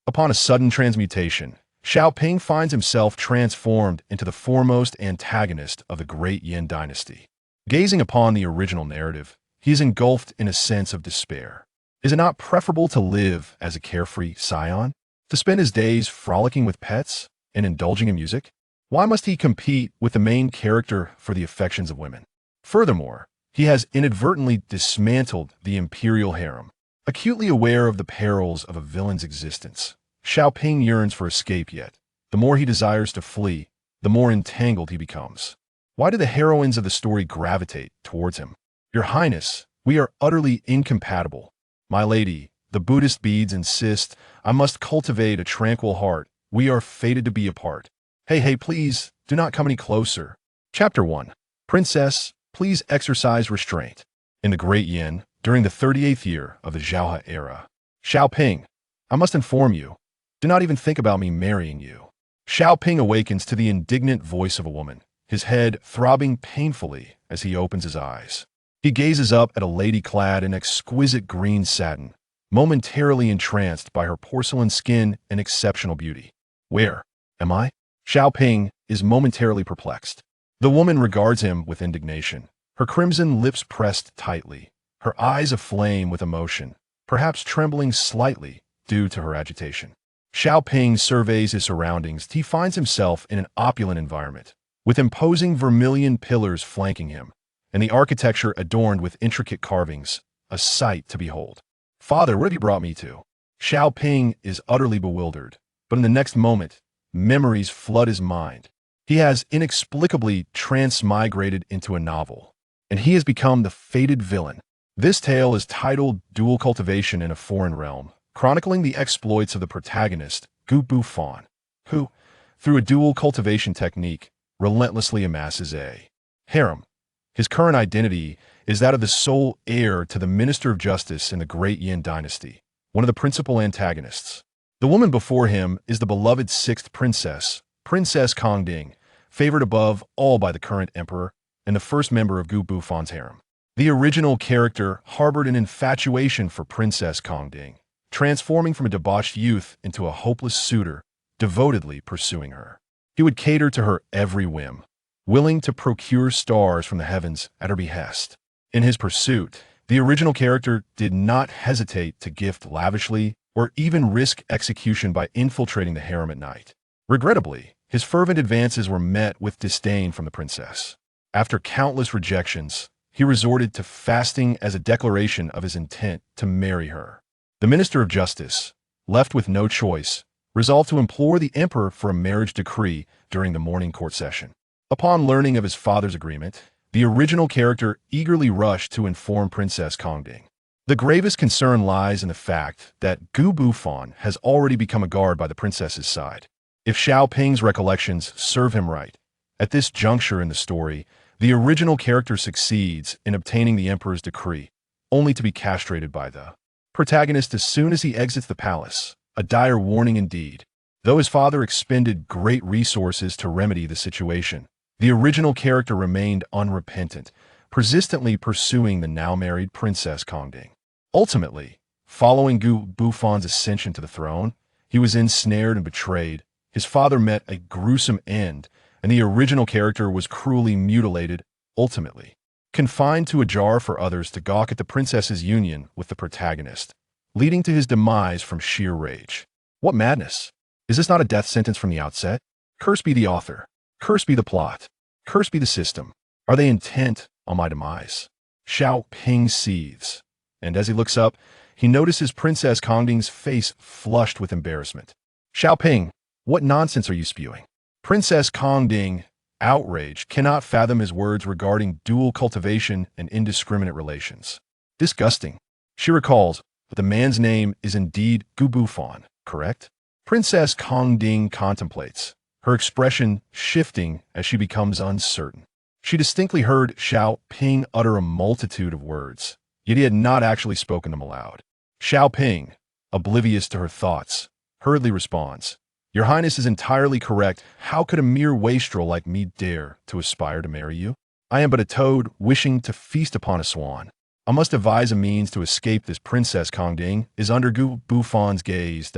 Upon a sudden transmutation, Xiao Ping finds himself transformed into the foremost antagonist of the Great Yan Dynasty. Gazing upon the original narrative, he is engulfed in a sense of despair. Is it not preferable to live as a carefree scion? To spend his days frolicking with pets and indulging in music? Why must he compete with the main character for the affections of women? Furthermore, he has inadvertently dismantled the imperial harem. Acutely aware of the perils of a villain's existence, Xiao Ping yearns for escape, yet the more he desires to flee, the more entangled he becomes. Why do the heroines of the story gravitate towards him? Your Highness, we are utterly incompatible. My lady, the Buddhist beads insist I must cultivate a tranquil heart. We are fated to be apart. Hey, please, do not come any closer. Chapter 1. Princess, please exercise restraint. In the Great Yan, during the 38th year of the Zhao era, Xiao Ping, I must inform you, do not even think about me marrying you. Xiao Ping awakens to the indignant voice of a woman, his head throbbing painfully as he opens his eyes. He gazes up at a lady clad in exquisite green satin, momentarily entranced by her porcelain skin and exceptional beauty. Where am I? Xiao Ping is momentarily perplexed. The woman regards him with indignation, her crimson lips pressed tightly, her eyes aflame with emotion, perhaps trembling slightly due to her agitation. Xiao Ping surveys his surroundings. He finds himself in an opulent environment, with imposing vermilion pillars flanking him, and the architecture adorned with intricate carvings, a sight to behold. Father, what have you brought me to? Xiao Ping is utterly bewildered, but in the next moment, memories flood his mind. He has inexplicably transmigrated into a novel, and he has become the fated villain. This tale is titled Dual Cultivation in a Foreign Realm, chronicling the exploits of the protagonist, Gu Bufan, who, through a dual cultivation technique, relentlessly amasses a harem. His current identity is that of the sole heir to the Minister of Justice in the Great Yan Dynasty, one of the principal antagonists. The woman before him is the beloved sixth princess, Princess Kongding, favored above all by the current emperor and the first member of Gu Bufan's harem. The original character harbored an infatuation for Princess Kongding, transforming from a debauched youth into a hopeless suitor, devotedly pursuing her. He would cater to her every whim, willing to procure stars from the heavens at her behest. In his pursuit, the original character did not hesitate to gift lavishly or even risk execution by infiltrating the harem at night. Regrettably, his fervent advances were met with disdain from the princess. After countless rejections, he resorted to fasting as a declaration of his intent to marry her. The Minister of Justice, left with no choice, resolved to implore the emperor for a marriage decree during the morning court session. Upon learning of his father's agreement, the original character eagerly rushed to inform Princess Kongding. The gravest concern lies in the fact that Gu Bufan has already become a guard by the princess's side. If Xiao Ping's recollections serve him right, at this juncture in the story, the original character succeeds in obtaining the emperor's decree, only to be castrated by the protagonist as soon as he exits the palace, a dire warning indeed. Though his father expended great resources to remedy the situation, the original character remained unrepentant, persistently pursuing the now-married Princess Kongding. Ultimately, following Gu Bufan's ascension to the throne, he was ensnared and betrayed. His father met a gruesome end, and the original character was cruelly mutilated, ultimately confined to a jar for others to gawk at the princess's union with the protagonist, leading to his demise from sheer rage. What madness! Is this not a death sentence from the outset? Cursed be the author. Cursed be the plot. Cursed be the system. Are they intent on my demise? Xiao Ping seethes, and as he looks up, he notices Princess Kongding's face flushed with embarrassment. Xiao Ping, what nonsense are you spewing? Princess Kongding, outraged, cannot fathom his words regarding dual cultivation and indiscriminate relations. Disgusting. She recalls, but the man's name is indeed Gu Bufan, correct? Princess Kongding contemplates, her expression shifting as she becomes uncertain. She distinctly heard Xiao Ping utter a multitude of words, yet he had not actually spoken them aloud. Xiao Ping, oblivious to her thoughts, hurriedly responds, Your Highness is entirely correct. How could a mere wastrel like me dare to aspire to marry you? I am but a toad wishing to feast upon a swan. I must devise a means to escape this Princess Kongding is under Gu Bufan's gaze.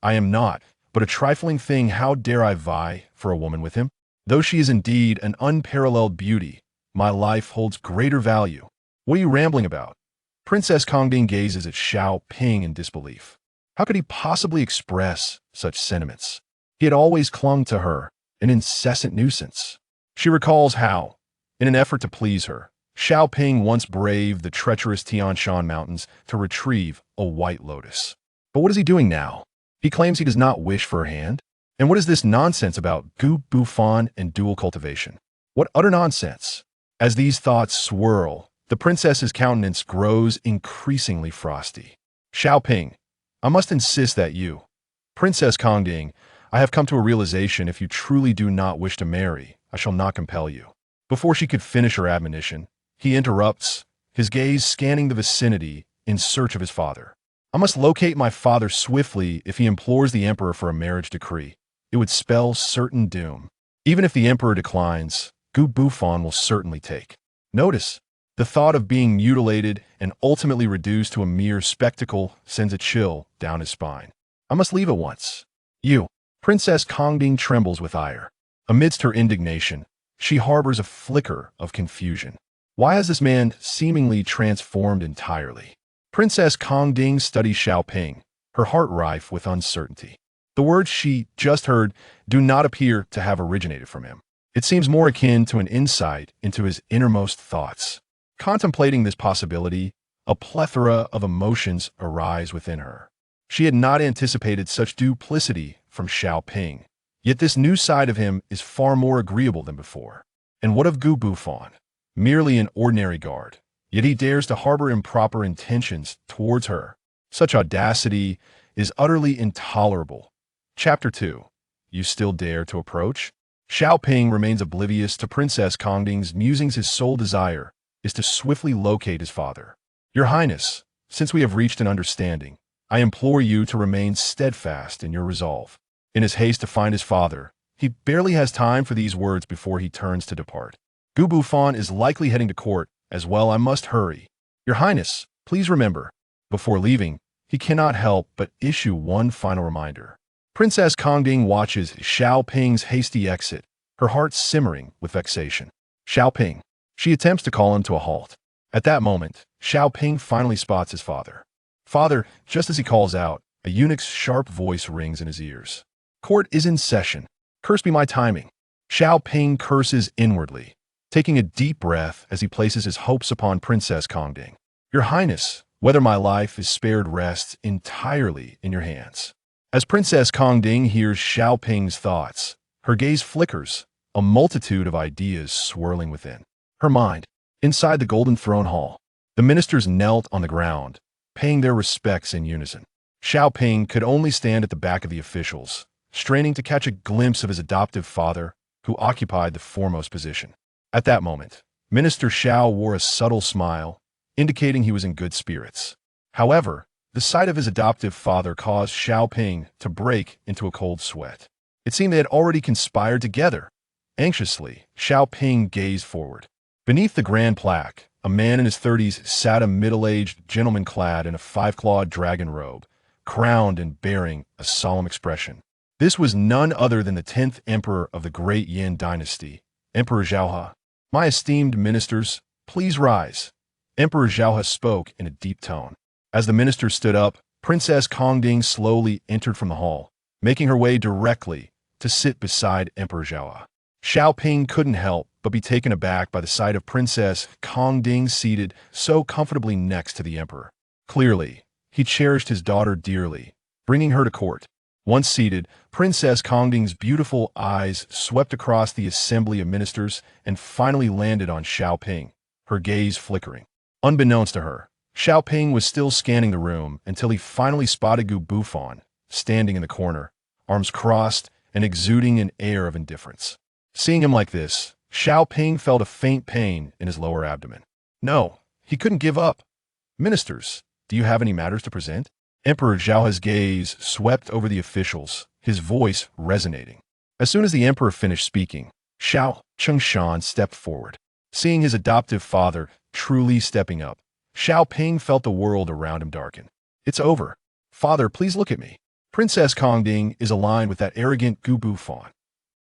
I am not, but a trifling thing. How dare I vie for a woman with him? Though she is indeed an unparalleled beauty, my life holds greater value. What are you rambling about? Princess Kongding gazes at Xiao Ping in disbelief. How could he possibly express such sentiments? He had always clung to her, an incessant nuisance. She recalls how, in an effort to please her, Xiao Ping once braved the treacherous Tian Shan Mountains to retrieve a white lotus. But what is he doing now? He claims he does not wish for her hand? And what is this nonsense about gu bufan and dual cultivation? What utter nonsense! As these thoughts swirl, the princess's countenance grows increasingly frosty. Xiao Ping, I must insist that you, Princess Kongding, I have come to a realization. If you truly do not wish to marry, I shall not compel you. Before she could finish her admonition, he interrupts, his gaze scanning the vicinity in search of his father. I must locate my father swiftly. If he implores the emperor for a marriage decree, it would spell certain doom. Even if the emperor declines, Gu Bufan will certainly take. Notice, the thought of being mutilated and ultimately reduced to a mere spectacle sends a chill down his spine. I must leave at once. You, Princess Kongding trembles with ire. Amidst her indignation, she harbors a flicker of confusion. Why has this man seemingly transformed entirely? Princess Kongding studies Xiao Ping, her heart rife with uncertainty. The words she just heard do not appear to have originated from him. It seems more akin to an insight into his innermost thoughts. Contemplating this possibility, a plethora of emotions arise within her. She had not anticipated such duplicity from Xiao Ping, yet this new side of him is far more agreeable than before. And what of Gu Bufan? Merely an ordinary guard, yet he dares to harbor improper intentions towards her. Such audacity is utterly intolerable. Chapter 2. You still dare to approach? Xiao Ping remains oblivious to Princess Kongding's musings. His sole desire is to swiftly locate his father. Your Highness, since we have reached an understanding, I implore you to remain steadfast in your resolve. In his haste to find his father, he barely has time for these words before he turns to depart. Gu Bufan is likely heading to court as well. I must hurry. Your Highness, please remember, before leaving, he cannot help but issue one final reminder. Princess Kongding watches Xiao Ping's hasty exit, her heart simmering with vexation. Xiao Ping. She attempts to call him to a halt. At that moment, Xiao Ping finally spots his father. Father, just as he calls out, a eunuch's sharp voice rings in his ears. Court is in session. Curse be my timing. Xiao Ping curses inwardly, taking a deep breath as he places his hopes upon Princess Kongding. Your Highness, whether my life is spared rests entirely in your hands. As Princess Kongding hears Xiao Ping's thoughts, her gaze flickers, a multitude of ideas swirling within her mind. Inside the Golden Throne Hall, the ministers knelt on the ground, paying their respects in unison. Xiao Ping could only stand at the back of the officials, straining to catch a glimpse of his adoptive father, who occupied the foremost position. At that moment, Minister Xiao wore a subtle smile, indicating he was in good spirits. However, the sight of his adoptive father caused Xiao Ping to break into a cold sweat. It seemed they had already conspired together. Anxiously, Xiao Ping gazed forward. Beneath the grand plaque, a man in his 30s sat, a middle-aged gentleman clad in a five-clawed dragon robe, crowned and bearing a solemn expression. This was none other than the 10th emperor of the Great Yan Dynasty, Emperor Xiaohe. My esteemed ministers, please rise. Emperor Xiaohe spoke in a deep tone. As the ministers stood up, Princess Kongding slowly entered from the hall, making her way directly to sit beside Emperor Xiaohe. Xiao Ping couldn't help but be taken aback by the sight of Princess Kongding seated so comfortably next to the emperor. Clearly, he cherished his daughter dearly, bringing her to court. Once seated, Princess Kongding's beautiful eyes swept across the assembly of ministers and finally landed on Xiao Ping, her gaze flickering. Unbeknownst to her, Xiao Ping was still scanning the room until he finally spotted Gu Bufan, standing in the corner, arms crossed and exuding an air of indifference. Seeing him like this, Xiao Ping felt a faint pain in his lower abdomen. No, he couldn't give up. Ministers, do you have any matters to present? Emperor Xiaohe's gaze swept over the officials, his voice resonating. As soon as the emperor finished speaking, Xiao Chengshan stepped forward. Seeing his adoptive father truly stepping up, Xiao Ping felt the world around him darken. It's over. Father, please look at me. Princess Kongding is aligned with that arrogant Gu Bufan.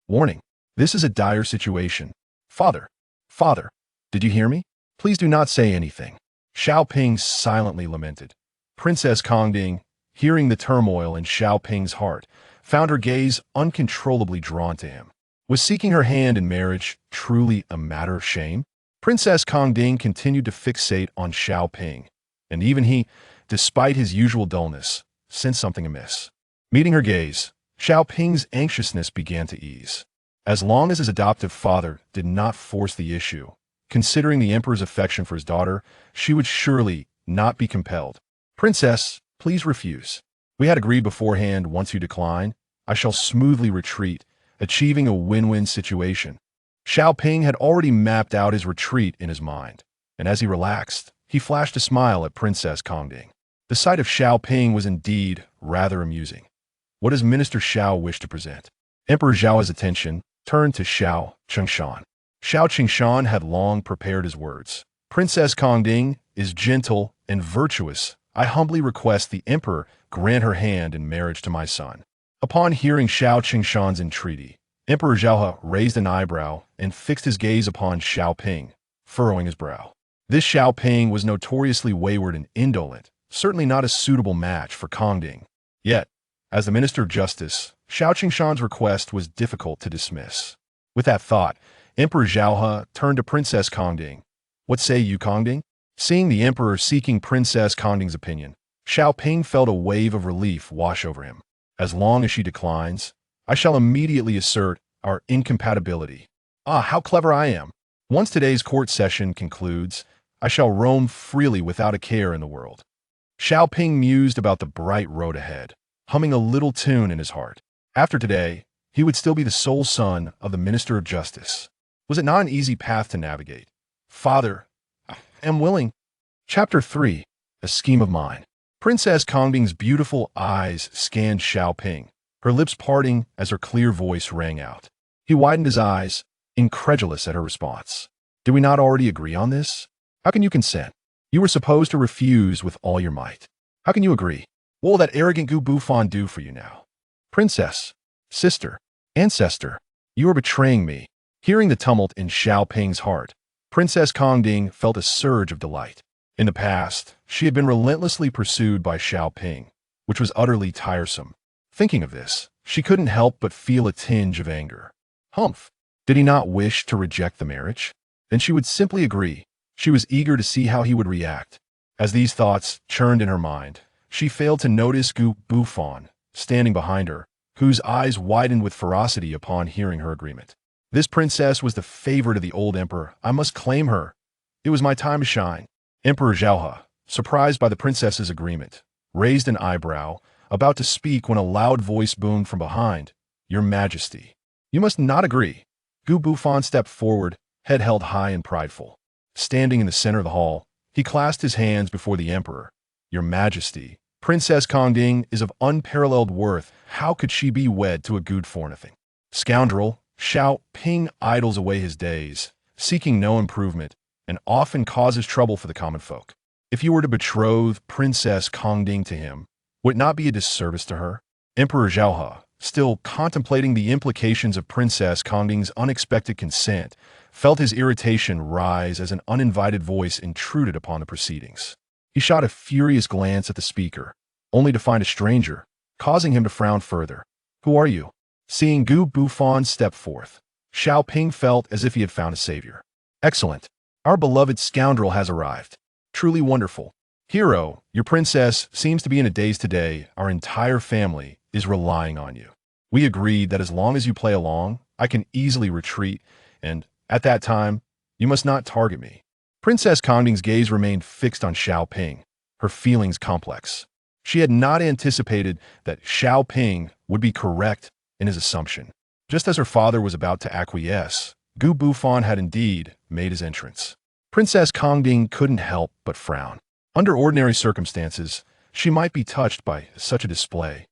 Warning. This is a dire situation. Father. Father. Did you hear me? Please do not say anything. Xiao Ping silently lamented. Princess Kongding, hearing the turmoil in Xiao Ping's heart, found her gaze uncontrollably drawn to him. Was seeking her hand in marriage truly a matter of shame? Princess Kongding continued to fixate on Xiao Ping, and even he, despite his usual dullness, sensed something amiss. Meeting her gaze, Xiao Ping's anxiousness began to ease. As long as his adoptive father did not force the issue, considering the emperor's affection for his daughter, she would surely not be compelled. Princess, please refuse. We had agreed beforehand once you decline, I shall smoothly retreat, achieving a win-win situation. Xiao Ping had already mapped out his retreat in his mind, and as he relaxed, he flashed a smile at Princess Kongding. The sight of Xiao Ping was indeed rather amusing. What does Minister Xiao wish to present? Emperor Zhao's attention turned to Xiao Qingshan. Xiao Qingshan had long prepared his words. Princess Kongding is gentle and virtuous. I humbly request the emperor grant her hand in marriage to my son. Upon hearing Xiao Qingshan's entreaty, Emperor Zhao raised an eyebrow and fixed his gaze upon Xiao Ping, furrowing his brow. This Xiao Ping was notoriously wayward and indolent, certainly not a suitable match for Kongding. Yet, as the Minister of Justice, Xiao Qingshan's request was difficult to dismiss. With that thought, Emperor Zhao turned to Princess Kongding. What say you, Kongding? Seeing the emperor seeking Princess Kongding's opinion, Xiao Ping felt a wave of relief wash over him. As long as she declines, I shall immediately assert our incompatibility. Ah, how clever I am. Once today's court session concludes, I shall roam freely without a care in the world. Xiao Ping mused about the bright road ahead, humming a little tune in his heart. After today, he would still be the sole son of the Minister of Justice. Was it not an easy path to navigate? Father, I am willing. Chapter 3. A Scheme of Mine. Princess Kongding's beautiful eyes scanned Xiao Ping, her lips parting as her clear voice rang out. He widened his eyes, incredulous at her response. Did we not already agree on this? How can you consent? You were supposed to refuse with all your might. How can you agree? What will that arrogant Gu Bufan do for you now? Princess, sister, ancestor, you are betraying me. Hearing the tumult in Xiao Ping's heart, Princess Kongding felt a surge of delight. In the past, she had been relentlessly pursued by Xiao Ping, which was utterly tiresome. Thinking of this, she couldn't help but feel a tinge of anger. Humph! Did he not wish to reject the marriage? Then she would simply agree. She was eager to see how he would react. As these thoughts churned in her mind, she failed to notice Gu Bufan, standing behind her, whose eyes widened with ferocity upon hearing her agreement. This princess was the favorite of the old emperor. I must claim her. It was my time to shine. Emperor Zhao, surprised by the princess's agreement, raised an eyebrow, about to speak when a loud voice boomed from behind. Your Majesty. You must not agree. Gu Bufan stepped forward, head held high and prideful. Standing in the center of the hall, he clasped his hands before the emperor. Your Majesty, Princess Kongding is of unparalleled worth. How could she be wed to a good for nothing? Scoundrel, Xiao Ping idles away his days, seeking no improvement, and often causes trouble for the common folk. If you were to betroth Princess Kongding to him, would it not be a disservice to her? Emperor Zhao, still contemplating the implications of Princess Kongding's unexpected consent, felt his irritation rise as an uninvited voice intruded upon the proceedings. He shot a furious glance at the speaker, only to find a stranger, causing him to frown further. Who are you? Seeing Gu Bufan step forth, Xiao Ping felt as if he had found a savior. Excellent. Our beloved scoundrel has arrived. Truly wonderful. Hero, your princess seems to be in a daze today. Our entire family is relying on you. We agreed that as long as you play along, I can easily retreat, and at that time, you must not target me. Princess Kongding's gaze remained fixed on Xiao Ping, her feelings complex. She had not anticipated that Xiao Ping would be correct in his assumption. Just as her father was about to acquiesce, Gu Bufan had indeed made his entrance. Princess Kongding couldn't help but frown. Under ordinary circumstances, she might be touched by such a display.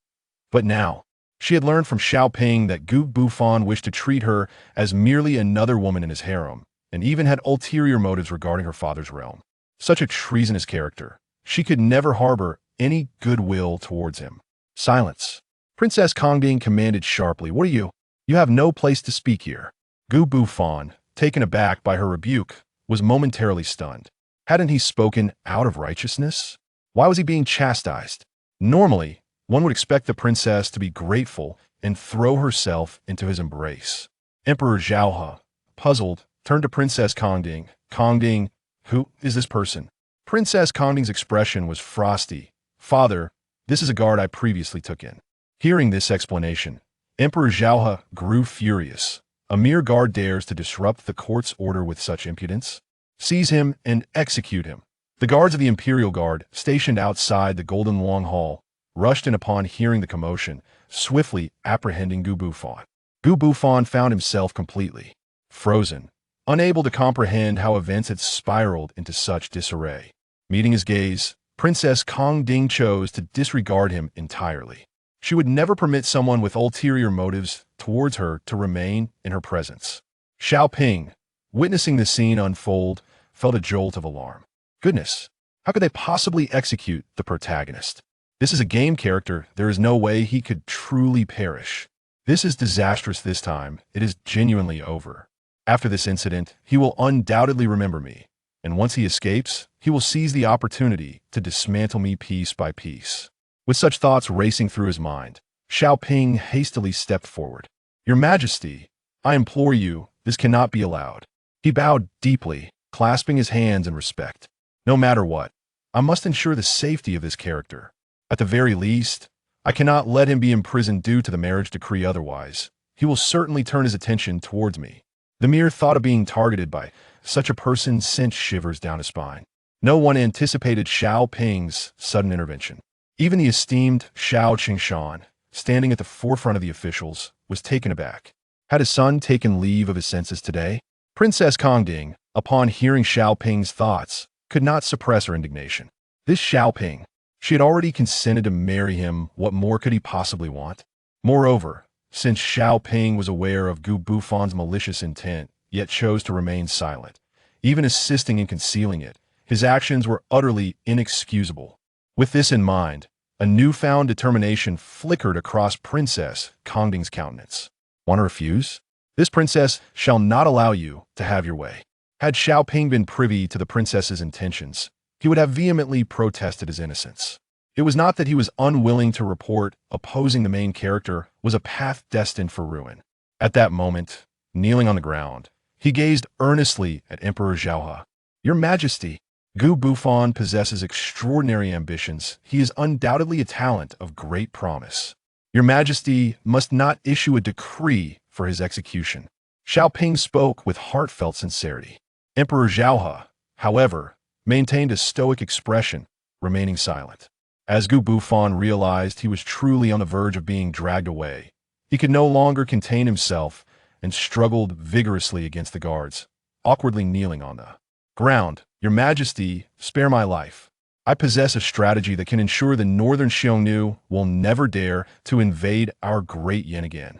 But now, she had learned from Xiao Ping that Gu Bufan wished to treat her as merely another woman in his harem, and even had ulterior motives regarding her father's realm. Such a treasonous character, she could never harbor any goodwill towards him. Silence. Princess Kongding commanded sharply. What are you? You have no place to speak here. Gu Bufan, taken aback by her rebuke, was momentarily stunned. Hadn't he spoken out of righteousness? Why was he being chastised? Normally, one would expect the princess to be grateful and throw herself into his embrace. Emperor Zhao He, puzzled, turned to Princess Kongding. Kongding, who is this person? Princess Kongding's expression was frosty. Father, this is a guard I previously took in. Hearing this explanation, Emperor Zhao He grew furious. A mere guard dares to disrupt the court's order with such impudence? Seize him and execute him. The guards of the Imperial Guard, stationed outside the Golden Long Hall, rushed in upon hearing the commotion, swiftly apprehending Gu Bufan. Gu Bufan found himself completely frozen, unable to comprehend how events had spiraled into such disarray. Meeting his gaze, Princess Kongding chose to disregard him entirely. She would never permit someone with ulterior motives towards her to remain in her presence. Xiao Ping, witnessing the scene unfold, felt a jolt of alarm. Goodness, how could they possibly execute the protagonist? This is a game character. There is no way he could truly perish. This is disastrous this time. It is genuinely over. After this incident, he will undoubtedly remember me, and once he escapes, he will seize the opportunity to dismantle me piece by piece. With such thoughts racing through his mind, Xiao Ping hastily stepped forward. Your Majesty, I implore you, this cannot be allowed. He bowed deeply, clasping his hands in respect. No matter what, I must ensure the safety of this character. At the very least, I cannot let him be imprisoned due to the marriage decree. Otherwise, he will certainly turn his attention towards me. The mere thought of being targeted by such a person sent shivers down his spine. No one anticipated Xiao Ping's sudden intervention. Even the esteemed Xiao Qingshan, standing at the forefront of the officials, was taken aback. Had his son taken leave of his senses today? Princess Kongding, upon hearing Xiao Ping's thoughts, could not suppress her indignation. This Xiao Ping, she had already consented to marry him. What more could he possibly want? Moreover, since Xiao Ping was aware of Gu Bufan's malicious intent, yet chose to remain silent, even assisting in concealing it, his actions were utterly inexcusable. With this in mind, a newfound determination flickered across Princess Kongding's countenance. Want to refuse? This princess shall not allow you to have your way. Had Xiao Ping been privy to the princess's intentions, he would have vehemently protested his innocence. It was not that he was unwilling to report opposing the main character was a path destined for ruin. At that moment, kneeling on the ground, he gazed earnestly at Emperor Zhao He. Your Majesty, Gu Bufan possesses extraordinary ambitions. He is undoubtedly a talent of great promise. Your Majesty must not issue a decree for his execution. Xiao Ping spoke with heartfelt sincerity. Emperor Zhao He, however, maintained a stoic expression, remaining silent. As Gu Bufan realized he was truly on the verge of being dragged away, he could no longer contain himself and struggled vigorously against the guards, awkwardly kneeling on the ground. Your Majesty, spare my life. I possess a strategy that can ensure the northern Xiongnu will never dare to invade our Great Yan again.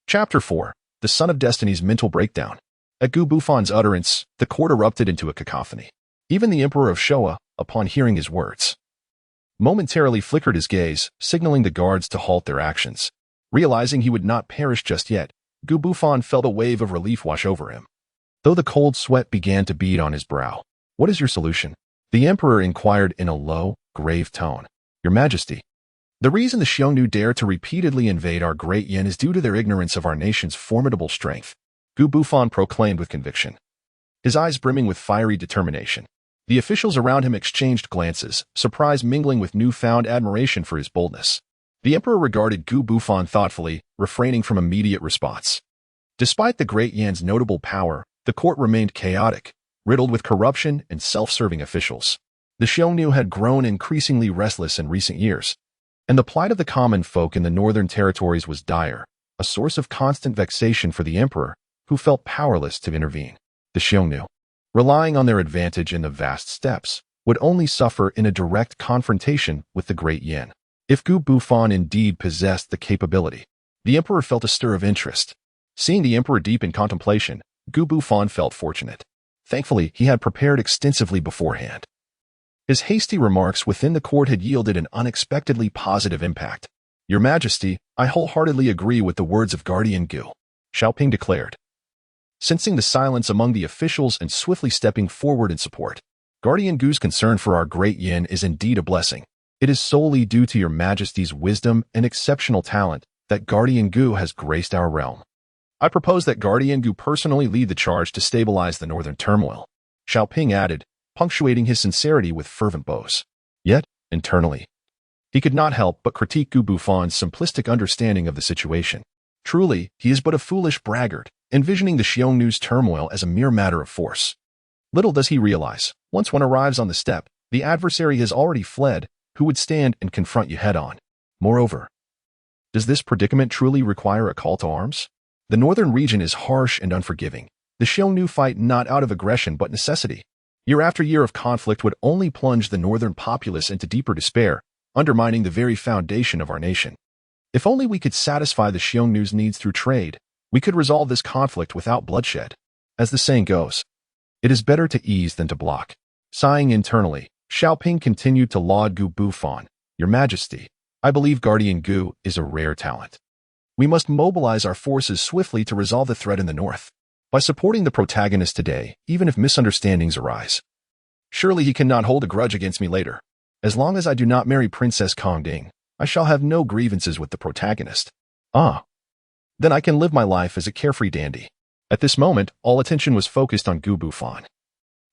Chapter 4. The Son of Destiny's Mental Breakdown. At Gu Bufan's utterance, the court erupted into a cacophony. Even the Emperor of Showa, upon hearing his words, momentarily flickered his gaze, signaling the guards to halt their actions. Realizing he would not perish just yet, Gu Bufan felt a wave of relief wash over him, though the cold sweat began to bead on his brow. What is your solution? The Emperor inquired in a low, grave tone. Your Majesty, the reason the Xiongnu dare to repeatedly invade our Great Yan is due to their ignorance of our nation's formidable strength, Gu Bufan proclaimed with conviction, his eyes brimming with fiery determination. The officials around him exchanged glances, surprise mingling with newfound admiration for his boldness. The Emperor regarded Gu Bufan thoughtfully, refraining from immediate response. Despite the Great Yan's notable power, the court remained chaotic, riddled with corruption and self-serving officials. The Xiongnu had grown increasingly restless in recent years, and the plight of the common folk in the northern territories was dire, a source of constant vexation for the Emperor, who felt powerless to intervene. The Xiongnu, relying on their advantage in the vast steppes, would only suffer in a direct confrontation with the Great Yan. If Gu Bufan indeed possessed the capability, the Emperor felt a stir of interest. Seeing the Emperor deep in contemplation, Gu Bufan felt fortunate. Thankfully, he had prepared extensively beforehand. His hasty remarks within the court had yielded an unexpectedly positive impact. Your Majesty, I wholeheartedly agree with the words of Guardian Gu, Xiao Ping declared. Sensing the silence among the officials and swiftly stepping forward in support, Guardian Gu's concern for our Great Yan is indeed a blessing. It is solely due to your Majesty's wisdom and exceptional talent that Guardian Gu has graced our realm. I propose that Guardian Gu personally lead the charge to stabilize the northern turmoil, Xiao Ping added, punctuating his sincerity with fervent bows. Yet, internally, he could not help but critique Gu Bufon's simplistic understanding of the situation. Truly, he is but a foolish braggart, envisioning the Xiongnu's turmoil as a mere matter of force. Little does he realize, once one arrives on the step, the adversary has already fled, who would stand and confront you head-on. Moreover, does this predicament truly require a call to arms? The northern region is harsh and unforgiving. The Xiongnu fight not out of aggression but necessity. Year after year of conflict would only plunge the northern populace into deeper despair, undermining the very foundation of our nation. If only we could satisfy the Xiongnu's needs through trade, we could resolve this conflict without bloodshed. As the saying goes, it is better to ease than to block. Sighing internally, Xiao Ping continued to laud Gu Bufon. Your Majesty, I believe Guardian Gu is a rare talent. We must mobilize our forces swiftly to resolve the threat in the north. By supporting the protagonist today, even if misunderstandings arise, surely he cannot hold a grudge against me later. As long as I do not marry Princess Kongding, I shall have no grievances with the protagonist. Then I can live my life as a carefree dandy. At this moment, all attention was focused on Gu Bufon.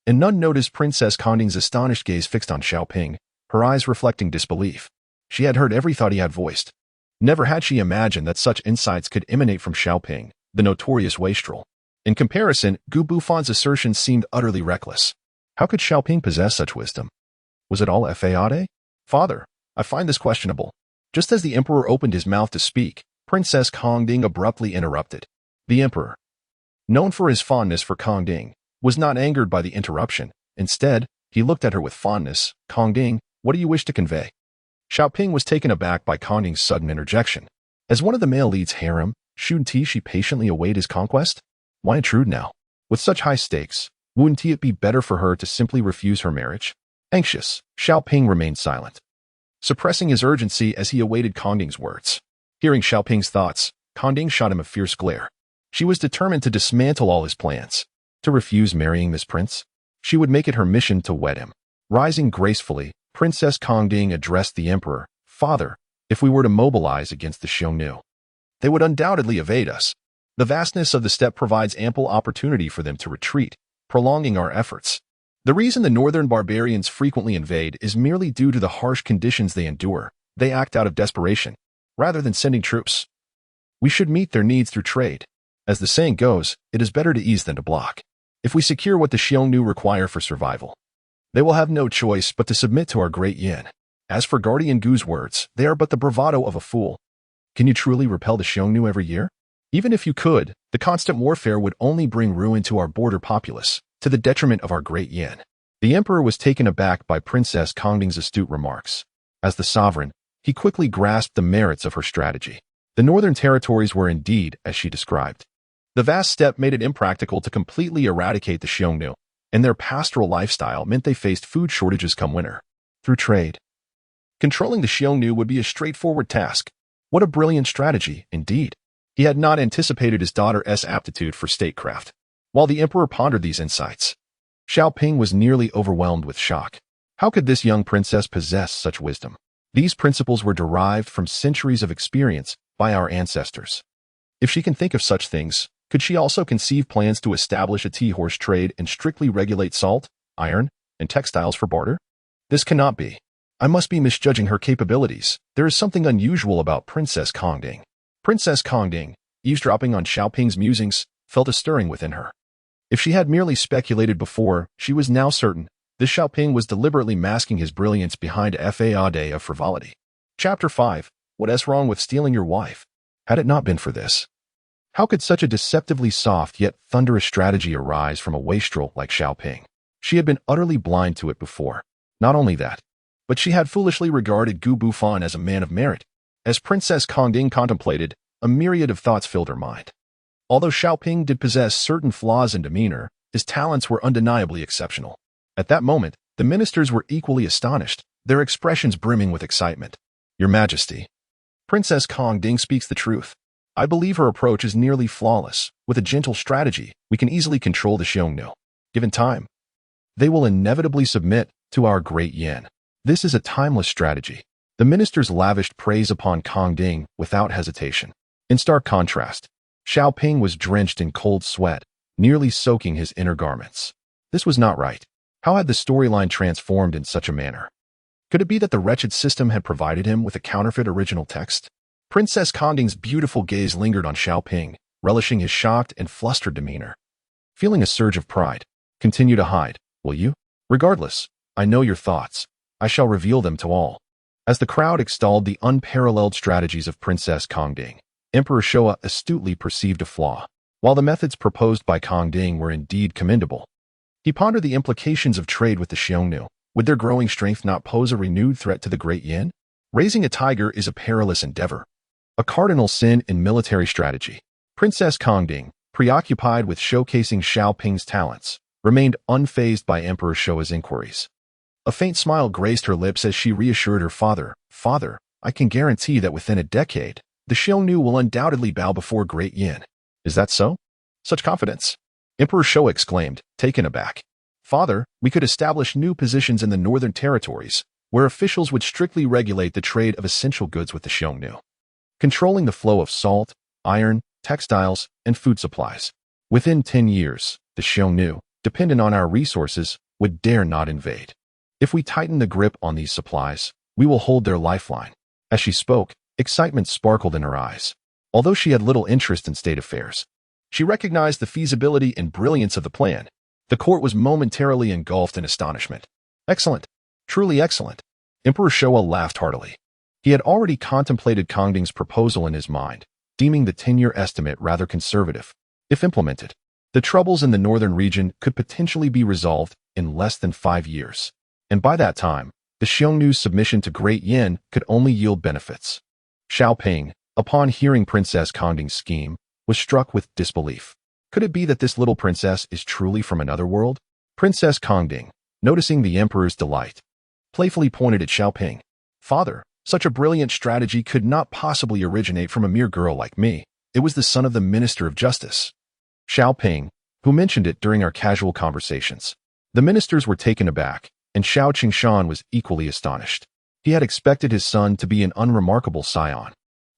And none noticed Princess Kongding's astonished gaze fixed on Xiao Ping, her eyes reflecting disbelief. She had heard every thought he had voiced. Never had she imagined that such insights could emanate from Xiao Ping, the notorious wastrel. In comparison, Gu Bufon's assertions seemed utterly reckless. How could Xiao Ping possess such wisdom? Was it all fade? Father, I find this questionable. Just as the emperor opened his mouth to speak, Princess Kongding abruptly interrupted. The emperor, known for his fondness for Kongding, was not angered by the interruption. Instead, he looked at her with fondness. Kongding, what do you wish to convey? Xiao Ping was taken aback by Kongding's sudden interjection. As one of the male lead's harem, shouldn't she patiently await his conquest? Why intrude now? With such high stakes, wouldn't it be better for her to simply refuse her marriage? Anxious, Xiao Ping remained silent, suppressing his urgency as he awaited Kongding's words. Hearing Xiao Ping's thoughts, Kongding shot him a fierce glare. She was determined to dismantle all his plans. To refuse marrying this prince, she would make it her mission to wed him. Rising gracefully, Princess Kongding addressed the emperor. Father, if we were to mobilize against the Xiongnu, they would undoubtedly evade us. The vastness of the steppe provides ample opportunity for them to retreat, prolonging our efforts. The reason the northern barbarians frequently invade is merely due to the harsh conditions they endure. They act out of desperation, rather than sending troops. We should meet their needs through trade. As the saying goes, it is better to ease than to block. If we secure what the Xiongnu require for survival, they will have no choice but to submit to our Great Yan. As for Guardian Gu's words, they are but the bravado of a fool. Can you truly repel the Xiongnu every year? Even if you could, the constant warfare would only bring ruin to our border populace, to the detriment of our Great Yan. The emperor was taken aback by Princess Kongding's astute remarks. As the sovereign, he quickly grasped the merits of her strategy. The northern territories were indeed, as she described. The vast steppe made it impractical to completely eradicate the Xiongnu, and their pastoral lifestyle meant they faced food shortages come winter. Through trade, controlling the Xiongnu would be a straightforward task. What a brilliant strategy, indeed. He had not anticipated his daughter's aptitude for statecraft. While the emperor pondered these insights, Xiao Ping was nearly overwhelmed with shock. How could this young princess possess such wisdom? These principles were derived from centuries of experience by our ancestors. If she can think of such things, could she also conceive plans to establish a tea-horse trade and strictly regulate salt, iron, and textiles for barter? This cannot be. I must be misjudging her capabilities. There is something unusual about Princess Kongding. Princess Kongding, eavesdropping on Xiao Ping's musings, felt a stirring within her. If she had merely speculated before, she was now certain this Xiao Ping was deliberately masking his brilliance behind a facade of frivolity. Chapter 5. What's wrong with stealing your wife? Had it not been for this, how could such a deceptively soft yet thunderous strategy arise from a wastrel like Xiao Ping? She had been utterly blind to it before. Not only that, but she had foolishly regarded Gu Bufon as a man of merit. As Princess Kongding contemplated, a myriad of thoughts filled her mind. Although Xiao Ping did possess certain flaws in demeanor, his talents were undeniably exceptional. At that moment, the ministers were equally astonished, their expressions brimming with excitement. Your Majesty, Princess Kong Ding speaks the truth. I believe her approach is nearly flawless. With a gentle strategy, we can easily control the Xiongnu. Given time, they will inevitably submit to our Great Yan. This is a timeless strategy. The ministers lavished praise upon Kong Ding without hesitation. In stark contrast, Xiao Ping was drenched in cold sweat, nearly soaking his inner garments. This was not right. How had the storyline transformed in such a manner? Could it be that the wretched system had provided him with a counterfeit original text? Princess Kong Ding's beautiful gaze lingered on Xiao Ping, relishing his shocked and flustered demeanor. Feeling a surge of pride, continue to hide, will you? Regardless, I know your thoughts. I shall reveal them to all. As the crowd extolled the unparalleled strategies of Princess Kong Ding, Emperor Showa astutely perceived a flaw. While the methods proposed by Kong Ding were indeed commendable, he pondered the implications of trade with the Xiongnu. Would their growing strength not pose a renewed threat to the Great Yan? Raising a tiger is a perilous endeavor, a cardinal sin in military strategy. Princess Kong Ding, preoccupied with showcasing Xiao Ping's talents, remained unfazed by Emperor Showa's inquiries. A faint smile graced her lips as she reassured her father, "Father, I can guarantee that within a decade, the Xiongnu will undoubtedly bow before Great Yan." "Is that so? Such confidence?" Emperor Showa exclaimed, taken aback. "Father, we could establish new positions in the northern territories, where officials would strictly regulate the trade of essential goods with the Xiongnu, controlling the flow of salt, iron, textiles, and food supplies. Within 10 years, the Xiongnu, dependent on our resources, would dare not invade. If we tighten the grip on these supplies, we will hold their lifeline." As she spoke, excitement sparkled in her eyes. Although she had little interest in state affairs, she recognized the feasibility and brilliance of the plan. The court was momentarily engulfed in astonishment. "Excellent. Truly excellent." Emperor Showa laughed heartily. He had already contemplated Kong Ding's proposal in his mind, deeming the 10-year estimate rather conservative. If implemented, the troubles in the northern region could potentially be resolved in less than 5 years. And by that time, the Xiongnu's submission to Great Yan could only yield benefits. Xiao Ping, upon hearing Princess Kong Ding's scheme, was struck with disbelief. Could it be that this little princess is truly from another world? Princess Kong Ding, noticing the emperor's delight, playfully pointed at Xiao Ping. "Father, such a brilliant strategy could not possibly originate from a mere girl like me. It was the son of the Minister of Justice, Xiao Ping, who mentioned it during our casual conversations." The ministers were taken aback, and Xiao Qingshan was equally astonished. He had expected his son to be an unremarkable scion.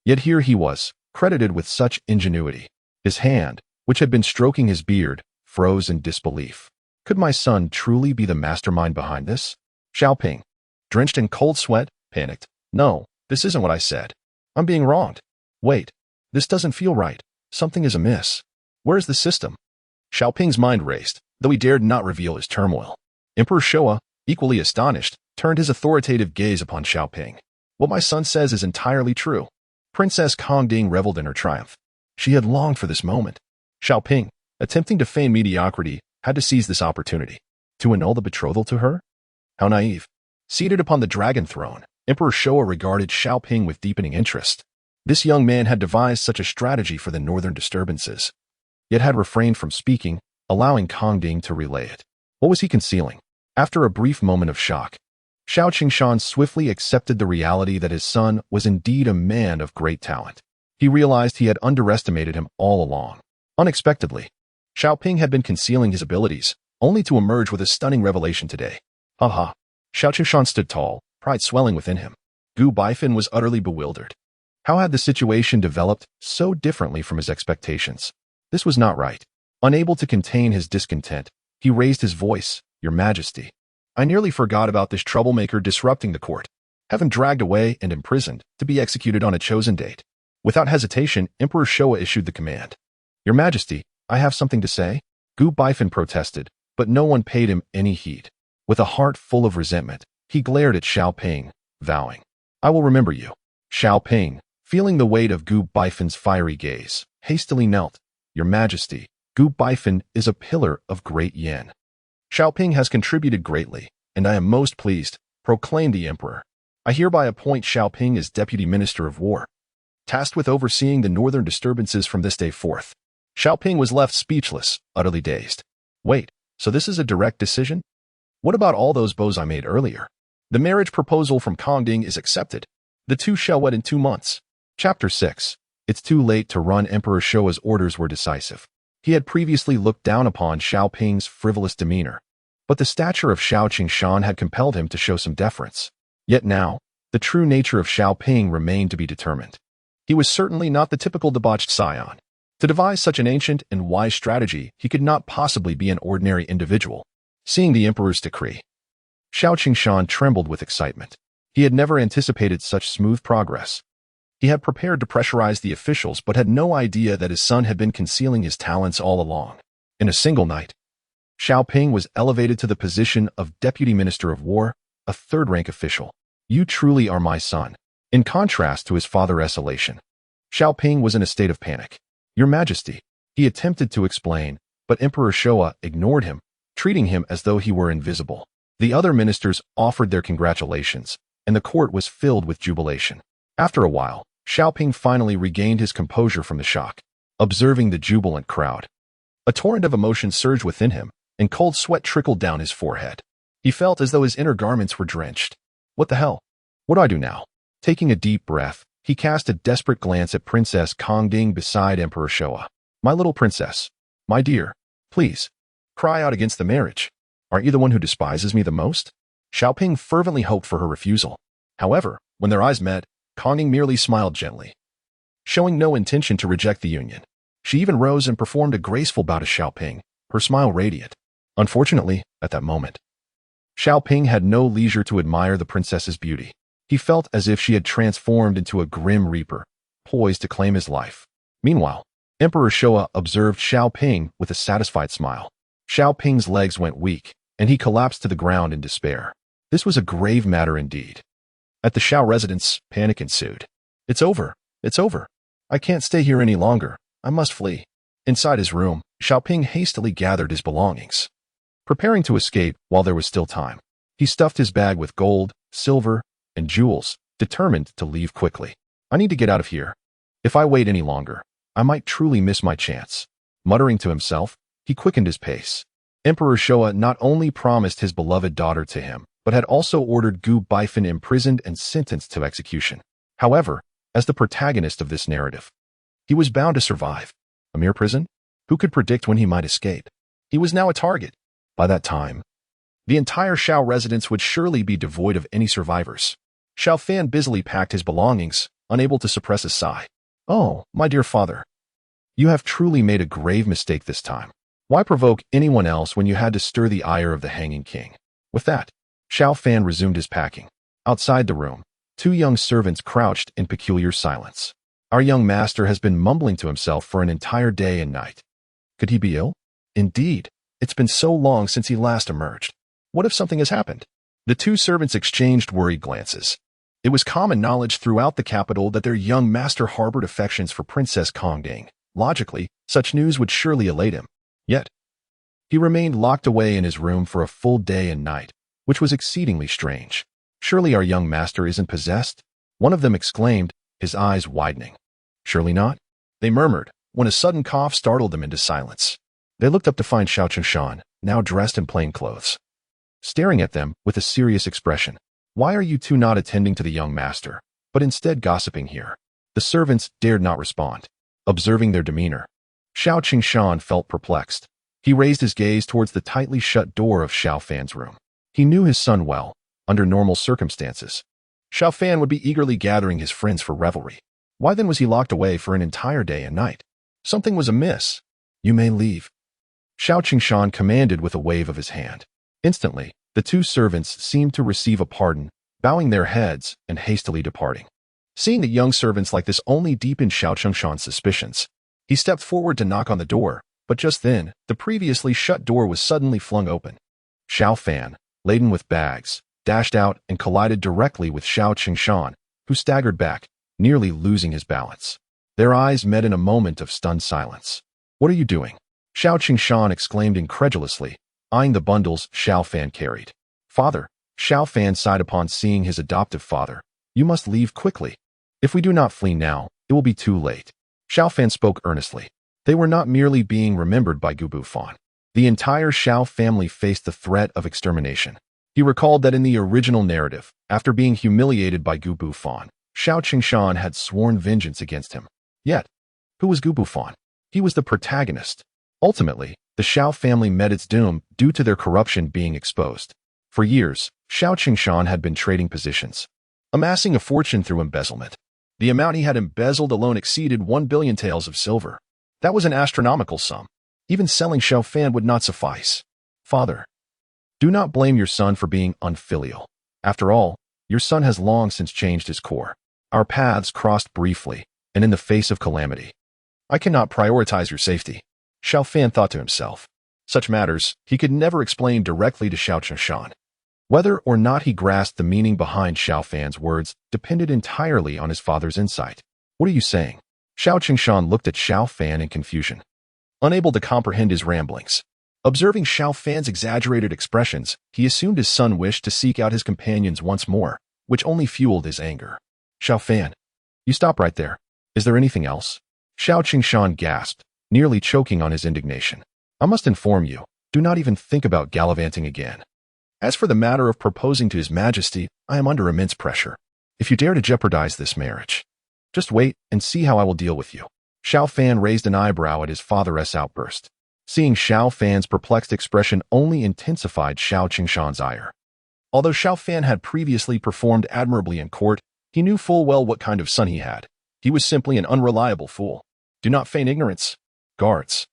Yet here he was, credited with such ingenuity. His hand, which had been stroking his beard, froze in disbelief. Could my son truly be the mastermind behind this? Xiao Ping, drenched in cold sweat, panicked. "No, this isn't what I said. I'm being wronged. Wait, this doesn't feel right. Something is amiss. Where is the system?" Xiao Ping's mind raced, though he dared not reveal his turmoil. Emperor Showa, equally astonished, turned his authoritative gaze upon Xiao Ping. "What my son says is entirely true." Princess Kong Ding reveled in her triumph. She had longed for this moment. Xiao Ping, attempting to feign mediocrity, had to seize this opportunity. To annul the betrothal to her? How naive. Seated upon the dragon throne, Emperor Showa regarded Xiao Ping with deepening interest. This young man had devised such a strategy for the northern disturbances, yet had refrained from speaking, allowing Kong Ding to relay it. What was he concealing? After a brief moment of shock, Xiao Qingshan swiftly accepted the reality that his son was indeed a man of great talent. He realized he had underestimated him all along. Unexpectedly, Xiao Ping had been concealing his abilities, only to emerge with a stunning revelation today. Ha! Xiao Qingshan stood tall, pride swelling within him. Gu Baifin was utterly bewildered. How had the situation developed so differently from his expectations? This was not right. Unable to contain his discontent, he raised his voice. "Your Majesty, I nearly forgot about this troublemaker disrupting the court. Have him dragged away and imprisoned to be executed on a chosen date." Without hesitation, Emperor Showa issued the command. "Your Majesty, I have something to say." Gu Baifin protested, but no one paid him any heed. With a heart full of resentment, he glared at Xiao Ping, vowing, "I will remember you." Xiao Ping, feeling the weight of Gu Baifin's fiery gaze, hastily knelt. "Your Majesty, Gu Baifin is a pillar of Great Yan. Xiao Ping has contributed greatly, and I am most pleased," proclaimed the emperor. "I hereby appoint Xiao Ping as Deputy Minister of War, tasked with overseeing the northern disturbances from this day forth." Xiao Ping was left speechless, utterly dazed. "Wait, so this is a direct decision? What about all those bows I made earlier? The marriage proposal from Kong Ding is accepted. The two shall wed in 2 months." Chapter 6. It's too late to run. Emperor Shoa's orders were decisive. He had previously looked down upon Xiao Ping's frivolous demeanor, but the stature of Xiao Qingshan had compelled him to show some deference. Yet now, the true nature of Xiao Ping remained to be determined. He was certainly not the typical debauched scion. To devise such an ancient and wise strategy, he could not possibly be an ordinary individual. Seeing the emperor's decree, Xiao Qingshan trembled with excitement. He had never anticipated such smooth progress. He had prepared to pressurize the officials but had no idea that his son had been concealing his talents all along. In a single night, Xiao Ping was elevated to the position of Deputy Minister of War, a third-rank official. You truly are my son. In contrast to his father's elation, Xiao Ping was in a state of panic. Your Majesty, he attempted to explain, but Emperor Showa ignored him, treating him as though he were invisible. The other ministers offered their congratulations, and the court was filled with jubilation. After a while, Xiao Ping finally regained his composure from the shock. Observing the jubilant crowd, a torrent of emotion surged within him, and cold sweat trickled down his forehead. He felt as though his inner garments were drenched. What the hell? What do I do now? Taking a deep breath, he cast a desperate glance at Princess Kongding beside Emperor Showa. My little princess, my dear, please, cry out against the marriage. Aren't you the one who despises me the most? Xiao Ping fervently hoped for her refusal. However, when their eyes met, Kongding merely smiled gently, showing no intention to reject the union. She even rose and performed a graceful bow to Xiao Ping, her smile radiant. Unfortunately, at that moment, Xiao Ping had no leisure to admire the princess's beauty. He felt as if she had transformed into a grim reaper, poised to claim his life. Meanwhile, Emperor Showa observed Xiao Ping with a satisfied smile. Xiao Ping's legs went weak, and he collapsed to the ground in despair. This was a grave matter indeed. At the Xiao residence, panic ensued. It's over. It's over. I can't stay here any longer. I must flee. Inside his room, Xiao Ping hastily gathered his belongings. Preparing to escape while there was still time, he stuffed his bag with gold, silver, and jewels, determined to leave quickly. I need to get out of here. If I wait any longer, I might truly miss my chance. Muttering to himself, he quickened his pace. Emperor Showa not only promised his beloved daughter to him, but had also ordered Gu Baifan imprisoned and sentenced to execution. However, as the protagonist of this narrative, he was bound to survive. A mere prison? Who could predict when he might escape? He was now a target. By that time, the entire Xiao residence would surely be devoid of any survivors. Xiao Fan busily packed his belongings, unable to suppress a sigh. Oh, my dear father, you have truly made a grave mistake this time. Why provoke anyone else when you had to stir the ire of the hanging king? With that, Xiao Fan resumed his packing. Outside the room, two young servants crouched in peculiar silence. Our young master has been mumbling to himself for an entire day and night. Could he be ill? Indeed, it's been so long since he last emerged. What if something has happened? The two servants exchanged worried glances. It was common knowledge throughout the capital that their young master harbored affections for Princess Kongding. Logically, such news would surely elate him. Yet, he remained locked away in his room for a full day and night, which was exceedingly strange. Surely our young master isn't possessed? One of them exclaimed, his eyes widening. Surely not, they murmured, when a sudden cough startled them into silence. They looked up to find Xiao Qingshan, now dressed in plain clothes, staring at them with a serious expression. Why are you two not attending to the young master, but instead gossiping here? The servants dared not respond. Observing their demeanor, Xiao Qingshan felt perplexed. He raised his gaze towards the tightly shut door of Xiao Fan's room. He knew his son well. Under normal circumstances, Xiao Fan would be eagerly gathering his friends for revelry. Why then was he locked away for an entire day and night? Something was amiss. You may leave, Xiao Qingshan commanded with a wave of his hand. Instantly, the two servants seemed to receive a pardon, bowing their heads and hastily departing. Seeing the young servants like this only deepened Xiao Qingshan's suspicions. He stepped forward to knock on the door, but just then, the previously shut door was suddenly flung open. Xiao Fan, laden with bags, dashed out and collided directly with Xiao Qingshan, who staggered back, nearly losing his balance. Their eyes met in a moment of stunned silence. What are you doing? Xiao Qingshan exclaimed incredulously, eyeing the bundles Xiao Fan carried. Father, Xiao Fan sighed upon seeing his adoptive father. You must leave quickly. If we do not flee now, it will be too late. Xiao Fan spoke earnestly. They were not merely being remembered by Gu Bufan. The entire Xiao family faced the threat of extermination. He recalled that in the original narrative, after being humiliated by Gu Bufan, Xiao Qingshan had sworn vengeance against him. Yet, who was Gu Bufan? He was the protagonist. Ultimately, the Xiao family met its doom due to their corruption being exposed. For years, Xiao Qingshan had been trading positions, amassing a fortune through embezzlement. The amount he had embezzled alone exceeded 1 billion taels of silver. That was an astronomical sum. Even selling Xiao Fan would not suffice. Father, do not blame your son for being unfilial. After all, your son has long since changed his core. Our paths crossed briefly, and in the face of calamity. I cannot prioritize your safety. Xiao Fan thought to himself. Such matters he could never explain directly to Xiao Qingshan. Whether or not he grasped the meaning behind Xiao Fan's words depended entirely on his father's insight. What are you saying? Xiao Qingshan looked at Xiao Fan in confusion, unable to comprehend his ramblings. Observing Xiao Fan's exaggerated expressions, he assumed his son wished to seek out his companions once more, which only fueled his anger. Xiao Fan, you stop right there. Is there anything else? Xiao Qingshan gasped, nearly choking on his indignation. I must inform you, do not even think about gallivanting again. As for the matter of proposing to His Majesty, I am under immense pressure. If you dare to jeopardize this marriage, just wait and see how I will deal with you. Xiao Fan raised an eyebrow at his father's outburst. Seeing Xiao Fan's perplexed expression only intensified Xiao Qingshan's ire. Although Xiao Fan had previously performed admirably in court, he knew full well what kind of son he had. He was simply an unreliable fool. Do not feign ignorance. Guards,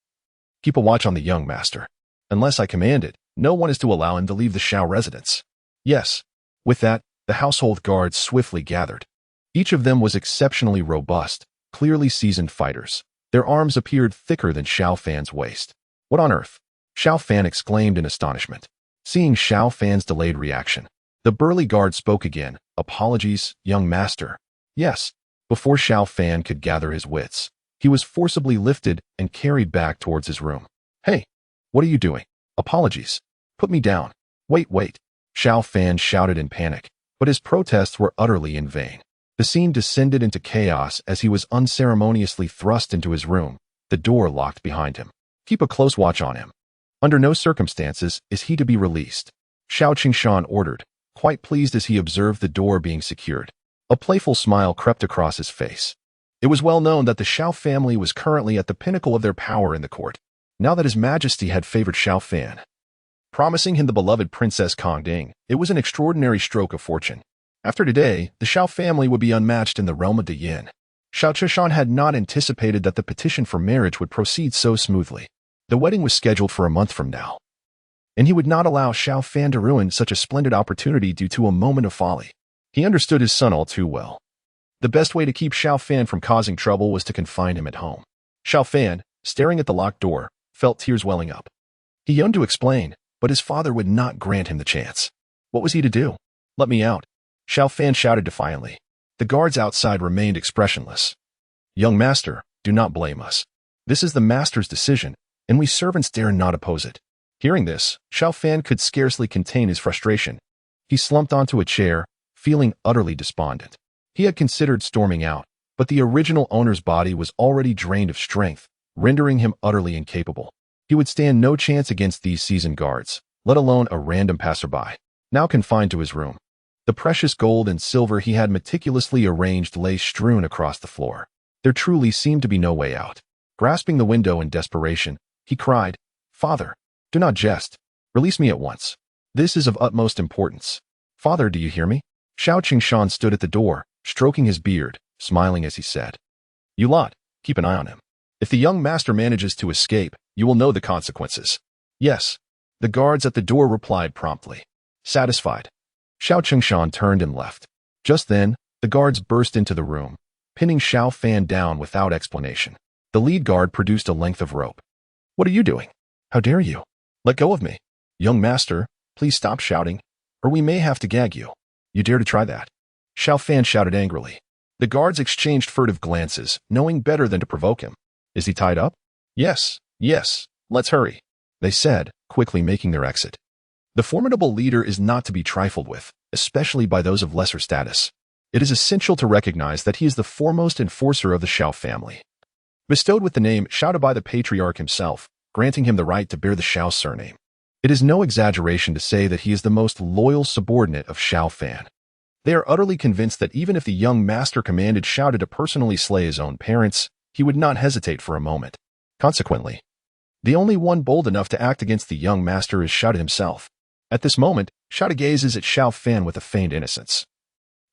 keep a watch on the young master. Unless I command it, no one is to allow him to leave the Xiao residence. Yes. With that, the household guards swiftly gathered. Each of them was exceptionally robust, clearly seasoned fighters. Their arms appeared thicker than Xiao Fan's waist. What on earth? Xiao Fan exclaimed in astonishment. Seeing Xiao Fan's delayed reaction, the burly guard spoke again. Apologies, young master. Yes. Before Xiao Fan could gather his wits, he was forcibly lifted and carried back towards his room. Hey, what are you doing? Apologies. Put me down. Wait. Xiao Fan shouted in panic, but his protests were utterly in vain. The scene descended into chaos as he was unceremoniously thrust into his room, the door locked behind him. Keep a close watch on him. Under no circumstances is he to be released, Xiao Qingshan ordered, quite pleased as he observed the door being secured. A playful smile crept across his face. It was well known that the Xiao family was currently at the pinnacle of their power in the court, now that His Majesty had favored Xiao Fan, promising him the beloved Princess Kongding. It was an extraordinary stroke of fortune. After today, the Xiao family would be unmatched in the realm of the Yin. Xiao Qingshan had not anticipated that the petition for marriage would proceed so smoothly. The wedding was scheduled for a month from now, and he would not allow Xiao Fan to ruin such a splendid opportunity due to a moment of folly. He understood his son all too well. The best way to keep Xiao Fan from causing trouble was to confine him at home. Xiao Fan, staring at the locked door, felt tears welling up. He yearned to explain, but his father would not grant him the chance. What was he to do? Let me out, Xiao Fan shouted defiantly. The guards outside remained expressionless. Young master, do not blame us. This is the master's decision, and we servants dare not oppose it. Hearing this, Xiao Fan could scarcely contain his frustration. He slumped onto a chair, feeling utterly despondent. He had considered storming out, but the original owner's body was already drained of strength, rendering him utterly incapable. He would stand no chance against these seasoned guards, let alone a random passerby, now confined to his room. The precious gold and silver he had meticulously arranged lay strewn across the floor. There truly seemed to be no way out. Grasping the window in desperation, he cried, Father, do not jest. Release me at once. This is of utmost importance. Father, do you hear me? Xiao Qingshan stood at the door, stroking his beard, smiling as he said, You lot, keep an eye on him. If the young master manages to escape, you will know the consequences. Yes. The guards at the door replied promptly. Satisfied, Xiao Qingshan turned and left. Just then, the guards burst into the room, pinning Xiao Fan down without explanation. The lead guard produced a length of rope. What are you doing? How dare you? Let go of me. Young master, please stop shouting, or we may have to gag you. You dare to try that? Xiao Fan shouted angrily. The guards exchanged furtive glances, knowing better than to provoke him. Is he tied up? Yes, let's hurry, they said, quickly making their exit. The formidable leader is not to be trifled with, especially by those of lesser status. It is essential to recognize that he is the foremost enforcer of the Xiao family. Bestowed with the name shouted by the patriarch himself, granting him the right to bear the Xiao surname. It is no exaggeration to say that he is the most loyal subordinate of Xiao Fan. They are utterly convinced that even if the young master commanded Xiao to personally slay his own parents, he would not hesitate for a moment. Consequently, the only one bold enough to act against the young master is Xiao himself. At this moment, Xiao gazes at Xiao Fan with a feigned innocence,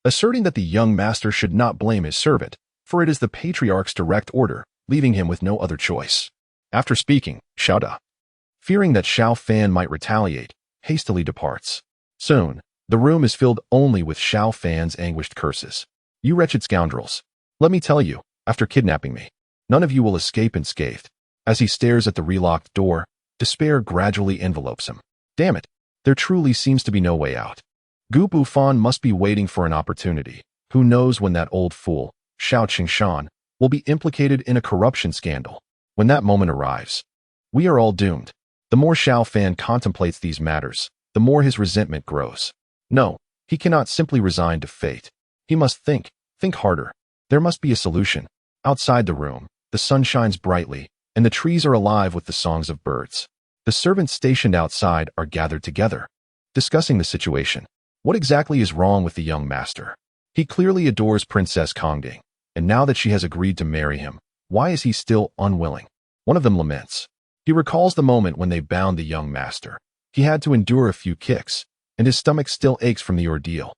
asserting that the young master should not blame his servant, for it is the patriarch's direct order, leaving him with no other choice. After speaking, Xiao, fearing that Xiao Fan might retaliate, hastily departs. Soon, the room is filled only with Xiao Fan's anguished curses. You wretched scoundrels! Let me tell you, after kidnapping me, none of you will escape unscathed. As he stares at the relocked door, despair gradually envelopes him. Damn it! There truly seems to be no way out. Gu Bufan must be waiting for an opportunity. Who knows when that old fool, Xiao Qingshan, will be implicated in a corruption scandal. When that moment arrives, we are all doomed. The more Xiao Fan contemplates these matters, the more his resentment grows. No, he cannot simply resign to fate. He must think harder. There must be a solution. Outside the room, the sun shines brightly, and the trees are alive with the songs of birds. The servants stationed outside are gathered together, discussing the situation. What exactly is wrong with the young master? He clearly adores Princess Kongding, and now that she has agreed to marry him, why is he still unwilling? One of them laments. He recalls the moment when they bound the young master. He had to endure a few kicks, and his stomach still aches from the ordeal.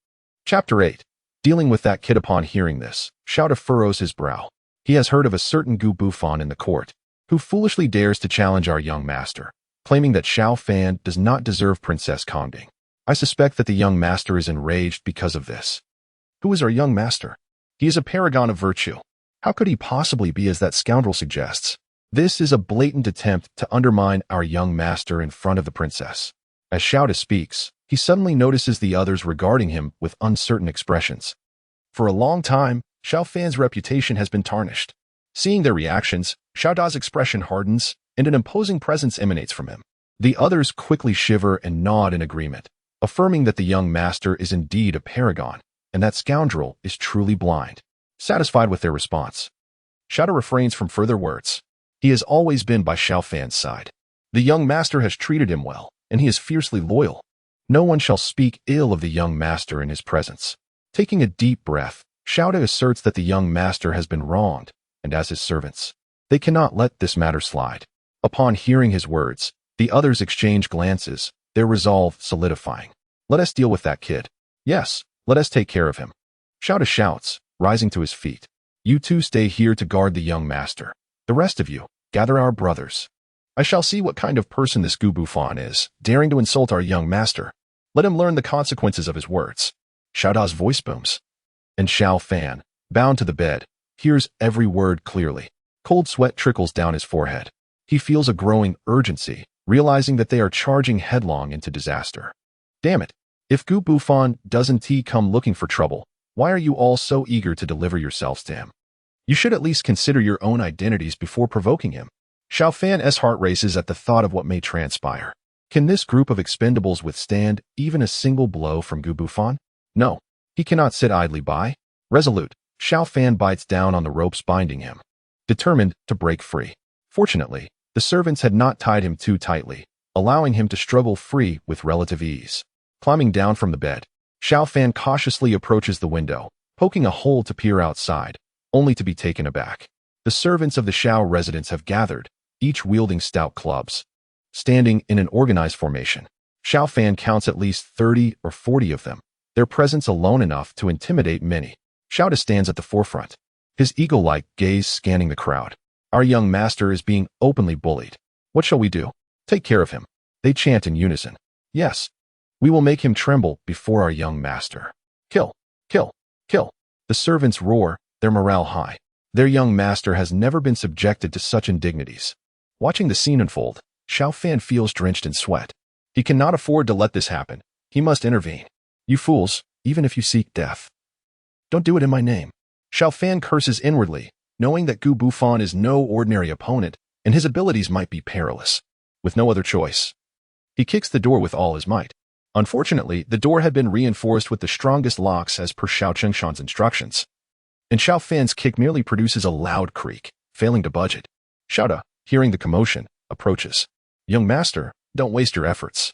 Chapter 8. Dealing with that kid. Upon hearing this, Xiao furrows his brow. He has heard of a certain Gu Bufan in the court, who foolishly dares to challenge our young master, claiming that Xiao Fan does not deserve Princess Kongding. I suspect that the young master is enraged because of this. Who is our young master? He is a paragon of virtue. How could he possibly be as that scoundrel suggests? This is a blatant attempt to undermine our young master in front of the princess. As Xiao speaks, he suddenly notices the others regarding him with uncertain expressions. For a long time, Xiao Fan's reputation has been tarnished. Seeing their reactions, Xiao Da's expression hardens, and an imposing presence emanates from him. The others quickly shiver and nod in agreement, affirming that the young master is indeed a paragon, and that scoundrel is truly blind. Satisfied with their response, Xiao refrains from further words. He has always been by Xiao Fan's side. The young master has treated him well, and he is fiercely loyal. No one shall speak ill of the young master in his presence. Taking a deep breath, Xiao asserts that the young master has been wronged, and as his servants, they cannot let this matter slide. Upon hearing his words, the others exchange glances, their resolve solidifying. Let us deal with that kid. Yes, let us take care of him. Xiao shouts, rising to his feet. You two stay here to guard the young master. The rest of you, gather our brothers. I shall see what kind of person this Gu Bufan is, daring to insult our young master. Let him learn the consequences of his words. Xiao Da's voice booms. And Xiao Fan, bound to the bed, hears every word clearly. Cold sweat trickles down his forehead. He feels a growing urgency, realizing that they are charging headlong into disaster. Damn it! If Gu Bufan doesn't come looking for trouble, why are you all so eager to deliver yourselves to him? You should at least consider your own identities before provoking him. Xiao Fan's heart races at the thought of what may transpire. Can this group of expendables withstand even a single blow from Gu Bufan? No, he cannot sit idly by. Resolute, Xiao Fan bites down on the ropes binding him, determined to break free. Fortunately, the servants had not tied him too tightly, allowing him to struggle free with relative ease. Climbing down from the bed, Xiao Fan cautiously approaches the window, poking a hole to peer outside, only to be taken aback. The servants of the Xiao residence have gathered, each wielding stout clubs. Standing in an organized formation, Xiao Fan counts at least 30 or 40 of them, their presence alone enough to intimidate many. Xiao stands at the forefront, his eagle-like gaze scanning the crowd. Our young master is being openly bullied. What shall we do? Take care of him. They chant in unison. Yes, we will make him tremble before our young master. Kill, kill, kill. The servants roar, their morale high. Their young master has never been subjected to such indignities. Watching the scene unfold, Xiao Fan feels drenched in sweat. He cannot afford to let this happen. He must intervene. You fools, even if you seek death, don't do it in my name. Xiao Fan curses inwardly, knowing that Gu Bufan is no ordinary opponent, and his abilities might be perilous. With no other choice, he kicks the door with all his might. Unfortunately, the door had been reinforced with the strongest locks as per Xiao Qingshan's instructions, and Xiao Fan's kick merely produces a loud creak, failing to budge it. Xiao, hearing the commotion, approaches. Young master, don't waste your efforts.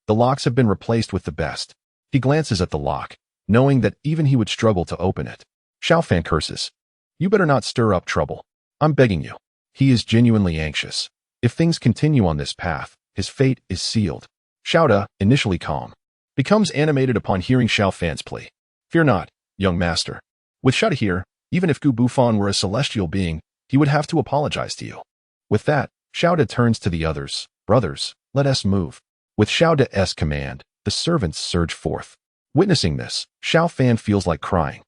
The locks have been replaced with the best. He glances at the lock, knowing that even he would struggle to open it. Xiao Fan curses. You better not stir up trouble. I'm begging you. He is genuinely anxious. If things continue on this path, his fate is sealed. Xiao Da, initially calm, becomes animated upon hearing Xiao Fan's plea. Fear not, young master. With Xiao Da here, even if Gu Bufan were a celestial being, he would have to apologize to you. With that, Xiao Da turns to the others. Brothers, let us move. With Xiao Da's command, the servants surge forth. Witnessing this, Xiao Fan feels like crying.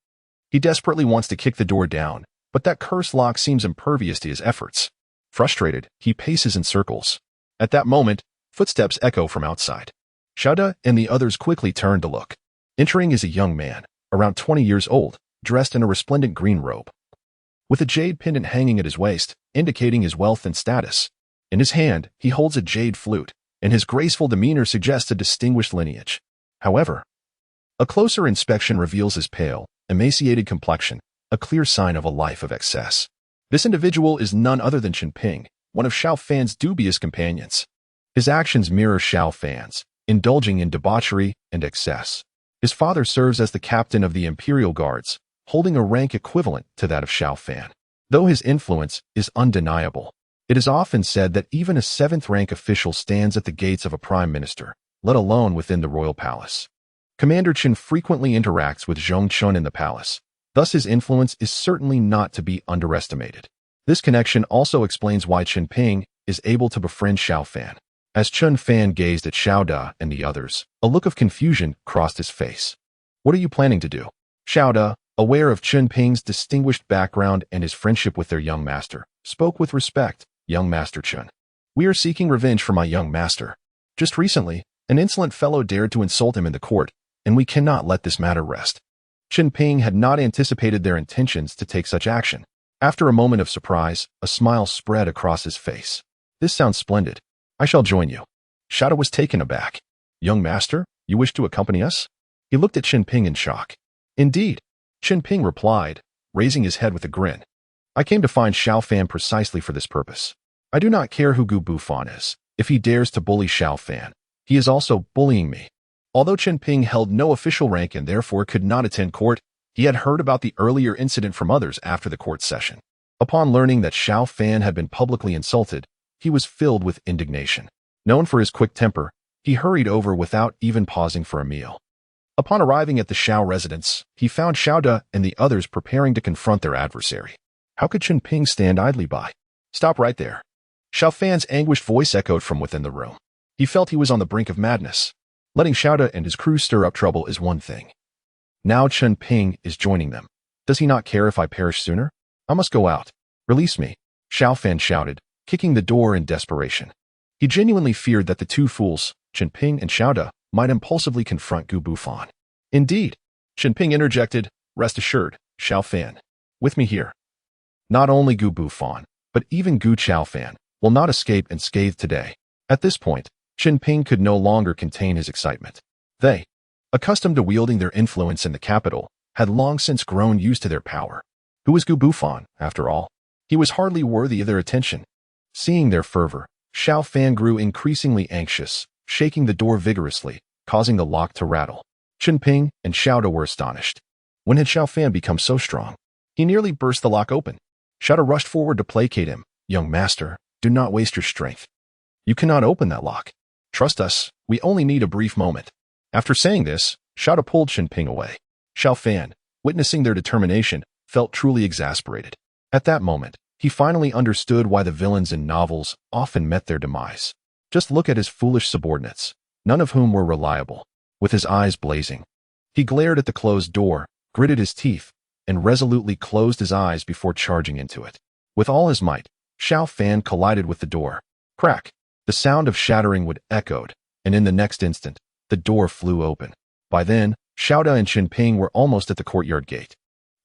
He desperately wants to kick the door down, but that cursed lock seems impervious to his efforts. Frustrated, he paces in circles. At that moment, footsteps echo from outside. Xiao Da and the others quickly turn to look. Entering is a young man, around 20 years old, dressed in a resplendent green robe, with a jade pendant hanging at his waist, indicating his wealth and status. In his hand, he holds a jade flute, and his graceful demeanor suggests a distinguished lineage. However, a closer inspection reveals his pale, emaciated complexion, a clear sign of a life of excess. This individual is none other than Xiao Ping, one of Xiao Fan's dubious companions. His actions mirror Xiao Fan's, indulging in debauchery and excess. His father serves as the captain of the Imperial Guards, holding a rank equivalent to that of Xiao Fan. Though his influence is undeniable, it is often said that even a 7th-rank official stands at the gates of a prime minister, let alone within the royal palace. Commander Chen frequently interacts with Zhong Chun in the palace, thus his influence is certainly not to be underestimated. This connection also explains why Xiao Ping is able to befriend Xiao Fan. As Chen Fan gazed at Xiao Da and the others, a look of confusion crossed his face. What are you planning to do? Xiao Da, aware of Xiao Ping's distinguished background and his friendship with their young master, spoke with respect. Young Master Chen. We are seeking revenge for my young master. Just recently, an insolent fellow dared to insult him in the court, and we cannot let this matter rest. Xiao Ping had not anticipated their intentions to take such action. After a moment of surprise, a smile spread across his face. This sounds splendid. I shall join you. Xiao Da was taken aback. Young master, you wish to accompany us? He looked at Xiao Ping in shock. Indeed, Xiao Ping replied, raising his head with a grin. I came to find Xiao Fan precisely for this purpose. I do not care who Gu Bufan is. If he dares to bully Xiao Fan, he is also bullying me. Although Xiao Ping held no official rank and therefore could not attend court, he had heard about the earlier incident from others after the court session. Upon learning that Xiao Fan had been publicly insulted, he was filled with indignation. Known for his quick temper, he hurried over without even pausing for a meal. Upon arriving at the Xiao residence, he found Xiao Da and the others preparing to confront their adversary. How could Xiao Ping stand idly by? Stop right there. Xiao Fan's anguished voice echoed from within the room. He felt he was on the brink of madness. Letting Xiao Da and his crew stir up trouble is one thing. Now Xiao Ping is joining them. Does he not care if I perish sooner? I must go out. Release me, Xiao Fan shouted, kicking the door in desperation. He genuinely feared that the two fools, Xiao Ping and Xiao Da, might impulsively confront Gu Bufan. Indeed, Xiao Ping interjected, rest assured, Xiao Fan. With me here. Not only Gu Bufan, but even Gu Xiao Fan will not escape unscathed today. At this point, Xiao Ping could no longer contain his excitement. They, accustomed to wielding their influence in the capital, had long since grown used to their power. Who was Gu Bufan, after all? He was hardly worthy of their attention. Seeing their fervor, Xiao Fan grew increasingly anxious, shaking the door vigorously, causing the lock to rattle. Xiao Ping and Xiao Da were astonished. When had Xiao Fan become so strong? He nearly burst the lock open. Xiao Da rushed forward to placate him. Young master, do not waste your strength. You cannot open that lock. Trust us, we only need a brief moment. After saying this, Xiao Da pulled Xiao Ping away. Xiao Fan, witnessing their determination, felt truly exasperated. At that moment, he finally understood why the villains in novels often met their demise. Just look at his foolish subordinates, none of whom were reliable. With his eyes blazing, he glared at the closed door, gritted his teeth, and resolutely closed his eyes before charging into it. With all his might, Xiao Fan collided with the door. Crack! The sound of shattering wood echoed, and in the next instant, the door flew open. By then, Xiao Da and Xiao Ping were almost at the courtyard gate,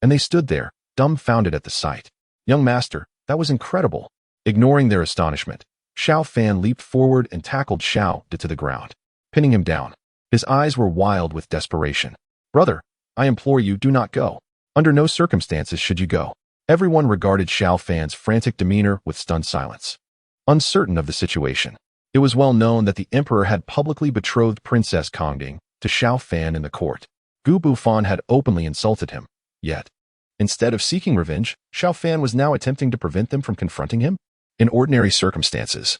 and they stood there, dumbfounded at the sight. Young master, that was incredible. Ignoring their astonishment, Xiao Fan leaped forward and tackled Xiao Da to the ground, pinning him down. His eyes were wild with desperation. Brother, I implore you, do not go. Under no circumstances should you go. Everyone regarded Xiao Fan's frantic demeanor with stunned silence. Uncertain of the situation, it was well known that the emperor had publicly betrothed Princess Kongding to Xiao Fan in the court. Gu Bufan had openly insulted him. Yet, instead of seeking revenge, Xiao Fan was now attempting to prevent them from confronting him? In ordinary circumstances,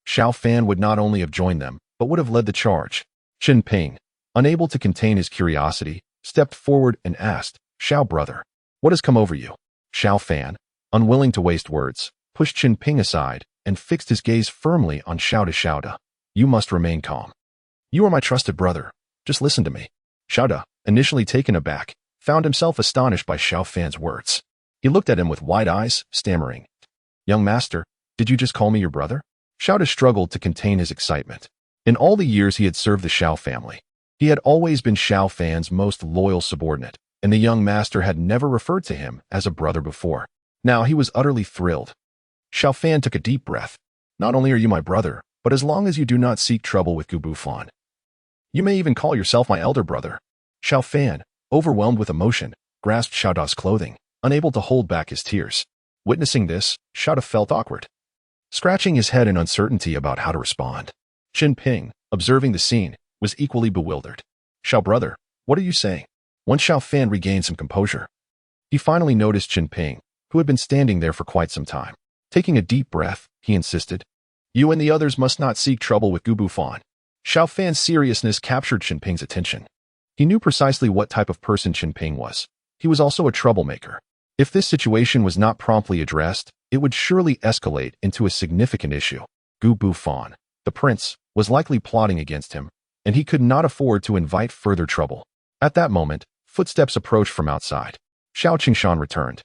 Xiao Fan would not only have joined them, but would have led the charge. Xiao Ping, unable to contain his curiosity, stepped forward and asked, "Xiao brother, what has come over you?" Xiao Fan, unwilling to waste words, pushed Xiao Ping aside and fixed his gaze firmly on Xiao. "You must remain calm. You are my trusted brother. Just listen to me." Xiao, initially taken aback, found himself astonished by Xiao Fan's words. He looked at him with wide eyes, stammering, "Young master, did you just call me your brother?" Xiao struggled to contain his excitement. In all the years he had served the Xiao family, he had always been Xiao Fan's most loyal subordinate, and the young master had never referred to him as a brother before. Now he was utterly thrilled. Xiao Fan took a deep breath. "Not only are you my brother, but as long as you do not seek trouble with Gu Bufan, you may even call yourself my elder brother." Xiao Fan, overwhelmed with emotion, grasped Xiaoda's clothing, unable to hold back his tears. Witnessing this, Xiaoda felt awkward, scratching his head in uncertainty about how to respond. Xiao Ping, observing the scene, was equally bewildered. "Xiao brother, what are you saying?" Once Xiao Fan regained some composure, he finally noticed Xiao Ping, who had been standing there for quite some time. Taking a deep breath, he insisted, "You and the others must not seek trouble with Gu Bufan." Xiao Fan's seriousness captured Xiao Ping's attention. He knew precisely what type of person Xiao Ping was. He was also a troublemaker. If this situation was not promptly addressed, it would surely escalate into a significant issue. Gu Bufan, the prince, was likely plotting against him, and he could not afford to invite further trouble. At that moment, footsteps approached from outside. Xiao Qingshan returned,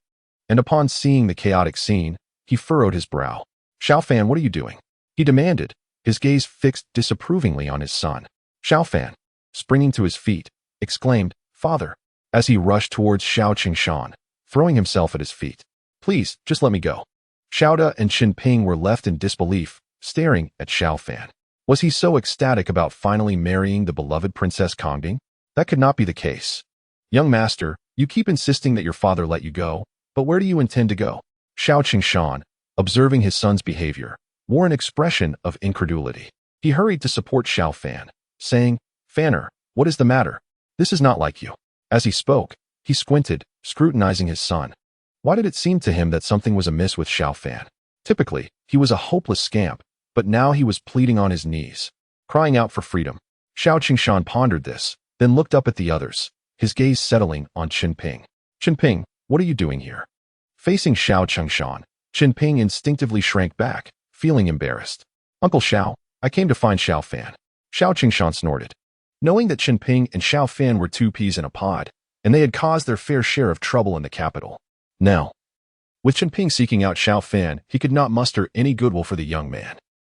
and upon seeing the chaotic scene, he furrowed his brow. "Xiao Fan, what are you doing?" he demanded, his gaze fixed disapprovingly on his son. Xiao Fan, springing to his feet, exclaimed, "Father," as he rushed towards Xiao Qingshan, throwing himself at his feet. "Please, just let me go." Xiaoda and Xiao Ping were left in disbelief, staring at Xiao Fan. Was he so ecstatic about finally marrying the beloved Princess Kongding? That could not be the case. "Young master, you keep insisting that your father let you go, but where do you intend to go?" Xiao Qingshan, observing his son's behavior, wore an expression of incredulity. He hurried to support Xiao Fan, saying, "Fanner, what is the matter? This is not like you." As he spoke, he squinted, scrutinizing his son. Why did it seem to him that something was amiss with Xiao Fan? Typically, he was a hopeless scamp, but now he was pleading on his knees, crying out for freedom. Xiao Qingshan pondered this, then looked up at the others, his gaze settling on Xiao Ping. "Xiao Ping, what are you doing here?" Facing Xiao Qingshan, Xiao Ping instinctively shrank back, feeling embarrassed. "Uncle Xiao, I came to find Xiao Fan." Xiao Qingshan snorted. Knowing that Xiao Ping and Xiao Fan were two peas in a pod, and they had caused their fair share of trouble in the capital. Now, with Xiao Ping seeking out Xiao Fan, he could not muster any goodwill for the young man.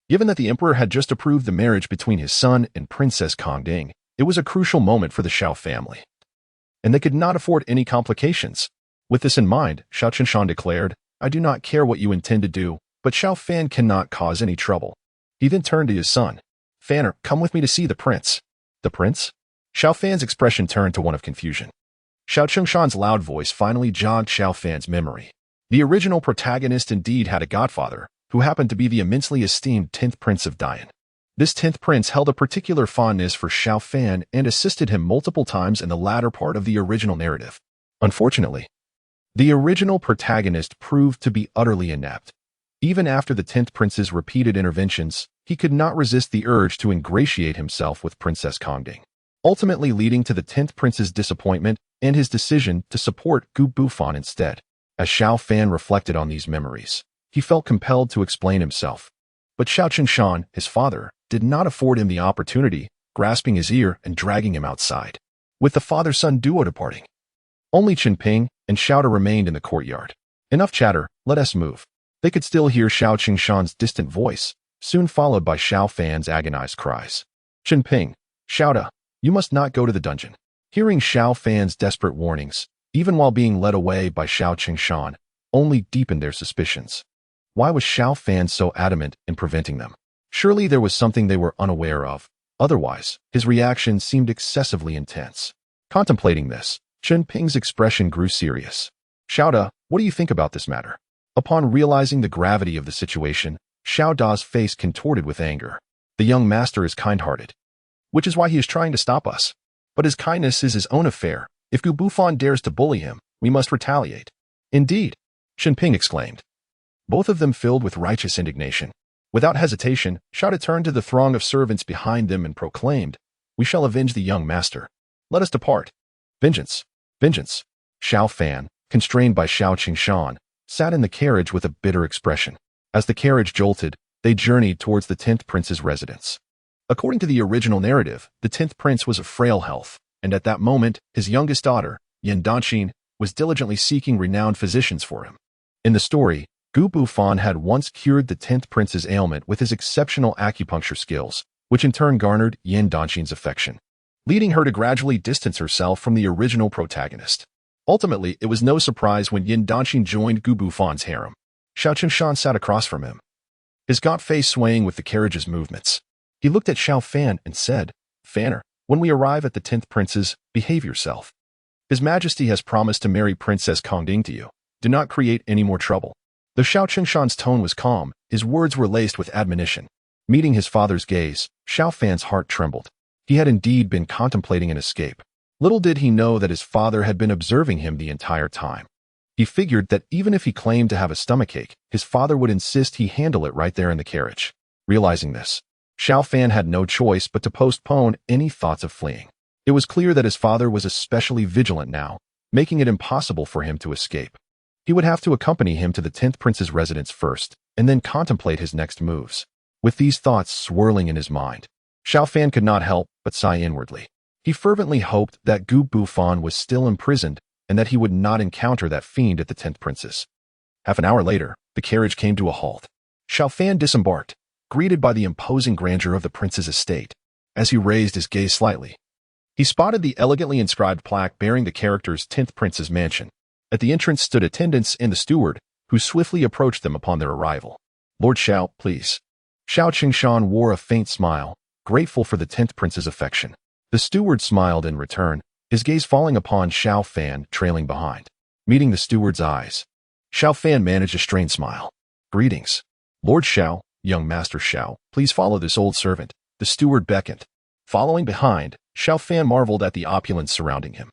Given that the emperor had just approved the marriage between his son and Princess Kongding, it was a crucial moment for the Xiao family, and they could not afford any complications. With this in mind, Xiao Qingshan declared, "I do not care what you intend to do, but Xiao Fan cannot cause any trouble." He then turned to his son. "Fanner, come with me to see the prince." "The prince?" Xiao Fan's expression turned to one of confusion. Xiao Qingshan's loud voice finally jogged Xiao Fan's memory. The original protagonist indeed had a godfather, who happened to be the immensely esteemed 10th Prince of Dian. This 10th Prince held a particular fondness for Xiao Fan and assisted him multiple times in the latter part of the original narrative. Unfortunately, the original protagonist proved to be utterly inept. Even after the 10th Prince's repeated interventions, he could not resist the urge to ingratiate himself with Princess Kongding, ultimately leading to the 10th Prince's disappointment and his decision to support Gu Bufan instead. As Xiao Fan reflected on these memories, he felt compelled to explain himself. But Xiao Qingshan, his father, did not afford him the opportunity, grasping his ear and dragging him outside. With the father-son duo departing, only Xiao Ping and Xiaoda remained in the courtyard. "Enough chatter, let us move." They could still hear Xiao Qingshan's distant voice, soon followed by Xiao Fan's agonized cries. "Xiao Ping, Xiaoda, you must not go to the dungeon." Hearing Xiao Fan's desperate warnings, even while being led away by Xiao Qingshan, only deepened their suspicions. Why was Xiao Fan so adamant in preventing them? Surely there was something they were unaware of. Otherwise, his reaction seemed excessively intense. Contemplating this, Xiao Ping's expression grew serious. "Xiaoda, what do you think about this matter?" Upon realizing the gravity of the situation, Xiaoda's face contorted with anger. "The young master is kind-hearted, which is why he is trying to stop us." But his kindness is his own affair. If Gu Bufan dares to bully him, we must retaliate. Indeed, Xiao Ping exclaimed, both of them filled with righteous indignation. Without hesitation, Xiao turned to the throng of servants behind them and proclaimed, "We shall avenge the young master. Let us depart." Vengeance! Vengeance! Xiao Fan, constrained by Xiao Qingshan, sat in the carriage with a bitter expression. As the carriage jolted, they journeyed towards the 10th prince's residence. According to the original narrative, the 10th prince was of frail health, and at that moment, his youngest daughter, Yan Dynasty, was diligently seeking renowned physicians for him. In the story, Gu Bufan had once cured the 10th prince's ailment with his exceptional acupuncture skills, which in turn garnered Yan Danxin's affection, leading her to gradually distance herself from the original protagonist. Ultimately, it was no surprise when Yan Danxin joined Gu Bufan's harem. Xiao Qingshan sat across from him, his gaunt face swaying with the carriage's movements. He looked at Xiao Fan and said, "Fanner, when we arrive at the 10th prince's, behave yourself. His Majesty has promised to marry Princess Kongding to you. Do not create any more trouble." Though Xiao Qingshan's tone was calm, his words were laced with admonition. Meeting his father's gaze, Xiao Fan's heart trembled. He had indeed been contemplating an escape. Little did he know that his father had been observing him the entire time. He figured that even if he claimed to have a stomachache, his father would insist he handle it right there in the carriage. Realizing this, Xiao Fan had no choice but to postpone any thoughts of fleeing. It was clear that his father was especially vigilant now, making it impossible for him to escape. He would have to accompany him to the 10th prince's residence first, and then contemplate his next moves. With these thoughts swirling in his mind, Xiao Fan could not help but sigh inwardly. He fervently hoped that Gu Bufan was still imprisoned and that he would not encounter that fiend at the 10th prince's. Half an hour later, the carriage came to a halt. Xiao Fan disembarked, greeted by the imposing grandeur of the prince's estate. As he raised his gaze slightly, he spotted the elegantly inscribed plaque bearing the characters 10th prince's mansion. At the entrance stood attendants and the steward, who swiftly approached them upon their arrival. "Lord Xiao, please." Xiao Qingshan wore a faint smile, grateful for the 10th prince's affection. The steward smiled in return, his gaze falling upon Xiao Fan trailing behind. Meeting the steward's eyes, Xiao Fan managed a strained smile. "Greetings. Lord Xiao, young Master Xiao, please follow this old servant." The steward beckoned. Following behind, Xiao Fan marveled at the opulence surrounding him.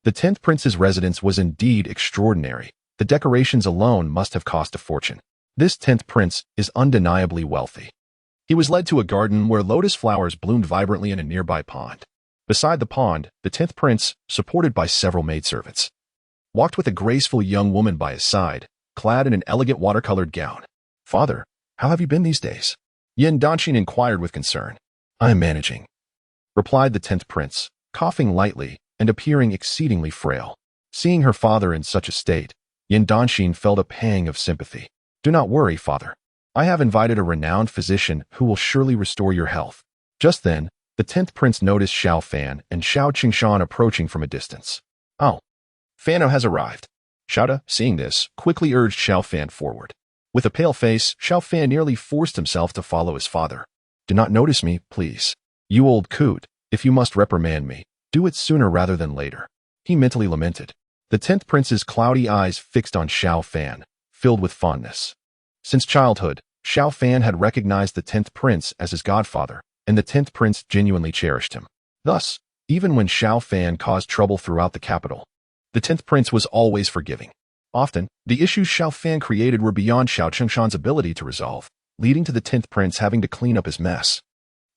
The 10th prince's residence was indeed extraordinary. The decorations alone must have cost a fortune. This 10th prince is undeniably wealthy. He was led to a garden where lotus flowers bloomed vibrantly in a nearby pond. Beside the pond, the 10th prince, supported by several maidservants, walked with a graceful young woman by his side, clad in an elegant watercolored gown. "Father, how have you been these days?" Yan Danxin inquired with concern. "I am managing," replied the 10th prince, coughing lightly and appearing exceedingly frail. Seeing her father in such a state, Yan Danxin felt a pang of sympathy. "Do not worry, father. I have invited a renowned physician who will surely restore your health." Just then, the 10th prince noticed Xiao Fan and Xiao Qingshan approaching from a distance. "Oh, Fano has arrived." Xiao, seeing this, quickly urged Xiao Fan forward. With a pale face, Xiao Fan nearly forced himself to follow his father. "Do not notice me, please. You old coot, if you must reprimand me, do it sooner rather than later," he mentally lamented. The 10th prince's cloudy eyes fixed on Xiao Fan, filled with fondness. Since childhood, Xiao Fan had recognized the 10th prince as his godfather, and the 10th prince genuinely cherished him. Thus, even when Xiao Fan caused trouble throughout the capital, the 10th prince was always forgiving. Often, the issues Xiao Fan created were beyond Xiao Qingshan's ability to resolve, leading to the 10th prince having to clean up his mess.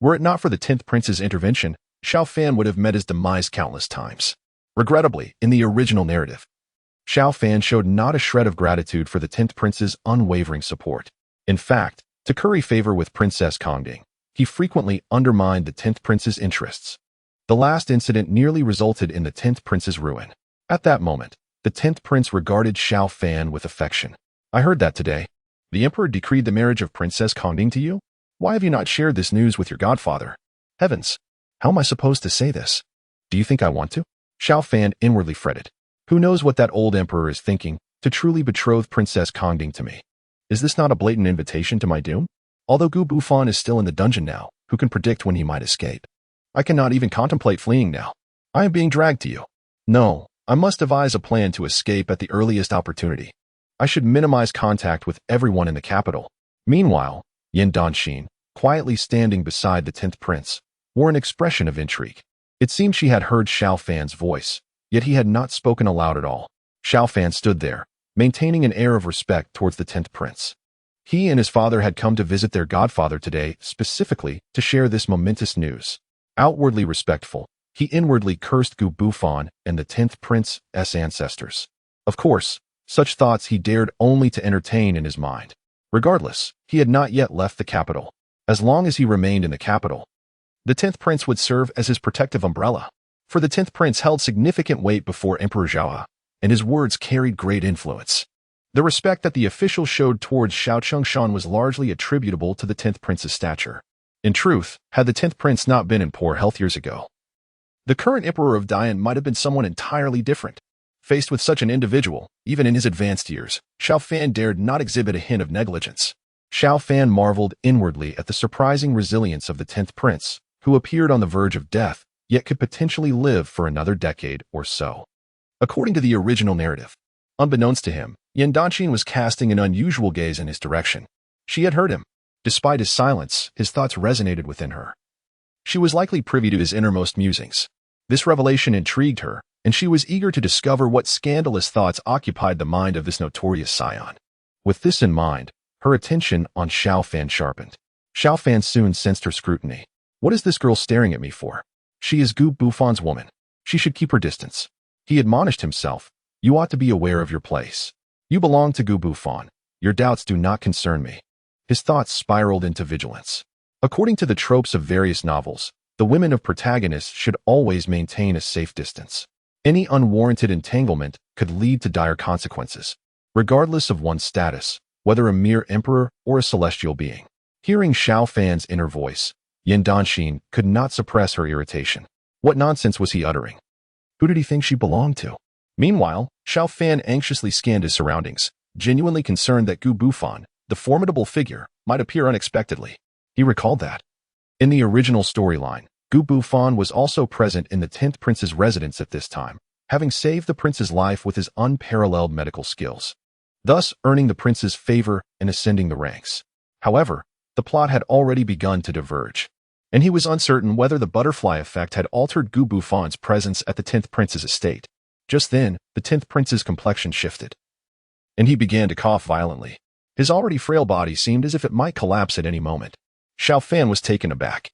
Were it not for the 10th prince's intervention, Xiao Fan would have met his demise countless times. Regrettably, in the original narrative, Xiao Fan showed not a shred of gratitude for the 10th prince's unwavering support. In fact, to curry favor with Princess Kongding, he frequently undermined the 10th prince's interests. The last incident nearly resulted in the 10th prince's ruin. At that moment, the 10th prince regarded Xiao Fan with affection. "I heard that today. The emperor decreed the marriage of Princess Kongding to you? Why have you not shared this news with your godfather?" "Heavens, how am I supposed to say this? Do you think I want to?" Xiao Fan inwardly fretted. Who knows what that old emperor is thinking, to truly betroth Princess Kongding to me? Is this not a blatant invitation to my doom? Although Gu Bufan is still in the dungeon now, who can predict when he might escape? I cannot even contemplate fleeing now. I am being dragged to you. No, I must devise a plan to escape at the earliest opportunity. I should minimize contact with everyone in the capital. Meanwhile, Yan Danxin, quietly standing beside the 10th prince, wore an expression of intrigue. It seemed she had heard Xiao Fan's voice, yet he had not spoken aloud at all. Xiao Fan stood there, maintaining an air of respect towards the 10th prince. He and his father had come to visit their godfather today, specifically to share this momentous news. Outwardly respectful, he inwardly cursed Gu Bufan and the 10th prince's ancestors. Of course, such thoughts he dared only to entertain in his mind. Regardless, he had not yet left the capital. As long as he remained in the capital, the 10th prince would serve as his protective umbrella. For the 10th prince held significant weight before Emperor Zhao, and his words carried great influence. The respect that the official showed towards Xiao Chengshan was largely attributable to the 10th prince's stature. In truth, had the 10th prince not been in poor health years ago, the current emperor of Dian might have been someone entirely different. Faced with such an individual, even in his advanced years, Xiao Fan dared not exhibit a hint of negligence. Xiao Fan marveled inwardly at the surprising resilience of the 10th prince, who appeared on the verge of death, yet could potentially live for another decade or so. According to the original narrative, unbeknownst to him, Yan Dynasty was casting an unusual gaze in his direction. She had heard him. Despite his silence, his thoughts resonated within her. She was likely privy to his innermost musings. This revelation intrigued her, and she was eager to discover what scandalous thoughts occupied the mind of this notorious scion. With this in mind, her attention on Xiao Fan sharpened. Xiao Fan soon sensed her scrutiny. What is this girl staring at me for? She is Gu Bufan's woman. She should keep her distance. He admonished himself. You ought to be aware of your place. You belong to Gu Bufan. Your doubts do not concern me. His thoughts spiraled into vigilance. According to the tropes of various novels, the women of protagonists should always maintain a safe distance. Any unwarranted entanglement could lead to dire consequences, regardless of one's status, whether a mere emperor or a celestial being. Hearing Xiao Fan's inner voice, Yan Dynasty could not suppress her irritation. What nonsense was he uttering? Who did he think she belonged to? Meanwhile, Xiao Fan anxiously scanned his surroundings, genuinely concerned that Gu Bufan, the formidable figure, might appear unexpectedly. He recalled that in the original storyline, Gu Bufan was also present in the 10th prince's residence at this time, having saved the prince's life with his unparalleled medical skills, thus earning the prince's favor and ascending the ranks. However, the plot had already begun to diverge, and he was uncertain whether the butterfly effect had altered Gu Bufan's presence at the 10th prince's estate. Just then, the 10th prince's complexion shifted, and he began to cough violently. His already frail body seemed as if it might collapse at any moment. Xiao Fan was taken aback.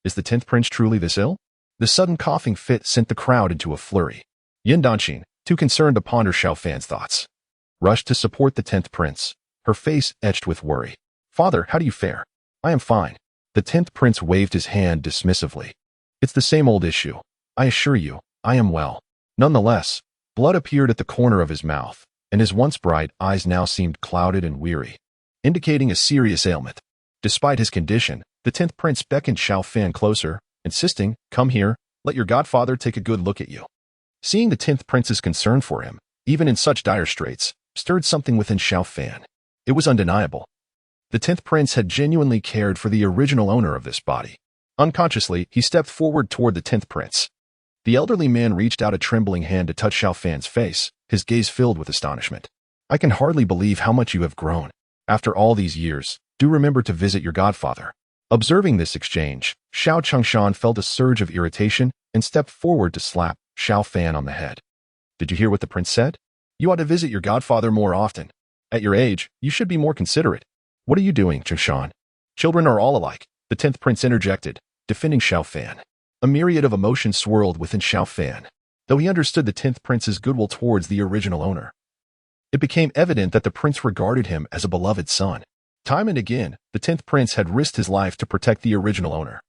Is the 10th prince truly this ill? The sudden coughing fit sent the crowd into a flurry. Yan Dynasty, too concerned to ponder Xiao Fan's thoughts, rushed to support the 10th prince, her face etched with worry. Father, how do you fare? I am fine. The 10th prince waved his hand dismissively. It's the same old issue. I assure you, I am well. Nonetheless, blood appeared at the corner of his mouth, and his once bright eyes now seemed clouded and weary, indicating a serious ailment. Despite his condition, the 10th prince beckoned Xiao Fan closer, insisting, come here, let your godfather take a good look at you. Seeing the 10th prince's concern for him, even in such dire straits, stirred something within Xiao Fan. It was undeniable. The 10th prince had genuinely cared for the original owner of this body. Unconsciously, he stepped forward toward the 10th prince. The elderly man reached out a trembling hand to touch Xiao Fan's face, his gaze filled with astonishment. I can hardly believe how much you have grown. After all these years, do remember to visit your godfather. Observing this exchange, Xiao Chengshan felt a surge of irritation and stepped forward to slap Xiao Fan on the head. Did you hear what the prince said? You ought to visit your godfather more often. At your age, you should be more considerate. What are you doing, Chengshan? Children are all alike, the 10th prince interjected, defending Xiao Fan. A myriad of emotions swirled within Xiao Fan, though he understood the 10th prince's goodwill towards the original owner. It became evident that the prince regarded him as a beloved son. Time and again, the 10th prince had risked his life to protect the original owner.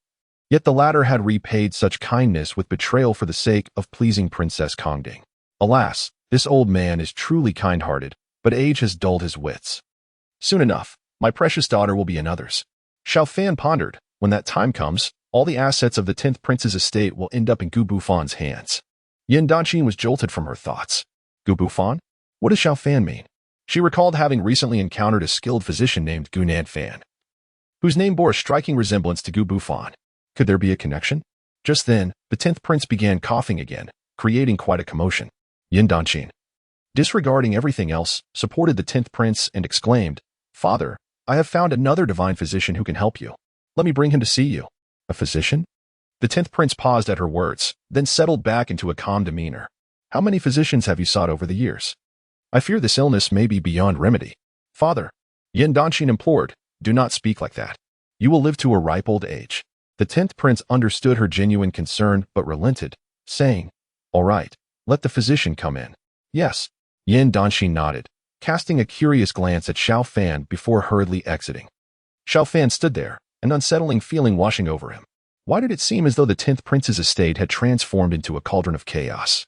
Yet the latter had repaid such kindness with betrayal for the sake of pleasing Princess Kongding. Alas, this old man is truly kind-hearted, but age has dulled his wits. Soon enough, my precious daughter will be another's. Xiao Fan pondered, when that time comes, all the assets of the 10th prince's estate will end up in Gu Bufan's hands. Yan Dynasty was jolted from her thoughts. Gu Bufan? What does Xiao Fan mean? She recalled having recently encountered a skilled physician named Gu Nanfan, whose name bore a striking resemblance to Gu Bufan. Could there be a connection? Just then, the 10th prince began coughing again, creating quite a commotion. Yan Dynasty, disregarding everything else, supported the 10th prince and exclaimed, Father, I have found another divine physician who can help you. Let me bring him to see you. A physician? The 10th prince paused at her words, then settled back into a calm demeanor. How many physicians have you sought over the years? I fear this illness may be beyond remedy. Father, Yan Dynasty implored, do not speak like that. You will live to a ripe old age. The 10th prince understood her genuine concern but relented, saying, all right, let the physician come in. Yes. Yan Dynasty nodded, casting a curious glance at Xiao Fan before hurriedly exiting. Xiao Fan stood there, an unsettling feeling washing over him. Why did it seem as though the 10th prince's estate had transformed into a cauldron of chaos?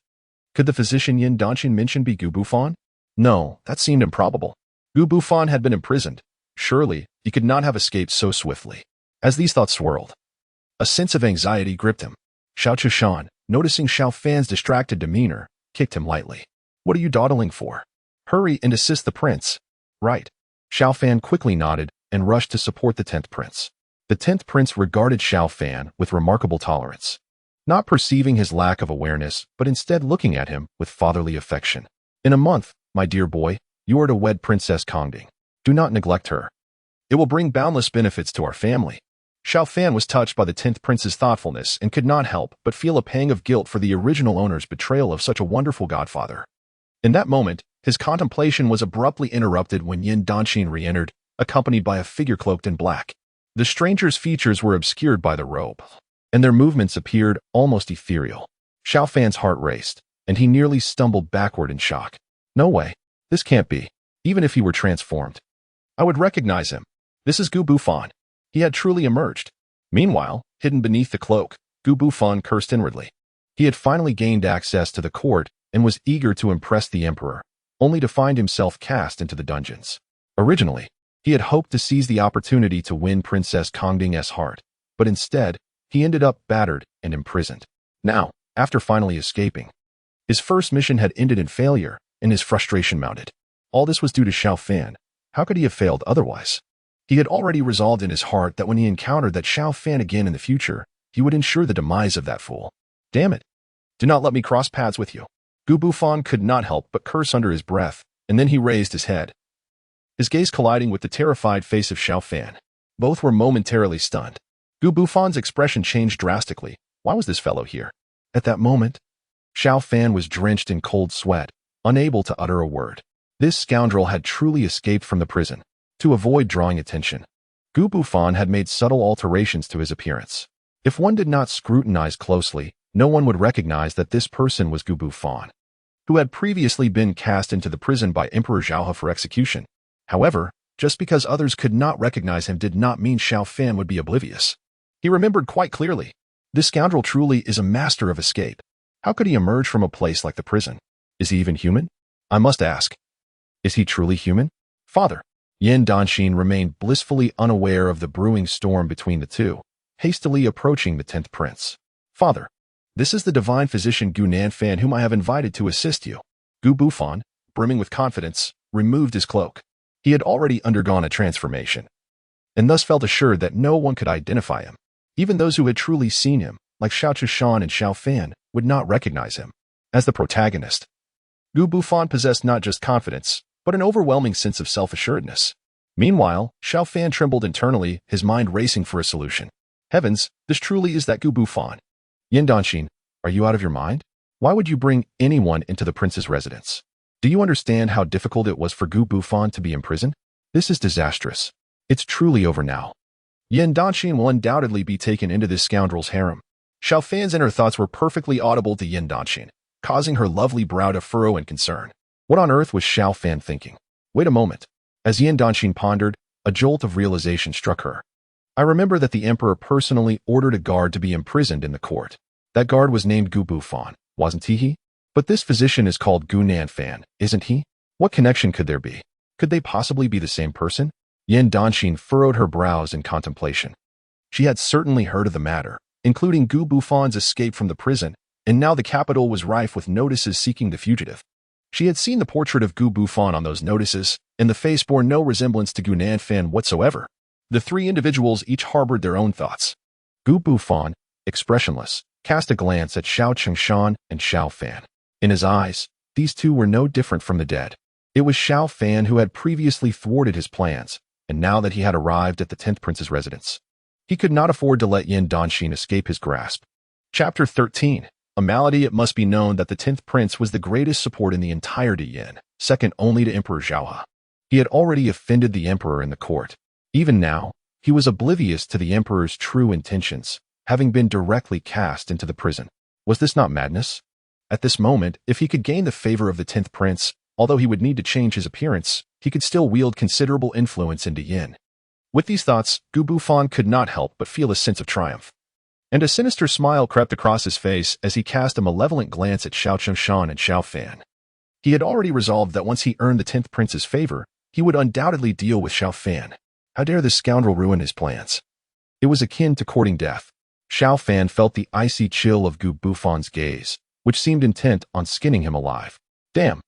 Could the physician Yan Dynasty mentioned be Gu Bufan? No, that seemed improbable. Gu Bufan had been imprisoned. Surely, he could not have escaped so swiftly. As these thoughts swirled, a sense of anxiety gripped him. Xiao Chushan, noticing Xiao Fan's distracted demeanor, kicked him lightly. What are you dawdling for? Hurry and assist the prince. Right. Xiao Fan quickly nodded and rushed to support the 10th prince. The 10th prince regarded Xiao Fan with remarkable tolerance, not perceiving his lack of awareness, but instead looking at him with fatherly affection. In a month, my dear boy, you are to wed Princess Kongding. Do not neglect her. It will bring boundless benefits to our family. Xiao Fan was touched by the 10th prince's thoughtfulness and could not help but feel a pang of guilt for the original owner's betrayal of such a wonderful godfather. In that moment, his contemplation was abruptly interrupted when Yan Dynasty re-entered, accompanied by a figure cloaked in black. The stranger's features were obscured by the robe, and their movements appeared almost ethereal. Xiao Fan's heart raced, and he nearly stumbled backward in shock. No way. This can't be. Even if he were transformed, I would recognize him. This is Gu Bufan. He had truly emerged. Meanwhile, hidden beneath the cloak, Gu Bufan cursed inwardly. He had finally gained access to the court and was eager to impress the emperor, only to find himself cast into the dungeons. Originally, he had hoped to seize the opportunity to win Princess Kongding's heart, but instead, he ended up battered and imprisoned. Now, after finally escaping, his first mission had ended in failure, and his frustration mounted. All this was due to Xiao Fan. How could he have failed otherwise? He had already resolved in his heart that when he encountered that Xiao Fan again in the future, he would ensure the demise of that fool. Damn it. Do not let me cross paths with you. Gu Bufan could not help but curse under his breath, and then he raised his head, his gaze colliding with the terrified face of Xiao Fan. Both were momentarily stunned. Gu Bufan's expression changed drastically. Why was this fellow here? At that moment, Xiao Fan was drenched in cold sweat, unable to utter a word. This scoundrel had truly escaped from the prison. To avoid drawing attention, Gu Bufan had made subtle alterations to his appearance. If one did not scrutinize closely, no one would recognize that this person was Gu Bufan, who had previously been cast into the prison by Emperor Zhao He for execution. However, just because others could not recognize him did not mean Xiao Fan would be oblivious. He remembered quite clearly. This scoundrel truly is a master of escape. How could he emerge from a place like the prison? Is he even human? I must ask. Is he truly human? Father. Yan Dynasty remained blissfully unaware of the brewing storm between the two, hastily approaching the 10th prince. Father. This is the divine physician Gu Nanfan whom I have invited to assist you. Gu Bufan, brimming with confidence, removed his cloak. He had already undergone a transformation, and thus felt assured that no one could identify him. Even those who had truly seen him, like Xiao Chushan and Xiao Fan, would not recognize him. As the protagonist, Gu Bufan possessed not just confidence, but an overwhelming sense of self-assuredness. Meanwhile, Xiao Fan trembled internally, his mind racing for a solution. Heavens, this truly is that Gu Bufan. Yan Dynasty, are you out of your mind? Why would you bring anyone into the prince's residence? Do you understand how difficult it was for Gu Bufan to be imprisoned? This is disastrous. It's truly over now. Yan Dynasty will undoubtedly be taken into this scoundrel's harem. Xiao Fan's inner thoughts were perfectly audible to Yan Dynasty, causing her lovely brow to furrow in concern. What on earth was Xiao Fan thinking? Wait a moment. As Yan Dynasty pondered, a jolt of realization struck her. I remember that the emperor personally ordered a guard to be imprisoned in the court. That guard was named Gu Bufan, wasn't he? But this physician is called Gu Nanfan, isn't he? What connection could there be? Could they possibly be the same person? Yan Dynasty furrowed her brows in contemplation. She had certainly heard of the matter, including Gu Bufan's escape from the prison, and now the capital was rife with notices seeking the fugitive. She had seen the portrait of Gu Bufan on those notices, and the face bore no resemblance to Gu Nanfan whatsoever. The three individuals each harbored their own thoughts. Gu Bufan, expressionless, cast a glance at Xiao Chengshan and Xiao Fan. In his eyes, these two were no different from the dead. It was Xiao Fan who had previously thwarted his plans, and now that he had arrived at the 10th prince's residence, He could not afford to let Yan Danxin escape his grasp. Chapter 13. A malady. It must be known that the 10th prince was the greatest support in the entirety Yin, second only to Emperor Zhao. He had already offended the emperor in the court. Even now, he was oblivious to the emperor's true intentions, having been directly cast into the prison. Was this not madness? At this moment, if he could gain the favor of the 10th prince, although he would need to change his appearance, he could still wield considerable influence into Yin. With these thoughts, Gu Bufan could not help but feel a sense of triumph. And a sinister smile crept across his face as he cast a malevolent glance at Xiao Qingshan and Xiao Fan. He had already resolved that once he earned the 10th prince's favor, he would undoubtedly deal with Xiao Fan. How dare this scoundrel ruin his plans? It was akin to courting death. Xiao Fan felt the icy chill of Gu Bufan's gaze, which seemed intent on skinning him alive. Damn!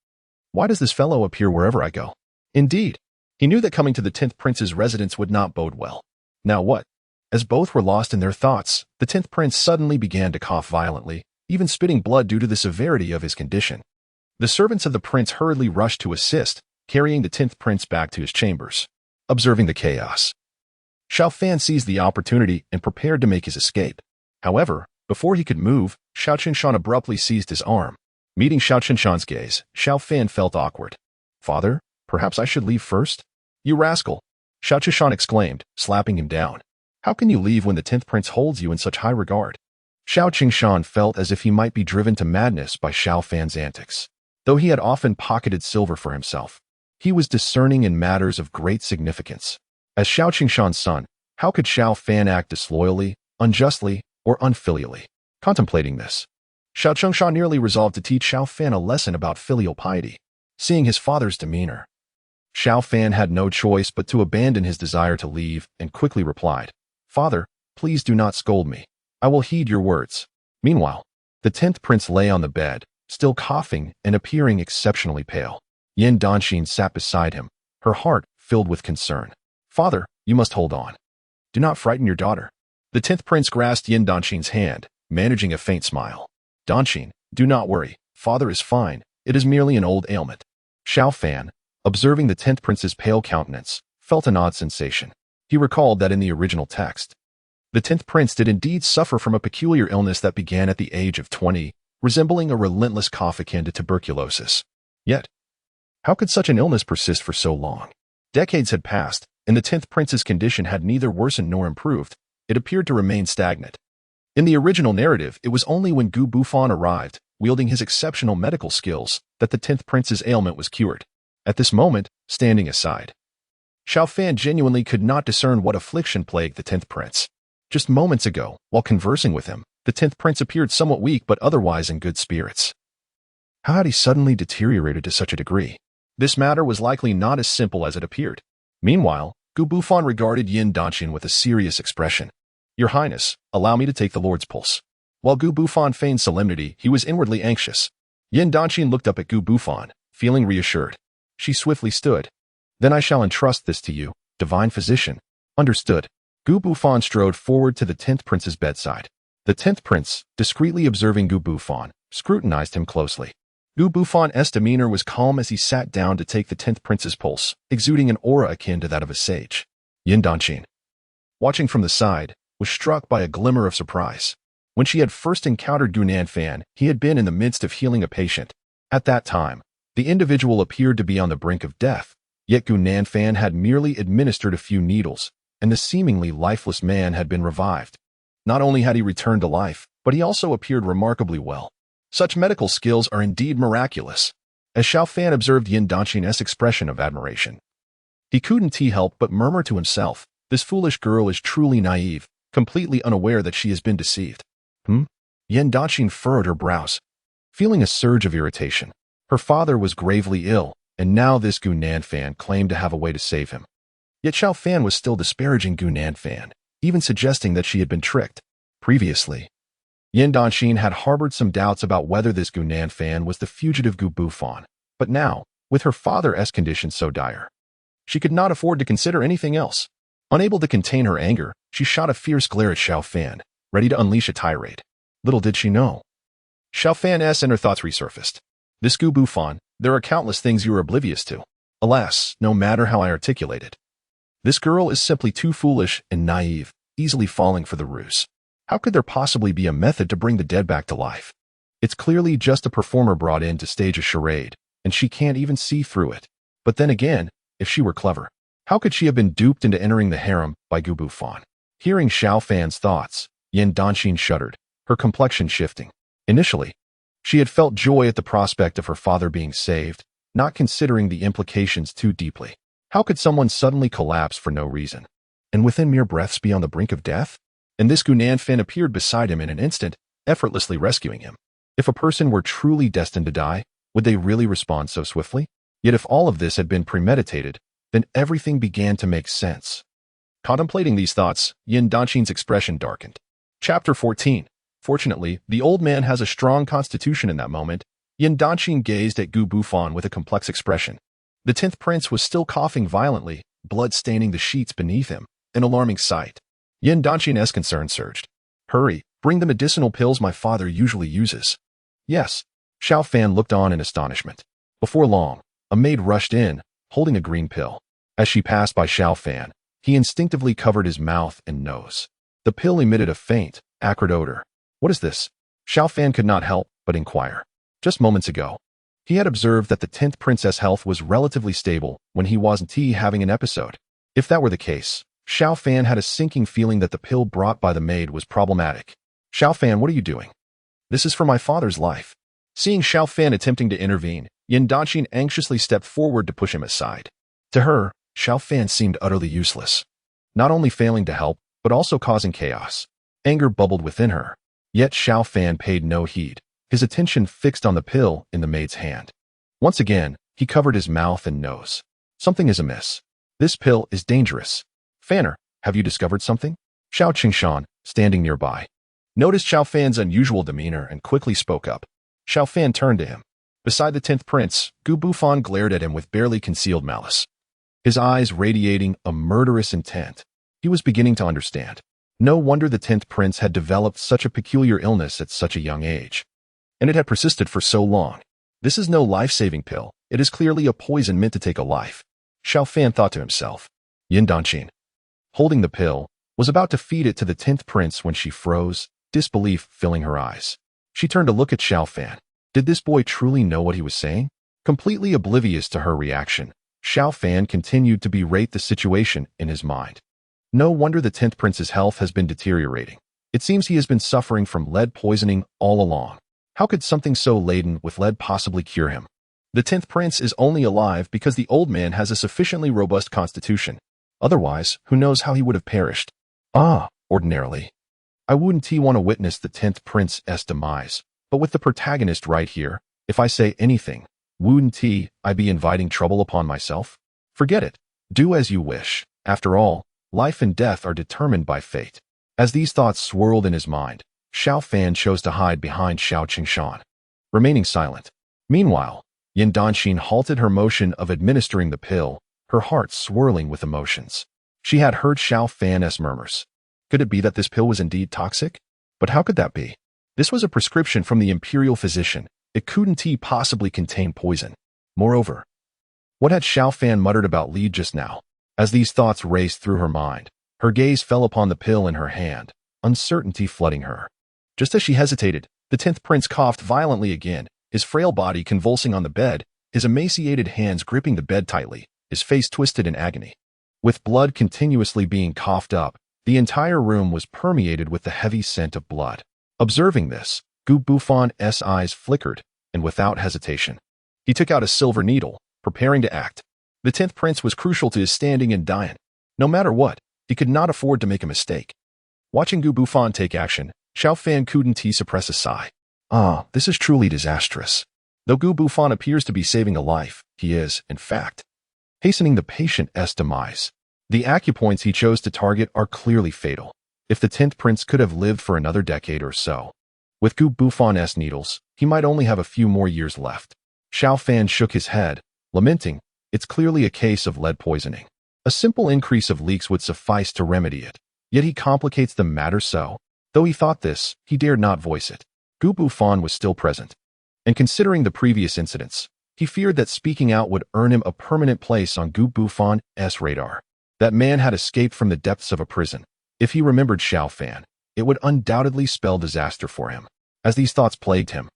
Why does this fellow appear wherever I go? Indeed, he knew that coming to the 10th prince's residence would not bode well. Now what? As both were lost in their thoughts, the 10th prince suddenly began to cough violently, even spitting blood due to the severity of his condition. The servants of the prince hurriedly rushed to assist, carrying the 10th prince back to his chambers. Observing the chaos, Xiao Fan seized the opportunity and prepared to make his escape. However, before he could move, Xiao Qingshan abruptly seized his arm. Meeting Xiao Qingshan's gaze, Xiao Fan felt awkward. Father, perhaps I should leave first? You rascal! Xiao Qingshan exclaimed, slapping him down. How can you leave when the 10th prince holds you in such high regard? Xiao Qingshan felt as if he might be driven to madness by Xiao Fan's antics. Though he had often pocketed silver for himself, he was discerning in matters of great significance. As Xiao Qingshan's son, how could Xiao Fan act disloyally, unjustly, or unfilially? Contemplating this, Xiao Qingshan nearly resolved to teach Xiao Fan a lesson about filial piety. Seeing his father's demeanor, Xiao Fan had no choice but to abandon his desire to leave and quickly replied, Father, please do not scold me. I will heed your words. Meanwhile, the 10th prince lay on the bed, still coughing and appearing exceptionally pale. Yan Danxin sat beside him, her heart filled with concern. Father, you must hold on. Do not frighten your daughter. The 10th prince grasped Yan Danxin's hand, managing a faint smile. Danxin, do not worry. Father is fine. It is merely an old ailment. Xiao Fan, observing the 10th prince's pale countenance, felt an odd sensation. He recalled that in the original text, the 10th prince did indeed suffer from a peculiar illness that began at the age of 20, resembling a relentless cough akin to tuberculosis. Yet, how could such an illness persist for so long? Decades had passed, and the 10th prince's condition had neither worsened nor improved. It appeared to remain stagnant. In the original narrative, it was only when Gu Bufan arrived, wielding his exceptional medical skills, that the 10th prince's ailment was cured. At this moment, standing aside, Xiao Fan genuinely could not discern what affliction plagued the 10th prince. Just moments ago, while conversing with him, the 10th prince appeared somewhat weak but otherwise in good spirits. How had he suddenly deteriorated to such a degree? This matter was likely not as simple as it appeared. Meanwhile, Gu Bufan regarded Yan Danxin with a serious expression. Your Highness, allow me to take the Lord's pulse. While Gu Bufan feigned solemnity, he was inwardly anxious. Yan Danxin looked up at Gu Bufan, feeling reassured. She swiftly stood. Then I shall entrust this to you, divine physician. Understood. Gu Bufan strode forward to the 10th prince's bedside. The 10th prince, discreetly observing Gu Bufan, scrutinized him closely. Gu Bufan's demeanor was calm as he sat down to take the 10th prince's pulse, exuding an aura akin to that of a sage. Yan Danxin, watching from the side, was struck by a glimmer of surprise. When she had first encountered Gu Nanfan, he had been in the midst of healing a patient. At that time, the individual appeared to be on the brink of death, yet Gu Nanfan had merely administered a few needles, and the seemingly lifeless man had been revived. Not only had he returned to life, but he also appeared remarkably well. Such medical skills are indeed miraculous. As Xiao Fan observed Yan Danxin's expression of admiration, he couldn't help but murmur to himself, this foolish girl is truly naive, completely unaware that she has been deceived. Yan Danxin furrowed her brows, feeling a surge of irritation. Her father was gravely ill, and now this Gu Nanfan claimed to have a way to save him. Yet Xiao Fan was still disparaging Gu Nanfan, even suggesting that she had been tricked. Previously, Yan Danxin had harbored some doubts about whether this Gu Nanfan was the fugitive Gu Bufan, but now, with her father's condition so dire, she could not afford to consider anything else. Unable to contain her anger, she shot a fierce glare at Xiao Fan, ready to unleash a tirade. Little did she know. Xiao Fan's inner thoughts resurfaced. This Gu Bufan, there are countless things you are oblivious to. Alas, no matter how I articulate it, this girl is simply too foolish and naive. easily falling for the ruse. How could there possibly be a method to bring the dead back to life? It's clearly just a performer brought in to stage a charade, and she can't even see through it. But then again, if she were clever, how could she have been duped into entering the harem by Gu Bufan? Hearing Xiao Fan's thoughts, Yan Dynasty shuddered, her complexion shifting. Initially, she had felt joy at the prospect of her father being saved, not considering the implications too deeply. How could someone suddenly collapse for no reason, and within mere breaths be on the brink of death? And this Gu Nanfan appeared beside him in an instant, effortlessly rescuing him. If a person were truly destined to die, would they really respond so swiftly? Yet if all of this had been premeditated, then everything began to make sense. Contemplating these thoughts, Yan Dynasty's expression darkened. Chapter 14. Fortunately, the old man has a strong constitution in that moment. Yan Dynasty gazed at Gu Bufan with a complex expression. The 10th prince was still coughing violently, blood staining the sheets beneath him, an alarming sight. Yan Dynasty's concern surged. Hurry, bring the medicinal pills my father usually uses. Yes. Xiao Fan looked on in astonishment. Before long, a maid rushed in, holding a green pill. As she passed by Xiao Fan, he instinctively covered his mouth and nose. The pill emitted a faint, acrid odor. What is this? Xiao Fan could not help but inquire. Just moments ago, he had observed that the 10th prince's health was relatively stable when he wasn't having an episode. If that were the case, Xiao Fan had a sinking feeling that the pill brought by the maid was problematic. Xiao Fan, what are you doing? This is for my father's life. Seeing Xiao Fan attempting to intervene, Yan Dynasty anxiously stepped forward to push him aside. To her, Xiao Fan seemed utterly useless, not only failing to help, but also causing chaos. Anger bubbled within her. Yet Xiao Fan paid no heed, his attention fixed on the pill in the maid's hand. Once again, he covered his mouth and nose. Something is amiss. This pill is dangerous. Fanner, have you discovered something? Xiao Qingshan, standing nearby, noticed Xiao Fan's unusual demeanor and quickly spoke up. Xiao Fan turned to him. Beside the 10th prince, Gu Bufan glared at him with barely concealed malice, his eyes radiating a murderous intent. He was beginning to understand. No wonder the 10th prince had developed such a peculiar illness at such a young age. And it had persisted for so long. This is no life-saving pill. It is clearly a poison meant to take a life. Xiao Fan thought to himself. Yan Dynasty, holding the pill, was about to feed it to the 10th prince when she froze, disbelief filling her eyes. She turned to look at Xiao Fan. Did this boy truly know what he was saying? Completely oblivious to her reaction, Xiao Fan continued to berate the situation in his mind. No wonder the 10th prince's health has been deteriorating. It seems he has been suffering from lead poisoning all along. How could something so laden with lead possibly cure him? The 10th prince is only alive because the old man has a sufficiently robust constitution. Otherwise, who knows how he would have perished? Ordinarily, I wouldn't want to witness the 10th prince's demise. But with the protagonist right here, if I say anything, wouldn't I be inviting trouble upon myself? Forget it. Do as you wish. After all, life and death are determined by fate. As these thoughts swirled in his mind, Xiao Fan chose to hide behind Xiao Qingshan, remaining silent. Meanwhile, Yan Dynasty halted her motion of administering the pill, her heart swirling with emotions. She had heard Xiao Fan's murmurs. Could it be that this pill was indeed toxic? But how could that be? This was a prescription from the imperial physician. It couldn't possibly contain poison. Moreover, what had Xiao Fan muttered about lead just now? As these thoughts raced through her mind, her gaze fell upon the pill in her hand, uncertainty flooding her. Just as she hesitated, the 10th prince coughed violently again, his frail body convulsing on the bed, his emaciated hands gripping the bed tightly, his face twisted in agony. With blood continuously being coughed up, the entire room was permeated with the heavy scent of blood. Observing this, Gu Bufan's eyes flickered, and without hesitation, he took out a silver needle, preparing to act. The 10th prince was crucial to his standing and dying. No matter what, he could not afford to make a mistake. Watching Gu Bufan take action, Xiao Fan couldn't suppress a sigh. This is truly disastrous. Though Gu Bufan appears to be saving a life, he is, in fact, hastening the patient's demise. The acupoints he chose to target are clearly fatal. If the 10th prince could have lived for another decade or so, with Gu Bufan's needles, he might only have a few more years left. Xiao Fan shook his head, lamenting, it's clearly a case of lead poisoning. A simple increase of leaks would suffice to remedy it. Yet he complicates the matter so. Though he thought this, he dared not voice it. Gu Bufan was still present. And considering the previous incidents, he feared that speaking out would earn him a permanent place on Gu Bufan's radar. That man had escaped from the depths of a prison, If he remembered Xiao Fan, it would undoubtedly spell disaster for him. As these thoughts plagued him,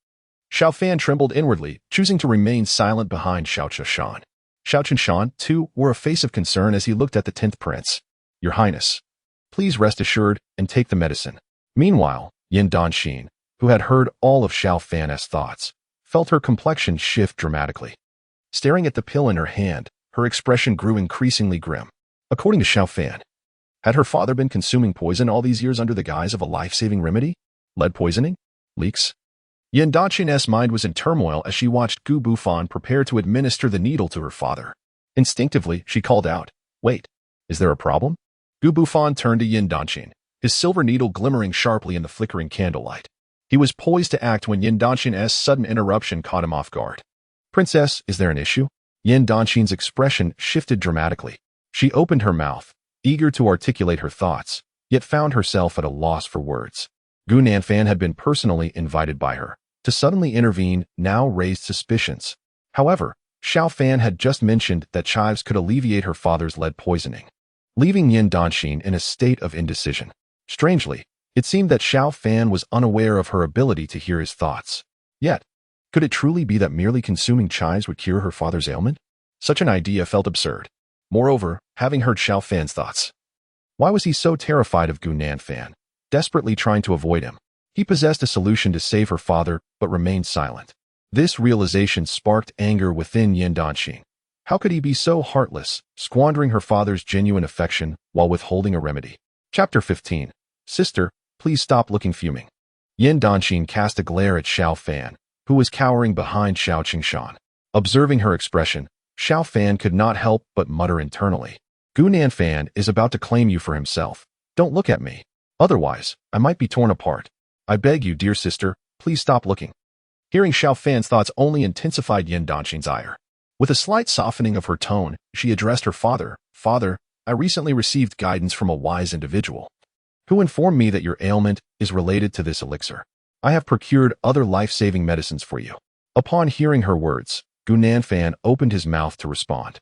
Xiao Fan trembled inwardly, choosing to remain silent behind Xiao Qingshan. Xiao Qingshan, too, wore a face of concern as he looked at the 10th prince. Your Highness, please rest assured and take the medicine. Meanwhile, Yan Dynasty, who had heard all of Xiao Fan's thoughts, felt her complexion shift dramatically. Staring at the pill in her hand, her expression grew increasingly grim. According to Xiao Fan, had her father been consuming poison all these years under the guise of a life-saving remedy? Lead poisoning? Leaks? Yan Dynasty's mind was in turmoil as she watched Gu Bufan prepare to administer the needle to her father. Instinctively, she called out, "Wait, is there a problem?" Gu Bufan turned to Yan Dynasty, his silver needle glimmering sharply in the flickering candlelight. He was poised to act when Yan Dynasty's sudden interruption caught him off guard. "Princess, is there an issue?" Yan Dynasty's expression shifted dramatically. She opened her mouth, eager to articulate her thoughts, yet found herself at a loss for words. Gu Nanfan had been personally invited by her. To suddenly intervene now raised suspicions. However, Xiao Fan had just mentioned that chives could alleviate her father's lead poisoning, leaving Yan Dynasty in a state of indecision. Strangely, it seemed that Xiao Fan was unaware of her ability to hear his thoughts. Yet, could it truly be that merely consuming chives would cure her father's ailment? Such an idea felt absurd. Moreover, having heard Xiao Fan's thoughts, why was he so terrified of Gu Nanfan, desperately trying to avoid him? He possessed a solution to save her father, but remained silent. This realization sparked anger within Yan Dynasty. How could he be so heartless, squandering her father's genuine affection while withholding a remedy? Chapter 15. Sister, please stop looking fuming. Yan Dynasty cast a glare at Xiao Fan, who was cowering behind Xiao Qingshan. Observing her expression, Xiao Fan could not help but mutter internally. Gu Nanfan is about to claim you for himself. Don't look at me. Otherwise, I might be torn apart. I beg you, dear sister, please stop looking. Hearing Xiao Fan's thoughts only intensified Yan Dynasty's ire. With a slight softening of her tone, she addressed her father. Father, I recently received guidance from a wise individual, who informed me that your ailment is related to this elixir. I have procured other life-saving medicines for you. Upon hearing her words, Gu Nanfan opened his mouth to respond,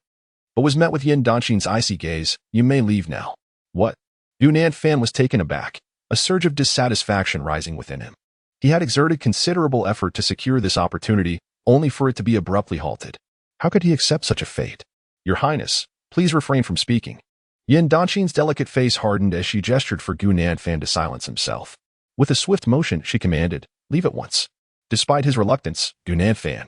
but was met with Yan Dynasty's icy gaze. You may leave now. What? Gu Nanfan was taken aback, a surge of dissatisfaction rising within him. He had exerted considerable effort to secure this opportunity, only for it to be abruptly halted. How could he accept such a fate? Your Highness, please refrain from speaking. Yan Dynasty's delicate face hardened as she gestured for Gu Nanfan to silence himself. With a swift motion, she commanded, leave at once. Despite his reluctance, Gu Nanfan,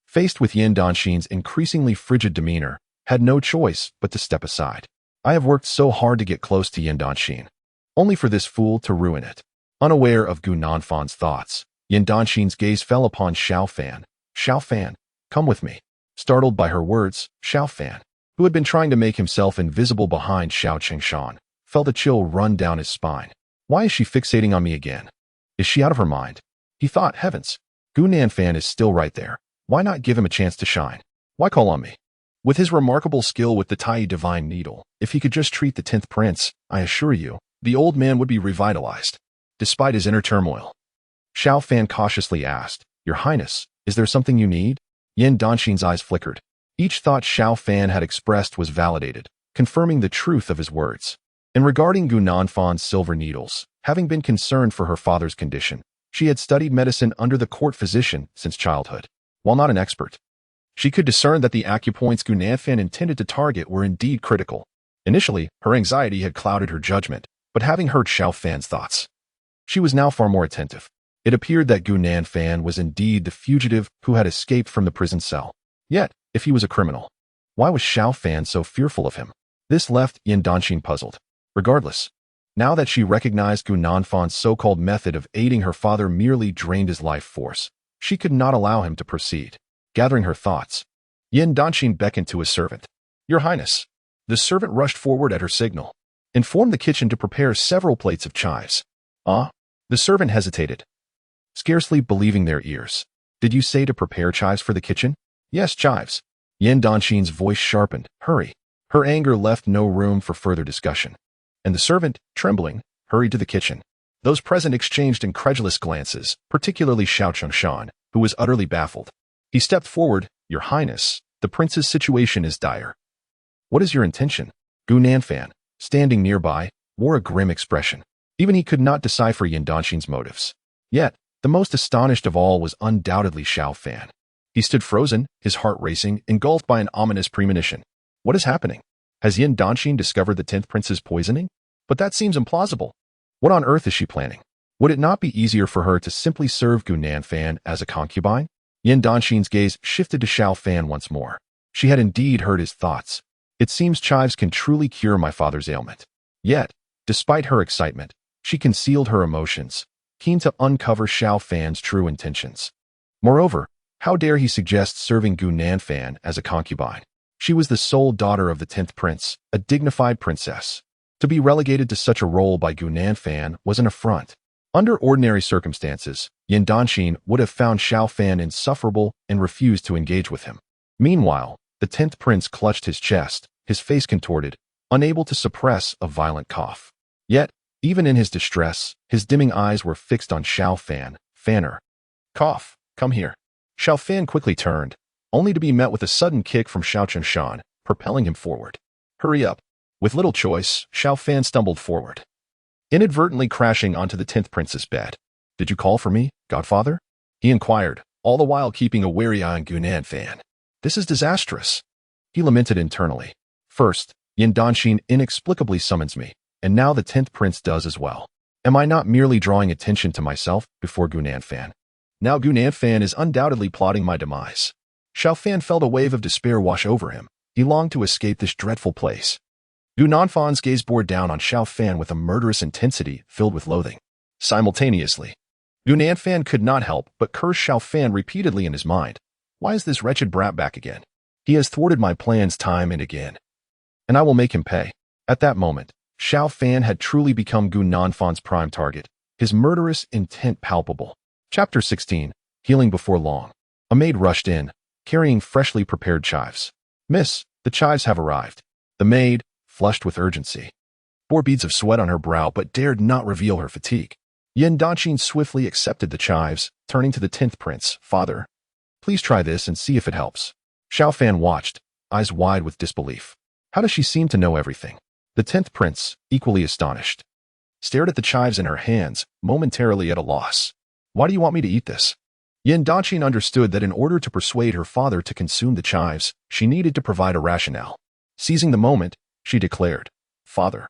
faced with Yan Dynasty's increasingly frigid demeanor, had no choice but to step aside. I have worked so hard to get close to Yan Dynasty, only for this fool to ruin it. Unaware of Gu Nanfan's thoughts, Yan Dynasty's gaze fell upon Xiao Fan. Xiao Fan, come with me. Startled by her words, Xiao Fan, who had been trying to make himself invisible behind Xiao Qingshan, felt a chill run down his spine. Why is she fixating on me again? Is she out of her mind? He thought, heavens, Gu Nanfan is still right there. Why not give him a chance to shine? Why call on me? With his remarkable skill with the Tai Divine Needle, if he could just treat the 10th prince, I assure you, the old man would be revitalized. Despite his inner turmoil, Xiao Fan cautiously asked, Your Highness, is there something you need? Yan Dynasty's eyes flickered. Each thought Xiao Fan had expressed was validated, confirming the truth of his words. And regarding Gu Nanfan's silver needles, having been concerned for her father's condition, she had studied medicine under the court physician since childhood. While not an expert, she could discern that the acupoints Gu Nanfan intended to target were indeed critical. Initially, her anxiety had clouded her judgment, but having heard Xiao Fan's thoughts, she was now far more attentive. It appeared that Gu Nanfan was indeed the fugitive who had escaped from the prison cell. Yet, if he was a criminal, why was Xiao Fan so fearful of him? This left Yan Dynasty puzzled. Regardless, now that she recognized Gu Nanfan's so-called method of aiding her father merely drained his life force, she could not allow him to proceed. Gathering her thoughts, Yan Dynasty beckoned to his servant. Your Highness. The servant rushed forward at her signal, informed the kitchen to prepare several plates of chives. Ah? The servant hesitated, scarcely believing their ears. Did you say to prepare chives for the kitchen? Yes, chives. Yan Dynasty's voice sharpened. Hurry. Her anger left no room for further discussion. And the servant, trembling, hurried to the kitchen. Those present exchanged incredulous glances, particularly Xiao Qingshan, who was utterly baffled. He stepped forward. Your Highness, the prince's situation is dire. What is your intention? Gu Nanfan, standing nearby, wore a grim expression. Even he could not decipher Yan Danxin's motives. Yet, the most astonished of all was undoubtedly Xiao Fan. He stood frozen, his heart racing, engulfed by an ominous premonition. What is happening? Has Yan Danxin discovered the 10th prince's poisoning? But that seems implausible. What on earth is she planning? Would it not be easier for her to simply serve Gu Nanfan as a concubine? Yan Danxin's gaze shifted to Xiao Fan once more. She had indeed heard his thoughts. It seems chives can truly cure my father's ailment. Yet, despite her excitement, she concealed her emotions, keen to uncover Xiao Fan's true intentions. Moreover, how dare he suggest serving Gu Nanfan as a concubine? She was the sole daughter of the 10th prince, a dignified princess. To be relegated to such a role by Gu Nanfan was an affront. Under ordinary circumstances, Yan Danxin would have found Xiao Fan insufferable and refused to engage with him. Meanwhile, the 10th prince clutched his chest, his face contorted, unable to suppress a violent cough. Yet, even in his distress, his dimming eyes were fixed on Xiao Fan. Fanner. Cough, come here. Xiao Fan quickly turned, only to be met with a sudden kick from Xiao Chunshan, propelling him forward. Hurry up. With little choice, Xiao Fan stumbled forward, inadvertently crashing onto the 10th prince's bed. Did you call for me, godfather? He inquired, all the while keeping a wary eye on Gu Nanfan. This is disastrous. He lamented internally. First, Yan Danxin inexplicably summons me, and now the 10th prince does as well. Am I not merely drawing attention to myself before Gu Nanfan? Now Gu Nanfan is undoubtedly plotting my demise. Xiao Fan felt a wave of despair wash over him. He longed to escape this dreadful place. Gu Nanfan's gaze bore down on Xiao Fan with a murderous intensity filled with loathing. Simultaneously, Gu Nanfan could not help but curse Xiao Fan repeatedly in his mind. Why is this wretched brat back again? He has thwarted my plans time and again, and I will make him pay. At that moment, Xiao Fan had truly become Gu Nanfan's prime target, his murderous intent palpable. Chapter 16, Healing Before Long. A maid rushed in, carrying freshly prepared chives. Miss, the chives have arrived. The maid, flushed with urgency, bore beads of sweat on her brow but dared not reveal her fatigue. Yan Danxin swiftly accepted the chives, turning to the 10th prince. Father, please try this and see if it helps. Xiao Fan watched, eyes wide with disbelief. How does she seem to know everything? The 10th prince, equally astonished, stared at the chives in her hands, momentarily at a loss. Why do you want me to eat this? Yan Danxin understood that in order to persuade her father to consume the chives, she needed to provide a rationale. Seizing the moment, she declared, Father,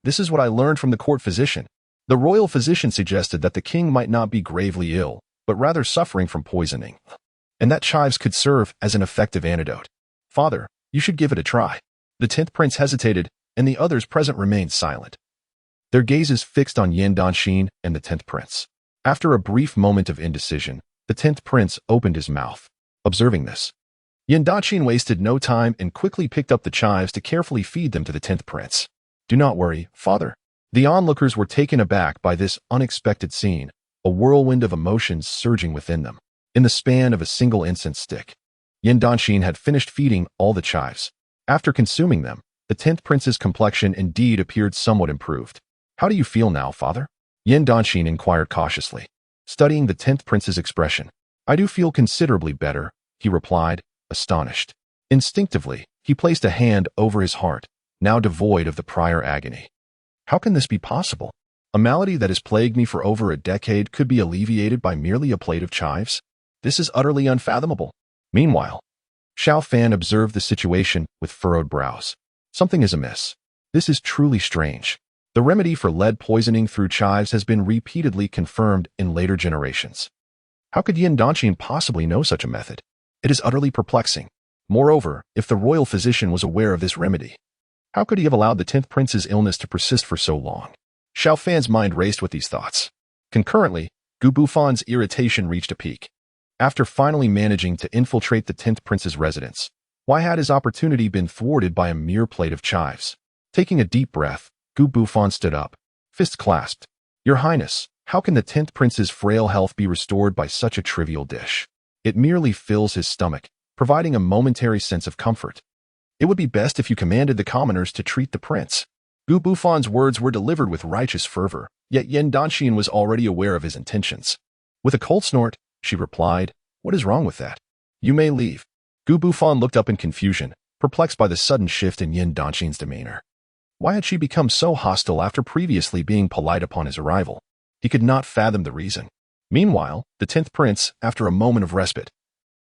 this is what I learned from the court physician. The royal physician suggested that the king might not be gravely ill, but rather suffering from poisoning, and that chives could serve as an effective antidote. Father, you should give it a try. The 10th prince hesitated, and the others present remained silent, their gazes fixed on Yan Danxin and the 10th prince. After a brief moment of indecision, the 10th prince opened his mouth. Observing this, Yan Danxin wasted no time and quickly picked up the chives to carefully feed them to the 10th prince. Do not worry, father. The onlookers were taken aback by this unexpected scene, a whirlwind of emotions surging within them. In the span of a single incense stick, Yan Danxin had finished feeding all the chives. After consuming them, the 10th prince's complexion indeed appeared somewhat improved. How do you feel now, father? Yan Danxin inquired cautiously, studying the 10th prince's expression. I do feel considerably better, he replied, astonished. Instinctively, he placed a hand over his heart, now devoid of the prior agony. How can this be possible? A malady that has plagued me for over a decade could be alleviated by merely a plate of chives? This is utterly unfathomable. Meanwhile, Xiao Fan observed the situation with furrowed brows. Something is amiss. This is truly strange. The remedy for lead poisoning through chives has been repeatedly confirmed in later generations. How could Yan Danxin possibly know such a method? It is utterly perplexing. Moreover, if the royal physician was aware of this remedy, how could he have allowed the 10th prince's illness to persist for so long? Xiao Fan's mind raced with these thoughts. Concurrently, Gu Bufan's irritation reached a peak. After finally managing to infiltrate the 10th prince's residence, why had his opportunity been thwarted by a mere plate of chives? Taking a deep breath, Gu Bufan stood up, fists clasped. Your Highness, how can the 10th prince's frail health be restored by such a trivial dish? It merely fills his stomach, providing a momentary sense of comfort. It would be best if you commanded the commoners to treat the prince. Gu Bufan's words were delivered with righteous fervor, yet Yan Danxin was already aware of his intentions. With a cold snort, she replied, What is wrong with that? You may leave. Gu Bufan looked up in confusion, perplexed by the sudden shift in Yan Danxin's demeanor. Why had she become so hostile after previously being polite upon his arrival? He could not fathom the reason. Meanwhile, the 10th prince, after a moment of respite,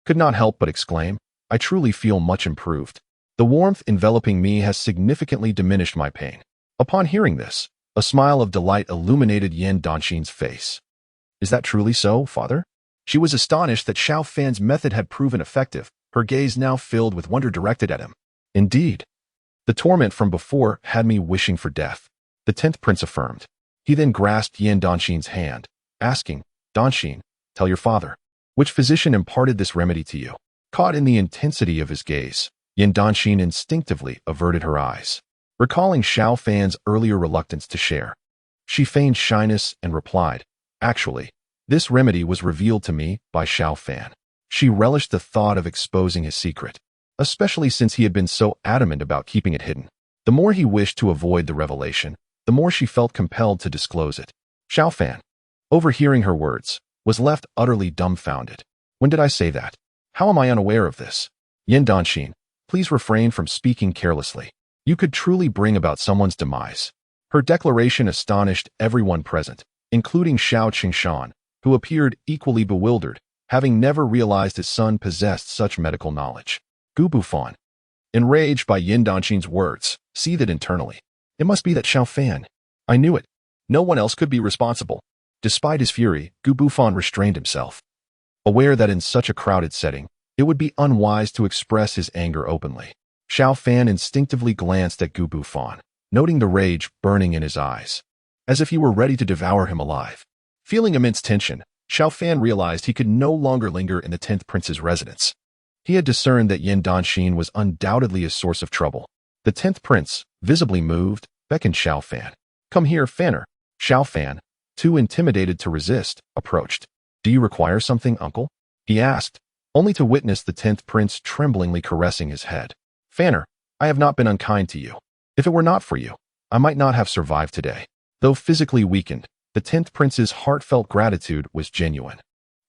could not help but exclaim, "I truly feel much improved. The warmth enveloping me has significantly diminished my pain." Upon hearing this, a smile of delight illuminated Yan Dynasty's face. "Is that truly so, father?" She was astonished that Xiao Fan's method had proven effective, her gaze now filled with wonder directed at him. "Indeed. The torment from before had me wishing for death," the 10th prince affirmed. He then grasped Yan Dynasty's hand, asking, "Dynasty, tell your father, which physician imparted this remedy to you?" Caught in the intensity of his gaze, Yan Dynasty instinctively averted her eyes, recalling Xiao Fan's earlier reluctance to share. She feigned shyness and replied, "Actually, this remedy was revealed to me by Xiao Fan." She relished the thought of exposing his secret, especially since he had been so adamant about keeping it hidden. The more he wished to avoid the revelation, the more she felt compelled to disclose it. Xiao Fan, overhearing her words, was left utterly dumbfounded. "When did I say that? How am I unaware of this?" "Yan Dynasty, please refrain from speaking carelessly. You could truly bring about someone's demise." Her declaration astonished everyone present, including Xiao Qingshan, who appeared equally bewildered, having never realized his son possessed such medical knowledge. Gu Bufan, enraged by Yan Dynasty's words, seethed internally. "It must be that Xiao Fan. I knew it. No one else could be responsible." Despite his fury, Gu Bufan restrained himself, aware that in such a crowded setting, it would be unwise to express his anger openly. Xiao Fan instinctively glanced at Gu Bufan, noting the rage burning in his eyes, as if he were ready to devour him alive. Feeling immense tension, Xiao Fan realized he could no longer linger in the 10th prince's residence. He had discerned that Yan Dynasty was undoubtedly a source of trouble. The 10th prince, visibly moved, beckoned Xiao Fan. "Come here, Fanner." Xiao Fan, too intimidated to resist, approached. "Do you require something, uncle?" he asked, only to witness the 10th prince tremblingly caressing his head. "Fanner, I have not been unkind to you. If it were not for you, I might not have survived today." Though physically weakened, the 10th prince's heartfelt gratitude was genuine.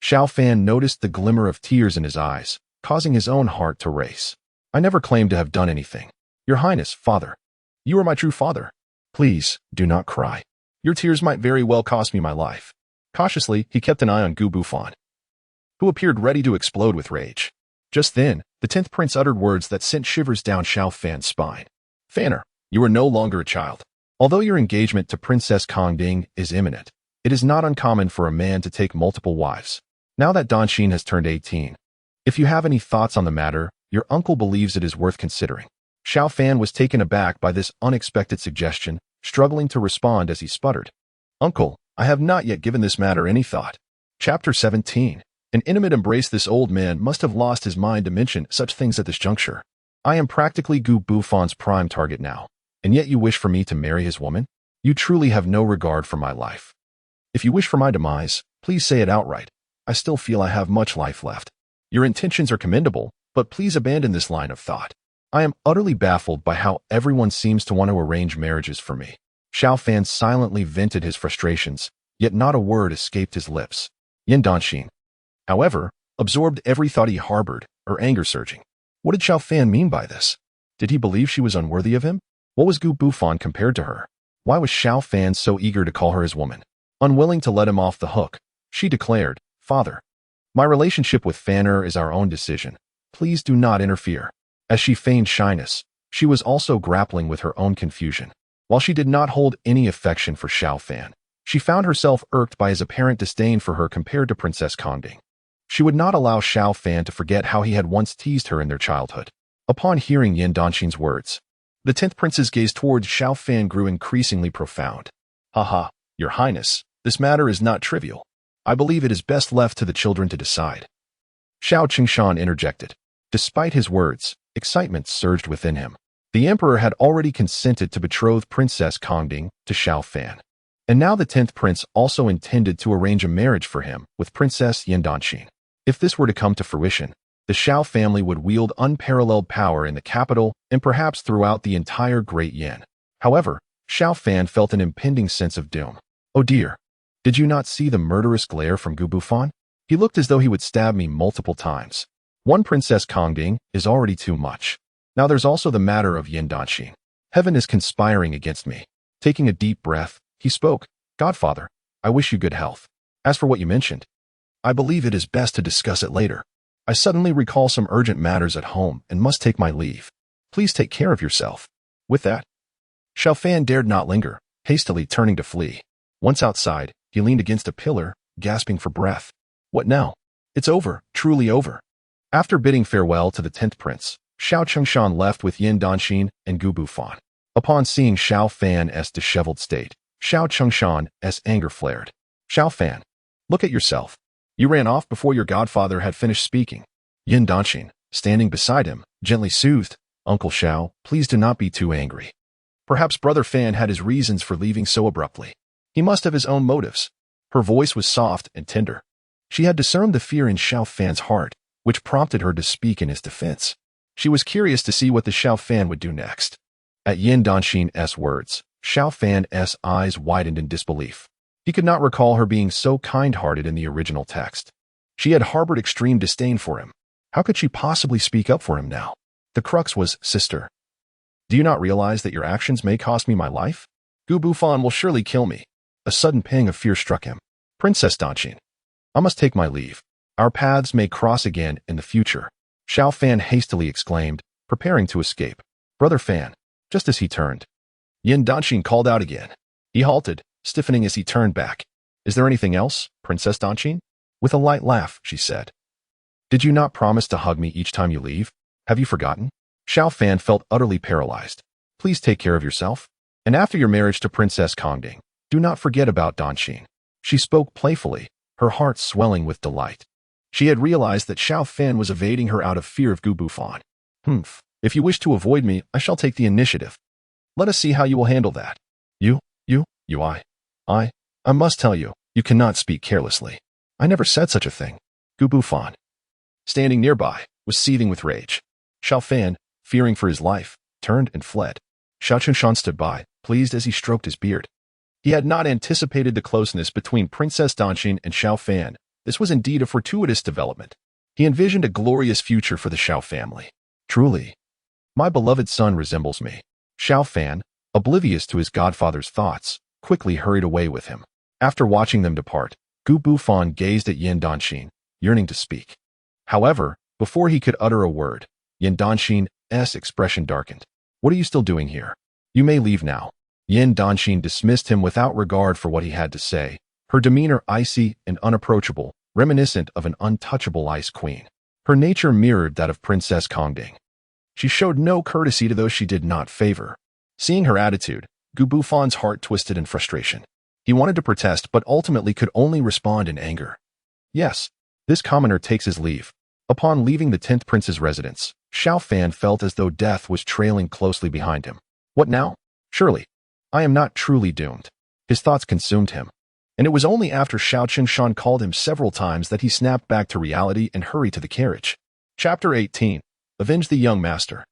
Xiao Fan noticed the glimmer of tears in his eyes, causing his own heart to race. "I never claimed to have done anything. Your Highness, father. You are my true father. Please, do not cry. Your tears might very well cost me my life." Cautiously, he kept an eye on Gu Bufan, who appeared ready to explode with rage. Just then, the 10th prince uttered words that sent shivers down Xiao Fan's spine. "Fanner, you are no longer a child. Although your engagement to Princess Kongding is imminent, it is not uncommon for a man to take multiple wives. Now that Dynasty has turned 18, if you have any thoughts on the matter, your uncle believes it is worth considering." Xiao Fan was taken aback by this unexpected suggestion, struggling to respond as he sputtered, "Uncle, I have not yet given this matter any thought." Chapter 17. An intimate embrace. This old man must have lost his mind to mention such things at this juncture. "I am practically Gu Bufan's prime target now, and yet you wish for me to marry his woman? You truly have no regard for my life. If you wish for my demise, please say it outright. I still feel I have much life left. Your intentions are commendable, but please abandon this line of thought. I am utterly baffled by how everyone seems to want to arrange marriages for me." Xiao Fan silently vented his frustrations, yet not a word escaped his lips. Yan Dynasty, however, absorbed every thought he harbored, her anger surging. What did Xiao Fan mean by this? Did he believe she was unworthy of him? What was Gu Bufan compared to her? Why was Xiao Fan so eager to call her his woman? Unwilling to let him off the hook, she declared, "Father, my relationship with Fanner is our own decision. Please do not interfere." As she feigned shyness, she was also grappling with her own confusion. While she did not hold any affection for Xiao Fan, she found herself irked by his apparent disdain for her compared to Princess Kongding. She would not allow Xiao Fan to forget how he had once teased her in their childhood. Upon hearing Yan Dynasty's words, the 10th prince's gaze towards Xiao Fan grew increasingly profound. "Haha, your Highness, this matter is not trivial. I believe it is best left to the children to decide." Xiao Qingshan interjected. Despite his words, excitement surged within him. The emperor had already consented to betroth Princess Kongding to Xiao Fan, and now the 10th prince also intended to arrange a marriage for him with Princess Yan Dynasty. If this were to come to fruition, the Xiao family would wield unparalleled power in the capital and perhaps throughout the entire Great Yan. However, Xiao Fan felt an impending sense of doom. "Oh dear, did you not see the murderous glare from Gu Bufan? He looked as though he would stab me multiple times. One Princess Kongding is already too much. Now there's also the matter of Yan Dynasty." Heaven is conspiring against me. Taking a deep breath, he spoke, Godfather, I wish you good health. As for what you mentioned, I believe it is best to discuss it later. I suddenly recall some urgent matters at home and must take my leave. Please take care of yourself. With that, Xiao Fan dared not linger, hastily turning to flee. Once outside, he leaned against a pillar, gasping for breath. What now? It's over, truly over. After bidding farewell to the 10th prince, Xiao Chengshan left with Yan Dynasty and Gu Bufan. Upon seeing Xiao Fan's disheveled state, Xiao Chengshan's anger flared. Xiao Fan, look at yourself. You ran off before your godfather had finished speaking. Yan Dynasty, standing beside him, gently soothed, Uncle Xiao, please do not be too angry. Perhaps Brother Fan had his reasons for leaving so abruptly. He must have his own motives. Her voice was soft and tender. She had discerned the fear in Xiao Fan's heart, which prompted her to speak in his defense. She was curious to see what the Xiao Fan would do next. At Yan Dynasty's words, Xiao Fan's eyes widened in disbelief. He could not recall her being so kind-hearted in the original text. She had harbored extreme disdain for him. How could she possibly speak up for him now? The crux was, sister, do you not realize that your actions may cost me my life? Gu Bufan will surely kill me. A sudden pang of fear struck him. Princess Dynasty, I must take my leave. Our paths may cross again in the future. Xiao Fan hastily exclaimed, preparing to escape. Brother Fan, just as he turned, Yan Dynasty called out again. He halted, stiffening as he turned back. Is there anything else, Princess Dynasty? With a light laugh, she said. Did you not promise to hug me each time you leave? Have you forgotten? Xiao Fan felt utterly paralyzed. Please take care of yourself. And after your marriage to Princess Kongding, do not forget about Dynasty. She spoke playfully, her heart swelling with delight. She had realized that Xiao Fan was evading her out of fear of Gu Bufan. If you wish to avoid me, I shall take the initiative. Let us see how you will handle that. I must tell you, you cannot speak carelessly. I never said such a thing. Gu Bufan, standing nearby, was seething with rage. Xiao Fan, fearing for his life, turned and fled. Xiao Chengshan stood by, pleased as he stroked his beard. He had not anticipated the closeness between Princess Dynasty and Xiao Fan. This was indeed a fortuitous development. He envisioned a glorious future for the Xiao family. Truly, my beloved son resembles me. Xiao Fan, oblivious to his godfather's thoughts, quickly hurried away with him. After watching them depart, Gu Bufan gazed at Yan Dynasty, yearning to speak. However, before he could utter a word, Yan Dynasty's expression darkened. What are you still doing here? You may leave now. Yan Dynasty dismissed him without regard for what he had to say, her demeanor icy and unapproachable, reminiscent of an untouchable ice queen. Her nature mirrored that of Princess Kongding. She showed no courtesy to those she did not favor. Seeing her attitude, Gu Bufan's heart twisted in frustration. He wanted to protest but ultimately could only respond in anger. Yes, this commoner takes his leave. Upon leaving the 10th prince's residence, Xiao Fan felt as though death was trailing closely behind him. What now? Surely, I am not truly doomed. His thoughts consumed him. And it was only after Xiao Chengshan called him several times that he snapped back to reality and hurried to the carriage. Chapter 18. Avenge the Young Master.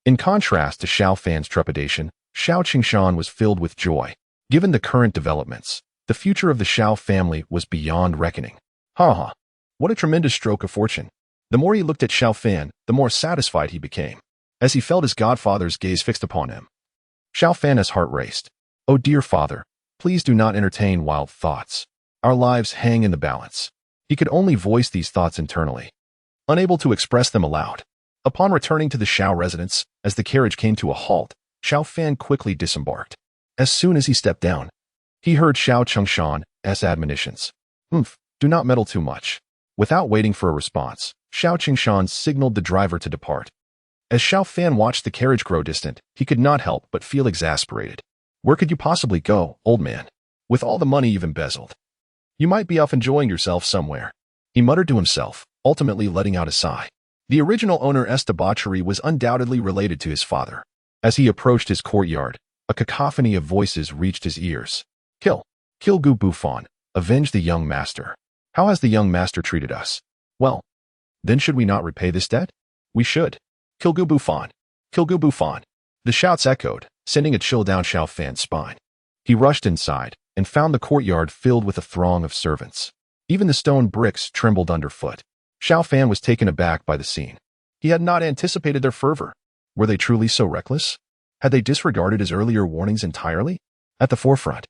In contrast to Xiao Fan's trepidation, Xiao Chengshan was filled with joy. Given the current developments, the future of the Xiao family was beyond reckoning. What a tremendous stroke of fortune. The more he looked at Xiao Fan, the more satisfied he became, as he felt his godfather's gaze fixed upon him. Xiao Fan's heart raced. Oh dear father, please do not entertain wild thoughts. Our lives hang in the balance. He could only voice these thoughts internally, unable to express them aloud. Upon returning to the Xiao residence, as the carriage came to a halt, Xiao Fan quickly disembarked. As soon as he stepped down, he heard Xiao Chengshan's admonitions. Do not meddle too much. Without waiting for a response, Xiao Chengshan signaled the driver to depart. As Xiao Fan watched the carriage grow distant, he could not help but feel exasperated. Where could you possibly go, old man? With all the money you've embezzled, you might be off enjoying yourself somewhere. He muttered to himself, ultimately letting out a sigh. The original owner's debauchery was undoubtedly related to his father. As he approached his courtyard, a cacophony of voices reached his ears. Kill Gu Bufan, avenge the young master. How has the young master treated us? Well, then should we not repay this debt? We should. Kill Gu Bufan. Kill Gu Bufan. The shouts echoed, sending a chill down Xiao Fan's spine. He rushed inside and found the courtyard filled with a throng of servants. Even the stone bricks trembled underfoot. Xiao Fan was taken aback by the scene. He had not anticipated their fervor. Were they truly so reckless? Had they disregarded his earlier warnings entirely? At the forefront,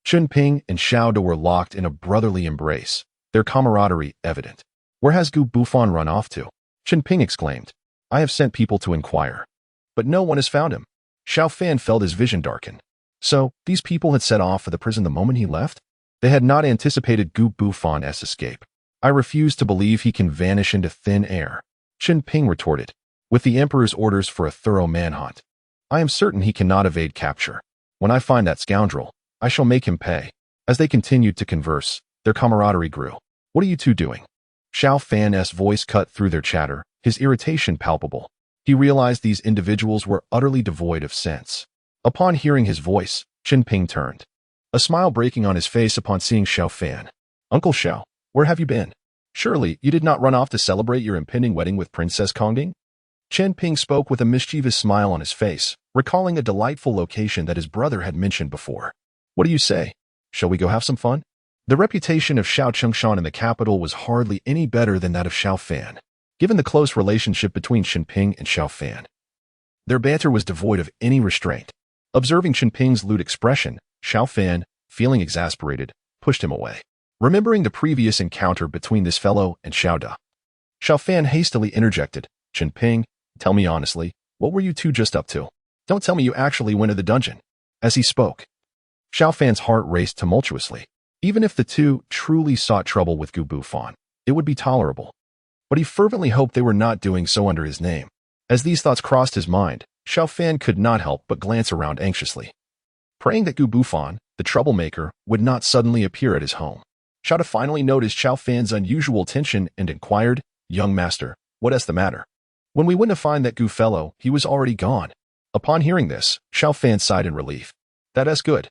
Xiao Ping and Xiao Da were locked in a brotherly embrace, their camaraderie evident. "Where has Gu Bufan run off to?" Xiao Ping exclaimed. "I have sent people to inquire, but no one has found him." Xiao Fan felt his vision darken. So, these people had set off for the prison the moment he left? They had not anticipated Gu Bufan's escape. "I refuse to believe he can vanish into thin air," Xiao Ping retorted. "With the Emperor's orders for a thorough manhunt, I am certain he cannot evade capture. When I find that scoundrel, I shall make him pay." As they continued to converse, their camaraderie grew. "What are you two doing?" Xiao Fan's voice cut through their chatter, his irritation palpable. He realized these individuals were utterly devoid of sense. Upon hearing his voice, Xiao Ping turned, a smile breaking on his face upon seeing Xiao Fan. "Uncle Xiao, where have you been? Surely you did not run off to celebrate your impending wedding with Princess Kongjing?" Xiao Ping spoke with a mischievous smile on his face, recalling a delightful location that his brother had mentioned before. "What do you say? Shall we go have some fun?" The reputation of Xiao Chengshan in the capital was hardly any better than that of Xiao Fan. Given the close relationship between Xiao Ping and Xiao Fan, their banter was devoid of any restraint. Observing Xiao Ping's lewd expression, Xiao Fan, feeling exasperated, pushed him away. Remembering the previous encounter between this fellow and Xiao Da, Xiao Fan hastily interjected, "Xiao Ping, tell me honestly, what were you two just up to? Don't tell me you actually went to the dungeon." As he spoke, Xiao Fan's heart raced tumultuously. Even if the two truly sought trouble with Gu Bufan, it would be tolerable. But he fervently hoped they were not doing so under his name. As these thoughts crossed his mind, Xiao Fan could not help but glance around anxiously, praying that Gu Bufan, the troublemaker, would not suddenly appear at his home. Xiao Da finally noticed Xiao Fan's unusual tension and inquired, "Young master, what is the matter?" "When we went to find that Gu fellow, he was already gone." Upon hearing this, Xiao Fan sighed in relief. "That is good.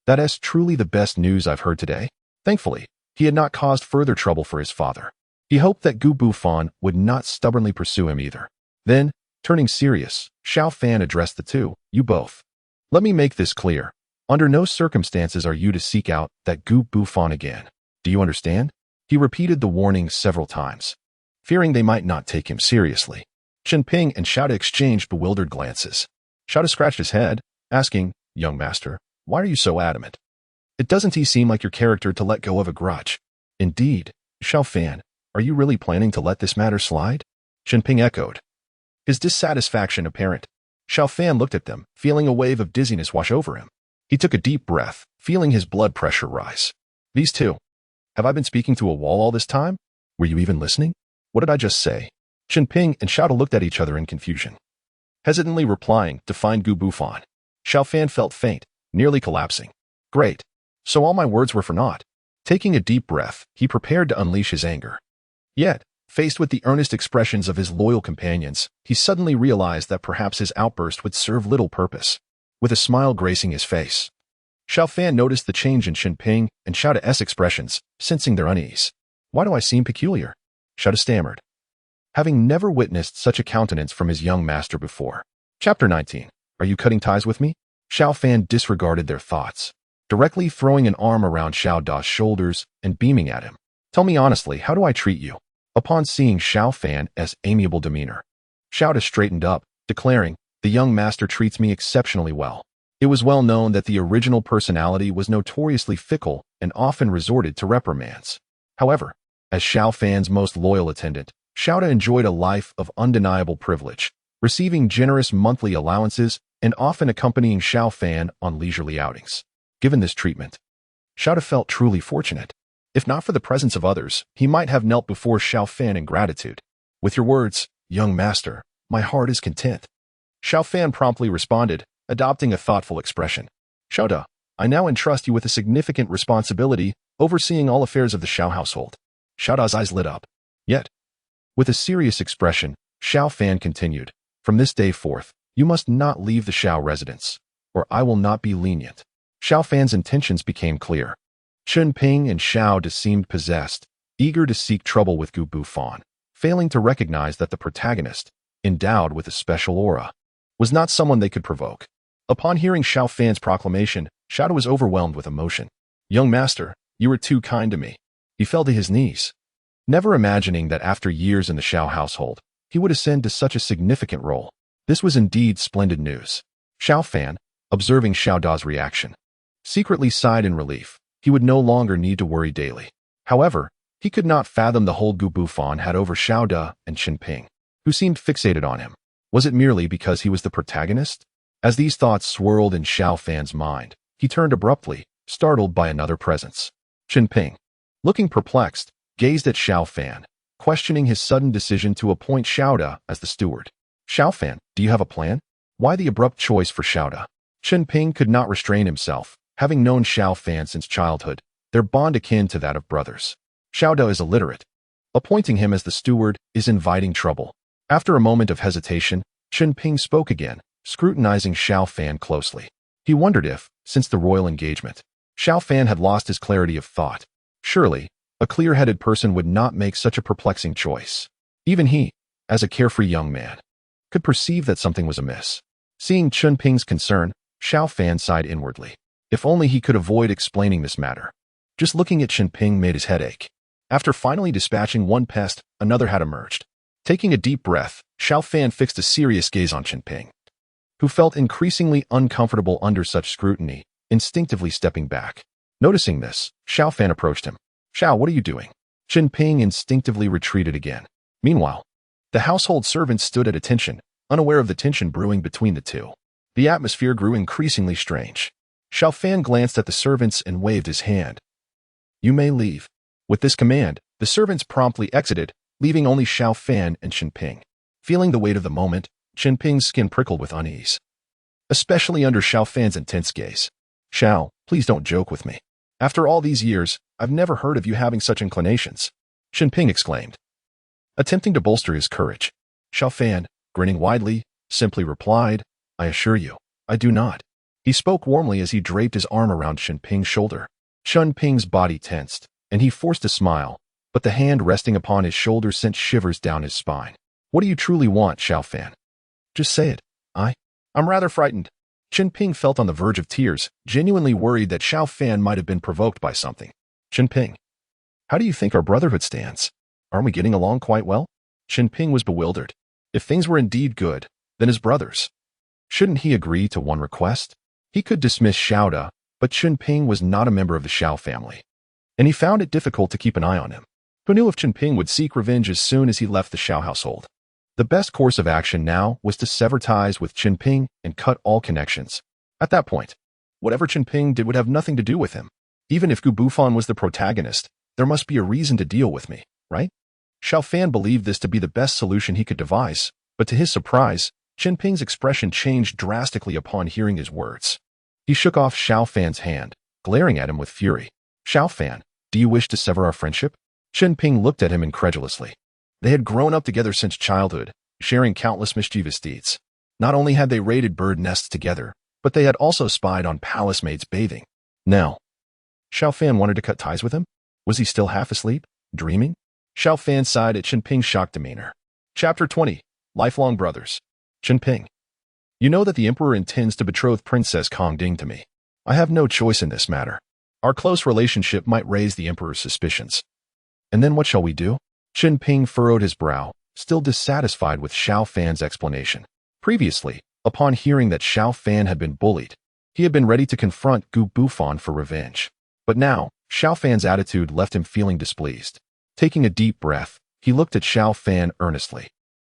That is truly the best news I've heard today." Thankfully, he had not caused further trouble for his father. He hoped that Gu Bufan would not stubbornly pursue him either. Then, turning serious, Xiao Fan addressed the two. "You both. Let me make this clear. Under no circumstances are you to seek out that Gu Bufan again. Do you understand?" He repeated the warning several times, fearing they might not take him seriously. Xiao Ping and Xiao Da exchanged bewildered glances. Xiao Da scratched his head, asking, "Young master, why are you so adamant? It doesn't seem like your character to let go of a grudge." "Indeed, Xiao Fan, are you really planning to let this matter slide?" Xiao Ping echoed, his dissatisfaction apparent. Xiao Fan looked at them, feeling a wave of dizziness wash over him. He took a deep breath, feeling his blood pressure rise. "These two. Have I been speaking to a wall all this time? Were you even listening? What did I just say?" Xiao Ping and Xiao Da looked at each other in confusion, hesitantly replying to find Gu Bufan. Xiao Fan felt faint, nearly collapsing. "Great. So all my words were for naught." Taking a deep breath, he prepared to unleash his anger. Yet, faced with the earnest expressions of his loyal companions, he suddenly realized that perhaps his outburst would serve little purpose. With a smile gracing his face, Xiao Fan noticed the change in Xiao Ping and Xiao Da's expressions, sensing their unease. "Why do I seem peculiar?" Xiao Da stammered, having never witnessed such a countenance from his young master before. Chapter 19. Are you cutting ties with me? Xiao Fan disregarded their thoughts, directly throwing an arm around Xiao Da's shoulders and beaming at him. "Tell me honestly, how do I treat you?" Upon seeing Xiao Fan's amiable demeanor, Xiao Da straightened up, declaring, "The young master treats me exceptionally well." It was well known that the original personality was notoriously fickle and often resorted to reprimands. However, as Xiao Fan's most loyal attendant, Xiao Da enjoyed a life of undeniable privilege, receiving generous monthly allowances and often accompanying Xiao Fan on leisurely outings. Given this treatment, Xiao Da felt truly fortunate. If not for the presence of others, he might have knelt before Xiao Fan in gratitude. "With your words, young master, my heart is content." Xiao Fan promptly responded, adopting a thoughtful expression. "Xiao Da, I now entrust you with a significant responsibility, overseeing all affairs of the Xiao household." Xiao Da's eyes lit up. Yet, with a serious expression, Xiao Fan continued, "From this day forth, you must not leave the Xiao residence, or I will not be lenient." Xiao Fan's intentions became clear. Xiao Ping and Xiao Da seemed possessed, eager to seek trouble with Gu Bufan, failing to recognize that the protagonist, endowed with a special aura, was not someone they could provoke. Upon hearing Xiao Fan's proclamation, Xiao Da was overwhelmed with emotion. "Young master, you were too kind to me." He fell to his knees, never imagining that after years in the Xiao household, he would ascend to such a significant role. This was indeed splendid news. Xiao Fan, observing Xiao Da's reaction, secretly sighed in relief. He would no longer need to worry daily. However, he could not fathom the hold Gu Bufan had over Xiao Da and Xiao Ping, who seemed fixated on him. Was it merely because he was the protagonist? As these thoughts swirled in Xiao Fan's mind, he turned abruptly, startled by another presence. Xiao Ping, looking perplexed, gazed at Xiao Fan, questioning his sudden decision to appoint Xiao Da as the steward. Xiao Fan, do you have a plan? Why the abrupt choice for Xiao Da? Xiao Ping could not restrain himself, having known Xiao Fan since childhood, their bond akin to that of brothers. Xiao Da is illiterate. Appointing him as the steward is inviting trouble. After a moment of hesitation, Xiao Ping spoke again, scrutinizing Xiao Fan closely. He wondered if, since the royal engagement, Xiao Fan had lost his clarity of thought. Surely, a clear-headed person would not make such a perplexing choice. Even he, as a carefree young man, could perceive that something was amiss. Seeing Xiao Ping's concern, Xiao Fan sighed inwardly. If only he could avoid explaining this matter. Just looking at Xiao Ping made his head ache. After finally dispatching one pest, another had emerged. Taking a deep breath, Xiao Fan fixed a serious gaze on Xiao Ping, who felt increasingly uncomfortable under such scrutiny, instinctively stepping back. Noticing this, Xiao Fan approached him. Xiao, what are you doing? Xiao Ping instinctively retreated again. Meanwhile, the household servants stood at attention, unaware of the tension brewing between the two. The atmosphere grew increasingly strange. Xiao Fan glanced at the servants and waved his hand. You may leave. With this command, the servants promptly exited, leaving only Xiao Fan and Xiao Ping. Feeling the weight of the moment, Xiao Ping's skin prickled with unease, especially under Xiao Fan's intense gaze. Xiao, please don't joke with me. After all these years, I've never heard of you having such inclinations, Xiao Ping exclaimed, attempting to bolster his courage. Xiao Fan, grinning widely, simply replied, I assure you, I do not. He spoke warmly as he draped his arm around Xiao Ping's shoulder. Xiao Ping's body tensed, and he forced a smile, but the hand resting upon his shoulder sent shivers down his spine. What do you truly want, Xiao Fan? Just say it. I'm rather frightened. Xiao Ping felt on the verge of tears, genuinely worried that Xiao Fan might have been provoked by something. Xiao Ping, how do you think our brotherhood stands? Aren't we getting along quite well? Xiao Ping was bewildered. If things were indeed good, then as brothers, shouldn't he agree to one request? He could dismiss Xiao Da, but Xiao Ping was not a member of the Xiao family, and he found it difficult to keep an eye on him. Who knew if Xiao Ping would seek revenge as soon as he left the Xiao household? The best course of action now was to sever ties with Xiao Ping and cut all connections. At that point, whatever Xiao Ping did would have nothing to do with him. Even if Gu Bufan was the protagonist, there must be a reason to deal with me, right? Xiao Fan believed this to be the best solution he could devise, but to his surprise, Xiao Ping's expression changed drastically upon hearing his words. He shook off Xiao Fan's hand, glaring at him with fury. Xiao Fan, do you wish to sever our friendship? Xiao Ping looked at him incredulously. They had grown up together since childhood, sharing countless mischievous deeds. Not only had they raided bird nests together, but they had also spied on palace maids bathing. Now, Xiao Fan wanted to cut ties with him? Was he still half asleep? Dreaming? Xiao Fan sighed at Xiao Ping's shocked demeanor. Chapter 20. Lifelong Brothers. Xiao Ping, you know that the Emperor intends to betroth Princess Kong Ding to me. I have no choice in this matter. Our close relationship might raise the Emperor's suspicions. And then what shall we do? Xiao Ping furrowed his brow, still dissatisfied with Xiao Fan's explanation. Previously, upon hearing that Xiao Fan had been bullied, he had been ready to confront Gu Bufan for revenge. But now, Xiao Fan's attitude left him feeling displeased. Taking a deep breath, he looked at Xiao Fan earnestly.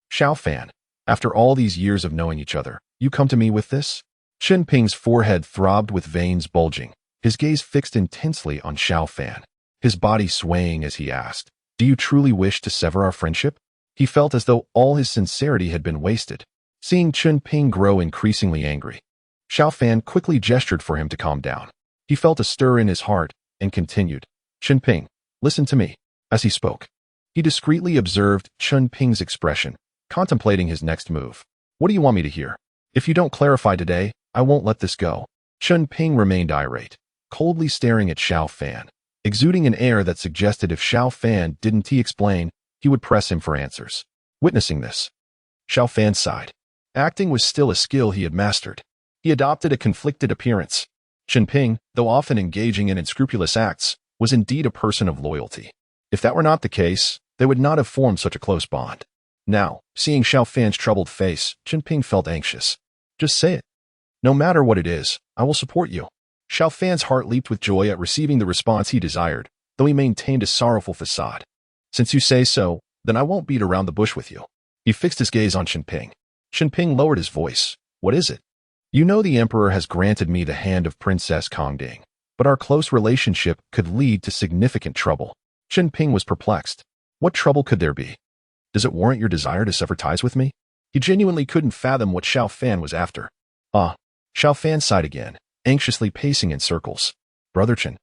Xiao Fan, after all these years of knowing each other, you come to me with this? Xiao Ping's forehead throbbed with veins bulging, his gaze fixed intensely on Xiao Fan, his body swaying as he asked, do you truly wish to sever our friendship? He felt as though all his sincerity had been wasted. Seeing Xiao Ping grow increasingly angry, Xiao Fan quickly gestured for him to calm down. He felt a stir in his heart and continued, Xiao Ping, listen to me. As he spoke, he discreetly observed Xiao Ping's expression, contemplating his next move. What do you want me to hear? If you don't clarify today, I won't let this go. Xiao Ping remained irate, coldly staring at Xiao Fan, exuding an air that suggested if Xiao Fan didn't explain, he would press him for answers. Witnessing this, Xiao Fan sighed. Acting was still a skill he had mastered. He adopted a conflicted appearance. Xiao Ping, though often engaging in unscrupulous acts, was indeed a person of loyalty. If that were not the case, they would not have formed such a close bond. Now, seeing Xiao Fan's troubled face, Xiao Ping felt anxious. Just say it. No matter what it is, I will support you. Xiao Fan's heart leaped with joy at receiving the response he desired, though he maintained a sorrowful facade. Since you say so, then I won't beat around the bush with you. He fixed his gaze on Xiao Ping. Xiao Ping lowered his voice. What is it? You know the emperor has granted me the hand of Princess Kongding, but our close relationship could lead to significant trouble. Xiao Ping was perplexed. What trouble could there be? Does it warrant your desire to sever ties with me? He genuinely couldn't fathom what Xiao Fan was after. Xiao Fan sighed again, anxiously pacing in circles. Brother Chen,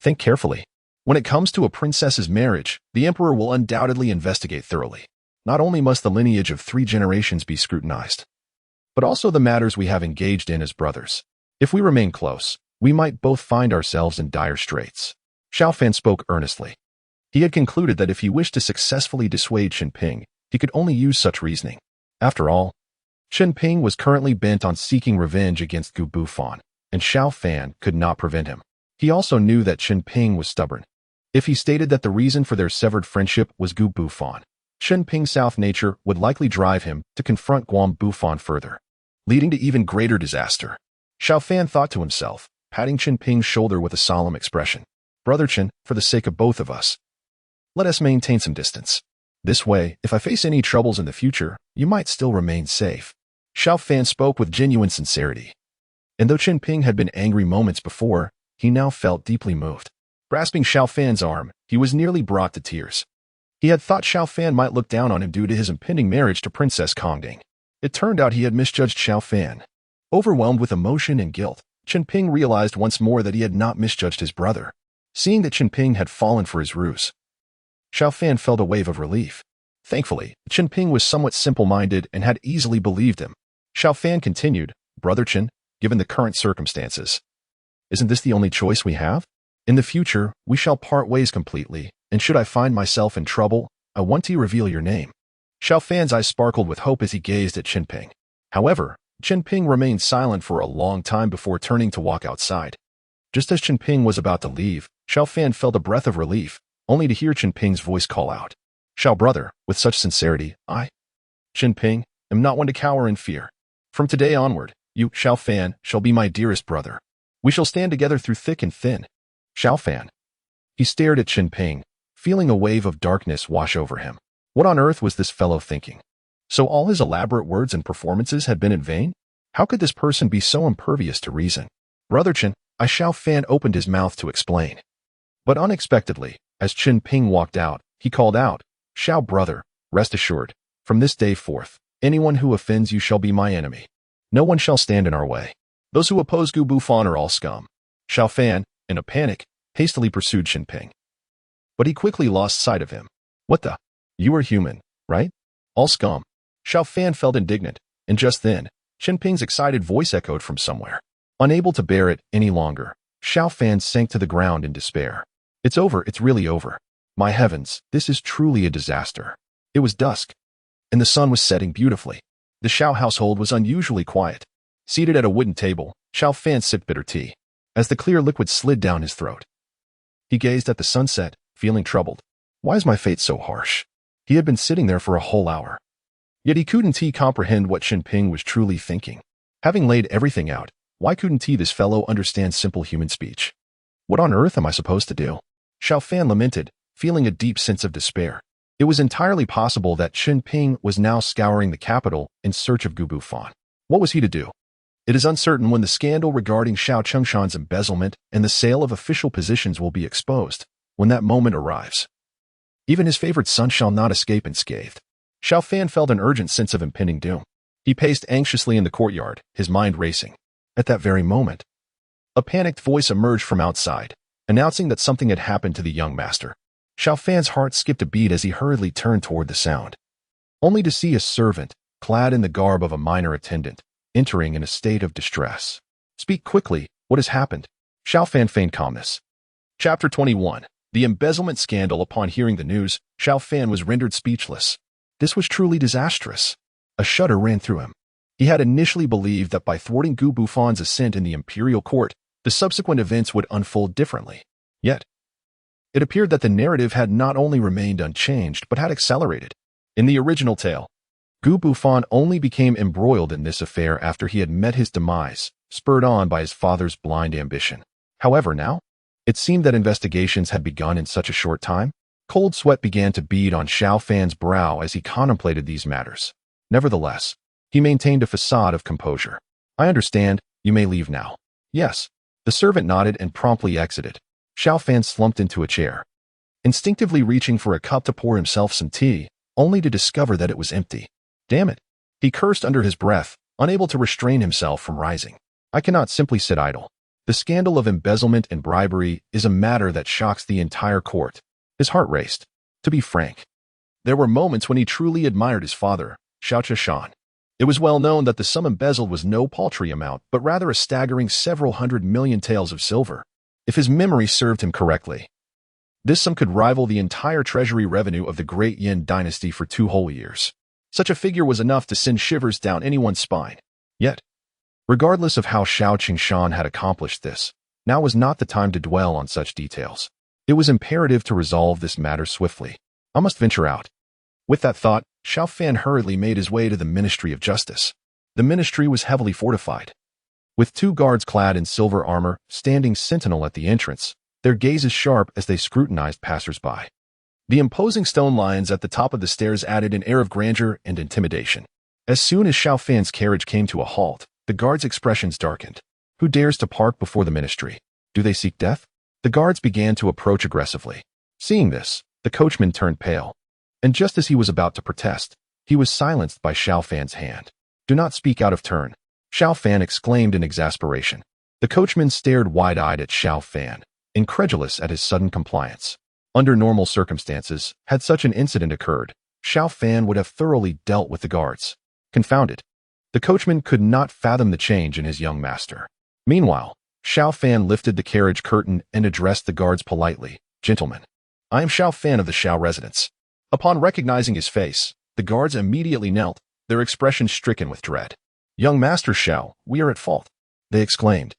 think carefully. When it comes to a princess's marriage, the emperor will undoubtedly investigate thoroughly. Not only must the lineage of 3 generations be scrutinized, but also the matters we have engaged in as brothers. If we remain close, we might both find ourselves in dire straits. Xiao Fan spoke earnestly. He had concluded that if he wished to successfully dissuade Xiao Ping, he could only use such reasoning. After all, Xiao Ping was currently bent on seeking revenge against Gu Bufan, and Xiao Fan could not prevent him. He also knew that Xiao Ping was stubborn. If he stated that the reason for their severed friendship was Gu Bufan, Xiao Ping's south nature would likely drive him to confront Guam Bufan further, leading to even greater disaster. Xiao Fan thought to himself, patting Xiao Ping's shoulder with a solemn expression. Brother Chen, for the sake of both of us, let us maintain some distance. This way, if I face any troubles in the future, you might still remain safe. Xiao Fan spoke with genuine sincerity. And though Xiao Ping had been angry moments before, he now felt deeply moved. Grasping Xiao Fan's arm, he was nearly brought to tears. He had thought Xiao Fan might look down on him due to his impending marriage to Princess Kongding. It turned out he had misjudged Xiao Fan. Overwhelmed with emotion and guilt, Xiao Ping realized once more that he had not misjudged his brother. Seeing that Xiao Ping had fallen for his ruse, Xiao Fan felt a wave of relief. Thankfully, Xiao Ping was somewhat simple-minded and had easily believed him. Xiao Fan continued, Brother Chen, given the current circumstances, isn't this the only choice we have? In the future, we shall part ways completely, and should I find myself in trouble, I want to reveal your name. Xiao Fan's eyes sparkled with hope as he gazed at Xiao Ping. However, Xiao Ping remained silent for a long time before turning to walk outside. Just as Xiao Ping was about to leave, Xiao Fan felt a breath of relief, only to hear Xiao Ping's voice call out. Xiao brother, with such sincerity, I, Xiao Ping, am not one to cower in fear. From today onward, you, Xiao Fan, shall be my dearest brother. We shall stand together through thick and thin. Xiao Fan. He stared at Xiao Ping, feeling a wave of darkness wash over him. What on earth was this fellow thinking? So all his elaborate words and performances had been in vain? How could this person be so impervious to reason? Brother Chen, Xiao Fan opened his mouth to explain. But unexpectedly, as Xiao Ping walked out, he called out, Xiao brother, rest assured, from this day forth, anyone who offends you shall be my enemy. No one shall stand in our way. Those who oppose Gu Bufan are all scum. Xiao Fan, in a panic, hastily pursued Xiao Ping. But he quickly lost sight of him. What the? You are human, right? All scum. Xiao Fan felt indignant, and just then, Xiao Ping's excited voice echoed from somewhere. Unable to bear it any longer, Xiao Fan sank to the ground in despair. It's over, it's really over. My heavens, this is truly a disaster. It was dusk, and the sun was setting beautifully. The Xiao household was unusually quiet. Seated at a wooden table, Xiao Fan sipped bitter tea. As the clear liquid slid down his throat, he gazed at the sunset, feeling troubled. Why is my fate so harsh? He had been sitting there for a whole hour. Yet he couldn't comprehend what Xiao Ping was truly thinking. Having laid everything out, why couldn't this fellow understand simple human speech? What on earth am I supposed to do? Xiao Fan lamented, feeling a deep sense of despair. It was entirely possible that Xiao Ping was now scouring the capital in search of Gu Bufan. What was he to do? It is uncertain when the scandal regarding Xiao Chengshan's embezzlement and the sale of official positions will be exposed. When that moment arrives, even his favorite son shall not escape unscathed. Xiao Fan felt an urgent sense of impending doom. He paced anxiously in the courtyard, his mind racing. At that very moment, a panicked voice emerged from outside, announcing that something had happened to the young master. Xiao Fan's heart skipped a beat as he hurriedly turned toward the sound, only to see a servant, clad in the garb of a minor attendant, entering in a state of distress. Speak quickly, what has happened? Xiao Fan feigned calmness. Chapter 21. The embezzlement scandal. Upon hearing the news, Xiao Fan was rendered speechless. This was truly disastrous. A shudder ran through him. He had initially believed that by thwarting Gu Bufan's ascent in the imperial court, the subsequent events would unfold differently. Yet, it appeared that the narrative had not only remained unchanged but had accelerated. In the original tale, Gu Buffon only became embroiled in this affair after he had met his demise, spurred on by his father's blind ambition. However, now, it seemed that investigations had begun in such a short time. Cold sweat began to bead on Xiao Fan's brow as he contemplated these matters. Nevertheless, he maintained a facade of composure. I understand, you may leave now. Yes. The servant nodded and promptly exited. Xiao Fan slumped into a chair, instinctively reaching for a cup to pour himself some tea, only to discover that it was empty. Damn it. He cursed under his breath, unable to restrain himself from rising. I cannot simply sit idle. The scandal of embezzlement and bribery is a matter that shocks the entire court. His heart raced. To be frank, there were moments when he truly admired his father, Xiao Shan. It was well known that the sum embezzled was no paltry amount, but rather a staggering several hundred million taels of silver. If his memory served him correctly, this sum could rival the entire treasury revenue of the Great Yan Dynasty for 2 whole years. Such a figure was enough to send shivers down anyone's spine. Yet, regardless of how Xiao Shan had accomplished this, now was not the time to dwell on such details. It was imperative to resolve this matter swiftly. I must venture out. With that thought, Xiao Fan hurriedly made his way to the Ministry of Justice. The ministry was heavily fortified, with 2 guards clad in silver armor standing sentinel at the entrance, their gazes sharp as they scrutinized passers-by. The imposing stone lions at the top of the stairs added an air of grandeur and intimidation. As soon as Xiao Fan's carriage came to a halt, the guards' expressions darkened. Who dares to park before the ministry? Do they seek death? The guards began to approach aggressively. Seeing this, the coachman turned pale. And just as he was about to protest, he was silenced by Xiao Fan's hand. Do not speak out of turn, Xiao Fan exclaimed in exasperation. The coachman stared wide-eyed at Xiao Fan, incredulous at his sudden compliance. Under normal circumstances, had such an incident occurred, Xiao Fan would have thoroughly dealt with the guards. Confounded, the coachman could not fathom the change in his young master. Meanwhile, Xiao Fan lifted the carriage curtain and addressed the guards politely. Gentlemen, I am Xiao Fan of the Xiao residence. Upon recognizing his face, the guards immediately knelt, their expressions stricken with dread. Young Master Xiao, we are at fault, they exclaimed,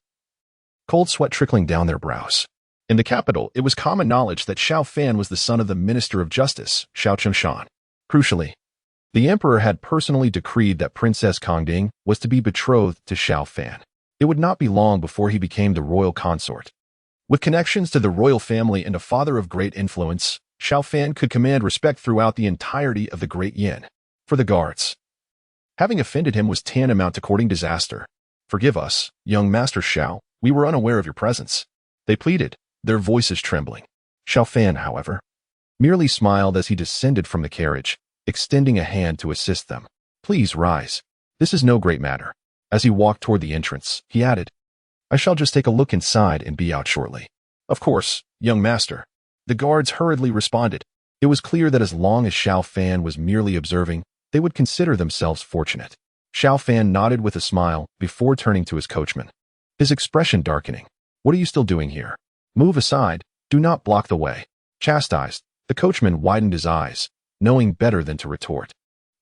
cold sweat trickling down their brows. In the capital, it was common knowledge that Xiao Fan was the son of the Minister of Justice, Xiao Shan. Crucially, the emperor had personally decreed that Princess Kongding was to be betrothed to Xiao Fan. It would not be long before he became the royal consort. With connections to the royal family and a father of great influence, Xiao Fan could command respect throughout the entirety of the Great Yan. For the guards, having offended him was tantamount to courting disaster. Forgive us, young Master Xiao, we were unaware of your presence, they pleaded, their voices trembling. Xiao Fan, however, merely smiled as he descended from the carriage, extending a hand to assist them. Please rise. This is no great matter. As he walked toward the entrance, he added, I shall just take a look inside and be out shortly. Of course, young master. The guards hurriedly responded. It was clear that as long as Xiao Fan was merely observing, they would consider themselves fortunate. Xiao Fan nodded with a smile before turning to his coachman, his expression darkening. What are you still doing here? Move aside. Do not block the way. Chastised, the coachman widened his eyes, knowing better than to retort.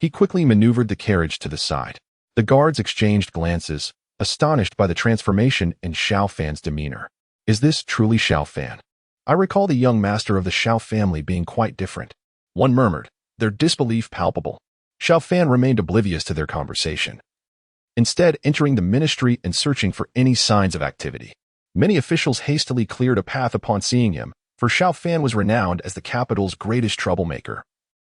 He quickly maneuvered the carriage to the side. The guards exchanged glances, astonished by the transformation in Xiao Fan's demeanor. Is this truly Xiao Fan? I recall the young master of the Xiao family being quite different. One murmured, their disbelief palpable. Xiao Fan remained oblivious to their conversation, instead entering the ministry and searching for any signs of activity. Many officials hastily cleared a path upon seeing him, for Xiao Fan was renowned as the capital's greatest troublemaker,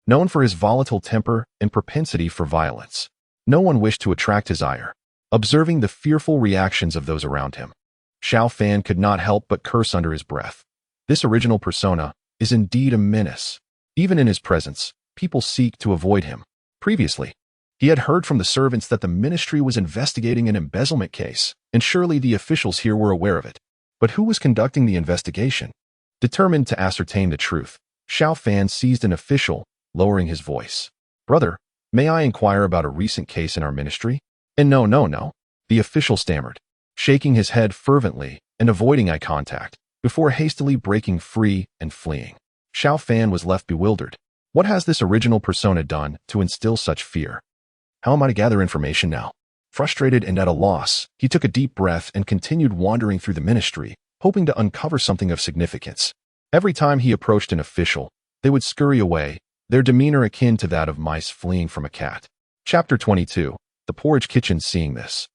known for his volatile temper and propensity for violence. No one wished to attract his ire. Observing the fearful reactions of those around him, Xiao Fan could not help but curse under his breath. This original persona is indeed a menace. Even in his presence, people seek to avoid him. Previously, he had heard from the servants that the ministry was investigating an embezzlement case, and surely the officials here were aware of it. But who was conducting the investigation? Determined to ascertain the truth, Xiao Fan seized an official, lowering his voice. Brother, may I inquire about a recent case in our ministry? And no, the official stammered, shaking his head fervently and avoiding eye contact, before hastily breaking free and fleeing. Xiao Fan was left bewildered. What has this original persona done to instill such fear? How am I to gather information now? Frustrated and at a loss, he took a deep breath and continued wandering through the ministry, hoping to uncover something of significance. Every time he approached an official, they would scurry away, their demeanor akin to that of mice fleeing from a cat. Chapter 22. The Porridge Kitchen. Seeing this,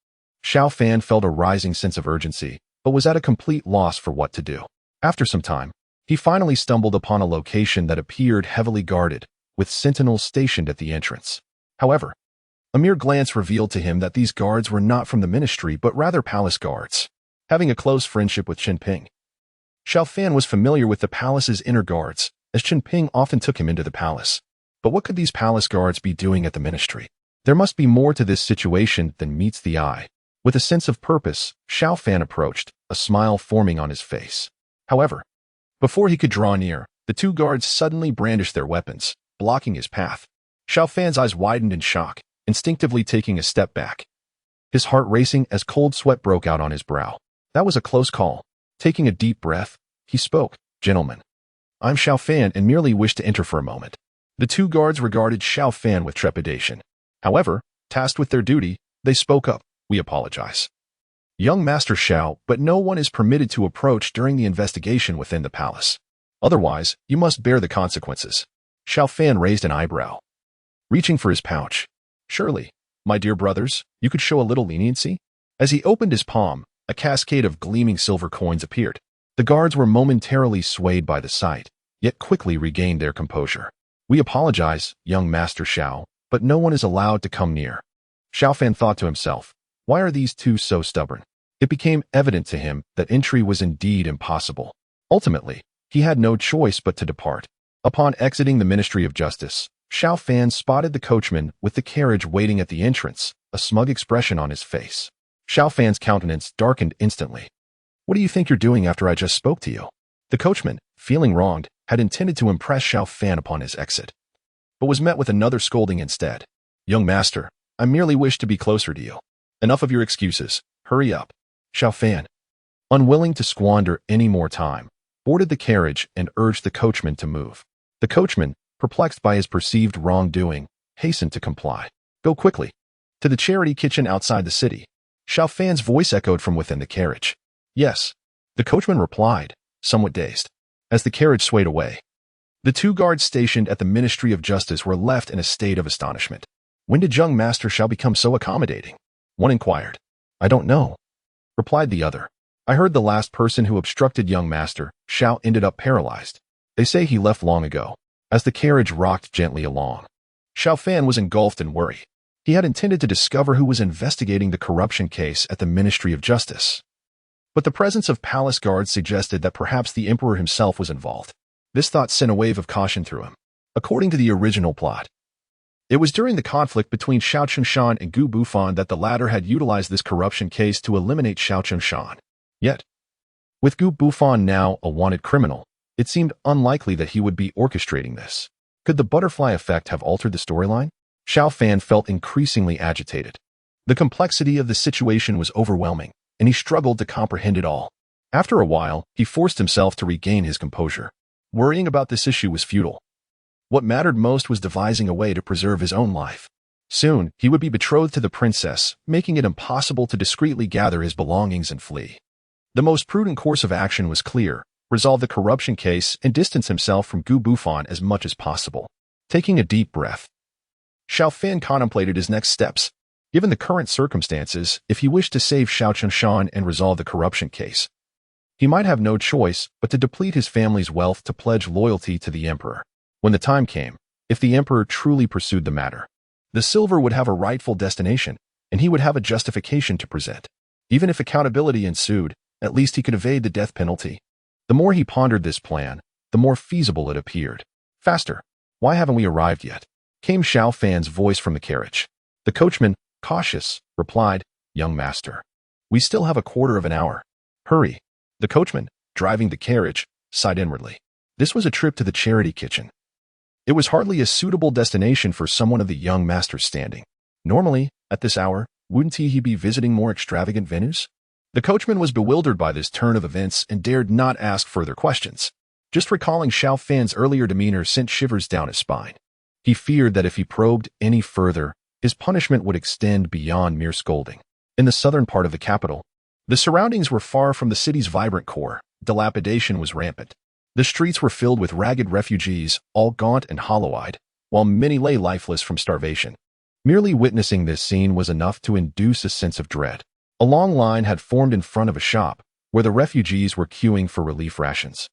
Xiao Fan felt a rising sense of urgency, but was at a complete loss for what to do. After some time, he finally stumbled upon a location that appeared heavily guarded, with sentinels stationed at the entrance. However, a mere glance revealed to him that these guards were not from the ministry but rather palace guards. Having a close friendship with Xiao Ping, Xiao Fan was familiar with the palace's inner guards, as Xiao Ping often took him into the palace. But what could these palace guards be doing at the ministry? There must be more to this situation than meets the eye. With a sense of purpose, Xiao Fan approached, a smile forming on his face. However, before he could draw near, the two guards suddenly brandished their weapons, blocking his path. Xiao Fan's eyes widened in shock, instinctively taking a step back. His heart racing as cold sweat broke out on his brow. That was a close call. Taking a deep breath, he spoke, "Gentlemen, I'm Xiao Fan and merely wish to enter for a moment." The two guards regarded Xiao Fan with trepidation. However, tasked with their duty, they spoke up, "We apologize, young Master Xiao, but no one is permitted to approach during the investigation within the palace. Otherwise, you must bear the consequences." Xiao Fan raised an eyebrow, reaching for his pouch. "Surely, my dear brothers, you could show a little leniency?" As he opened his palm, a cascade of gleaming silver coins appeared. The guards were momentarily swayed by the sight, yet quickly regained their composure. "We apologize, young Master Xiao, but no one is allowed to come near." Xiao Fan thought to himself, why are these two so stubborn? It became evident to him that entry was indeed impossible. Ultimately, he had no choice but to depart. Upon exiting the Ministry of Justice, Xiao Fan spotted the coachman with the carriage waiting at the entrance, a smug expression on his face. Xiao Fan's countenance darkened instantly. "What do you think you're doing after I just spoke to you?" The coachman, feeling wronged, had intended to impress Xiao Fan upon his exit, but was met with another scolding instead. "Young master, I merely wish to be closer to you. Enough of your excuses. Hurry up." Xiao Fan, unwilling to squander any more time, boarded the carriage and urged the coachman to move. The coachman, perplexed by his perceived wrongdoing, hastened to comply. "Go quickly to the charity kitchen outside the city." Xiao Fan's voice echoed from within the carriage. "Yes," the coachman replied, somewhat dazed. As the carriage swayed away, the two guards stationed at the Ministry of Justice were left in a state of astonishment. "When did young Master Xiao become so accommodating?" one inquired. "I don't know," replied the other. "I heard the last person who obstructed young Master Xiao ended up paralyzed. They say he left long ago." As the carriage rocked gently along, Xiao Fan was engulfed in worry. He had intended to discover who was investigating the corruption case at the Ministry of Justice, but the presence of palace guards suggested that perhaps the emperor himself was involved. This thought sent a wave of caution through him. According to the original plot, it was during the conflict between Xiao Qingshan and Gu Bufan that the latter had utilized this corruption case to eliminate Xiao Qingshan. Yet, with Gu Bufan now a wanted criminal, it seemed unlikely that he would be orchestrating this. Could the butterfly effect have altered the storyline? Xiao Fan felt increasingly agitated. The complexity of the situation was overwhelming, and he struggled to comprehend it all. After a while, he forced himself to regain his composure. Worrying about this issue was futile. What mattered most was devising a way to preserve his own life. Soon, he would be betrothed to the princess, making it impossible to discreetly gather his belongings and flee. The most prudent course of action was clear: resolve the corruption case and distance himself from Gu Bufan as much as possible. Taking a deep breath, Xiao Fan contemplated his next steps. Given the current circumstances, if he wished to save Xiao Qingshan and resolve the corruption case, he might have no choice but to deplete his family's wealth to pledge loyalty to the emperor. When the time came, if the emperor truly pursued the matter, the silver would have a rightful destination, and he would have a justification to present. Even if accountability ensued, at least he could evade the death penalty. The more he pondered this plan, the more feasible it appeared. "Faster! Why haven't we arrived yet?" came Xiao Fan's voice from the carriage. The coachman, cautious, replied, "Young master, we still have a quarter of an hour. Hurry." The coachman, driving the carriage, sighed inwardly. This was a trip to the charity kitchen. It was hardly a suitable destination for someone of the young master's standing. Normally, at this hour, wouldn't he be visiting more extravagant venues? The coachman was bewildered by this turn of events and dared not ask further questions. Just recalling Xiao Fan's earlier demeanor sent shivers down his spine. He feared that if he probed any further, his punishment would extend beyond mere scolding. In the southern part of the capital, the surroundings were far from the city's vibrant core. Dilapidation was rampant. The streets were filled with ragged refugees, all gaunt and hollow-eyed, while many lay lifeless from starvation. Merely witnessing this scene was enough to induce a sense of dread. A long line had formed in front of a shop, where the refugees were queuing for relief rations,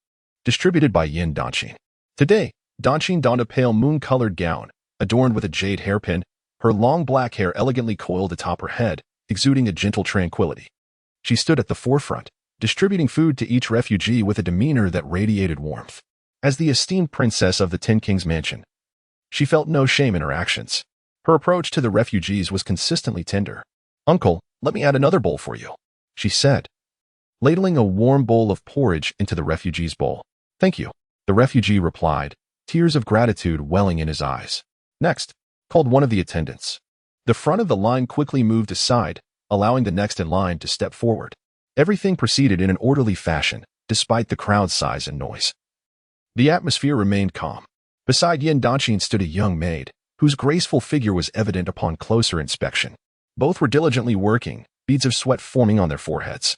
distributed by Yan Dynasty. Today, Dynasty donned a pale moon-colored gown, adorned with a jade hairpin, her long black hair elegantly coiled atop her head, exuding a gentle tranquility. She stood at the forefront, distributing food to each refugee with a demeanor that radiated warmth. As the esteemed princess of the Ten Kings mansion, she felt no shame in her actions. Her approach to the refugees was consistently tender. "Uncle, let me add another bowl for you," she said, ladling a warm bowl of porridge into the refugee's bowl. "Thank you," the refugee replied, tears of gratitude welling in his eyes. "Next," called one of the attendants. The front of the line quickly moved aside, allowing the next in line to step forward. Everything proceeded in an orderly fashion, despite the crowd's size and noise. The atmosphere remained calm. Beside Yan Dynasty stood a young maid, whose graceful figure was evident upon closer inspection. Both were diligently working, beads of sweat forming on their foreheads.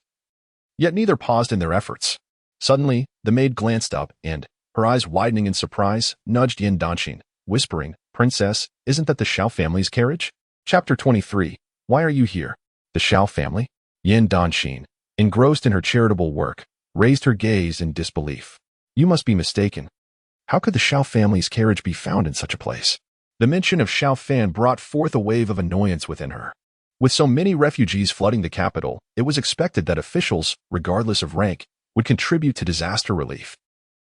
Yet neither paused in their efforts. Suddenly, the maid glanced up and, her eyes widening in surprise, nudged Yan Dynasty, whispering, "Princess, isn't that the Xiao family's carriage?" Chapter 23. Why are you here? The Xiao family? Yan Dynasty, engrossed in her charitable work, raised her gaze in disbelief. "You must be mistaken. How could the Xiao family's carriage be found in such a place?" The mention of Xiao Fan brought forth a wave of annoyance within her. With so many refugees flooding the capital, it was expected that officials, regardless of rank, would contribute to disaster relief.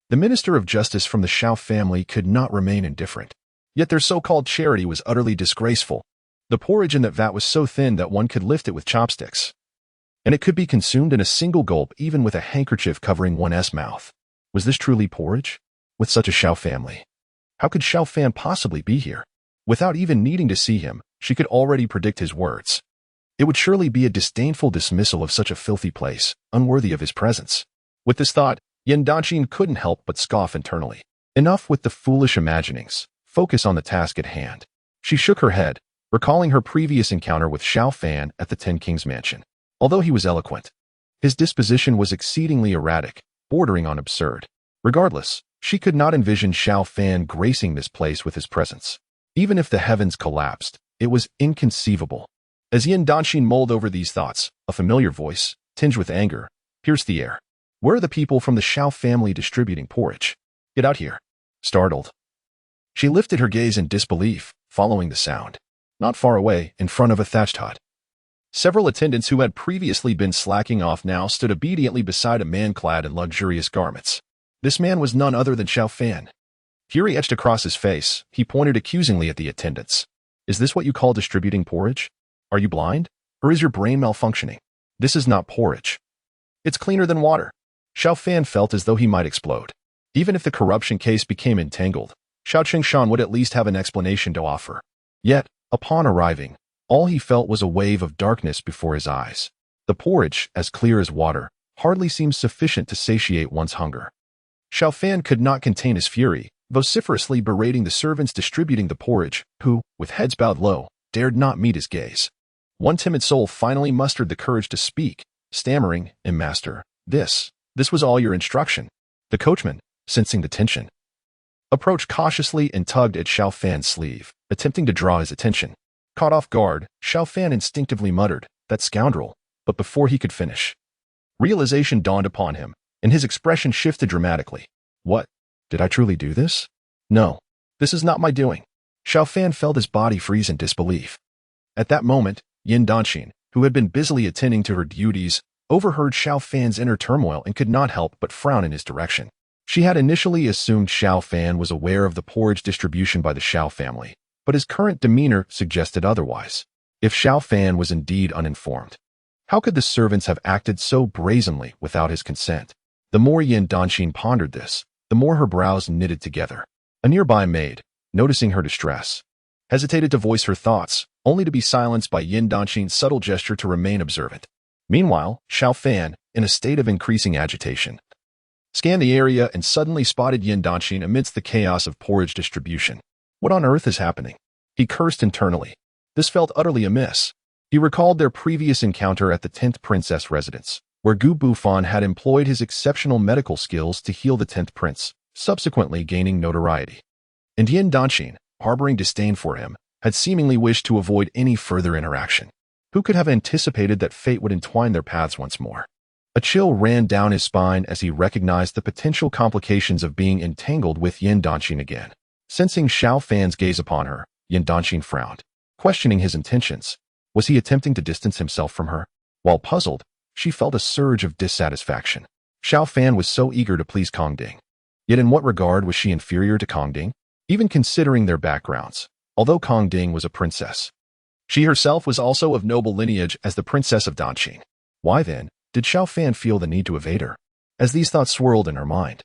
The Minister of Justice from the Xiao family could not remain indifferent. Yet their so-called charity was utterly disgraceful. The porridge in that vat was so thin that one could lift it with chopsticks, and it could be consumed in a single gulp even with a handkerchief covering one's mouth. Was this truly porridge? With such a Xiao family? How could Xiao Fan possibly be here? Without even needing to see him, she could already predict his words. It would surely be a disdainful dismissal of such a filthy place, unworthy of his presence. With this thought, Yan Dynasty couldn't help but scoff internally. Enough with the foolish imaginings. Focus on the task at hand. She shook her head, recalling her previous encounter with Xiao Fan at the Ten Kings mansion. Although he was eloquent, his disposition was exceedingly erratic, bordering on absurd. Regardless, she could not envision Xiao Fan gracing this place with his presence. Even if the heavens collapsed, it was inconceivable. As Yan Dynasty mulled over these thoughts, a familiar voice, tinged with anger, pierced the air. "Where are the people from the Xiao family distributing porridge? Get out here." Startled, she lifted her gaze in disbelief, following the sound. Not far away, in front of a thatched hut, several attendants who had previously been slacking off now stood obediently beside a man clad in luxurious garments. This man was none other than Xiao Fan. Fury etched across his face, he pointed accusingly at the attendants. "Is this what you call distributing porridge? Are you blind? Or is your brain malfunctioning? This is not porridge. It's cleaner than water." Xiao Fan felt as though he might explode. Even if the corruption case became entangled, Xiao Qingshan would at least have an explanation to offer. Yet, upon arriving, all he felt was a wave of darkness before his eyes. The porridge, as clear as water, hardly seemed sufficient to satiate one's hunger. Xiao Fan could not contain his fury, vociferously berating the servants distributing the porridge, who, with heads bowed low, dared not meet his gaze. One timid soul finally mustered the courage to speak, stammering, "Master, this was all your instruction." The coachman, sensing the tension, approached cautiously and tugged at Xiao Fan's sleeve, attempting to draw his attention. Caught off guard, Xiao Fan instinctively muttered, "That scoundrel," but before he could finish, realization dawned upon him, and his expression shifted dramatically. "What? Did I truly do this? No, this is not my doing." Xiao Fan felt his body freeze in disbelief. At that moment, Yan Dynasty, who had been busily attending to her duties, overheard Xiao Fan's inner turmoil and could not help but frown in his direction. She had initially assumed Xiao Fan was aware of the porridge distribution by the Xiao family, but his current demeanor suggested otherwise. If Xiao Fan was indeed uninformed, how could the servants have acted so brazenly without his consent? The more Yan Dynasty pondered this, the more her brows knitted together. A nearby maid, noticing her distress, hesitated to voice her thoughts, only to be silenced by Yan Dynasty's subtle gesture to remain observant. Meanwhile, Xiao Fan, in a state of increasing agitation, scanned the area and suddenly spotted Yan Dynasty amidst the chaos of porridge distribution. What on earth is happening? He cursed internally. This felt utterly amiss. He recalled their previous encounter at the 10th Princess residence, where Gu Bufan had employed his exceptional medical skills to heal the 10th Prince, subsequently gaining notoriety. And Yan Dynasty, harboring disdain for him, had seemingly wished to avoid any further interaction. Who could have anticipated that fate would entwine their paths once more? A chill ran down his spine as he recognized the potential complications of being entangled with Yan Dynasty again. Sensing Xiao Fan's gaze upon her, Yan Dynasty frowned, questioning his intentions. Was he attempting to distance himself from her? While puzzled, she felt a surge of dissatisfaction. Xiao Fan was so eager to please Kong Ding. Yet in what regard was she inferior to Kong Ding? Even considering their backgrounds, although Kong Ding was a princess, she herself was also of noble lineage as the Princess of Danqing. Why then did Xiao Fan feel the need to evade her? As these thoughts swirled in her mind,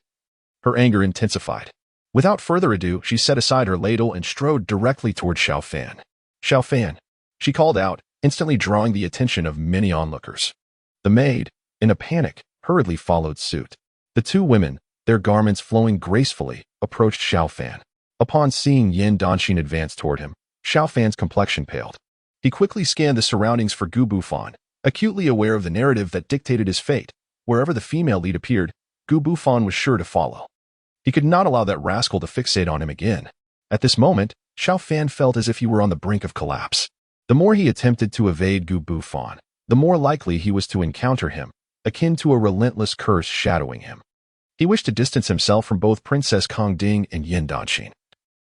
her anger intensified. Without further ado, she set aside her ladle and strode directly toward Xiao Fan. Xiao Fan, she called out, instantly drawing the attention of many onlookers. The maid, in a panic, hurriedly followed suit. The two women, their garments flowing gracefully, approached Xiao Fan. Upon seeing Yan Dynasty advance toward him, Xiao Fan's complexion paled. He quickly scanned the surroundings for Gu Bufan, acutely aware of the narrative that dictated his fate. Wherever the female lead appeared, Gu Bufan was sure to follow. He could not allow that rascal to fixate on him again. At this moment, Xiao Fan felt as if he were on the brink of collapse. The more he attempted to evade Gu Bufan, the more likely he was to encounter him, akin to a relentless curse shadowing him. He wished to distance himself from both Princess Kong Ding and Yan Dynasty.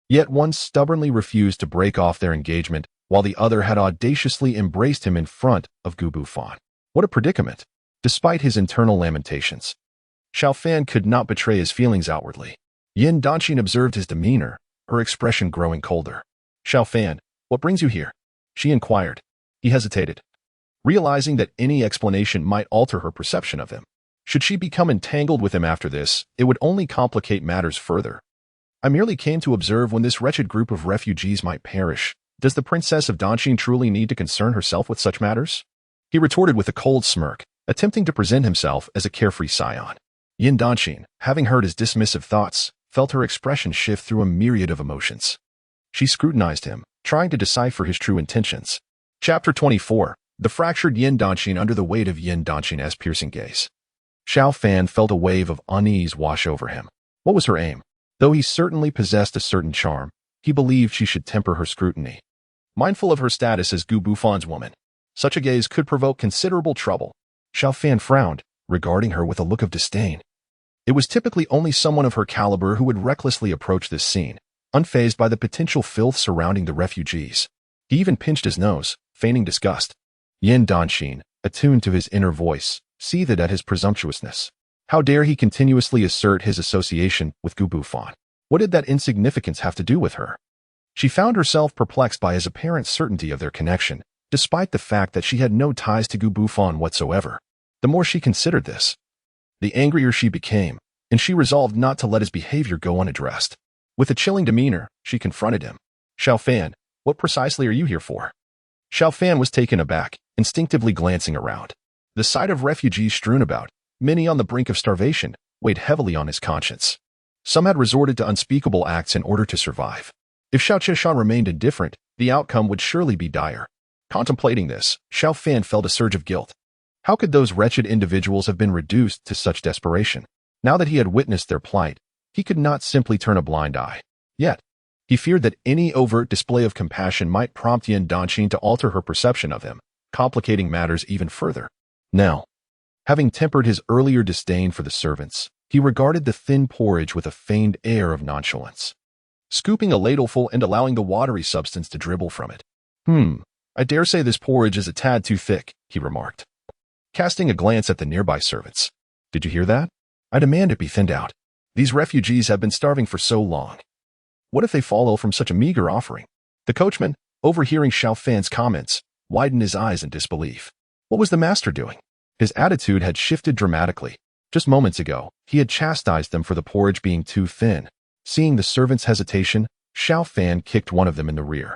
Yet one stubbornly refused to break off their engagement, while the other had audaciously embraced him in front of Gu Bufan. What a predicament! Despite his internal lamentations, Xiao Fan could not betray his feelings outwardly. Yan Dynasty observed his demeanor, her expression growing colder. Xiao Fan, what brings you here? She inquired. He hesitated, realizing that any explanation might alter her perception of him. Should she become entangled with him after this, it would only complicate matters further. I merely came to observe when this wretched group of refugees might perish. Does the Princess of Danqing truly need to concern herself with such matters? He retorted with a cold smirk, attempting to present himself as a carefree scion. Yan Dynasty, having heard his dismissive thoughts, felt her expression shift through a myriad of emotions. She scrutinized him, trying to decipher his true intentions. Chapter 24. The fractured Yan Dynasty under the weight of Yan Dynasty's piercing gaze. Xiao Fan felt a wave of unease wash over him. What was her aim? Though he certainly possessed a certain charm, he believed she should temper her scrutiny. Mindful of her status as Gu Bufan's woman, such a gaze could provoke considerable trouble. Xiao Fan frowned, regarding her with a look of disdain. It was typically only someone of her caliber who would recklessly approach this scene, unfazed by the potential filth surrounding the refugees. He even pinched his nose, feigning disgust. Yan Dynasty, attuned to his inner voice, seethed at his presumptuousness. How dare he continuously assert his association with Gu Bufan? What did that insignificance have to do with her? She found herself perplexed by his apparent certainty of their connection, despite the fact that she had no ties to Gu Bufan whatsoever. The more she considered this, the angrier she became, and she resolved not to let his behavior go unaddressed. With a chilling demeanor, she confronted him. Xiao Fan, what precisely are you here for? Xiao Fan was taken aback, instinctively glancing around. The sight of refugees strewn about, many on the brink of starvation, weighed heavily on his conscience. Some had resorted to unspeakable acts in order to survive. If Xiao Chishan remained indifferent, the outcome would surely be dire. Contemplating this, Xiao Fan felt a surge of guilt. How could those wretched individuals have been reduced to such desperation? Now that he had witnessed their plight, he could not simply turn a blind eye. Yet, he feared that any overt display of compassion might prompt Yan Dynasty to alter her perception of him, complicating matters even further. Now, having tempered his earlier disdain for the servants, he regarded the thin porridge with a feigned air of nonchalance, scooping a ladleful and allowing the watery substance to dribble from it. I dare say this porridge is a tad too thick, he remarked, casting a glance at the nearby servants. Did you hear that? I demand it be thinned out. These refugees have been starving for so long. What if they follow from such a meager offering? The coachman, overhearing Xiao Fan's comments, widened his eyes in disbelief. What was the master doing? His attitude had shifted dramatically. Just moments ago, he had chastised them for the porridge being too thin. Seeing the servant's hesitation, Xiao Fan kicked one of them in the rear.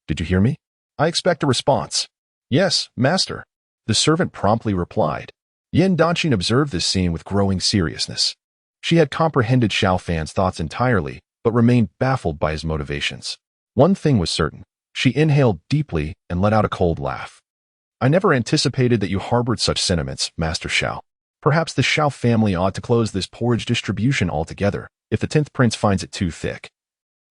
Did you hear me? I expect a response. Yes, master. The servant promptly replied. Yan Dynasty observed this scene with growing seriousness. She had comprehended Xiao Fan's thoughts entirely, but remained baffled by his motivations. One thing was certain. She inhaled deeply and let out a cold laugh. I never anticipated that you harbored such sentiments, Master Xiao. Perhaps the Xiao family ought to close this porridge distribution altogether, if the 10th prince finds it too thick.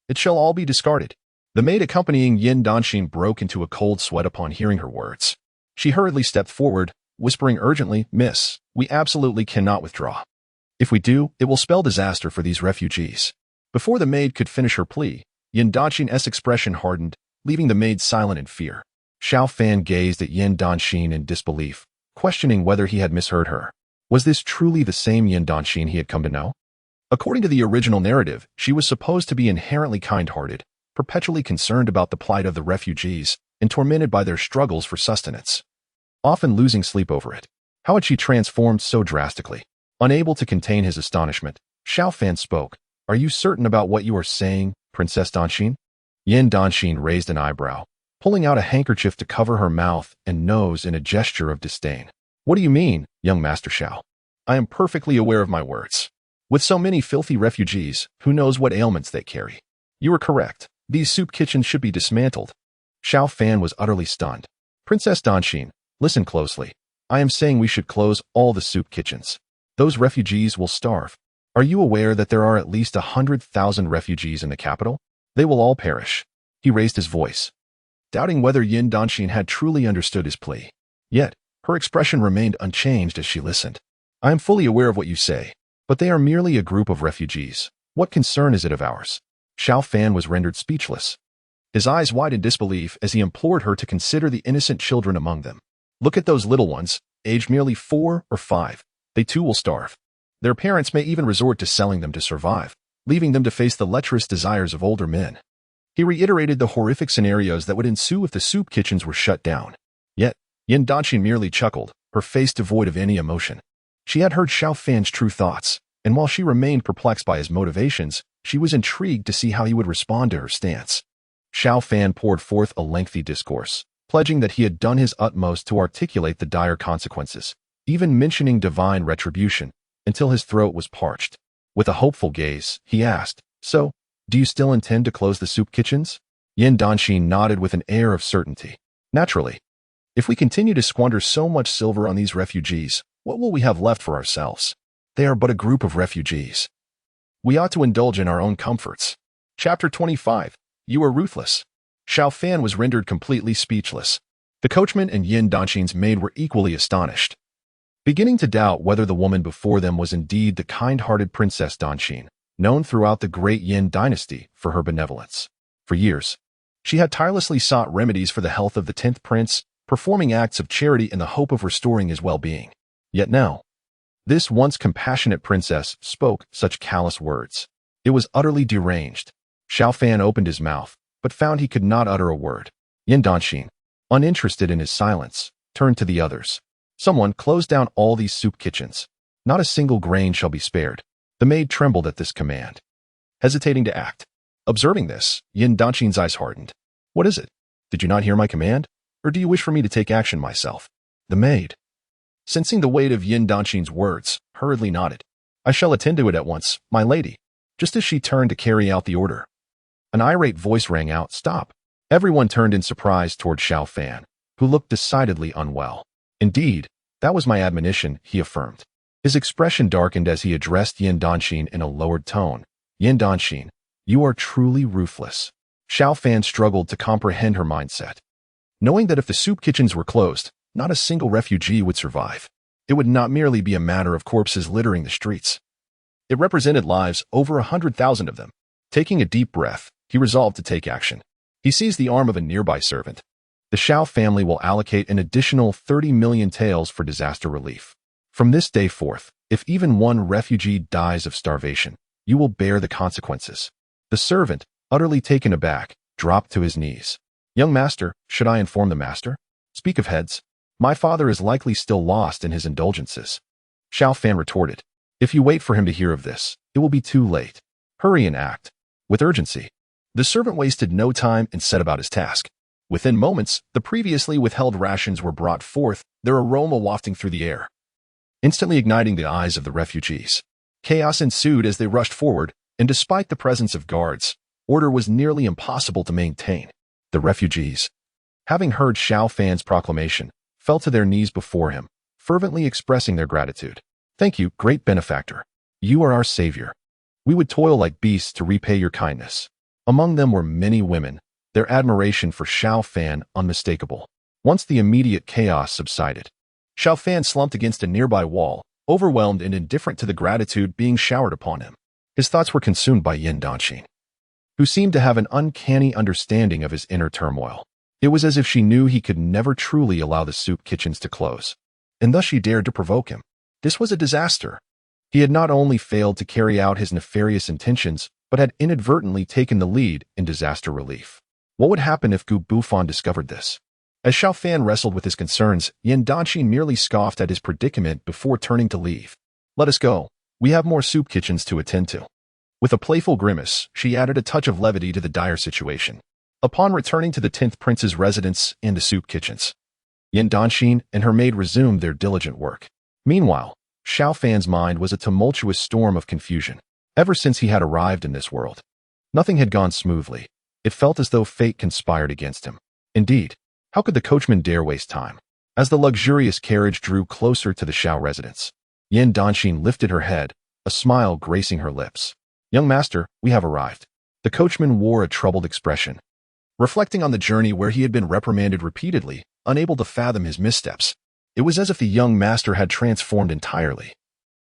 It shall all be discarded. The maid accompanying Yan Dynasty broke into a cold sweat upon hearing her words. She hurriedly stepped forward, whispering urgently, "Miss, we absolutely cannot withdraw. If we do, it will spell disaster for these refugees." Before the maid could finish her plea, Yan Dynasty's expression hardened, leaving the maid silent in fear. Xiao Fan gazed at Yan Dynasty in disbelief, questioning whether he had misheard her. Was this truly the same Yan Dynasty he had come to know? According to the original narrative, she was supposed to be inherently kind-hearted, perpetually concerned about the plight of the refugees, and tormented by their struggles for sustenance, often losing sleep over it. How had she transformed so drastically? Unable to contain his astonishment, Xiao Fan spoke. "Are you certain about what you are saying, Princess Dynasty?" Yan Dynasty raised an eyebrow, pulling out a handkerchief to cover her mouth and nose in a gesture of disdain. "What do you mean, young Master Xiao? I am perfectly aware of my words. With so many filthy refugees, who knows what ailments they carry? You are correct. These soup kitchens should be dismantled." Xiao Fan was utterly stunned. "Princess Dynasty, listen closely. I am saying we should close all the soup kitchens. Those refugees will starve. Are you aware that there are at least 100,000 refugees in the capital? They will all perish." He raised his voice, doubting whether Yan Dynasty had truly understood his plea. Yet, her expression remained unchanged as she listened. "I am fully aware of what you say, but they are merely a group of refugees. What concern is it of ours?" Xiao Fan was rendered speechless. His eyes wide in disbelief as he implored her to consider the innocent children among them. "Look at those little ones, aged merely 4 or 5. They too will starve. Their parents may even resort to selling them to survive, leaving them to face the lecherous desires of older men." He reiterated the horrific scenarios that would ensue if the soup kitchens were shut down. Yet, Yan Dynasty merely chuckled, her face devoid of any emotion. She had heard Xiao Fan's true thoughts, and while she remained perplexed by his motivations, she was intrigued to see how he would respond to her stance. Xiao Fan poured forth a lengthy discourse, pledging that he had done his utmost to articulate the dire consequences, even mentioning divine retribution, until his throat was parched. With a hopeful gaze, he asked, "So, do you still intend to close the soup kitchens?" Yan Dynasty nodded with an air of certainty. "Naturally. If we continue to squander so much silver on these refugees, what will we have left for ourselves? They are but a group of refugees. We ought to indulge in our own comforts." Chapter 25. You are ruthless. Xiao Fan was rendered completely speechless. The coachman and Yan Dynasty's maid were equally astonished, beginning to doubt whether the woman before them was indeed the kind-hearted Princess Dynasty, known throughout the Great Yan Dynasty for her benevolence. For years, she had tirelessly sought remedies for the health of the 10th prince, performing acts of charity in the hope of restoring his well-being. Yet now, this once compassionate princess spoke such callous words. It was utterly deranged. Xiao Fan opened his mouth, but found he could not utter a word. Yan Dynasty, uninterested in his silence, turned to the others. "Someone close down all these soup kitchens. Not a single grain shall be spared." The maid trembled at this command, hesitating to act. Observing this, Yan Dynasty's eyes hardened. "What is it? Did you not hear my command? Or do you wish for me to take action myself?" The maid, sensing the weight of Yan Dynasty's words, hurriedly nodded. "I shall attend to it at once, my lady." Just as she turned to carry out the order, an irate voice rang out, "Stop." Everyone turned in surprise toward Xiao Fan, who looked decidedly unwell. "Indeed, that was my admonition," he affirmed. His expression darkened as he addressed Yan Dynasty in a lowered tone. "Yan Dynasty, you are truly ruthless." Xiao Fan struggled to comprehend her mindset. Knowing that if the soup kitchens were closed, not a single refugee would survive. It would not merely be a matter of corpses littering the streets. It represented lives, over 100,000 of them. Taking a deep breath, he resolved to take action. He seized the arm of a nearby servant. "The Xiao family will allocate an additional 30 million taels for disaster relief. From this day forth, if even one refugee dies of starvation, you will bear the consequences." The servant, utterly taken aback, dropped to his knees. "Young master, should I inform the master? Speak of heads. My father is likely still lost in his indulgences." Xiao Fan retorted, "If you wait for him to hear of this, it will be too late. Hurry and act with urgency." The servant wasted no time and set about his task. Within moments, the previously withheld rations were brought forth, their aroma wafting through the air, instantly igniting the eyes of the refugees. Chaos ensued as they rushed forward, and despite the presence of guards, order was nearly impossible to maintain. The refugees, having heard Xiao Fan's proclamation, fell to their knees before him, fervently expressing their gratitude. "Thank you, great benefactor. You are our savior. We would toil like beasts to repay your kindness." Among them were many women, their admiration for Xiao Fan unmistakable. Once the immediate chaos subsided, Xiao Fan slumped against a nearby wall, overwhelmed and indifferent to the gratitude being showered upon him. His thoughts were consumed by Yan Dynasty, who seemed to have an uncanny understanding of his inner turmoil. It was as if she knew he could never truly allow the soup kitchens to close, and thus she dared to provoke him. This was a disaster. He had not only failed to carry out his nefarious intentions, but had inadvertently taken the lead in disaster relief. What would happen if Gu Buffon discovered this? As Xiao Fan wrestled with his concerns, Yan Dynasty merely scoffed at his predicament before turning to leave. "Let us go. We have more soup kitchens to attend to." With a playful grimace, she added a touch of levity to the dire situation. Upon returning to the 10th prince's residence and the soup kitchens, Yan Dynasty and her maid resumed their diligent work. Meanwhile, Xiao Fan's mind was a tumultuous storm of confusion. Ever since he had arrived in this world, nothing had gone smoothly. It felt as though fate conspired against him. Indeed, how could the coachman dare waste time? As the luxurious carriage drew closer to the Xiao residence, Yan Dynasty lifted her head, a smile gracing her lips. "Young master, we have arrived." The coachman wore a troubled expression, reflecting on the journey where he had been reprimanded repeatedly, unable to fathom his missteps. It was as if the young master had transformed entirely,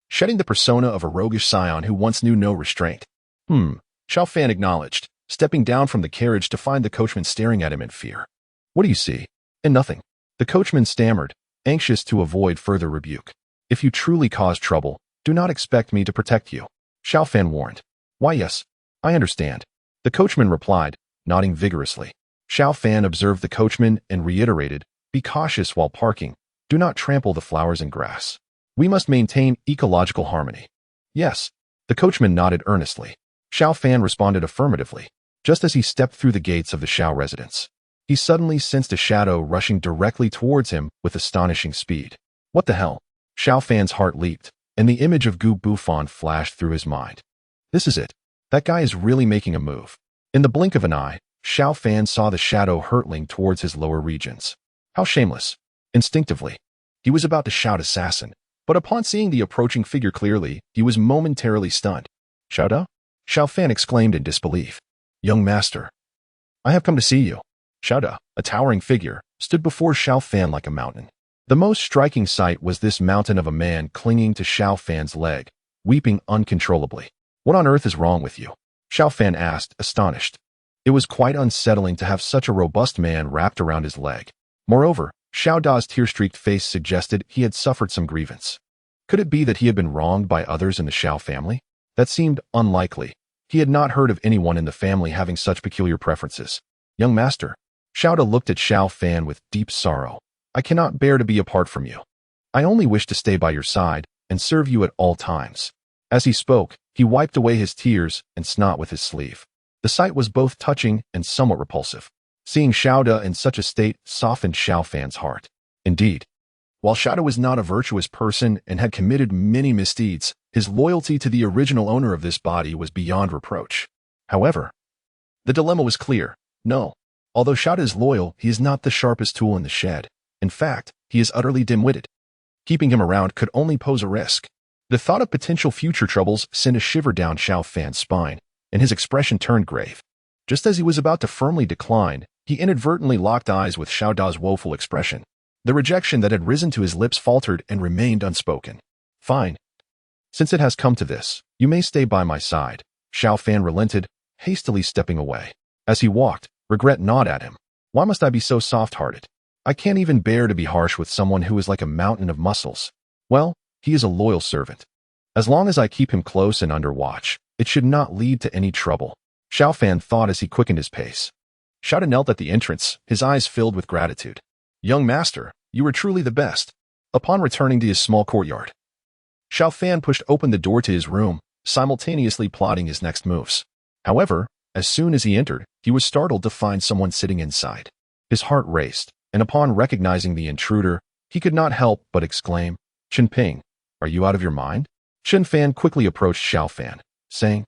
shedding the persona of a roguish scion who once knew no restraint. Xiao Fan acknowledged, stepping down from the carriage to find the coachman staring at him in fear. "What do you see?" "And nothing." The coachman stammered, anxious to avoid further rebuke. "If you truly cause trouble, do not expect me to protect you," Xiao Fan warned. "Why, yes, I understand," the coachman replied, nodding vigorously. Xiao Fan observed the coachman and reiterated, "Be cautious while parking. Do not trample the flowers and grass. We must maintain ecological harmony." "Yes." The coachman nodded earnestly. Xiao Fan responded affirmatively. Just as he stepped through the gates of the Xiao residence, he suddenly sensed a shadow rushing directly towards him with astonishing speed. What the hell? Xiao Fan's heart leaped, and the image of Gu Buffon flashed through his mind. This is it. That guy is really making a move. In the blink of an eye, Xiao Fan saw the shadow hurtling towards his lower regions. How shameless. Instinctively, he was about to shout assassin, but upon seeing the approaching figure clearly, he was momentarily stunned. "Xiao? Xiao Fan exclaimed in disbelief. "Young master, I have come to see you." Xiao, a towering figure, stood before Xiao Fan like a mountain. The most striking sight was this mountain of a man clinging to Xiao Fan's leg, weeping uncontrollably. "What on earth is wrong with you?" Xiao Fan asked, astonished. It was quite unsettling to have such a robust man wrapped around his leg. Moreover, Xiao Da's tear-streaked face suggested he had suffered some grievance. Could it be that he had been wronged by others in the Xiao family? That seemed unlikely. He had not heard of anyone in the family having such peculiar preferences. "Young master," Xiao Da looked at Xiao Fan with deep sorrow. "I cannot bear to be apart from you. I only wish to stay by your side and serve you at all times." As he spoke, he wiped away his tears and snot with his sleeve. The sight was both touching and somewhat repulsive. Seeing Xiao Da in such a state softened Xiao Fan's heart. Indeed, while Xiao Da was not a virtuous person and had committed many misdeeds, his loyalty to the original owner of this body was beyond reproach. However, the dilemma was clear. No, although Xiao Da is loyal, he is not the sharpest tool in the shed. In fact, he is utterly dim-witted. Keeping him around could only pose a risk. The thought of potential future troubles sent a shiver down Xiao Fan's spine, and his expression turned grave. Just as he was about to firmly decline, he inadvertently locked eyes with Xiao Da's woeful expression. The rejection that had risen to his lips faltered and remained unspoken. "Fine. Since it has come to this, you may stay by my side." Xiao Fan relented, hastily stepping away. As he walked, regret gnawed at him. "Why must I be so soft-hearted? I can't even bear to be harsh with someone who is like a mountain of muscles. Well, he is a loyal servant. As long as I keep him close and under watch, it should not lead to any trouble." Xiao Fan thought as he quickened his pace. Xiao Da knelt at the entrance, his eyes filled with gratitude. "Young master, you were truly the best." Upon returning to his small courtyard, Xiao Fan pushed open the door to his room, simultaneously plotting his next moves. However, as soon as he entered, he was startled to find someone sitting inside. His heart raced, and upon recognizing the intruder, he could not help but exclaim, "Xiao Ping, are you out of your mind?" Xiao Fan quickly approached Xiao Fan, saying,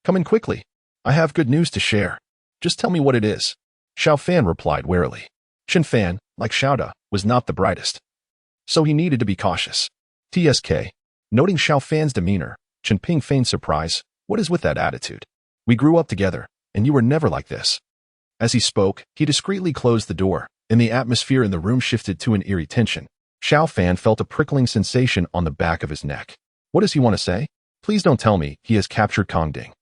"Come in quickly. I have good news to share. Just tell me what it is." Xiao Fan replied warily. Xiao Fan, like Xiao Da, was not the brightest, so he needed to be cautious. TSK. Noting Xiao Fan's demeanor, Xiao Ping feigned surprise. "What is with that attitude? We grew up together, and you were never like this." As he spoke, he discreetly closed the door, and the atmosphere in the room shifted to an eerie tension. Xiao Fan felt a prickling sensation on the back of his neck. What does he want to say? Please don't tell me he has captured Kong Ding.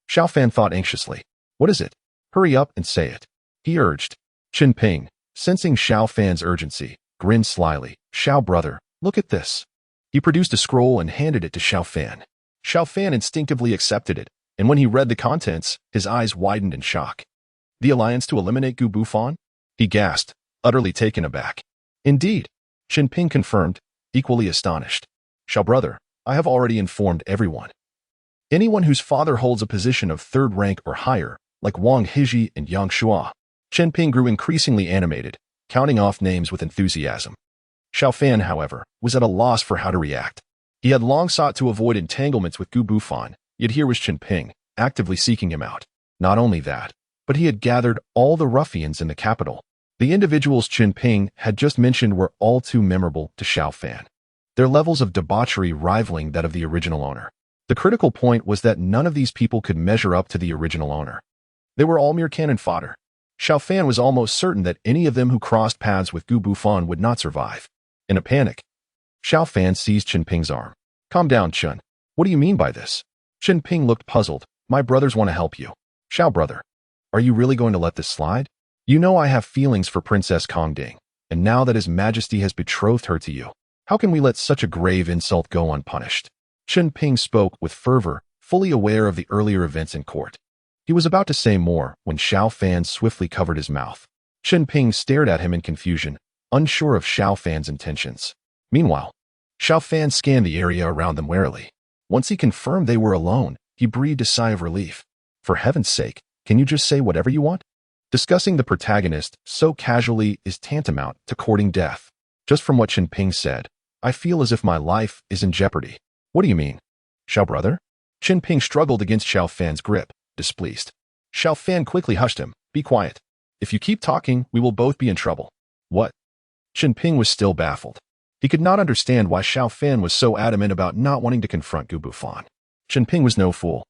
Xiao Fan thought anxiously. What is it? Hurry up and say it, he urged. Xiao Ping, sensing Xiao Fan's urgency, grinned slyly. Xiao brother, look at this. He produced a scroll and handed it to Xiao Fan. Xiao Fan instinctively accepted it, and when he read the contents, his eyes widened in shock. The alliance to eliminate Gu Bufan? He gasped, utterly taken aback. Indeed, Xiao Ping confirmed, equally astonished. Xiao brother, I have already informed everyone. Anyone whose father holds a position of third rank or higher, like Wang Hiji and Yang Shua. Xiao Ping grew increasingly animated, counting off names with enthusiasm. Xiao Fan, however, was at a loss for how to react. He had long sought to avoid entanglements with Gu Bufan, yet here was Xiao Ping, actively seeking him out. Not only that, but he had gathered all the ruffians in the capital. The individuals Xiao Ping had just mentioned were all too memorable to Xiao Fan, their levels of debauchery rivaling that of the original owner. The critical point was that none of these people could measure up to the original owner. They were all mere cannon fodder. Xiao Fan was almost certain that any of them who crossed paths with Gu Bufan would not survive. In a panic, Xiao Fan seized Xiao Ping's arm. Calm down, Chun. What do you mean by this? Xiao Ping looked puzzled. My brothers want to help you. Xiao brother, are you really going to let this slide? You know I have feelings for Princess Kong Ding, and now that His Majesty has betrothed her to you, how can we let such a grave insult go unpunished? Xiao Ping spoke with fervor, fully aware of the earlier events in court. He was about to say more when Xiao Fan swiftly covered his mouth. Xiao Ping stared at him in confusion, unsure of Xiao Fan's intentions. Meanwhile, Xiao Fan scanned the area around them warily. Once he confirmed they were alone, he breathed a sigh of relief. For heaven's sake, can you just say whatever you want? Discussing the protagonist so casually is tantamount to courting death. Just from what Xiao Ping said, I feel as if my life is in jeopardy. What do you mean? Xiao brother? Xiao Ping struggled against Xiao Fan's grip, displeased. Xiao Fan quickly hushed him. Be quiet. If you keep talking, we will both be in trouble. What? Xiao Ping was still baffled. He could not understand why Xiao Fan was so adamant about not wanting to confront Gu Bufan. Xiao Ping was no fool,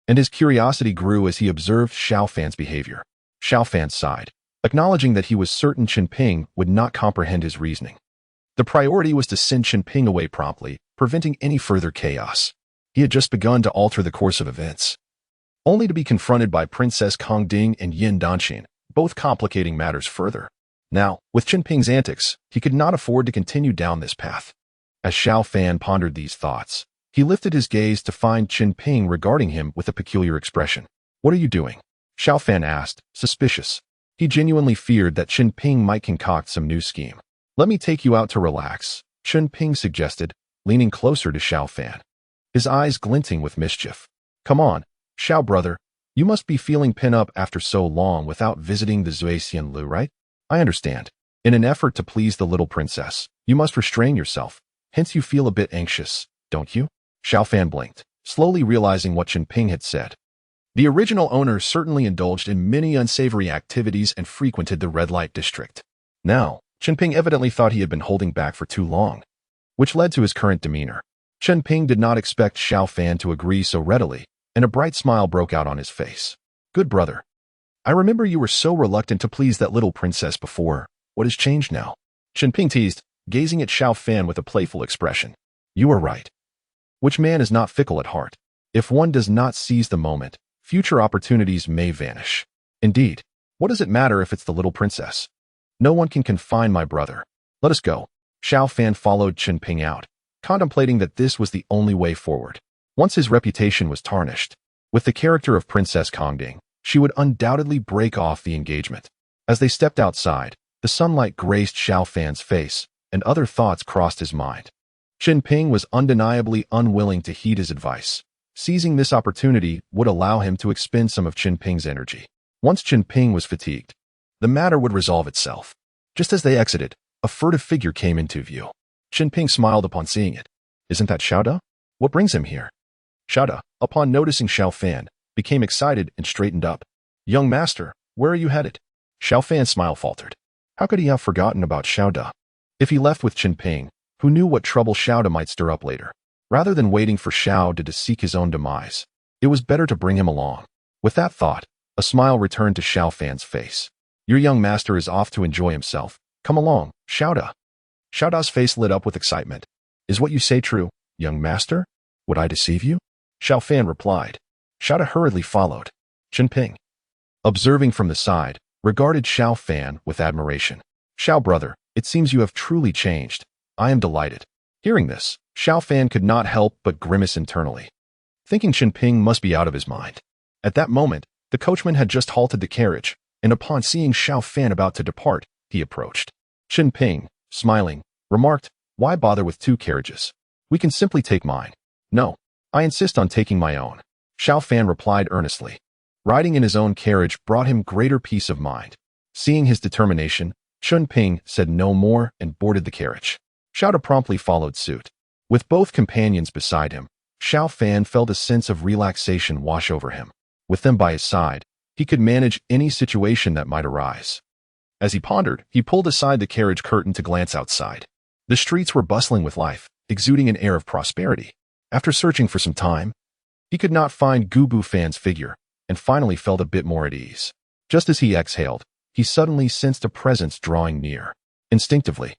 and his curiosity grew as he observed Xiao Fan's behavior. Xiao Fan sighed, acknowledging that he was certain Xiao Ping would not comprehend his reasoning. The priority was to send Xiao Ping away promptly, preventing any further chaos. He had just begun to alter the course of events, only to be confronted by Princess Kong Ding and Yin Danshin, both complicating matters further. Now, with Xiao Ping's antics, he could not afford to continue down this path. As Xiao Fan pondered these thoughts, he lifted his gaze to find Xiao Ping regarding him with a peculiar expression. What are you doing? Xiao Fan asked, suspicious. He genuinely feared that Xiao Ping might concoct some new scheme. Let me take you out to relax, Xiao Ping suggested, leaning closer to Xiao Fan, his eyes glinting with mischief. Come on, Xiao brother, you must be feeling pin up after so long without visiting the Zuixian Lu, right? I understand. In an effort to please the little princess, you must restrain yourself. Hence you feel a bit anxious, don't you? Xiao Fan blinked, slowly realizing what Xiao Ping had said. The original owner certainly indulged in many unsavory activities and frequented the red light district. Now, Xiao Ping evidently thought he had been holding back for too long, which led to his current demeanor. Xiao Ping did not expect Xiao Fan to agree so readily, and a bright smile broke out on his face. Good brother. I remember you were so reluctant to please that little princess before. What has changed now? Xiao Ping teased, gazing at Xiao Fan with a playful expression. You are right. Which man is not fickle at heart? If one does not seize the moment, future opportunities may vanish. Indeed, what does it matter if it's the little princess? No one can confine my brother. Let us go. Xiao Fan followed Xiao Ping out, contemplating that this was the only way forward. Once his reputation was tarnished, with the character of Princess Kong Ding, she would undoubtedly break off the engagement. As they stepped outside, the sunlight graced Xiao Fan's face, and other thoughts crossed his mind. Xiao Ping was undeniably unwilling to heed his advice. Seizing this opportunity would allow him to expend some of Xiao Ping's energy. Once Xiao Ping was fatigued, the matter would resolve itself. Just as they exited, a furtive figure came into view. Xiao Ping smiled upon seeing it. Isn't that Xiao Da? What brings him here? Xiao Da, upon noticing Xiao Fan, became excited and straightened up. Young master, where are you headed? Xiao Fan's smile faltered. How could he have forgotten about Xiao Da? If he left with Xiao Ping, who knew what trouble Xiao Da might stir up later, rather than waiting for Xiao Da to seek his own demise, it was better to bring him along. With that thought, A smile returned to Xiao Fan's face. Your young master is off to enjoy himself. Come along, Xiao Da. Xiao Da's face lit up with excitement. Is what you say true, young master? Would I deceive you? Xiao Fan replied. Xiao Da hurriedly followed. Xiao Ping, observing from the side, regarded Xiao Fan with admiration. Xiao brother, it seems you have truly changed. I am delighted. Hearing this, Xiao Fan could not help but grimace internally, thinking Xiao Ping must be out of his mind. At that moment, the coachman had just halted the carriage, and upon seeing Xiao Fan about to depart, he approached. Xiao Ping, smiling, remarked, Why bother with 2 carriages? We can simply take mine. No, I insist on taking my own. Xiao Fan replied earnestly. Riding in his own carriage brought him greater peace of mind. Seeing his determination, Xiao Ping said no more and boarded the carriage. Xiao Da promptly followed suit. With both companions beside him, Xiao Fan felt a sense of relaxation wash over him. With them by his side, he could manage any situation that might arise. As he pondered, he pulled aside the carriage curtain to glance outside. The streets were bustling with life, exuding an air of prosperity. After searching for some time, he could not find Gubu Fan's figure, and finally felt a bit more at ease. Just as he exhaled, he suddenly sensed a presence drawing near. Instinctively,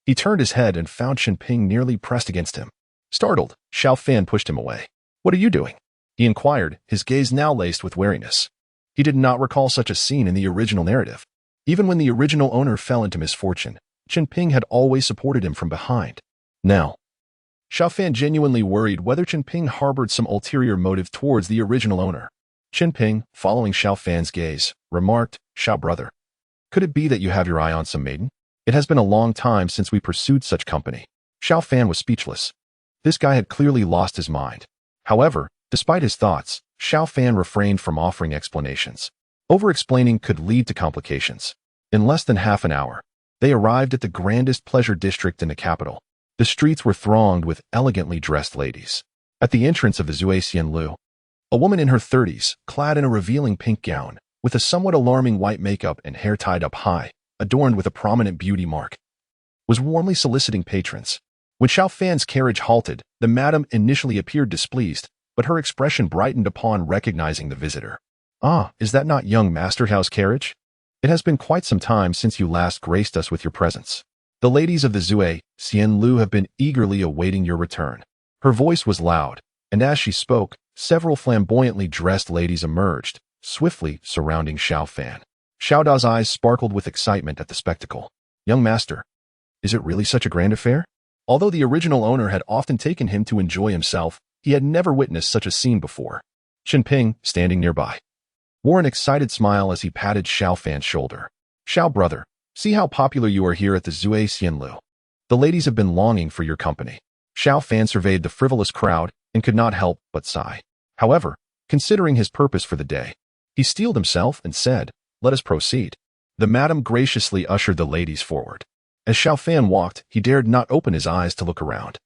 he turned his head and found Xiao Ping nearly pressed against him. Startled, Xiao Fan pushed him away. What are you doing? He inquired, his gaze now laced with wariness. He did not recall such a scene in the original narrative. Even when the original owner fell into misfortune, Xiao Ping had always supported him from behind. Now, Xiao Fan genuinely worried whether Xiao Ping harbored some ulterior motive towards the original owner. Xiao Ping, following Xiao Fan's gaze, remarked, Xiao brother, could it be that you have your eye on some maiden? It has been a long time since we pursued such company. Xiao Fan was speechless. This guy had clearly lost his mind. However, despite his thoughts, Xiao Fan refrained from offering explanations. Over-explaining could lead to complications. In less than half an hour, they arrived at the grandest pleasure district in the capital. The streets were thronged with elegantly dressed ladies. At the entrance of the Zui Xianlu, a woman in her 30s, clad in a revealing pink gown, with a somewhat alarming white makeup and hair tied up high, adorned with a prominent beauty mark, was warmly soliciting patrons. When Xiao Fan's carriage halted, the madam initially appeared displeased, but her expression brightened upon recognizing the visitor. Ah, is that not young Master Hao's carriage? It has been quite some time since you last graced us with your presence. The ladies of the Zui Xianlu have been eagerly awaiting your return. Her voice was loud, and as she spoke, several flamboyantly dressed ladies emerged, swiftly surrounding Xiao Fan. Xiao Da's eyes sparkled with excitement at the spectacle. Young master, is it really such a grand affair? Although the original owner had often taken him to enjoy himself, he had never witnessed such a scene before. Xiao Ping, standing nearby, wore an excited smile as he patted Xiao Fan's shoulder. Xiao brother, see how popular you are here at the Zui Xianlu. The ladies have been longing for your company. Xiao Fan surveyed the frivolous crowd and could not help but sigh. However, considering his purpose for the day, he steeled himself and said, Let us proceed. The madam graciously ushered the ladies forward. As Xiao Fan walked, he dared not open his eyes to look around.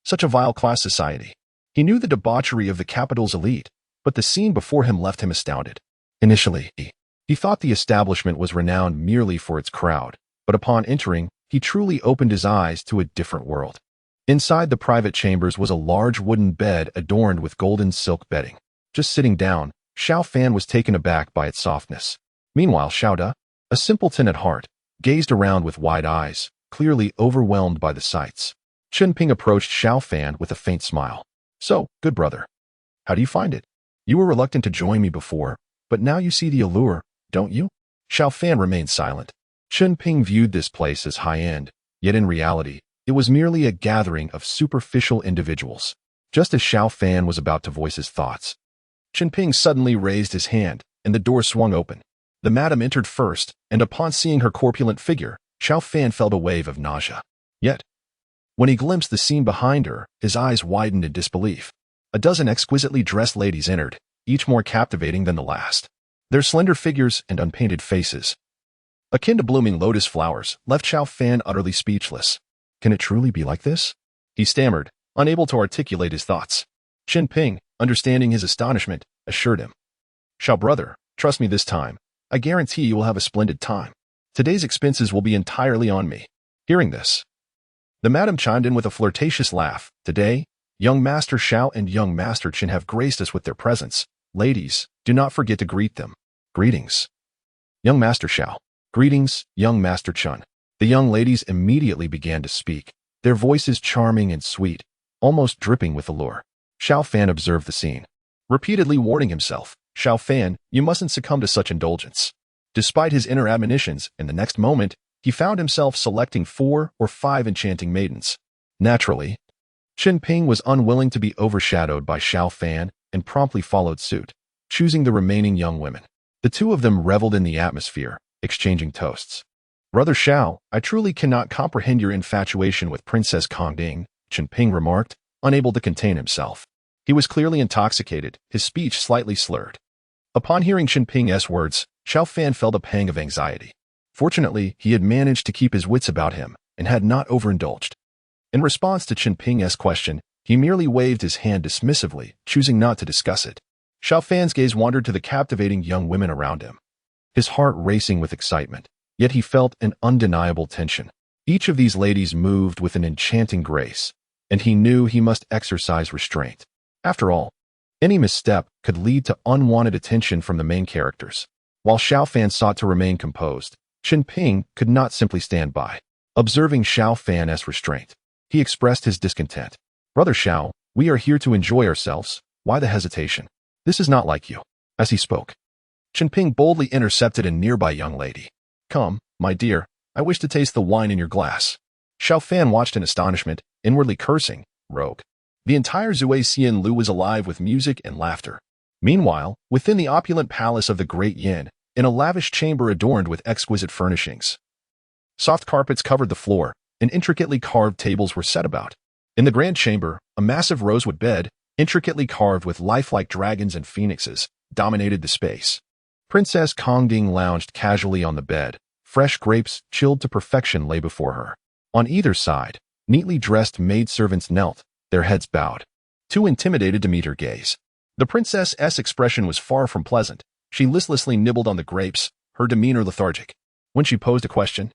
Such a vile class society. He knew the debauchery of the capital's elite, but the scene before him left him astounded. Initially, he thought the establishment was renowned merely for its crowd, but upon entering, he truly opened his eyes to a different world. Inside the private chambers was a large wooden bed adorned with golden silk bedding. Just sitting down, Xiao Fan was taken aback by its softness. Meanwhile, Xiao Da, a simpleton at heart, gazed around with wide eyes, clearly overwhelmed by the sights. Xiao Ping approached Xiao Fan with a faint smile. So, good brother, how do you find it? You were reluctant to join me before, but now you see the allure, don't you? Xiao Fan remained silent. Xiao Ping viewed this place as high-end, yet in reality, it was merely a gathering of superficial individuals. Just as Xiao Fan was about to voice his thoughts, Xiao Ping suddenly raised his hand, and the door swung open. The madam entered first, and upon seeing her corpulent figure, Xiao Fan felt a wave of nausea. Yet, when he glimpsed the scene behind her, his eyes widened in disbelief. A dozen exquisitely dressed ladies entered, each more captivating than the last. Their slender figures and unpainted faces, akin to blooming lotus flowers, left Xiao Fan utterly speechless. Can it truly be like this? He stammered, unable to articulate his thoughts. Xiao Ping, understanding his astonishment, assured him. Xiao brother, trust me this time. I guarantee you will have a splendid time. Today's expenses will be entirely on me. Hearing this, the madam chimed in with a flirtatious laugh. Today, young Master Xiao and young Master Qin have graced us with their presence. Ladies, do not forget to greet them. Greetings, young Master Xiao. Greetings, young Master Chun. The young ladies immediately began to speak, their voices charming and sweet, almost dripping with allure. Xiao Fan observed the scene, repeatedly warning himself, Xiao Fan, you mustn't succumb to such indulgence. Despite his inner admonitions, in the next moment, he found himself selecting 4 or 5 enchanting maidens. Naturally, Xiao Ping was unwilling to be overshadowed by Xiao Fan and promptly followed suit, choosing the remaining young women. The two of them reveled in the atmosphere, exchanging toasts. Brother Xiao, I truly cannot comprehend your infatuation with Princess Kongding, Xiao Ping remarked, unable to contain himself. He was clearly intoxicated, his speech slightly slurred. Upon hearing Xiao Ping's words, Xiao Fan felt a pang of anxiety. Fortunately, he had managed to keep his wits about him and had not overindulged. In response to Xiao Ping's question, he merely waved his hand dismissively, choosing not to discuss it. Xiao Fan's gaze wandered to the captivating young women around him, his heart racing with excitement, yet he felt an undeniable tension. Each of these ladies moved with an enchanting grace, and he knew he must exercise restraint. After all, any misstep could lead to unwanted attention from the main characters. While Xiao Fan sought to remain composed, Xiao Ping could not simply stand by. Observing Xiao Fan's restraint, he expressed his discontent. Brother Xiao, we are here to enjoy ourselves. Why the hesitation? This is not like you. As he spoke, Xiao Ping boldly intercepted a nearby young lady. Come, my dear, I wish to taste the wine in your glass. Xiao Fan watched in astonishment, inwardly cursing, rogue. The entire Zhuai Lu was alive with music and laughter. Meanwhile, within the opulent palace of the Great Yan, in a lavish chamber adorned with exquisite furnishings, soft carpets covered the floor, and intricately carved tables were set about. In the grand chamber, a massive rosewood bed, intricately carved with lifelike dragons and phoenixes, dominated the space. Princess Kongding lounged casually on the bed. Fresh grapes, chilled to perfection, lay before her. On either side, neatly dressed maidservants knelt, their heads bowed, too intimidated to meet her gaze. The princess's expression was far from pleasant. She listlessly nibbled on the grapes, her demeanor lethargic. When she posed a question,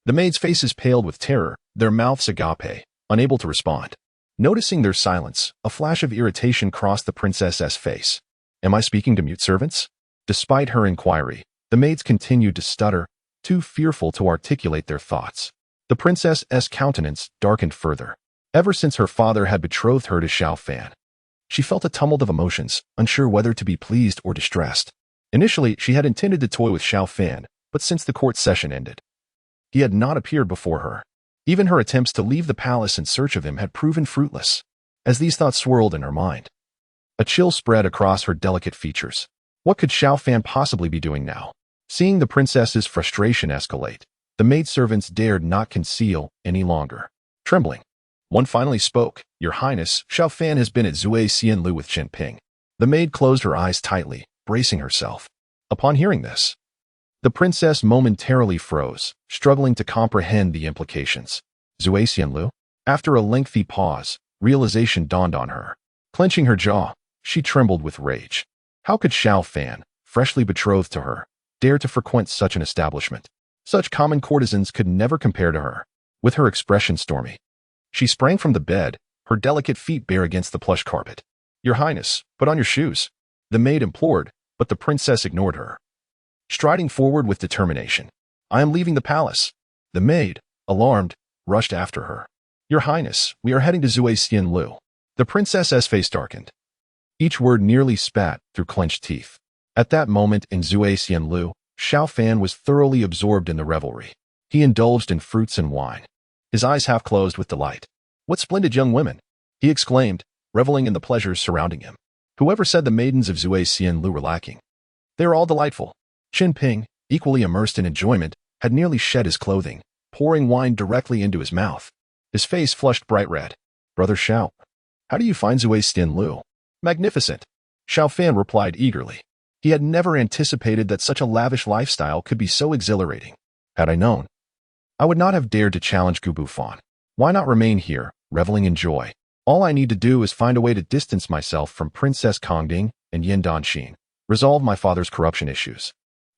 the maids' faces paled with terror, their mouths agape, unable to respond. Noticing their silence, a flash of irritation crossed the princess's face. Am I speaking to mute servants? Despite her inquiry, the maids continued to stutter, too fearful to articulate their thoughts. The princess's countenance darkened further. Ever since her father had betrothed her to Xiao Fan, she felt a tumult of emotions, unsure whether to be pleased or distressed. Initially, she had intended to toy with Xiao Fan, but since the court session ended, he had not appeared before her. Even her attempts to leave the palace in search of him had proven fruitless. As these thoughts swirled in her mind, a chill spread across her delicate features. What could Xiao Fan possibly be doing now? Seeing the princess's frustration escalate, the maidservants dared not conceal any longer. Trembling, one finally spoke. Your Highness, Xiao Fan has been at Zhuai Lu with Xiao Ping. The maid closed her eyes tightly, bracing herself. Upon hearing this, the princess momentarily froze, struggling to comprehend the implications. Zhuai Lu? After a lengthy pause, realization dawned on her. Clenching her jaw, she trembled with rage. How could Xiao Fan, freshly betrothed to her, dare to frequent such an establishment? Such common courtesans could never compare to her. With her expression stormy, she sprang from the bed, her delicate feet bare against the plush carpet. Your Highness, put on your shoes, the maid implored, but the princess ignored her. Striding forward with determination, I am leaving the palace. The maid, alarmed, rushed after her. Your Highness, we are heading to Zhuai Lu. The princess's face darkened. Each word nearly spat through clenched teeth. At that moment in Zhuai Lu, Xiao Fan was thoroughly absorbed in the revelry. He indulged in fruits and wine, his eyes half closed with delight. What splendid young women! He exclaimed, reveling in the pleasures surrounding him. Whoever said the maidens of Zhuai Lu were lacking? They are all delightful. Xiao Ping, equally immersed in enjoyment, had nearly shed his clothing, pouring wine directly into his mouth. His face flushed bright red. Brother Xiao, how do you find Zhuai Lu? Magnificent, Xiao Fan replied eagerly. He had never anticipated that such a lavish lifestyle could be so exhilarating. Had I known, I would not have dared to challenge Gu Bufan. Why not remain here, reveling in joy? All I need to do is find a way to distance myself from Princess Kongding and Yin Danxin, resolve my father's corruption issues,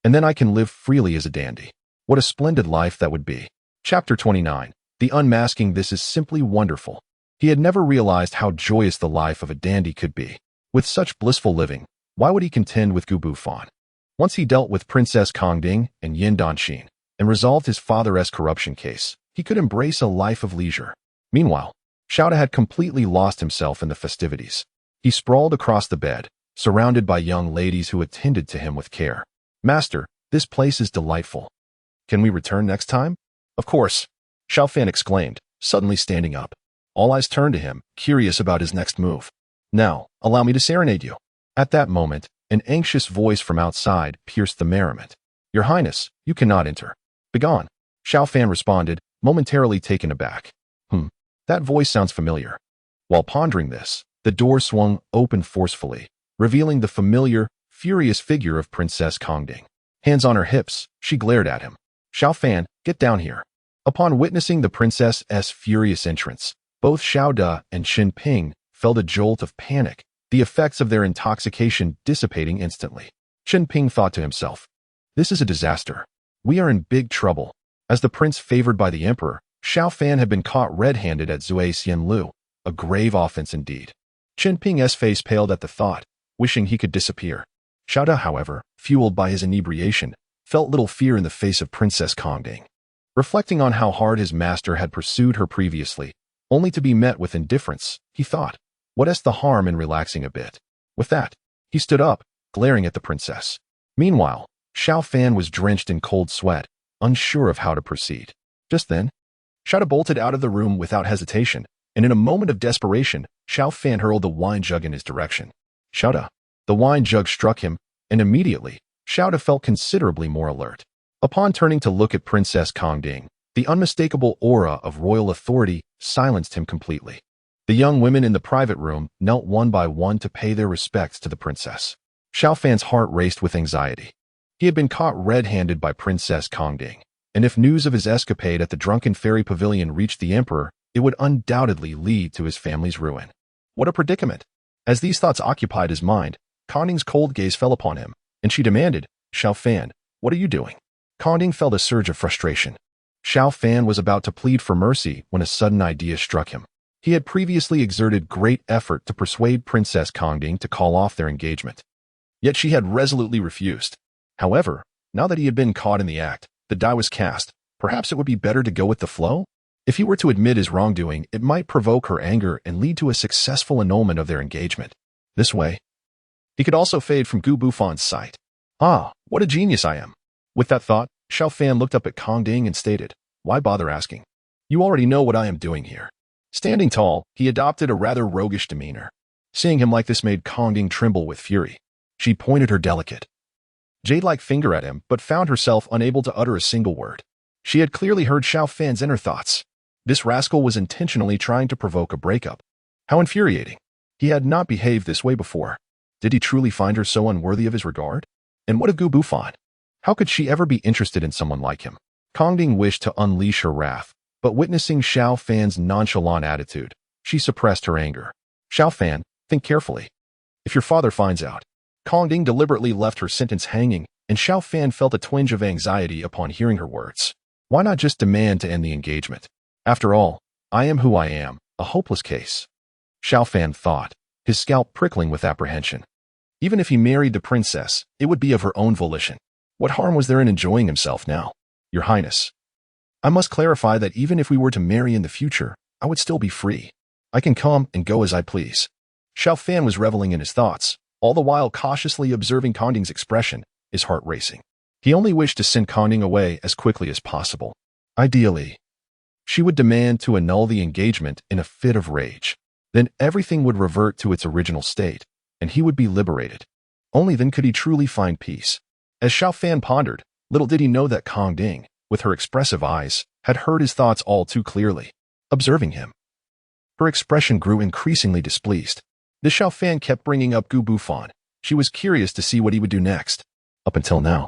and then I can live freely as a dandy. What a splendid life that would be. Chapter 29. The unmasking. This is simply wonderful. He had never realized how joyous the life of a dandy could be. With such blissful living, why would he contend with Gu Bufan? Once he dealt with Princess Kongding and Yin Danxin and resolved his father's corruption case, he could embrace a life of leisure. Meanwhile, Xiao had completely lost himself in the festivities. He sprawled across the bed, surrounded by young ladies who attended to him with care. "Master, this place is delightful. Can we return next time?" "Of course," Xiao Fan exclaimed, suddenly standing up. All eyes turned to him, curious about his next move. "Now, allow me to serenade you." At that moment, an anxious voice from outside pierced the merriment. "Your Highness, you cannot enter. Begone," Xiao Fan responded, momentarily taken aback. That voice sounds familiar." While pondering this, the door swung open forcefully, revealing the familiar, furious figure of Princess Kongding. Hands on her hips, she glared at him. "Xiao Fan, get down here." Upon witnessing the princess's furious entrance, both Xiao Da and Xiao Ping felt a jolt of panic, the effects of their intoxication dissipating instantly. Xiao Ping thought to himself, "This is a disaster. We are in big trouble." As the prince favored by the emperor, Xiao Fan had been caught red-handed at Zui Xianlu, a grave offense indeed. Xiao Ping's face paled at the thought, wishing he could disappear. Xiao Da, however, fueled by his inebriation, felt little fear in the face of Princess Kongding. Reflecting on how hard his master had pursued her previously, only to be met with indifference, he thought, what's the harm in relaxing a bit? With that, he stood up, glaring at the princess. Meanwhile, Xiao Fan was drenched in cold sweat, unsure of how to proceed. Just then, Xiao Da bolted out of the room without hesitation, and in a moment of desperation, Xiao Fan hurled the wine jug in his direction. "Xiao Da." The wine jug struck him, and immediately, Xiao Da felt considerably more alert. Upon turning to look at Princess Kongding, the unmistakable aura of royal authority silenced him completely. The young women in the private room knelt one by one to pay their respects to the princess. Xiao Fan's heart raced with anxiety. He had been caught red-handed by Princess Kongding, and if news of his escapade at the drunken fairy pavilion reached the emperor, it would undoubtedly lead to his family's ruin. What a predicament! As these thoughts occupied his mind, Kongding's cold gaze fell upon him, and she demanded, "Xiao Fan, what are you doing?" Kongding felt a surge of frustration. Xiao Fan was about to plead for mercy when a sudden idea struck him. He had previously exerted great effort to persuade Princess Kongding to call off their engagement. Yet she had resolutely refused. However, now that he had been caught in the act, the die was cast. Perhaps it would be better to go with the flow? If he were to admit his wrongdoing, it might provoke her anger and lead to a successful annulment of their engagement. This way, he could also fade from Gu Bufon's sight. "Ah, what a genius I am." With that thought, Xiao Fan looked up at Kongding and stated, "Why bother asking? You already know what I am doing here." Standing tall, he adopted a rather roguish demeanor. Seeing him like this made Kongding tremble with fury. She pointed her delicate, jade-like finger at him, but found herself unable to utter a single word. She had clearly heard Xiao Fan's inner thoughts. This rascal was intentionally trying to provoke a breakup. How infuriating. He had not behaved this way before. Did he truly find her so unworthy of his regard? And what of Gu Bufon? How could she ever be interested in someone like him? Kongding wished to unleash her wrath, but witnessing Xiao Fan's nonchalant attitude, she suppressed her anger. "Xiao Fan, think carefully. If your father finds out." Kongding deliberately left her sentence hanging, and Xiao Fan felt a twinge of anxiety upon hearing her words. Why not just demand to end the engagement? After all, I am who I am, a hopeless case. Xiao Fan thought, his scalp prickling with apprehension. Even if he married the princess, it would be of her own volition. What harm was there in enjoying himself now? "Your Highness, I must clarify that even if we were to marry in the future, I would still be free. I can come and go as I please." Xiao Fan was reveling in his thoughts, all the while cautiously observing Kongding's expression, his heart racing. He only wished to send Kongding away as quickly as possible. Ideally, she would demand to annul the engagement in a fit of rage. Then everything would revert to its original state, and he would be liberated. Only then could he truly find peace. As Xiao Fan pondered, little did he know that Kongding, with her expressive eyes, had heard his thoughts all too clearly. Observing him, her expression grew increasingly displeased. The Xiao Fan kept bringing up Gu Bufon. She was curious to see what he would do next. Up until now,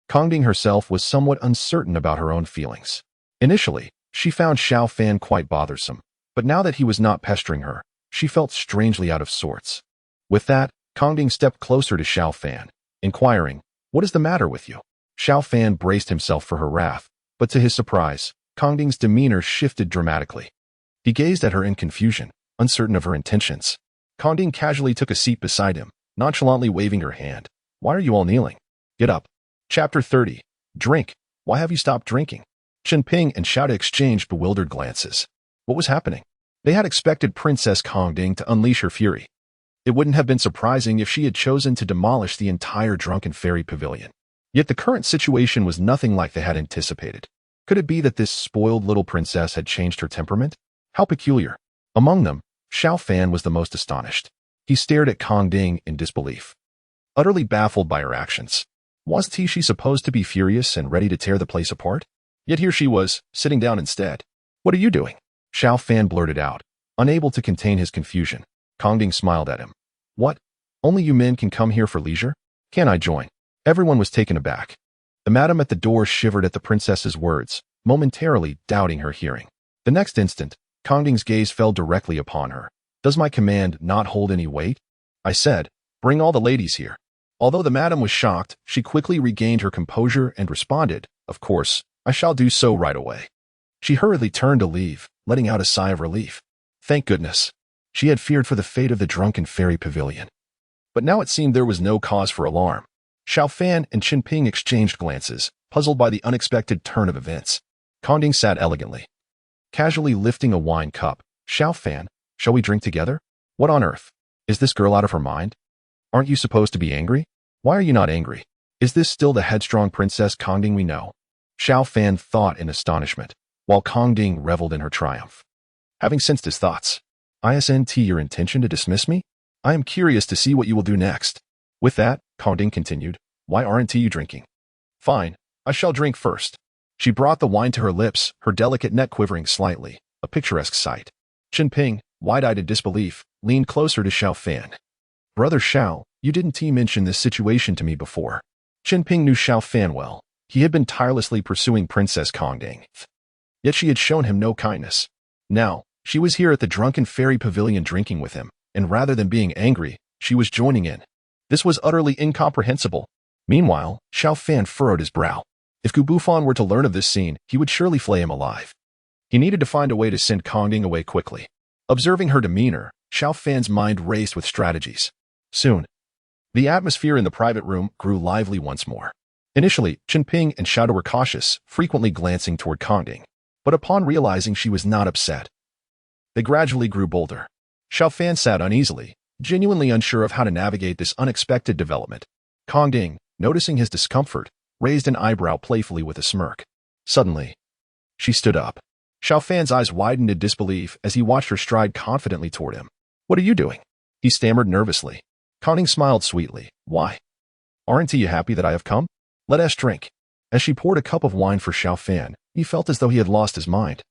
Kongding herself was somewhat uncertain about her own feelings. Initially, she found Xiao Fan quite bothersome, but now that he was not pestering her, she felt strangely out of sorts. With that, Kongding stepped closer to Xiao Fan, inquiring, "What is the matter with you?" Xiao Fan braced himself for her wrath, but to his surprise, Kongding's demeanor shifted dramatically. He gazed at her in confusion, uncertain of her intentions. Kongding casually took a seat beside him, nonchalantly waving her hand. "Why are you all kneeling?" Get up. Chapter 30. Drink. Why have you stopped drinking? Xiao Ping and Xiao exchanged bewildered glances. What was happening? They had expected Princess Kongding to unleash her fury. It wouldn't have been surprising if she had chosen to demolish the entire drunken fairy pavilion. Yet the current situation was nothing like they had anticipated. Could it be that this spoiled little princess had changed her temperament? How peculiar. Among them, Xiao Fan was the most astonished. He stared at Kongding in disbelief, utterly baffled by her actions. Wasn't she supposed to be furious and ready to tear the place apart? Yet here she was, sitting down instead. What are you doing? Xiao Fan blurted out, unable to contain his confusion. Kongding smiled at him. What? Only you men can come here for leisure? Can't I join? Everyone was taken aback. The madam at the door shivered at the princess's words, momentarily doubting her hearing. The next instant, Kongding's gaze fell directly upon her. Does my command not hold any weight? I said, bring all the ladies here. Although the madam was shocked, she quickly regained her composure and responded, of course, I shall do so right away. She hurriedly turned to leave, letting out a sigh of relief. Thank goodness. She had feared for the fate of the drunken fairy pavilion. But now it seemed there was no cause for alarm. Xiao Fan and Xiao Ping exchanged glances, puzzled by the unexpected turn of events. Kongding sat elegantly, casually lifting a wine cup. Xiao Fan, shall we drink together? What on earth? Is this girl out of her mind? Aren't you supposed to be angry? Why are you not angry? Is this still the headstrong Princess Kongding we know? Xiao Fan thought in astonishment, while Kongding reveled in her triumph. Having sensed his thoughts, isn't your intention to dismiss me? I am curious to see what you will do next. With that, Kongding continued, why aren't you drinking? Fine, I shall drink first. She brought the wine to her lips, her delicate neck quivering slightly, a picturesque sight. Xiao Ping, wide-eyed in disbelief, leaned closer to Xiao Fan. Brother Xiao, you didn't mention this situation to me before. Xiao Ping knew Xiao Fan well. He had been tirelessly pursuing Princess Kongding. Yet she had shown him no kindness. Now, she was here at the drunken fairy pavilion drinking with him, and rather than being angry, she was joining in. This was utterly incomprehensible. Meanwhile, Xiao Fan furrowed his brow. If Gu Bufan were to learn of this scene, he would surely flay him alive. He needed to find a way to send Kongding away quickly. Observing her demeanor, Xiao Fan's mind raced with strategies. Soon, the atmosphere in the private room grew lively once more. Initially, Xiao Ping and Xiao were cautious, frequently glancing toward Kongding. But upon realizing she was not upset, they gradually grew bolder. Xiao Fan sat uneasily, genuinely unsure of how to navigate this unexpected development. Kongding, noticing his discomfort, raised an eyebrow playfully with a smirk. Suddenly, she stood up. Xiao Fan's eyes widened in disbelief as he watched her stride confidently toward him. What are you doing? He stammered nervously. Kongding smiled sweetly. Why? Aren't you happy that I have come? Let us drink. As she poured a cup of wine for Xiao Fan, he felt as though he had lost his mind.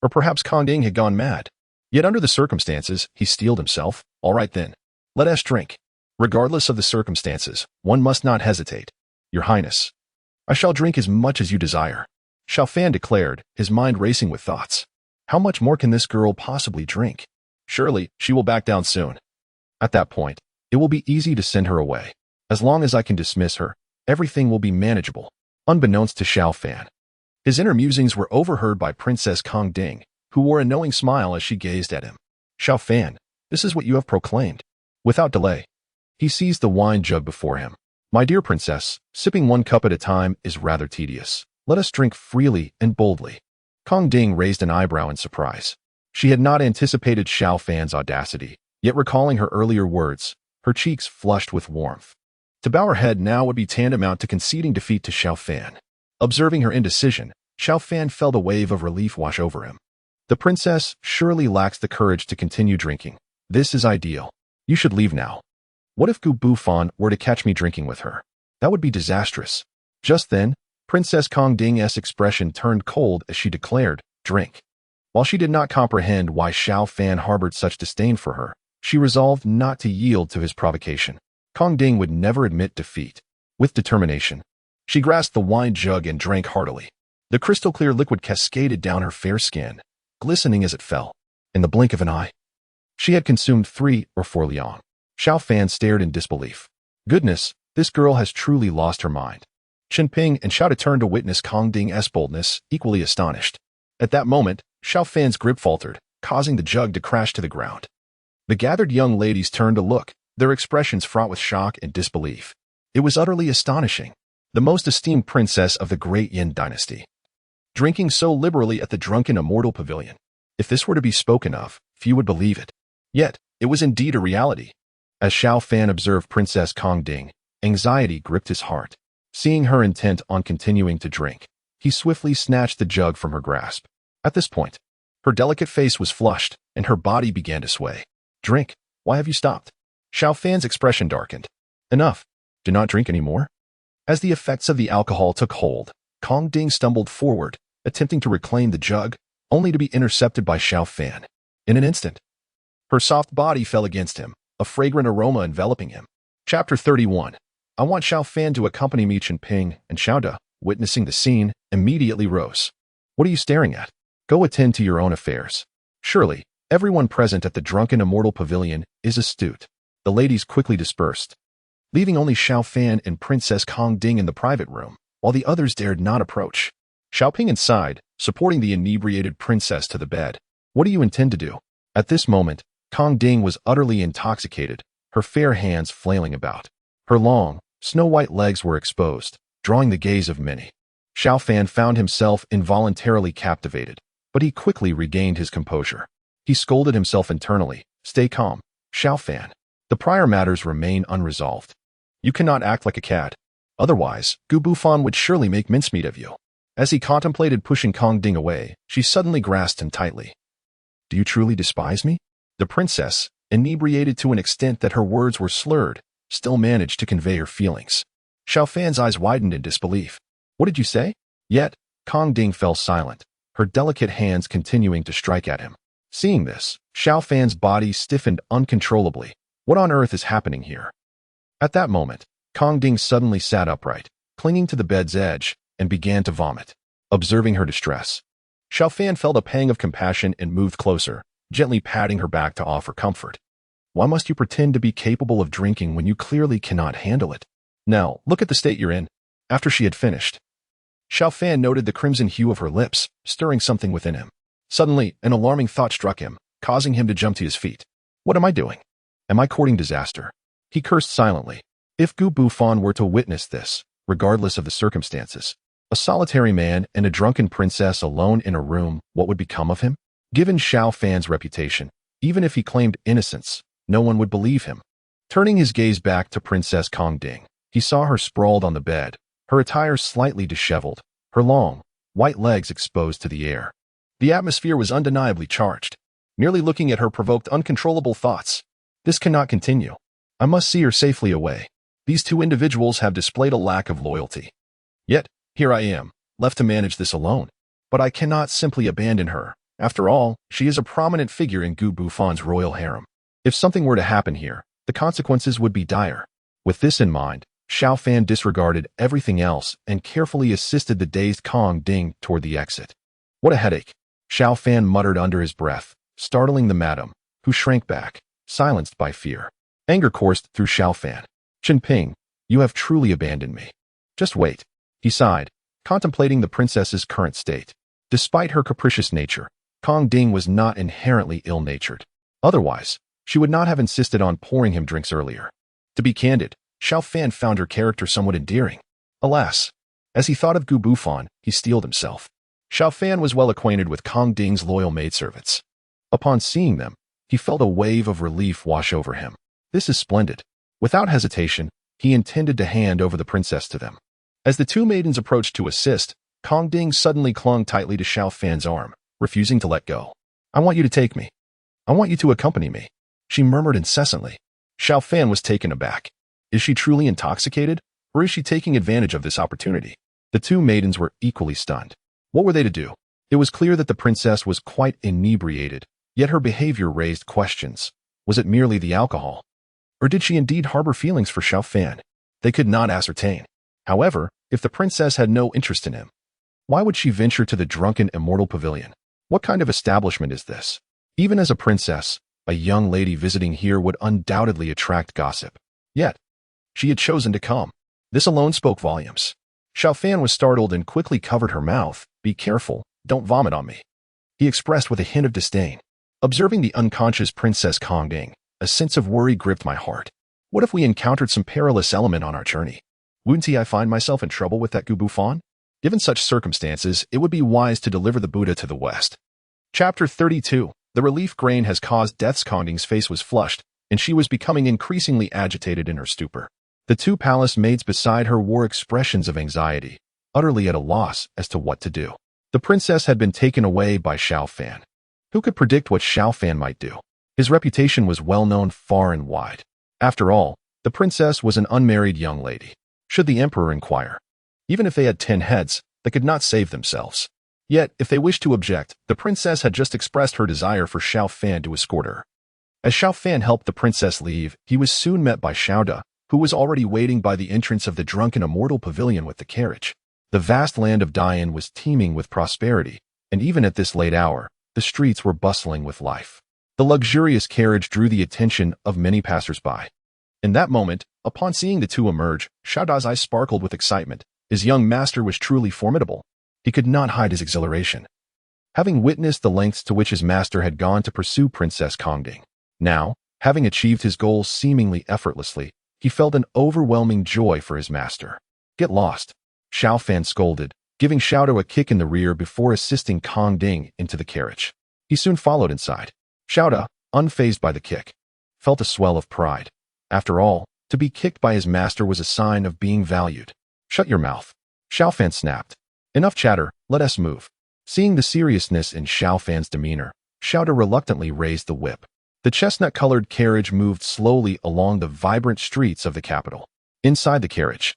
Or perhaps Kongding had gone mad. Yet under the circumstances, he steeled himself. All right then. Let us drink. Regardless of the circumstances, one must not hesitate. Your Highness. I shall drink as much as you desire. Xiao Fan declared, his mind racing with thoughts. How much more can this girl possibly drink? Surely, she will back down soon. At that point, it will be easy to send her away. As long as I can dismiss her, everything will be manageable. Unbeknownst to Xiao Fan, his inner musings were overheard by Princess Kongding, who wore a knowing smile as she gazed at him. Xiao Fan, this is what you have proclaimed. Without delay, he seized the wine jug before him. My dear princess, sipping one cup at a time is rather tedious. Let us drink freely and boldly. Kongding raised an eyebrow in surprise. She had not anticipated Xiao Fan's audacity, yet recalling her earlier words, her cheeks flushed with warmth. To bow her head now would be tantamount to conceding defeat to Xiao Fan. Observing her indecision, Xiao Fan felt a wave of relief wash over him. The princess surely lacks the courage to continue drinking. This is ideal. You should leave now. What if Gu Bufan were to catch me drinking with her? That would be disastrous. Just then, Princess Kongding's expression turned cold as she declared, drink. While she did not comprehend why Xiao Fan harbored such disdain for her, she resolved not to yield to his provocation. Kongding would never admit defeat. With determination, she grasped the wine jug and drank heartily. The crystal-clear liquid cascaded down her fair skin, glistening as it fell. In the blink of an eye, she had consumed 3 or 4 liang. Xiao Fan stared in disbelief. Goodness, this girl has truly lost her mind. Xiao Ping and Xiao turned to witness Kongding's boldness, equally astonished. At that moment, Xiao Fan's grip faltered, causing the jug to crash to the ground. The gathered young ladies turned to look, their expressions fraught with shock and disbelief. It was utterly astonishing. the most esteemed princess of the Great Yan Dynasty, drinking so liberally at the drunken immortal pavilion. If this were to be spoken of, few would believe it. Yet, it was indeed a reality. As Xiao Fan observed Princess Kong Ding, anxiety gripped his heart. Seeing her intent on continuing to drink, he swiftly snatched the jug from her grasp. At this point, her delicate face was flushed, and her body began to sway. Drink. Why have you stopped? Xiao Fan's expression darkened. Enough. Do not drink anymore. As the effects of the alcohol took hold, Kong Ding stumbled forward, attempting to reclaim the jug, only to be intercepted by Xiao Fan. In an instant, her soft body fell against him, a fragrant aroma enveloping him. Chapter 31. I want Xiao Fan to accompany me. Xiao Ping and Xiao Da, witnessing the scene, immediately rose. What are you staring at? Go attend to your own affairs. Surely, everyone present at the drunken immortal pavilion is astute. The ladies quickly dispersed, leaving only Xiao Fan and Princess Kong Ding in the private room, while the others dared not approach. Xiao Ping inside, supporting the inebriated princess to the bed. What do you intend to do? At this moment, Kong Ding was utterly intoxicated, her fair hands flailing about. Her long, snow-white legs were exposed, drawing the gaze of many. Xiao Fan found himself involuntarily captivated, but he quickly regained his composure. He scolded himself internally. Stay calm, Xiao Fan. The prior matters remain unresolved. You cannot act like a cad. Otherwise, Gu Bufan would surely make mincemeat of you. As he contemplated pushing Kong Ding away, she suddenly grasped him tightly. Do you truly despise me? The princess, inebriated to an extent that her words were slurred, still managed to convey her feelings. Xiao Fan's eyes widened in disbelief. What did you say? Yet, Kong Ding fell silent, her delicate hands continuing to strike at him. Seeing this, Xiao Fan's body stiffened uncontrollably. What on earth is happening here? At that moment, Kong Ding suddenly sat upright, clinging to the bed's edge, and began to vomit. Observing her distress, Xiao Fan felt a pang of compassion and moved closer, gently patting her back to offer comfort. Why must you pretend to be capable of drinking when you clearly cannot handle it? Now, look at the state you're in. After she had finished, Xiao Fan noted the crimson hue of her lips, stirring something within him. Suddenly, an alarming thought struck him, causing him to jump to his feet. What am I doing? Am I courting disaster? He cursed silently. If Gu Bufan were to witness this, regardless of the circumstances, a solitary man and a drunken princess alone in a room, what would become of him? Given Xiao Fan's reputation, even if he claimed innocence, no one would believe him. Turning his gaze back to Princess Kong Ding, he saw her sprawled on the bed, her attire slightly disheveled, her long, white legs exposed to the air. The atmosphere was undeniably charged. Merely looking at her provoked uncontrollable thoughts. This cannot continue. I must see her safely away. These two individuals have displayed a lack of loyalty. Yet, here I am, left to manage this alone. But I cannot simply abandon her. After all, she is a prominent figure in Gu Bufan's royal harem. If something were to happen here, the consequences would be dire. With this in mind, Xiao Fan disregarded everything else and carefully assisted the dazed Kong Ding toward the exit. What a headache, Xiao Fan muttered under his breath, startling the madam, who shrank back, silenced by fear. Anger coursed through Xiao Fan. Xiao Ping, you have truly abandoned me. Just wait, he sighed, contemplating the princess's current state. Despite her capricious nature, Kong Ding was not inherently ill-natured. Otherwise, she would not have insisted on pouring him drinks earlier. To be candid, Xiao Fan found her character somewhat endearing. Alas, as he thought of Gu Bufan, he steeled himself. Xiao Fan was well acquainted with Kong Ding's loyal maidservants. Upon seeing them, he felt a wave of relief wash over him. This is splendid. Without hesitation, he intended to hand over the princess to them. As the two maidens approached to assist, Kong Ding suddenly clung tightly to Xiao Fan's arm, refusing to let go. I want you to take me. I want you to accompany me, she murmured incessantly. Xiao Fan was taken aback. Is she truly intoxicated, or is she taking advantage of this opportunity? The two maidens were equally stunned. What were they to do? It was clear that the princess was quite inebriated, yet her behavior raised questions. Was it merely the alcohol? Or did she indeed harbor feelings for Xiao Fan? They could not ascertain. However, if the princess had no interest in him, why would she venture to the drunken immortal pavilion? What kind of establishment is this? Even as a princess, a young lady visiting here would undoubtedly attract gossip. Yet, she had chosen to come. This alone spoke volumes. Xiao Fan was startled and quickly covered her mouth. Be careful, don't vomit on me, he expressed with a hint of disdain. Observing the unconscious Princess Kong Ding, a sense of worry gripped my heart. What if we encountered some perilous element on our journey? Wouldn't I find myself in trouble with that Gubuffon? Given such circumstances, it would be wise to deliver the Buddha to the West. Chapter 32. The relief grain has caused death's Kongding's face was flushed, and she was becoming increasingly agitated in her stupor. The two palace maids beside her wore expressions of anxiety, utterly at a loss as to what to do. The princess had been taken away by Xiao Fan. Who could predict what Xiao Fan might do? His reputation was well known far and wide. After all, the princess was an unmarried young lady. Should the emperor inquire? Even if they had 10 heads, they could not save themselves. Yet, if they wished to object, the princess had just expressed her desire for Xiao Fan to escort her. As Xiao Fan helped the princess leave, he was soon met by Xiao Da, who was already waiting by the entrance of the drunken immortal pavilion with the carriage. The vast land of Dian was teeming with prosperity, and even at this late hour, the streets were bustling with life. The luxurious carriage drew the attention of many passers-by. In that moment, upon seeing the two emerge, Xiao Da's eyes sparkled with excitement. His young master was truly formidable. He could not hide his exhilaration. Having witnessed the lengths to which his master had gone to pursue Princess Kongding, now, having achieved his goal seemingly effortlessly, he felt an overwhelming joy for his master. Get lost, Xiao Fan scolded, giving Xiao Da a kick in the rear before assisting Kongding into the carriage. He soon followed inside. Xiao Da, unfazed by the kick, felt a swell of pride. After all, to be kicked by his master was a sign of being valued. Shut your mouth, Xiao Fan snapped. Enough chatter, let us move. Seeing the seriousness in Xiao Fan's demeanor, Xiao Da reluctantly raised the whip. The chestnut-colored carriage moved slowly along the vibrant streets of the capital. Inside the carriage,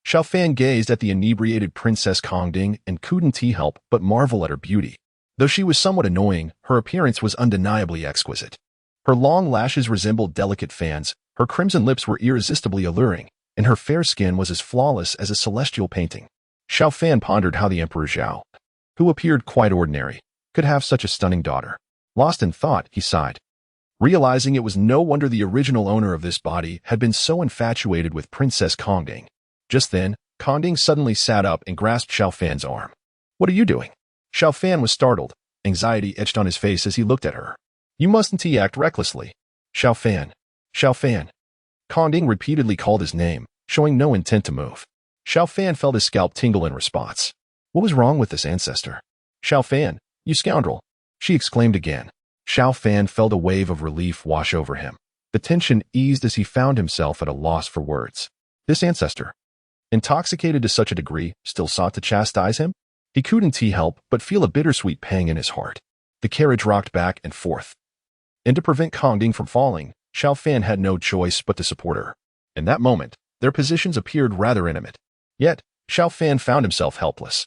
Xiao Fan gazed at the inebriated Princess Kongding and couldn't help but marvel at her beauty. Though she was somewhat annoying, her appearance was undeniably exquisite. Her long lashes resembled delicate fans, her crimson lips were irresistibly alluring, and her fair skin was as flawless as a celestial painting. Xiao Fan pondered how the Emperor Zhao, who appeared quite ordinary, could have such a stunning daughter. Lost in thought, he sighed, realizing it was no wonder the original owner of this body had been so infatuated with Princess Kongding. Just then, Kongding suddenly sat up and grasped Xiao Fan's arm. What are you doing? Xiao Fan was startled. Anxiety etched on his face as he looked at her. You mustn't act recklessly. Xiao Fan. Xiao Fan. Kongding repeatedly called his name, showing no intent to move. Xiao Fan felt his scalp tingle in response. What was wrong with this ancestor? Xiao Fan, you scoundrel, she exclaimed again. Xiao Fan felt a wave of relief wash over him. The tension eased as he found himself at a loss for words. This ancestor, intoxicated to such a degree, still sought to chastise him? He couldn't help but feel a bittersweet pang in his heart. The carriage rocked back and forth. And to prevent Kongding from falling, Xiao Fan had no choice but to support her. In that moment, their positions appeared rather intimate. Yet, Xiao Fan found himself helpless.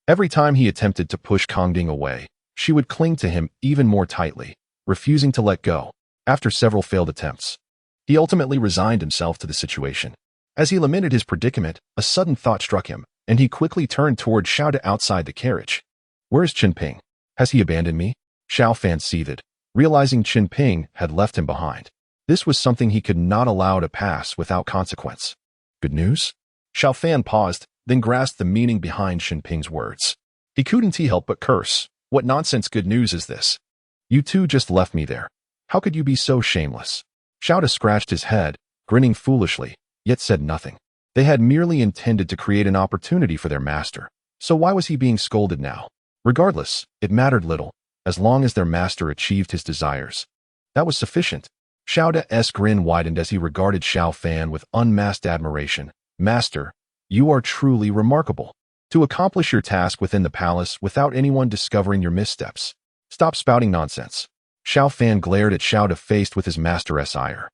Every time he attempted to push Kongding away, she would cling to him even more tightly, refusing to let go. After several failed attempts, he ultimately resigned himself to the situation. As he lamented his predicament, a sudden thought struck him, and he quickly turned toward Xiao Da outside the carriage. Where is Xiao Ping? Has he abandoned me? Xiao Fan seethed, realizing Xiao Ping had left him behind. This was something he could not allow to pass without consequence. Good news? Xiao Fan paused, then grasped the meaning behind Xiao Ping's words. He couldn't help but curse. What nonsense good news is this? You two just left me there. How could you be so shameless? Xiao Da scratched his head, grinning foolishly, yet said nothing. They had merely intended to create an opportunity for their master, so why was he being scolded now? Regardless, it mattered little, as long as their master achieved his desires. That was sufficient. Xiao Da's grin widened as he regarded Xiao Fan with unmasked admiration. Master, you are truly remarkable. To accomplish your task within the palace without anyone discovering your missteps. Stop spouting nonsense. Xiao Fan glared at Xiao Da faced with his master's ire.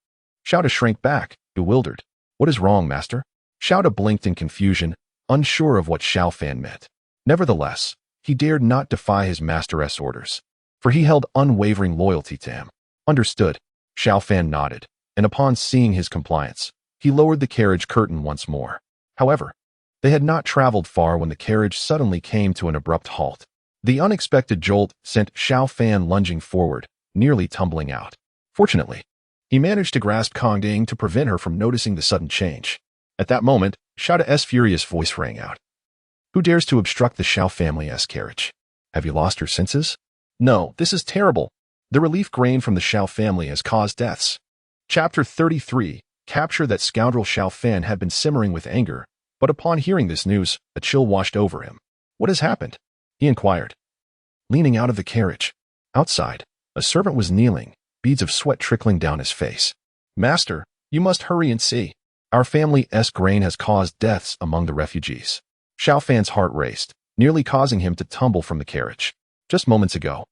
Xiao Da shrank back, bewildered. What is wrong, master? Xiao Da blinked in confusion, unsure of what Xiao Fan meant. Nevertheless, he dared not defy his master's orders, for he held unwavering loyalty to him. Understood. Xiao Fan nodded, and upon seeing his compliance, he lowered the carriage curtain once more. However, they had not traveled far when the carriage suddenly came to an abrupt halt. The unexpected jolt sent Xiao Fan lunging forward, nearly tumbling out. Fortunately, he managed to grasp Kongding to prevent her from noticing the sudden change. At that moment, Xiao Da's furious voice rang out. Who dares to obstruct the Xiao family's carriage? Have you lost your senses? No, this is terrible. The relief grain from the Xiao family has caused deaths. Chapter 33. capture that scoundrel Xiao Fan had been simmering with anger, but upon hearing this news, a chill washed over him. "What has happened?" he inquired, leaning out of the carriage. Outside, a servant was kneeling, beads of sweat trickling down his face. "Master, you must hurry and see. Our family's grain has caused deaths among the refugees." Xiao Fan's heart raced, nearly causing him to tumble from the carriage. Just moments ago,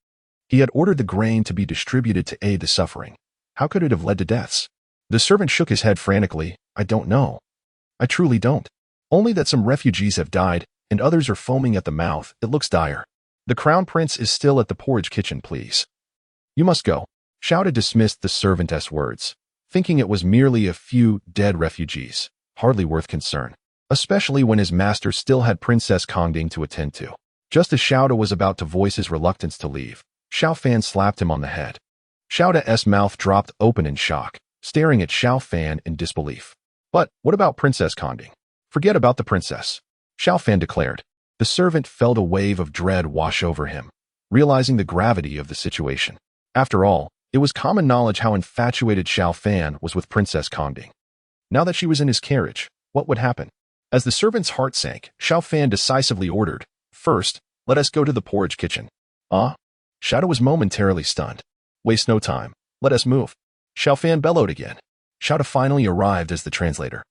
he had ordered the grain to be distributed to aid the suffering. How could it have led to deaths? The servant shook his head frantically. "I don't know. I truly don't. Only that some refugees have died, and others are foaming at the mouth. It looks dire. The crown prince is still at the porridge kitchen, please." "You must go." Xiao dismissed the servant's words, thinking it was merely a few dead refugees, hardly worth concern, especially when his master still had Princess Kongding to attend to. Just as Xiao was about to voice his reluctance to leave, Xiao Fan slapped him on the head. Xiao's mouth dropped open in shock, staring at Xiao Fan in disbelief. "But what about Princess Kongding?" "Forget about the princess," Xiao Fan declared. The servant felt a wave of dread wash over him, realizing the gravity of the situation. After all, it was common knowledge how infatuated Xiao Fan was with Princess Kongding. Now that she was in his carriage, what would happen? As the servant's heart sank, Xiao Fan decisively ordered, "First, let us go to the porridge kitchen." "Ah?" Xiao was momentarily stunned. "Waste no time. Let us move." Xiao Fan bellowed again. Xiao finally arrived as the translator,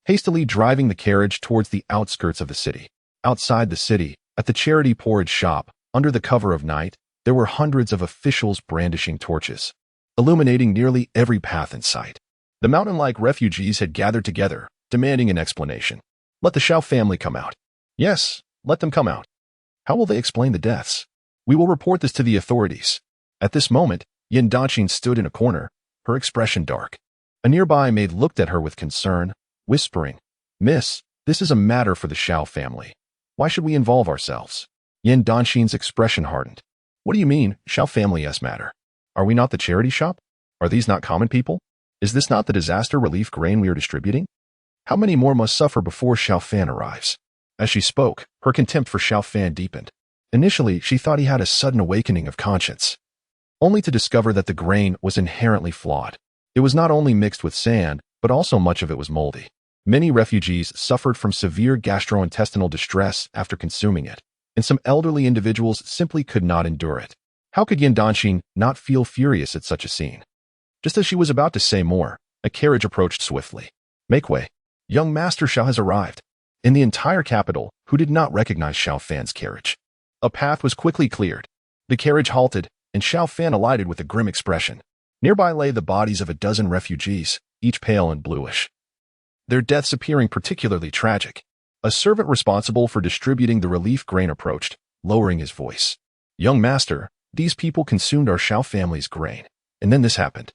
hastily driving the carriage towards the outskirts of the city. Outside the city, at the charity porridge shop, under the cover of night, there were hundreds of officials brandishing torches, illuminating nearly every path in sight. The mountain-like refugees had gathered together, demanding an explanation. "Let the Xiao family come out." "Yes, let them come out." "How will they explain the deaths?" "We will report this to the authorities." At this moment, Yan Dynasty stood in a corner, her expression dark. A nearby maid looked at her with concern, whispering, "Miss, this is a matter for the Xiao family. Why should we involve ourselves?" Yan Dynasty's expression hardened. "What do you mean, Xiao family's matter? Are we not the charity shop? Are these not common people? Is this not the disaster relief grain we are distributing? How many more must suffer before Xiao Fan arrives?" As she spoke, her contempt for Xiao Fan deepened. Initially, she thought he had a sudden awakening of conscience, only to discover that the grain was inherently flawed. It was not only mixed with sand, but also much of it was moldy. Many refugees suffered from severe gastrointestinal distress after consuming it, and some elderly individuals simply could not endure it. How could Yan Dynasty not feel furious at such a scene? Just as she was about to say more, a carriage approached swiftly. "Make way. Young Master Xiao has arrived." In the entire capital, who did not recognize Xiao Fan's carriage? A path was quickly cleared. The carriage halted, and Xiao Fan alighted with a grim expression. Nearby lay the bodies of a dozen refugees, each pale and bluish, their deaths appearing particularly tragic. A servant responsible for distributing the relief grain approached, lowering his voice. "Young master, these people consumed our Xiao family's grain, and then this happened.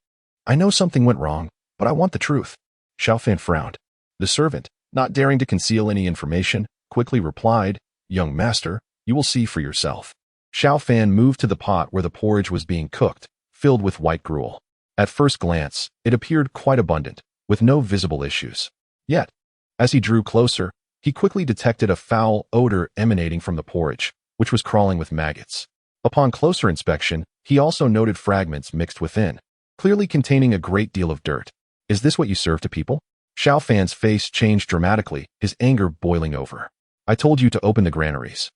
I know something went wrong, but I want the truth." Xiao Fan frowned. The servant, not daring to conceal any information, quickly replied, "Young master, you will see for yourself." Xiao Fan moved to the pot where the porridge was being cooked, filled with white gruel. At first glance, it appeared quite abundant, with no visible issues. Yet, as he drew closer, he quickly detected a foul odor emanating from the porridge, which was crawling with maggots. Upon closer inspection, he also noted fragments mixed within, clearly containing a great deal of dirt. "Is this what you serve to people?" Xiao Fan's face changed dramatically, his anger boiling over. "I told you to open the granaries.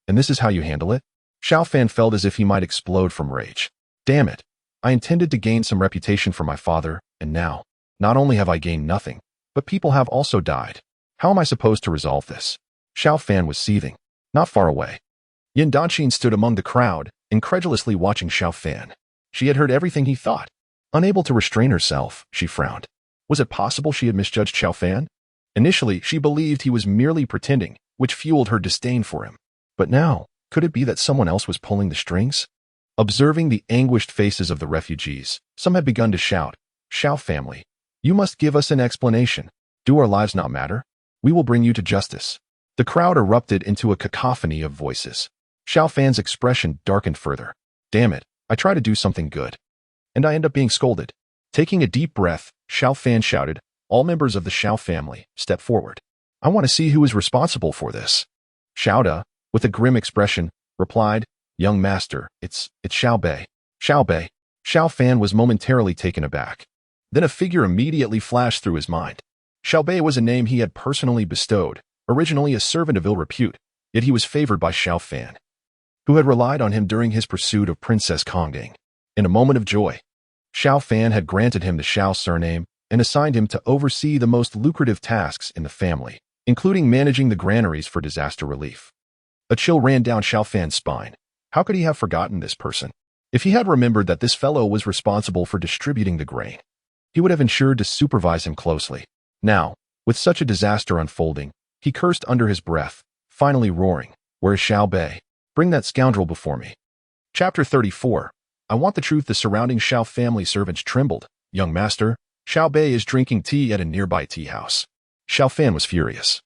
And this is how you handle it?" Xiao Fan felt as if he might explode from rage. "Damn it. I intended to gain some reputation for my father, and now, not only have I gained nothing, but people have also died. How am I supposed to resolve this?" Xiao Fan was seething. Not far away, Yan Dynasty stood among the crowd, incredulously watching Xiao Fan. She had heard everything he thought. Unable to restrain herself, she frowned. Was it possible she had misjudged Xiao Fan? Initially, she believed he was merely pretending, which fueled her disdain for him. But now, could it be that someone else was pulling the strings? Observing the anguished faces of the refugees, some had begun to shout, "Xiao family, you must give us an explanation. Do our lives not matter? We will bring you to justice." The crowd erupted into a cacophony of voices. Xiao Fan's expression darkened further. "Damn it, I try to do something good, and I end up being scolded." Taking a deep breath, Xiao Fan shouted, "All members of the Xiao family, step forward. I want to see who is responsible for this." Xiao, with a grim expression, replied, "Young master, it's Xiao Bei." Xiao Bei. Xiao Fan was momentarily taken aback. Then a figure immediately flashed through his mind. Xiao Bei was a name he had personally bestowed, originally a servant of ill repute, yet he was favored by Xiao Fan, who had relied on him during his pursuit of Princess Kongding. In a moment of joy, Xiao Fan had granted him the Xiao surname and assigned him to oversee the most lucrative tasks in the family, including managing the granaries for disaster relief. A chill ran down Xiao Fan's spine. How could he have forgotten this person? If he had remembered that this fellow was responsible for distributing the grain, he would have ensured to supervise him closely. Now, with such a disaster unfolding, he cursed under his breath, finally roaring, "Where is Xiao Bei? Bring that scoundrel before me." Chapter 34. I want the truth. The surrounding Xiao family servants trembled. "Young master, Xiao Bei is drinking tea at a nearby tea house." Xiao Fan was furious,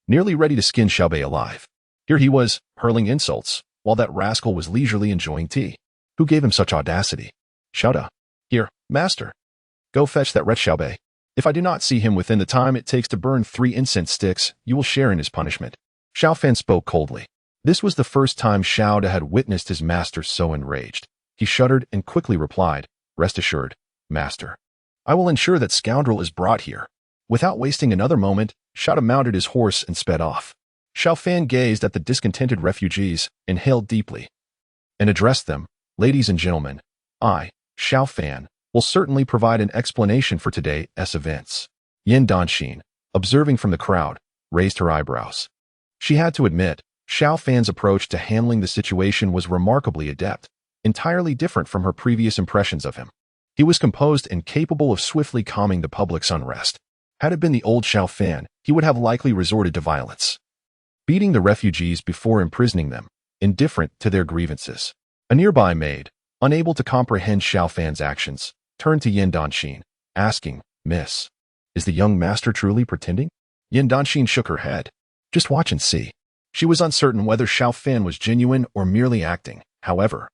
nearly ready to skin Xiao Bei alive. Here he was, hurling insults, while that rascal was leisurely enjoying tea. Who gave him such audacity? Shouta. "Here, master. Go fetch that wretch Xiao Bei. If I do not see him within the time it takes to burn 3 incense sticks, you will share in his punishment." Xiao Fan spoke coldly. This was the first time Xiao Da had witnessed his master so enraged. He shuddered and quickly replied, "Rest assured, master. I will ensure that scoundrel is brought here." Without wasting another moment, Xiao Da mounted his horse and sped off. Xiao Fan gazed at the discontented refugees, inhaled deeply, and addressed them, "Ladies and gentlemen, I, Xiao Fan, will certainly provide an explanation for today's events." Yan Dynasty, observing from the crowd, raised her eyebrows. She had to admit, Xiao Fan's approach to handling the situation was remarkably adept, entirely different from her previous impressions of him. He was composed and capable of swiftly calming the public's unrest. Had it been the old Xiao Fan, he would have likely resorted to violence, beating the refugees before imprisoning them, indifferent to their grievances. A nearby maid, unable to comprehend Xiao Fan's actions, turned to Yan Dynasty, asking, "Miss, is the young master truly pretending?" Yan Dynasty shook her head. "Just watch and see." She was uncertain whether Xiao Fan was genuine or merely acting. However,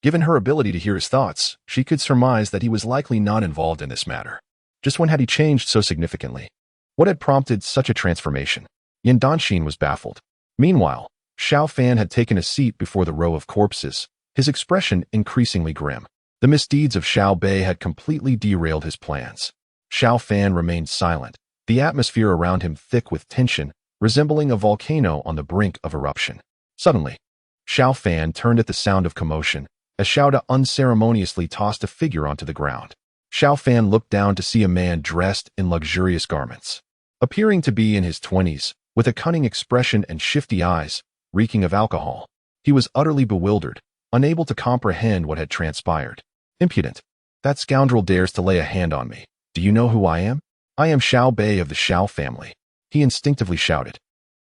given her ability to hear his thoughts, she could surmise that he was likely not involved in this matter. Just when had he changed so significantly? What had prompted such a transformation? Yan Dynasty was baffled. Meanwhile, Xiao Fan had taken a seat before the row of corpses, his expression increasingly grim. The misdeeds of Xiao Bei had completely derailed his plans. Xiao Fan remained silent, the atmosphere around him thick with tension, resembling a volcano on the brink of eruption. Suddenly, Xiao Fan turned at the sound of commotion, as Xiao Da unceremoniously tossed a figure onto the ground. Xiao Fan looked down to see a man dressed in luxurious garments, appearing to be in his 20s, with a cunning expression and shifty eyes, reeking of alcohol. He was utterly bewildered, unable to comprehend what had transpired. "Impudent! That scoundrel dares to lay a hand on me. Do you know who I am? I am Xiao Bei of the Xiao family," he instinctively shouted.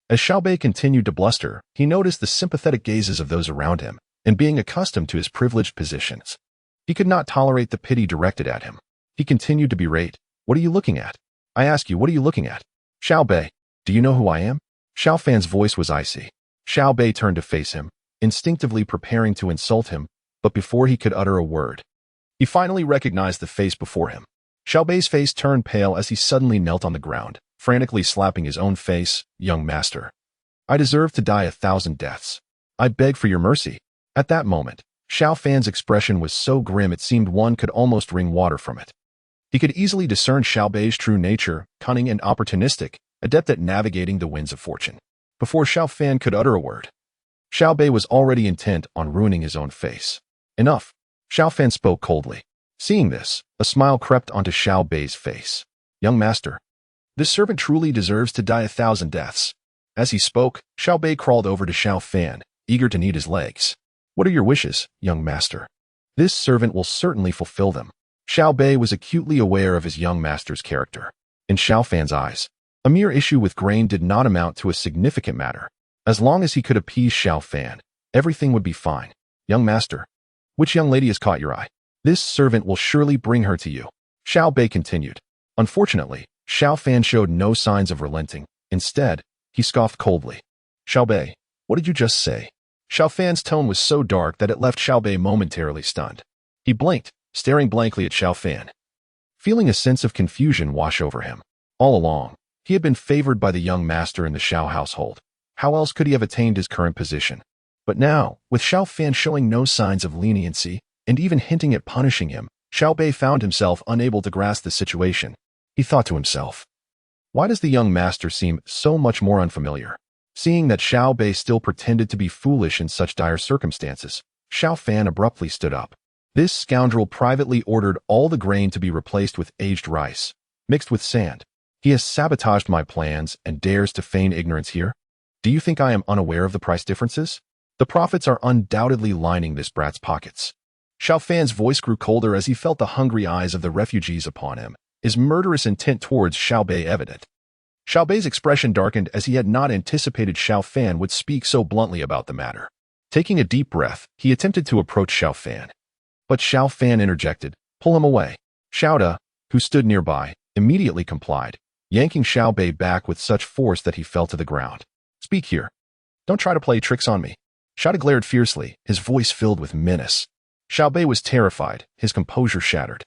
As Xiao Bei continued to bluster, he noticed the sympathetic gazes of those around him, and being accustomed to his privileged positions, he could not tolerate the pity directed at him. He continued to berate, "What are you looking at? I ask you, what are you looking at? Xiao Bei, do you know who I am?" Xiao Fan's voice was icy. Xiao Bei turned to face him, instinctively preparing to insult him, but before he could utter a word, he finally recognized the face before him. Xiao Bei's face turned pale as he suddenly knelt on the ground, frantically slapping his own face. "Young master, I deserve to die 1,000 deaths. I beg for your mercy." At that moment, Xiao Fan's expression was so grim it seemed one could almost wring water from it. He could easily discern Xiao Bei's true nature, cunning and opportunistic, adept at navigating the winds of fortune. Before Xiao Fan could utter a word, Xiao Bei was already intent on ruining his own face. "Enough," Xiao Fan spoke coldly. Seeing this, a smile crept onto Xiao Bei's face. "Young master, this servant truly deserves to die 1,000 deaths." As he spoke, Xiao Bei crawled over to Xiao Fan, eager to knead his legs. "What are your wishes, young master? This servant will certainly fulfill them." Xiao Bei was acutely aware of his young master's character. In Xiao Fan's eyes, a mere issue with grain did not amount to a significant matter. As long as he could appease Xiao Fan, everything would be fine. "Young master, which young lady has caught your eye? This servant will surely bring her to you," Xiao Bei continued. Unfortunately, Xiao Fan showed no signs of relenting. Instead, he scoffed coldly. "Xiao Bei, what did you just say?" Xiao Fan's tone was so dark that it left Xiao Bei momentarily stunned. He blinked, staring blankly at Xiao Fan, feeling a sense of confusion wash over him. All along, he had been favored by the young master in the Xiao household. How else could he have attained his current position? But now, with Xiao Fan showing no signs of leniency, and even hinting at punishing him, Xiao Bei found himself unable to grasp the situation. He thought to himself, why does the young master seem so much more unfamiliar? Seeing that Xiao Bei still pretended to be foolish in such dire circumstances, Xiao Fan abruptly stood up. This scoundrel privately ordered all the grain to be replaced with aged rice, mixed with sand. He has sabotaged my plans and dares to feign ignorance here? Do you think I am unaware of the price differences? The profits are undoubtedly lining this brat's pockets. Xiao Fan's voice grew colder as he felt the hungry eyes of the refugees upon him, his murderous intent towards Xiao Bei evident. Xiao Bei's expression darkened as he had not anticipated Xiao Fan would speak so bluntly about the matter. Taking a deep breath, he attempted to approach Xiao Fan. But Xiao Fan interjected, "Pull him away." Xiao Da, who stood nearby, immediately complied, yanking Xiao Bei back with such force that he fell to the ground. "Speak here. Don't try to play tricks on me." Xiao Da glared fiercely, his voice filled with menace. Xiao Bei was terrified, his composure shattered.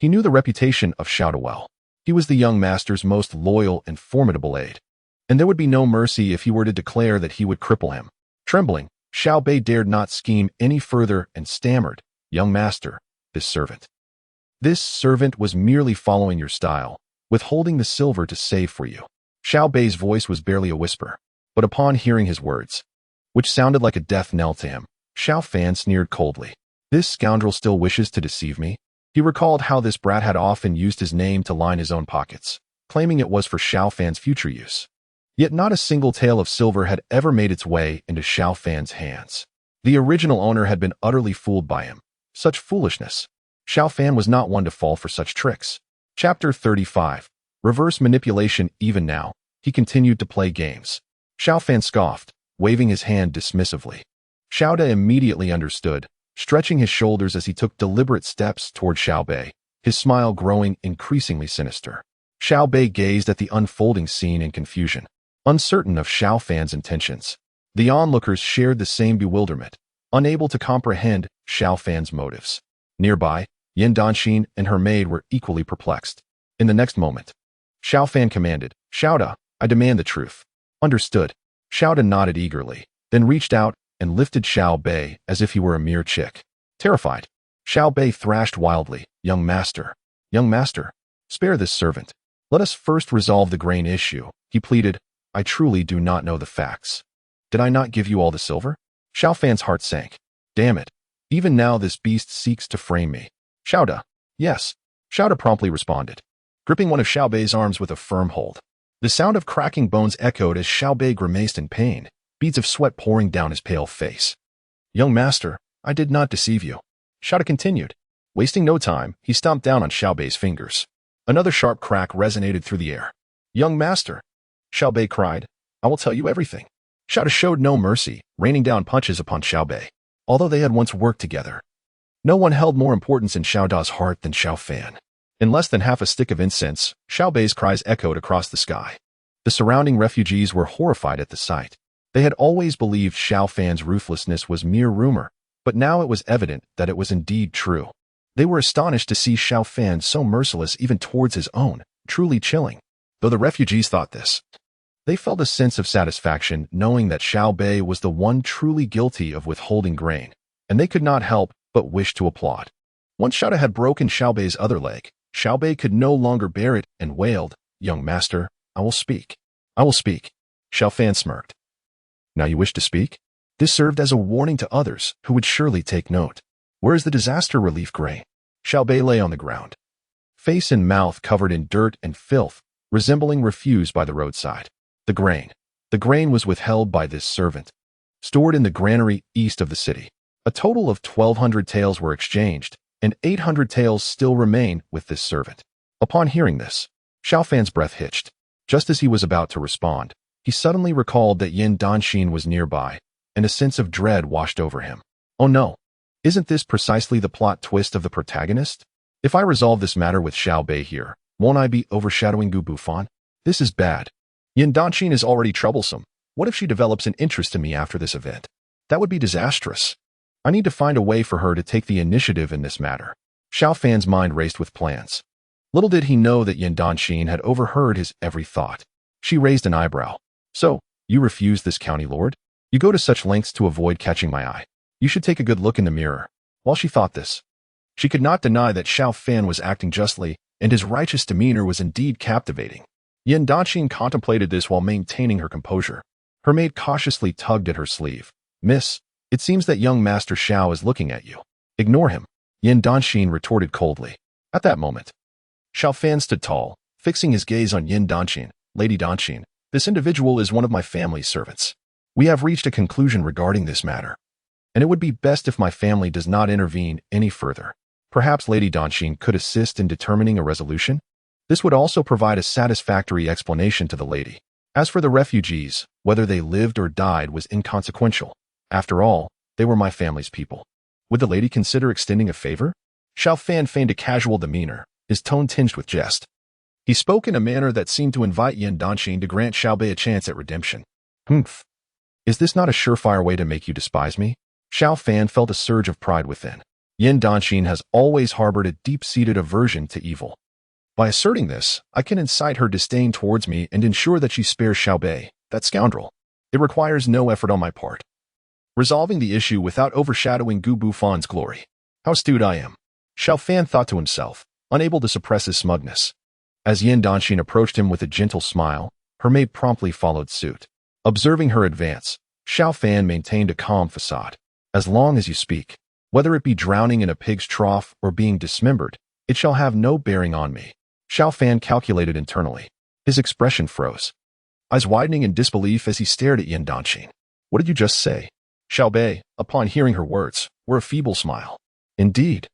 He knew the reputation of Xiao Da well. He was the young master's most loyal and formidable aide, and there would be no mercy if he were to declare that he would cripple him. Trembling, Xiao Bei dared not scheme any further and stammered, "Young master, this servant. This servant was merely following your style, withholding the silver to save for you." Xiao Bei's voice was barely a whisper, but upon hearing his words, which sounded like a death knell to him, Xiao Fan sneered coldly. This scoundrel still wishes to deceive me? He recalled how this brat had often used his name to line his own pockets, claiming it was for Xiao Fan's future use. Yet not a single tael of silver had ever made its way into Xiao Fan's hands. The original owner had been utterly fooled by him. Such foolishness. Xiao Fan was not one to fall for such tricks. Chapter 35. Reverse manipulation. Even now, he continued to play games. Xiao Fan scoffed, waving his hand dismissively. Xiao Da immediately understood, stretching his shoulders as he took deliberate steps toward Xiao Bei, his smile growing increasingly sinister. Xiao Bei gazed at the unfolding scene in confusion, uncertain of Xiao Fan's intentions. The onlookers shared the same bewilderment, unable to comprehend Xiao Fan's motives. Nearby, Yan Dynasty and her maid were equally perplexed. In the next moment, Xiao Fan commanded, "Xiao Da, I demand the truth." "Understood." Xiao Da nodded eagerly, then reached out and lifted Xiao Bei as if he were a mere chick. Terrified, Xiao Bei thrashed wildly, young master, spare this servant. Let us first resolve the grain issue," he pleaded. "I truly do not know the facts. Did I not give you all the silver?" Xiao Fan's heart sank. Damn it. Even now this beast seeks to frame me. "Xiao Da." "Yes." Xiao Da promptly responded, gripping one of Xiao Bei's arms with a firm hold. The sound of cracking bones echoed as Xiao Bei grimaced in pain, beads of sweat pouring down his pale face. "Young master, I did not deceive you." Xiao Da continued. Wasting no time, he stomped down on Xiao Bei's fingers. Another sharp crack resonated through the air. "Young master," Xiao Bei cried, "I will tell you everything." Xiao Da showed no mercy, raining down punches upon Xiao Bei. Although they had once worked together, no one held more importance in Xiao Da's heart than Xiao Fan. In less than half a stick of incense, Xiao Bei's cries echoed across the sky. The surrounding refugees were horrified at the sight. They had always believed Xiao Fan's ruthlessness was mere rumor, but now it was evident that it was indeed true. They were astonished to see Xiao Fan so merciless even towards his own, truly chilling. Though the refugees thought this, they felt a sense of satisfaction knowing that Xiao Bei was the one truly guilty of withholding grain, and they could not help but wish to applaud. Once Xiao Da had broken Xiao Bei's other leg, Xiao Bei could no longer bear it and wailed, "Young master, I will speak. I will speak." Xiao Fan smirked. "Now you wish to speak?" This served as a warning to others who would surely take note. "Where is the disaster relief grain?" Xiao Bei lay on the ground, face and mouth covered in dirt and filth, resembling refuse by the roadside. The grain was withheld by this servant, stored in the granary east of the city. A total of 1,200 taels were exchanged, and 800 taels still remain with this servant. Upon hearing this, Xiao Fan's breath hitched. Just as he was about to respond, he suddenly recalled that Yan Dynasty was nearby, and a sense of dread washed over him. Oh no, isn't this precisely the plot twist of the protagonist? If I resolve this matter with Xiao Bei here, won't I be overshadowing Gu Bufan? This is bad. Yan Dynasty is already troublesome. What if she develops an interest in me after this event? That would be disastrous. I need to find a way for her to take the initiative in this matter. Xiao Fan's mind raced with plans. Little did he know that Yan Dynasty had overheard his every thought. She raised an eyebrow. "So, you refuse this county lord? You go to such lengths to avoid catching my eye. You should take a good look in the mirror." While she thought this, She could not deny that Xiao Fan was acting justly, and his righteous demeanor was indeed captivating. Yan Dynasty contemplated this while maintaining her composure. Her maid cautiously tugged at her sleeve. "Miss, it seems that young Master Xiao is looking at you. Ignore him," Yan Dynasty retorted coldly. At that moment, Xiao Fan stood tall, fixing his gaze on Yan Dynasty. "Lady Dynasty, this individual is one of my family's servants. We have reached a conclusion regarding this matter, and it would be best if my family does not intervene any further. Perhaps Lady Dynasty could assist in determining a resolution? This would also provide a satisfactory explanation to the lady. As for the refugees, whether they lived or died was inconsequential. After all, they were my family's people. Would the lady consider extending a favor?" Xiao Fan feigned a casual demeanor, his tone tinged with jest. He spoke in a manner that seemed to invite Yan Dynasty to grant Xiaobei a chance at redemption. "Humph. Is this not a surefire way to make you despise me?" Xiao Fan felt a surge of pride within. Yan Dynasty has always harbored a deep-seated aversion to evil. By asserting this, I can incite her disdain towards me and ensure that she spares Xiaobei, that scoundrel. It requires no effort on my part, resolving the issue without overshadowing Gu Bufon's glory. How astute I am, Xiao Fan thought to himself, unable to suppress his smugness. As Yan Dynasty approached him with a gentle smile, her maid promptly followed suit. Observing her advance, Xiao Fan maintained a calm facade. "As long as you speak, whether it be drowning in a pig's trough or being dismembered, it shall have no bearing on me." Xiao Fan calculated internally. His expression froze, eyes widening in disbelief as he stared at Yan Dynasty. "What did you just say?" Xiaobei, upon hearing her words, wore a feeble smile. Indeed,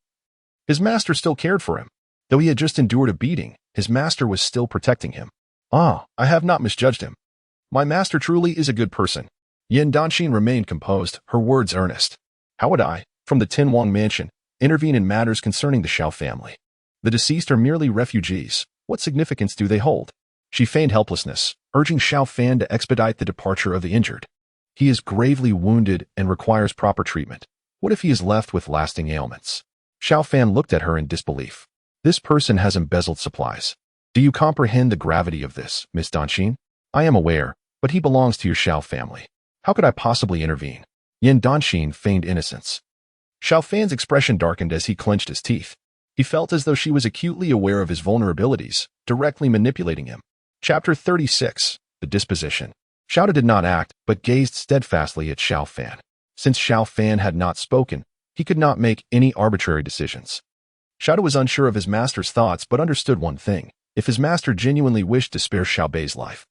his master still cared for him. Though he had just endured a beating, his master was still protecting him. "Ah, I have not misjudged him. My master truly is a good person." Yan Dynasty remained composed, her words earnest. "How would I, from the Tinwang mansion, intervene in matters concerning the Xiao family? The deceased are merely refugees. What significance do they hold?" She feigned helplessness, urging Xiao Fan to expedite the departure of the injured. "He is gravely wounded and requires proper treatment. What if he is left with lasting ailments?" Xiao Fan looked at her in disbelief. "This person has embezzled supplies. Do you comprehend the gravity of this, Miss Dynasty?" "I am aware, but he belongs to your Xiao family. How could I possibly intervene?" Yan Dynasty feigned innocence. Xiao Fan's expression darkened as he clenched his teeth. He felt as though she was acutely aware of his vulnerabilities, directly manipulating him. Chapter 36. The Disposition. Xiao did not act, but gazed steadfastly at Xiao Fan. Since Xiao Fan had not spoken, he could not make any arbitrary decisions. Xiao was unsure of his master's thoughts but understood one thing. If his master genuinely wished to spare Xiaobei's life,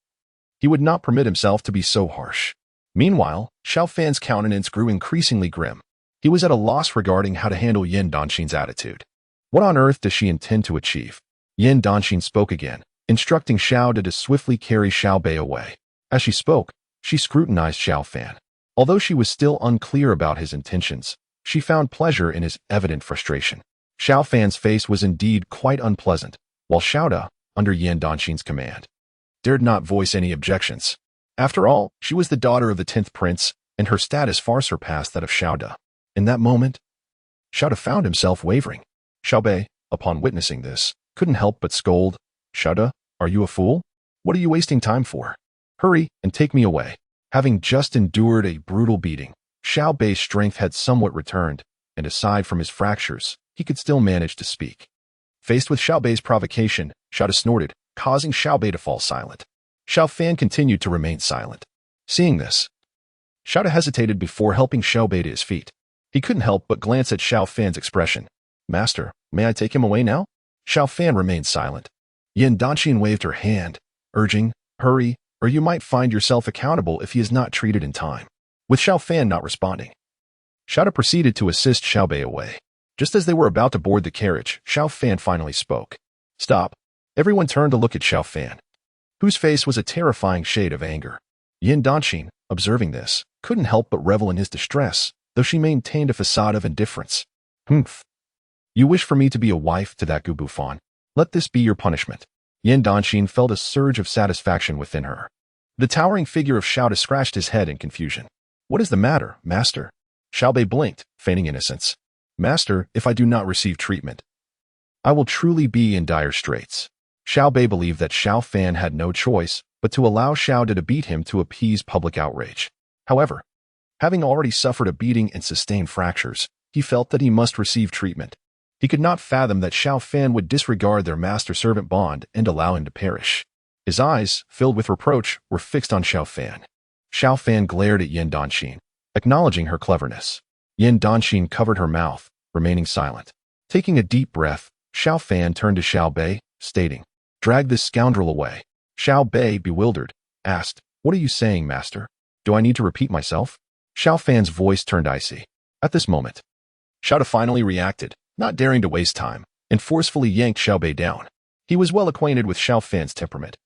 he would not permit himself to be so harsh. Meanwhile, Xiao Fan's countenance grew increasingly grim. He was at a loss regarding how to handle Yan Dynasty's attitude. What on earth does she intend to achieve? Yan Dynasty spoke again, instructing Xiao to swiftly carry Xiaobei away. As she spoke, she scrutinized Xiao Fan. Although she was still unclear about his intentions, she found pleasure in his evident frustration. Xiao Fan's face was indeed quite unpleasant, while Xiao, under Yan Dynasty's command, dared not voice any objections. After all, she was the daughter of the 10th prince, and her status far surpassed that of Xiao. In that moment, Xiao found himself wavering. Xiaobei, upon witnessing this, couldn't help but scold. "Xiao, are you a fool? What are you wasting time for? Hurry and take me away." Having just endured a brutal beating, Xiaobei's strength had somewhat returned, and aside from his fractures, he could still manage to speak. Faced with Xiaobei's provocation, Xiao snorted, causing Xiaobei to fall silent. Xiao Fan continued to remain silent. Seeing this, Xiao hesitated before helping Xiaobei to his feet. He couldn't help but glance at Xiao Fan's expression. "Master, may I take him away now?" Xiao Fan remained silent. Yan Dynasty waved her hand, urging, "Hurry, or you might find yourself accountable if he is not treated in time." With Xiao Fan not responding, Xiao proceeded to assist Xiaobei away. Just as they were about to board the carriage, Xiao Fan finally spoke. "Stop." Everyone turned to look at Xiao Fan, whose face was a terrifying shade of anger. Yan Dynasty, observing this, couldn't help but revel in his distress, though she maintained a facade of indifference. "Humph. You wish for me to be a wife to that Gu Bufon. Let this be your punishment." Yan Dynasty felt a surge of satisfaction within her. The towering figure of Xiao scratched his head in confusion. "What is the matter, master?" Xiaobei blinked, feigning innocence. "Master, if I do not receive treatment, I will truly be in dire straits." Xiaobei believed that Xiao Fan had no choice but to allow Xiao to beat him to appease public outrage. However, having already suffered a beating and sustained fractures, he felt that he must receive treatment. He could not fathom that Xiao Fan would disregard their master-servant bond and allow him to perish. His eyes, filled with reproach, were fixed on Xiao Fan. Xiao Fan glared at Yan Danxin, acknowledging her cleverness. Yan Danxin covered her mouth, remaining silent. Taking a deep breath, Xiao Fan turned to Xiao Bei, stating, "Drag this scoundrel away." Xiao Bei, bewildered, asked, "What are you saying, master? Do I need to repeat myself?" Xiao Fan's voice turned icy. At this moment, Xiao finally reacted, not daring to waste time, and forcefully yanked Xiao Bei down. He was well acquainted with Xiao Fan's temperament.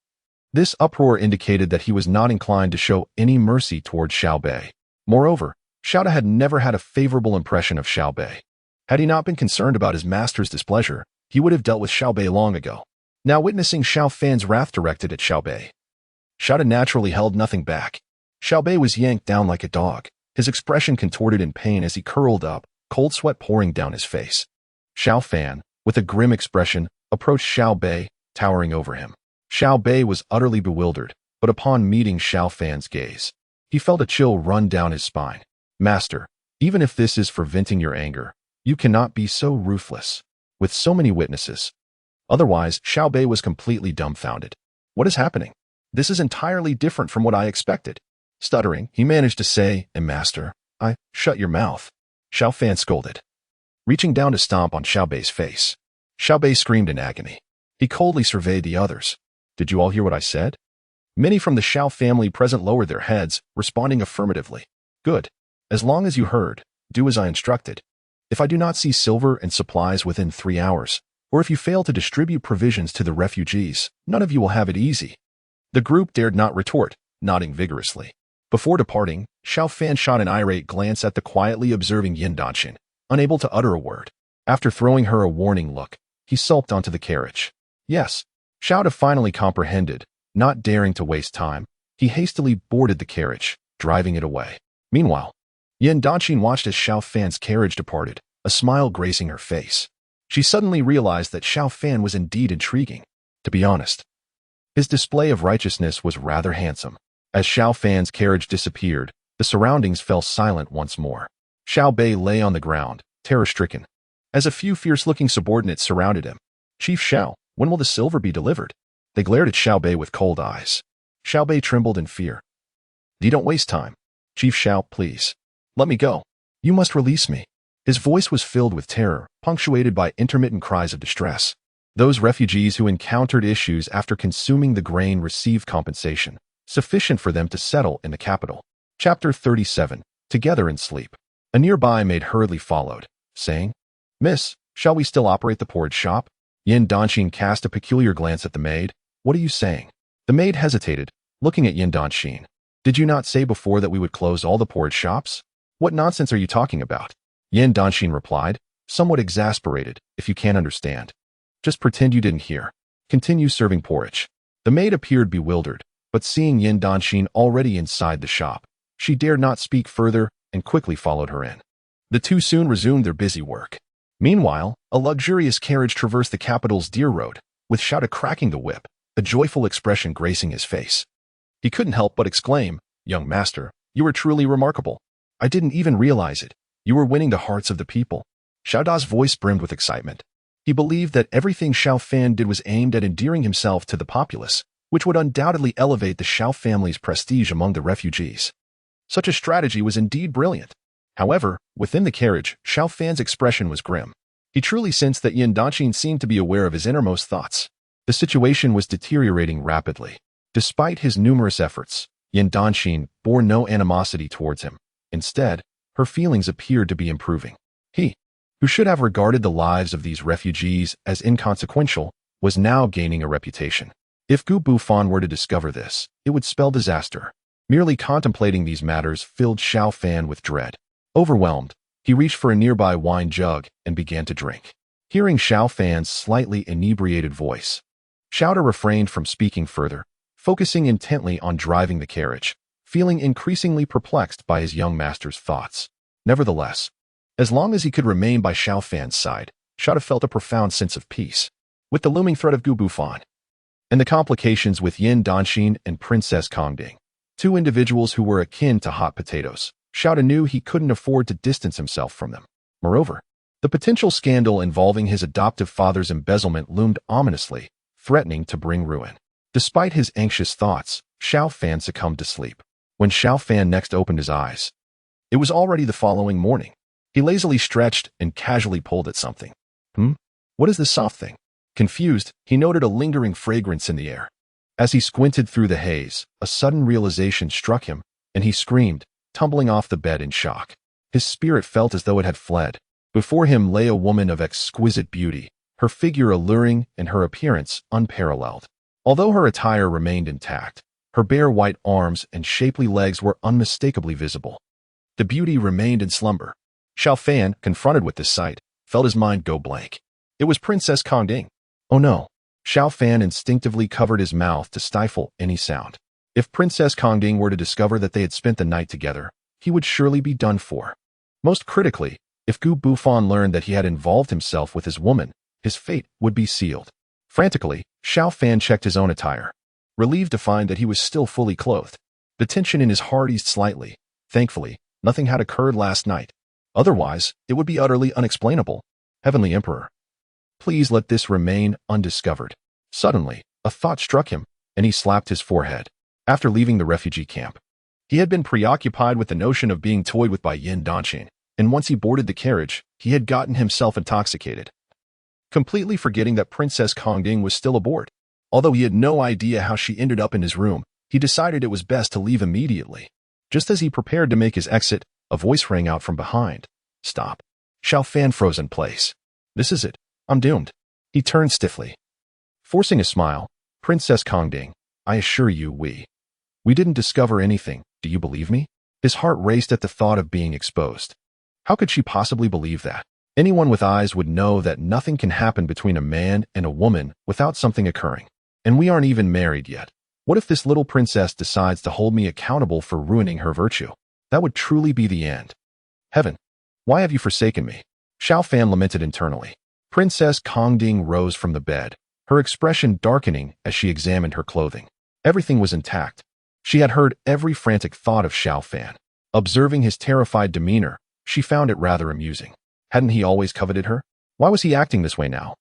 This uproar indicated that he was not inclined to show any mercy towards Xiao Bei. Moreover, Xiao had never had a favorable impression of Xiao Bei. Had he not been concerned about his master's displeasure, he would have dealt with Xiao Bei long ago. Now witnessing Xiao Fan's wrath directed at Xiao Bei, Xiao naturally held nothing back. Xiao Bei was yanked down like a dog, his expression contorted in pain as he curled up, cold sweat pouring down his face. Xiao Fan, with a grim expression, approached Xiao Bei, towering over him. Xiao Bei was utterly bewildered, but upon meeting Xiao Fan's gaze, he felt a chill run down his spine. "Master, even if this is for venting your anger, you cannot be so ruthless, with so many witnesses." Otherwise, Xiao Bei was completely dumbfounded. "What is happening? This is entirely different from what I expected." Stuttering, he managed to say, "Master, shut your mouth," Xiao Fan scolded, reaching down to stomp on Xiao Bei's face. Xiao Bei screamed in agony. He coldly surveyed the others. "Did you all hear what I said?" Many from the Xiao family present lowered their heads, responding affirmatively. "Good. As long as you heard, do as I instructed. If I do not see silver and supplies within 3 hours, or if you fail to distribute provisions to the refugees, none of you will have it easy." The group dared not retort, nodding vigorously. Before departing, Xiao Fan shot an irate glance at the quietly observing Yan Danxin, unable to utter a word. After throwing her a warning look, he sulked onto the carriage. Yes, Xiao finally comprehended. Not daring to waste time, he hastily boarded the carriage, driving it away. Meanwhile, Yan Danxin watched as Xiao Fan's carriage departed, a smile gracing her face. She suddenly realized that Xiao Fan was indeed intriguing. To be honest, his display of righteousness was rather handsome. As Xiao Fan's carriage disappeared, the surroundings fell silent once more. Xiao Bei lay on the ground, terror-stricken, as a few fierce-looking subordinates surrounded him. "Chief Xiao, when will the silver be delivered?" They glared at Xiao Bei with cold eyes. Xiao Bei trembled in fear. "Don't waste time. Chief Xiao, please. Let me go. You must release me." His voice was filled with terror, punctuated by intermittent cries of distress. Those refugees who encountered issues after consuming the grain received compensation, sufficient for them to settle in the capital. Chapter 37. Together in Sleep. A nearby maid hurriedly followed, saying, "Miss, shall we still operate the porridge shop?" Yan Danxin cast a peculiar glance at the maid. "What are you saying?" The maid hesitated, looking at Yan Danxin. "Did you not say before that we would close all the porridge shops? What nonsense are you talking about?" Yan Danxin replied, somewhat exasperated, "If you can't understand, just pretend you didn't hear. Continue serving porridge." The maid appeared bewildered, but seeing Yan Danxin already inside the shop, she dared not speak further and quickly followed her in. The two soon resumed their busy work. Meanwhile, a luxurious carriage traversed the capital's Deer Road, with Xiao cracking the whip, a joyful expression gracing his face. He couldn't help but exclaim, "Young master, you are truly remarkable. I didn't even realize it. You were winning the hearts of the people." Xiaoda's voice brimmed with excitement. He believed that everything Xiao Fan did was aimed at endearing himself to the populace, which would undoubtedly elevate the Xiao family's prestige among the refugees. Such a strategy was indeed brilliant. However, within the carriage, Xiao Fan's expression was grim. He truly sensed that Yan Danxin seemed to be aware of his innermost thoughts. The situation was deteriorating rapidly. Despite his numerous efforts, Yan Danxin bore no animosity towards him. Instead, her feelings appeared to be improving. He, who should have regarded the lives of these refugees as inconsequential, was now gaining a reputation. If Gu Bufan were to discover this, it would spell disaster. Merely contemplating these matters filled Xiao Fan with dread. Overwhelmed, he reached for a nearby wine jug and began to drink. Hearing Xiao Fan's slightly inebriated voice, Xiao refrained from speaking further, focusing intently on driving the carriage, feeling increasingly perplexed by his young master's thoughts. Nevertheless, as long as he could remain by Xiao Fan's side, Xiao felt a profound sense of peace. With the looming threat of Gu Bufan and the complications with Yan Danxin and Princess Kongding, two individuals who were akin to hot potatoes, Xiao knew he couldn't afford to distance himself from them. Moreover, The potential scandal involving his adoptive father's embezzlement loomed ominously, threatening to bring ruin. Despite his anxious thoughts, Xiao Fan succumbed to sleep. When Xiao Fan next opened his eyes, it was already the following morning. He lazily stretched and casually pulled at something. What is this soft thing? Confused, he noted a lingering fragrance in the air. As he squinted through the haze, a sudden realization struck him, and he screamed, tumbling off the bed in shock. His spirit felt as though it had fled. Before him lay a woman of exquisite beauty, her figure alluring and her appearance unparalleled. Although her attire remained intact, her bare white arms and shapely legs were unmistakably visible. The beauty remained in slumber. Xiao Fan, confronted with this sight, felt his mind go blank. It was Princess Kongding. Oh no. Xiao Fan instinctively covered his mouth to stifle any sound. If Princess Kongding were to discover that they had spent the night together, he would surely be done for. Most critically, if Gu Bufan learned that he had involved himself with his woman, his fate would be sealed. Frantically, Xiao Fan checked his own attire, relieved to find that he was still fully clothed. The tension in his heart eased slightly. Thankfully, nothing had occurred last night. Otherwise, it would be utterly unexplainable. Heavenly Emperor, please let this remain undiscovered. Suddenly, a thought struck him, and he slapped his forehead. After leaving the refugee camp, he had been preoccupied with the notion of being toyed with by Yan Dynasty, and once he boarded the carriage, he had gotten himself intoxicated, completely forgetting that Princess Kongding was still aboard. Although he had no idea how she ended up in his room, he decided it was best to leave immediately. Just as he prepared to make his exit, a voice rang out from behind. Stop. Xiao Fan froze in place. This is it. I'm doomed. He turned stiffly. Forcing a smile, Princess Kongding, I assure you we didn't discover anything. Do you believe me? His heart raced at the thought of being exposed. How could she possibly believe that? Anyone with eyes would know that nothing can happen between a man and a woman without something occurring. And we aren't even married yet. What if this little princess decides to hold me accountable for ruining her virtue? That would truly be the end. Heaven, why have you forsaken me? Xiao Fan lamented internally. Princess Kongding rose from the bed, her expression darkening as she examined her clothing. Everything was intact. She had heard every frantic thought of Xiao Fan. Observing his terrified demeanor, she found it rather amusing. Hadn't he always coveted her? Why was he acting this way now?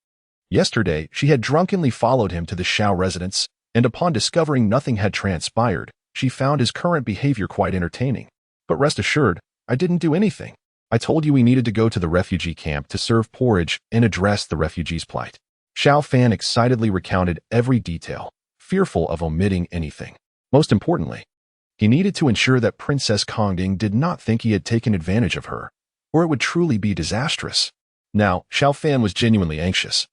Yesterday, she had drunkenly followed him to the Xiao residence, and upon discovering nothing had transpired, she found his current behavior quite entertaining. But rest assured, I didn't do anything. I told you we needed to go to the refugee camp to serve porridge and address the refugees' plight. Xiao Fan excitedly recounted every detail, fearful of omitting anything. Most importantly, he needed to ensure that Princess Kongding did not think he had taken advantage of her, or it would truly be disastrous. Now, Xiao Fan was genuinely anxious,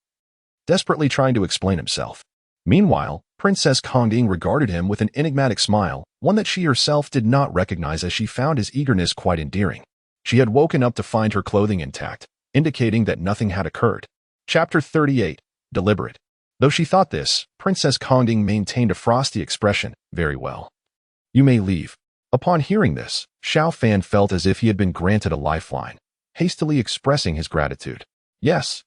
desperately trying to explain himself. Meanwhile, Princess Kongding regarded him with an enigmatic smile, one that she herself did not recognize, as she found his eagerness quite endearing. She had woken up to find her clothing intact, indicating that nothing had occurred. Chapter 38. Deliberate. Though she thought this, Princess Kongding maintained a frosty expression. Very well. You may leave. Upon hearing this, Xiao Fan felt as if he had been granted a lifeline, hastily expressing his gratitude. Yes,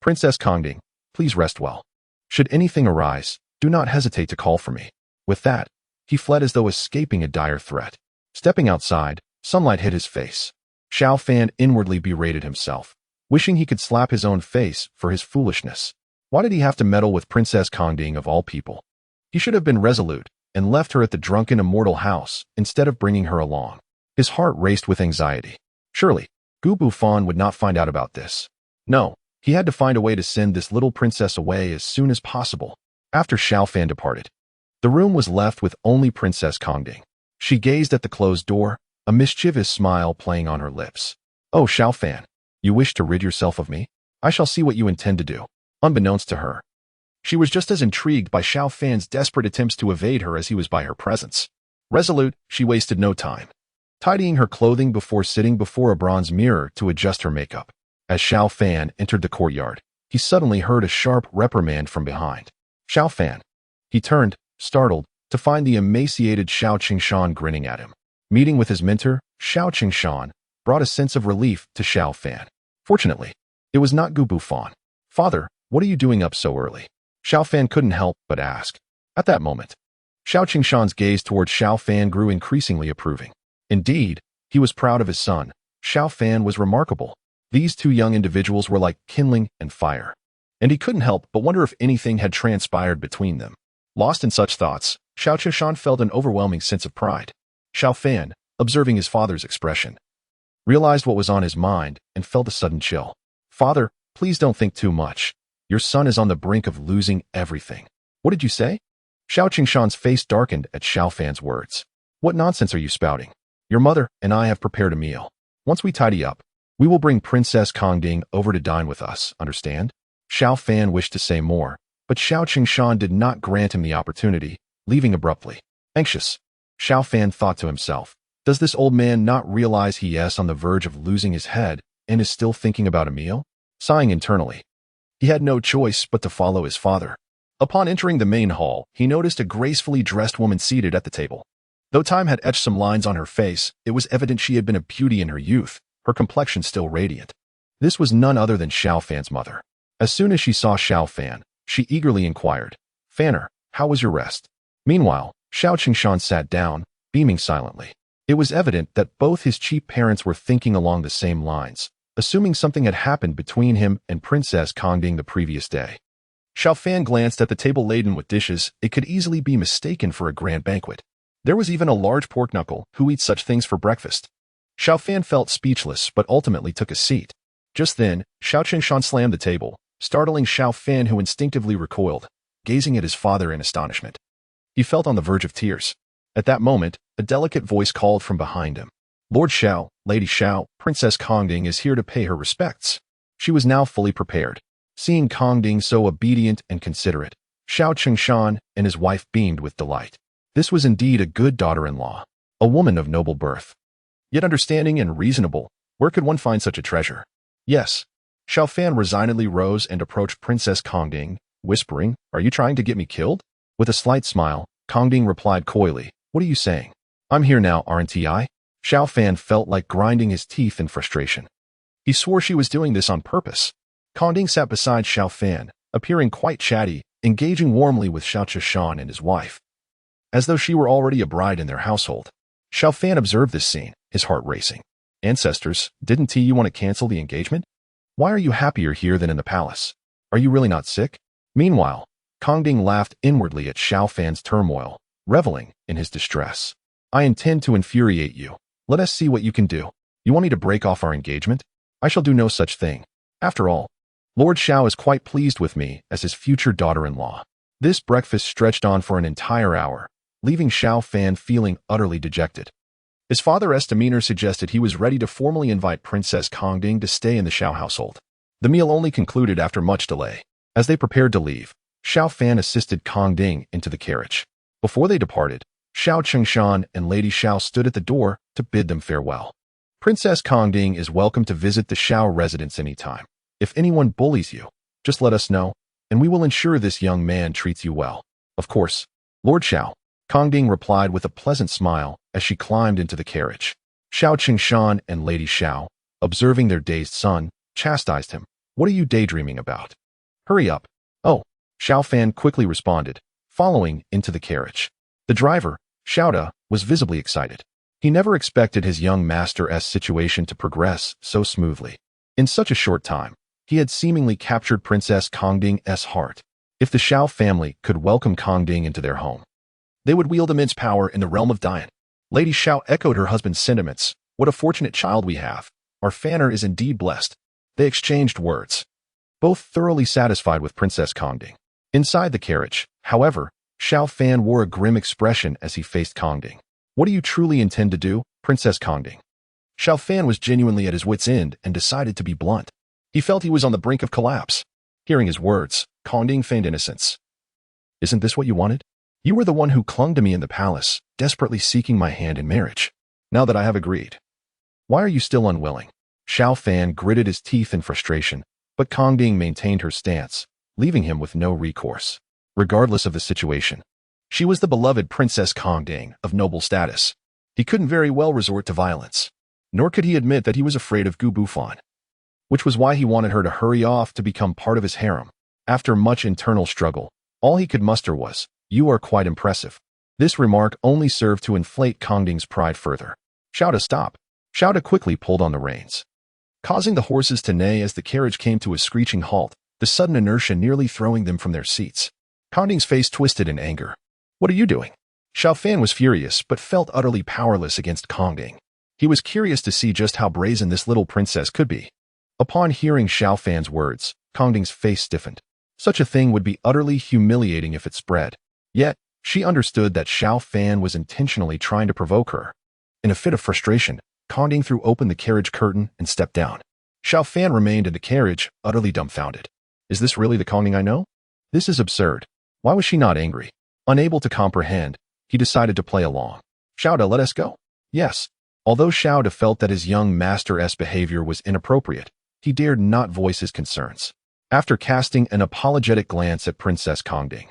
Princess Kongding, please rest well. Should anything arise, do not hesitate to call for me. With that, he fled as though escaping a dire threat. Stepping outside, sunlight hit his face. Xiao Fan inwardly berated himself, wishing he could slap his own face for his foolishness. Why did he have to meddle with Princess Kongding of all people? He should have been resolute and left her at the drunken immortal house instead of bringing her along. His heart raced with anxiety. Surely, Gu Bufan would not find out about this. No, he had to find a way to send this little princess away as soon as possible. After Xiao Fan departed, the room was left with only Princess Kongding. She gazed at the closed door, a mischievous smile playing on her lips. Oh, Xiao Fan, you wish to rid yourself of me? I shall see what you intend to do. Unbeknownst to her, she was just as intrigued by Xiao Fan's desperate attempts to evade her as he was by her presence. Resolute, she wasted no time, tidying her clothing before sitting before a bronze mirror to adjust her makeup. As Xiao Fan entered the courtyard, he suddenly heard a sharp reprimand from behind. Xiao Fan. He turned, startled, to find the emaciated Xiao Qingshan grinning at him. Meeting with his mentor, Xiao Qingshan brought a sense of relief to Xiao Fan. Fortunately, it was not Gu Bufan. Father, what are you doing up so early? Xiao Fan couldn't help but ask. At that moment, Xiao Qingshan's gaze toward Xiao Fan grew increasingly approving. Indeed, he was proud of his son. Xiao Fan was remarkable. These two young individuals were like kindling and fire, and he couldn't help but wonder if anything had transpired between them. Lost in such thoughts, Xiao Qingshan felt an overwhelming sense of pride. Xiao Fan, observing his father's expression, realized what was on his mind and felt a sudden chill. Father, please don't think too much. Your son is on the brink of losing everything. What did you say? Xiao Qingshan's face darkened at Xiao Fan's words. What nonsense are you spouting? Your mother and I have prepared a meal. Once we tidy up, we will bring Princess Kongding over to dine with us, understand? Xiao Fan wished to say more, but Xiao Qingshan did not grant him the opportunity, leaving abruptly. Anxious, Xiao Fan thought to himself, does this old man not realize he is on the verge of losing his head and is still thinking about a meal? Sighing internally, he had no choice but to follow his father. Upon entering the main hall, he noticed a gracefully dressed woman seated at the table. Though time had etched some lines on her face, it was evident she had been a beauty in her youth, her complexion still radiant. This was none other than Xiao Fan's mother. As soon as she saw Xiao Fan, she eagerly inquired, Fanner, how was your rest? Meanwhile, Xiao Qingshan sat down, beaming silently. It was evident that both his cheap parents were thinking along the same lines, assuming something had happened between him and Princess Kongding the previous day. Xiao Fan glanced at the table laden with dishes. It could easily be mistaken for a grand banquet. There was even a large pork knuckle. Who eats such things for breakfast? Xiao Fan felt speechless but ultimately took a seat. Just then, Xiao Qingshan slammed the table, startling Xiao Fan, who instinctively recoiled, gazing at his father in astonishment. He felt on the verge of tears. At that moment, a delicate voice called from behind him. Lord Xiao, Lady Xiao, Princess Kongding is here to pay her respects. She was now fully prepared. Seeing Kongding so obedient and considerate, Xiao Qingshan and his wife beamed with delight. This was indeed a good daughter-in-law, a woman of noble birth. Yet understanding and reasonable, where could one find such a treasure? Yes. Xiao Fan resignedly rose and approached Princess Kongding, whispering, Are you trying to get me killed? With a slight smile, Kongding replied coyly, What are you saying? I'm here now, aren't I? Xiao Fan felt like grinding his teeth in frustration. He swore she was doing this on purpose. Kongding sat beside Xiao Fan, appearing quite chatty, engaging warmly with Xiao Qingshan and his wife, as though she were already a bride in their household. Xiao Fan observed this scene, his heart racing. Ancestors, didn't you want to cancel the engagement? Why are you happier here than in the palace? Are you really not sick? Meanwhile, Kongding laughed inwardly at Xiao Fan's turmoil, reveling in his distress. I intend to infuriate you. Let us see what you can do. You want me to break off our engagement? I shall do no such thing. After all, Lord Xiao is quite pleased with me as his future daughter-in-law. This breakfast stretched on for an entire hour, leaving Xiao Fan feeling utterly dejected. His father's demeanor suggested he was ready to formally invite Princess Kongding to stay in the Xiao household. The meal only concluded after much delay. As they prepared to leave, Xiao Fan assisted Kongding into the carriage. Before they departed, Xiao Qingshan and Lady Xiao stood at the door to bid them farewell. Princess Kongding is welcome to visit the Xiao residence anytime. If anyone bullies you, just let us know, and we will ensure this young man treats you well. Of course, Lord Xiao, Kongding replied with a pleasant smile as she climbed into the carriage. Xiao Qingshan and Lady Xiao, observing their dazed son, chastised him. What are you daydreaming about? Hurry up. Oh, Xiao Fan quickly responded, following into the carriage. The driver, Xiao, was visibly excited. He never expected his young master's situation to progress so smoothly. In such a short time, he had seemingly captured Princess Kongding's heart. If the Xiao family could welcome Kongding into their home, they would wield immense power in the realm of Dian. Lady Xiao echoed her husband's sentiments. What a fortunate child we have. Our Fanner is indeed blessed. They exchanged words, both thoroughly satisfied with Princess Kongding. Inside the carriage, however, Xiao Fan wore a grim expression as he faced Kongding. What do you truly intend to do, Princess Kongding? Xiao Fan was genuinely at his wit's end and decided to be blunt. He felt he was on the brink of collapse. Hearing his words, Kongding feigned innocence. Isn't this what you wanted? You were the one who clung to me in the palace, desperately seeking my hand in marriage. Now that I have agreed, why are you still unwilling? Xiao Fan gritted his teeth in frustration, but Kongding maintained her stance, leaving him with no recourse. Regardless of the situation, she was the beloved Princess Kongding of noble status. He couldn't very well resort to violence, nor could he admit that he was afraid of Gu Bufan, which was why he wanted her to hurry off to become part of his harem. After much internal struggle, all he could muster was, "You are quite impressive." This remark only served to inflate Kongding's pride further. Xiao, stop. Xiao quickly pulled on the reins. causing the horses to neigh as the carriage came to a screeching halt, the sudden inertia nearly throwing them from their seats. Kongding's face twisted in anger. "What are you doing?" Xiao Fan was furious, but felt utterly powerless against Kongding. He was curious to see just how brazen this little princess could be. Upon hearing Xiao Fan's words, Kongding's face stiffened. Such a thing would be utterly humiliating if it spread. Yet, she understood that Xiao Fan was intentionally trying to provoke her. In a fit of frustration, Kongding threw open the carriage curtain and stepped down. Xiao Fan remained in the carriage, utterly dumbfounded. Is this really the Kongding I know? This is absurd. Why was she not angry? Unable to comprehend, he decided to play along. "Xiao Da, let us go." Yes. Although Xiao Da felt that his young master's behavior was inappropriate, he dared not voice his concerns. After casting an apologetic glance at Princess Kongding,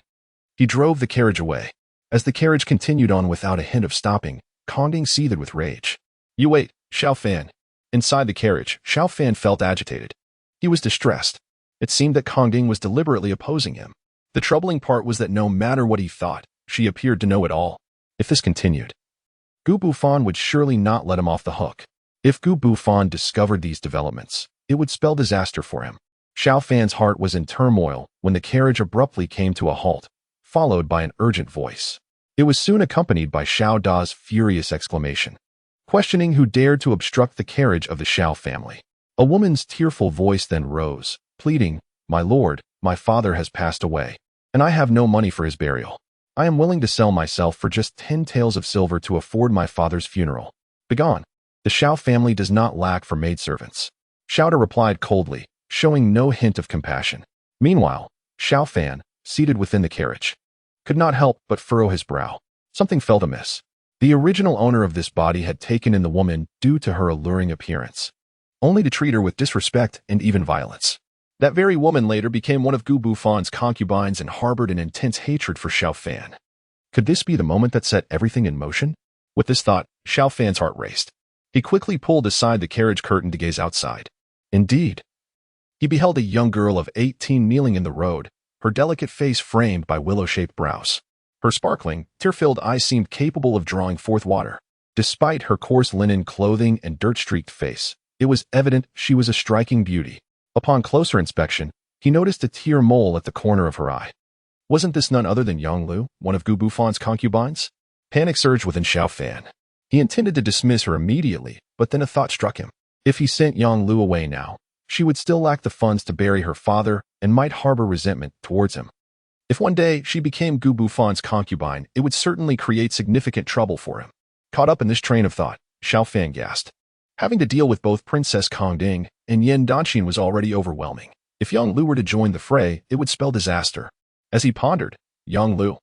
he drove the carriage away. As the carriage continued on without a hint of stopping, Kongding seethed with rage. "You wait, Xiao Fan." Inside the carriage, Xiao Fan felt agitated. He was distressed. It seemed that Kongding was deliberately opposing him. The troubling part was that no matter what he thought, she appeared to know it all. If this continued, Gu Bufan would surely not let him off the hook. If Gu Bufan discovered these developments, it would spell disaster for him. Xiao Fan's heart was in turmoil when the carriage abruptly came to a halt, followed by an urgent voice. It was soon accompanied by Xiao Da's furious exclamation, questioning who dared to obstruct the carriage of the Xiao family. A woman's tearful voice then rose, pleading, "My lord, my father has passed away, and I have no money for his burial. I am willing to sell myself for just 10 taels of silver to afford my father's funeral. Begone. The Xiao family does not lack for maidservants." Xiao Da replied coldly, showing no hint of compassion. Meanwhile, Xiao Fan, seated within the carriage, could not help but furrow his brow. Something felt amiss. The original owner of this body had taken in the woman due to her alluring appearance, only to treat her with disrespect and even violence. That very woman later became one of Gu Bufan's concubines and harbored an intense hatred for Xiao Fan. Could this be the moment that set everything in motion? With this thought, Xiao Fan's heart raced. He quickly pulled aside the carriage curtain to gaze outside. Indeed, he beheld a young girl of 18 kneeling in the road, her delicate face framed by willow-shaped brows. Her sparkling, tear-filled eyes seemed capable of drawing forth water. Despite her coarse linen clothing and dirt-streaked face, it was evident she was a striking beauty. Upon closer inspection, he noticed a tear mole at the corner of her eye. Wasn't this none other than Yang Lu, one of Gu Bufan's concubines? Panic surged within Xiao Fan. He intended to dismiss her immediately, but then a thought struck him. If he sent Yang Lu away now, she would still lack the funds to bury her father and might harbor resentment towards him. If one day she became Gu Bufan's concubine, it would certainly create significant trouble for him. Caught up in this train of thought, Xiao Fan gasped. Having to deal with both Princess Kongding and Yan Dynasty was already overwhelming. If Yang Lu were to join the fray, it would spell disaster. As he pondered, Yang Lu,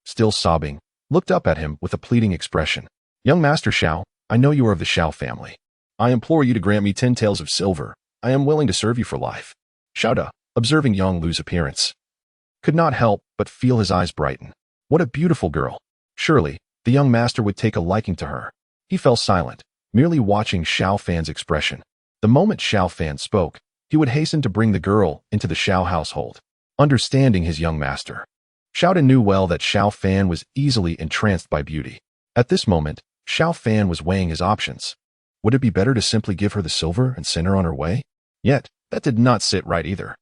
still sobbing, looked up at him with a pleading expression. "Young Master Xiao, I know you are of the Xiao family. I implore you to grant me 10 taels of silver. I am willing to serve you for life." Xiao Da, observing Yang Lu's appearance, could not help but feel his eyes brighten. What a beautiful girl. Surely, the young master would take a liking to her. He fell silent, merely watching Xiao Fan's expression. The moment Xiao Fan spoke, he would hasten to bring the girl into the Xiao household. Understanding his young master, Xiao Da knew well that Xiao Fan was easily entranced by beauty. At this moment, Xiao Fan was weighing his options. Would it be better to simply give her the silver and send her on her way? Yet, that did not sit right either.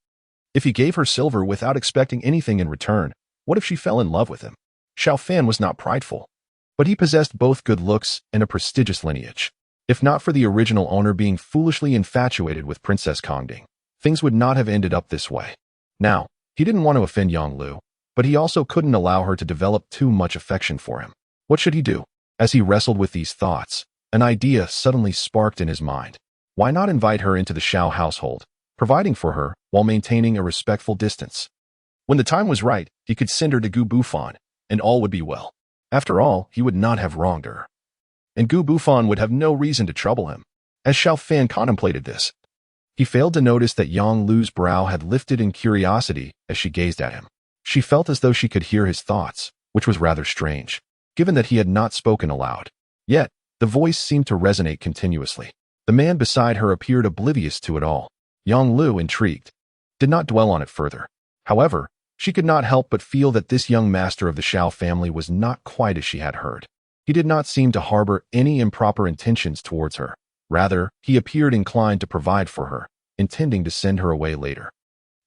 If he gave her silver without expecting anything in return, what if she fell in love with him? Xiao Fan was not prideful, but he possessed both good looks and a prestigious lineage. If not for the original owner being foolishly infatuated with Princess Kongding, things would not have ended up this way. Now, he didn't want to offend Yang Lu, but he also couldn't allow her to develop too much affection for him. What should he do? As he wrestled with these thoughts, an idea suddenly sparked in his mind. Why not invite her into the Xiao household, providing for her while maintaining a respectful distance? When the time was right, he could send her to Gu Bufan, and all would be well. After all, he would not have wronged her, and Gu Bufan would have no reason to trouble him. As Xiao Fan contemplated this, he failed to notice that Yang Lu's brow had lifted in curiosity as she gazed at him. She felt as though she could hear his thoughts, which was rather strange, given that he had not spoken aloud. Yet, the voice seemed to resonate continuously. The man beside her appeared oblivious to it all. Yang Lu, intrigued, did not dwell on it further. However, she could not help but feel that this young master of the Xiao family was not quite as she had heard. He did not seem to harbor any improper intentions towards her. Rather, he appeared inclined to provide for her, intending to send her away later.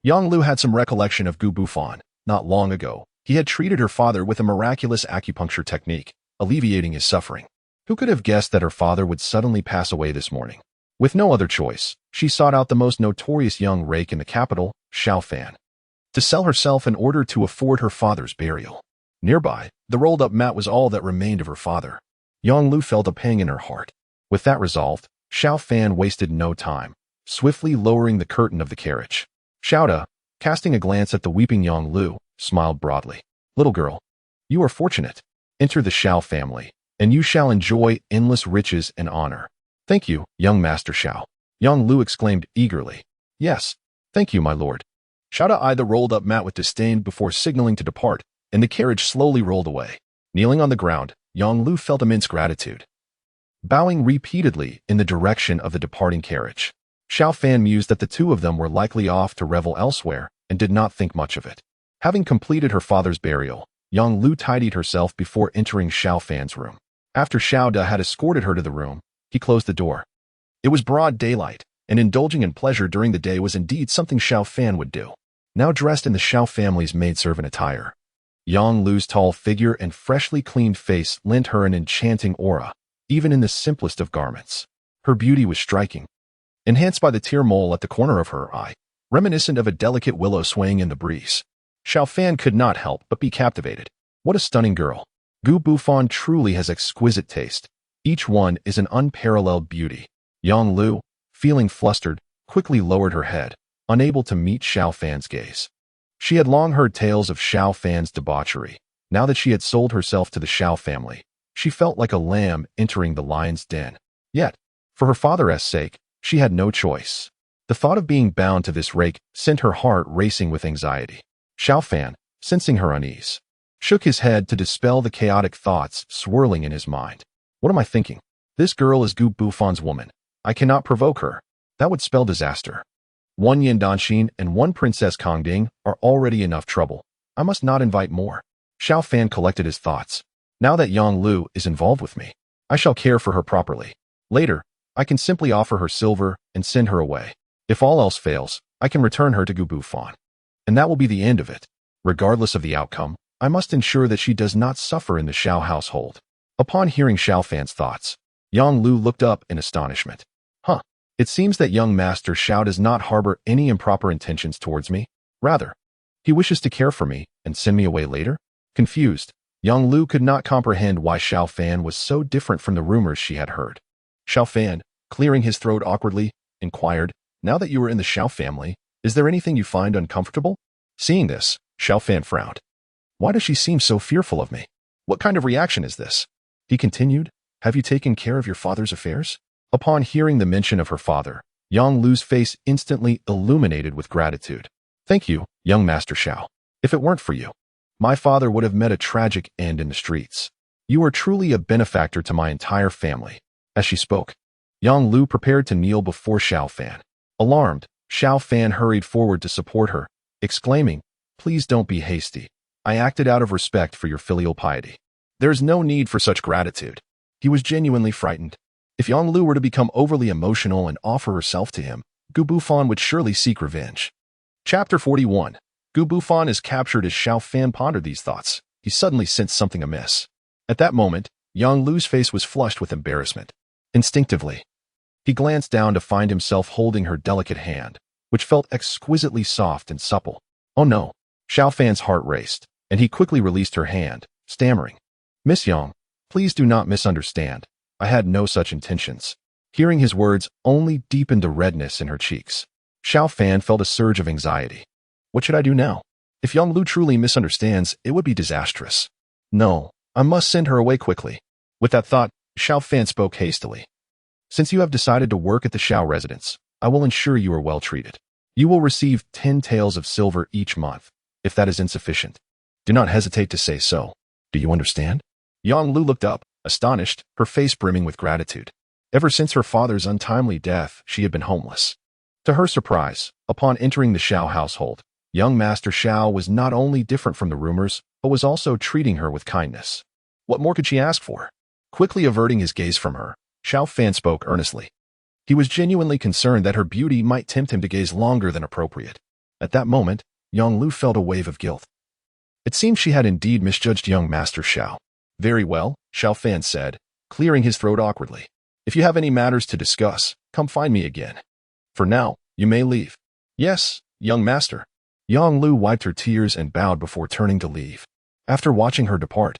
Yang Lu had some recollection of Gu Bufan. Not long ago, he had treated her father with a miraculous acupuncture technique, alleviating his suffering. Who could have guessed that her father would suddenly pass away this morning? With no other choice, she sought out the most notorious young rake in the capital, Xiao Fan, to sell herself in order to afford her father's burial. Nearby, the rolled-up mat was all that remained of her father. Yang Lu felt a pang in her heart. With that resolved, Xiao Fan wasted no time, swiftly lowering the curtain of the carriage. Xiao Da, casting a glance at the weeping Yang Lu, smiled broadly. Little girl, you are fortunate. Enter the Xiao family, and you shall enjoy endless riches and honor. Thank you, young Master Xiao. Yang Lu exclaimed eagerly. Yes, thank you, my lord. Xiao Da eyed the rolled-up mat with disdain before signaling to depart, and the carriage slowly rolled away. Kneeling on the ground, Yang Lu felt immense gratitude, bowing repeatedly in the direction of the departing carriage. Xiao Fan mused that the two of them were likely off to revel elsewhere and did not think much of it. Having completed her father's burial, Yang Lu tidied herself before entering Xiao Fan's room. After Xiao Da had escorted her to the room, he closed the door. It was broad daylight, and indulging in pleasure during the day was indeed something Xiao Fan would do. Now dressed in the Xiao family's maidservant attire, Yang Lu's tall figure and freshly cleaned face lent her an enchanting aura, even in the simplest of garments. Her beauty was striking, enhanced by the tear mole at the corner of her eye, reminiscent of a delicate willow swaying in the breeze. Xiao Fan could not help but be captivated. What a stunning girl. Gu Bufan truly has exquisite taste. Each one is an unparalleled beauty. Yang Lu, feeling flustered, quickly lowered her head, unable to meet Xiao Fan's gaze. She had long heard tales of Xiao Fan's debauchery. Now that she had sold herself to the Xiao family, she felt like a lamb entering the lion's den. Yet, for her father's sake, she had no choice. The thought of being bound to this rake sent her heart racing with anxiety. Xiao Fan, sensing her unease, shook his head to dispel the chaotic thoughts swirling in his mind. What am I thinking? This girl is Gu Bufan's woman. I cannot provoke her. That would spell disaster. One Yan Danshin and one Princess Kongding are already enough trouble. I must not invite more. Xiao Fan collected his thoughts. Now that Yang Lu is involved with me, I shall care for her properly. Later, I can simply offer her silver and send her away. If all else fails, I can return her to Gu Bufan. And that will be the end of it. Regardless of the outcome, I must ensure that she does not suffer in the Xiao household. Upon hearing Xiao Fan's thoughts, Yang Lu looked up in astonishment. It seems that young Master Xiao does not harbor any improper intentions towards me. Rather, he wishes to care for me and send me away later? Confused, Yang Lu could not comprehend why Xiao Fan was so different from the rumors she had heard. Xiao Fan, clearing his throat awkwardly, inquired, now that you are in the Xiao family, is there anything you find uncomfortable? Seeing this, Xiao Fan frowned. Why does she seem so fearful of me? What kind of reaction is this? He continued, have you taken care of your father's affairs? Upon hearing the mention of her father, Yang Lu's face instantly illuminated with gratitude. Thank you, young Master Xiao. If it weren't for you, my father would have met a tragic end in the streets. You are truly a benefactor to my entire family. As she spoke, Yang Lu prepared to kneel before Xiao Fan. Alarmed, Xiao Fan hurried forward to support her, exclaiming, please don't be hasty. I acted out of respect for your filial piety. There is no need for such gratitude. He was genuinely frightened. If Yang Lu were to become overly emotional and offer herself to him, Gu Bufan would surely seek revenge. Chapter 41. Gu Bufan is captured. As Xiao Fan pondered these thoughts, he suddenly sensed something amiss. At that moment, Yang Lu's face was flushed with embarrassment. Instinctively, he glanced down to find himself holding her delicate hand, which felt exquisitely soft and supple. Oh no! Xiao Fan's heart raced, and he quickly released her hand, stammering, Miss Yang, please do not misunderstand. I had no such intentions. Hearing his words only deepened the redness in her cheeks. Xiao Fan felt a surge of anxiety. What should I do now? If Yang Lu truly misunderstands, it would be disastrous. No, I must send her away quickly. With that thought, Xiao Fan spoke hastily. Since you have decided to work at the Xiao residence, I will ensure you are well treated. You will receive 10 taels of silver each month. If that is insufficient, do not hesitate to say so. Do you understand? Yang Lu looked up, astonished, her face brimming with gratitude. Ever since her father's untimely death, she had been homeless. To her surprise, upon entering the Xiao household, young Master Xiao was not only different from the rumors, but was also treating her with kindness. What more could she ask for? Quickly averting his gaze from her, Xiao Fan spoke earnestly. He was genuinely concerned that her beauty might tempt him to gaze longer than appropriate. At that moment, Yang Lu felt a wave of guilt. It seemed she had indeed misjudged young Master Xiao. Very well, Xiao Fan said, clearing his throat awkwardly. If you have any matters to discuss, come find me again. For now, you may leave. Yes, young master. Yang Lu wiped her tears and bowed before turning to leave. After watching her depart,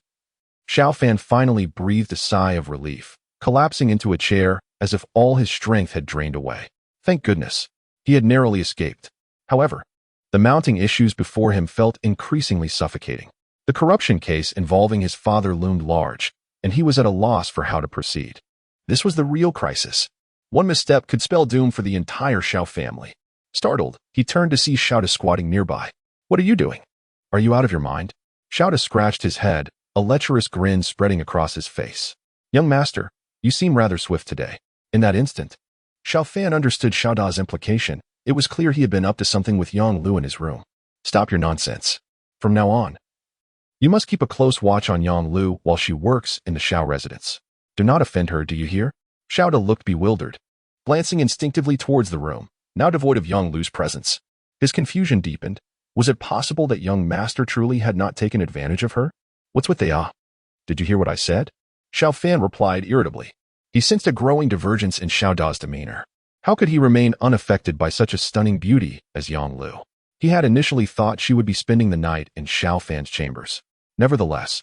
Xiao Fan finally breathed a sigh of relief, collapsing into a chair as if all his strength had drained away. Thank goodness. He had narrowly escaped. However, the mounting issues before him felt increasingly suffocating. The corruption case involving his father loomed large, and he was at a loss for how to proceed. This was the real crisis. One misstep could spell doom for the entire Xiao family. Startled, he turned to see Xiao squatting nearby. What are you doing? Are you out of your mind? Xiao scratched his head, a lecherous grin spreading across his face. Young master, you seem rather swift today. In that instant, Xiao Fan understood Xiao Da's implication. It was clear he had been up to something with Yang Lu in his room. Stop your nonsense. From now on, you must keep a close watch on Yang Lu while she works in the Xiao residence. Do not offend her, do you hear? Xiao Da looked bewildered, glancing instinctively towards the room, now devoid of Yang Lu's presence. His confusion deepened. Was it possible that young master truly had not taken advantage of her? What's with the Did you hear what I said? Xiao Fan replied irritably. He sensed a growing divergence in Xiao Da's demeanor. How could he remain unaffected by such a stunning beauty as Yang Lu? He had initially thought she would be spending the night in Xiao Fan's chambers. Nevertheless,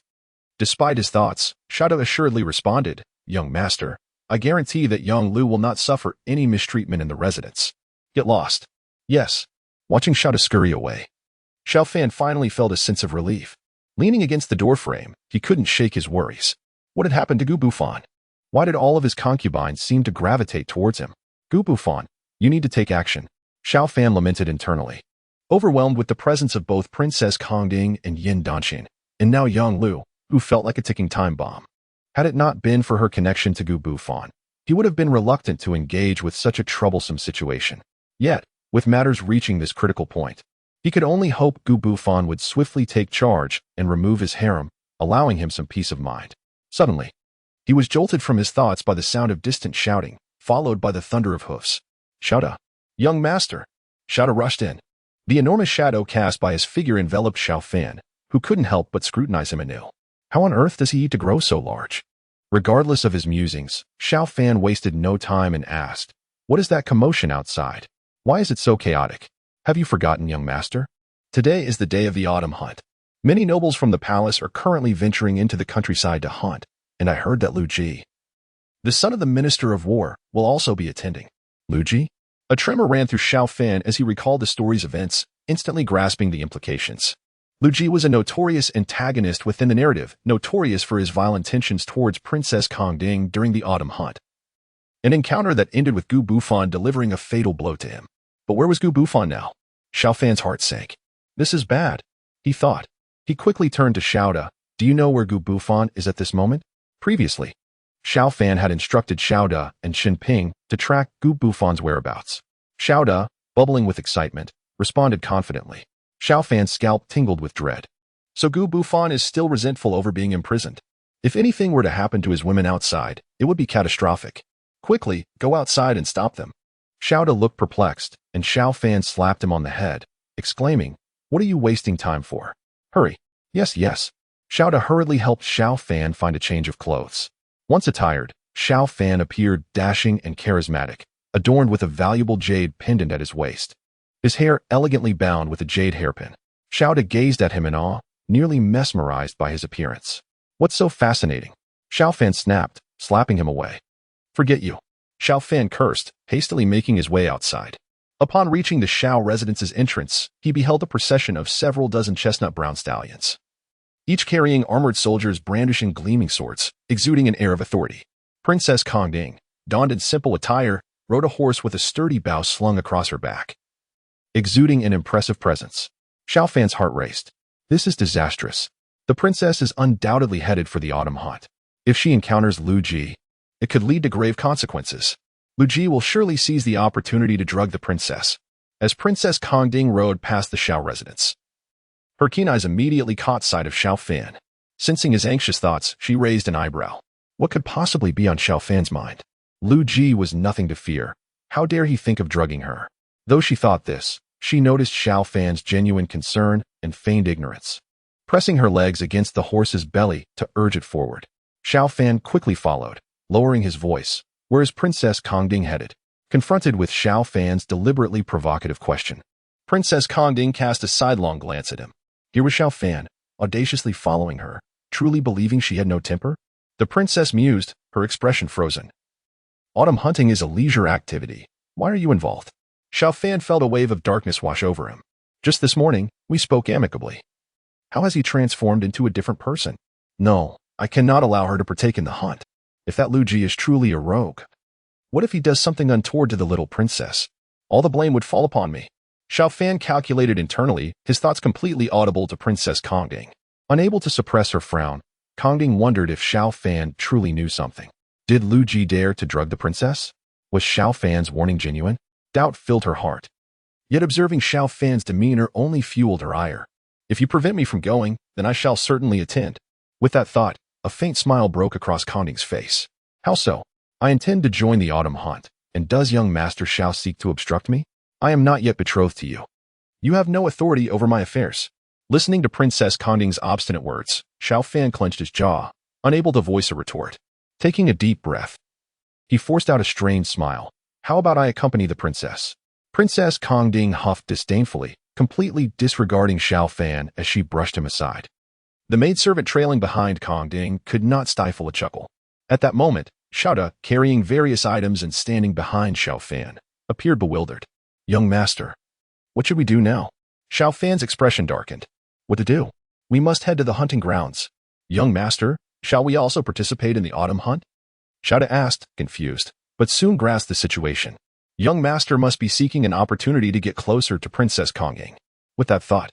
despite his thoughts, Xiao Da assuredly responded, Young master, I guarantee that Yang Lu will not suffer any mistreatment in the residence. Get lost. Yes. Watching Xiao Da scurry away, Xiao Fan finally felt a sense of relief. Leaning against the doorframe, he couldn't shake his worries. What had happened to Gu Bufan? Why did all of his concubines seem to gravitate towards him? Gu Bufan, you need to take action. Xiao Fan lamented internally. Overwhelmed with the presence of both Princess Kongding and Yin Danxin, and now Yang Lu, who felt like a ticking time bomb. Had it not been for her connection to Gu Bufan, he would have been reluctant to engage with such a troublesome situation. Yet, with matters reaching this critical point, he could only hope Gu Bufan would swiftly take charge and remove his harem, allowing him some peace of mind. Suddenly, he was jolted from his thoughts by the sound of distant shouting, followed by the thunder of hoofs. Xiao Da, young master. Xiao Da rushed in. The enormous shadow cast by his figure enveloped Xiao Fan, who couldn't help but scrutinize him anew. How on earth does he eat to grow so large? Regardless of his musings, Xiao Fan wasted no time and asked, What is that commotion outside? Why is it so chaotic? Have you forgotten, young master? Today is the day of the autumn hunt. Many nobles from the palace are currently venturing into the countryside to hunt, and I heard that Lu Ji, the son of the Minister of War, will also be attending. Lu Ji? A tremor ran through Xiao Fan as he recalled the story's events, instantly grasping the implications. Lu Ji was a notorious antagonist within the narrative, notorious for his vile intentions towards Princess Kongding during the autumn hunt. An encounter that ended with Gu Bufan delivering a fatal blow to him. But where was Gu Bufan now? Xiao Fan's heart sank. This is bad, he thought. He quickly turned to Xiao Da. Do you know where Gu Bufan is at this moment? Previously, Xiao Fan had instructed Xiao Da and Xiao Ping to track Gu Bufan's whereabouts. Xiao Da, bubbling with excitement, responded confidently. Xiao Fan's scalp tingled with dread. So Gu Bufan is still resentful over being imprisoned. If anything were to happen to his women outside, it would be catastrophic. Quickly, go outside and stop them. Xiao Da looked perplexed, and Xiao Fan slapped him on the head, exclaiming, What are you wasting time for? Hurry. Yes, yes. Xiao Da hurriedly helped Xiao Fan find a change of clothes. Once attired, Xiao Fan appeared dashing and charismatic, adorned with a valuable jade pendant at his waist. His hair elegantly bound with a jade hairpin. Xiao Da gazed at him in awe, nearly mesmerized by his appearance. What's so fascinating? Xiao Fan snapped, slapping him away. Forget you. Xiao Fan cursed, hastily making his way outside. Upon reaching the Xiao residence's entrance, he beheld a procession of several dozen chestnut-brown stallions, each carrying armored soldiers brandishing gleaming swords, exuding an air of authority. Princess Kongding, donned in simple attire, rode a horse with a sturdy bow slung across her back, exuding an impressive presence. Xiao Fan's heart raced. This is disastrous. The princess is undoubtedly headed for the autumn hunt. If she encounters Lu Ji, it could lead to grave consequences. Lu Ji will surely seize the opportunity to drug the princess. As Princess Kongding rode past the Xiao residence, her keen eyes immediately caught sight of Xiao Fan. Sensing his anxious thoughts, she raised an eyebrow. What could possibly be on Xiao Fan's mind? Lu Ji was nothing to fear. How dare he think of drugging her? Though she thought this, she noticed Xiao Fan's genuine concern and feigned ignorance, pressing her legs against the horse's belly to urge it forward. Xiao Fan quickly followed, lowering his voice, where is Princess Kongding headed? Confronted with Xiao Fan's deliberately provocative question, Princess Kongding cast a sidelong glance at him. Here was Xiao Fan, audaciously following her, truly believing she had no temper? The princess mused, her expression frozen. Autumn hunting is a leisure activity. Why are you involved? Xiao Fan felt a wave of darkness wash over him. Just this morning, we spoke amicably. How has he transformed into a different person? No, I cannot allow her to partake in the hunt. If that Lu Ji is truly a rogue, what if he does something untoward to the little princess? All the blame would fall upon me. Xiao Fan calculated internally, his thoughts completely audible to Princess Kongding. Unable to suppress her frown, Kongding wondered if Xiao Fan truly knew something. Did Lu Ji dare to drug the princess? Was Xiao Fan's warning genuine? Doubt filled her heart. Yet observing Xiao Fan's demeanor only fueled her ire. If you prevent me from going, then I shall certainly attend. With that thought, a faint smile broke across Kongding's face. How so? I intend to join the autumn hunt, and does young Master Xiao seek to obstruct me? I am not yet betrothed to you. You have no authority over my affairs. Listening to Princess Kongding's obstinate words, Xiao Fan clenched his jaw, unable to voice a retort. Taking a deep breath, he forced out a strained smile. How about I accompany the princess? Princess Kongding huffed disdainfully, completely disregarding Xiao Fan as she brushed him aside. The maidservant trailing behind Kongding could not stifle a chuckle. At that moment, Xiao, carrying various items and standing behind Xiao Fan, appeared bewildered. Young master, what should we do now? Xiao Fan's expression darkened. What to do? We must head to the hunting grounds. Young master, shall we also participate in the autumn hunt? Xiao asked, confused, but soon grasped the situation. Young master must be seeking an opportunity to get closer to Princess Kongding. With that thought,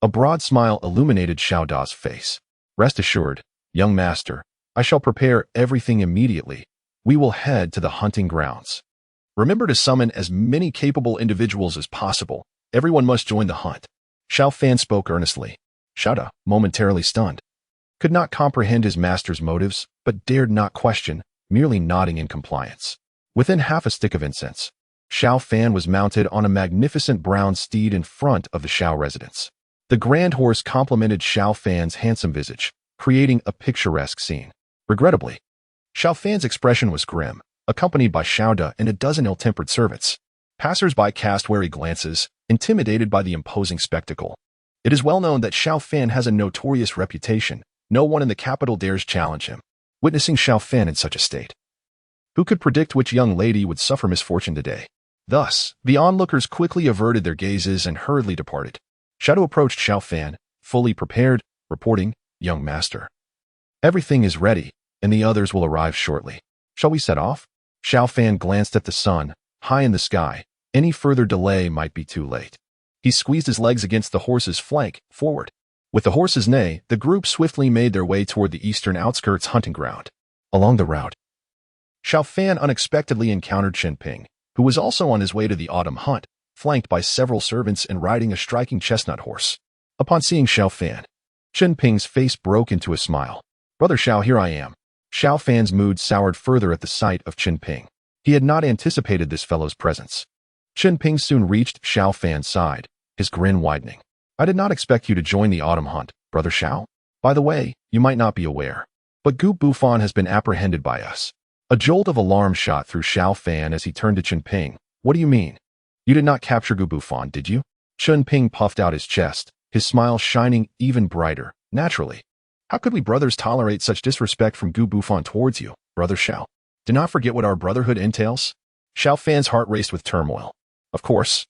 a broad smile illuminated Xiao Da's face. Rest assured, young master, I shall prepare everything immediately. We will head to the hunting grounds. Remember to summon as many capable individuals as possible. Everyone must join the hunt. Xiao Fan spoke earnestly. Xiao, momentarily stunned, could not comprehend his master's motives, but dared not question, merely nodding in compliance. Within half a stick of incense, Xiao Fan was mounted on a magnificent brown steed in front of the Xiao residence. The grand horse complemented Xiao Fan's handsome visage, creating a picturesque scene. Regrettably, Xiao Fan's expression was grim, accompanied by Xiao Da and a dozen ill-tempered servants. Passers-by cast wary glances, intimidated by the imposing spectacle. It is well known that Xiao Fan has a notorious reputation. No one in the capital dares challenge him. Witnessing Xiao Fan in such a state, who could predict which young lady would suffer misfortune today? Thus, the onlookers quickly averted their gazes and hurriedly departed. Xiao approached Xiao Fan, fully prepared, reporting, Young master, everything is ready, and the others will arrive shortly. Shall we set off? Xiao Fan glanced at the sun, high in the sky. Any further delay might be too late. He squeezed his legs against the horse's flank, forward. With the horse's neigh, the group swiftly made their way toward the eastern outskirts hunting ground. Along the route, Xiao Fan unexpectedly encountered Xiao Ping, who was also on his way to the autumn hunt, flanked by several servants and riding a striking chestnut horse. Upon seeing Xiao Fan, Xiao Ping's face broke into a smile. Brother Xiao, here I am. Xiao Fan's mood soured further at the sight of Xiao Ping. He had not anticipated this fellow's presence. Xiao Ping soon reached Xiao Fan's side, his grin widening. I did not expect you to join the autumn hunt, Brother Xiao. By the way, you might not be aware, but Gu Bufan has been apprehended by us. A jolt of alarm shot through Xiao Fan as he turned to Xiao Ping. What do you mean? You did not capture Gu Bufan, did you? Xiao Ping puffed out his chest, his smile shining even brighter. Naturally. How could we brothers tolerate such disrespect from Gu Bufan towards you, Brother Xiao? Do not forget what our brotherhood entails. Xiao Fan's heart raced with turmoil. Of course.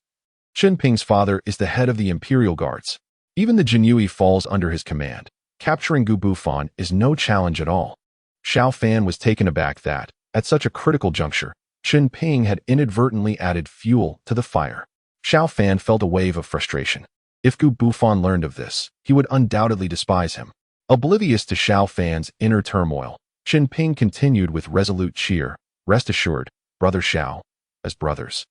Xiao Ping's father is the head of the Imperial Guards. Even the Jinyui falls under his command. Capturing Gu Bufan is no challenge at all. Xiao Fan was taken aback that, at such a critical juncture, Xiao Ping had inadvertently added fuel to the fire. Xiao Fan felt a wave of frustration. If Gu Bufan learned of this, he would undoubtedly despise him. Oblivious to Xiao Fan's inner turmoil, Xiao Ping continued with resolute cheer. Rest assured, Brother Xiao, as brothers,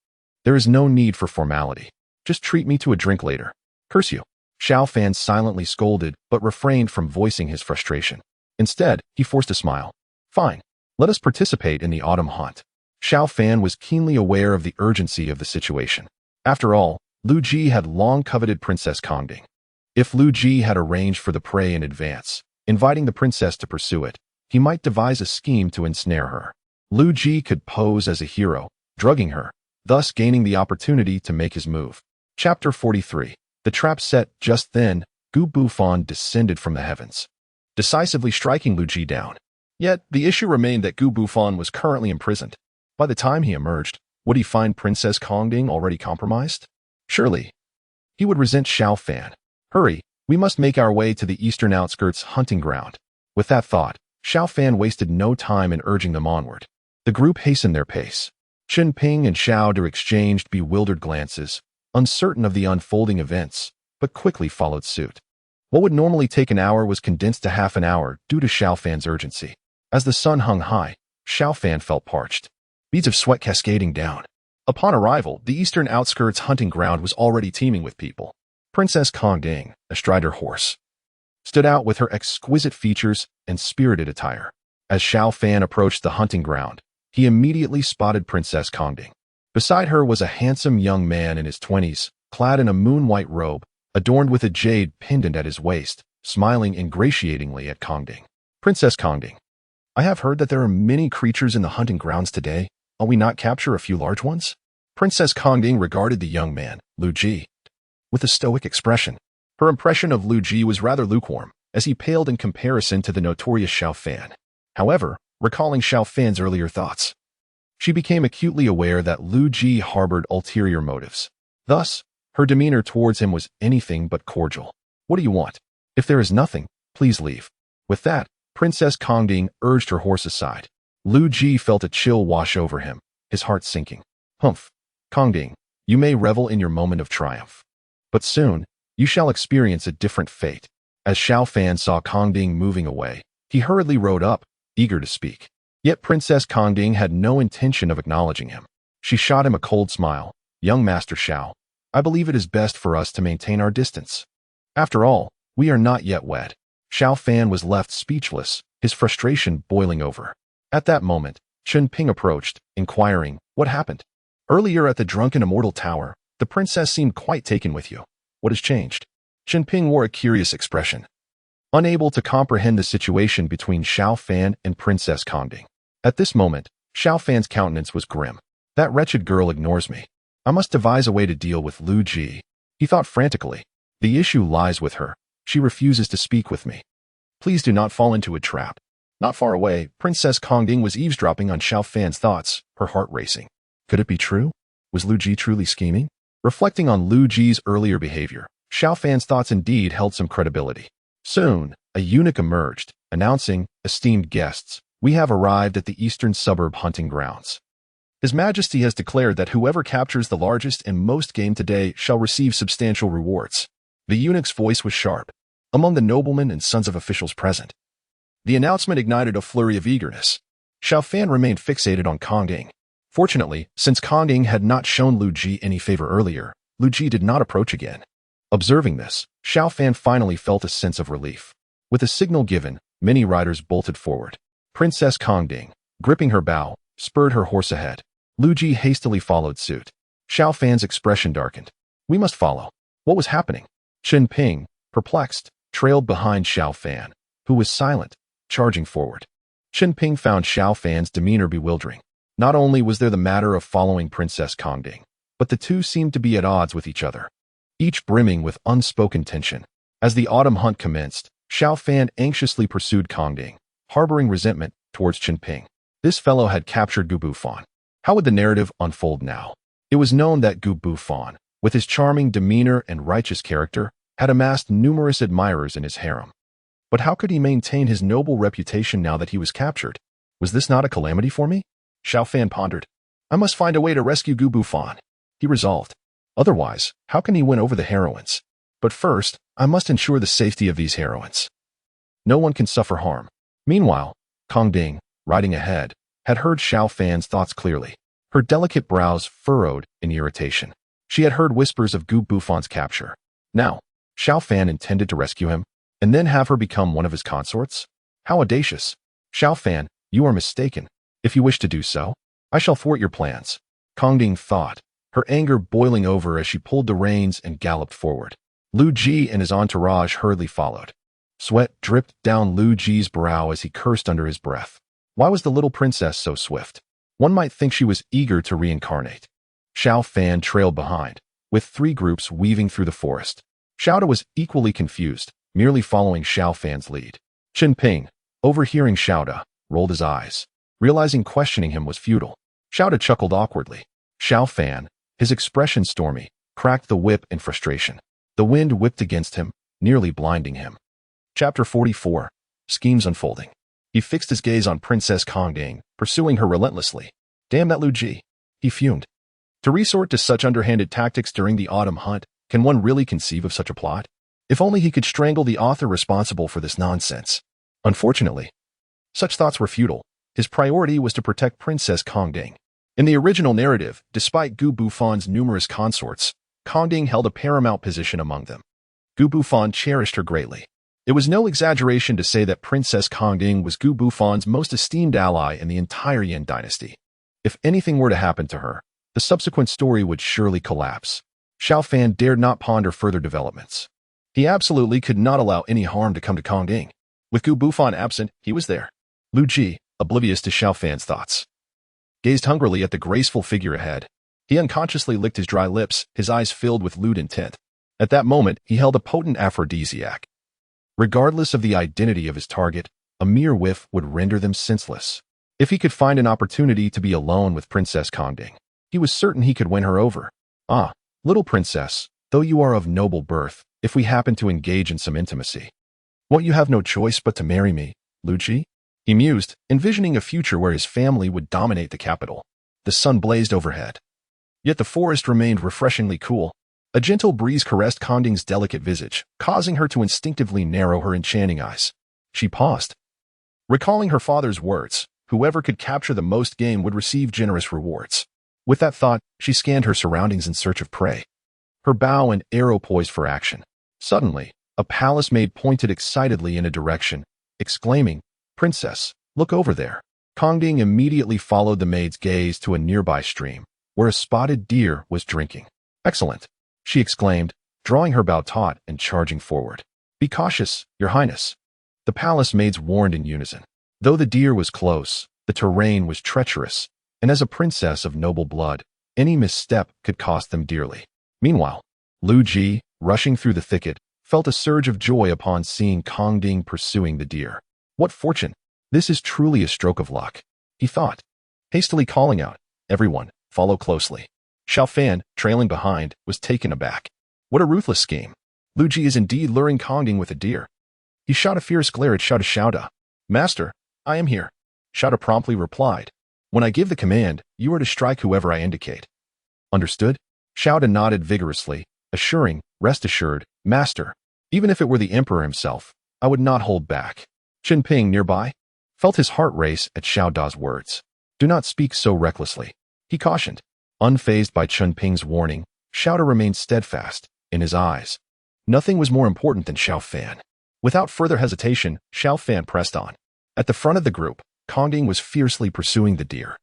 there is no need for formality. Just treat me to a drink later. Curse you. Xiao Fan silently scolded, but refrained from voicing his frustration. Instead, he forced a smile. Fine. Let us participate in the autumn hunt. Xiao Fan was keenly aware of the urgency of the situation. After all, Lu Ji had long coveted Princess Kongding. If Lu Ji had arranged for the prey in advance, inviting the princess to pursue it, he might devise a scheme to ensnare her. Lu Ji could pose as a hero, drugging her, thus gaining the opportunity to make his move. Chapter 43. The trap set. Just then, Gu Bufan descended from the heavens, decisively striking Lu Ji down. Yet, the issue remained that Gu Bufan was currently imprisoned. By the time he emerged, would he find Princess Kongding already compromised? Surely, he would resent Xiao Fan. Hurry, we must make our way to the eastern outskirts hunting ground. With that thought, Xiao Fan wasted no time in urging them onward. The group hastened their pace. Xiao Ping and Xiao Du exchanged bewildered glances, uncertain of the unfolding events, but quickly followed suit. What would normally take an hour was condensed to half an hour due to Xiao Fan's urgency. As the sun hung high, Xiao Fan felt parched, beads of sweat cascading down. Upon arrival, the eastern outskirts hunting ground was already teeming with people. Princess Kongding, astride her horse, stood out with her exquisite features and spirited attire. As Xiao Fan approached the hunting ground, he immediately spotted Princess Kongding. Beside her was a handsome young man in his 20s, clad in a moon-white robe, adorned with a jade pendant at his waist, smiling ingratiatingly at Kongding. Princess Kongding, I have heard that there are many creatures in the hunting grounds today. Will we not capture a few large ones? Princess Kongding regarded the young man, Lu Ji, with a stoic expression. Her impression of Lu Ji was rather lukewarm, as he paled in comparison to the notorious Xiao Fan. However, recalling Xiao Fan's earlier thoughts, she became acutely aware that Lu Ji harbored ulterior motives. Thus, her demeanor towards him was anything but cordial. What do you want? If there is nothing, please leave. With that, Princess Kongding urged her horse aside. Lu Ji felt a chill wash over him, his heart sinking. Humph, Kongding, you may revel in your moment of triumph. But soon, you shall experience a different fate. As Xiao Fan saw Kongding moving away, he hurriedly rode up, eager to speak. Yet Princess Kongding had no intention of acknowledging him. She shot him a cold smile. Young Master Xiao, I believe it is best for us to maintain our distance. After all, we are not yet wed. Xiao Fan was left speechless, his frustration boiling over. At that moment, Xiao Ping approached, inquiring, what happened? Earlier at the drunken immortal tower, the princess seemed quite taken with you. What has changed? Xiao Ping wore a curious expression, unable to comprehend the situation between Xiao Fan and Princess Kongding. At this moment, Xiao Fan's countenance was grim. That wretched girl ignores me. I must devise a way to deal with Lu Ji. He thought frantically. The issue lies with her. She refuses to speak with me. Please do not fall into a trap. Not far away, Princess Kongding was eavesdropping on Xiao Fan's thoughts, her heart racing. Could it be true? Was Lu Ji truly scheming? Reflecting on Lu Ji's earlier behavior, Xiao Fan's thoughts indeed held some credibility. Soon, a eunuch emerged, announcing, esteemed guests, we have arrived at the eastern suburb hunting grounds. His Majesty has declared that whoever captures the largest and most game today shall receive substantial rewards. The eunuch's voice was sharp. Among the noblemen and sons of officials present, the announcement ignited a flurry of eagerness. Xiao Fan remained fixated on Kongding. Fortunately, since Kongding had not shown Lu Ji any favor earlier, Lu Ji did not approach again. Observing this, Xiao Fan finally felt a sense of relief. With a signal given, many riders bolted forward. Princess Kongding, gripping her bow, spurred her horse ahead. Lu Ji hastily followed suit. Xiao Fan's expression darkened. We must follow. What was happening? Xiao Ping, perplexed, trailed behind Xiao Fan, who was silent, charging forward. Xiao Ping found Xiao Fan's demeanor bewildering. Not only was there the matter of following Princess Kongding, but the two seemed to be at odds with each other, each brimming with unspoken tension. As the autumn hunt commenced, Xiao Fan anxiously pursued Kongding, harboring resentment towards Xiao Ping. This fellow had captured Gu Bufan. How would the narrative unfold now? It was known that Gu Bufan, with his charming demeanor and righteous character, had amassed numerous admirers in his harem. But how could he maintain his noble reputation now that he was captured? Was this not a calamity for me? Xiao Fan pondered. I must find a way to rescue Gu Bufan, he resolved. Otherwise, how can he win over the heroines? But first, I must ensure the safety of these heroines. No one can suffer harm. Meanwhile, Kongding, riding ahead, had heard Xiao Fan's thoughts clearly. Her delicate brows furrowed in irritation. She had heard whispers of Gu Bufan's capture. Now, Xiao Fan intended to rescue him, and then have her become one of his consorts? How audacious! Xiao Fan, you are mistaken. If you wish to do so, I shall thwart your plans, Kongding thought, her anger boiling over as she pulled the reins and galloped forward. Lu Ji and his entourage hurriedly followed. Sweat dripped down Lu Ji's brow as he cursed under his breath. Why was the little princess so swift? One might think she was eager to reincarnate. Xiao Fan trailed behind, with 3 groups weaving through the forest. Xiao was equally confused, merely following Xiao Fan's lead. Xiao Ping, overhearing Xiao, rolled his eyes, realizing questioning him was futile. Xiao chuckled awkwardly. Xiao Fan, his expression stormy, cracked the whip in frustration. The wind whipped against him, nearly blinding him. Chapter 44. Schemes unfolding. He fixed his gaze on Princess Kongding, pursuing her relentlessly. Damn that Lu Ji, he fumed. To resort to such underhanded tactics during the autumn hunt, can one really conceive of such a plot? If only he could strangle the author responsible for this nonsense. Unfortunately, such thoughts were futile. His priority was to protect Princess Kongding. In the original narrative, despite Gu Bufan's numerous consorts, Kongding held a paramount position among them. Gu Bufan cherished her greatly. It was no exaggeration to say that Princess Kongding was Gu Bufan's most esteemed ally in the entire Yan Dynasty. If anything were to happen to her, the subsequent story would surely collapse. Xiao Fan dared not ponder further developments. He absolutely could not allow any harm to come to Kongding. With Gu Bufan absent, he was there. Lu Ji, oblivious to Xiao Fan's thoughts, gazed hungrily at the graceful figure ahead. He unconsciously licked his dry lips, his eyes filled with lewd intent. At that moment, he held a potent aphrodisiac. Regardless of the identity of his target, a mere whiff would render them senseless. If he could find an opportunity to be alone with Princess Kongding, he was certain he could win her over. Ah, little princess, though you are of noble birth, if we happen to engage in some intimacy, won't you have no choice but to marry me, Lu Ji? He mused, envisioning a future where his family would dominate the capital. The sun blazed overhead. Yet the forest remained refreshingly cool. A gentle breeze caressed Kongding's delicate visage, causing her to instinctively narrow her enchanting eyes. She paused, recalling her father's words, whoever could capture the most game would receive generous rewards. With that thought, she scanned her surroundings in search of prey. Her bow and arrow poised for action. Suddenly, a palace maid pointed excitedly in a direction, exclaiming, "Princess, look over there." Kongding immediately followed the maid's gaze to a nearby stream, where a spotted deer was drinking. "Excellent," she exclaimed, drawing her bow taut and charging forward. "Be cautious, Your Highness," the palace maids warned in unison. Though the deer was close, the terrain was treacherous, and as a princess of noble blood, any misstep could cost them dearly. Meanwhile, Lu Ji, rushing through the thicket, felt a surge of joy upon seeing Kongding pursuing the deer. What fortune! This is truly a stroke of luck, he thought, hastily calling out, "Everyone, follow closely." Xiao Fan, trailing behind, was taken aback. What a ruthless scheme. Lu Ji is indeed luring Kongding with a deer. He shot a fierce glare at Xiao. "Master, I am here," Xiao promptly replied. "When I give the command, you are to strike whoever I indicate." "Understood?" Xiao nodded vigorously, assuring, "Rest assured, Master, even if it were the Emperor himself, I would not hold back." Xiao Ping, nearby, felt his heart race at Xiao words. "Do not speak so recklessly," he cautioned. Unfazed by Xiao Ping's warning, Xiao remained steadfast. In his eyes, nothing was more important than Xiao Fan. Without further hesitation, Xiao Fan pressed on. At the front of the group, Kongding was fiercely pursuing the deer.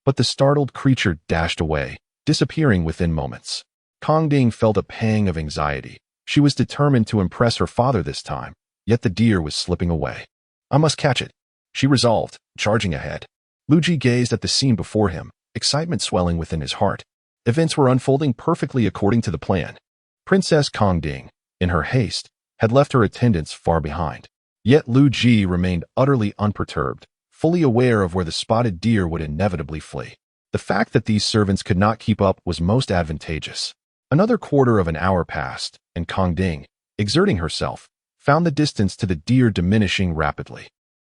But the startled creature dashed away, disappearing within moments. Kongding felt a pang of anxiety. She was determined to impress her father this time, yet the deer was slipping away. "I must catch it," she resolved, charging ahead. Lu Ji gazed at the scene before him, excitement swelling within his heart. Events were unfolding perfectly according to the plan. Princess Kongding, in her haste, had left her attendants far behind. Yet Lu Ji remained utterly unperturbed, fully aware of where the spotted deer would inevitably flee. The fact that these servants could not keep up was most advantageous. Another quarter of an hour passed, and Kongding, exerting herself, found the distance to the deer diminishing rapidly.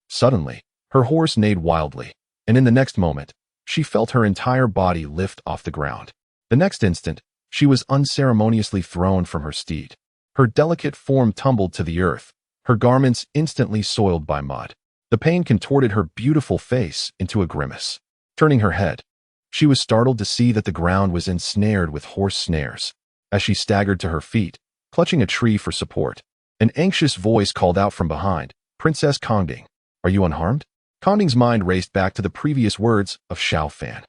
Suddenly, her horse neighed wildly, and in the next moment, she felt her entire body lift off the ground. The next instant, she was unceremoniously thrown from her steed. Her delicate form tumbled to the earth, her garments instantly soiled by mud. The pain contorted her beautiful face into a grimace. Turning her head, she was startled to see that the ground was ensnared with horse snares. As she staggered to her feet, clutching a tree for support, an anxious voice called out from behind, "Princess Kongding, are you unharmed?" Kang mind raced back to the previous words of Xiao Fan.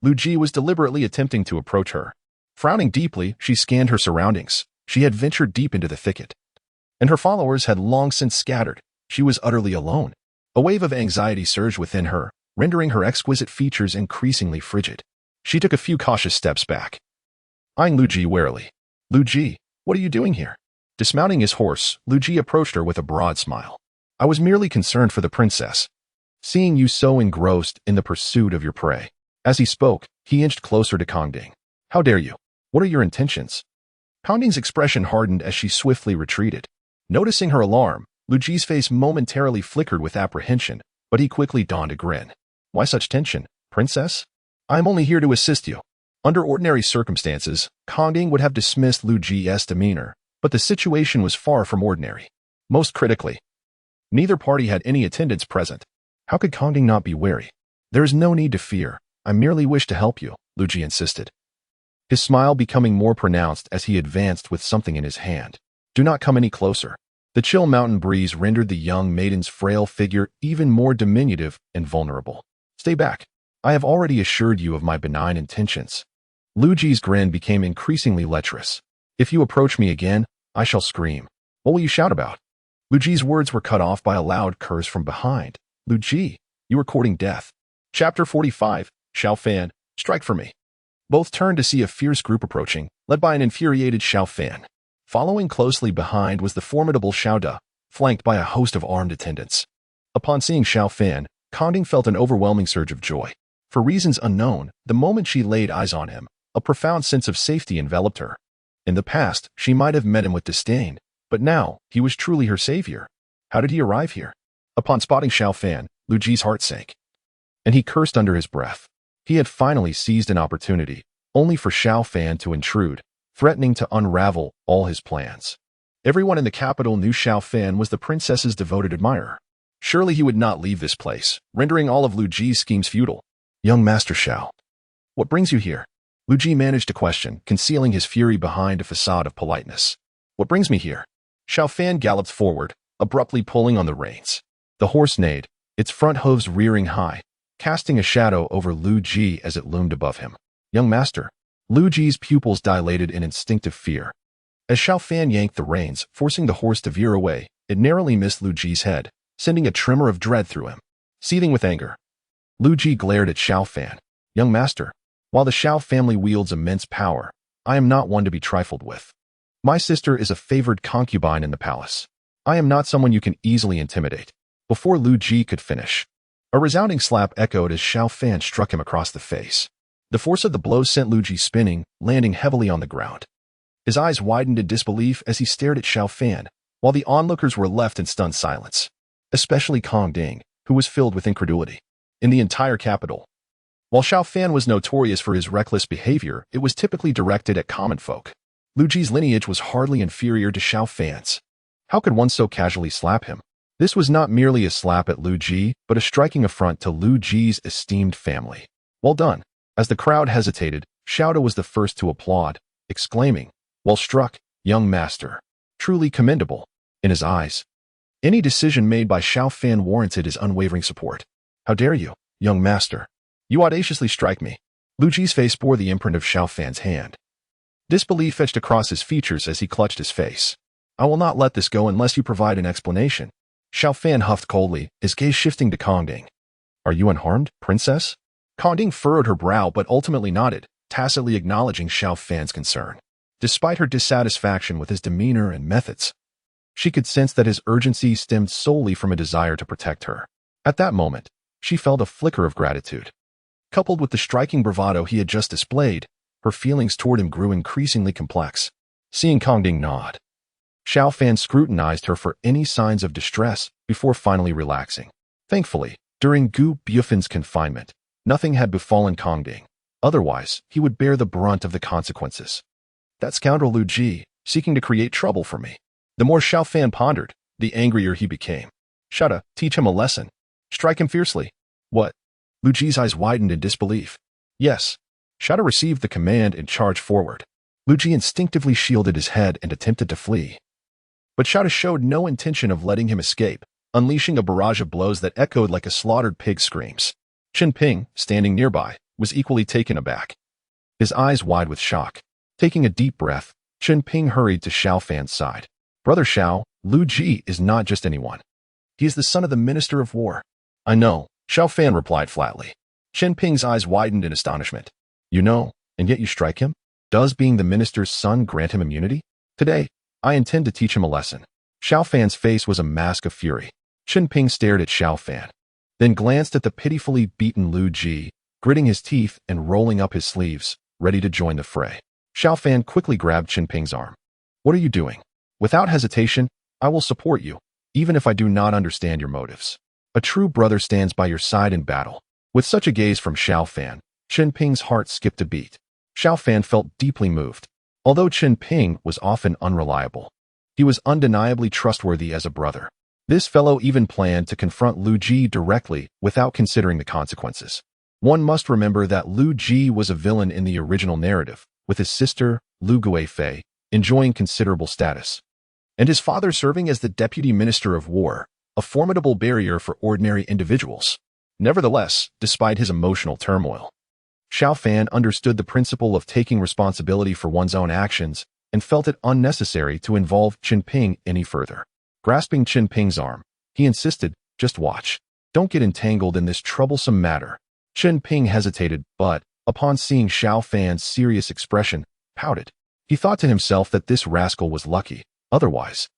Lu Ji was deliberately attempting to approach her. Frowning deeply, she scanned her surroundings. She had ventured deep into the thicket, and her followers had long since scattered. She was utterly alone. A wave of anxiety surged within her, rendering her exquisite features increasingly frigid. She took a few cautious steps back, eyeing Lu Ji warily. Lu Ji, what are you doing here? Dismounting his horse, Lu Ji approached her with a broad smile. I was merely concerned for the princess, seeing you so engrossed in the pursuit of your prey. As he spoke, he inched closer to Kang. How dare you? What are your intentions? Kang's expression hardened as she swiftly retreated. Noticing her alarm, Lu Ji's face momentarily flickered with apprehension, but he quickly donned a grin. Why such tension, princess? I am only here to assist you. Under ordinary circumstances, Kang would have dismissed Lu Ji's demeanor, but the situation was far from ordinary. Most critically, neither party had any attendants present. How could Kang not be wary? There is no need to fear. I merely wish to help you, Lu Ji insisted, his smile becoming more pronounced as he advanced with something in his hand. Do not come any closer. The chill mountain breeze rendered the young maiden's frail figure even more diminutive and vulnerable. Stay back. I have already assured you of my benign intentions. Lu Ji's grin became increasingly lecherous. If you approach me again, I shall scream. What will you shout about? Lu Ji's words were cut off by a loud curse from behind. Lu Ji, you are courting death. Chapter 45, Xiao Fan, strike for me. Both turned to see a fierce group approaching, led by an infuriated Xiao Fan. Following closely behind was the formidable Xiao Da, flanked by a host of armed attendants. Upon seeing Xiao Fan, Kang felt an overwhelming surge of joy. For reasons unknown, the moment she laid eyes on him, a profound sense of safety enveloped her. In the past, she might have met him with disdain, but now, he was truly her savior. How did he arrive here? Upon spotting Xiao Fan, Lu Ji's heart sank, and he cursed under his breath. He had finally seized an opportunity, only for Xiao Fan to intrude, threatening to unravel all his plans. Everyone in the capital knew Xiao Fan was the princess's devoted admirer. Surely he would not leave this place, rendering all of Lu Ji's schemes futile. Young Master Xiao, what brings you here? Lu Ji managed to question, concealing his fury behind a facade of politeness. What brings me here? Xiao Fan galloped forward, abruptly pulling on the reins. The horse neighed, its front hooves rearing high, casting a shadow over Lu Ji as it loomed above him. Young master. Lu Ji's pupils dilated in instinctive fear. As Xiao Fan yanked the reins, forcing the horse to veer away, it narrowly missed Lu Ji's head, sending a tremor of dread through him. Seething with anger, Lu Ji glared at Xiao Fan. Young master, while the Xiao family wields immense power, I am not one to be trifled with. My sister is a favored concubine in the palace. I am not someone you can easily intimidate. Before Lu Ji could finish, a resounding slap echoed as Xiao Fan struck him across the face. The force of the blow sent Lu Ji spinning, landing heavily on the ground. His eyes widened in disbelief as he stared at Xiao Fan, while the onlookers were left in stunned silence, especially Kang, who was filled with incredulity. In the entire capital, while Xiao Fan was notorious for his reckless behavior, it was typically directed at common folk. Lu Ji's lineage was hardly inferior to Xiao Fan's. How could one so casually slap him? This was not merely a slap at Lu Ji, but a striking affront to Lu Ji's esteemed family. Well done. As the crowd hesitated, Xiao Da was the first to applaud, exclaiming, well struck, young master. Truly commendable. In his eyes, any decision made by Xiao Fan warranted his unwavering support. How dare you, young master? You audaciously strike me. Lu Ji's face bore the imprint of Xiao Fan's hand. Disbelief etched across his features as he clutched his face. I will not let this go unless you provide an explanation. Xiao Fan huffed coldly, his gaze shifting to Kang. Are you unharmed, princess? Kang furrowed her brow but ultimately nodded, tacitly acknowledging Xiao Fan's concern. Despite her dissatisfaction with his demeanor and methods, she could sense that his urgency stemmed solely from a desire to protect her. At that moment, she felt a flicker of gratitude. Coupled with the striking bravado he had just displayed, her feelings toward him grew increasingly complex. Seeing Kang nod, Xiao Fan scrutinized her for any signs of distress before finally relaxing. Thankfully, during Gu Buifan's confinement, nothing had befallen Kang. Otherwise, he would bear the brunt of the consequences. That scoundrel Lu Ji, seeking to create trouble for me. The more Xiao Fan pondered, the angrier he became. Shut up, teach him a lesson. Strike him fiercely. What? Lu Ji's eyes widened in disbelief. Yes. Xiao Da received the command and charged forward. Lu Ji instinctively shielded his head and attempted to flee. But Xiao Da showed no intention of letting him escape, unleashing a barrage of blows that echoed like a slaughtered pig's screams. Xiao Ping, standing nearby, was equally taken aback, his eyes wide with shock. Taking a deep breath, Xiao Ping hurried to Xiao Fan's side. "Brother Xiao, Lu Ji is not just anyone. He is the son of the Minister of War." "I know," Xiao Fan replied flatly. Xiao Ping's eyes widened in astonishment. "You know, and yet you strike him? Does being the minister's son grant him immunity? Today, I intend to teach him a lesson." Xiao Fan's face was a mask of fury. Xiao Ping stared at Xiao Fan, then glanced at the pitifully beaten Lu Ji, gritting his teeth and rolling up his sleeves, ready to join the fray. Xiao Fan quickly grabbed Xiao Ping's arm. "What are you doing?" "Without hesitation, I will support you, even if I do not understand your motives. A true brother stands by your side in battle." With such a gaze from Xiao Fan, Xiao Ping's heart skipped a beat. Xiao Fan felt deeply moved. Although Xiao Ping was often unreliable, he was undeniably trustworthy as a brother. This fellow even planned to confront Lu Ji directly without considering the consequences. One must remember that Lu Ji was a villain in the original narrative, with his sister, Lu Guifei, enjoying considerable status, and his father serving as the deputy minister of war, a formidable barrier for ordinary individuals. Nevertheless, despite his emotional turmoil, Xiao Fan understood the principle of taking responsibility for one's own actions and felt it unnecessary to involve Xiao Ping any further. Grasping Xiao Ping's arm, he insisted, "Just watch. Don't get entangled in this troublesome matter." Xiao Ping hesitated, but, upon seeing Xiao Fan's serious expression, pouted. He thought to himself that this rascal was lucky. Otherwise,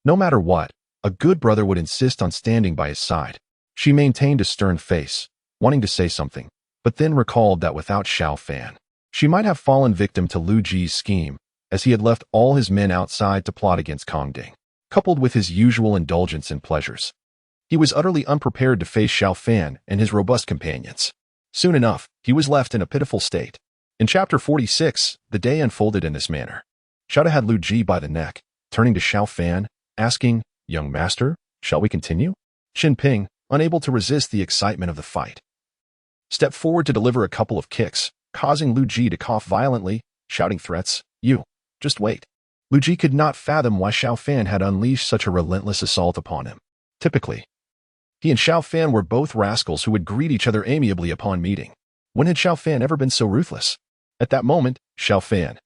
no matter what, a good brother would insist on standing by his side. She maintained a stern face, wanting to say something, but then recalled that without Xiao Fan, she might have fallen victim to Lu Ji's scheme, as he had left all his men outside to plot against Kong Ding. Coupled with his usual indulgence in pleasures, he was utterly unprepared to face Xiao Fan and his robust companions. Soon enough, he was left in a pitiful state. In chapter 46, the day unfolded in this manner. Xiao had Lu Ji by the neck, turning to Xiao Fan, asking, "Young master, shall we continue?" Xiao Ping, unable to resist the excitement of the fight, stepped forward to deliver a couple of kicks, causing Lu Ji to cough violently, shouting threats. "You, just wait." Lu Ji could not fathom why Xiao Fan had unleashed such a relentless assault upon him. Typically, he and Xiao Fan were both rascals who would greet each other amiably upon meeting. When had Xiao Fan ever been so ruthless? At that moment, Xiao Fan,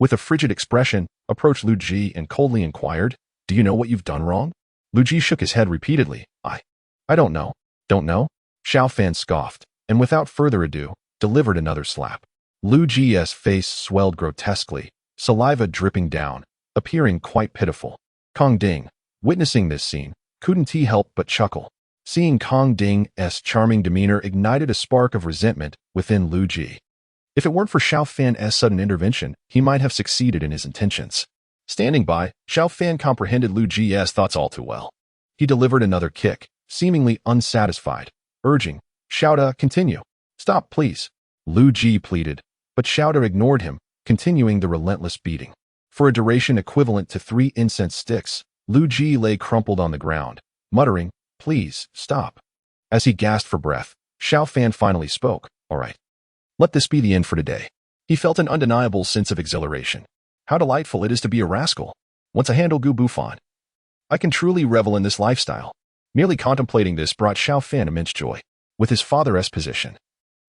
with a frigid expression, approached Lu Ji and coldly inquired, "Do you know what you've done wrong?" Lu Ji shook his head repeatedly. I don't know. Don't know?" Xiao Fan scoffed, and without further ado, delivered another slap. Lu Ji's face swelled grotesquely, saliva dripping down, appearing quite pitiful. Kong Ding, witnessing this scene, couldn't he help but chuckle. Seeing Kong Ding's charming demeanor ignited a spark of resentment within Lu Ji. If it weren't for Xiao Fan's sudden intervention, he might have succeeded in his intentions. Standing by, Xiao Fan comprehended Lu Ji's thoughts all too well. He delivered another kick, seemingly unsatisfied, urging, "Xiao, continue." "Stop, please," Lu Ji pleaded, but Xiao ignored him, continuing the relentless beating. For a duration equivalent to 3 incense sticks, Lu Ji lay crumpled on the ground, muttering, "Please, stop." As he gasped for breath, Xiao Fan finally spoke. "All right. Let this be the end for today." He felt an undeniable sense of exhilaration. How delightful it is to be a rascal. Once I handle Gu Bufan, I can truly revel in this lifestyle. Merely contemplating this brought Xiao Fan immense joy. With his father's position,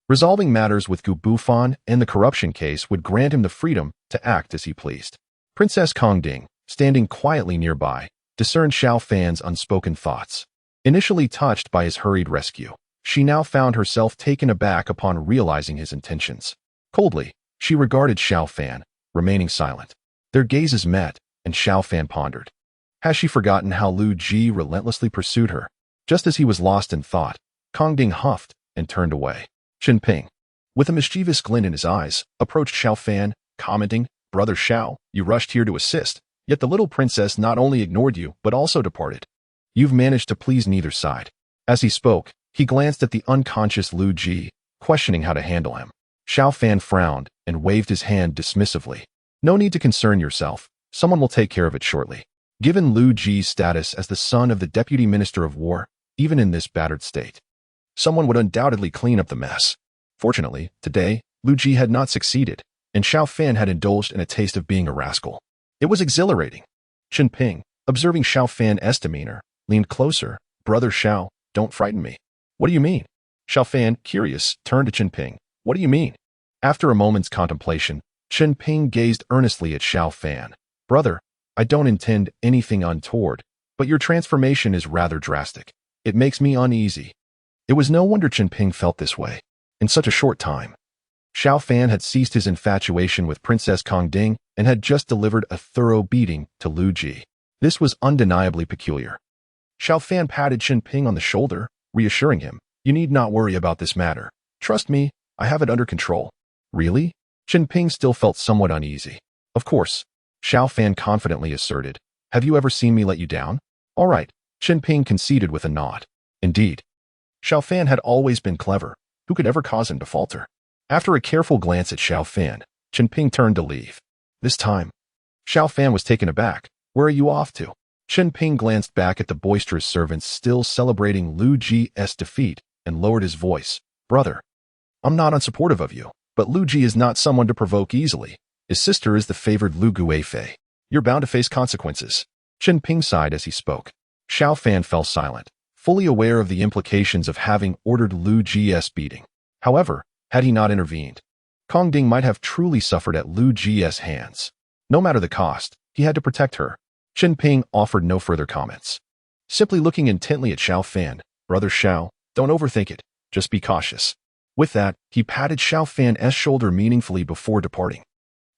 resolving matters with Gu Bufan and the corruption case would grant him the freedom to act as he pleased. Princess Kong Ding, standing quietly nearby, discerned Xiao Fan's unspoken thoughts. Initially touched by his hurried rescue, she now found herself taken aback upon realizing his intentions. Coldly, she regarded Xiao Fan, remaining silent. Their gazes met, and Xiao Fan pondered. Has she forgotten how Lu Ji relentlessly pursued her? Just as he was lost in thought, Kong Ding huffed and turned away. Xiao Ping, with a mischievous glint in his eyes, approached Xiao Fan, commenting, "Brother Xiao, you rushed here to assist, yet the little princess not only ignored you but also departed. You've managed to please neither side." As he spoke, he glanced at the unconscious Lu Ji, questioning how to handle him. Xiao Fan frowned and waved his hand dismissively. "No need to concern yourself. Someone will take care of it shortly." Given Lu Ji's status as the son of the deputy minister of war, even in this battered state, someone would undoubtedly clean up the mess. Fortunately, today, Lu Ji had not succeeded, and Xiao Fan had indulged in a taste of being a rascal. It was exhilarating. Xiao Ping, observing Xiao Fan's demeanor, leaned closer, Brother Xiao, don't frighten me. What do you mean? Xiao Fan, curious, turned to Chen Ping. What do you mean? After a moment's contemplation, Chen Ping gazed earnestly at Xiao Fan. Brother, I don't intend anything untoward, but your transformation is rather drastic. It makes me uneasy. It was no wonder Chen Ping felt this way. In such a short time, Xiao Fan had ceased his infatuation with Princess Kongding and had just delivered a thorough beating to Lu Ji. This was undeniably peculiar. Xiao Fan patted Chen Ping on the shoulder, reassuring him, "You need not worry about this matter. Trust me, I have it under control." Really? Chen Ping still felt somewhat uneasy. Of course, Xiao Fan confidently asserted. Have you ever seen me let you down? All right, Chen Ping conceded with a nod. Indeed, Xiao Fan had always been clever. Who could ever cause him to falter? After a careful glance at Xiao Fan, Chen Ping turned to leave. This time, Xiao Fan was taken aback. Where are you off to? Chen Ping glanced back at the boisterous servants still celebrating Lu Ji's defeat and lowered his voice. Brother, I'm not unsupportive of you, but Lu Ji is not someone to provoke easily. His sister is the favored Lu Guifei. You're bound to face consequences. Chen Ping sighed as he spoke. Xiao Fan fell silent, fully aware of the implications of having ordered Lu Ji's beating. However, had he not intervened, Kongding might have truly suffered at Lu Ji's hands. No matter the cost, he had to protect her. Chen Ping offered no further comments. Simply looking intently at Xiao Fan, Brother Xiao, don't overthink it, just be cautious. With that, he patted Xiao Fan's shoulder meaningfully before departing.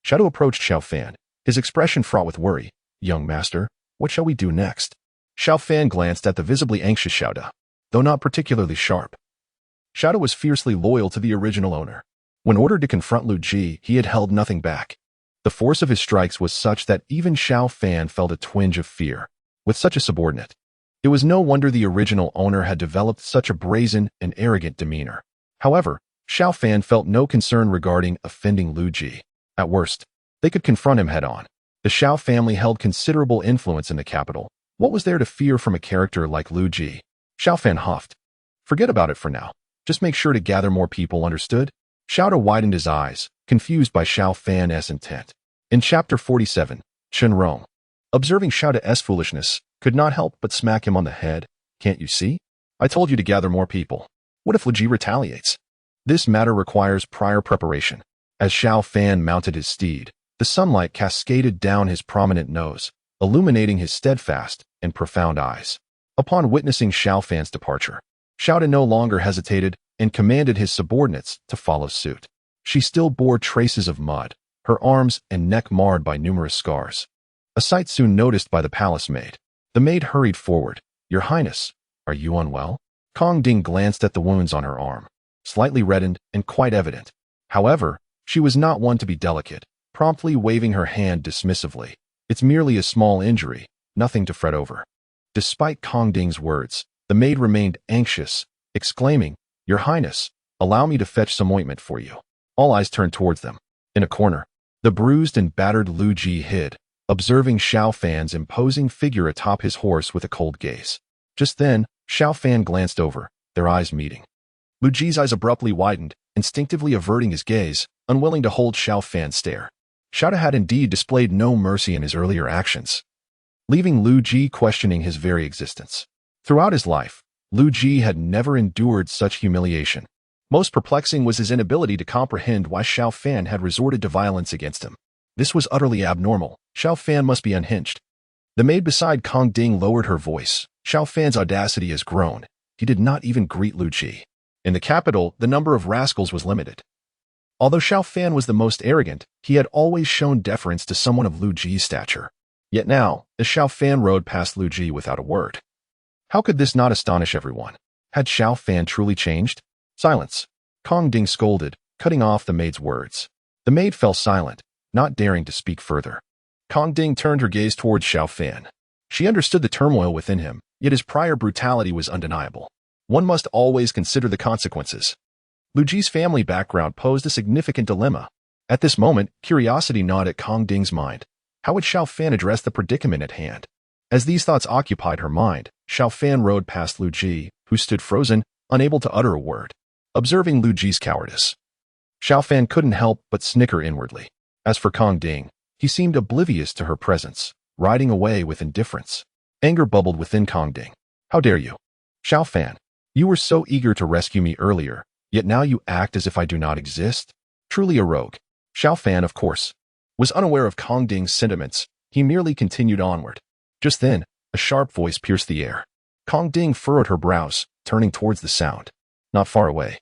Shadow approached Xiao Fan, his expression fraught with worry. Young master, what shall we do next? Xiao Fan glanced at the visibly anxious Xiao, though not particularly sharp. Xiao was fiercely loyal to the original owner. When ordered to confront Lu Ji, he had held nothing back. The force of his strikes was such that even Xiao Fan felt a twinge of fear. With such a subordinate, it was no wonder the original owner had developed such a brazen and arrogant demeanor. However, Xiao Fan felt no concern regarding offending Lu Ji. At worst, they could confront him head-on. The Xiao family held considerable influence in the capital. What was there to fear from a character like Lu Ji? Xiao Fan huffed. Forget about it for now. Just make sure to gather more people, understood? Xiao widened his eyes, confused by Xiao Fan's intent. In Chapter 47, Chen Rong, observing Xiao's foolishness, could not help but smack him on the head. Can't you see? I told you to gather more people. What if Lu Ji retaliates? This matter requires prior preparation. As Xiao Fan mounted his steed, the sunlight cascaded down his prominent nose, illuminating his steadfast and profound eyes. Upon witnessing Xiao Fan's departure, Xiao no longer hesitated and commanded his subordinates to follow suit. She still bore traces of mud, her arms and neck marred by numerous scars. A sight soon noticed by the palace maid. The maid hurried forward. Your Highness, are you unwell? Kongding glanced at the wounds on her arm, slightly reddened and quite evident. However, she was not one to be delicate, promptly waving her hand dismissively. It's merely a small injury, nothing to fret over. Despite Kongding's words, the maid remained anxious, exclaiming, Your Highness, allow me to fetch some ointment for you. All eyes turned towards them. In a corner, the bruised and battered Lu Ji hid, observing Xiao Fan's imposing figure atop his horse with a cold gaze. Just then, Xiao Fan glanced over, their eyes meeting. Lu Ji's eyes abruptly widened, instinctively averting his gaze, unwilling to hold Xiao Fan's stare. Xiao had indeed displayed no mercy in his earlier actions, leaving Lu Ji questioning his very existence. Throughout his life, Lu Ji had never endured such humiliation. Most perplexing was his inability to comprehend why Xiao Fan had resorted to violence against him. This was utterly abnormal. Xiao Fan must be unhinged. The maid beside Kongding lowered her voice. Xiao Fan's audacity has grown. He did not even greet Lu Ji. In the capital, the number of rascals was limited. Although Xiao Fan was the most arrogant, he had always shown deference to someone of Lu Ji's stature. Yet now, as Xiao Fan rode past Lu Ji without a word. How could this not astonish everyone? Had Xiao Fan truly changed? Silence. Kongding scolded, cutting off the maid's words. The maid fell silent, not daring to speak further. Kongding turned her gaze towards Xiao Fan. She understood the turmoil within him, yet his prior brutality was undeniable. One must always consider the consequences. Lu Ji's family background posed a significant dilemma. At this moment, curiosity gnawed at Kongding's mind. How would Xiao Fan address the predicament at hand? As these thoughts occupied her mind, Xiao Fan rode past Lu Ji, who stood frozen, unable to utter a word. Observing Lu Ji's cowardice, Xiao Fan couldn't help but snicker inwardly. As for Kongding, he seemed oblivious to her presence, riding away with indifference. Anger bubbled within Kongding. How dare you? Xiao Fan, you were so eager to rescue me earlier, yet now you act as if I do not exist? Truly a rogue. Xiao Fan, of course, was unaware of Kong Ding's sentiments. He merely continued onward. Just then, a sharp voice pierced the air. Kong Ding furrowed her brows, turning towards the sound. Not far away,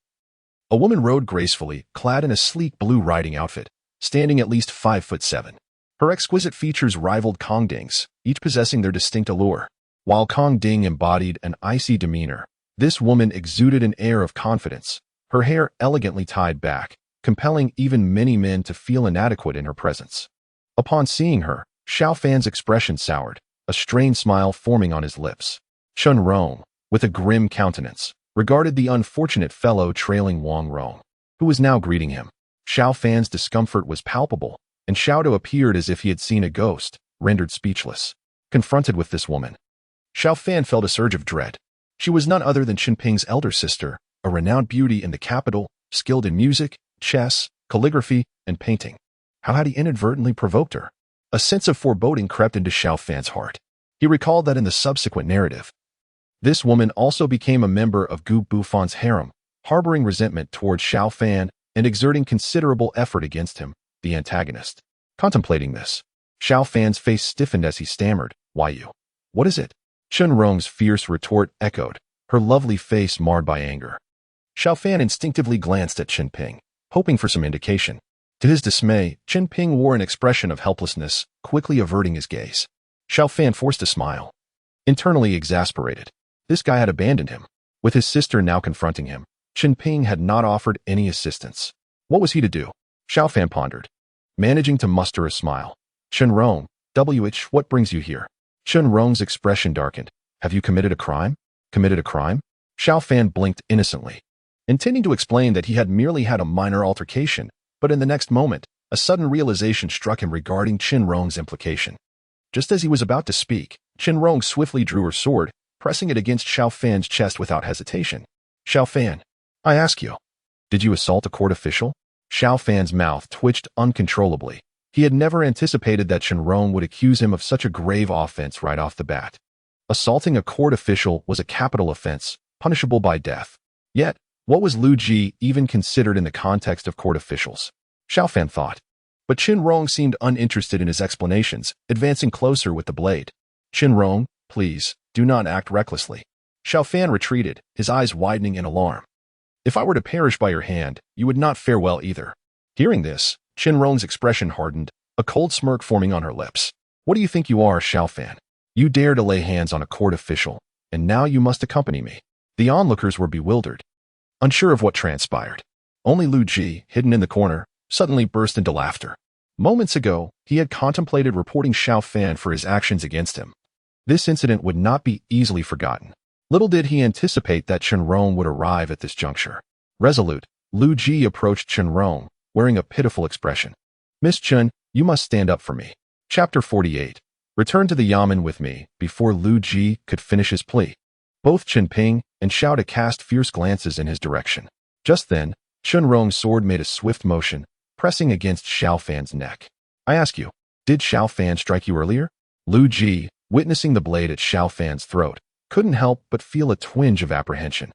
a woman rode gracefully, clad in a sleek blue riding outfit, standing at least 5'7". Her exquisite features rivaled Kong Ding's, each possessing their distinct allure. While Kong Ding embodied an icy demeanor, this woman exuded an air of confidence, her hair elegantly tied back, compelling even many men to feel inadequate in her presence. Upon seeing her, Xiao Fan's expression soured, a strained smile forming on his lips. Chun Rong, with a grim countenance, regarded the unfortunate fellow trailing Wang Rong, who was now greeting him. Xiao Fan's discomfort was palpable, and Xiao appeared as if he had seen a ghost, rendered speechless. Confronted with this woman, Xiao Fan felt a surge of dread. She was none other than Xiao Ping's elder sister, a renowned beauty in the capital, skilled in music, chess, calligraphy, and painting. How had he inadvertently provoked her? A sense of foreboding crept into Xiao Fan's heart. He recalled that in the subsequent narrative, this woman also became a member of Gu Bufon's harem, harboring resentment towards Xiao Fan and exerting considerable effort against him, the antagonist. Contemplating this, Xiao Fan's face stiffened as he stammered, "Why you? What is it?" Chun Rong's fierce retort echoed, her lovely face marred by anger. Xiao Fan instinctively glanced at Xiao Ping, hoping for some indication. To his dismay, Xiao Ping wore an expression of helplessness, quickly averting his gaze. Xiao Fan forced a smile. Internally exasperated, this guy had abandoned him. With his sister now confronting him, Xiao Ping had not offered any assistance. What was he to do? Xiao Fan pondered, managing to muster a smile. Chun Rong, what brings you here? Chun Rong's expression darkened. Have you committed a crime? Committed a crime? Xiao Fan blinked innocently, intending to explain that he had merely had a minor altercation, but in the next moment, a sudden realization struck him regarding Chun Rong's implication. Just as he was about to speak, Chun Rong swiftly drew her sword, pressing it against Xiao Fan's chest without hesitation. Xiao Fan, I ask you, did you assault a court official? Xiao Fan's mouth twitched uncontrollably. He had never anticipated that Chun Rong would accuse him of such a grave offense right off the bat. Assaulting a court official was a capital offense, punishable by death. Yet, what was Lu Ji even considered in the context of court officials? Xiao Fan thought. But Chun Rong seemed uninterested in his explanations, advancing closer with the blade. Chun Rong, please, do not act recklessly. Xiao Fan retreated, his eyes widening in alarm. If I were to perish by your hand, you would not fare well either. Hearing this, Chun Rong's expression hardened, a cold smirk forming on her lips. What do you think you are, Xiao Fan? You dare to lay hands on a court official, and now you must accompany me. The onlookers were bewildered, unsure of what transpired. Only Lu Ji, hidden in the corner, suddenly burst into laughter. Moments ago, he had contemplated reporting Xiao Fan for his actions against him. This incident would not be easily forgotten. Little did he anticipate that Chun Rong would arrive at this juncture. Resolute, Lu Ji approached Chun Rong, wearing a pitiful expression. Miss Chun, you must stand up for me. Chapter 48. Return to the Yamen with me, before Lu Ji could finish his plea. Both Xiao Ping and Xiao cast fierce glances in his direction. Just then, Chun Rong's sword made a swift motion, pressing against Xiao Fan's neck. I ask you, did Xiao Fan strike you earlier? Lu Ji, witnessing the blade at Xiao Fan's throat, couldn't help but feel a twinge of apprehension.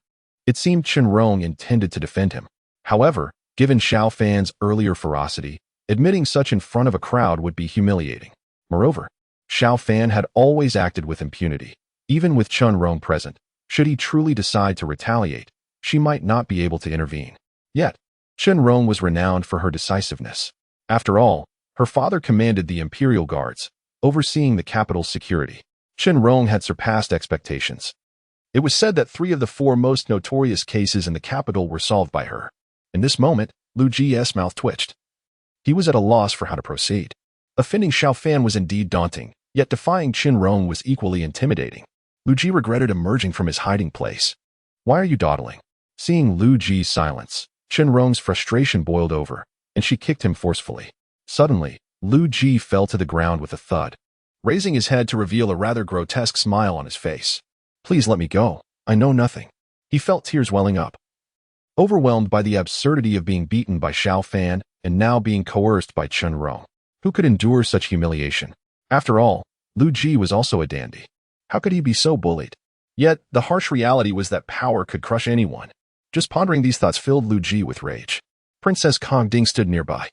It seemed Chun Rong intended to defend him. However, given Xiao Fan's earlier ferocity, admitting such in front of a crowd would be humiliating. Moreover, Xiao Fan had always acted with impunity. Even with Chun Rong present, should he truly decide to retaliate, she might not be able to intervene. Yet, Chun Rong was renowned for her decisiveness. After all, her father commanded the Imperial Guards, overseeing the capital's security. Chun Rong had surpassed expectations. It was said that 3 of the 4 most notorious cases in the capital were solved by her. In this moment, Lu Ji's mouth twitched. He was at a loss for how to proceed. Offending Xiao Fan was indeed daunting, yet defying Chun Rong was equally intimidating. Lu Ji regretted emerging from his hiding place. Why are you dawdling? Seeing Lu Ji's silence, Chun Rong's frustration boiled over, and she kicked him forcefully. Suddenly, Lu Ji fell to the ground with a thud, raising his head to reveal a rather grotesque smile on his face. Please let me go. I know nothing. He felt tears welling up. Overwhelmed by the absurdity of being beaten by Xiao Fan and now being coerced by Chun Rong. Who could endure such humiliation? After all, Lu Ji was also a dandy. How could he be so bullied? Yet, the harsh reality was that power could crush anyone. Just pondering these thoughts filled Lu Ji with rage. Princess Kong Ding stood nearby,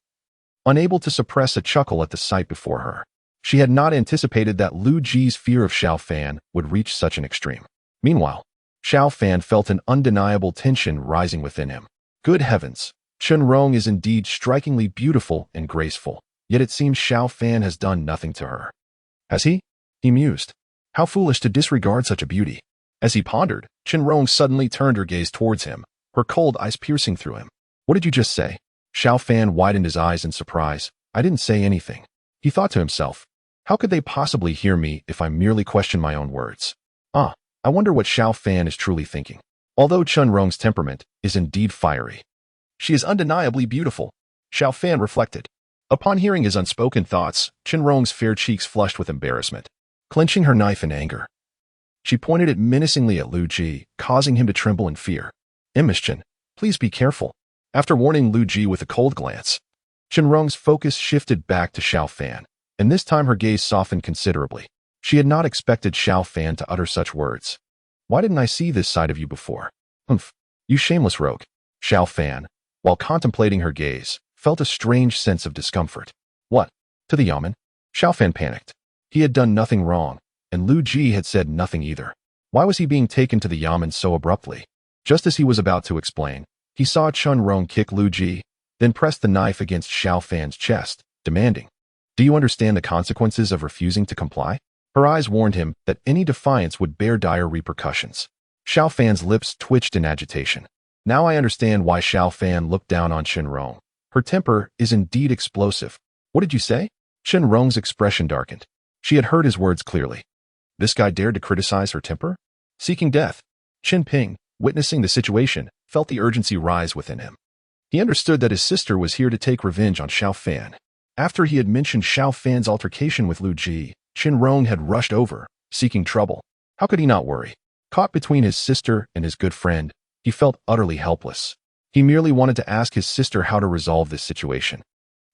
unable to suppress a chuckle at the sight before her. She had not anticipated that Lu Ji's fear of Xiao Fan would reach such an extreme. Meanwhile, Xiao Fan felt an undeniable tension rising within him. Good heavens, Chen Rong is indeed strikingly beautiful and graceful, yet it seems Xiao Fan has done nothing to her. Has he? He mused. How foolish to disregard such a beauty. As he pondered, Chen Rong suddenly turned her gaze towards him, her cold eyes piercing through him. What did you just say? Xiao Fan widened his eyes in surprise. I didn't say anything. He thought to himself, how could they possibly hear me if I merely question my own words? I wonder what Xiao Fan is truly thinking. Although Chen Rong's temperament is indeed fiery, she is undeniably beautiful, Xiao Fan reflected. Upon hearing his unspoken thoughts, Chen Rong's fair cheeks flushed with embarrassment. Clenching her knife in anger, she pointed it menacingly at Lu Ji, causing him to tremble in fear. Chen, please be careful. After warning Lu Ji with a cold glance, Chen Rong's focus shifted back to Xiao Fan, and this time her gaze softened considerably. She had not expected Xiao Fan to utter such words. Why didn't I see this side of you before? Humph, you shameless rogue. Xiao Fan, while contemplating her gaze, felt a strange sense of discomfort. What? To the yamen? Xiao Fan panicked. He had done nothing wrong, and Lu Ji had said nothing either. Why was he being taken to the yamen so abruptly? Just as he was about to explain, he saw Chen Rong kick Lu Ji, then press the knife against Xiao Fan's chest, demanding, do you understand the consequences of refusing to comply? Her eyes warned him that any defiance would bear dire repercussions. Xiao Fan's lips twitched in agitation. Now I understand why Xiao Fan looked down on Chen Rong. Her temper is indeed explosive. What did you say? Chen Rong's expression darkened. She had heard his words clearly. This guy dared to criticize her temper? Seeking death. Chen Ping, witnessing the situation, felt the urgency rise within him. He understood that his sister was here to take revenge on Xiao Fan. After he had mentioned Xiao Fan's altercation with Lu Ji, Chen Rong had rushed over, seeking trouble. How could he not worry? Caught between his sister and his good friend, he felt utterly helpless. He merely wanted to ask his sister how to resolve this situation.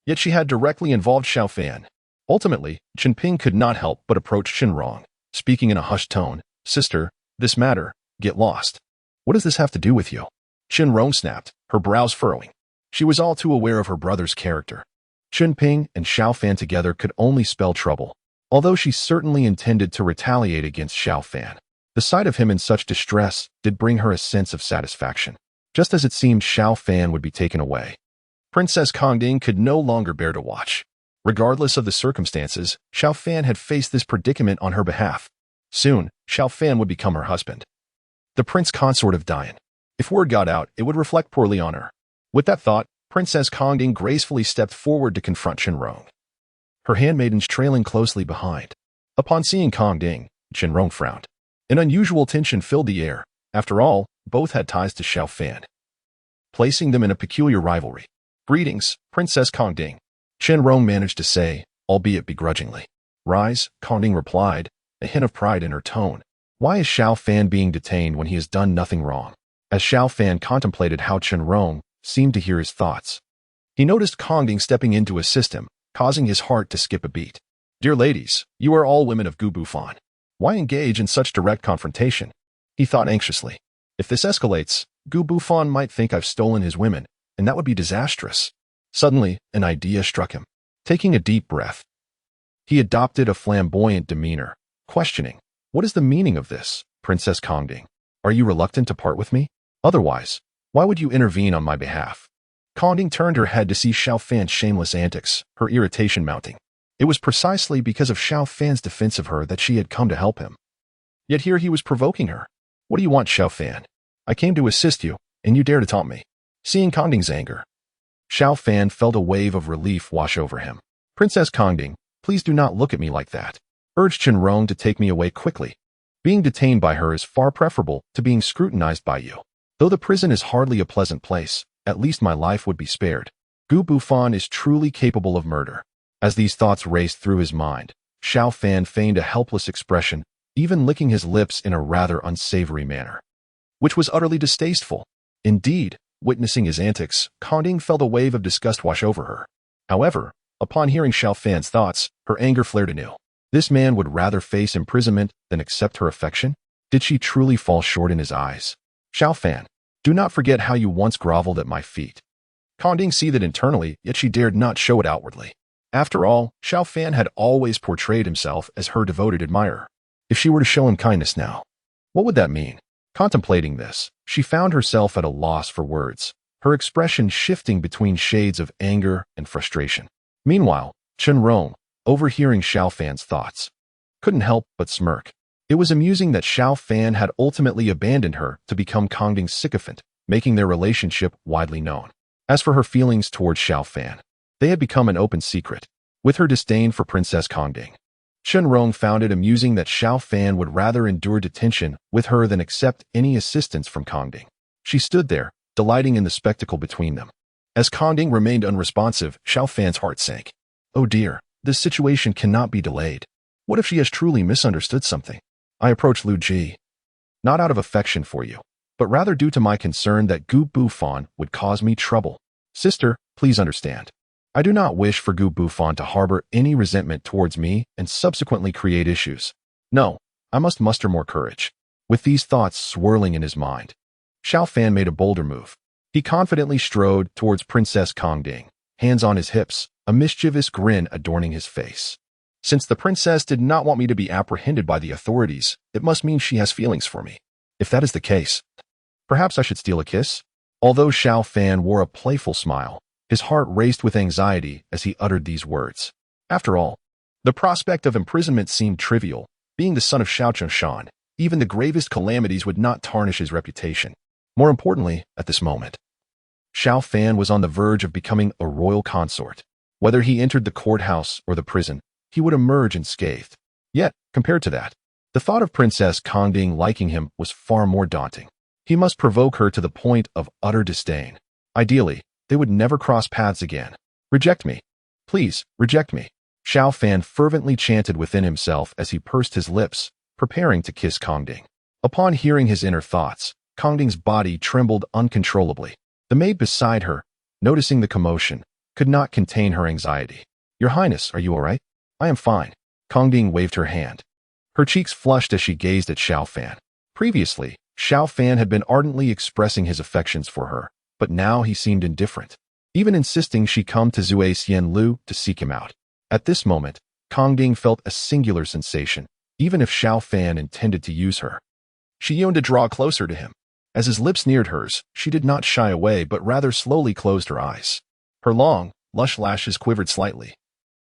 Yet she had directly involved Xiao Fan. Ultimately, Chen Ping could not help but approach Chen Rong, speaking in a hushed tone. Sister, this matter, get lost. What does this have to do with you? Chen Rong snapped, her brows furrowing. She was all too aware of her brother's character. Chen Ping and Xiao Fan together could only spell trouble. Although she certainly intended to retaliate against Xiao Fan, the sight of him in such distress did bring her a sense of satisfaction. Just as it seemed Xiao Fan would be taken away, Princess Kong Ding could no longer bear to watch. Regardless of the circumstances, Xiao Fan had faced this predicament on her behalf. Soon, Xiao Fan would become her husband, the prince consort of Dian. If word got out, it would reflect poorly on her. With that thought, Princess Kong Ding gracefully stepped forward to confront Chen Rong, her handmaidens trailing closely behind. Upon seeing Kong Ding, Chen Rong frowned. An unusual tension filled the air. After all, both had ties to Xiao Fan, placing them in a peculiar rivalry. Greetings, Princess Kong Ding, Chen Rong managed to say, albeit begrudgingly. Rise, Kong Ding replied, a hint of pride in her tone. Why is Xiao Fan being detained when he has done nothing wrong? As Xiao Fan contemplated how Chen Rong seemed to hear his thoughts, he noticed Kong Ding stepping in to assist him, causing his heart to skip a beat. Dear ladies, you are all women of Gu Bufan. Why engage in such direct confrontation? He thought anxiously. If this escalates, Gu Bufan might think I've stolen his women, and that would be disastrous. Suddenly, an idea struck him. Taking a deep breath, he adopted a flamboyant demeanor, questioning, what is the meaning of this, Princess Kong Ding? Are you reluctant to part with me? Otherwise, why would you intervene on my behalf? Kong Ding turned her head to see Xiao Fan's shameless antics, her irritation mounting. It was precisely because of Xiao Fan's defense of her that she had come to help him. Yet here he was provoking her. What do you want, Xiao Fan? I came to assist you, and you dare to taunt me. Seeing Kong Ding's anger, Xiao Fan felt a wave of relief wash over him. Princess Kong Ding, please do not look at me like that. Urged Chen Rong to take me away quickly. Being detained by her is far preferable to being scrutinized by you. Though the prison is hardly a pleasant place, at least my life would be spared. Gu Bufan is truly capable of murder. As these thoughts raced through his mind, Xiao Fan feigned a helpless expression, even licking his lips in a rather unsavory manner, which was utterly distasteful. Indeed, witnessing his antics, Kong Ding felt a wave of disgust wash over her. However, upon hearing Xiao Fan's thoughts, her anger flared anew. This man would rather face imprisonment than accept her affection? Did she truly fall short in his eyes? Xiao Fan, do not forget how you once groveled at my feet. Kang seethed internally, yet she dared not show it outwardly. After all, Xiao Fan had always portrayed himself as her devoted admirer. If she were to show him kindness now, what would that mean? Contemplating this, she found herself at a loss for words, her expression shifting between shades of anger and frustration. Meanwhile, Chen Rong, overhearing Xiao Fan's thoughts, couldn't help but smirk. It was amusing that Xiao Fan had ultimately abandoned her to become Kangding's sycophant, making their relationship widely known. As for her feelings towards Xiao Fan, they had become an open secret. With her disdain for Princess Kangding, Chen Rong found it amusing that Xiao Fan would rather endure detention with her than accept any assistance from Kangding. She stood there, delighting in the spectacle between them. As Kangding remained unresponsive, Xiao Fan's heart sank. Oh dear, this situation cannot be delayed. What if she has truly misunderstood something? I approached Lu Ji, not out of affection for you, but rather due to my concern that Gu Bufan would cause me trouble. Sister, please understand. I do not wish for Gu Bufan to harbor any resentment towards me and subsequently create issues. No, I must muster more courage. With these thoughts swirling in his mind, Xiao Fan made a bolder move. He confidently strode towards Princess Kangding, hands on his hips, a mischievous grin adorning his face. Since the princess did not want me to be apprehended by the authorities, it must mean she has feelings for me. If that is the case, perhaps I should steal a kiss? Although Xiao Fan wore a playful smile, his heart raced with anxiety as he uttered these words. After all, the prospect of imprisonment seemed trivial. Being the son of Xiao Chengshan, even the gravest calamities would not tarnish his reputation. More importantly, at this moment, Xiao Fan was on the verge of becoming a royal consort. Whether he entered the courthouse or the prison, he would emerge unscathed. Yet, compared to that, the thought of Princess Kangding liking him was far more daunting. He must provoke her to the point of utter disdain. Ideally, they would never cross paths again. Reject me. Please, reject me. Xiao Fan fervently chanted within himself as he pursed his lips, preparing to kiss Kangding. Upon hearing his inner thoughts, Kangding's body trembled uncontrollably. The maid beside her, noticing the commotion, could not contain her anxiety. Your Highness, are you all right? I am fine. Kangding waved her hand. Her cheeks flushed as she gazed at Xiao Fan. Previously, Xiao Fan had been ardently expressing his affections for her, but now he seemed indifferent, even insisting she come to Zui Xian Lu to seek him out. At this moment, Kangding felt a singular sensation, even if Xiao Fan intended to use her. She yearned to draw closer to him. As his lips neared hers, she did not shy away but rather slowly closed her eyes. Her long, lush lashes quivered slightly,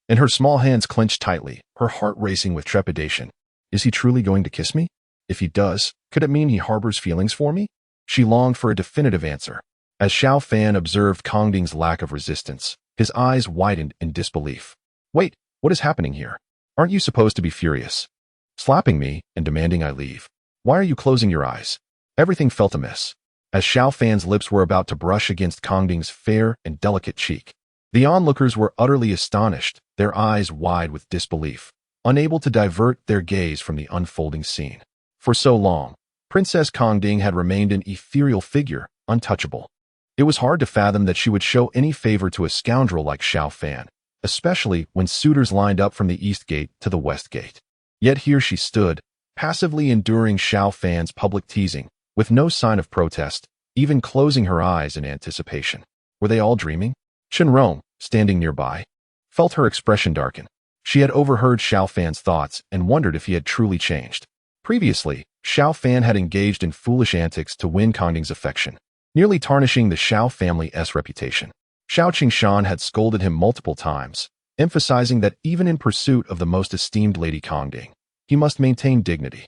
and her small hands clenched tightly, her heart racing with trepidation. Is he truly going to kiss me? If he does, could it mean he harbors feelings for me? She longed for a definitive answer. As Xiao Fan observed Kangding's lack of resistance, his eyes widened in disbelief. Wait, what is happening here? Aren't you supposed to be furious? Slapping me and demanding I leave. Why are you closing your eyes? Everything felt amiss. As Xiao Fan's lips were about to brush against Kangding's fair and delicate cheek, the onlookers were utterly astonished, their eyes wide with disbelief, unable to divert their gaze from the unfolding scene. For so long, Princess Kangding had remained an ethereal figure, untouchable. It was hard to fathom that she would show any favor to a scoundrel like Xiao Fan, especially when suitors lined up from the east gate to the west gate. Yet here she stood, passively enduring Xiao Fan's public teasing, with no sign of protest, even closing her eyes in anticipation. Were they all dreaming? Chen Rong, standing nearby, felt her expression darken. She had overheard Xiao Fan's thoughts and wondered if he had truly changed. Previously, Xiao Fan had engaged in foolish antics to win Kangding's affection, nearly tarnishing the Xiao family's reputation. Xiao Qingshan had scolded him multiple times, emphasizing that even in pursuit of the most esteemed Lady Kangding, he must maintain dignity.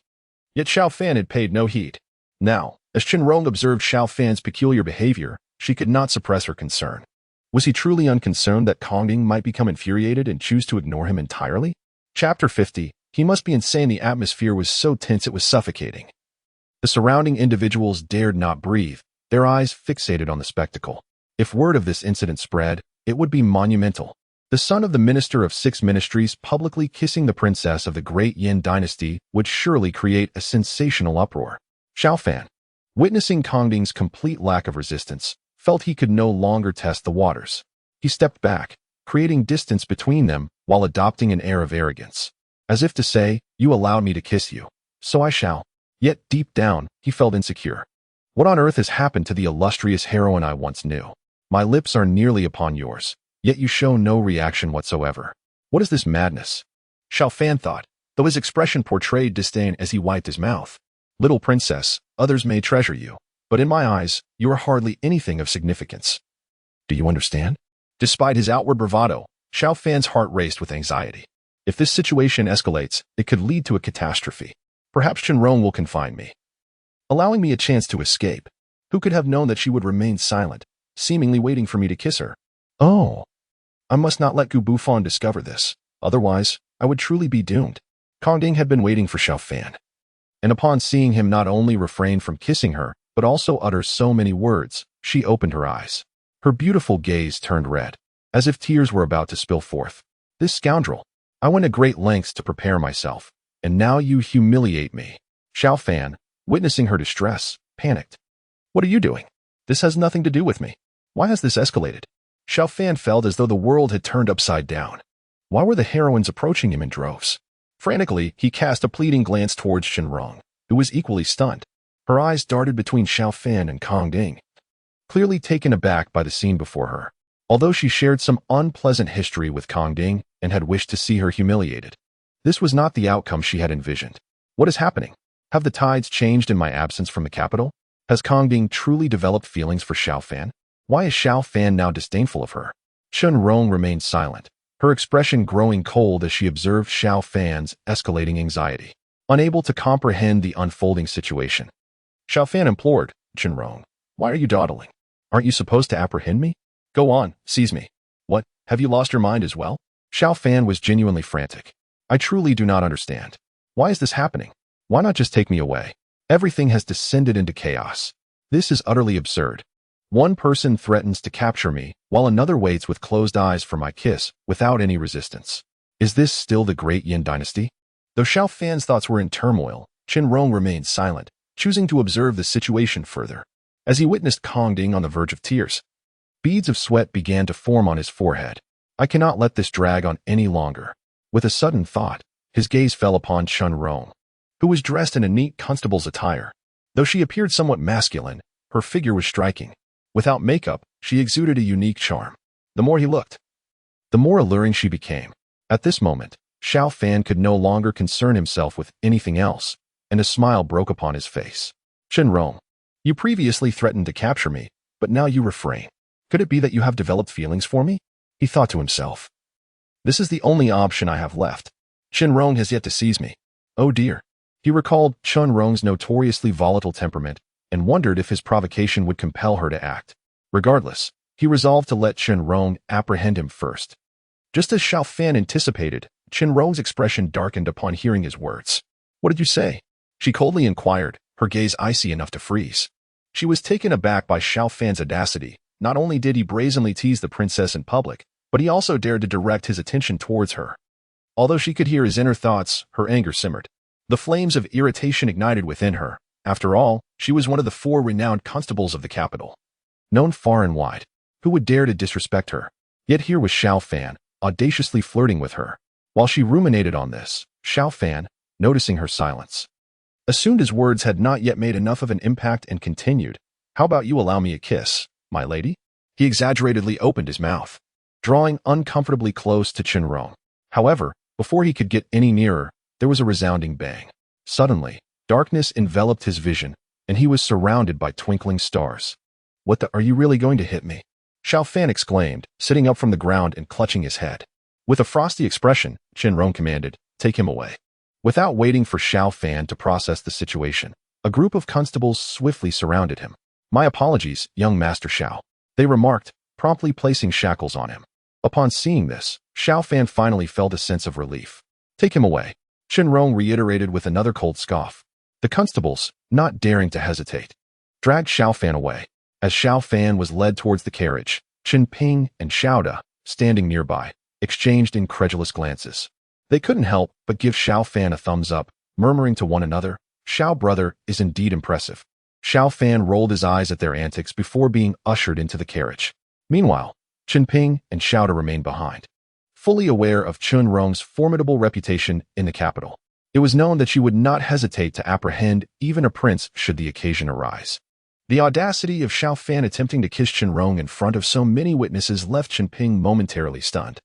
Yet Xiao Fan had paid no heed. Now, as Chen Rong observed Xiao Fan's peculiar behavior, she could not suppress her concern. Was he truly unconcerned that Kangding might become infuriated and choose to ignore him entirely? Chapter 50. He must be insane. The atmosphere was so tense it was suffocating. The surrounding individuals dared not breathe, their eyes fixated on the spectacle. If word of this incident spread, it would be monumental. The son of the Minister of Six Ministries publicly kissing the princess of the Great Yan Dynasty would surely create a sensational uproar. Xiao Fan, witnessing Kangding's complete lack of resistance, felt he could no longer test the waters. He stepped back, creating distance between them while adopting an air of arrogance. As if to say, you allowed me to kiss you, so I shall. Yet deep down, he felt insecure. What on earth has happened to the illustrious heroine I once knew? My lips are nearly upon yours, yet you show no reaction whatsoever. What is this madness? Xiao Fan thought, though his expression portrayed disdain as he wiped his mouth. Little princess, others may treasure you, but in my eyes, you are hardly anything of significance. Do you understand? Despite his outward bravado, Xiao Fan's heart raced with anxiety. If this situation escalates, it could lead to a catastrophe. Perhaps Shenrong will confine me, allowing me a chance to escape. Who could have known that she would remain silent, seemingly waiting for me to kiss her? Oh, I must not let Gu Bufan discover this. Otherwise, I would truly be doomed. Kongding had been waiting for Xiao Fan, and upon seeing him not only refrain from kissing her, but also utter so many words, she opened her eyes. Her beautiful gaze turned red, as if tears were about to spill forth. This scoundrel! I went to great lengths to prepare myself, and now you humiliate me. Xiao Fan, witnessing her distress, panicked. What are you doing? This has nothing to do with me. Why has this escalated? Xiao Fan felt as though the world had turned upside down. Why were the heroines approaching him in droves? Frantically, he cast a pleading glance towards Shenrong, who was equally stunned. Her eyes darted between Xiao Fan and Kongding, clearly taken aback by the scene before her. Although she shared some unpleasant history with Kongding and had wished to see her humiliated, this was not the outcome she had envisioned. What is happening? Have the tides changed in my absence from the capital? Has Kongding truly developed feelings for Xiao Fan? Why is Xiao Fan now disdainful of her? Shenrong remained silent, her expression growing cold as she observed Xiao Fan's escalating anxiety, unable to comprehend the unfolding situation. Xiao Fan implored, Shenrong, why are you dawdling? Aren't you supposed to apprehend me? Go on, seize me. What, have you lost your mind as well? Xiao Fan was genuinely frantic. I truly do not understand. Why is this happening? Why not just take me away? Everything has descended into chaos. This is utterly absurd. One person threatens to capture me, while another waits with closed eyes for my kiss, without any resistance. Is this still the Great Yan Dynasty? Though Xiao Fan's thoughts were in turmoil, Shenrong remained silent, choosing to observe the situation further. As he witnessed Kongding on the verge of tears, beads of sweat began to form on his forehead. I cannot let this drag on any longer. With a sudden thought, his gaze fell upon Shenrong, who was dressed in a neat constable's attire. Though she appeared somewhat masculine, her figure was striking. Without makeup, she exuded a unique charm. The more he looked, the more alluring she became. At this moment, Xiao Fan could no longer concern himself with anything else, and a smile broke upon his face. Shenrong, you previously threatened to capture me, but now you refrain. Could it be that you have developed feelings for me? He thought to himself. This is the only option I have left. Shenrong has yet to seize me. Oh dear. He recalled Shenrong's notoriously volatile temperament and wondered if his provocation would compel her to act. Regardless, he resolved to let Shenrong apprehend him first. Just as Xiao Fan anticipated, Shenrong's expression darkened upon hearing his words. What did you say? She coldly inquired, her gaze icy enough to freeze. She was taken aback by Xiao Fan's audacity. Not only did he brazenly tease the princess in public, but he also dared to direct his attention towards her. Although she could hear his inner thoughts, her anger simmered. The flames of irritation ignited within her. After all, she was one of the 4 renowned constables of the capital, known far and wide. Who would dare to disrespect her? Yet here was Xiao Fan, audaciously flirting with her. While she ruminated on this, Xiao Fan, noticing her silence, assumed his words had not yet made enough of an impact and continued, How about you allow me a kiss, my lady? He exaggeratedly opened his mouth, drawing uncomfortably close to Shenrong. However, before he could get any nearer, there was a resounding bang. Suddenly, darkness enveloped his vision, and he was surrounded by twinkling stars. What the— are you really going to hit me? Xiao Fan exclaimed, sitting up from the ground and clutching his head. With a frosty expression, Shenrong commanded, Take him away. Without waiting for Xiao Fan to process the situation, a group of constables swiftly surrounded him. My apologies, young Master Xiao, they remarked, promptly placing shackles on him. Upon seeing this, Xiao Fan finally felt a sense of relief. Take him away, Shenrong reiterated with another cold scoff. The constables, not daring to hesitate, dragged Xiao Fan away. As Xiao Fan was led towards the carriage, Xiao Ping and Xiao Da, standing nearby, exchanged incredulous glances. They couldn't help but give Xiao Fan a thumbs up, murmuring to one another, Xiao brother is indeed impressive. Xiao Fan rolled his eyes at their antics before being ushered into the carriage. Meanwhile, Xiao Ping and Xiao Da remained behind, fully aware of Shenrong's formidable reputation in the capital. It was known that she would not hesitate to apprehend even a prince should the occasion arise. The audacity of Xiao Fan attempting to kiss Chen Rong in front of so many witnesses left Chen Ping momentarily stunned.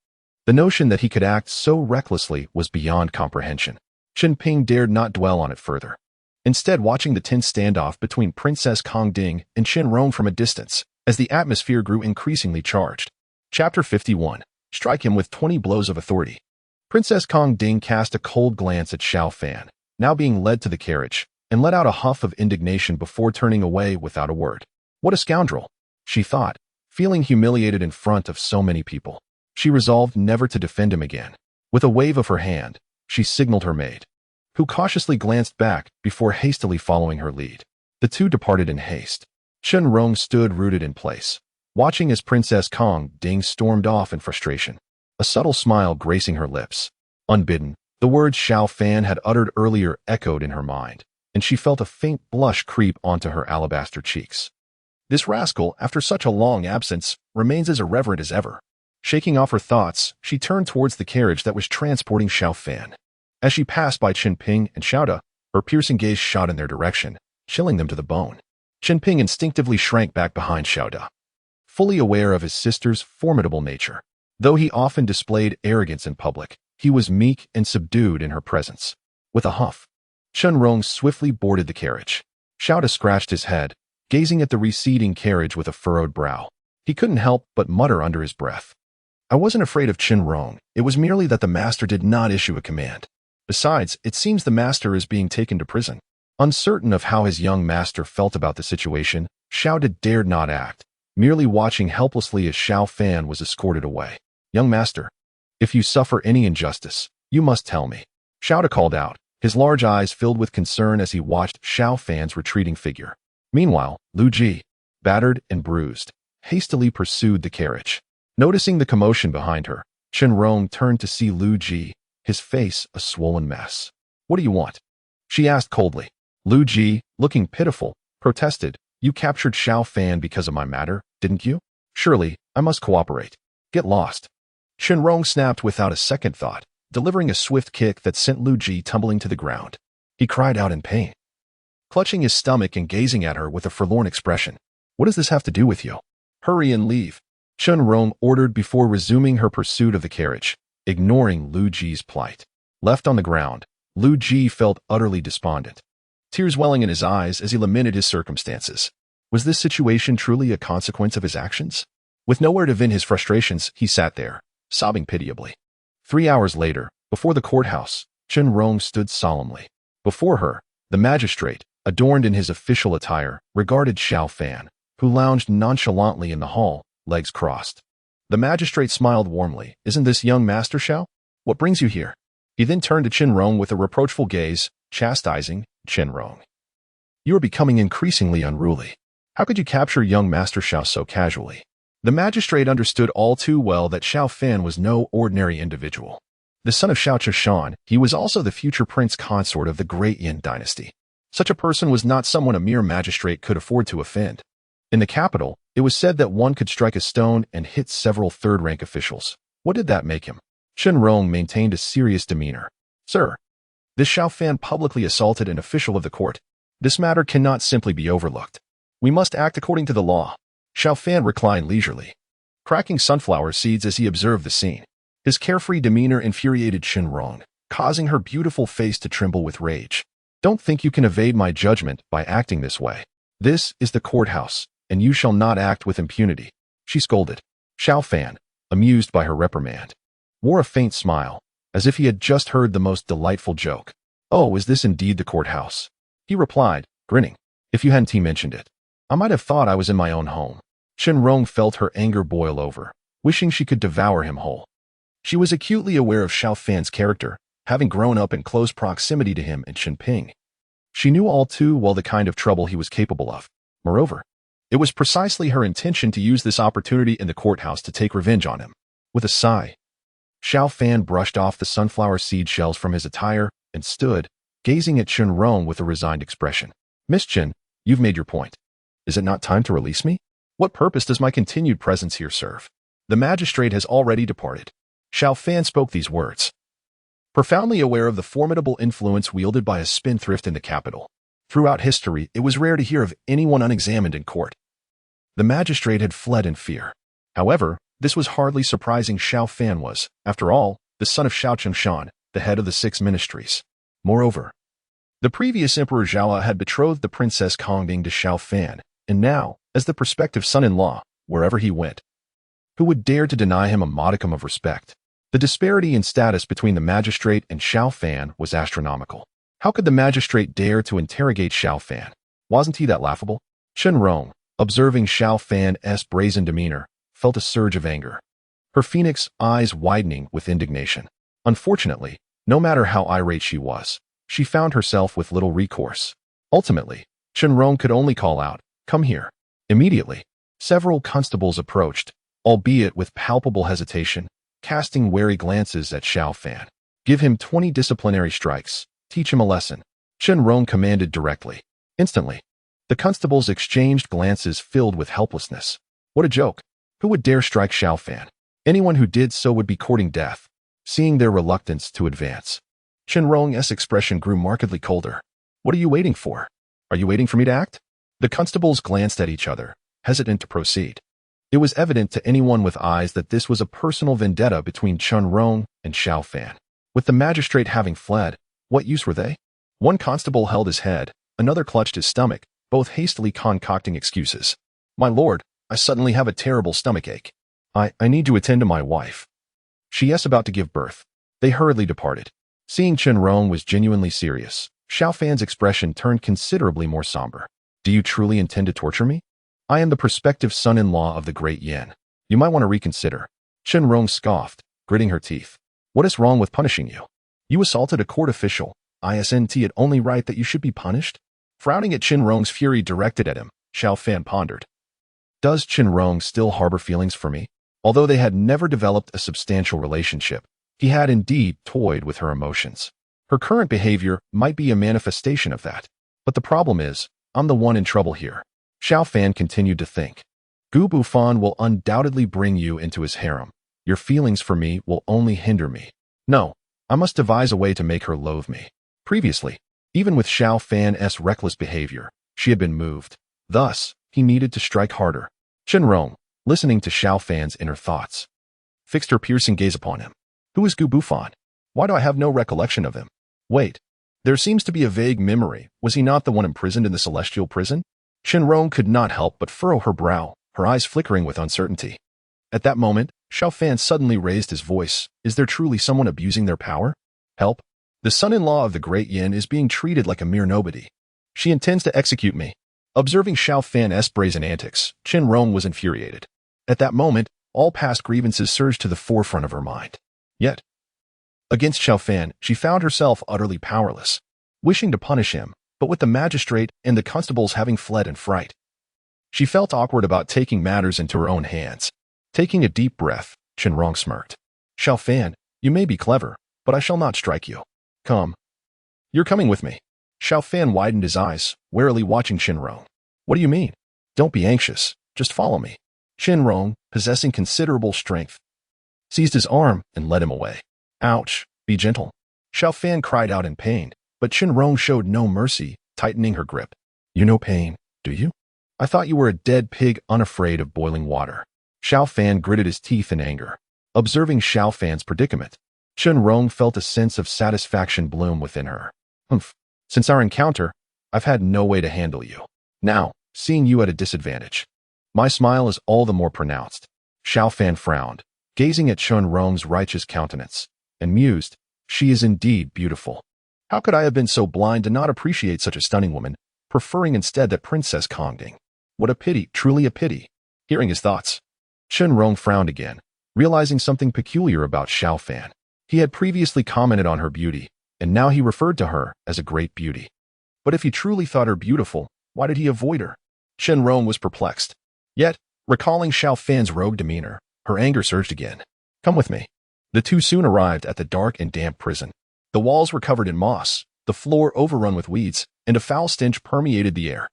The notion that he could act so recklessly was beyond comprehension. Chen Ping dared not dwell on it further. Instead, watching the tense standoff between Princess Kong Ding and Chen Rong from a distance, as the atmosphere grew increasingly charged. Chapter 51. Strike him with 20 blows of authority. Princess Kong Ding cast a cold glance at Xiao Fan, now being led to the carriage, and let out a huff of indignation before turning away without a word. What a scoundrel, she thought, feeling humiliated in front of so many people. She resolved never to defend him again. With a wave of her hand, she signaled her maid, who cautiously glanced back before hastily following her lead. The two departed in haste. Chen Rong stood rooted in place, watching as Princess Kong Ding stormed off in frustration, a subtle smile gracing her lips. Unbidden, the words Xiao Fan had uttered earlier echoed in her mind, and she felt a faint blush creep onto her alabaster cheeks. This rascal, after such a long absence, remains as irreverent as ever. Shaking off her thoughts, she turned towards the carriage that was transporting Xiao Fan. As she passed by Chen Ping and Xiao Da, her piercing gaze shot in their direction, chilling them to the bone. Chen Ping instinctively shrank back behind Xiao Da, fully aware of his sister's formidable nature. Though he often displayed arrogance in public, he was meek and subdued in her presence. With a huff, Chen Rong swiftly boarded the carriage. Xiao Da scratched his head, gazing at the receding carriage with a furrowed brow. He couldn't help but mutter under his breath. I wasn't afraid of Chen Rong, it was merely that the master did not issue a command. Besides, it seems the master is being taken to prison. Uncertain of how his young master felt about the situation, Xiao Da dared not act, merely watching helplessly as Xiao Fan was escorted away. Young master, if you suffer any injustice, you must tell me. Xiao Da called out, his large eyes filled with concern as he watched Xiao Fan's retreating figure. Meanwhile, Lu Ji, battered and bruised, hastily pursued the carriage. Noticing the commotion behind her, Chen Rong turned to see Lu Ji, his face a swollen mess. What do you want? She asked coldly. Lu Ji, looking pitiful, protested, you captured Xiao Fan because of my matter, didn't you? Surely, I must cooperate. Get lost. Chen Rong snapped without a second thought, delivering a swift kick that sent Lu Ji tumbling to the ground. He cried out in pain, clutching his stomach and gazing at her with a forlorn expression. What does this have to do with you? Hurry and leave, Chen Rong ordered before resuming her pursuit of the carriage, ignoring Lu Ji's plight. Left on the ground, Lu Ji felt utterly despondent, tears welling in his eyes as he lamented his circumstances. Was this situation truly a consequence of his actions? With nowhere to vent his frustrations, he sat there, sobbing pitiably. 3 hours later, before the courthouse, Chen Rong stood solemnly. Before her, the magistrate, adorned in his official attire, regarded Xiao Fan, who lounged nonchalantly in the hall, legs crossed. The magistrate smiled warmly. Isn't this young Master Xiao? What brings you here? He then turned to Chen Rong with a reproachful gaze, chastising, Chen Rong, you are becoming increasingly unruly. How could you capture young Master Xiao so casually? The magistrate understood all too well that Xiao Fan was no ordinary individual. The son of Xiao Chashan, he was also the future prince consort of the Great Yan Dynasty. Such a person was not someone a mere magistrate could afford to offend. In the capital, it was said that one could strike a stone and hit several third-rank officials. What did that make him? Chen Rong maintained a serious demeanor. Sir, this Xiao Fan publicly assaulted an official of the court. This matter cannot simply be overlooked. We must act according to the law. Xiao Fan reclined leisurely, cracking sunflower seeds as he observed the scene. His carefree demeanor infuriated Chen Rong, causing her beautiful face to tremble with rage. Don't think you can evade my judgment by acting this way. This is the courthouse, and you shall not act with impunity, she scolded. Xiao Fan, amused by her reprimand, wore a faint smile, as if he had just heard the most delightful joke. Oh, is this indeed the courthouse? He replied, grinning. If you hadn't mentioned it, I might have thought I was in my own home. Chen Rong felt her anger boil over, wishing she could devour him whole. She was acutely aware of Xiao Fan's character, having grown up in close proximity to him and Chen Ping. She knew all too well the kind of trouble he was capable of. Moreover, it was precisely her intention to use this opportunity in the courthouse to take revenge on him. With a sigh, Xiao Fan brushed off the sunflower seed shells from his attire and stood, gazing at Chen Rong with a resigned expression. Miss Chen, you've made your point. Is it not time to release me? What purpose does my continued presence here serve? The magistrate has already departed. Xiao Fan spoke these words, profoundly aware of the formidable influence wielded by a spendthrift in the capital. Throughout history, it was rare to hear of anyone unexamined in court. The magistrate had fled in fear. However, this was hardly surprising. Xiao Fan was, after all, the son of Xiao Chengshan, the head of the 6 ministries. Moreover, the previous Emperor Zhao had betrothed the Princess Kongbing to Xiao Fan, and now, as the prospective son-in-law, wherever he went, who would dare to deny him a modicum of respect? The disparity in status between the magistrate and Xiao Fan was astronomical. How could the magistrate dare to interrogate Xiao Fan? Wasn't he that laughable? Chen Rong, observing Xiao Fan's brazen demeanor, felt a surge of anger, her phoenix eyes widening with indignation. Unfortunately, no matter how irate she was, she found herself with little recourse. Ultimately, Chen Rong could only call out, "Come here." Immediately, several constables approached, albeit with palpable hesitation, casting wary glances at Xiao Fan. "Give him 20 disciplinary strikes. Teach him a lesson," Chen Rong commanded directly. Instantly, the constables exchanged glances filled with helplessness. What a joke! Who would dare strike Xiao Fan? Anyone who did so would be courting death. Seeing their reluctance to advance, Chen Rong's expression grew markedly colder. "What are you waiting for? Are you waiting for me to act?" The constables glanced at each other, hesitant to proceed. It was evident to anyone with eyes that this was a personal vendetta between Chen Rong and Xiao Fan. With the magistrate having fled, what use were they? One constable held his head, another clutched his stomach, both hastily concocting excuses. "My lord, I suddenly have a terrible stomachache. I need to attend to my wife. She is about to give birth." They hurriedly departed. Seeing Chen Rong was genuinely serious, Xiao Fan's expression turned considerably more somber. "Do you truly intend to torture me? I am the prospective son-in-law of the Great Yan. You might want to reconsider." Chen Rong scoffed, gritting her teeth. "What is wrong with punishing you? You assaulted a court official. Isn't it only right that you should be punished?" Frowning at Chen Rong's fury directed at him, Xiao Fan pondered. Does Chen Rong still harbor feelings for me? Although they had never developed a substantial relationship, he had indeed toyed with her emotions. Her current behavior might be a manifestation of that. But the problem is, I'm the one in trouble here. Xiao Fan continued to think. Gu Bufan will undoubtedly bring you into his harem. Your feelings for me will only hinder me. No, I must devise a way to make her loathe me. Previously, even with Xiao Fan's reckless behavior, she had been moved. Thus, he needed to strike harder. Chen Rong, listening to Xiao Fan's inner thoughts, fixed her piercing gaze upon him. Who is Gu Bufan? Why do I have no recollection of him? Wait, there seems to be a vague memory. Was he not the one imprisoned in the celestial prison? Chen Rong could not help but furrow her brow, her eyes flickering with uncertainty. At that moment, Xiao Fan suddenly raised his voice. Is there truly someone abusing their power? Help! The son-in-law of the Great Yan is being treated like a mere nobody. She intends to execute me. Observing Xiao Fan's brazen antics, Chen Rong was infuriated. At that moment, all past grievances surged to the forefront of her mind. Yet, against Xiao Fan, she found herself utterly powerless, wishing to punish him, but with the magistrate and the constables having fled in fright. She felt awkward about taking matters into her own hands. Taking a deep breath, Chen Rong smirked. Xiao Fan, you may be clever, but I shall not strike you. Come. You're coming with me. Xiao Fan widened his eyes, warily watching Chen Rong. What do you mean? Don't be anxious. Just follow me. Chen Rong, possessing considerable strength, seized his arm and led him away. Ouch, be gentle. Xiao Fan cried out in pain, but Chen Rong showed no mercy, tightening her grip. You know pain, do you? I thought you were a dead pig unafraid of boiling water. Xiao Fan gritted his teeth in anger. Observing Xiao Fan's predicament, Chen Rong felt a sense of satisfaction bloom within her. Humph. Since our encounter, I've had no way to handle you. Now, seeing you at a disadvantage, my smile is all the more pronounced. Xiao Fan frowned, gazing at Chen Rong's righteous countenance, and mused, she is indeed beautiful. How could I have been so blind to not appreciate such a stunning woman, preferring instead that Princess Kongbing? What a pity, truly a pity. Hearing his thoughts, Chen Rong frowned again, realizing something peculiar about Xiao Fan. He had previously commented on her beauty, and now he referred to her as a great beauty. But if he truly thought her beautiful, why did he avoid her? Chen Rong was perplexed. Yet, recalling Xiao Fan's rogue demeanor, her anger surged again. Come with me. The two soon arrived at the dark and damp prison. The walls were covered in moss, the floor overrun with weeds, and a foul stench permeated the air.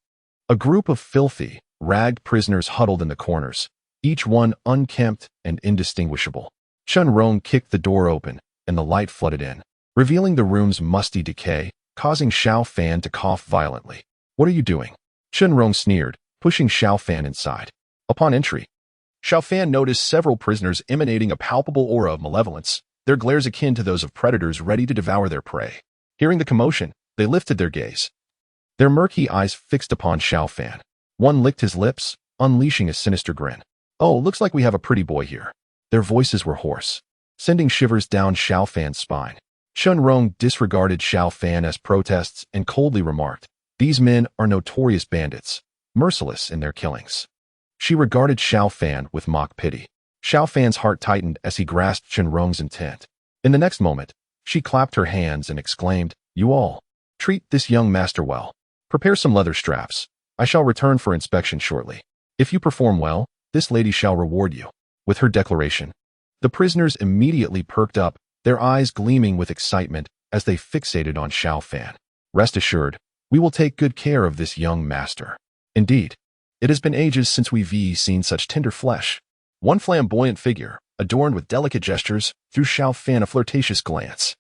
A group of filthy, ragged prisoners huddled in the corners, each one unkempt and indistinguishable. Chen Rong kicked the door open, and the light flooded in. revealing the room's musty decay, causing Xiao Fan to cough violently. "What are you doing?" Chen Rong sneered, pushing Xiao Fan inside. Upon entry, Xiao Fan noticed several prisoners emanating a palpable aura of malevolence, their glares akin to those of predators ready to devour their prey. Hearing the commotion, they lifted their gaze, their murky eyes fixed upon Xiao Fan. One licked his lips, unleashing a sinister grin. "Oh, looks like we have a pretty boy here." Their voices were hoarse, sending shivers down Xiao Fan's spine. Chen Rong disregarded Xiao Fan as protests and coldly remarked, "These men are notorious bandits, merciless in their killings." She regarded Xiao Fan with mock pity. Xiao Fan's heart tightened as he grasped Chen Rong's intent. In the next moment, she clapped her hands and exclaimed, "You all, treat this young master well. Prepare some leather straps. I shall return for inspection shortly. If you perform well, this lady shall reward you." With her declaration, the prisoners immediately perked up, their eyes gleaming with excitement as they fixated on Xiao Fan. "Rest assured, we will take good care of this young master. Indeed, it has been ages since we've seen such tender flesh." One flamboyant figure, adorned with delicate gestures, threw Xiao Fan a flirtatious glance.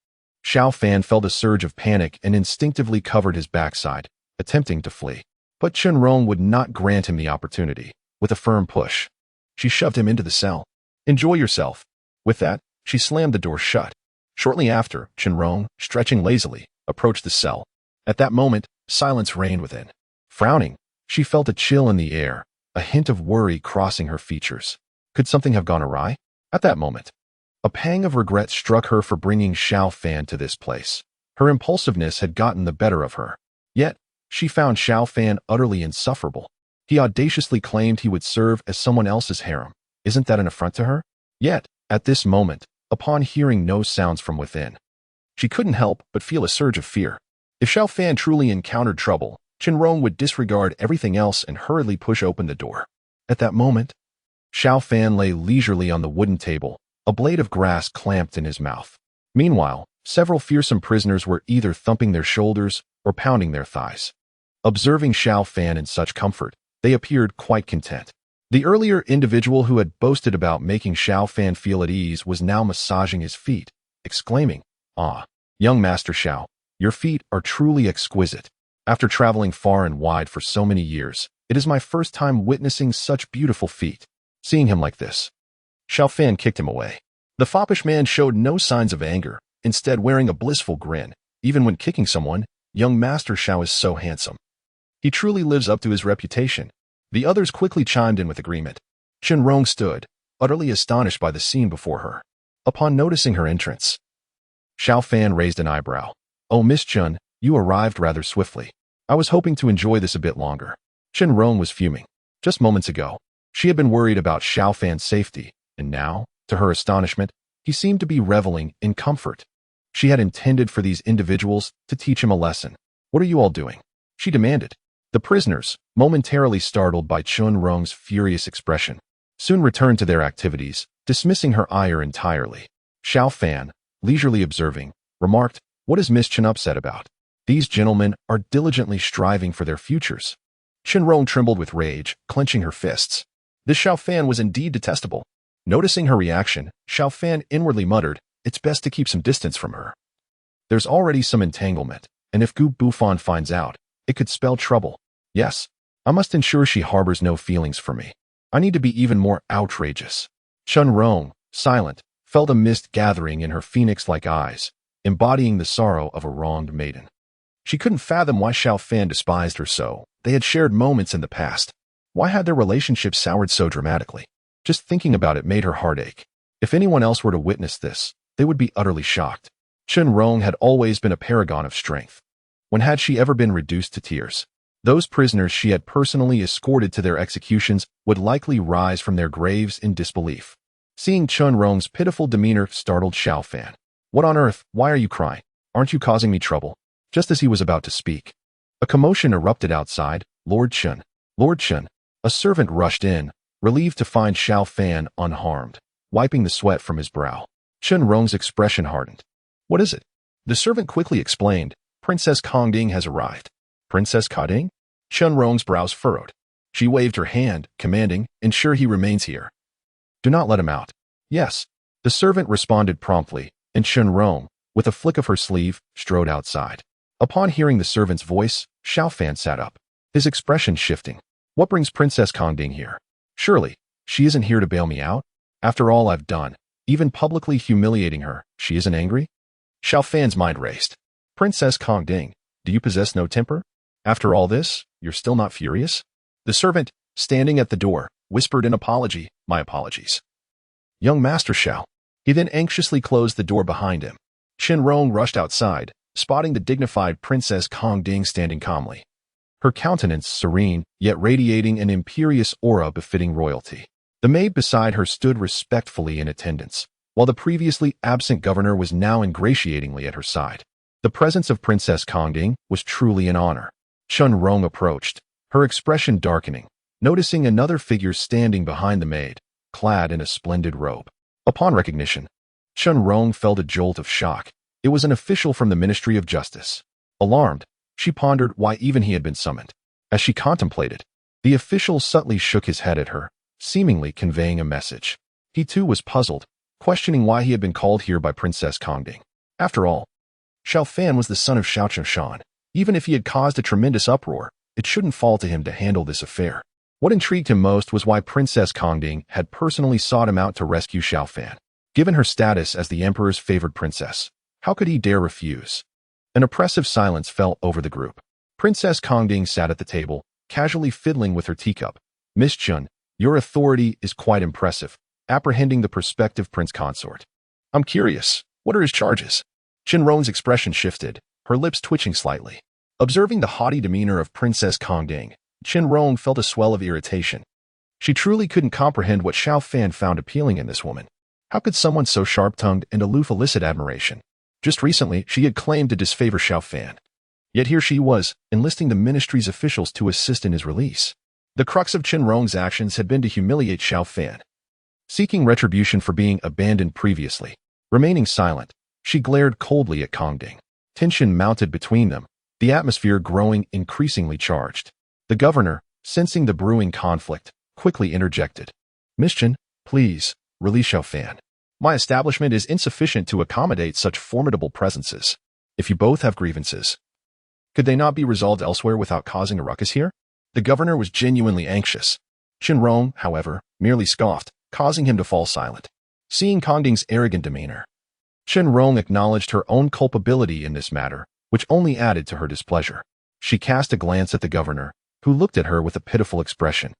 Xiao Fan felt a surge of panic and instinctively covered his backside, attempting to flee. But Chen Rong would not grant him the opportunity. With a firm push, she shoved him into the cell. "Enjoy yourself." With that, she slammed the door shut. Shortly after, Chen Rong, stretching lazily, approached the cell. At that moment, silence reigned within. Frowning, she felt a chill in the air, a hint of worry crossing her features. Could something have gone awry? At that moment, a pang of regret struck her for bringing Xiao Fan to this place. Her impulsiveness had gotten the better of her. Yet, she found Xiao Fan utterly insufferable. He audaciously claimed he would serve as someone else's harem. Isn't that an affront to her? Yet, at this moment, upon hearing no sounds from within, she couldn't help but feel a surge of fear. If Xiao Fan truly encountered trouble, Chen Rong would disregard everything else and hurriedly push open the door. At that moment, Xiao Fan lay leisurely on the wooden table, a blade of grass clamped in his mouth. Meanwhile, several fearsome prisoners were either thumping their shoulders or pounding their thighs. Observing Xiao Fan in such comfort, they appeared quite content. The earlier individual who had boasted about making Xiao Fan feel at ease was now massaging his feet, exclaiming, "Ah, young Master Xiao, your feet are truly exquisite. After traveling far and wide for so many years, it is my first time witnessing such beautiful feet." Seeing him like this, Xiao Fan kicked him away. The foppish man showed no signs of anger, instead wearing a blissful grin. Even when kicking someone, young Master Xiao is so handsome. He truly lives up to his reputation. The others quickly chimed in with agreement. Chen Rong stood, utterly astonished by the scene before her. Upon noticing her entrance, Xiao Fan raised an eyebrow. "Oh, Miss Chen, you arrived rather swiftly. I was hoping to enjoy this a bit longer." Chen Rong was fuming. Just moments ago, she had been worried about Xiao Fan's safety, and now, to her astonishment, he seemed to be reveling in comfort. She had intended for these individuals to teach him a lesson. "What are you all doing?" she demanded. The prisoners, momentarily startled by Chen Rong's furious expression, soon returned to their activities, dismissing her ire entirely. Xiao Fan, leisurely observing, remarked, "What is Miss Chen upset about? These gentlemen are diligently striving for their futures." Chen Rong trembled with rage, clenching her fists. This Xiao Fan was indeed detestable. Noticing her reaction, Xiao Fan inwardly muttered, "It's best to keep some distance from her. There's already some entanglement, and if Gu Bufan finds out, it could spell trouble. Yes, I must ensure she harbors no feelings for me. I need to be even more outrageous." Chen Rong, silent, felt a mist gathering in her phoenix-like eyes, embodying the sorrow of a wronged maiden. She couldn't fathom why Xiao Fan despised her so. They had shared moments in the past. Why had their relationship soured so dramatically? Just thinking about it made her heart ache. If anyone else were to witness this, they would be utterly shocked. Chen Rong had always been a paragon of strength. When had she ever been reduced to tears? Those prisoners she had personally escorted to their executions would likely rise from their graves in disbelief. Seeing Chen Rong's pitiful demeanor startled Xiao Fan. "What on earth? Why are you crying? Aren't you causing me trouble?" Just as he was about to speak, a commotion erupted outside. Lord Chen. Lord Chen. A servant rushed in, relieved to find Xiao Fan unharmed, wiping the sweat from his brow. Chen Rong's expression hardened. "What is it?" The servant quickly explained, "Princess Kongding has arrived." "Princess Kongding?" Chen Rong's brows furrowed. She waved her hand, commanding, "Ensure he remains here. Do not let him out." "Yes." The servant responded promptly, and Chen Rong, with a flick of her sleeve, strode outside. Upon hearing the servant's voice, Xiao Fan sat up, his expression shifting. What brings Princess Kongding here? Surely, she isn't here to bail me out? After all I've done, even publicly humiliating her, she isn't angry? Xiao Fan's mind raced. Princess Kongding, do you possess no temper? After all this, you're still not furious? The servant, standing at the door, whispered in apology, my apologies. Young Master Xiao. He then anxiously closed the door behind him. Rong rushed outside, spotting the dignified Princess Kongding standing calmly. Her countenance serene, yet radiating an imperious aura befitting royalty. The maid beside her stood respectfully in attendance, while the previously absent governor was now ingratiatingly at her side. The presence of Princess Kongding was truly an honor. Rong approached, her expression darkening, noticing another figure standing behind the maid, clad in a splendid robe. Upon recognition, Rong felt a jolt of shock. It was an official from the Ministry of Justice. Alarmed, she pondered why even he had been summoned. As she contemplated, the official subtly shook his head at her, seemingly conveying a message. He too was puzzled, questioning why he had been called here by Princess Kongding. After all, Xiao Fan was the son of Xiao Qingshan. Even if he had caused a tremendous uproar, it shouldn't fall to him to handle this affair. What intrigued him most was why Princess Kongding had personally sought him out to rescue Xiao Fan. Given her status as the emperor's favored princess, how could he dare refuse? An oppressive silence fell over the group. Princess Kongding sat at the table, casually fiddling with her teacup. Miss Chun, your authority is quite impressive, apprehending the prospective prince consort. I'm curious, what are his charges? Rong's expression shifted, her lips twitching slightly. Observing the haughty demeanor of Princess Kongding, Rong felt a swell of irritation. She truly couldn't comprehend what Xiao Fan found appealing in this woman. How could someone so sharp-tongued and aloof elicit admiration? Just recently, she had claimed to disfavor Xiao Fan. Yet here she was, enlisting the ministry's officials to assist in his release. The crux of Rong's actions had been to humiliate Xiao Fan. Seeking retribution for being abandoned previously, remaining silent, she glared coldly at Kongding. Tension mounted between them, the atmosphere growing increasingly charged. The governor, sensing the brewing conflict, quickly interjected. Miss Chen, please, release Xiao Fan. My establishment is insufficient to accommodate such formidable presences. If you both have grievances, could they not be resolved elsewhere without causing a ruckus here? The governor was genuinely anxious. Rong, however, merely scoffed, causing him to fall silent. Seeing Kongding's arrogant demeanor, Rong acknowledged her own culpability in this matter, which only added to her displeasure. She cast a glance at the governor, who looked at her with a pitiful expression.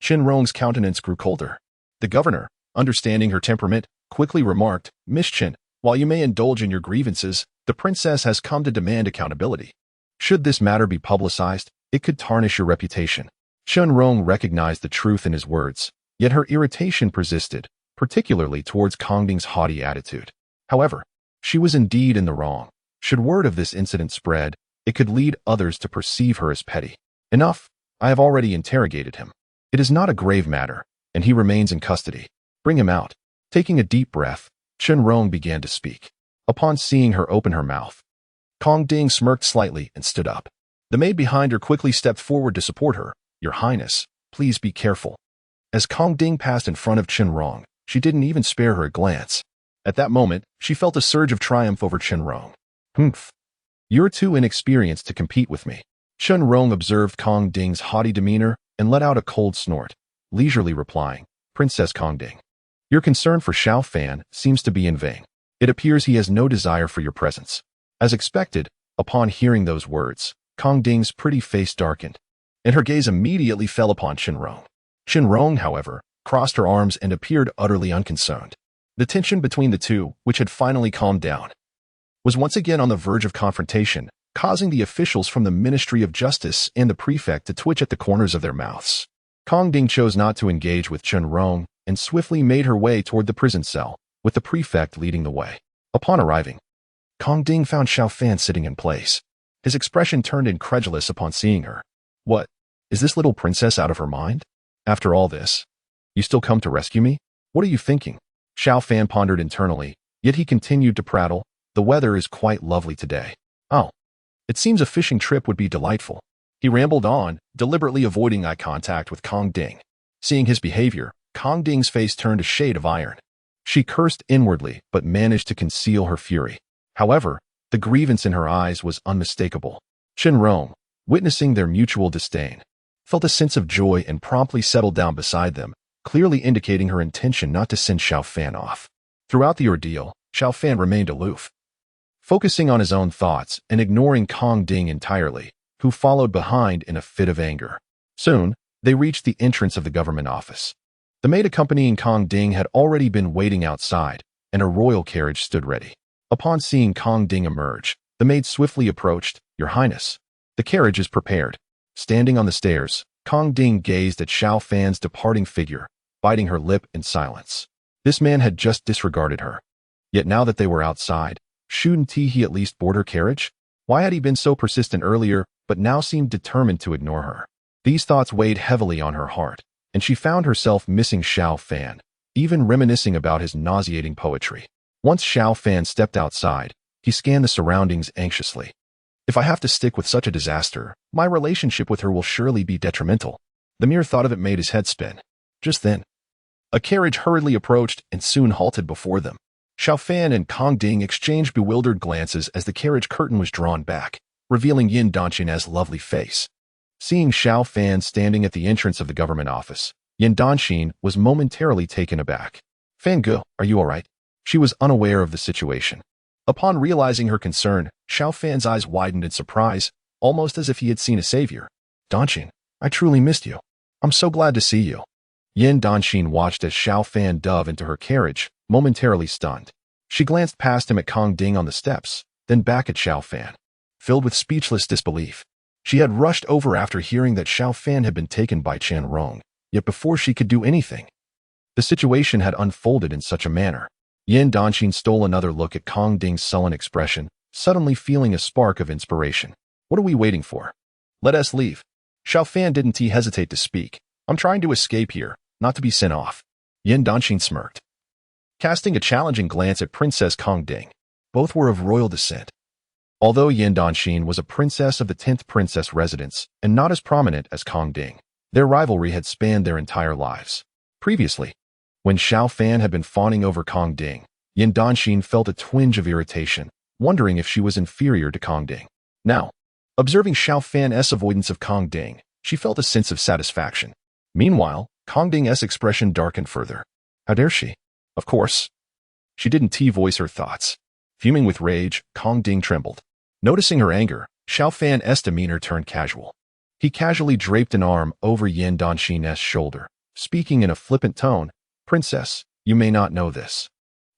Rong's countenance grew colder. The governor, understanding her temperament, quickly remarked, Miss Chen, while you may indulge in your grievances, the princess has come to demand accountability. Should this matter be publicized, it could tarnish your reputation. Rong recognized the truth in his words, yet her irritation persisted, particularly towards Kongding's haughty attitude. However, she was indeed in the wrong. Should word of this incident spread, it could lead others to perceive her as petty. Enough, I have already interrogated him. It is not a grave matter, and he remains in custody. Bring him out. Taking a deep breath, Rong began to speak. Upon seeing her open her mouth, Kongding smirked slightly and stood up. The maid behind her quickly stepped forward to support her. Your Highness, please be careful. As Kongding passed in front of Rong, she didn't even spare her a glance. At that moment, she felt a surge of triumph over Rong. Humph. You're too inexperienced to compete with me. Rong observed Kongding's haughty demeanor and let out a cold snort, leisurely replying, Princess Kongding, your concern for Xiao Fan seems to be in vain. It appears he has no desire for your presence. As expected, upon hearing those words, Kongding's pretty face darkened, and her gaze immediately fell upon Rong. Rong, however, crossed her arms and appeared utterly unconcerned. The tension between the two, which had finally calmed down, was once again on the verge of confrontation, causing the officials from the Ministry of Justice and the prefect to twitch at the corners of their mouths. Kongding chose not to engage with Rong and swiftly made her way toward the prison cell, with the prefect leading the way. Upon arriving, Kongding found Xiao Fan sitting in place. His expression turned incredulous upon seeing her. What? Is this little princess out of her mind? After all this, you still come to rescue me? What are you thinking? Xiao Fan pondered internally, yet he continued to prattle. The weather is quite lovely today. Oh, it seems a fishing trip would be delightful. He rambled on, deliberately avoiding eye contact with Kongding. Seeing his behavior, Kongding's face turned a shade of iron. She cursed inwardly, but managed to conceal her fury. However, the grievance in her eyes was unmistakable. Rong, witnessing their mutual disdain, felt a sense of joy and promptly settled down beside them, clearly indicating her intention not to send Xiao Fan off. Throughout the ordeal, Xiao Fan remained aloof, focusing on his own thoughts and ignoring Kong Ding entirely, who followed behind in a fit of anger. Soon, they reached the entrance of the government office. The maid accompanying Kong Ding had already been waiting outside, and a royal carriage stood ready. Upon seeing Kong Ding emerge, the maid swiftly approached. "Your Highness, the carriage is prepared." Standing on the stairs, Kong Ding gazed at Xiao Fan's departing figure, biting her lip in silence. This man had just disregarded her. Yet now that they were outside, shouldn't he at least board her carriage? Why had he been so persistent earlier, but now seemed determined to ignore her? These thoughts weighed heavily on her heart, and she found herself missing Xiao Fan, even reminiscing about his nauseating poetry. Once Xiao Fan stepped outside, he scanned the surroundings anxiously. If I have to stick with such a disaster, my relationship with her will surely be detrimental. The mere thought of it made his head spin. Just then, a carriage hurriedly approached and soon halted before them. Xiao Fan and Kong Ding exchanged bewildered glances as the carriage curtain was drawn back, revealing Yan Dynasty's lovely face. Seeing Xiao Fan standing at the entrance of the government office, Yan Dynasty was momentarily taken aback. "Fan Ge, are you all right?" She was unaware of the situation. Upon realizing her concern, Xiao Fan's eyes widened in surprise, almost as if he had seen a savior. "Dynasty, I truly missed you. I'm so glad to see you." Yan Dynasty watched as Xiao Fan dove into her carriage, momentarily stunned. She glanced past him at Kong Ding on the steps, then back at Xiao Fan. Filled with speechless disbelief, she had rushed over after hearing that Xiao Fan had been taken by Rong, yet before she could do anything, the situation had unfolded in such a manner. Yan Dynasty stole another look at Kong Ding's sullen expression, suddenly feeling a spark of inspiration. "What are we waiting for? Let us leave." Xiao Fan didn't hesitate to speak. "I'm trying to escape here, not to be sent off." Yan Dynasty smirked, casting a challenging glance at Princess Kong Ding. Both were of royal descent. Although Yan Dynasty was a princess of the 10th princess residence and not as prominent as Kong Ding, their rivalry had spanned their entire lives. Previously, when Xiao Fan had been fawning over Kong Ding, Yan Dynasty felt a twinge of irritation, wondering if she was inferior to Kong Ding. Now, observing Xiao Fan's avoidance of Kong Ding, she felt a sense of satisfaction. Meanwhile, Kong Ding's expression darkened further. How dare she? Of course. She didn't voice her thoughts. Fuming with rage, Kong Ding trembled. Noticing her anger, Xiao Fan's demeanor turned casual. He casually draped an arm over Yan Dynasty's shoulder, speaking in a flippant tone. "Princess, you may not know this,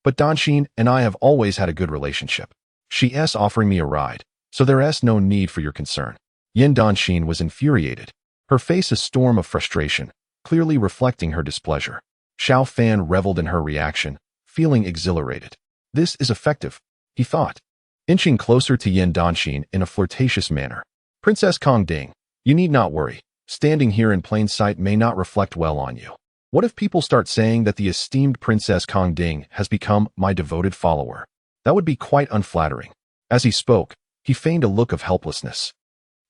but Dynasty and I have always had a good relationship. She's offering me a ride, so there's no need for your concern." Yan Dynasty was infuriated, her face a storm of frustration, clearly reflecting her displeasure. Xiao Fan reveled in her reaction, feeling exhilarated. "This is effective," he thought, inching closer to Yan Dynasty in a flirtatious manner. "Princess Kong Ding, you need not worry. Standing here in plain sight may not reflect well on you. What if people start saying that the esteemed Princess Kong Ding has become my devoted follower? That would be quite unflattering." As he spoke, he feigned a look of helplessness.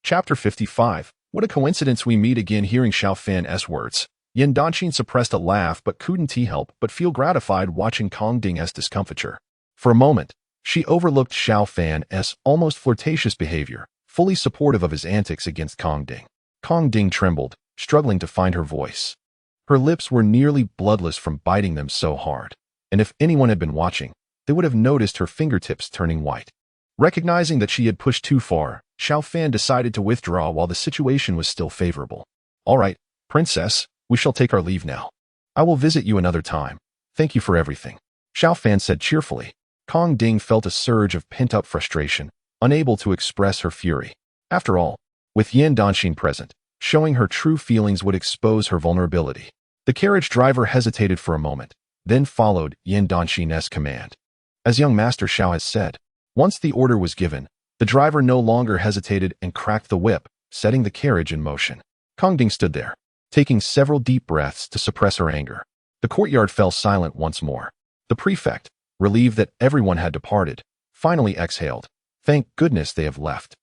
Chapter 55. What a coincidence we meet again. Hearing Xiao Fan's words, Yan Dynasty suppressed a laugh but couldn't help but feel gratified watching Kong Ding's discomfiture. For a moment, she overlooked Xiao Fan's almost flirtatious behavior, fully supportive of his antics against Kong Ding. Kong Ding trembled, struggling to find her voice. Her lips were nearly bloodless from biting them so hard, and if anyone had been watching, they would have noticed her fingertips turning white. Recognizing that she had pushed too far, Xiao Fan decided to withdraw while the situation was still favorable. "All right, Princess, we shall take our leave now. I will visit you another time. Thank you for everything," Xiao Fan said cheerfully. Kong Ding felt a surge of pent-up frustration, unable to express her fury. After all, with Yan Dynasty present, showing her true feelings would expose her vulnerability. The carriage driver hesitated for a moment, then followed Yan Dynasty's command. As young Master Xiao has said, once the order was given, the driver no longer hesitated and cracked the whip, setting the carriage in motion. Kong Ding stood there, taking several deep breaths to suppress her anger. The courtyard fell silent once more. The prefect, relieved that everyone had departed, finally exhaled. Thank goodness they have left.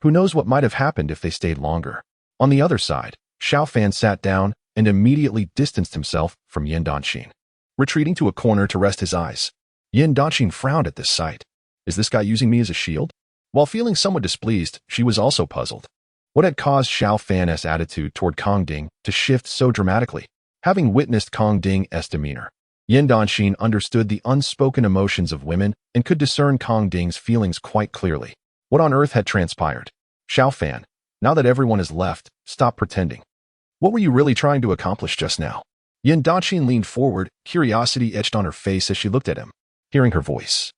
Who knows what might have happened if they stayed longer. On the other side, Xiao Fan sat down and immediately distanced himself from Yan Dynasty, retreating to a corner to rest his eyes. Yan Dynasty frowned at this sight. Is this guy using me as a shield? While feeling somewhat displeased, she was also puzzled. What had caused Xiao Fan's attitude toward Kong Ding to shift so dramatically? Having witnessed Kong Ding's demeanor, Yan Danxin understood the unspoken emotions of women and could discern Kong Ding's feelings quite clearly. What on earth had transpired? Xiao Fan, now that everyone is left, stop pretending. What were you really trying to accomplish just now? Yan Danxin leaned forward, curiosity etched on her face as she looked at him. Hearing her voice,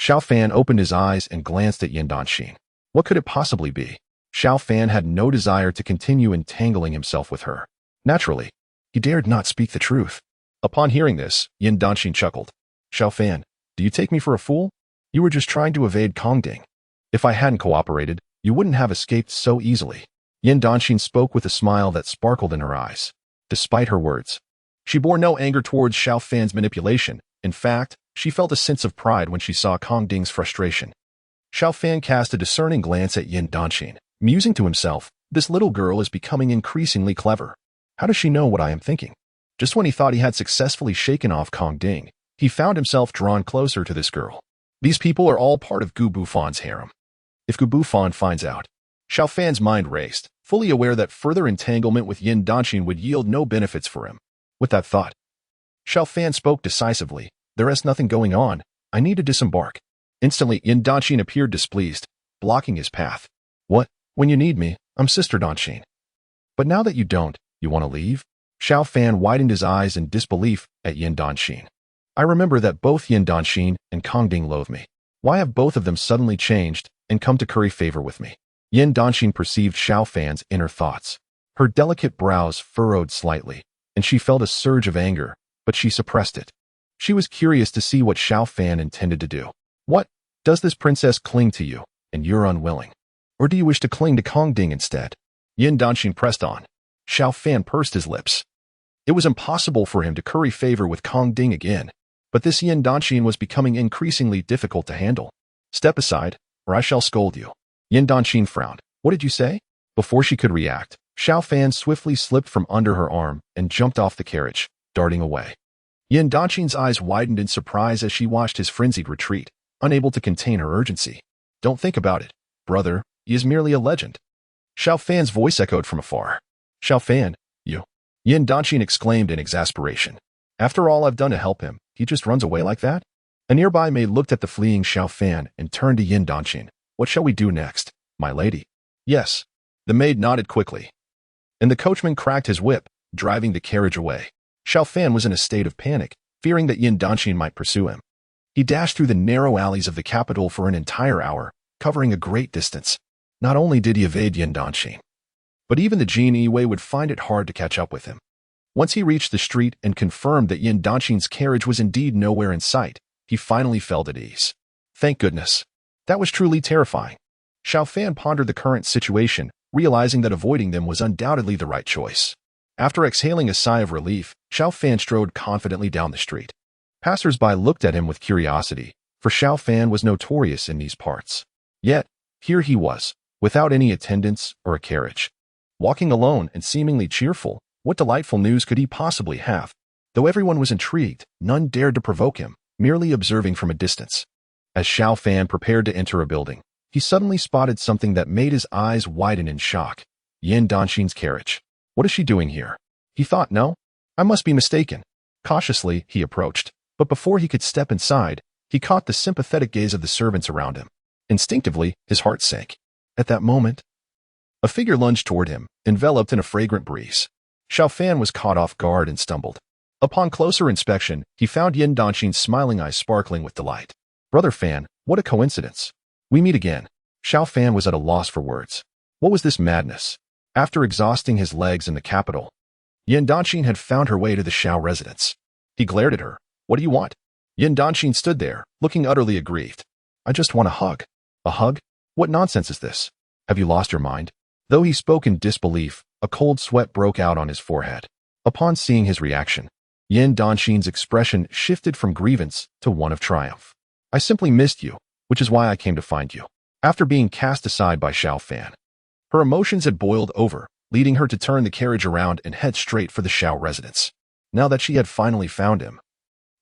Xiao Fan opened his eyes and glanced at Yan Danxin. What could it possibly be? Xiao Fan had no desire to continue entangling himself with her. Naturally, he dared not speak the truth. Upon hearing this, Yan Danxin chuckled. Xiao Fan, do you take me for a fool? You were just trying to evade Kong Ding. If I hadn't cooperated, you wouldn't have escaped so easily. Yan Danxin spoke with a smile that sparkled in her eyes. Despite her words, she bore no anger towards Xiao Fan's manipulation. In fact, she felt a sense of pride when she saw Kong Ding's frustration. Xiao Fan cast a discerning glance at Yan Danxin, musing to himself, this little girl is becoming increasingly clever. How does she know what I am thinking? Just when he thought he had successfully shaken off Kong Ding, he found himself drawn closer to this girl. These people are all part of Gu Bufan's harem. If Gu Bufan finds out, Xiao Fan's mind raced, fully aware that further entanglement with Yan Danxin would yield no benefits for him. With that thought, Xiao Fan spoke decisively. There is nothing going on. I need to disembark. Instantly, Yan Danxin appeared displeased, blocking his path. What? When you need me, I'm Sister Danxin. But now that you don't, you want to leave? Xiao Fan widened his eyes in disbelief at Yan Danxin. I remember that both Yan Danxin and Kong Ding loathe me. Why have both of them suddenly changed and come to curry favor with me? Yan Danxin perceived Xiao Fan's inner thoughts. Her delicate brows furrowed slightly, and she felt a surge of anger, but she suppressed it. She was curious to see what Xiao Fan intended to do. What? Does this princess cling to you, and you're unwilling? Or do you wish to cling to Kong Ding instead? Yan Danxin pressed on. Xiao Fan pursed his lips. It was impossible for him to curry favor with Kong Ding again, but this Yan Danxin was becoming increasingly difficult to handle. Step aside, or I shall scold you. Yan Danxin frowned. What did you say? Before she could react, Xiao Fan swiftly slipped from under her arm and jumped off the carriage, darting away. Yan Danxin's eyes widened in surprise as she watched his frenzied retreat, unable to contain her urgency. Don't think about it, brother. He is merely a legend. Xiao Fan's voice echoed from afar. Xiao Fan, you. Yan Danxin exclaimed in exasperation. After all I've done to help him, he just runs away like that? A nearby maid looked at the fleeing Xiao Fan and turned to Yan Danxin. What shall we do next, my lady? Yes. The maid nodded quickly. And the coachman cracked his whip, driving the carriage away. Xiao Fan was in a state of panic, fearing that Yan Danxin might pursue him. He dashed through the narrow alleys of the capital for an entire hour, covering a great distance. Not only did he evade Yan Danxin, but even the Jin Yiwei would find it hard to catch up with him. Once he reached the street and confirmed that Yan Danxin's carriage was indeed nowhere in sight, he finally felt at ease. Thank goodness. That was truly terrifying. Xiao Fan pondered the current situation, realizing that avoiding them was undoubtedly the right choice. After exhaling a sigh of relief, Xiao Fan strode confidently down the street. Passers-by looked at him with curiosity, for Xiao Fan was notorious in these parts. Yet, here he was, without any attendants or a carriage. Walking alone and seemingly cheerful, what delightful news could he possibly have? Though everyone was intrigued, none dared to provoke him, merely observing from a distance. As Xiao Fan prepared to enter a building, he suddenly spotted something that made his eyes widen in shock. Yan Danxin's carriage. What is she doing here? He thought, no? I must be mistaken. Cautiously, he approached, but before he could step inside, he caught the sympathetic gaze of the servants around him. Instinctively, his heart sank. At that moment, a figure lunged toward him, enveloped in a fragrant breeze. Xiao Fan was caught off guard and stumbled. Upon closer inspection, he found Yan Danxin's smiling eyes sparkling with delight. Brother Fan, what a coincidence. We meet again. Xiao Fan was at a loss for words. What was this madness? After exhausting his legs in the capital, Yan Danxin had found her way to the Xiao residence. He glared at her. What do you want? Yan Danxin stood there, looking utterly aggrieved. I just want a hug. A hug? What nonsense is this? Have you lost your mind? Though he spoke in disbelief, a cold sweat broke out on his forehead. Upon seeing his reaction, Yan Danxin's expression shifted from grievance to one of triumph. I simply missed you, which is why I came to find you. After being cast aside by Xiao Fan, her emotions had boiled over, leading her to turn the carriage around and head straight for the Xiao residence. Now that she had finally found him,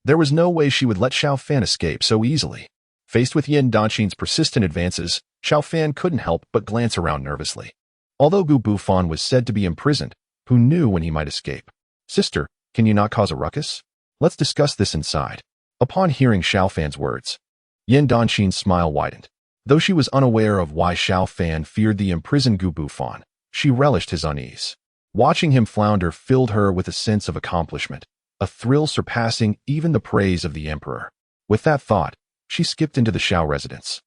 there was no way she would let Xiao Fan escape so easily. Faced with Yan Danxin's persistent advances, Xiao Fan couldn't help but glance around nervously. Although Gu Bufan was said to be imprisoned, who knew when he might escape? Sister, can you not cause a ruckus? Let's discuss this inside. Upon hearing Xiao Fan's words, Yan Danxin's smile widened. Though she was unaware of why Xiao Fan feared the imprisoned Gu Bufan, she relished his unease. Watching him flounder filled her with a sense of accomplishment, a thrill surpassing even the praise of the emperor. With that thought, she skipped into the Xiao residence,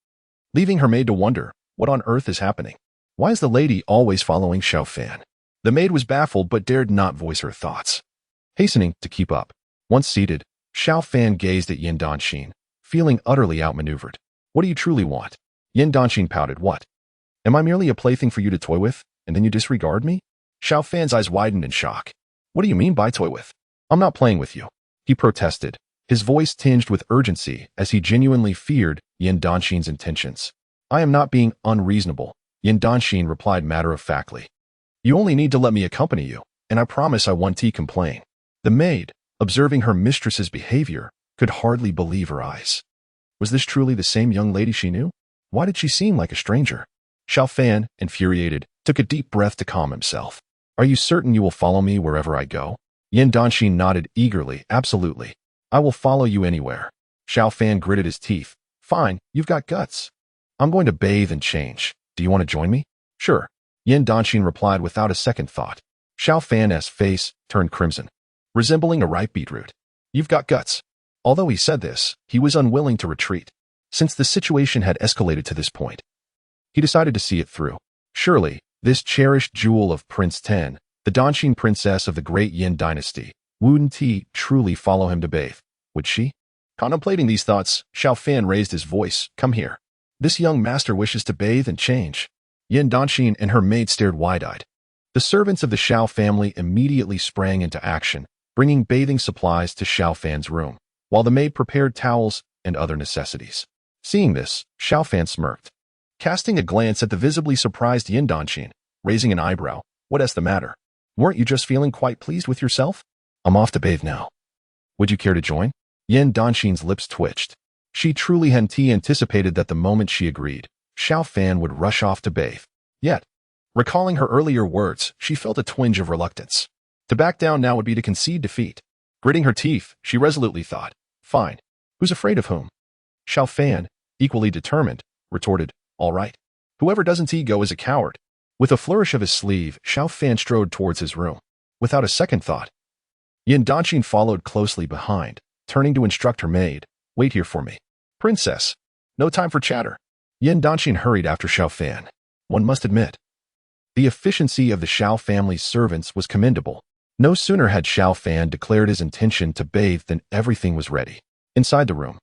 leaving her maid to wonder, what on earth is happening? Why is the lady always following Xiao Fan? The maid was baffled but dared not voice her thoughts. Hastening to keep up. Once seated, Xiao Fan gazed at Yan Danxin, feeling utterly outmaneuvered. What do you truly want? Yan Danxin pouted. What? Am I merely a plaything for you to toy with, and then you disregard me? Xiao Fan's eyes widened in shock. What do you mean by toy with? I'm not playing with you, he protested, his voice tinged with urgency as he genuinely feared Yan Danxin's intentions. I am not being unreasonable, Yan Danxin replied matter-of-factly. You only need to let me accompany you, and I promise I won't complain. The maid, observing her mistress's behavior, could hardly believe her eyes. Was this truly the same young lady she knew? Why did she seem like a stranger? Xiao Fan, infuriated, took a deep breath to calm himself. Are you certain you will follow me wherever I go? Yan Danxin nodded eagerly. Absolutely. I will follow you anywhere. Xiao Fan gritted his teeth. Fine, you've got guts. I'm going to bathe and change. Do you want to join me? Sure. Yan Danxin replied without a second thought. Xiao Fan's face turned crimson, resembling a ripe beetroot. You've got guts. Although he said this, he was unwilling to retreat. Since the situation had escalated to this point, he decided to see it through. Surely, this cherished jewel of Prince Ten, the Danxin princess of the Great Yan Dynasty, wouldn't he truly follow him to bathe? Would she? Contemplating these thoughts, Xiao Fan raised his voice. Come here. This young master wishes to bathe and change. Yan Danxin and her maid stared wide-eyed. The servants of the Xiao family immediately sprang into action, bringing bathing supplies to Xiao Fan's room, while the maid prepared towels and other necessities. Seeing this, Xiao Fan smirked, casting a glance at the visibly surprised Yan Danxin, raising an eyebrow. What's the matter? Weren't you just feeling quite pleased with yourself? I'm off to bathe now. Would you care to join? Yan Danxin's lips twitched. She truly hadn't anticipated that the moment she agreed, Xiao Fan would rush off to bathe. Yet, recalling her earlier words, she felt a twinge of reluctance. To back down now would be to concede defeat. Gritting her teeth, she resolutely thought, fine. Who's afraid of whom? Xiao Fan, equally determined, retorted, all right. Whoever doesn't go is a coward. With a flourish of his sleeve, Xiao Fan strode towards his room. Without a second thought, Yan Danxin followed closely behind, turning to instruct her maid, wait here for me. Princess, no time for chatter. Yan Danxin hurried after Xiao Fan. One must admit, the efficiency of the Xiao family's servants was commendable. No sooner had Xiao Fan declared his intention to bathe than everything was ready. Inside the room,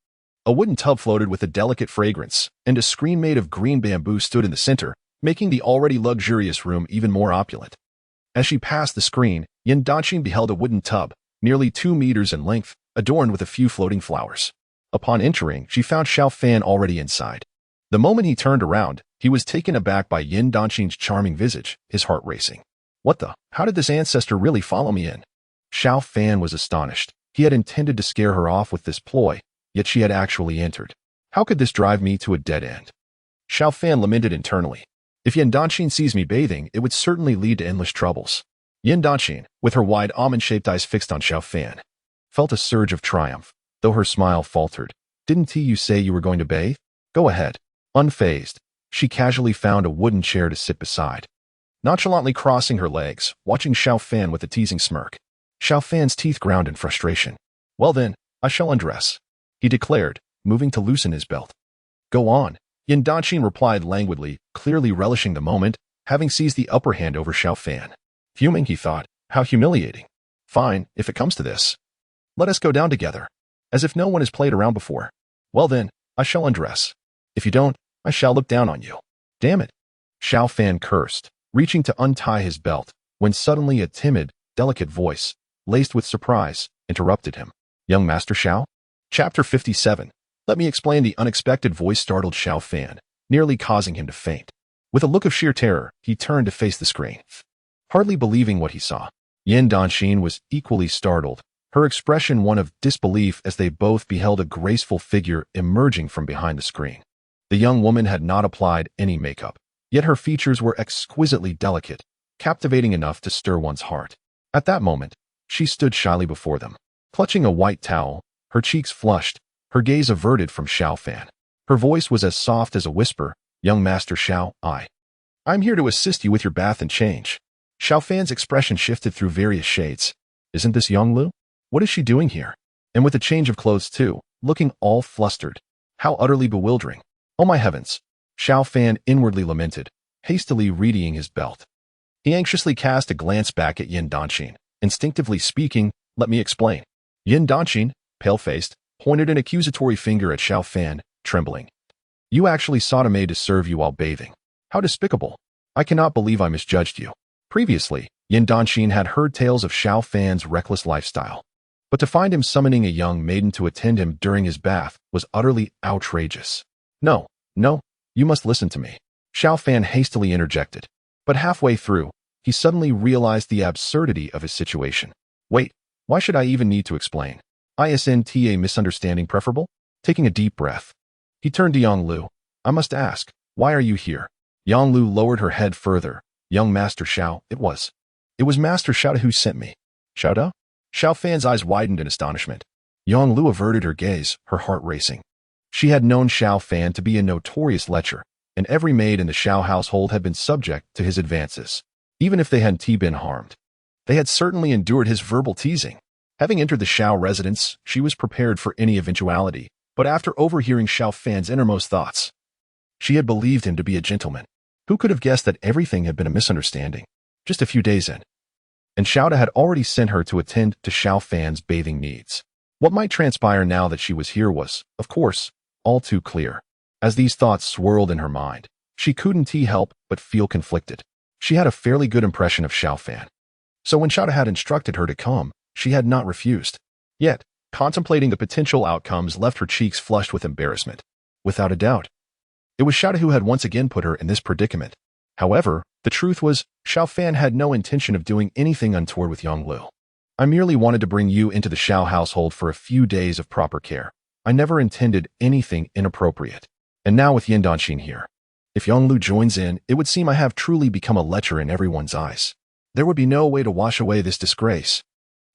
a wooden tub floated with a delicate fragrance, and a screen made of green bamboo stood in the center, making the already luxurious room even more opulent. As she passed the screen, Yan Danxin beheld a wooden tub, nearly 2 meters in length, adorned with a few floating flowers. Upon entering, she found Xiao Fan already inside. The moment he turned around, he was taken aback by Yan Danxin's charming visage, his heart racing. What the? How did this ancestor really follow me in? Xiao Fan was astonished. He had intended to scare her off with this ploy, yet she had actually entered. How could this drive me to a dead end? Xiao Fan lamented internally. If Yan Danxin sees me bathing, it would certainly lead to endless troubles. Yan Danxin, with her wide almond-shaped eyes fixed on Xiao Fan, felt a surge of triumph, though her smile faltered. Didn't you say you were going to bathe? Go ahead. Unfazed, she casually found a wooden chair to sit beside, nonchalantly crossing her legs, watching Xiao Fan with a teasing smirk. Xiao Fan's teeth ground in frustration. Well then, I shall undress, he declared, moving to loosen his belt. Go on, Yan Danxin replied languidly, clearly relishing the moment, having seized the upper hand over Xiao Fan. Fuming, he thought, how humiliating. Fine, if it comes to this. Let us go down together. As if no one has played around before. Well then, I shall undress. If you don't, I shall look down on you. Damn it. Xiao Fan cursed, reaching to untie his belt, when suddenly a timid, delicate voice, laced with surprise, interrupted him. Young Master Xiao? Chapter 57. Let me explain. The unexpected voice startled Xiao Fan, nearly causing him to faint. With a look of sheer terror, he turned to face the screen. Hardly believing what he saw, Yan Danxin was equally startled, her expression one of disbelief as they both beheld a graceful figure emerging from behind the screen. The young woman had not applied any makeup, yet her features were exquisitely delicate, captivating enough to stir one's heart. At that moment, she stood shyly before them, clutching a white towel, her cheeks flushed, her gaze averted from Xiao Fan. Her voice was as soft as a whisper, "Young Master Xiao, I'm here to assist you with your bath and change." Xiao Fan's expression shifted through various shades. Isn't this Young Lu? What is she doing here? And with a change of clothes too, looking all flustered. How utterly bewildering. Oh my heavens. Xiao Fan inwardly lamented, hastily readying his belt. He anxiously cast a glance back at Yan Dynasty, instinctively speaking, "Let me explain." Yan Dynasty, pale-faced, pointed an accusatory finger at Xiao Fan, trembling. "You actually sought a maid to serve you while bathing. How despicable. I cannot believe I misjudged you." Previously, Yan Dynasty had heard tales of Xiao Fan's reckless lifestyle. But to find him summoning a young maiden to attend him during his bath was utterly outrageous. No, you must listen to me," Xiao Fan hastily interjected. But halfway through, he suddenly realized the absurdity of his situation. Wait, why should I even need to explain? Isn't a misunderstanding preferable? Taking a deep breath, he turned to Yang Lu. "I must ask, why are you here?" Yang Lu lowered her head further. "Young Master Xiao, it was Master Xiao who sent me." "Xiao?" Xiao Fan's eyes widened in astonishment. Yang Lu averted her gaze, her heart racing. She had known Xiao Fan to be a notorious lecher, and every maid in the Xiao household had been subject to his advances. Even if they hadn't been harmed, they had certainly endured his verbal teasing. Having entered the Xiao residence, she was prepared for any eventuality, but after overhearing Xiao Fan's innermost thoughts, she had believed him to be a gentleman. Who could have guessed that everything had been a misunderstanding? Just a few days in, and Xiao had already sent her to attend to Xiao Fan's bathing needs. What might transpire now that she was here was, of course, all too clear. As these thoughts swirled in her mind, she couldn't help but feel conflicted. She had a fairly good impression of Xiao Fan. So when Xiao had instructed her to come, she had not refused. Yet, contemplating the potential outcomes left her cheeks flushed with embarrassment. Without a doubt, it was Xiao who had once again put her in this predicament. However, the truth was, Xiao Fan had no intention of doing anything untoward with Yang Lu. "I merely wanted to bring you into the Xiao household for a few days of proper care. I never intended anything inappropriate. And now with Yan Dynasty here, if Yang Lu joins in, it would seem I have truly become a lecher in everyone's eyes. There would be no way to wash away this disgrace."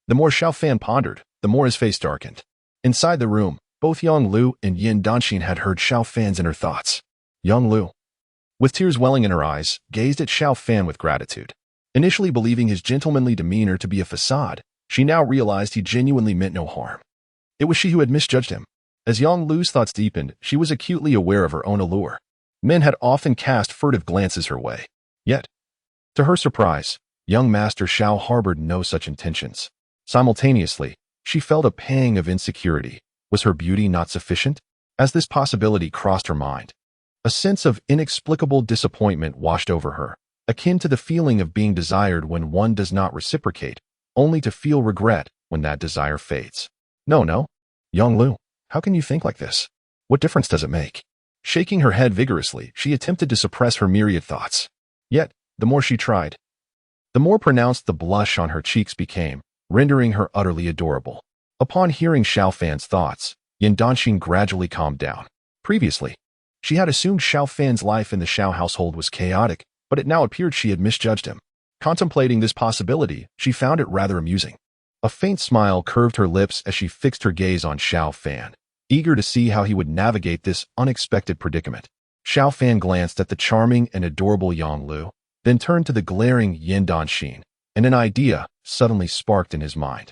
The more Xiao Fan pondered, the more his face darkened. Inside the room, both Yang Lu and Yan Dynasty had heard Xiao Fan's inner thoughts. Yang Lu, with tears welling in her eyes, gazed at Xiao Fan with gratitude. Initially believing his gentlemanly demeanor to be a facade, she now realized he genuinely meant no harm. It was she who had misjudged him. As Yang Lu's thoughts deepened, she was acutely aware of her own allure. Men had often cast furtive glances her way. Yet, to her surprise, young Master Xiao harbored no such intentions. Simultaneously, she felt a pang of insecurity. Was her beauty not sufficient? As this possibility crossed her mind, a sense of inexplicable disappointment washed over her, akin to the feeling of being desired when one does not reciprocate, only to feel regret when that desire fades. No, Yang Lu, how can you think like this? What difference does it make? Shaking her head vigorously, she attempted to suppress her myriad thoughts. Yet, the more she tried, the more pronounced the blush on her cheeks became, rendering her utterly adorable. Upon hearing Xiao Fan's thoughts, Yan Dynasty gradually calmed down. Previously, she had assumed Xiao Fan's life in the Xiao household was chaotic, but it now appeared she had misjudged him. Contemplating this possibility, she found it rather amusing. A faint smile curved her lips as she fixed her gaze on Xiao Fan, eager to see how he would navigate this unexpected predicament. Xiao Fan glanced at the charming and adorable Yang Lu, then turned to the glaring Yan Dynasty, and an idea suddenly sparked in his mind.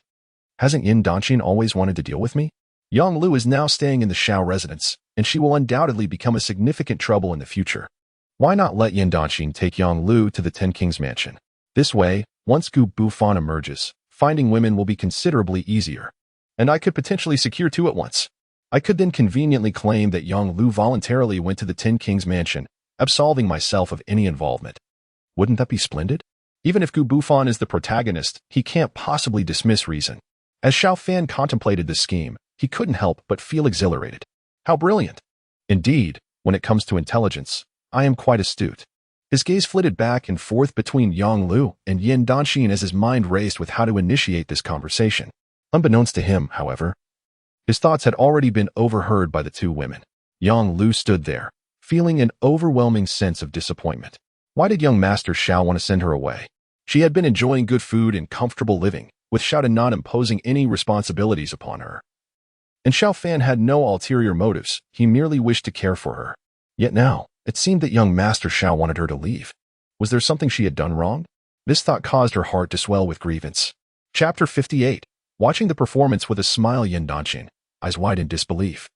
Hasn't Yan Dynasty always wanted to deal with me? Yang Lu is now staying in the Xiao residence, and she will undoubtedly become a significant trouble in the future. Why not let Yan Dynasty take Yang Lu to the Ten Kings mansion? This way, once Gu Bufan emerges, finding women will be considerably easier. And I could potentially secure two at once. I could then conveniently claim that Yang Lu voluntarily went to the Ten Kings mansion, absolving myself of any involvement. Wouldn't that be splendid? Even if Gu Bufan is the protagonist, he can't possibly dismiss reason. As Xiao Fan contemplated this scheme, he couldn't help but feel exhilarated. How brilliant! Indeed, when it comes to intelligence, I am quite astute. His gaze flitted back and forth between Yang Lu and Yan Dynasty as his mind raced with how to initiate this conversation. Unbeknownst to him, however, his thoughts had already been overheard by the two women. Yang Lu stood there, feeling an overwhelming sense of disappointment. Why did young Master Xiao want to send her away? She had been enjoying good food and comfortable living, with Xiao not imposing any responsibilities upon her. And Xiao Fan had no ulterior motives, he merely wished to care for her. Yet now, it seemed that young Master Xiao wanted her to leave. Was there something she had done wrong? This thought caused her heart to swell with grievance. Chapter 58. Watching the performance with a smile, Yan Dynasty, eyes wide in disbelief,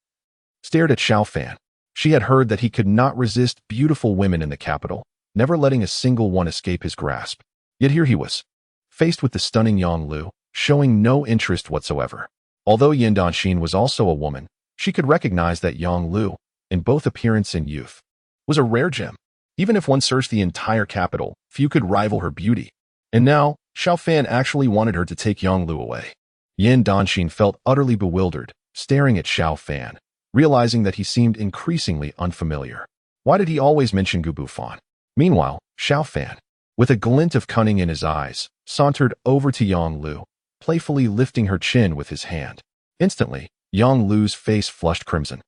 stared at Xiao Fan. She had heard that he could not resist beautiful women in the capital, never letting a single one escape his grasp. Yet here he was, faced with the stunning Yang Lu, showing no interest whatsoever. Although Yan Dynasty was also a woman, she could recognize that Yang Lu, in both appearance and youth, was a rare gem. Even if one searched the entire capital, few could rival her beauty. And now, Xiao Fan actually wanted her to take Yang Lu away. Yan Dynasty felt utterly bewildered, staring at Xiao Fan, realizing that he seemed increasingly unfamiliar. Why did he always mention Gubu Fan? Meanwhile, Xiao Fan, with a glint of cunning in his eyes, sauntered over to Yang Lu, playfully lifting her chin with his hand. Instantly, Yang Lu's face flushed crimson,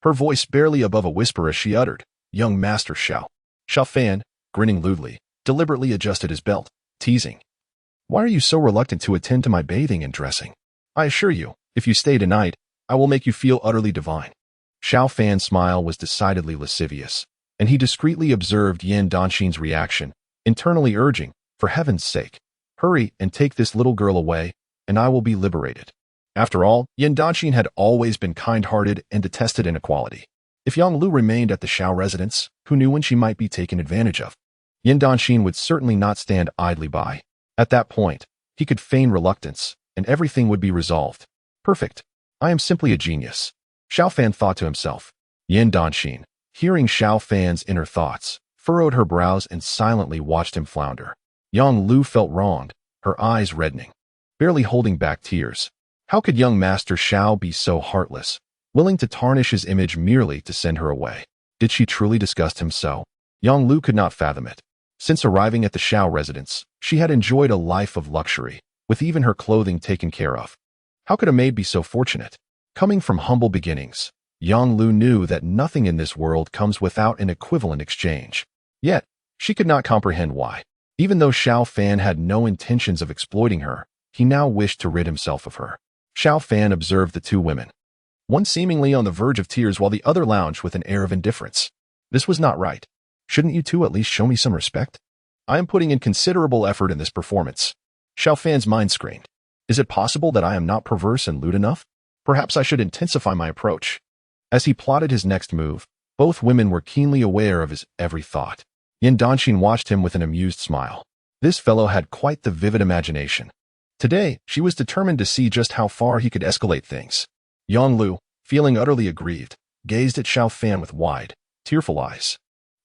her voice barely above a whisper as she uttered, "Young Master Xiao." Xiao Fan, grinning lewdly, deliberately adjusted his belt, teasing, "Why are you so reluctant to attend to my bathing and dressing? I assure you, if you stay tonight, I will make you feel utterly divine." Xiao Fan's smile was decidedly lascivious, and he discreetly observed Yan Dynasty's reaction, internally urging, "For heaven's sake, hurry and take this little girl away, and I will be liberated." After all, Yan Dynasty had always been kind-hearted and detested inequality. If Yang Lu remained at the Xiao residence, who knew when she might be taken advantage of? Yan Dynasty would certainly not stand idly by. At that point, he could feign reluctance, and everything would be resolved. Perfect. I am simply a genius, Xiao Fan thought to himself. Yan Dynasty, hearing Xiao Fan's inner thoughts, furrowed her brows and silently watched him flounder. Yang Lu felt wronged, her eyes reddening, barely holding back tears. How could young Master Xiao be so heartless, willing to tarnish his image merely to send her away? Did she truly disgust him so? Yang Lu could not fathom it. Since arriving at the Xiao residence, she had enjoyed a life of luxury, with even her clothing taken care of. How could a maid be so fortunate? Coming from humble beginnings, Yang Lu knew that nothing in this world comes without an equivalent exchange. Yet, she could not comprehend why. Even though Xiao Fan had no intentions of exploiting her, he now wished to rid himself of her. Xiao Fan observed the two women, one seemingly on the verge of tears while the other lounged with an air of indifference. This was not right. Shouldn't you two at least show me some respect? I am putting in considerable effort in this performance. Xiao Fan's mind screamed. Is it possible that I am not perverse and lewd enough? Perhaps I should intensify my approach. As he plotted his next move, both women were keenly aware of his every thought. Yan Dynasty watched him with an amused smile. This fellow had quite the vivid imagination. Today, she was determined to see just how far he could escalate things. Yang Lu, feeling utterly aggrieved, gazed at Xiao Fan with wide, tearful eyes.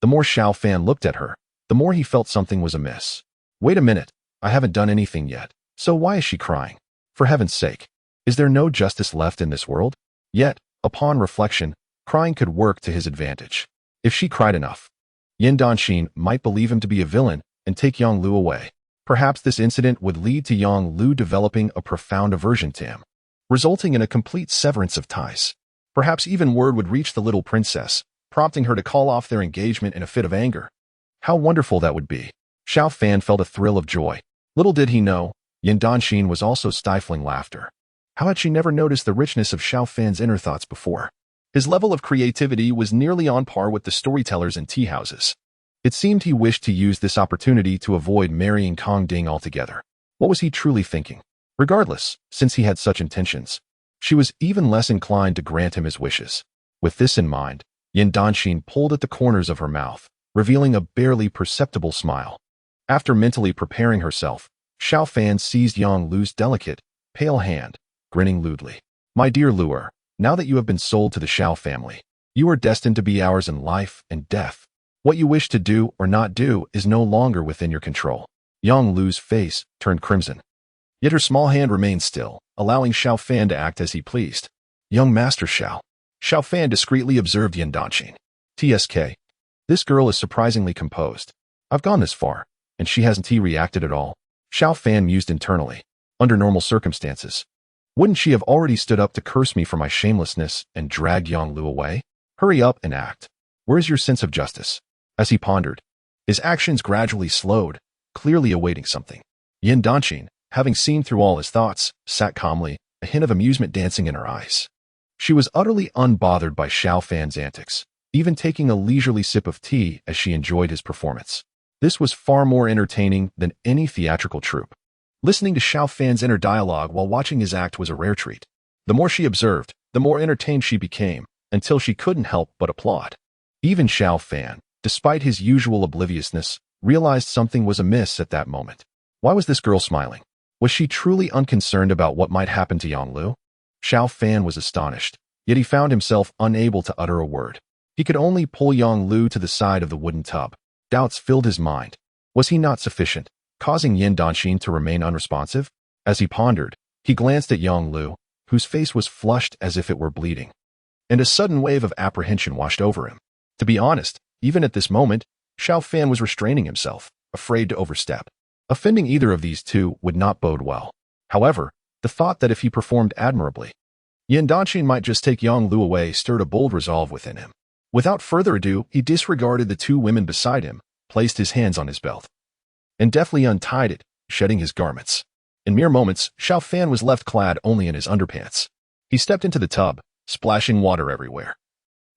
The more Xiao Fan looked at her, the more he felt something was amiss. Wait a minute, I haven't done anything yet, so why is she crying? For heaven's sake, is there no justice left in this world? Yet, upon reflection, crying could work to his advantage. If she cried enough, Yan Dynasty might believe him to be a villain and take Yang Lu away. Perhaps this incident would lead to Yang Lu developing a profound aversion to him, resulting in a complete severance of ties. Perhaps even word would reach the little princess, prompting her to call off their engagement in a fit of anger. How wonderful that would be. Xiao Fan felt a thrill of joy. Little did he know, Yan Dynasty was also stifling laughter. How had she never noticed the richness of Xiao Fan's inner thoughts before? His level of creativity was nearly on par with the storytellers in tea houses. It seemed he wished to use this opportunity to avoid marrying Kong Ding altogether. What was he truly thinking? Regardless, since he had such intentions, she was even less inclined to grant him his wishes. With this in mind, Yan Dynasty pulled at the corners of her mouth, revealing a barely perceptible smile. After mentally preparing herself, Xiao Fan seized Yang Lu's delicate, pale hand, grinning lewdly. My dear Luer, now that you have been sold to the Xiao family, you are destined to be ours in life and death. What you wish to do or not do is no longer within your control. Yang Lu's face turned crimson. Yet her small hand remained still, allowing Xiao Fan to act as he pleased. Young Master Xiao. Xiao Fan discreetly observed Yan Dynasty. TSK. This girl is surprisingly composed. I've gone this far, and she hasn't reacted at all. Xiao Fan mused internally. Under normal circumstances, Wouldn't she have already stood up to curse me for my shamelessness and dragged Yonglu away? Hurry up and act. Where's your sense of justice? As he pondered, his actions gradually slowed, clearly awaiting something. Yan Dynasty, having seen through all his thoughts, sat calmly, a hint of amusement dancing in her eyes. She was utterly unbothered by Xiao Fan's antics, even taking a leisurely sip of tea as she enjoyed his performance. This was far more entertaining than any theatrical troupe. Listening to Xiao Fan's inner dialogue while watching his act was a rare treat. The more she observed, the more entertained she became, until she couldn't help but applaud. Even Xiao Fan, despite his usual obliviousness, realized something was amiss at that moment. Why was this girl smiling? Was she truly unconcerned about what might happen to Yonglu? Xiao Fan was astonished, yet he found himself unable to utter a word. He could only pull Yonglu to the side of the wooden tub. Doubts filled his mind. Was he not sufficient, causing Yan Dynasty to remain unresponsive? As he pondered, he glanced at Yonglu, whose face was flushed as if it were bleeding. And a sudden wave of apprehension washed over him. To be honest, even at this moment, Xiao Fan was restraining himself, afraid to overstep. Offending either of these two would not bode well. However, the thought that if he performed admirably, Yan Dynasty might just take Yonglu away stirred a bold resolve within him. Without further ado, he disregarded the two women beside him, placed his hands on his belt, and deftly untied it, shedding his garments. In mere moments, Xiao Fan was left clad only in his underpants. He stepped into the tub, splashing water everywhere,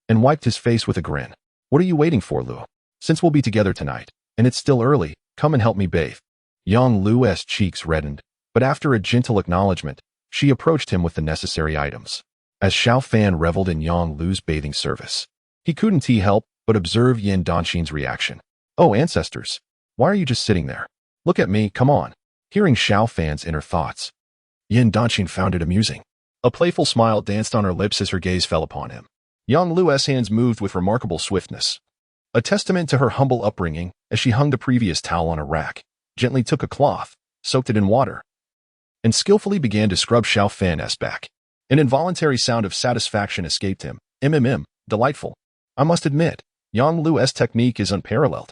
and wiped his face with a grin. What are you waiting for, Lu? Since we'll be together tonight, and it's still early, come and help me bathe. Yonglu's cheeks reddened, but after a gentle acknowledgement, she approached him with the necessary items. As Xiao Fan reveled in Yonglu's bathing service, he couldn't help but observe Yan Dynasty's reaction. Oh, ancestors, why are you just sitting there? Look at me, come on. Hearing Xiao Fan's inner thoughts, Yan Dynasty found it amusing. A playful smile danced on her lips as her gaze fell upon him. Yonglu's hands moved with remarkable swiftness, a testament to her humble upbringing, as she hung the previous towel on a rack, gently took a cloth, soaked it in water, and skillfully began to scrub Xiao Fan's back. An involuntary sound of satisfaction escaped him. Delightful. I must admit, Yonglu's technique is unparalleled.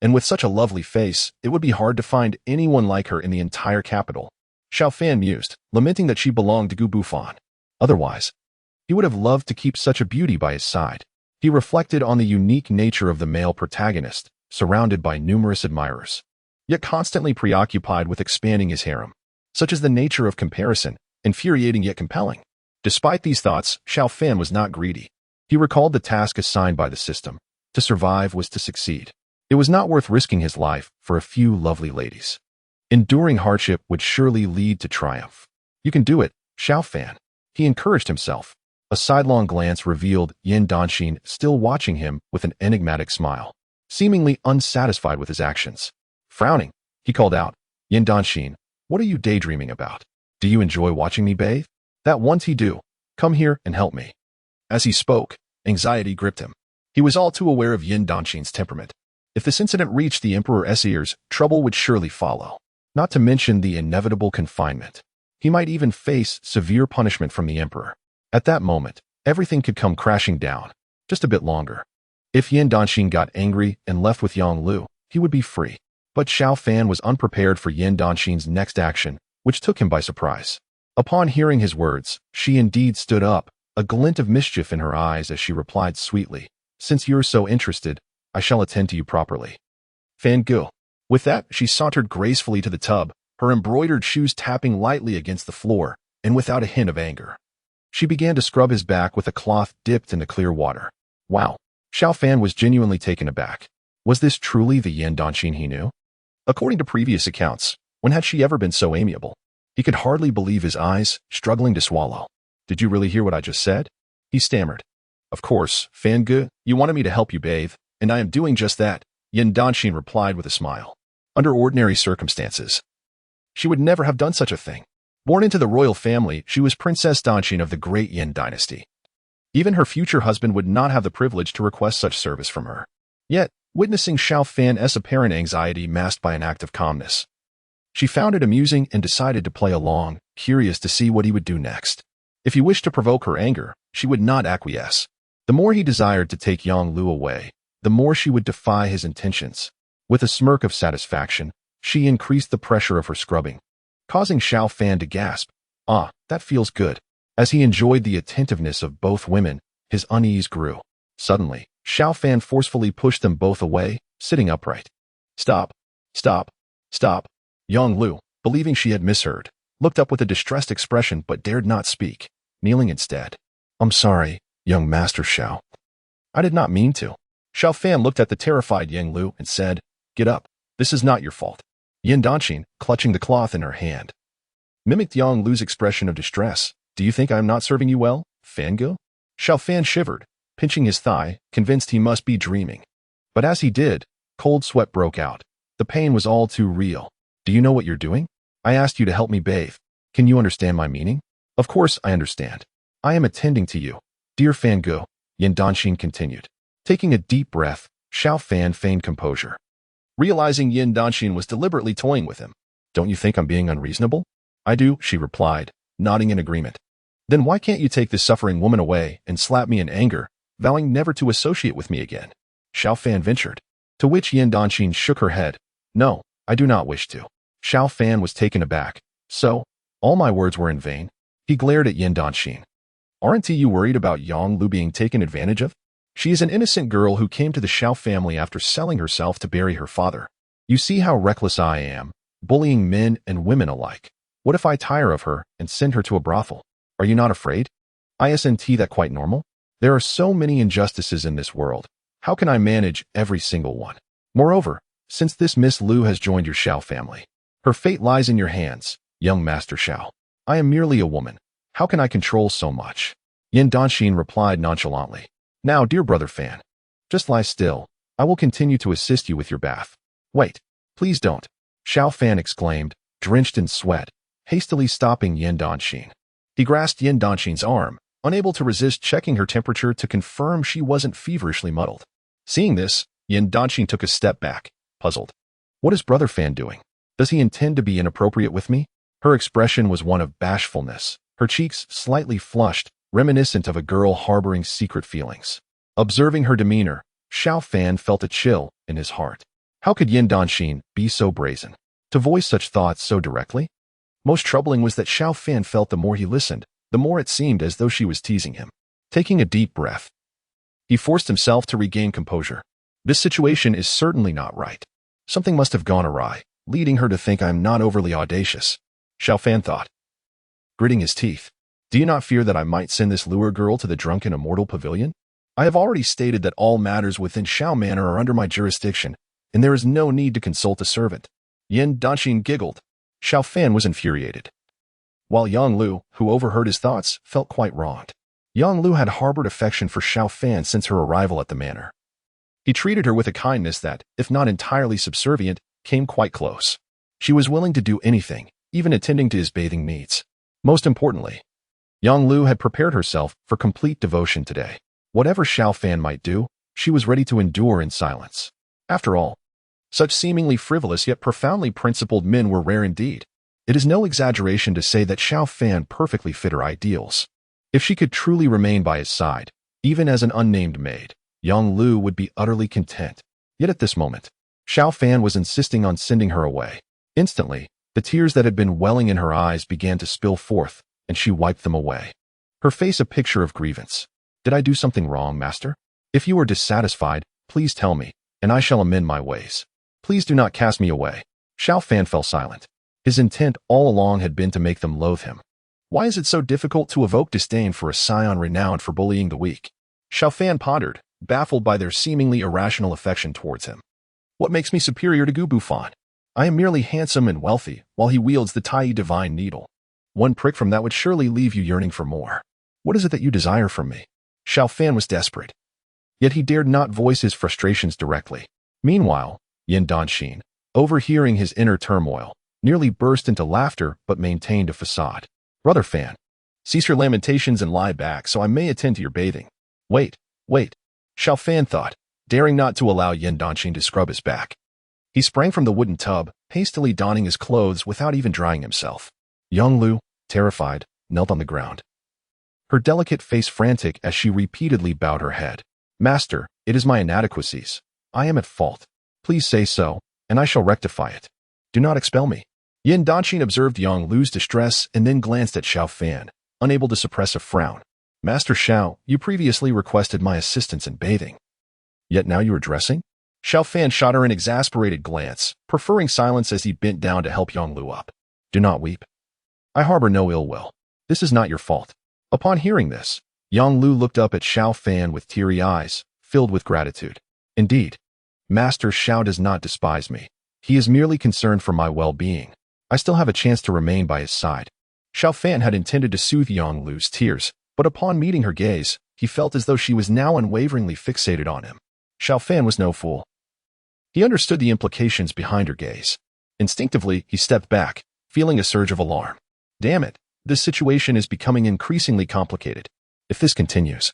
And with such a lovely face, it would be hard to find anyone like her in the entire capital. Xiao Fan mused, lamenting that she belonged to Gu Bufan. Otherwise, he would have loved to keep such a beauty by his side. He reflected on the unique nature of the male protagonist, surrounded by numerous admirers, yet constantly preoccupied with expanding his harem. Such is the nature of comparison, infuriating yet compelling. Despite these thoughts, Xiao Fan was not greedy. He recalled the task assigned by the system. To survive was to succeed. It was not worth risking his life for a few lovely ladies. Enduring hardship would surely lead to triumph. You can do it, Xiao Fan. He encouraged himself. A sidelong glance revealed Yan Dynasty still watching him with an enigmatic smile, seemingly unsatisfied with his actions. Frowning, he called out, Yan Dynasty, what are you daydreaming about? Do you enjoy watching me bathe? That once he do. Come here and help me. As he spoke, anxiety gripped him. He was all too aware of Yan Dynasty's temperament. If this incident reached the Emperor's ears, trouble would surely follow, not to mention the inevitable confinement. He might even face severe punishment from the Emperor. At that moment, everything could come crashing down. Just a bit longer. If Yan Dynasty got angry and left with Yonglu, he would be free. But Xiao Fan was unprepared for Yan Dynasty's next action, which took him by surprise. Upon hearing his words, she indeed stood up, a glint of mischief in her eyes as she replied sweetly, Since you're so interested, I shall attend to you properly. Fan Gu. With that, she sauntered gracefully to the tub, her embroidered shoes tapping lightly against the floor, and without a hint of anger. She began to scrub his back with a cloth dipped in the clear water. Wow. Xiao Fan was genuinely taken aback. Was this truly the Yan Dynasty he knew? According to previous accounts, when had she ever been so amiable? He could hardly believe his eyes, struggling to swallow. Did you really hear what I just said? He stammered. Of course, Fan Gu, you wanted me to help you bathe, and I am doing just that, Yan Dynasty replied with a smile. Under ordinary circumstances, she would never have done such a thing. Born into the royal family, she was Princess Dynasty of the Great Yan Dynasty. Even her future husband would not have the privilege to request such service from her. Yet, witnessing Xiao Fan's apparent anxiety masked by an act of calmness, she found it amusing and decided to play along, curious to see what he would do next. If he wished to provoke her anger, she would not acquiesce. The more he desired to take Yonglu away, the more she would defy his intentions. With a smirk of satisfaction, she increased the pressure of her scrubbing, causing Xiao Fan to gasp. Ah, that feels good. As he enjoyed the attentiveness of both women, his unease grew. Suddenly, Xiao Fan forcefully pushed them both away, sitting upright. Stop! Stop! Stop! Yang Lu, believing she had misheard, looked up with a distressed expression but dared not speak, kneeling instead. I'm sorry, young Master Xiao. I did not mean to. Xiao Fan looked at the terrified Yang Lu and said, Get up. This is not your fault. Yan Dynasty, clutching the cloth in her hand, mimicked Yang Lu's expression of distress. Do you think I am not serving you well, Fangu? Xiao Fan shivered, pinching his thigh, convinced he must be dreaming. But as he did, cold sweat broke out. The pain was all too real. Do you know what you're doing? I asked you to help me bathe. Can you understand my meaning? Of course I understand. I am attending to you. Dear Fangu, Yan Dynasty continued. Taking a deep breath, Xiao Fan feigned composure. Realizing Yan Dynasty was deliberately toying with him. Don't you think I'm being unreasonable? I do, she replied, nodding in agreement. Then why can't you take this suffering woman away and slap me in anger, vowing never to associate with me again? Xiao Fan ventured. To which Yan Dynasty shook her head. No, I do not wish to. Xiao Fan was taken aback. So, all my words were in vain? He glared at Yan Dynasty. Aren't you worried about Yang Lu being taken advantage of? She is an innocent girl who came to the Xiao family after selling herself to bury her father. You see how reckless I am, bullying men and women alike. What if I tire of her and send her to a brothel? Are you not afraid? Isn't that quite normal? There are so many injustices in this world. How can I manage every single one? Moreover, since this Miss Lu has joined your Xiao family, her fate lies in your hands, young Master Xiao. I am merely a woman. How can I control so much? Yan Dynasty replied nonchalantly. Now, dear brother Fan, just lie still. I will continue to assist you with your bath. Wait, please don't. Xiao Fan exclaimed, drenched in sweat, hastily stopping Yan Dynasty. He grasped Yan Dynasty's arm, unable to resist checking her temperature to confirm she wasn't feverishly muddled. Seeing this, Yan Dynasty took a step back, puzzled. What is brother Fan doing? Does he intend to be inappropriate with me? Her expression was one of bashfulness, her cheeks slightly flushed, reminiscent of a girl harboring secret feelings. Observing her demeanor, Xiao Fan felt a chill in his heart. How could Yan Dynasty be so brazen to voice such thoughts so directly? Most troubling was that Xiao Fan felt the more he listened, the more it seemed as though she was teasing him. Taking a deep breath, he forced himself to regain composure. This situation is certainly not right. Something must have gone awry, leading her to think I'm not overly audacious, Xiao Fan thought, gritting his teeth. Do you not fear that I might send this lure girl to the drunken immortal pavilion? I have already stated that all matters within Xiao Manor are under my jurisdiction, and there is no need to consult a servant. Yan Dynasty giggled. Xiao Fan was infuriated, while Yang Lu, who overheard his thoughts, felt quite wronged. Yang Lu had harbored affection for Xiao Fan since her arrival at the manor. He treated her with a kindness that, if not entirely subservient, came quite close. She was willing to do anything, even attending to his bathing needs. Most importantly, Yang Lu had prepared herself for complete devotion today. Whatever Xiao Fan might do, she was ready to endure in silence. After all, such seemingly frivolous yet profoundly principled men were rare indeed. It is no exaggeration to say that Xiao Fan perfectly fit her ideals. If she could truly remain by his side, even as an unnamed maid, Yang Lu would be utterly content. Yet at this moment, Xiao Fan was insisting on sending her away. Instantly, the tears that had been welling in her eyes began to spill forth, and she wiped them away. Her face a picture of grievance. Did I do something wrong, master? If you are dissatisfied, please tell me, and I shall amend my ways. Please do not cast me away. Xiao Fan fell silent. His intent all along had been to make them loathe him. Why is it so difficult to evoke disdain for a scion renowned for bullying the weak? Xiao Fan pondered, baffled by their seemingly irrational affection towards him. What makes me superior to Gu Bufan? I am merely handsome and wealthy, while he wields the Tai divine needle. One prick from that would surely leave you yearning for more. What is it that you desire from me? Xiao Fan was desperate. Yet he dared not voice his frustrations directly. Meanwhile, Yan Dynasty, overhearing his inner turmoil, nearly burst into laughter but maintained a facade. Brother Fan, cease your lamentations and lie back so I may attend to your bathing. Wait. Xiao Fan thought, daring not to allow Yan Dynasty to scrub his back. He sprang from the wooden tub, hastily donning his clothes without even drying himself. Yang Lu, terrified, knelt on the ground, her delicate face frantic as she repeatedly bowed her head. Master, it is my inadequacies. I am at fault. Please say so, and I shall rectify it. Do not expel me. Yan Danqing observed Yang Lu's distress and then glanced at Xiao Fan, unable to suppress a frown. Master Xiao, you previously requested my assistance in bathing. Yet now you are dressing? Xiao Fan shot her an exasperated glance, preferring silence as he bent down to help Yang Lu up. Do not weep. I harbor no ill will. This is not your fault. Upon hearing this, Yang Lu looked up at Xiao Fan with teary eyes, filled with gratitude. Indeed, Master Xiao does not despise me. He is merely concerned for my well-being. I still have a chance to remain by his side. Xiao Fan had intended to soothe Yang Lu's tears, but upon meeting her gaze, he felt as though she was now unwaveringly fixated on him. Xiao Fan was no fool. He understood the implications behind her gaze. Instinctively, he stepped back, feeling a surge of alarm. Damn it, this situation is becoming increasingly complicated. If this continues,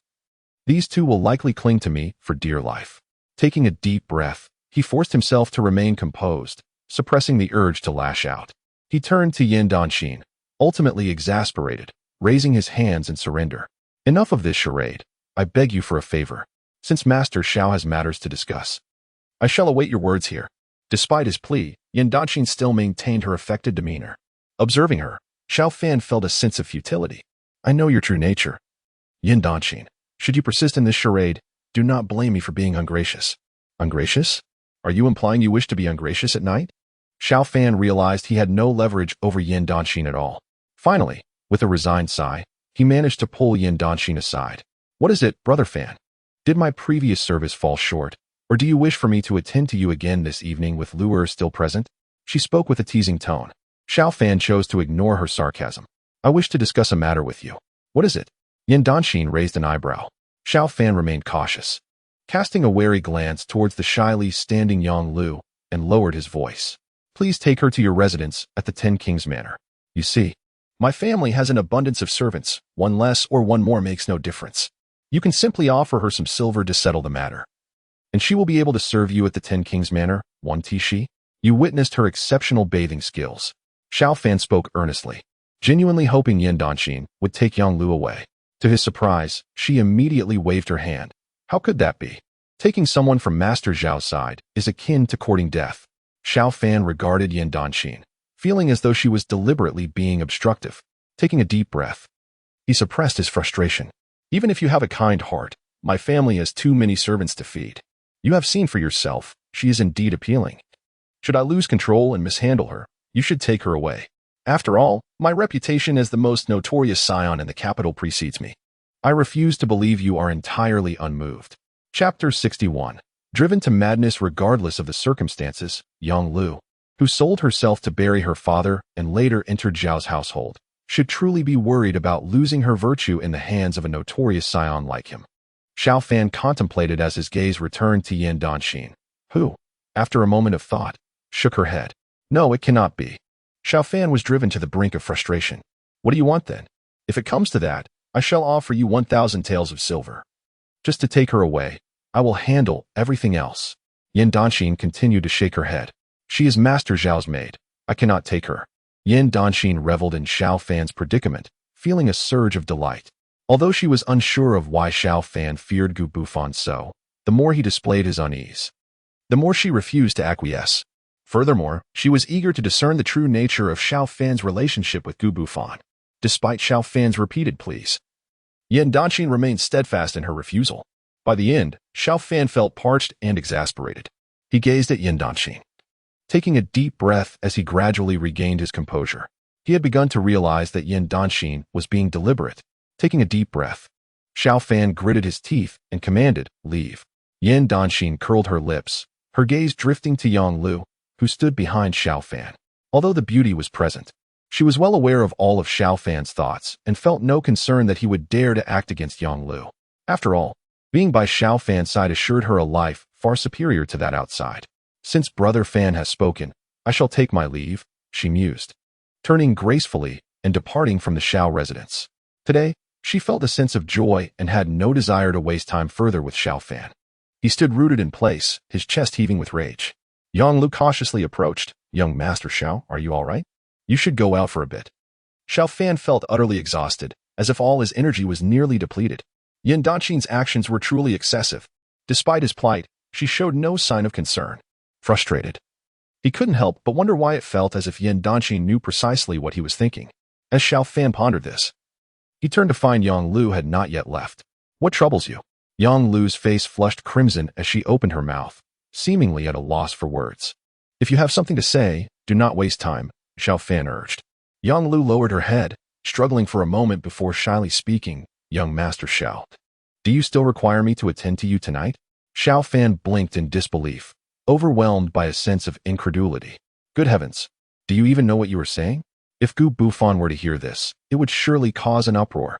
these two will likely cling to me for dear life. Taking a deep breath, he forced himself to remain composed, suppressing the urge to lash out. He turned to Yan Danqing, ultimately exasperated, raising his hands in surrender. Enough of this charade. I beg you for a favor. Since Master Xiao has matters to discuss, I shall await your words here. Despite his plea, Yan Danqing still maintained her affected demeanor. Observing her, Xiao Fan felt a sense of futility. I know your true nature. Yan Danqing, should you persist in this charade, do not blame me for being ungracious. Ungracious? Are you implying you wish to be ungracious at night? Xiao Fan realized he had no leverage over Yan Danqing at all. Finally, with a resigned sigh, he managed to pull Yan Danqing aside. What is it, Brother Fan? Did my previous service fall short, or do you wish for me to attend to you again this evening with Lu'er still present? She spoke with a teasing tone. Xiao Fan chose to ignore her sarcasm. I wish to discuss a matter with you. What is it? Yan Danqing raised an eyebrow. Xiao Fan remained cautious, casting a wary glance towards the shyly standing Yang Lu, and lowered his voice. Please take her to your residence at the Ten Kings Manor. You see, my family has an abundance of servants. One less or one more makes no difference. You can simply offer her some silver to settle the matter, and she will be able to serve you at the Ten Kings Manor, one Tishi. You witnessed her exceptional bathing skills. Xiao Fan spoke earnestly, genuinely hoping Yan Danqing would take Yang Lu away. To his surprise, she immediately waved her hand. How could that be? Taking someone from Master Zhao's side is akin to courting death. Xiao Fan regarded Yan Danqing, feeling as though she was deliberately being obstructive. Taking a deep breath, he suppressed his frustration. Even if you have a kind heart, my family has too many servants to feed. You have seen for yourself, she is indeed appealing. Should I lose control and mishandle her, you should take her away. After all, my reputation as the most notorious scion in the capital precedes me. I refuse to believe you are entirely unmoved. Chapter 61. Driven to madness regardless of the circumstances, Yang Lu, who sold herself to bury her father and later entered Zhao's household, should truly be worried about losing her virtue in the hands of a notorious scion like him. Xiao Fan contemplated as his gaze returned to Yan Danqing, who, after a moment of thought, shook her head. No, it cannot be. Xiao Fan was driven to the brink of frustration. What do you want then? If it comes to that, I shall offer you 1,000 taels of silver. Just to take her away, I will handle everything else. Yan Danqing continued to shake her head. She is Master Zhao's maid. I cannot take her. Yan Danqing reveled in Xiao Fan's predicament, feeling a surge of delight. Although she was unsure of why Xiao Fan feared Gu Bufan so, the more he displayed his unease, the more she refused to acquiesce. Furthermore, she was eager to discern the true nature of Xiao Fan's relationship with Gu Bufan. Despite Xiao Fan's repeated pleas, Yan Danqing remained steadfast in her refusal. By the end, Xiao Fan felt parched and exasperated. He gazed at Yan Danqing, taking a deep breath as he gradually regained his composure. He had begun to realize that Yan Danqing was being deliberate. Taking a deep breath, Xiao Fan gritted his teeth and commanded, leave. Yan Danqing curled her lips, her gaze drifting to Yang Lu, who stood behind Xiao Fan. Although the beauty was present, she was well aware of all of Xiao Fan's thoughts and felt no concern that he would dare to act against Yang Lu. After all, being by Xiao Fan's side assured her a life far superior to that outside. Since Brother Fan has spoken, I shall take my leave, she mused, turning gracefully and departing from the Xiao residence. Today, she felt a sense of joy and had no desire to waste time further with Xiao Fan. He stood rooted in place, his chest heaving with rage. Yang Lu cautiously approached. Young Master Xiao, are you all right? You should go out for a bit. Xiao Fan felt utterly exhausted, as if all his energy was nearly depleted. Yan Danqing's actions were truly excessive. Despite his plight, she showed no sign of concern. Frustrated, He couldn't help but wonder why it felt as if Yan Dynasty knew precisely what he was thinking. As Xiao Fan pondered this, he turned to find Yang Lu had not yet left. What troubles you? Yang Lu's face flushed crimson as she opened her mouth, seemingly at a loss for words. If you have something to say, do not waste time, Xiao Fan urged. Yang Lu lowered her head, struggling for a moment before shyly speaking. Young Master Xiao, do you still require me to attend to you tonight? Xiao Fan blinked in disbelief, overwhelmed by a sense of incredulity. Good heavens, do you even know what you were saying? If Gu Bufan were to hear this, it would surely cause an uproar.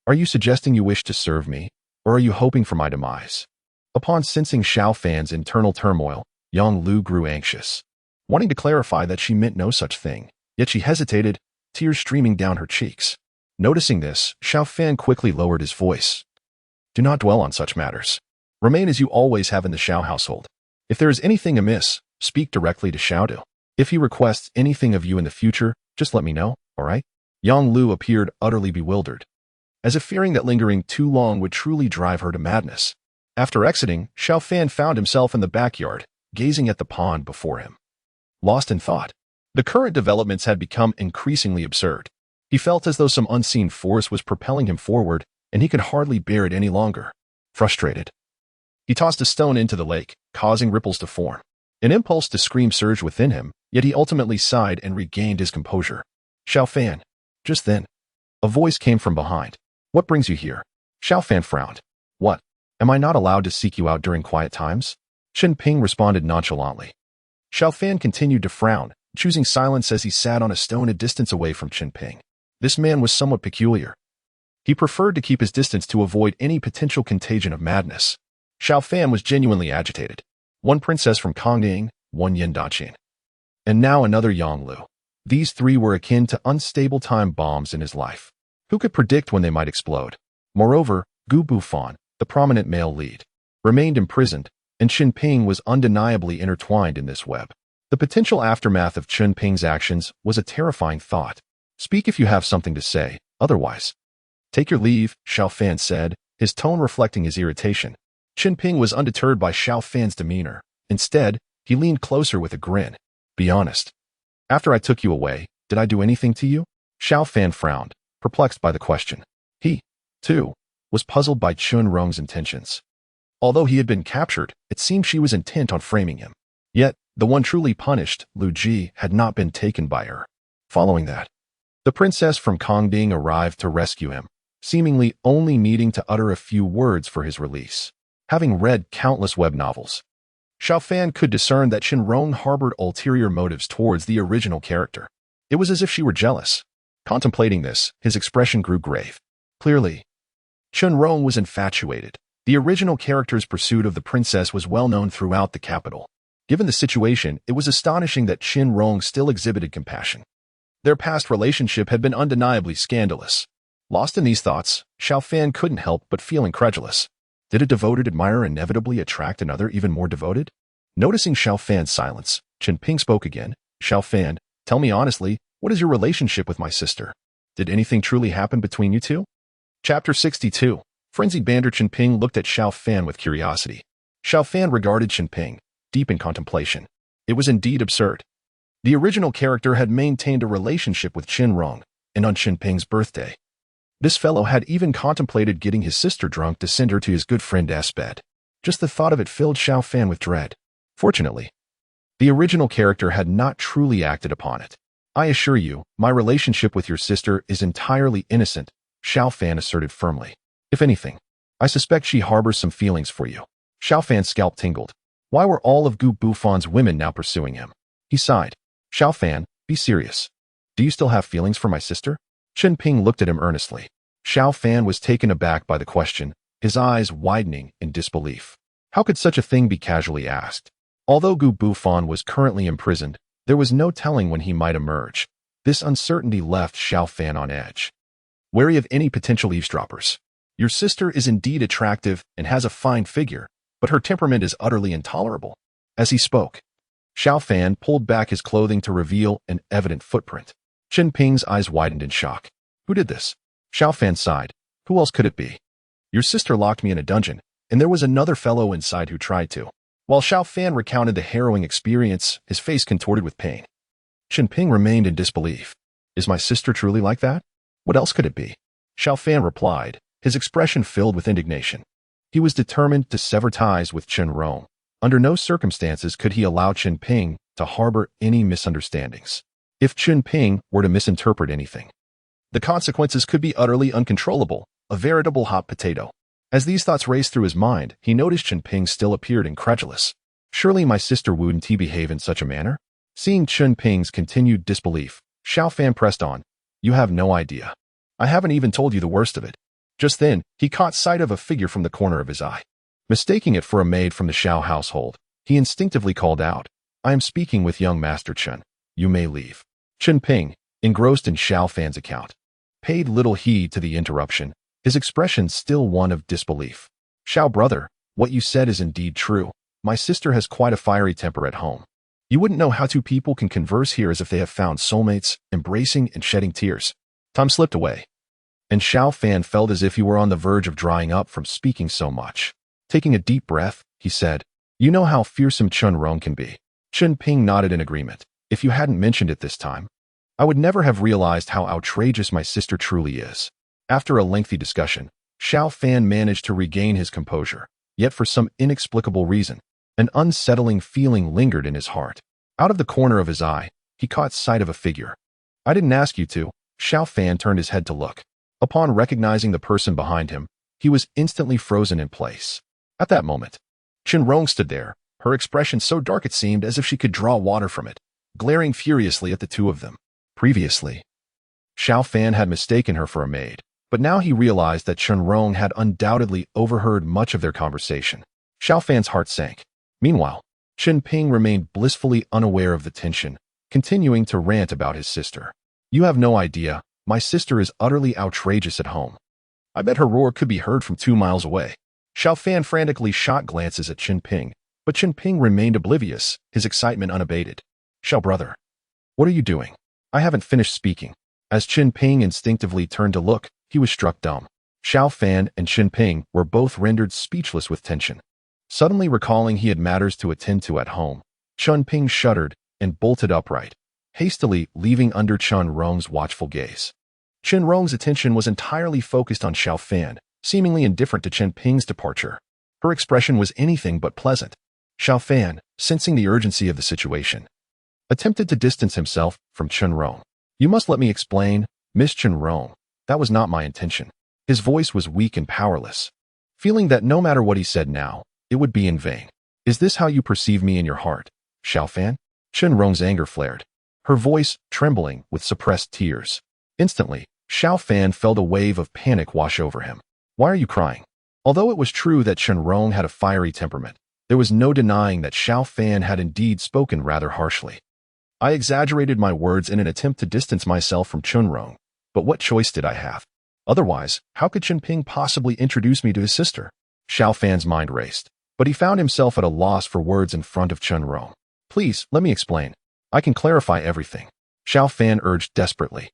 Are you suggesting you wish to serve me, or are you hoping for my demise? Upon sensing Xiao Fan's internal turmoil, Yang Lu grew anxious, wanting to clarify that she meant no such thing, yet she hesitated, tears streaming down her cheeks. Noticing this, Xiao Fan quickly lowered his voice. Do not dwell on such matters. Remain as you always have in the Xiao household. If there is anything amiss, speak directly to Xiao Du. If he requests anything of you in the future, just let me know, all right? Yang Lu appeared utterly bewildered, as if fearing that lingering too long would truly drive her to madness. After exiting, Xiao Fan found himself in the backyard, gazing at the pond before him. Lost in thought. The current developments had become increasingly absurd. He felt as though some unseen force was propelling him forward, and he could hardly bear it any longer. Frustrated, he tossed a stone into the lake, causing ripples to form. An impulse to scream surged within him, yet he ultimately sighed and regained his composure. Xiao Fan. Just then, a voice came from behind. What brings you here? Xiao Fan frowned. What? Am I not allowed to seek you out during quiet times? Xiao Ping responded nonchalantly. Xiao Fan continued to frown, choosing silence as he sat on a stone a distance away from Xiao Ping. This man was somewhat peculiar. He preferred to keep his distance to avoid any potential contagion of madness. Xiao Fan was genuinely agitated. One princess from Kongding, one Yan Dynasty, and now another Yang Lu. These three were akin to unstable time bombs in his life. Who could predict when they might explode? Moreover, Gu Bufan, the prominent male lead, remained imprisoned, and Xiao Ping was undeniably intertwined in this web. The potential aftermath of Xiao Ping's actions was a terrifying thought. Speak if you have something to say, otherwise. Take your leave, Xiao Fan said, his tone reflecting his irritation. Xiao Ping was undeterred by Xiao Fan's demeanor. Instead, he leaned closer with a grin. Be honest. After I took you away, did I do anything to you? Xiao Fan frowned, perplexed by the question. He, too, was puzzled by Chun Rong's intentions. Although he had been captured, it seemed she was intent on framing him. Yet, the one truly punished, Lu Ji, had not been taken by her. Following that, the princess from Kongding arrived to rescue him, seemingly only needing to utter a few words for his release. Having read countless web novels, Xiao Fan could discern that Chun Rong harbored ulterior motives towards the original character. It was as if she were jealous. Contemplating this, his expression grew grave. Clearly, Chun Rong was infatuated. The original character's pursuit of the princess was well known throughout the capital. Given the situation, it was astonishing that Chun Rong still exhibited compassion. Their past relationship had been undeniably scandalous. Lost in these thoughts, Xiao Fan couldn't help but feel incredulous. Did a devoted admirer inevitably attract another even more devoted? Noticing Xiao Fan's silence, Xiao Ping spoke again. Xiao Fan, tell me honestly, what is your relationship with my sister? Did anything truly happen between you two? Chapter 62. Frenzied banter. Xiao Ping looked at Xiao Fan with curiosity. Xiao Fan regarded Xiao Ping, deep in contemplation. It was indeed absurd. The original character had maintained a relationship with Chun Rong, and on Xiao Ping's birthday, this fellow had even contemplated getting his sister drunk to send her to his good friend bed. Just the thought of it filled Xiao Fan with dread. Fortunately, the original character had not truly acted upon it. I assure you, my relationship with your sister is entirely innocent, Xiao Fan asserted firmly. If anything, I suspect she harbors some feelings for you. Xiao Fan's scalp tingled. Why were all of Gu Bufan's women now pursuing him? He sighed. Xiao Fan, be serious. Do you still have feelings for my sister? Xiao Ping looked at him earnestly. Xiao Fan was taken aback by the question, his eyes widening in disbelief. How could such a thing be casually asked? Although Gu Bufan was currently imprisoned, there was no telling when he might emerge. This uncertainty left Xiao Fan on edge, wary of any potential eavesdroppers. Your sister is indeed attractive and has a fine figure, but her temperament is utterly intolerable. As he spoke, Xiao Fan pulled back his clothing to reveal an evident footprint. Xiao Ping's eyes widened in shock. Who did this? Xiao Fan sighed. Who else could it be? Your sister locked me in a dungeon, and there was another fellow inside who tried to. While Xiao Fan recounted the harrowing experience, his face contorted with pain. Xiao Ping remained in disbelief. Is my sister truly like that? What else could it be? Xiao Fan replied, his expression filled with indignation. He was determined to sever ties with Chen Rong. Under no circumstances could he allow Xiao Ping to harbor any misunderstandings. If Xiao Ping were to misinterpret anything, the consequences could be utterly uncontrollable, a veritable hot potato. As these thoughts raced through his mind, he noticed Xiao Ping still appeared incredulous. Surely my sister wouldn't behave in such a manner? Seeing Xiao Ping's continued disbelief, Xiao Fan pressed on. You have no idea. I haven't even told you the worst of it. Just then, he caught sight of a figure from the corner of his eye. Mistaking it for a maid from the Xiao household, he instinctively called out, I am speaking with young Master Chen. You may leave. Xiao Ping, engrossed in Xiao Fan's account, paid little heed to the interruption, his expression still one of disbelief. Xiao brother, what you said is indeed true. My sister has quite a fiery temper at home. You wouldn't know how two people can converse here as if they have found soulmates, embracing and shedding tears. Time slipped away, and Xiao Fan felt as if he were on the verge of drying up from speaking so much. Taking a deep breath, he said, You know how fearsome Chen Rong can be. Xiao Ping nodded in agreement. If you hadn't mentioned it this time, I would never have realized how outrageous my sister truly is. After a lengthy discussion, Xiao Fan managed to regain his composure, yet for some inexplicable reason, an unsettling feeling lingered in his heart. Out of the corner of his eye, he caught sight of a figure. I didn't ask you to. Xiao Fan turned his head to look. Upon recognizing the person behind him, he was instantly frozen in place. At that moment, Chen Rong stood there, her expression so dark it seemed as if she could draw water from it, glaring furiously at the two of them. Previously, Xiao Fan had mistaken her for a maid, but now he realized that Chen Rong had undoubtedly overheard much of their conversation. Xiao Fan's heart sank. Meanwhile, Xiao Ping remained blissfully unaware of the tension, continuing to rant about his sister. You have no idea, my sister is utterly outrageous at home. I bet her roar could be heard from 2 miles away. Xiao Fan frantically shot glances at Xiao Ping, but Xiao Ping remained oblivious, his excitement unabated. Xiao brother, what are you doing? I haven't finished speaking. As Xiao Ping instinctively turned to look, he was struck dumb. Xiao Fan and Xiao Ping were both rendered speechless with tension. Suddenly recalling he had matters to attend to at home, Xiao Ping shuddered and bolted upright, hastily leaving under Chen Rong's watchful gaze. Chen Rong's attention was entirely focused on Xiao Fan, seemingly indifferent to Xiao Ping's departure. Her expression was anything but pleasant. Xiao Fan, sensing the urgency of the situation, attempted to distance himself from Chen Rong. You must let me explain, Miss Chen Rong. That was not my intention. His voice was weak and powerless, feeling that no matter what he said now, it would be in vain. Is this how you perceive me in your heart, Xiao Fan? Chen Rong's anger flared, her voice trembling with suppressed tears. Instantly, Xiao Fan felt a wave of panic wash over him. Why are you crying? Although it was true that Chen Rong had a fiery temperament, there was no denying that Xiao Fan had indeed spoken rather harshly. I exaggerated my words in an attempt to distance myself from Chen Rong, but what choice did I have? Otherwise, how could Xiao Ping possibly introduce me to his sister? Xiao Fan's mind raced, but he found himself at a loss for words in front of Chen Rong. Please, let me explain. I can clarify everything, Xiao Fan urged desperately.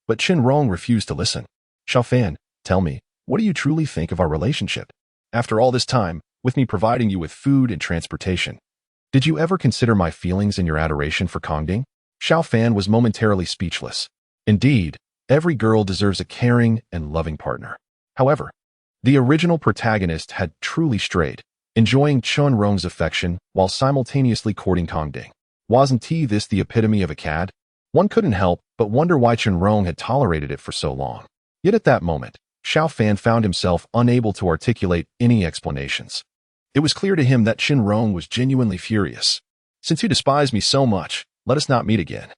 But Chen Rong refused to listen. Xiao Fan, tell me, what do you truly think of our relationship? After all this time, with me providing you with food and transportation, did you ever consider my feelings in your adoration for Kongding? Xiao Fan was momentarily speechless. Indeed, every girl deserves a caring and loving partner. However, the original protagonist had truly strayed, enjoying Chen Rong's affection while simultaneously courting Kongding. Wasn't this the epitome of a cad? One couldn't help but wonder why Chen Rong had tolerated it for so long. Yet at that moment, Xiao Fan found himself unable to articulate any explanations. It was clear to him that Chen Rong was genuinely furious. Since you despise me so much, let us not meet again.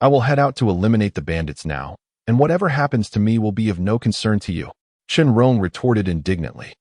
I will head out to eliminate the bandits now, and whatever happens to me will be of no concern to you, Chen Rong retorted indignantly.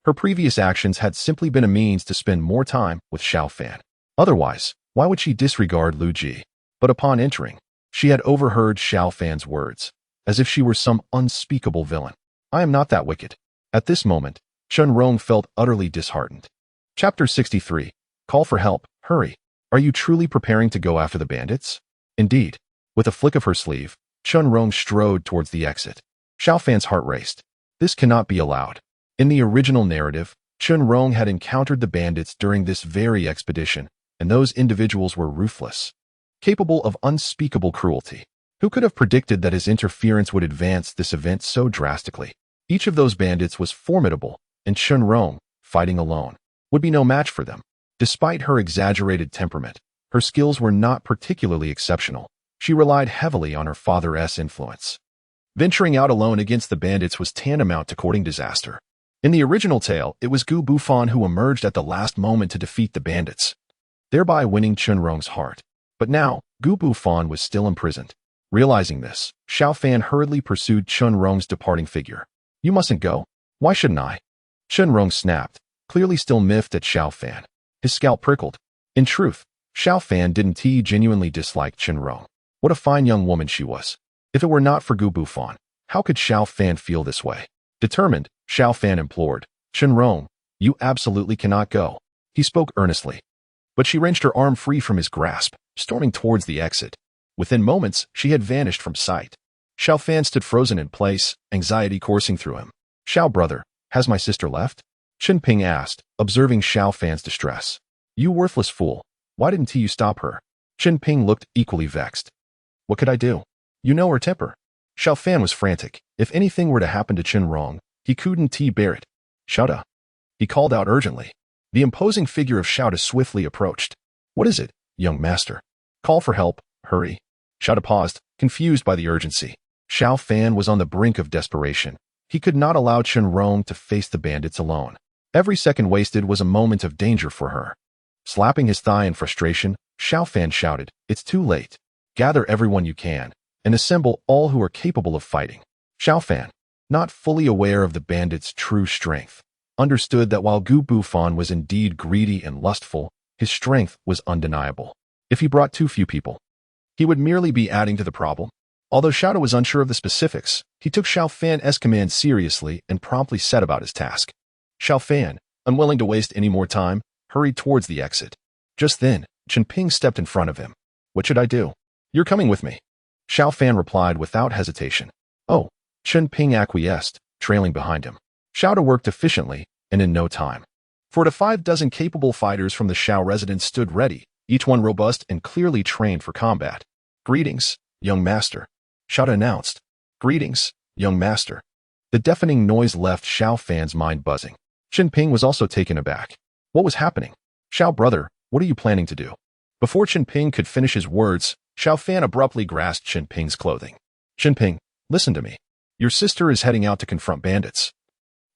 Her previous actions had simply been a means to spend more time with Xiao Fan. Otherwise, why would she disregard Lu Ji? But upon entering, she had overheard Xiao Fan's words, as if she were some unspeakable villain. I am not that wicked. At this moment, Chen Rong felt utterly disheartened. Chapter 63. Call for help. Hurry. Are you truly preparing to go after the bandits? Indeed. With a flick of her sleeve, Chen Rong strode towards the exit. Xiao Fan's heart raced. This cannot be allowed. In the original narrative, Chun Rong had encountered the bandits during this very expedition, and those individuals were ruthless, capable of unspeakable cruelty. Who could have predicted that his interference would advance this event so drastically? Each of those bandits was formidable, and Chun Rong, fighting alone, would be no match for them. Despite her exaggerated temperament, her skills were not particularly exceptional. She relied heavily on her father's influence. Venturing out alone against the bandits was tantamount to courting disaster. In the original tale, it was Gu Bufan who emerged at the last moment to defeat the bandits, thereby winning Chun Rong's heart. But now, Gu Bufan was still imprisoned. Realizing this, Xiao Fan hurriedly pursued Chun Rong's departing figure. "You mustn't go. Why shouldn't I?" Chun Rong snapped, clearly still miffed at Xiao Fan. His scalp prickled. In truth, Xiao Fan didn't genuinely dislike Chun Rong. What a fine young woman she was. If it were not for Gu Bufan, how could Xiao Fan feel this way? Determined, Xiao Fan implored, "Chun Rong, you absolutely cannot go." He spoke earnestly. But she wrenched her arm free from his grasp, storming towards the exit. Within moments, she had vanished from sight. Xiao Fan stood frozen in place, anxiety coursing through him. "Xiao brother, has my sister left?" Chen Ping asked, observing Xiao Fan's distress. "You worthless fool, why didn't you stop her?" Chen Ping looked equally vexed. "What could I do? You know her temper." Xiao Fan was frantic. If anything were to happen to Chun Rong, he couldn't bear it. "Xiao," he called out urgently. The imposing figure of Xiao swiftly approached. "What is it, young master? Call for help, hurry." Xiao paused, confused by the urgency. Xiao Fan was on the brink of desperation. He could not allow Chun Rong to face the bandits alone. Every second wasted was a moment of danger for her. Slapping his thigh in frustration, Xiao Fan shouted, "It's too late. Gather everyone you can, and assemble all who are capable of fighting." Xiao Fan, not fully aware of the bandits' true strength, understood that while Gu Bufan was indeed greedy and lustful, his strength was undeniable. If he brought too few people, he would merely be adding to the problem. Although Xiao was unsure of the specifics, he took Xiao Fan's command seriously and promptly set about his task. Xiao Fan, unwilling to waste any more time, hurried towards the exit. Just then, Chen Ping stepped in front of him. "What should I do?" "You're coming with me," Xiao Fan replied without hesitation. "Oh," Chen Ping acquiesced, trailing behind him. Xiao worked efficiently, and in no time. 4 to 5 dozen capable fighters from the Xiao residence stood ready, each one robust and clearly trained for combat. "Greetings, young master," Xiao announced. "Greetings, young master." The deafening noise left Xiao Fan's mind buzzing. Chen Ping was also taken aback. What was happening? "Xiao brother, what are you planning to do?" Before Chen Ping could finish his words, Xiao Fan abruptly grasped Chen Ping's clothing. "Chen Ping, listen to me. Your sister is heading out to confront bandits.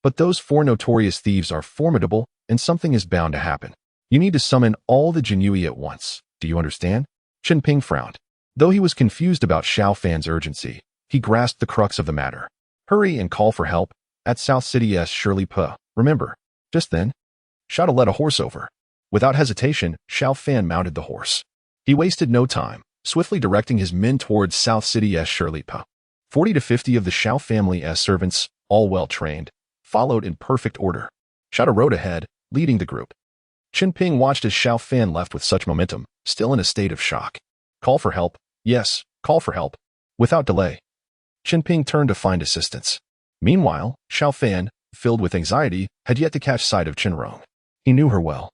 But those 4 notorious thieves are formidable, and something is bound to happen. You need to summon all the Jinui at once. Do you understand?" Chen Ping frowned. Though he was confused about Xiao Fan's urgency, he grasped the crux of the matter. "Hurry and call for help at South City's Shirley Pe. Remember." Just then, Xiao led a horse over. Without hesitation, Xiao Fan mounted the horse. He wasted no time, swiftly directing his men towards South City's Shirley Pe. 40 to 50 of the Xiao family's servants, all well trained, followed in perfect order. Xiao rode ahead, leading the group. Chen Ping watched as Xiao Fan left with such momentum, still in a state of shock. "Call for help. Yes, call for help." Without delay, Chen Ping turned to find assistance. Meanwhile, Xiao Fan, filled with anxiety, had yet to catch sight of Chun Rong. He knew her well.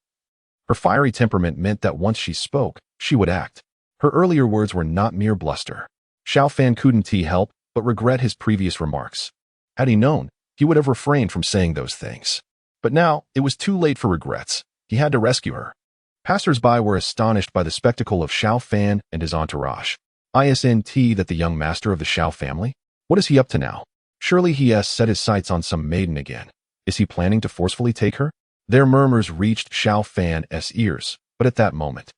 Her fiery temperament meant that once she spoke, she would act. Her earlier words were not mere bluster. Xiao Fan couldn't help but regret his previous remarks. Had he known, he would have refrained from saying those things. But now, it was too late for regrets. He had to rescue her. Passers-by were astonished by the spectacle of Xiao Fan and his entourage. Isn't that the young master of the Xiao family? What is he up to now? Surely he has set his sights on some maiden again. Is he planning to forcefully take her? Their murmurs reached Xiao Fan's ears, but at that moment,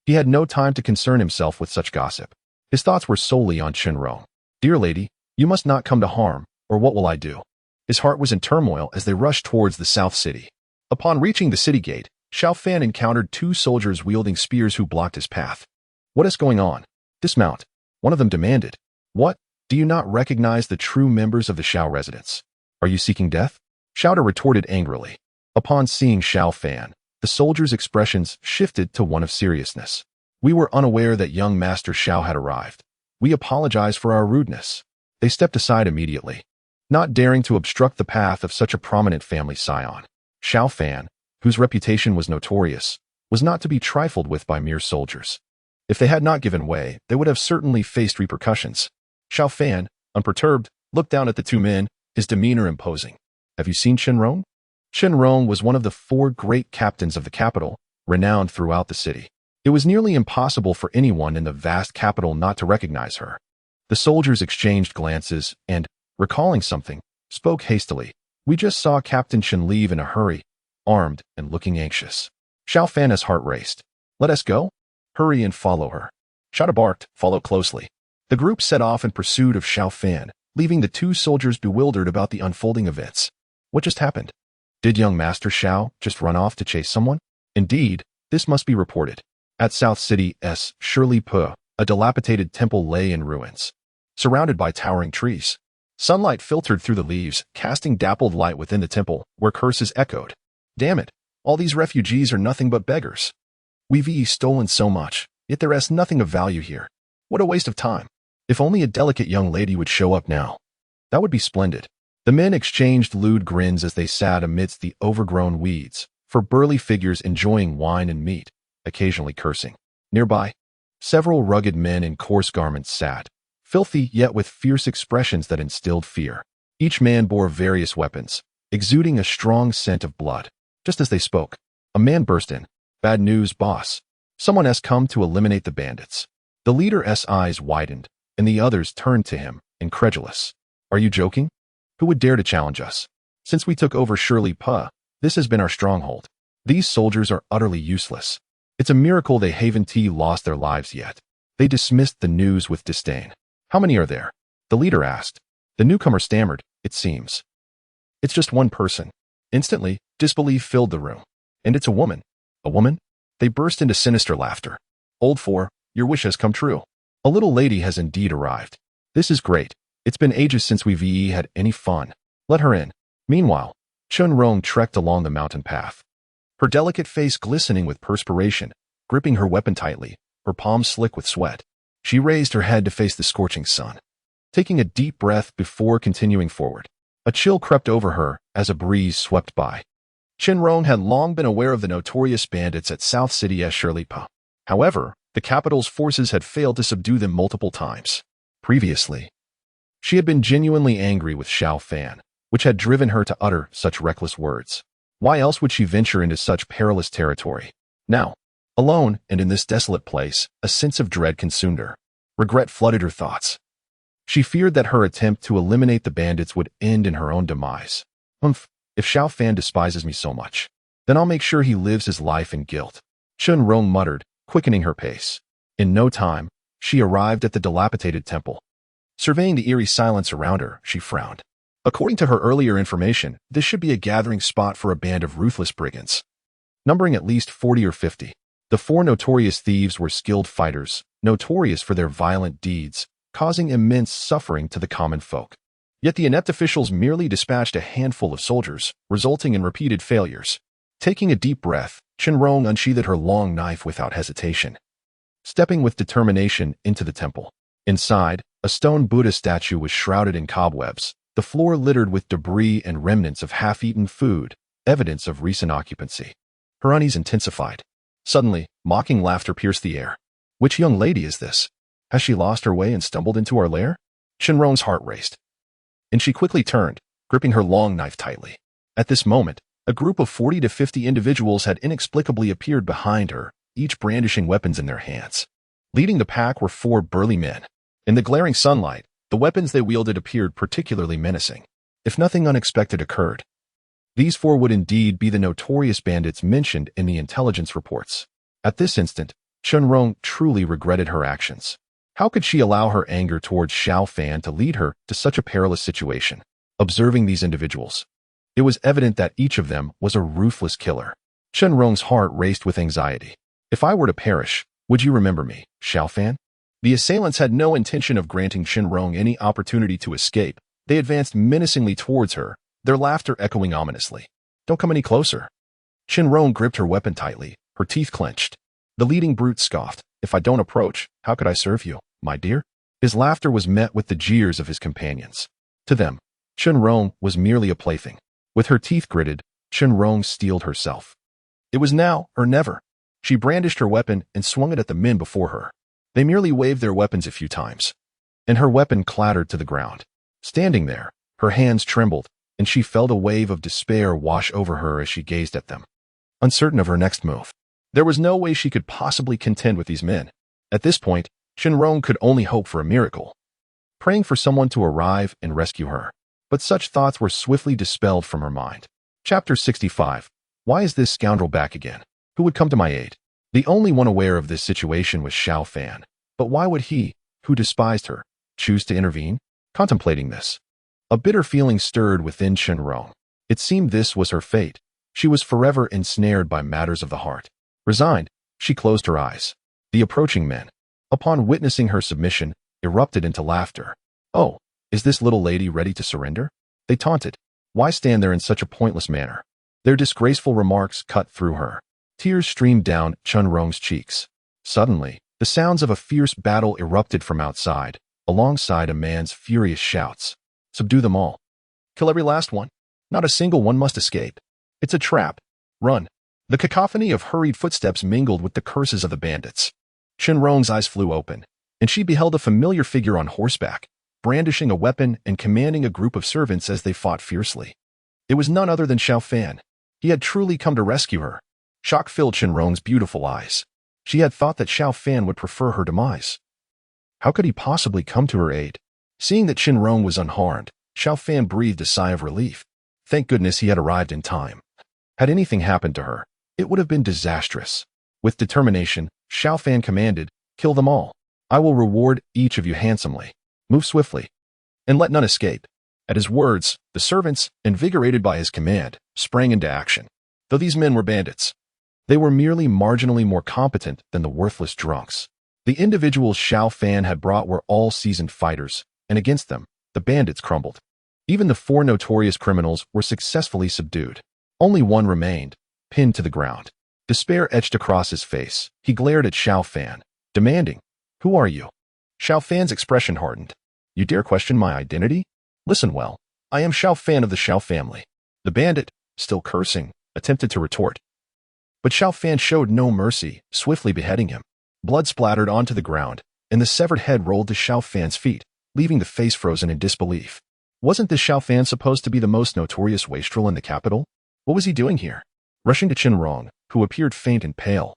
he had no time to concern himself with such gossip. His thoughts were solely on Chun Rong. "Dear lady, you must not come to harm, or what will I do?" His heart was in turmoil as they rushed towards the South City. Upon reaching the city gate, Xiao Fan encountered 2 soldiers wielding spears who blocked his path. "What is going on?" "Dismount," one of them demanded. "What? Do you not recognize the true members of the Xiao residence? Are you seeking death?" Xiao retorted angrily. Upon seeing Xiao Fan, the soldiers' expressions shifted to one of seriousness. "We were unaware that young Master Xiao had arrived. We apologize for our rudeness." They stepped aside immediately, not daring to obstruct the path of such a prominent family scion. Xiao Fan, whose reputation was notorious, was not to be trifled with by mere soldiers. If they had not given way, they would have certainly faced repercussions. Xiao Fan, unperturbed, looked down at the two men, his demeanor imposing. Have you seen Shenrong? Shenrong was one of the 4 great captains of the capital, renowned throughout the city. It was nearly impossible for anyone in the vast capital not to recognize her. The soldiers exchanged glances and, recalling something, spoke hastily. We just saw Captain Shen leave in a hurry, armed and looking anxious. Xiao Fan's heart raced. Let us go? Hurry and follow her. Shada barked, follow closely. The group set off in pursuit of Xiao Fan, leaving the 2 soldiers bewildered about the unfolding events. What just happened? Did young Master Xiao just run off to chase someone? Indeed, this must be reported. At South City's Shirley Po, a dilapidated temple lay in ruins, surrounded by towering trees. Sunlight filtered through the leaves, casting dappled light within the temple, where curses echoed. Damn it, all these refugees are nothing but beggars. We've stolen so much, yet there is nothing of value here. What a waste of time. If only a delicate young lady would show up now. That would be splendid. The men exchanged lewd grins as they sat amidst the overgrown weeds, for burly figures enjoying wine and meat, occasionally cursing. Nearby, several rugged men in coarse garments sat, filthy yet with fierce expressions that instilled fear. Each man bore various weapons, exuding a strong scent of blood. Just as they spoke, a man burst in. Bad news, boss. Someone has come to eliminate the bandits. The leader's eyes widened, and the others turned to him, incredulous. Are you joking? Who would dare to challenge us? Since we took over Shirley Po, this has been our stronghold. These soldiers are utterly useless. It's a miracle they haven't lost their lives yet. They dismissed the news with disdain. How many are there? The leader asked. The newcomer stammered, it seems. It's just one person. Instantly, disbelief filled the room. And it's a woman. A woman? They burst into sinister laughter. Old Four, your wish has come true. A little lady has indeed arrived. This is great. It's been ages since we've had any fun. Let her in. Meanwhile, Chun-Rong trekked along the mountain path. Her delicate face glistening with perspiration, gripping her weapon tightly, her palms slick with sweat. She raised her head to face the scorching sun. Taking a deep breath before continuing forward, a chill crept over her as a breeze swept by. Chun-Rong had long been aware of the notorious bandits at South City's Shirley Po. However, the capital's forces had failed to subdue them multiple times. Previously, she had been genuinely angry with Xiao Fan, which had driven her to utter such reckless words. Why else would she venture into such perilous territory? Now, alone and in this desolate place, a sense of dread consumed her. Regret flooded her thoughts. She feared that her attempt to eliminate the bandits would end in her own demise. If Xiao Fan despises me so much, then I'll make sure he lives his life in guilt. Chun-Rong muttered, quickening her pace. In no time, she arrived at the dilapidated temple. Surveying the eerie silence around her, she frowned. According to her earlier information, this should be a gathering spot for a band of ruthless brigands, numbering at least 40 or 50. The 4 notorious thieves were skilled fighters, notorious for their violent deeds, causing immense suffering to the common folk. Yet the inept officials merely dispatched a handful of soldiers, resulting in repeated failures. Taking a deep breath, Chun-Rong unsheathed her long knife without hesitation, stepping with determination into the temple. Inside, a stone Buddha statue was shrouded in cobwebs, the floor littered with debris and remnants of half-eaten food, evidence of recent occupancy. Her unease intensified. Suddenly, mocking laughter pierced the air. Which young lady is this? Has she lost her way and stumbled into our lair? Chun-Rong's heart raced, and she quickly turned, gripping her long knife tightly. At this moment, a group of 40 to 50 individuals had inexplicably appeared behind her, each brandishing weapons in their hands. Leading the pack were 4 burly men. In the glaring sunlight, the weapons they wielded appeared particularly menacing. If nothing unexpected occurred, these 4 would indeed be the notorious bandits mentioned in the intelligence reports. At this instant, Chun-Rong truly regretted her actions. How could she allow her anger towards Xiao Fan to lead her to such a perilous situation? Observing these individuals, it was evident that each of them was a ruthless killer. Chun-Rong's heart raced with anxiety. If I were to perish, would you remember me, Xiao Fan? The assailants had no intention of granting Chun-Rong any opportunity to escape. They advanced menacingly towards her, their laughter echoing ominously. Don't come any closer. Chun-Rong gripped her weapon tightly, her teeth clenched. The leading brute scoffed. If I don't approach, how could I serve you, my dear? His laughter was met with the jeers of his companions. To them, Chun-Rong was merely a plaything. With her teeth gritted, Rong steeled herself. It was now or never. She brandished her weapon and swung it at the men before her. They merely waved their weapons a few times, and her weapon clattered to the ground. Standing there, her hands trembled, and she felt a wave of despair wash over her as she gazed at them, uncertain of her next move. There was no way she could possibly contend with these men. At this point, Rong could only hope for a miracle, praying for someone to arrive and rescue her. But such thoughts were swiftly dispelled from her mind. Chapter 65. Why is this scoundrel back again? Who would come to my aid? The only one aware of this situation was Xiao Fan. But why would he, who despised her, choose to intervene? Contemplating this, a bitter feeling stirred within Rong. It seemed this was her fate. She was forever ensnared by matters of the heart. Resigned, she closed her eyes. The approaching men, upon witnessing her submission, erupted into laughter. Oh, is this little lady ready to surrender? They taunted. Why stand there in such a pointless manner? Their disgraceful remarks cut through her. Tears streamed down Rong's cheeks. Suddenly, the sounds of a fierce battle erupted from outside, alongside a man's furious shouts. Subdue them all. Kill every last one. Not a single one must escape. It's a trap. Run. The cacophony of hurried footsteps mingled with the curses of the bandits. Rong's eyes flew open, and she beheld a familiar figure on horseback, brandishing a weapon and commanding a group of servants as they fought fiercely. It was none other than Xiao Fan. He had truly come to rescue her. Shock filled Rong's beautiful eyes. She had thought that Xiao Fan would prefer her demise. How could he possibly come to her aid? Seeing that Rong was unharmed, Xiao Fan breathed a sigh of relief. Thank goodness he had arrived in time. Had anything happened to her, it would have been disastrous. With determination, Xiao Fan commanded, "Kill them all. I will reward each of you handsomely. Move swiftly, and let none escape." At his words, the servants, invigorated by his command, sprang into action. Though these men were bandits, they were merely marginally more competent than the worthless drunks. The individuals Xiao Fan had brought were all seasoned fighters, and against them, the bandits crumbled. Even the 4 notorious criminals were successfully subdued. Only one remained, pinned to the ground. Despair etched across his face. He glared at Xiao Fan, demanding, "Who are you?" Xiao Fan's expression hardened. "You dare question my identity? Listen well. I am Xiao Fan of the Xiao family." The bandit, still cursing, attempted to retort. But Xiao Fan showed no mercy, swiftly beheading him. Blood splattered onto the ground, and the severed head rolled to Xiao Fan's feet, leaving the face frozen in disbelief. Wasn't this Xiao Fan supposed to be the most notorious wastrel in the capital? What was he doing here? Rushing to Rong, who appeared faint and pale,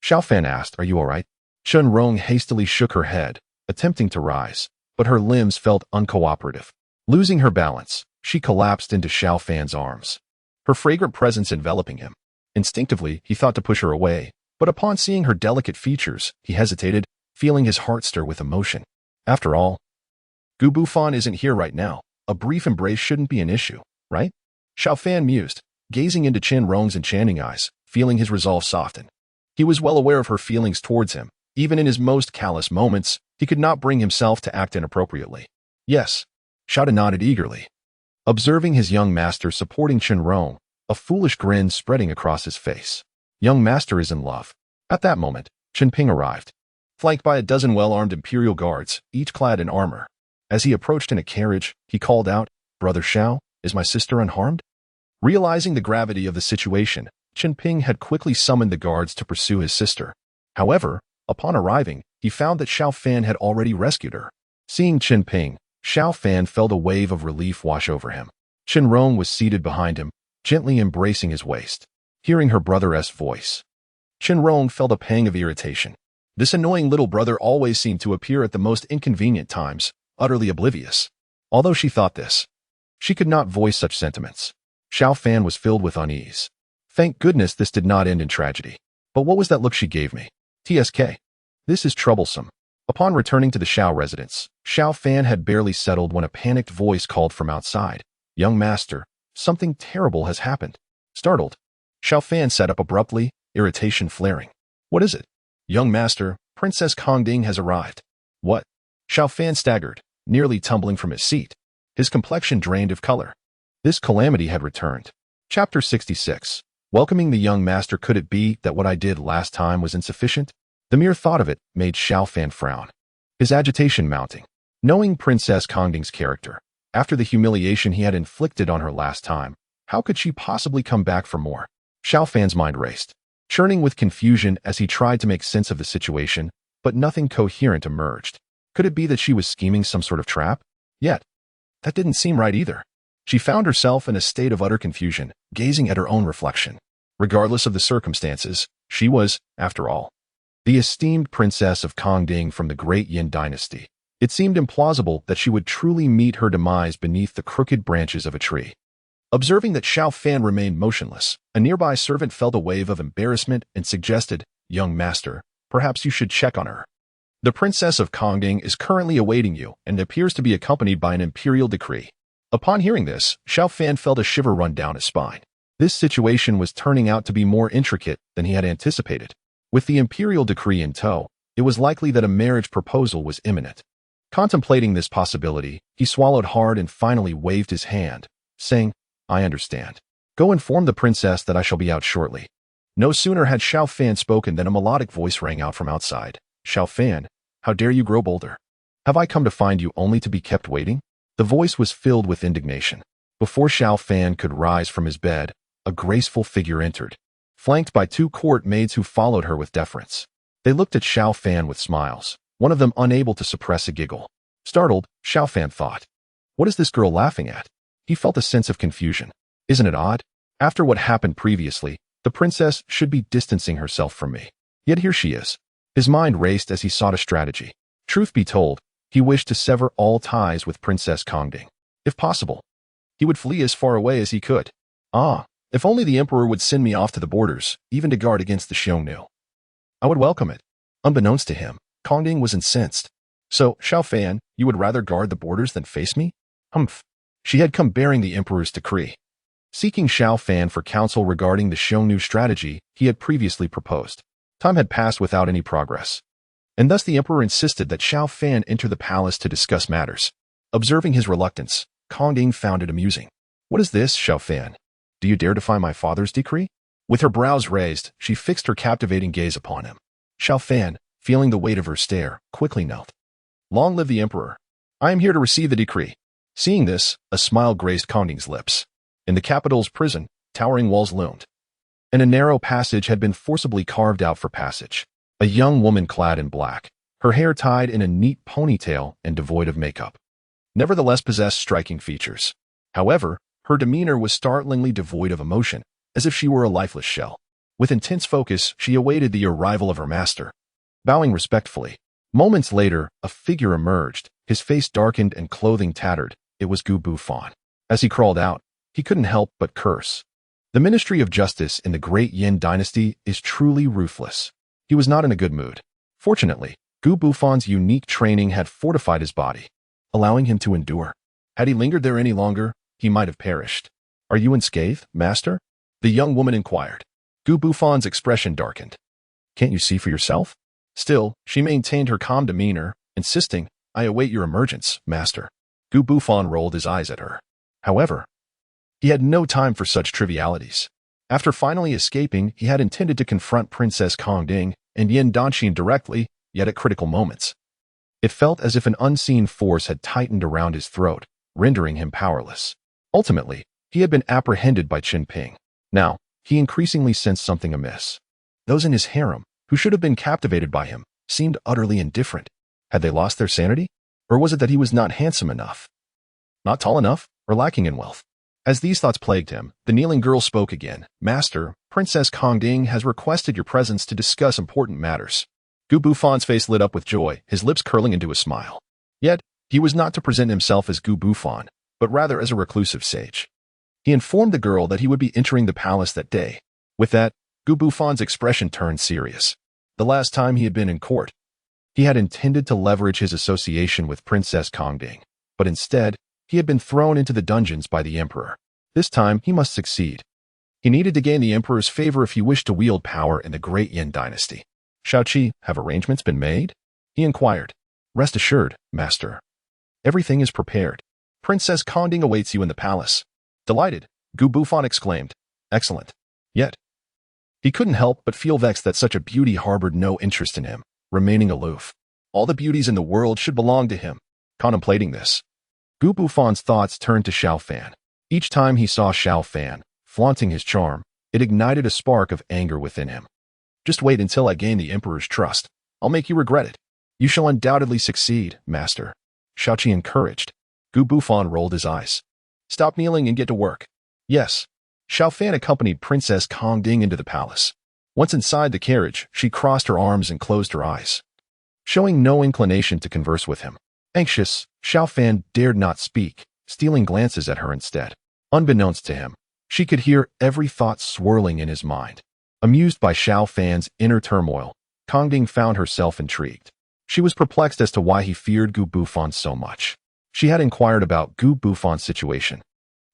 Xiao Fan asked, "Are you all right?" Rong hastily shook her head, attempting to rise, but her limbs felt uncooperative. Losing her balance, she collapsed into Xiao Fan's arms, her fragrant presence enveloping him. Instinctively, he thought to push her away, but upon seeing her delicate features, he hesitated, feeling his heart stir with emotion. After all, Gu Bufan isn't here right now. A brief embrace shouldn't be an issue, right? Xiao Fan mused, gazing into Rong's enchanting eyes, feeling his resolve soften. He was well aware of her feelings towards him. Even in his most callous moments, he could not bring himself to act inappropriately. Yes, Xiao nodded eagerly, observing his young master supporting Rong, a foolish grin spreading across his face. Young master is in love. At that moment, Ping arrived, flanked by a dozen well-armed imperial guards, each clad in armor. As he approached in a carriage, he called out, "Brother Xiao, is my sister unharmed?" Realizing the gravity of the situation, Ping had quickly summoned the guards to pursue his sister. However, upon arriving, he found that Xiao Fan had already rescued her. Seeing Ping, Xiao Fan felt a wave of relief wash over him. Rong was seated behind him, gently embracing his waist. Hearing her brother's voice, Rong felt a pang of irritation. This annoying little brother always seemed to appear at the most inconvenient times, utterly oblivious. Although she thought this, she could not voice such sentiments. Xiao Fan was filled with unease. Thank goodness this did not end in tragedy. But what was that look she gave me? TSK. This is troublesome. Upon returning to the Xiao residence, Xiao Fan had barely settled when a panicked voice called from outside. "Young master, something terrible has happened." Startled, Xiao Fan sat up abruptly, irritation flaring. "What is it?" "Young master, Princess Kongding has arrived." "What?" Xiao Fan staggered, nearly tumbling from his seat. His complexion drained of color. This calamity had returned. Chapter 66. Welcoming the young master. Could it be that what I did last time was insufficient? The mere thought of it made Xiao Fan frown, his agitation mounting. Knowing Princess Kongding's character, after the humiliation he had inflicted on her last time, How could she possibly come back for more? Xiao Fan's mind raced, churning with confusion as he tried to make sense of the situation, but nothing coherent emerged. Could it be that she was scheming some sort of trap? Yet, that didn't seem right either. She found herself in a state of utter confusion, gazing at her own reflection. Regardless of the circumstances, she was, after all, the esteemed princess of Kongding from the Great Yan Dynasty. It seemed implausible that she would truly meet her demise beneath the crooked branches of a tree. Observing that Xiao Fan remained motionless, a nearby servant felt a wave of embarrassment and suggested, "Young master, perhaps you should check on her. The princess of Kongding is currently awaiting you and appears to be accompanied by an imperial decree." Upon hearing this, Xiao Fan felt a shiver run down his spine. This situation was turning out to be more intricate than he had anticipated. With the imperial decree in tow, it was likely that a marriage proposal was imminent. Contemplating this possibility, he swallowed hard and finally waved his hand, saying, "I understand. Go inform the princess that I shall be out shortly." No sooner had Xiao Fan spoken than a melodic voice rang out from outside. "Xiao Fan, how dare you grow bolder? Have I come to find you only to be kept waiting?" The voice was filled with indignation. Before Xiao Fan could rise from his bed, a graceful figure entered, flanked by two court maids who followed her with deference. They looked at Xiao Fan with smiles, one of them unable to suppress a giggle. Startled, Xiao Fan thought, "What is this girl laughing at?" He felt a sense of confusion. Isn't it odd? After what happened previously, the princess should be distancing herself from me. Yet here she is. His mind raced as he sought a strategy. Truth be told, he wished to sever all ties with Princess Kongding. If possible, he would flee as far away as he could. If only the emperor would send me off to the borders, even to guard against the Xiongnu. I would welcome it. Unbeknownst to him, Kongding was incensed. So, Xiao Fan, you would rather guard the borders than face me? Humph. She had come bearing the emperor's decree. Seeking Xiao Fan for counsel regarding the Xiongnu strategy he had previously proposed. Time had passed without any progress, and thus the emperor insisted that Xiao Fan enter the palace to discuss matters. Observing his reluctance, Kongding found it amusing. "What is this, Xiao Fan? Do you dare defy my father's decree?" With her brows raised, she fixed her captivating gaze upon him. Xiao Fan, feeling the weight of her stare, quickly knelt. "Long live the emperor. I am here to receive the decree." Seeing this, a smile graced Kongding's lips. In the capital's prison, towering walls loomed, and a narrow passage had been forcibly carved out for passage. A young woman clad in black, her hair tied in a neat ponytail and devoid of makeup, nevertheless possessed striking features. However, her demeanor was startlingly devoid of emotion, as if she were a lifeless shell. With intense focus, she awaited the arrival of her master. Bowing respectfully, moments later, a figure emerged, his face darkened and clothing tattered. It was Gu Bufan. As he crawled out, he couldn't help but curse. The Ministry of Justice in the Great Yan Dynasty is truly ruthless. He was not in a good mood. Fortunately, Gu Bufan's unique training had fortified his body, allowing him to endure. Had he lingered there any longer, he might have perished. "Are you unscathed, master?" the young woman inquired. Gu Bufan's expression darkened. "Can't you see for yourself?" Still, she maintained her calm demeanor, insisting, "I await your emergence, master." Gu Bufan rolled his eyes at her. However, he had no time for such trivialities. After finally escaping, he had intended to confront Princess Kongding and Yan Danxian directly, yet at critical moments. It felt as if an unseen force had tightened around his throat, rendering him powerless. Ultimately, he had been apprehended by Xiao Ping. Now, he increasingly sensed something amiss. Those in his harem, who should have been captivated by him, seemed utterly indifferent. Had they lost their sanity? Or was it that he was not handsome enough, not tall enough, or lacking in wealth? As these thoughts plagued him, the kneeling girl spoke again. "Master, Princess Kongding has requested your presence to discuss important matters." Gu Bufan's face lit up with joy, his lips curling into a smile. Yet, he was not to present himself as Gu Bufan, but rather as a reclusive sage. He informed the girl that he would be entering the palace that day. With that, Gu Bufan's expression turned serious. The last time he had been in court, he had intended to leverage his association with Princess Kongding, but instead, he had been thrown into the dungeons by the emperor. This time, he must succeed. He needed to gain the emperor's favor if he wished to wield power in the Great Yan Dynasty. "Xiao, have arrangements been made?" he inquired. "Rest assured, master. Everything is prepared. Princess Kongding awaits you in the palace." Delighted, Gu Bufan exclaimed, "Excellent." Yet, he couldn't help but feel vexed that such a beauty harbored no interest in him, remaining aloof. All the beauties in the world should belong to him. Contemplating this, Gu Bufan's thoughts turned to Xiao Fan. Each time he saw Xiao Fan, flaunting his charm, it ignited a spark of anger within him. Just wait until I gain the Emperor's trust. I'll make you regret it. You shall undoubtedly succeed, master. Xiaoqi encouraged. Gu Bufan rolled his eyes. Stop kneeling and get to work. Yes. Xiao Fan accompanied Princess Kongding into the palace. Once inside the carriage, she crossed her arms and closed her eyes, showing no inclination to converse with him. Anxious, Xiao Fan dared not speak, stealing glances at her instead. Unbeknownst to him, she could hear every thought swirling in his mind. Amused by Xiao Fan's inner turmoil, Kongding found herself intrigued. She was perplexed as to why he feared Gu Bufan so much. She had inquired about Gu Bufan's situation,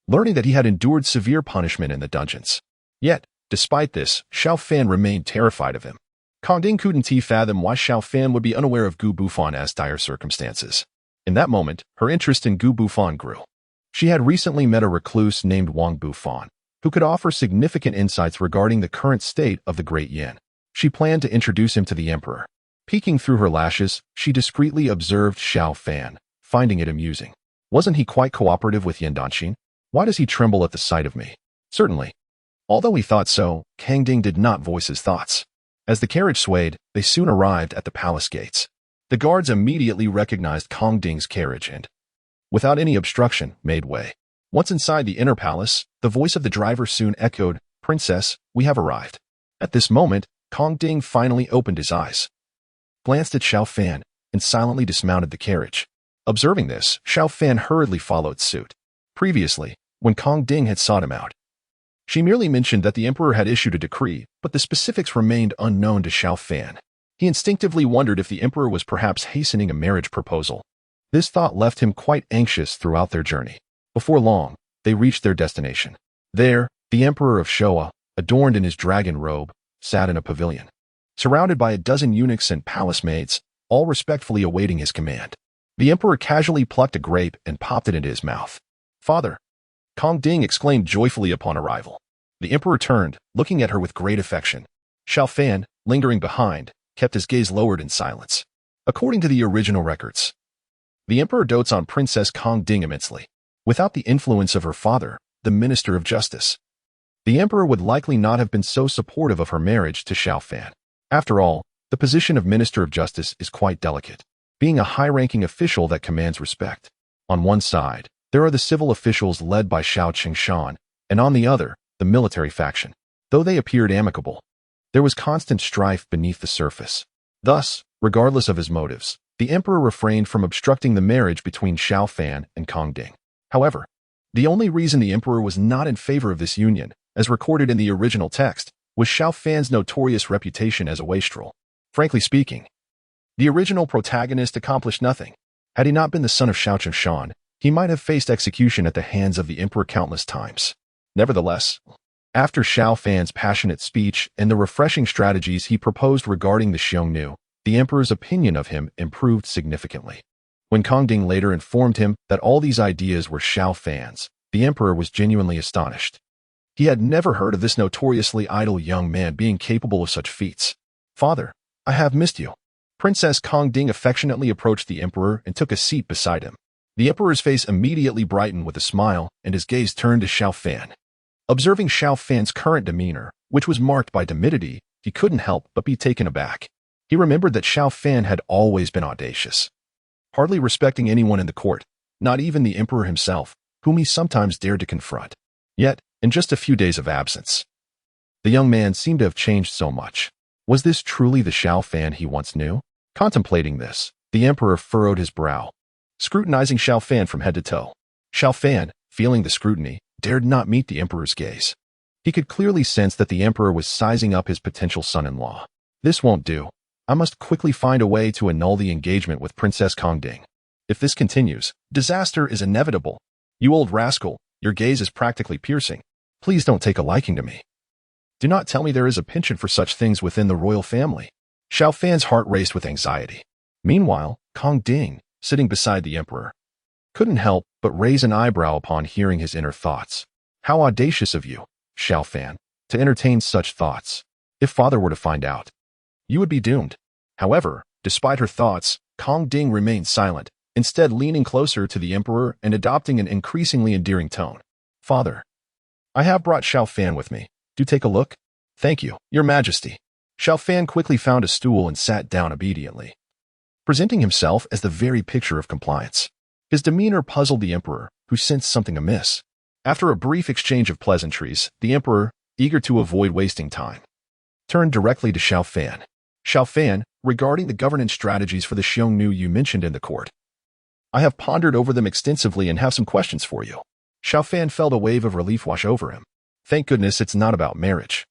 learning that he had endured severe punishment in the dungeons. Yet, despite this, Xiao Fan remained terrified of him. Kongding couldn't fathom why Xiao Fan would be unaware of Gu Bufan's dire circumstances. In that moment, her interest in Gu Bufan grew. She had recently met a recluse named Wang Bufan, who could offer significant insights regarding the current state of the Great Yan. She planned to introduce him to the Emperor. Peeking through her lashes, she discreetly observed Xiao Fan, finding it amusing. Wasn't he quite cooperative with Yan Danxin? Why does he tremble at the sight of me? Certainly. Although he thought so, Kangding did not voice his thoughts. As the carriage swayed, they soon arrived at the palace gates. The guards immediately recognized Kongding's carriage and, without any obstruction, made way. Once inside the inner palace, the voice of the driver soon echoed, "Princess, we have arrived." At this moment, Kongding finally opened his eyes, glanced at Xiao Fan, and silently dismounted the carriage. Observing this, Xiao Fan hurriedly followed suit. Previously, when Kongding had sought him out, she merely mentioned that the Emperor had issued a decree, but the specifics remained unknown to Xiao Fan. He instinctively wondered if the Emperor was perhaps hastening a marriage proposal. This thought left him quite anxious throughout their journey. Before long, they reached their destination. There, the Emperor of Showa, adorned in his dragon robe, sat in a pavilion, surrounded by a dozen eunuchs and palace maids, all respectfully awaiting his command. The Emperor casually plucked a grape and popped it into his mouth. "Father!" Kongding exclaimed joyfully upon arrival. The Emperor turned, looking at her with great affection. Xiao Fan, lingering behind, kept his gaze lowered in silence. According to the original records, the Emperor dotes on Princess Kongding immensely. Without the influence of her father, the Minister of Justice, the Emperor would likely not have been so supportive of her marriage to Xiao Fan. After all, the position of Minister of Justice is quite delicate, being a high-ranking official that commands respect. On one side, there are the civil officials led by Xiao Qingshan, and on the other, the military faction. Though they appeared amicable, there was constant strife beneath the surface. Thus, regardless of his motives, the Emperor refrained from obstructing the marriage between Xiao Fan and Kongding. However, the only reason the Emperor was not in favor of this union, as recorded in the original text, was Xiao Fan's notorious reputation as a wastrel. Frankly speaking, the original protagonist accomplished nothing. Had he not been the son of Xiao Qingshan, he might have faced execution at the hands of the Emperor countless times. Nevertheless, after Xiao Fan's passionate speech and the refreshing strategies he proposed regarding the Xiongnu, the Emperor's opinion of him improved significantly. When Kongding later informed him that all these ideas were Xiao Fan's, the Emperor was genuinely astonished. He had never heard of this notoriously idle young man being capable of such feats. "Father, I have missed you." Princess Kongding affectionately approached the Emperor and took a seat beside him. The Emperor's face immediately brightened with a smile, and his gaze turned to Xiao Fan. Observing Xiao Fan's current demeanor, which was marked by timidity, he couldn't help but be taken aback. He remembered that Xiao Fan had always been audacious, hardly respecting anyone in the court, not even the Emperor himself, whom he sometimes dared to confront. Yet, in just a few days of absence, the young man seemed to have changed so much. Was this truly the Xiao Fan he once knew? Contemplating this, the Emperor furrowed his brow, scrutinizing Xiao Fan from head to toe. Xiao Fan, feeling the scrutiny, dared not meet the Emperor's gaze. He could clearly sense that the Emperor was sizing up his potential son-in-law. "This won't do. I must quickly find a way to annul the engagement with Princess Kongding. If this continues, disaster is inevitable. You old rascal, your gaze is practically piercing. Please don't take a liking to me. Do not tell me there is a penchant for such things within the royal family." Xiao Fan's heart raced with anxiety. Meanwhile, Kongding, sitting beside the Emperor, couldn't help but raise an eyebrow upon hearing his inner thoughts. "How audacious of you, Xiao Fan, to entertain such thoughts. If father were to find out, you would be doomed." However, despite her thoughts, Kongding remained silent, instead leaning closer to the Emperor and adopting an increasingly endearing tone. Father, I have brought Xiao Fan with me. Do take a look. Thank you, Your Majesty. Xiao Fan quickly found a stool and sat down obediently, presenting himself as the very picture of compliance. His demeanor puzzled the emperor, who sensed something amiss. After a brief exchange of pleasantries, the emperor, eager to avoid wasting time, turned directly to Xiao Fan. Xiao Fan, regarding the governance strategies for the Xiongnu you mentioned in the court, I have pondered over them extensively and have some questions for you. Xiao Fan felt a wave of relief wash over him. Thank goodness it's not about marriage.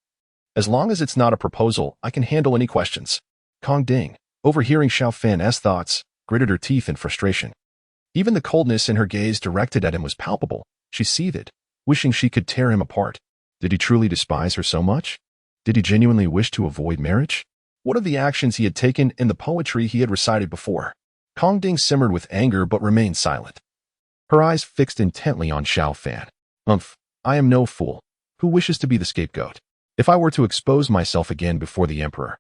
As long as it's not a proposal, I can handle any questions. Kong Ding, overhearing Xiao Fan's thoughts, gritted her teeth in frustration. Even the coldness in her gaze directed at him was palpable. She seethed, wishing she could tear him apart. Did he truly despise her so much? Did he genuinely wish to avoid marriage? What of the actions he had taken and the poetry he had recited before? Kong Ding simmered with anger but remained silent, her eyes fixed intently on Xiao Fan. I am no fool. Who wishes to be the scapegoat? If I were to expose myself again before the emperor,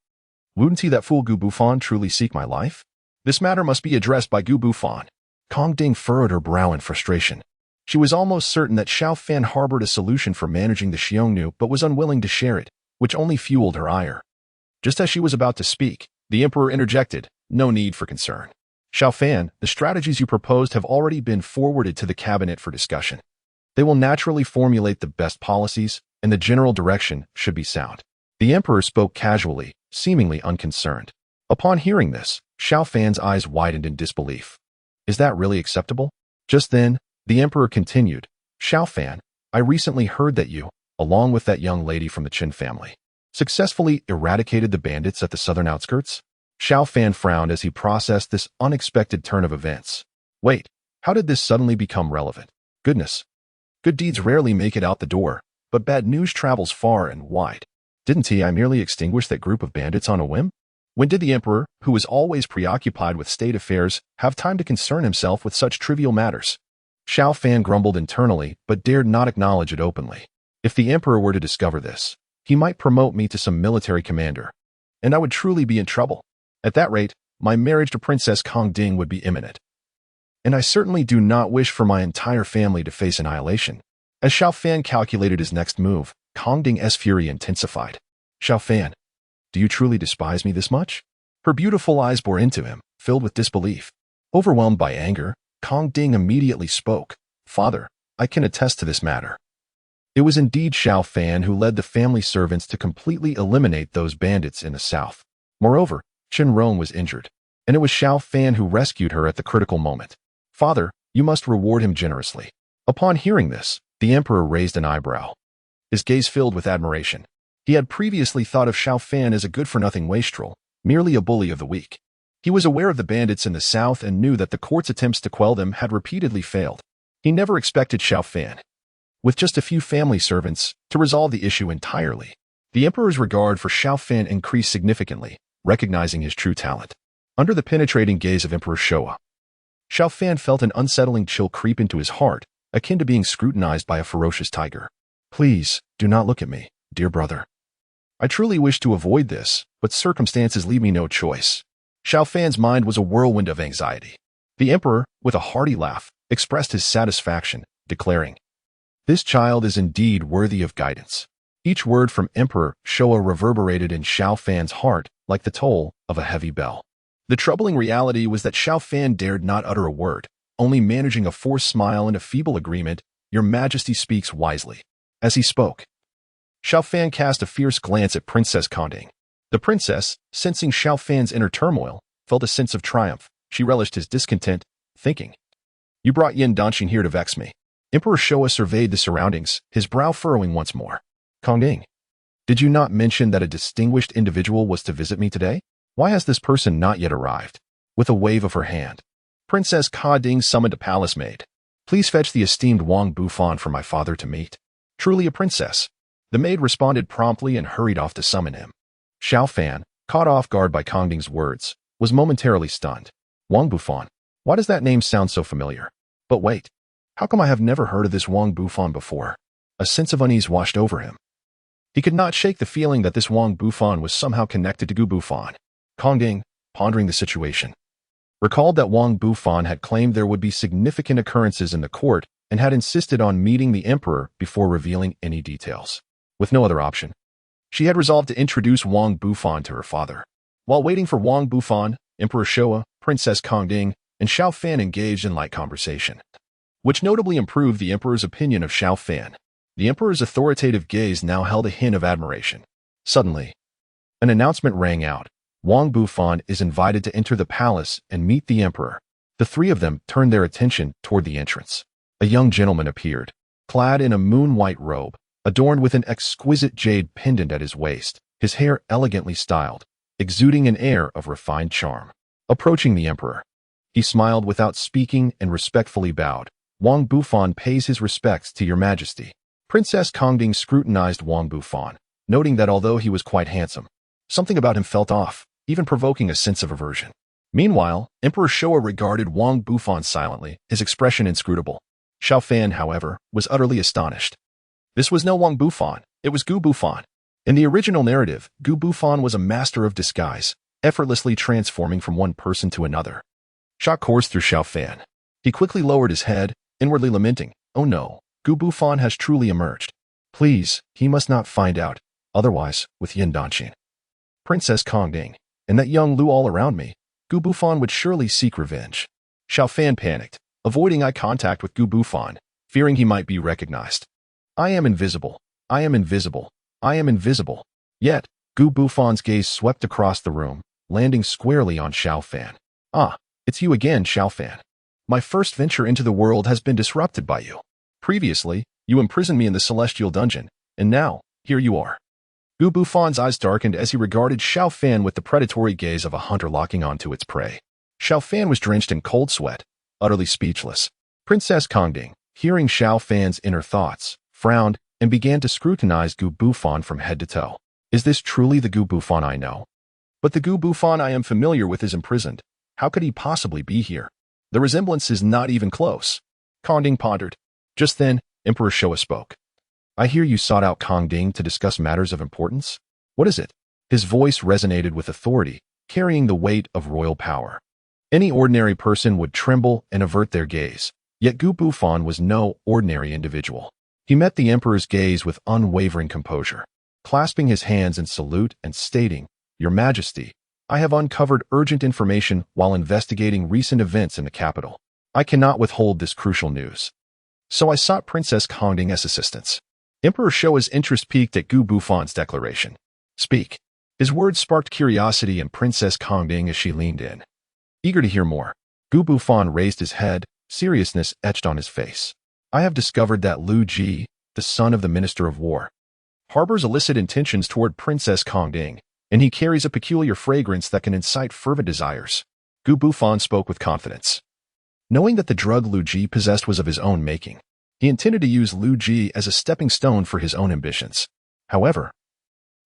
wouldn't he, that fool Gu Bufan, truly seek my life? This matter must be addressed by Gu Bufan. Kong Ding furrowed her brow in frustration. She was almost certain that Xiao Fan harbored a solution for managing the Xiongnu but was unwilling to share it, which only fueled her ire. Just as she was about to speak, the emperor interjected, no need for concern. Xiao Fan, the strategies you proposed have already been forwarded to the cabinet for discussion. They will naturally formulate the best policies, and the general direction should be sound. The emperor spoke casually, seemingly unconcerned. Upon hearing this, Xiao Fan's eyes widened in disbelief. Is that really acceptable? Just then, the emperor continued, Xiao Fan, I recently heard that you, along with that young lady from the Qin family, successfully eradicated the bandits at the southern outskirts? Xiao Fan frowned as he processed this unexpected turn of events. Wait, how did this suddenly become relevant? Goodness. Good deeds rarely make it out the door, but bad news travels far and wide. Didn't I merely extinguish that group of bandits on a whim? When did the emperor, who was always preoccupied with state affairs, have time to concern himself with such trivial matters? Xiao Fan grumbled internally, but dared not acknowledge it openly. If the emperor were to discover this, he might promote me to some military commander, and I would truly be in trouble. At that rate, my marriage to Princess Kong Ding would be imminent. And I certainly do not wish for my entire family to face annihilation. As Xiao Fan calculated his next move, Kong Ding's fury intensified. Xiao Fan, do you truly despise me this much? Her beautiful eyes bore into him, filled with disbelief. Overwhelmed by anger, Kong Ding immediately spoke. Father, I can attest to this matter. It was indeed Xiao Fan who led the family servants to completely eliminate those bandits in the south. Moreover, Qin Rong was injured, and it was Xiao Fan who rescued her at the critical moment. Father, you must reward him generously. Upon hearing this, the emperor raised an eyebrow, his gaze filled with admiration. He had previously thought of Xiao Fan as a good-for-nothing wastrel, merely a bully of the weak. He was aware of the bandits in the south and knew that the court's attempts to quell them had repeatedly failed. He never expected Xiao Fan, with just a few family servants, to resolve the issue entirely. The emperor's regard for Xiao Fan increased significantly, recognizing his true talent. Under the penetrating gaze of Emperor Showa, Xiao Fan felt an unsettling chill creep into his heart, akin to being scrutinized by a ferocious tiger. Please, do not look at me, dear brother. I truly wish to avoid this, but circumstances leave me no choice. Xiao Fan's mind was a whirlwind of anxiety. The emperor, with a hearty laugh, expressed his satisfaction, declaring, This child is indeed worthy of guidance. Each word from Emperor Showa reverberated in Xiao Fan's heart like the toll of a heavy bell. The troubling reality was that Xiao Fan dared not utter a word, only managing a forced smile and a feeble agreement. Your Majesty speaks wisely. As he spoke, Xiao Fan cast a fierce glance at Princess Kong Ding. The princess, sensing Xiao Fan's inner turmoil, felt a sense of triumph. She relished his discontent, thinking, You brought Yan Dynasty here to vex me. Emperor Showa surveyed the surroundings, his brow furrowing once more. Kong Ding, did you not mention that a distinguished individual was to visit me today? Why has this person not yet arrived? With a wave of her hand, Princess Kong Ding summoned a palace maid. Please fetch the esteemed Wang Bufan for my father to meet. Truly a princess. The maid responded promptly and hurried off to summon him. Xiao Fan, caught off guard by Kong Ding's words, was momentarily stunned. Wang Bufan. Why does that name sound so familiar? But wait, how come I have never heard of this Wang Bufan before? A sense of unease washed over him. He could not shake the feeling that this Wang Bufan was somehow connected to Gu Bufan. Kong Ding, pondering the situation, recalled that Wang Bufan had claimed there would be significant occurrences in the court and had insisted on meeting the emperor before revealing any details. With no other option, she had resolved to introduce Wang Bufan to her father. While waiting for Wang Bufan, Emperor Showa, Princess Kongding, and Xiao Fan engaged in light conversation, which notably improved the emperor's opinion of Xiao Fan. The emperor's authoritative gaze now held a hint of admiration. Suddenly, an announcement rang out. Wang Bufan is invited to enter the palace and meet the emperor. The three of them turned their attention toward the entrance. A young gentleman appeared, clad in a moon-white robe, adorned with an exquisite jade pendant at his waist, his hair elegantly styled, exuding an air of refined charm. Approaching the emperor, he smiled without speaking and respectfully bowed. Wang Bufan pays his respects to your majesty. Princess Kongding scrutinized Wang Bufan, noting that although he was quite handsome, something about him felt off, even provoking a sense of aversion. Meanwhile, Emperor Showa regarded Wang Bufan silently, his expression inscrutable. Xiao Fan, however, was utterly astonished. This was no Wang Bufan, it was Gu Bufan. In the original narrative, Gu Bufan was a master of disguise, effortlessly transforming from one person to another. Shock coursed through Xiao Fan. He quickly lowered his head, inwardly lamenting, "Oh no, Gu Bufan has truly emerged. Please, he must not find out. Otherwise, with Yan Danshin, Princess Kongding, and that young Lu all around me, Gu Bufan would surely seek revenge." Xiao Fan panicked, avoiding eye contact with Gu Bufan, fearing he might be recognized. "I am invisible. I am invisible. I am invisible." Yet, Gu Bufan's gaze swept across the room, landing squarely on Xiao Fan. "Ah, it's you again, Xiao Fan. My first venture into the world has been disrupted by you. Previously, you imprisoned me in the celestial dungeon, and now, here you are." Gu Bufan's eyes darkened as he regarded Xiao Fan with the predatory gaze of a hunter locking onto its prey. Xiao Fan was drenched in cold sweat, utterly speechless. Princess Kongding, hearing Xiao Fan's inner thoughts, frowned and began to scrutinize Gu Bufan from head to toe. Is this truly the Gu Bufan I know? But the Gu Bufan I am familiar with is imprisoned. How could he possibly be here? The resemblance is not even close. Kongding pondered. Just then, Emperor Showa spoke. "I hear you sought out Kongding to discuss matters of importance. What is it?" His voice resonated with authority, carrying the weight of royal power. Any ordinary person would tremble and avert their gaze, yet Gu Bufan was no ordinary individual. He met the emperor's gaze with unwavering composure, clasping his hands in salute and stating, "Your Majesty, I have uncovered urgent information while investigating recent events in the capital. I cannot withhold this crucial news. So I sought Princess Kongding's assistance." Emperor Showa's interest peaked at Gu Bufan's declaration. "Speak." His words sparked curiosity in Princess Kongding as she leaned in. Eager to hear more, Gu Bufan raised his head, seriousness etched on his face. "I have discovered that Lu Ji, the son of the Minister of War, harbors illicit intentions toward Princess Kongding, and he carries a peculiar fragrance that can incite fervent desires." Gu Bufan spoke with confidence. Knowing that the drug Lu Ji possessed was of his own making, he intended to use Lu Ji as a stepping stone for his own ambitions. However,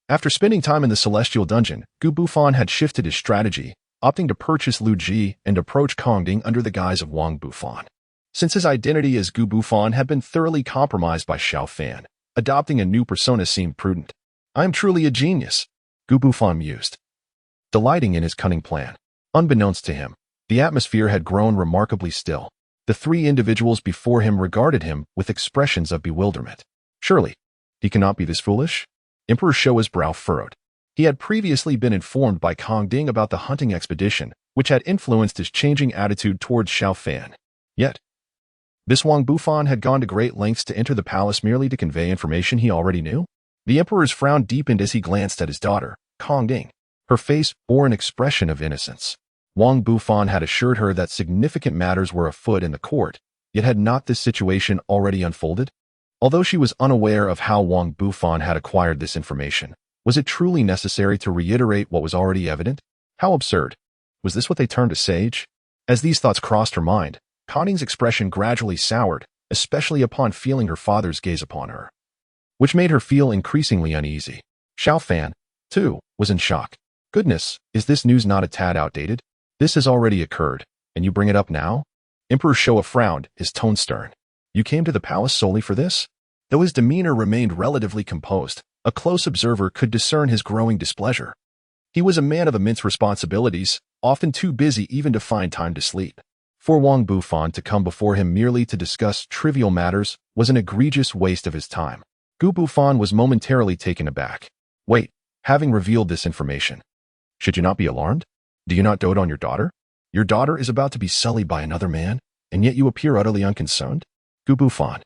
after spending time in the Celestial Dungeon, Gu Bufan had shifted his strategy, opting to purchase Lu Ji and approach Kongding under the guise of Wang Bufan. Since his identity as Gu Bufan had been thoroughly compromised by Xiao Fan, adopting a new persona seemed prudent. "I am truly a genius," Gu Bufan mused, delighting in his cunning plan. Unbeknownst to him, the atmosphere had grown remarkably still. The three individuals before him regarded him with expressions of bewilderment. Surely, he cannot be this foolish? Emperor Showa's brow furrowed. He had previously been informed by Kongding about the hunting expedition, which had influenced his changing attitude towards Xiao Fan. Yet, this Wang Bufan had gone to great lengths to enter the palace merely to convey information he already knew? The emperor's frown deepened as he glanced at his daughter, Kongding. Her face bore an expression of innocence. Wang Bufan had assured her that significant matters were afoot in the court, yet had not this situation already unfolded? Although she was unaware of how Wang Bufan had acquired this information, was it truly necessary to reiterate what was already evident? How absurd. Was this what they termed a sage? As these thoughts crossed her mind, Kongding's expression gradually soured, especially upon feeling her father's gaze upon her, which made her feel increasingly uneasy. Xiao Fan, too, was in shock. Goodness, is this news not a tad outdated? This has already occurred, and you bring it up now? Emperor Showa frowned, his tone stern. You came to the palace solely for this? Though his demeanor remained relatively composed, a close observer could discern his growing displeasure. He was a man of immense responsibilities, often too busy even to find time to sleep. For Wang Bufan to come before him merely to discuss trivial matters was an egregious waste of his time. Gu Bufan was momentarily taken aback. Wait, having revealed this information, should you not be alarmed? Do you not dote on your daughter? Your daughter is about to be sullied by another man, and yet you appear utterly unconcerned? Gu Bufan,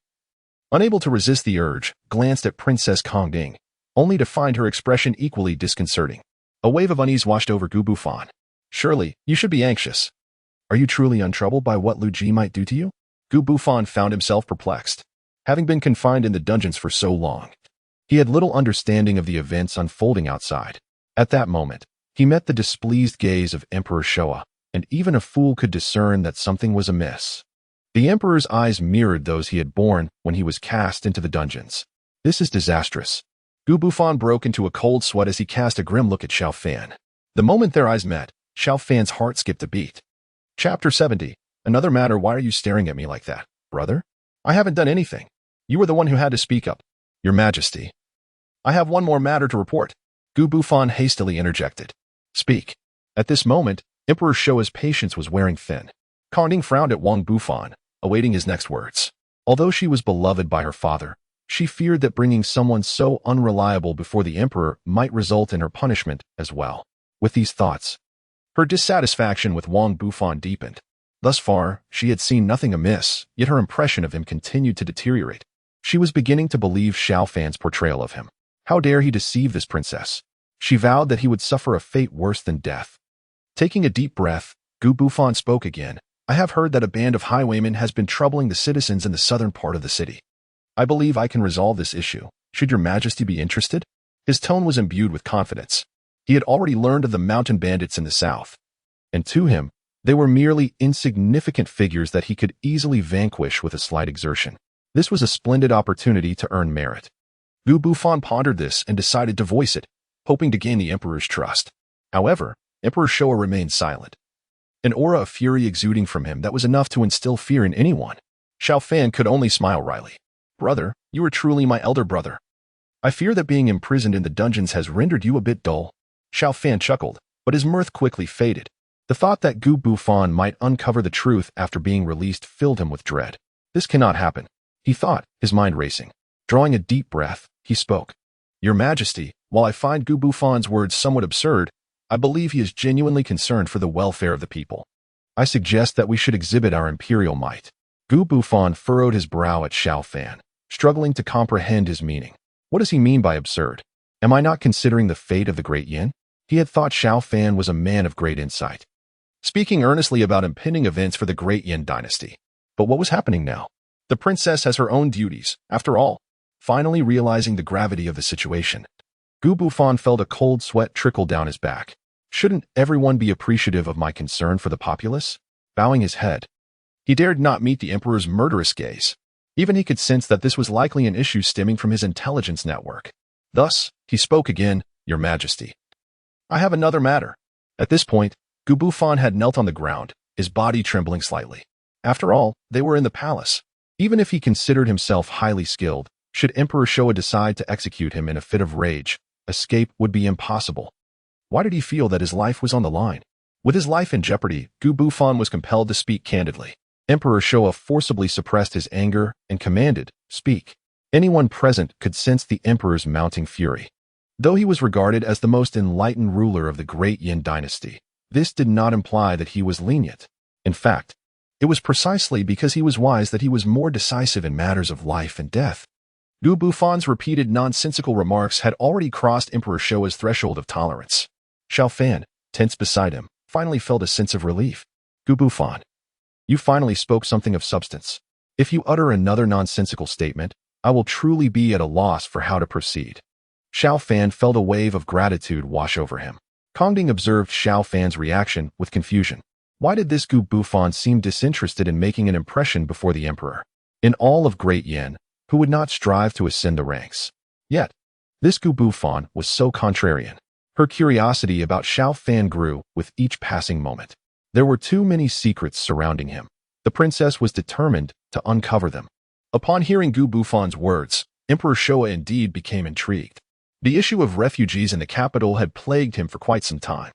unable to resist the urge, glanced at Princess Kongding, only to find her expression equally disconcerting. A wave of unease washed over Gu Bufan. Surely, you should be anxious. Are you truly untroubled by what Lu Ji might do to you? Gu Bufan found himself perplexed. Having been confined in the dungeons for so long, he had little understanding of the events unfolding outside. At that moment, he met the displeased gaze of Emperor Showa, and even a fool could discern that something was amiss. The Emperor's eyes mirrored those he had borne when he was cast into the dungeons. This is disastrous. Gu Bufan broke into a cold sweat as he cast a grim look at Xiao Fan. The moment their eyes met, Xiao Fan's heart skipped a beat. Chapter 70. Another matter. Why are you staring at me like that, brother? I haven't done anything. You were the one who had to speak up. Your Majesty. I have one more matter to report. Gu Bufan hastily interjected. Speak. At this moment, Emperor Showa's patience was wearing thin. Kongding frowned at Wang Bufan, awaiting his next words. Although she was beloved by her father, she feared that bringing someone so unreliable before the Emperor might result in her punishment as well. With these thoughts, her dissatisfaction with Wang Bufan deepened. Thus far, she had seen nothing amiss, yet her impression of him continued to deteriorate. She was beginning to believe Xiao Fan's portrayal of him. How dare he deceive this princess? She vowed that he would suffer a fate worse than death. Taking a deep breath, Gu Bufan spoke again. I have heard that a band of highwaymen has been troubling the citizens in the southern part of the city. I believe I can resolve this issue. Should your Majesty be interested? His tone was imbued with confidence. He had already learned of the mountain bandits in the south, and to him, they were merely insignificant figures that he could easily vanquish with a slight exertion. This was a splendid opportunity to earn merit. Gu Bufan pondered this and decided to voice it, hoping to gain the Emperor's trust. However, Emperor Showa remained silent. An aura of fury exuding from him that was enough to instill fear in anyone. Xiao Fan could only smile wryly. Brother, you are truly my elder brother. I fear that being imprisoned in the dungeons has rendered you a bit dull. Xiao Fan chuckled, but his mirth quickly faded. The thought that Gu Bufan might uncover the truth after being released filled him with dread. This cannot happen, he thought, his mind racing. Drawing a deep breath, he spoke. Your Majesty, while I find Gu Bufan's words somewhat absurd, I believe he is genuinely concerned for the welfare of the people. I suggest that we should exhibit our imperial might. Gu Bufan furrowed his brow at Xiao Fan, struggling to comprehend his meaning. What does he mean by absurd? Am I not considering the fate of the Great Yan? He had thought Xiao Fan was a man of great insight, speaking earnestly about impending events for the Great Yan Dynasty. But what was happening now? The princess has her own duties, after all. Finally realizing the gravity of the situation, Gu Bufan felt a cold sweat trickle down his back. Shouldn't everyone be appreciative of my concern for the populace? Bowing his head, he dared not meet the Emperor's murderous gaze. Even he could sense that this was likely an issue stemming from his intelligence network. Thus, he spoke again, Your Majesty. I have another matter. At this point, Gu Bufan had knelt on the ground, his body trembling slightly. After all, they were in the palace. Even if he considered himself highly skilled, should Emperor Showa decide to execute him in a fit of rage, escape would be impossible. Why did he feel that his life was on the line? With his life in jeopardy, Gu Bufan was compelled to speak candidly. Emperor Showa forcibly suppressed his anger and commanded, Speak. Anyone present could sense the Emperor's mounting fury. Though he was regarded as the most enlightened ruler of the Great Yan Dynasty, this did not imply that he was lenient. In fact, it was precisely because he was wise that he was more decisive in matters of life and death. Gu Bufan's repeated nonsensical remarks had already crossed Emperor Showa's threshold of tolerance. Xiao Fan, tense beside him, finally felt a sense of relief. Gu Bufan, you finally spoke something of substance. If you utter another nonsensical statement, I will truly be at a loss for how to proceed. Xiao Fan felt a wave of gratitude wash over him. Kongding observed Xiao Fan's reaction with confusion. Why did this Gu Bufan seem disinterested in making an impression before the Emperor? In all of Great Yan, who would not strive to ascend the ranks? Yet, this Gu Bufan was so contrarian. Her curiosity about Xiao Fan grew with each passing moment. There were too many secrets surrounding him. The princess was determined to uncover them. Upon hearing Gu Bufan's words, Emperor Showa indeed became intrigued. The issue of refugees in the capital had plagued him for quite some time.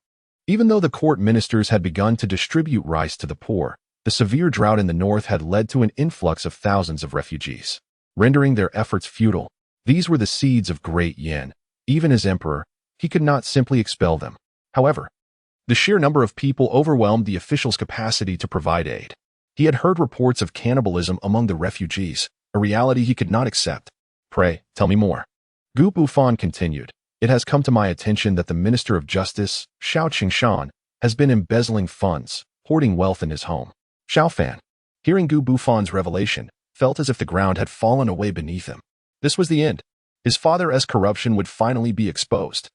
Even though the court ministers had begun to distribute rice to the poor, The severe drought in the north had led to an influx of thousands of refugees, rendering their efforts futile. These were the seeds of Great Yan. Even as emperor, he could not simply expel them. However, the sheer number of people overwhelmed the official's capacity to provide aid. He had heard reports of cannibalism among the refugees, a reality he could not accept. "Pray, tell me more." Gu Bufan continued. "It has come to my attention that the Minister of Justice, Xiao Qingshan, has been embezzling funds, hoarding wealth in his home." Xiao Fan, hearing Gu Bufan's revelation, felt as if the ground had fallen away beneath him. This was the end. His father's corruption would finally be exposed.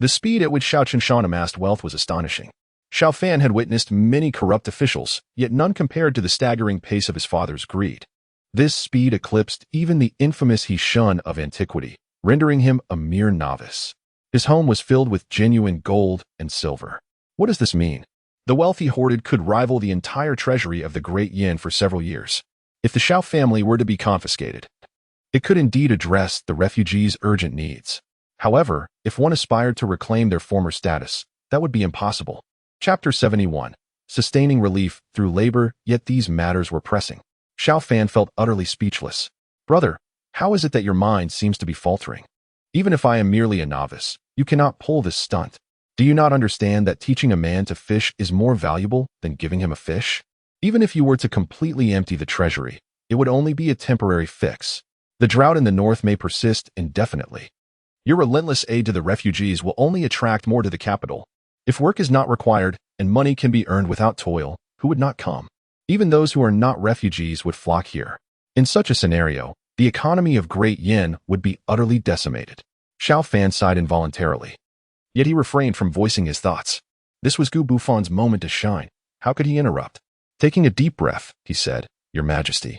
The speed at which Xiao Qingshan amassed wealth was astonishing. Xiao Fan had witnessed many corrupt officials, yet none compared to the staggering pace of his father's greed. This speed eclipsed even the infamous He Shun of antiquity, rendering him a mere novice. His home was filled with genuine gold and silver. What does this mean? The wealth he hoarded could rival the entire treasury of the Great Yan for several years. If the Xiao family were to be confiscated, it could indeed address the refugees' urgent needs. However, if one aspired to reclaim their former status, that would be impossible. Chapter 71. Sustaining relief through labor, yet these matters were pressing. Xiao Fan felt utterly speechless. "Brother, how is it that your mind seems to be faltering? Even if I am merely a novice, you cannot pull this stunt. Do you not understand that teaching a man to fish is more valuable than giving him a fish? Even if you were to completely empty the treasury, it would only be a temporary fix. The drought in the north may persist indefinitely. Your relentless aid to the refugees will only attract more to the capital. If work is not required and money can be earned without toil, who would not come? Even those who are not refugees would flock here. In such a scenario, the economy of Great Yan would be utterly decimated." Xiao Fan sighed involuntarily. Yet he refrained from voicing his thoughts. This was Gu Bufan's moment to shine. How could he interrupt? Taking a deep breath, he said, "Your Majesty,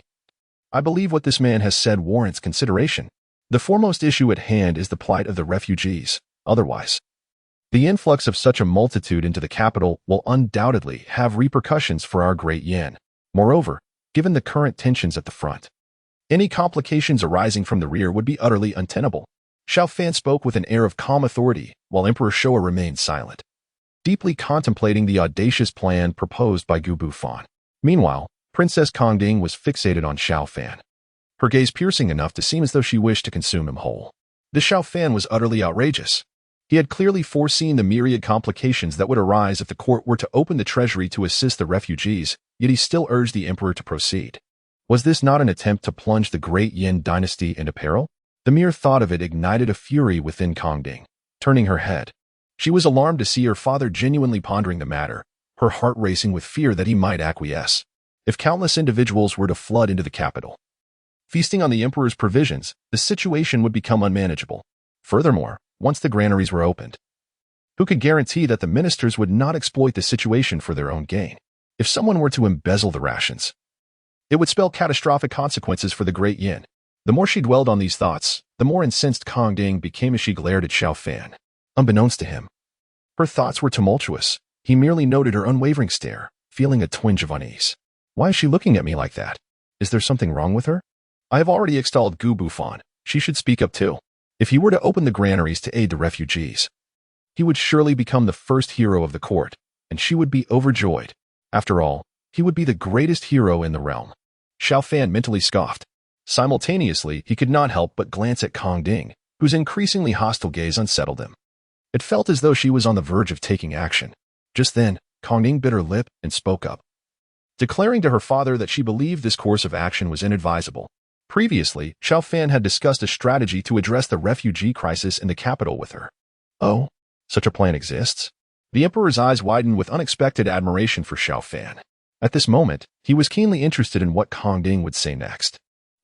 I believe what this man has said warrants consideration. The foremost issue at hand is the plight of the refugees. Otherwise, the influx of such a multitude into the capital will undoubtedly have repercussions for our Great Yan. Moreover, given the current tensions at the front, any complications arising from the rear would be utterly untenable." Xiao Fan spoke with an air of calm authority, while Emperor Showa remained silent, deeply contemplating the audacious plan proposed by Gu Bufan. Meanwhile, Princess Kongding was fixated on Xiao Fan, her gaze piercing enough to seem as though she wished to consume him whole. This Xiao Fan was utterly outrageous. He had clearly foreseen the myriad complications that would arise if the court were to open the treasury to assist the refugees, yet he still urged the emperor to proceed. Was this not an attempt to plunge the Great Yan Dynasty into peril? The mere thought of it ignited a fury within Kongding. Turning her head, she was alarmed to see her father genuinely pondering the matter, her heart racing with fear that he might acquiesce. If countless individuals were to flood into the capital, feasting on the emperor's provisions, the situation would become unmanageable. Furthermore, once the granaries were opened, who could guarantee that the ministers would not exploit the situation for their own gain? If someone were to embezzle the rations, it would spell catastrophic consequences for the Great Yan. The more she dwelled on these thoughts, the more incensed Kongding became as she glared at Xiao Fan. Unbeknownst to him, her thoughts were tumultuous. He merely noted her unwavering stare, feeling a twinge of unease. Why is she looking at me like that? Is there something wrong with her? I have already extolled Gu Bufan. She should speak up too. If he were to open the granaries to aid the refugees, he would surely become the first hero of the court, and she would be overjoyed. After all, he would be the greatest hero in the realm. Xiao Fan mentally scoffed. Simultaneously, he could not help but glance at Kongding, whose increasingly hostile gaze unsettled him. It felt as though she was on the verge of taking action. Just then, Kongding bit her lip and spoke up, declaring to her father that she believed this course of action was inadvisable. Previously, Xiao Fan had discussed a strategy to address the refugee crisis in the capital with her. Oh, such a plan exists? The emperor's eyes widened with unexpected admiration for Xiao Fan. At this moment, he was keenly interested in what Kongding would say next.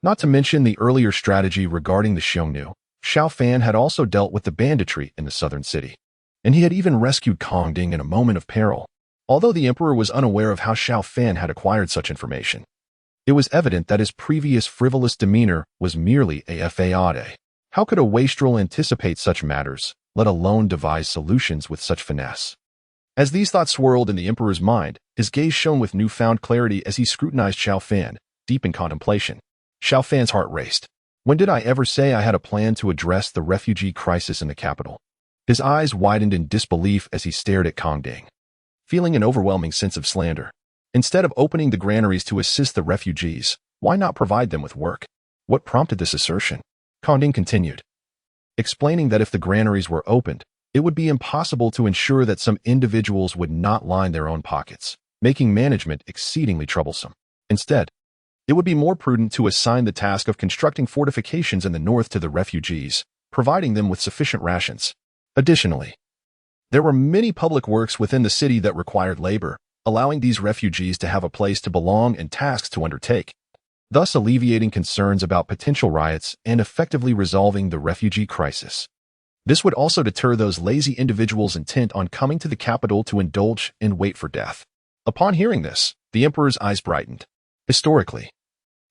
Not to mention the earlier strategy regarding the Xiongnu, Xiao Fan had also dealt with the banditry in the southern city, and he had even rescued Kongding in a moment of peril. Although the emperor was unaware of how Xiao Fan had acquired such information, it was evident that his previous frivolous demeanor was merely a facade. How could a wastrel anticipate such matters, let alone devise solutions with such finesse? As these thoughts swirled in the emperor's mind, his gaze shone with newfound clarity as he scrutinized Xiao Fan, deep in contemplation. Xiao Fan's heart raced. When did I ever say I had a plan to address the refugee crisis in the capital? His eyes widened in disbelief as he stared at Kongding, feeling an overwhelming sense of slander. Instead of opening the granaries to assist the refugees, why not provide them with work? What prompted this assertion? Kongding continued, explaining that if the granaries were opened, it would be impossible to ensure that some individuals would not line their own pockets, making management exceedingly troublesome. Instead, it would be more prudent to assign the task of constructing fortifications in the north to the refugees, providing them with sufficient rations. Additionally, there were many public works within the city that required labor, allowing these refugees to have a place to belong and tasks to undertake, thus alleviating concerns about potential riots and effectively resolving the refugee crisis. This would also deter those lazy individuals intent on coming to the capital to indulge and wait for death. Upon hearing this, the emperor's eyes brightened. Historically,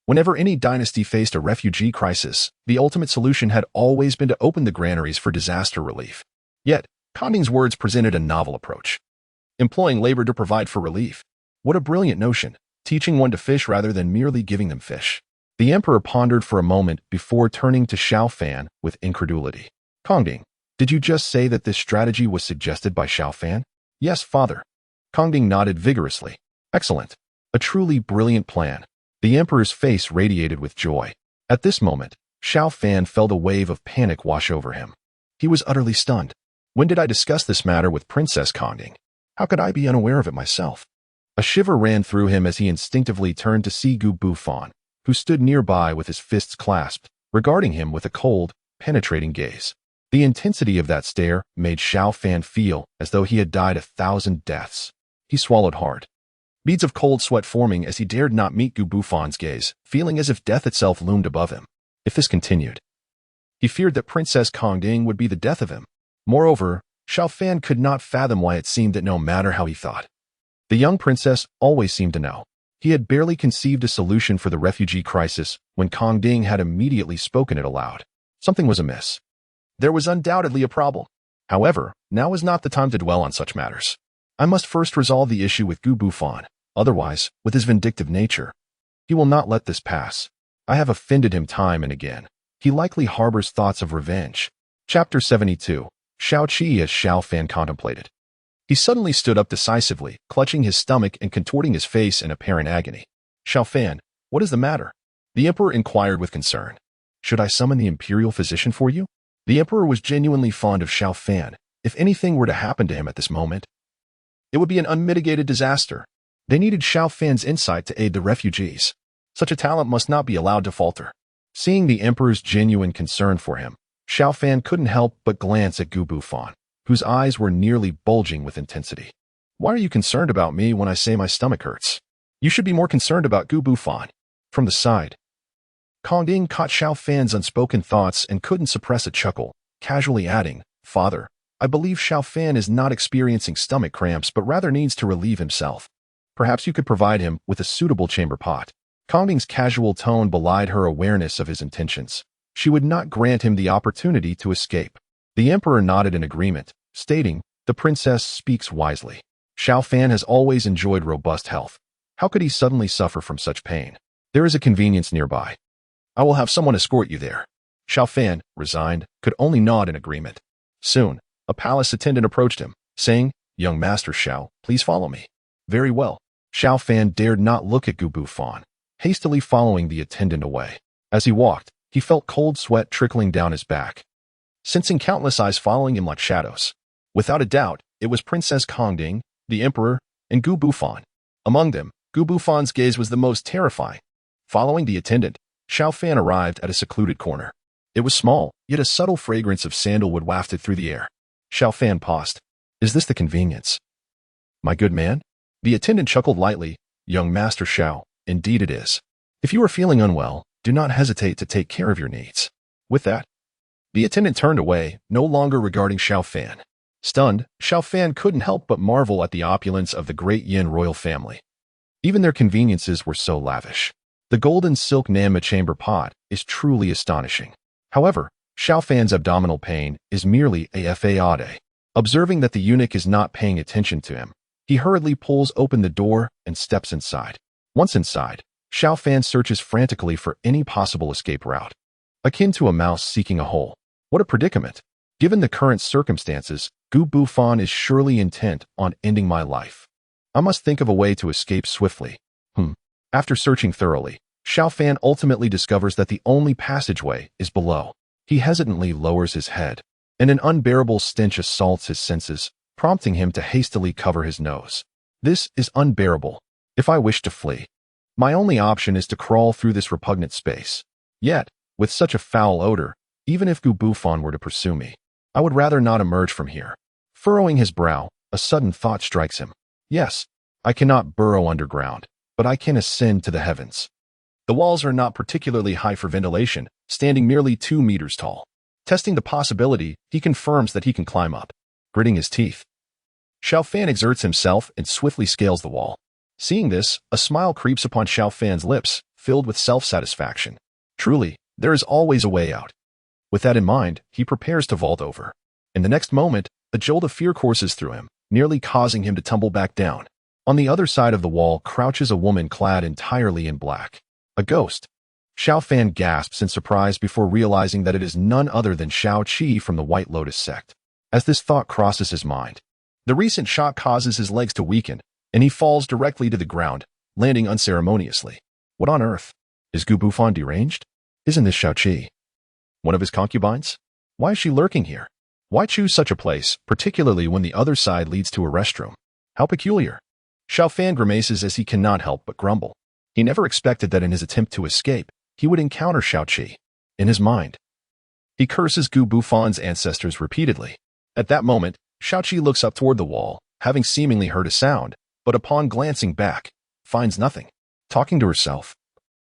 whenever any dynasty faced a refugee crisis, the ultimate solution had always been to open the granaries for disaster relief. Yet, Kongding's words presented a novel approach. Employing labor to provide for relief. What a brilliant notion, teaching one to fish rather than merely giving them fish. The emperor pondered for a moment before turning to Xiao Fan with incredulity. Kongding, did you just say that this strategy was suggested by Xiao Fan? Yes, father. Kongding nodded vigorously. Excellent. A truly brilliant plan. The emperor's face radiated with joy. At this moment, Xiao Fan felt a wave of panic wash over him. He was utterly stunned. When did I discuss this matter with Princess Kongding? How could I be unaware of it myself? A shiver ran through him as he instinctively turned to see Gu Bufan, who stood nearby with his fists clasped, regarding him with a cold, penetrating gaze. The intensity of that stare made Xiao Fan feel as though he had died 1,000 deaths. He swallowed hard, beads of cold sweat forming as he dared not meet Gu Bufan's gaze, feeling as if death itself loomed above him. If this continued, he feared that Princess Kongding would be the death of him. Moreover, Xiao Fan could not fathom why it seemed that no matter how he thought, the young princess always seemed to know. He had barely conceived a solution for the refugee crisis when Kongding had immediately spoken it aloud. Something was amiss. There was undoubtedly a problem. However, now was not the time to dwell on such matters. I must first resolve the issue with Gu Bufan. Otherwise, with his vindictive nature, he will not let this pass. I have offended him time and again. He likely harbors thoughts of revenge. Chapter 72. Xiao Qi as Xiao Fan contemplated. He suddenly stood up decisively, clutching his stomach and contorting his face in apparent agony. Xiao Fan, what is the matter? The emperor inquired with concern. Should I summon the imperial physician for you? The emperor was genuinely fond of Xiao Fan. If anything were to happen to him at this moment, it would be an unmitigated disaster. They needed Xiao Fan's insight to aid the refugees. Such a talent must not be allowed to falter. Seeing the emperor's genuine concern for him, Xiao Fan couldn't help but glance at Gu Bufan, whose eyes were nearly bulging with intensity. Why are you concerned about me when I say my stomach hurts? You should be more concerned about Gu Bufan. From the side, Kongding caught Xiao Fan's unspoken thoughts and couldn't suppress a chuckle, casually adding, Father, I believe Xiao Fan is not experiencing stomach cramps but rather needs to relieve himself. Perhaps you could provide him with a suitable chamber pot. Kongding's casual tone belied her awareness of his intentions. She would not grant him the opportunity to escape. The emperor nodded in agreement, stating, The princess speaks wisely. Xiao Fan has always enjoyed robust health. How could he suddenly suffer from such pain? There is a convenience nearby. I will have someone escort you there. Xiao Fan, resigned, could only nod in agreement. Soon, a palace attendant approached him, saying, Young Master Xiao, please follow me. Very well. Xiao Fan dared not look at Gu Bufan, hastily following the attendant away. As he walked, he felt cold sweat trickling down his back, sensing countless eyes following him like shadows. Without a doubt, it was Princess Kongding, the emperor, and Gu Bufan. Among them, Gu Bufan's gaze was the most terrifying. Following the attendant, Xiao Fan arrived at a secluded corner. It was small, yet a subtle fragrance of sandalwood wafted through the air. Xiao Fan paused. Is this the convenience? My good man? The attendant chuckled lightly. Young Master Xiao, indeed it is. If you are feeling unwell, do not hesitate to take care of your needs. With that, the attendant turned away, no longer regarding Xiao Fan. Stunned, Xiao Fan couldn't help but marvel at the opulence of the Great Yan royal family. Even their conveniences were so lavish. The golden silk Nanma chamber pot is truly astonishing. However, Xiao Fan's abdominal pain is merely a fade. Observing that the eunuch is not paying attention to him, he hurriedly pulls open the door and steps inside. Once inside, Xiao Fan searches frantically for any possible escape route. Akin to a mouse seeking a hole. What a predicament! Given the current circumstances, Gu Bufan is surely intent on ending my life. I must think of a way to escape swiftly. After searching thoroughly, Xiao Fan ultimately discovers that the only passageway is below. He hesitantly lowers his head, and an unbearable stench assaults his senses, prompting him to hastily cover his nose. This is unbearable. If I wish to flee, my only option is to crawl through this repugnant space. Yet, with such a foul odor, even if Gu Bufan were to pursue me, I would rather not emerge from here. Furrowing his brow, a sudden thought strikes him. Yes, I cannot burrow underground, but I can ascend to the heavens. The walls are not particularly high for ventilation, standing merely 2 meters tall. Testing the possibility, he confirms that he can climb up. Gritting his teeth, Xiao Fan exerts himself and swiftly scales the wall. Seeing this, a smile creeps upon Xiao Fan's lips, filled with self-satisfaction. Truly, there is always a way out. With that in mind, he prepares to vault over. In the next moment, a jolt of fear courses through him, nearly causing him to tumble back down. On the other side of the wall crouches a woman clad entirely in black. A ghost. Xiao Fan gasps in surprise before realizing that it is none other than Xiao Qi from the White Lotus sect. As this thought crosses his mind, the recent shock causes his legs to weaken, and he falls directly to the ground, landing unceremoniously. What on earth? Is Gu Bufan deranged? Isn't this Xiao Qi one of his concubines? Why is she lurking here? Why choose such a place, particularly when the other side leads to a restroom? How peculiar. Xiao Fan grimaces as he cannot help but grumble. He never expected that in his attempt to escape, he would encounter Xiao Qi. In his mind, he curses Gu Bufan's ancestors repeatedly. At that moment, Xiao Qi looks up toward the wall, having seemingly heard a sound, but upon glancing back, finds nothing. Talking to herself,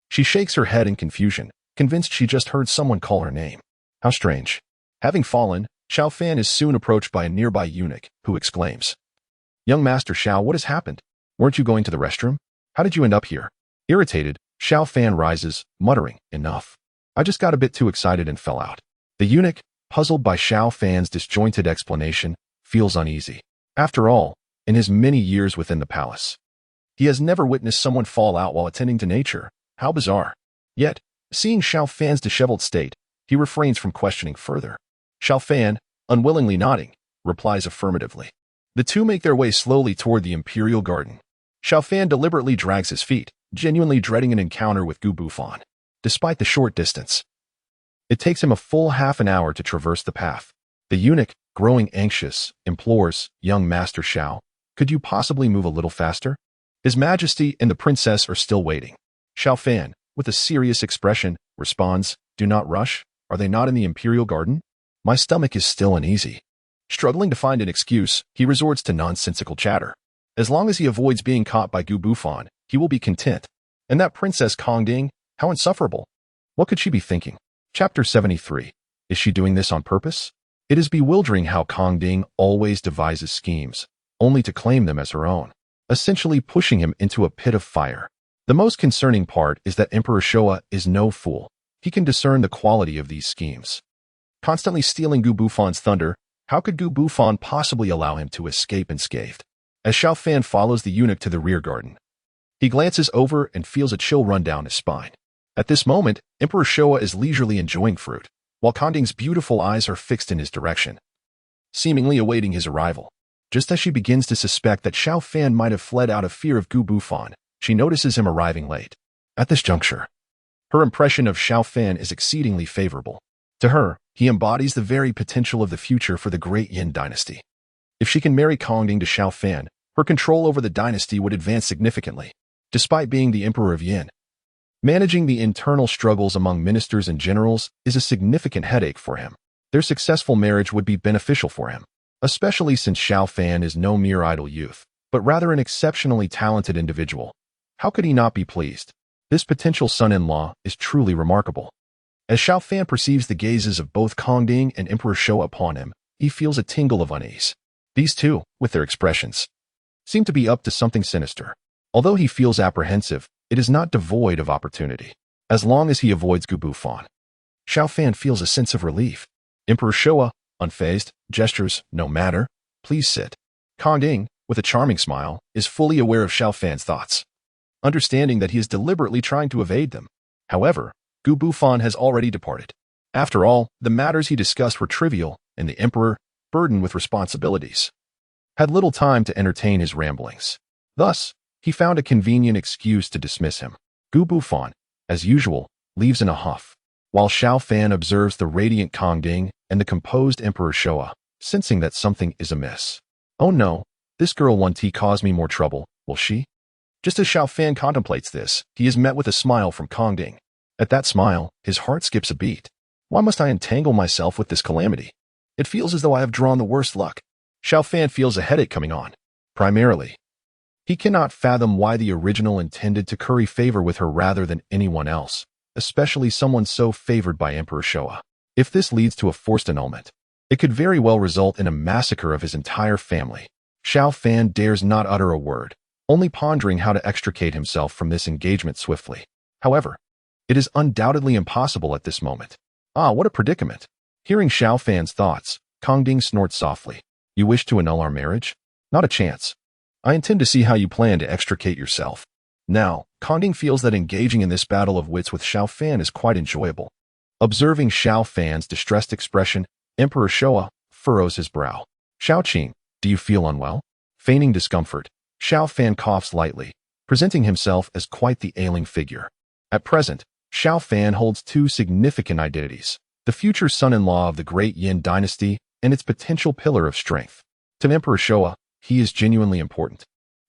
she shakes her head in confusion, convinced she just heard someone call her name. How strange. Having fallen, Xiao Fan is soon approached by a nearby eunuch, who exclaims, "Young Master Xiao, what has happened? Weren't you going to the restroom? How did you end up here?" Irritated, Xiao Fan rises, muttering, "Enough. I just got a bit too excited and fell out." The eunuch, puzzled by Xiao Fan's disjointed explanation, feels uneasy. After all, in his many years within the palace, he has never witnessed someone fall out while attending to nature. How bizarre. Yet, seeing Xiao Fan's disheveled state, he refrains from questioning further. Xiao Fan, unwillingly nodding, replies affirmatively. The two make their way slowly toward the imperial garden. Xiao Fan deliberately drags his feet, genuinely dreading an encounter with Gu Bufan. Despite the short distance, it takes him a full half an hour to traverse the path. The eunuch, growing anxious, implores, "Young Master Xiao, could you possibly move a little faster?" His Majesty and the princess are still waiting. Xiao Fan, with a serious expression, responds, "Do not rush. Are they not in the imperial garden? My stomach is still uneasy." Struggling to find an excuse, he resorts to nonsensical chatter. As long as he avoids being caught by Gu Bufan, he will be content. And that Princess Kongding, how insufferable. What could she be thinking? Chapter 73. Is she doing this on purpose? It is bewildering how Kongding always devises schemes, only to claim them as her own, essentially pushing him into a pit of fire. The most concerning part is that Emperor Showa is no fool. He can discern the quality of these schemes. Constantly stealing Gu Bufan's thunder, how could Gu Bufan possibly allow him to escape unscathed? As Xiao Fan follows the eunuch to the rear garden, he glances over and feels a chill run down his spine. At this moment, Emperor Showa is leisurely enjoying fruit, while Kongding's beautiful eyes are fixed in his direction, seemingly awaiting his arrival. Just as she begins to suspect that Xiao Fan might have fled out of fear of Gu Bufan, she notices him arriving late. At this juncture, her impression of Xiao Fan is exceedingly favorable. To her, he embodies the very potential of the future for the Great Yan Dynasty. If she can marry Kongding to Xiao Fan, her control over the dynasty would advance significantly. Despite being the Emperor of Yan, managing the internal struggles among ministers and generals is a significant headache for him. Their successful marriage would be beneficial for him, especially since Xiao Fan is no mere idle youth, but rather an exceptionally talented individual. How could he not be pleased? This potential son-in-law is truly remarkable. As Xiao Fan perceives the gazes of both Kongding and Emperor Showa upon him, he feels a tingle of unease. These two, with their expressions, seem to be up to something sinister. Although he feels apprehensive, it is not devoid of opportunity. As long as he avoids Gu Bufan, Xiao Fan feels a sense of relief. Emperor Showa, unfazed, gestures, "No matter. Please sit." Kongding, with a charming smile, is fully aware of Xiao Fan's thoughts, understanding that he is deliberately trying to evade them. However, Gu Bufan has already departed. After all, the matters he discussed were trivial, and the emperor, burdened with responsibilities, had little time to entertain his ramblings. Thus, he found a convenient excuse to dismiss him. Gu Bufan, as usual, leaves in a huff, while Xiao Fan observes the radiant Kong Ding and the composed Emperor Showa, sensing that something is amiss. Oh no, this girl won't cause me more trouble, will she? Just as Xiao Fan contemplates this, he is met with a smile from Kong Ding. At that smile, his heart skips a beat. Why must I entangle myself with this calamity? It feels as though I have drawn the worst luck. Xiao Fan feels a headache coming on. Primarily, he cannot fathom why the original intended to curry favor with her rather than anyone else, especially someone so favored by Emperor Showa. If this leads to a forced annulment, it could very well result in a massacre of his entire family. Xiao Fan dares not utter a word, only pondering how to extricate himself from this engagement swiftly. However, it is undoubtedly impossible at this moment. Ah, what a predicament. Hearing Xiao Fan's thoughts, Kong Ding snorts softly. You wish to annul our marriage? Not a chance. I intend to see how you plan to extricate yourself. Now, Kong Ding feels that engaging in this battle of wits with Xiao Fan is quite enjoyable. Observing Xiao Fan's distressed expression, Emperor Showa furrows his brow. Xiao Qing, do you feel unwell? Feigning discomfort, Xiao Fan coughs lightly, presenting himself as quite the ailing figure. At present, Xiao Fan holds two significant identities: the future son-in-law of the Great Yan Dynasty and its potential pillar of strength. To Emperor Showa, he is genuinely important,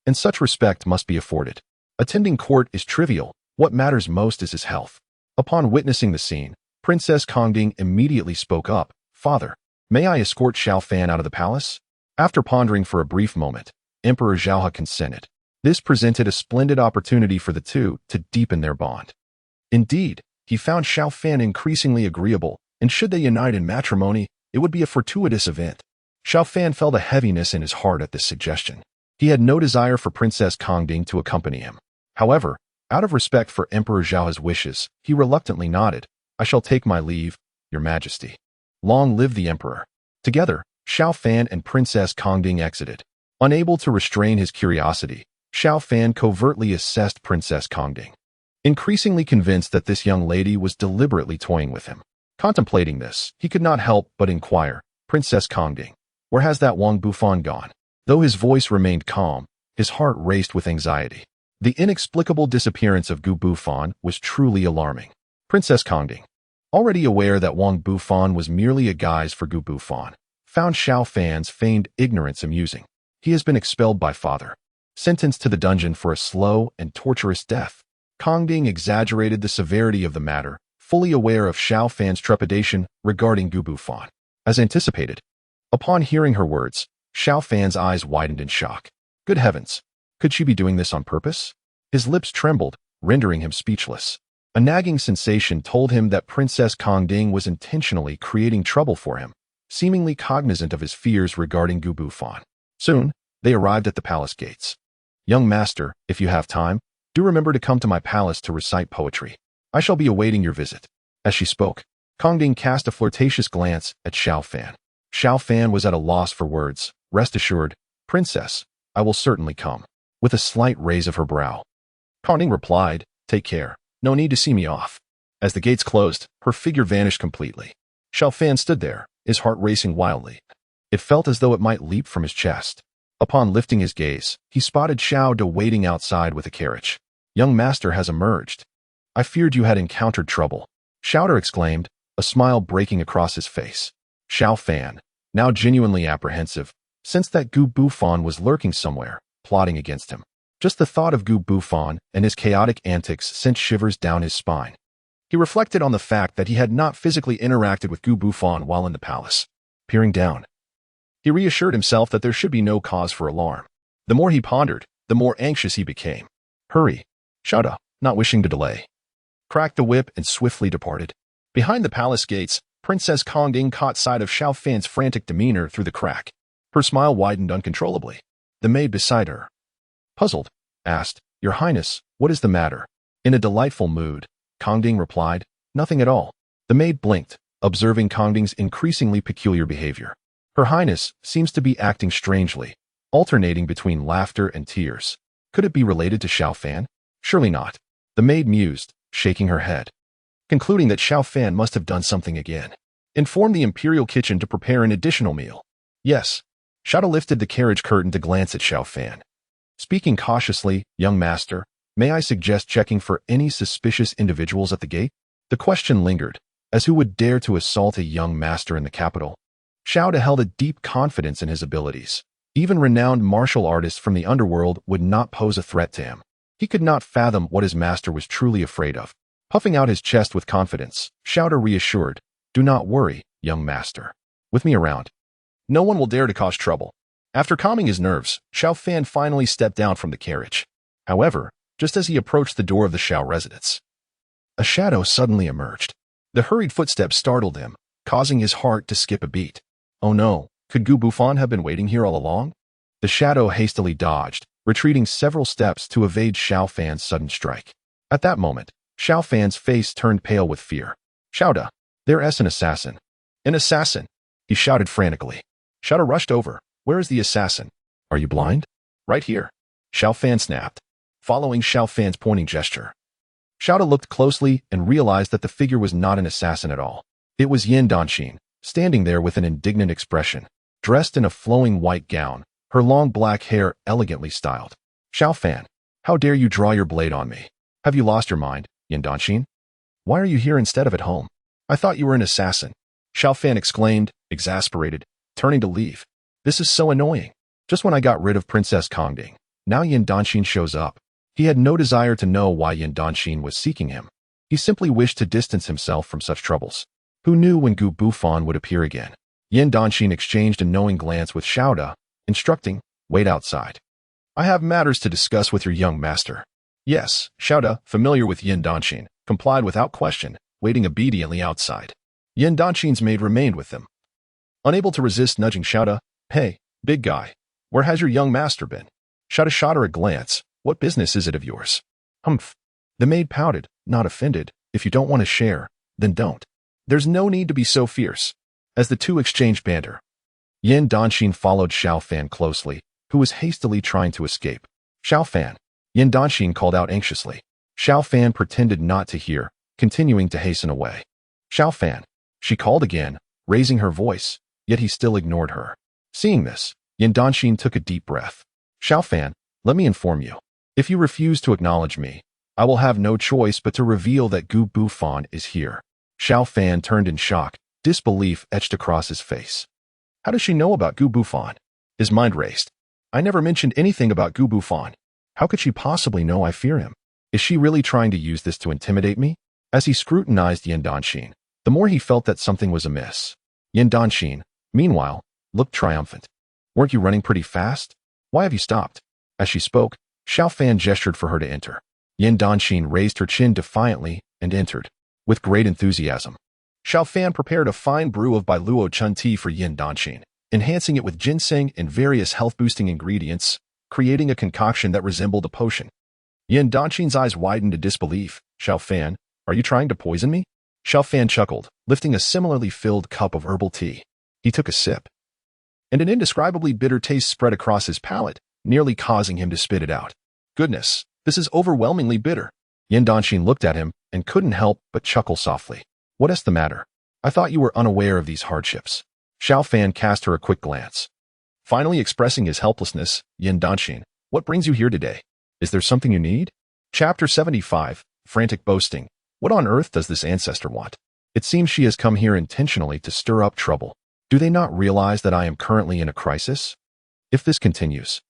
and such respect must be afforded. Attending court is trivial. What matters most is his health. Upon witnessing the scene, Princess Kong Ding immediately spoke up. Father, may I escort Xiao Fan out of the palace? After pondering for a brief moment, Emperor Zhaohe consented. This presented a splendid opportunity for the two to deepen their bond. Indeed, he found Xiao Fan increasingly agreeable, and should they unite in matrimony, it would be a fortuitous event. Xiao Fan felt a heaviness in his heart at this suggestion. He had no desire for Princess Kong Ding to accompany him. However, out of respect for Emperor Zhaohe's wishes, he reluctantly nodded. I shall take my leave, Your Majesty. Long live the Emperor. Together, Xiao Fan and Princess Kong Ding exited. Unable to restrain his curiosity, Xiao Fan covertly assessed Princess Kong Ding, increasingly convinced that this young lady was deliberately toying with him. Contemplating this, he could not help but inquire, Princess Kong Ding, where has that Wang Bufan gone? Though his voice remained calm, his heart raced with anxiety. The inexplicable disappearance of Gu Bufan was truly alarming. Princess Kong Ding, already aware that Wang Bufan was merely a guise for Gu Bufan, found Xiao Fan's feigned ignorance amusing. He has been expelled by father, sentenced to the dungeon for a slow and torturous death. Kong Ding exaggerated the severity of the matter, fully aware of Xiao Fan's trepidation regarding Gu Bufan. As anticipated, upon hearing her words, Xiao Fan's eyes widened in shock. Good heavens, could she be doing this on purpose? His lips trembled, rendering him speechless. A nagging sensation told him that Princess Kong Ding was intentionally creating trouble for him, seemingly cognizant of his fears regarding Gu Bufan. Soon, they arrived at the palace gates. Young master, if you have time, do remember to come to my palace to recite poetry. I shall be awaiting your visit. As she spoke, Kong Ding cast a flirtatious glance at Xiao Fan. Xiao Fan was at a loss for words. Rest assured, Princess, I will certainly come. With a slight raise of her brow, Kong Ding replied, take care. No need to see me off. As the gates closed, her figure vanished completely. Xiao Fan stood there, his heart racing wildly. It felt as though it might leap from his chest. Upon lifting his gaze, he spotted Xiao De waiting outside with a carriage. Young master has emerged. I feared you had encountered trouble. Xiao De exclaimed, a smile breaking across his face. Xiao Fan, now genuinely apprehensive, sensed that Gu Bufan was lurking somewhere, plotting against him. Just the thought of Gu Bufan and his chaotic antics sent shivers down his spine. He reflected on the fact that he had not physically interacted with Gu Bufan while in the palace. Peering down, he reassured himself that there should be no cause for alarm. The more he pondered, the more anxious he became. Hurry, Xiao De, not wishing to delay, cracked the whip and swiftly departed. Behind the palace gates, Princess Kong Ding caught sight of Xiao Fan's frantic demeanor through the crack. Her smile widened uncontrollably. The maid beside her, puzzled, asked, Your Highness, what is the matter? In a delightful mood, Kong Ding replied, Nothing at all. The maid blinked, observing Kong Ding's increasingly peculiar behavior. Her Highness seems to be acting strangely, alternating between laughter and tears. Could it be related to Xiao Fan? Surely not. The maid mused, shaking her head, concluding that Xiao Fan must have done something again. Inform the imperial kitchen to prepare an additional meal. Yes. Xiao De lifted the carriage curtain to glance at Xiao Fan. Speaking cautiously, young master, may I suggest checking for any suspicious individuals at the gate? The question lingered, as who would dare to assault a young master in the capital? Xiao held a deep confidence in his abilities. Even renowned martial artists from the underworld would not pose a threat to him. He could not fathom what his master was truly afraid of. Puffing out his chest with confidence, Xiao reassured, "Do not worry, young master. With me around, no one will dare to cause trouble." After calming his nerves, Xiao Fan finally stepped down from the carriage. However, just as he approached the door of the Xiao residence, a shadow suddenly emerged. The hurried footsteps startled him, causing his heart to skip a beat. Oh no, could Gu Bufan have been waiting here all along? The shadow hastily dodged, retreating several steps to evade Xiao Fan's sudden strike. At that moment, Xiao Fan's face turned pale with fear. "Xiao, there's an assassin." "An assassin?" he shouted frantically. Xiao rushed over. "Where is the assassin?" "Are you blind?" "Right here." Xiao Fan snapped, following Xiao Fan's pointing gesture. Xiao looked closely and realized that the figure was not an assassin at all. It was Yan Dynasty, standing there with an indignant expression, dressed in a flowing white gown, her long black hair elegantly styled. "Xiao Fan, how dare you draw your blade on me? Have you lost your mind, Yan Dynasty? Why are you here instead of at home? I thought you were an assassin." Xiao Fan exclaimed, exasperated, turning to leave. "This is so annoying. Just when I got rid of Princess Kongding, now Yan Dynasty shows up." He had no desire to know why Yan Dynasty was seeking him. He simply wished to distance himself from such troubles. Who knew when Gu Bufan would appear again? Yan Dynasty exchanged a knowing glance with Xiao, instructing, "Wait outside. I have matters to discuss with your young master." Yes, Xiao, familiar with Yan Dynasty, complied without question, waiting obediently outside. Yan Dynasty's maid remained with them. Unable to resist nudging Xiao, "Hey, big guy, where has your young master been?" Xiao shot her a glance. "What business is it of yours?" "Humph." The maid pouted, not offended. "If you don't want to share, then don't. There's no need to be so fierce." As the two exchanged banter, Yan Dynasty followed Xiao Fan closely, who was hastily trying to escape. "Xiao Fan," Yan Dynasty called out anxiously. Xiao Fan pretended not to hear, continuing to hasten away. "Xiao Fan," she called again, raising her voice, yet he still ignored her. Seeing this, Yan Dynasty took a deep breath. "Xiao Fan, let me inform you. If you refuse to acknowledge me, I will have no choice but to reveal that Gu Bufan is here." Xiao Fan turned in shock, disbelief etched across his face. How does she know about Gu Bufan? His mind raced. I never mentioned anything about Gu Bufan. How could she possibly know I fear him? Is she really trying to use this to intimidate me? As he scrutinized Yan Dynasty, the more he felt that something was amiss. Yan Dynasty, meanwhile, looked triumphant. "Weren't you running pretty fast? Why have you stopped?" As she spoke, Xiao Fan gestured for her to enter. Yan Dynasty raised her chin defiantly and entered. With great enthusiasm, Xiao Fan prepared a fine brew of Bailuo Chun tea for Yan Dynasty, enhancing it with ginseng and various health-boosting ingredients, creating a concoction that resembled a potion. Yan Dynasty's eyes widened in disbelief. "Xiao Fan, are you trying to poison me?" Xiao Fan chuckled, lifting a similarly filled cup of herbal tea. He took a sip, and an indescribably bitter taste spread across his palate, nearly causing him to spit it out. "Goodness, this is overwhelmingly bitter." Yan Dynasty looked at him and couldn't help but chuckle softly. "What is the matter? I thought you were unaware of these hardships." Xiao Fan cast her a quick glance. Finally expressing his helplessness, Yan Dynasty, "What brings you here today? Is there something you need?" Chapter 75, Frantic Boasting. What on earth does this ancestor want? It seems she has come here intentionally to stir up trouble. Do they not realize that I am currently in a crisis? If this continues,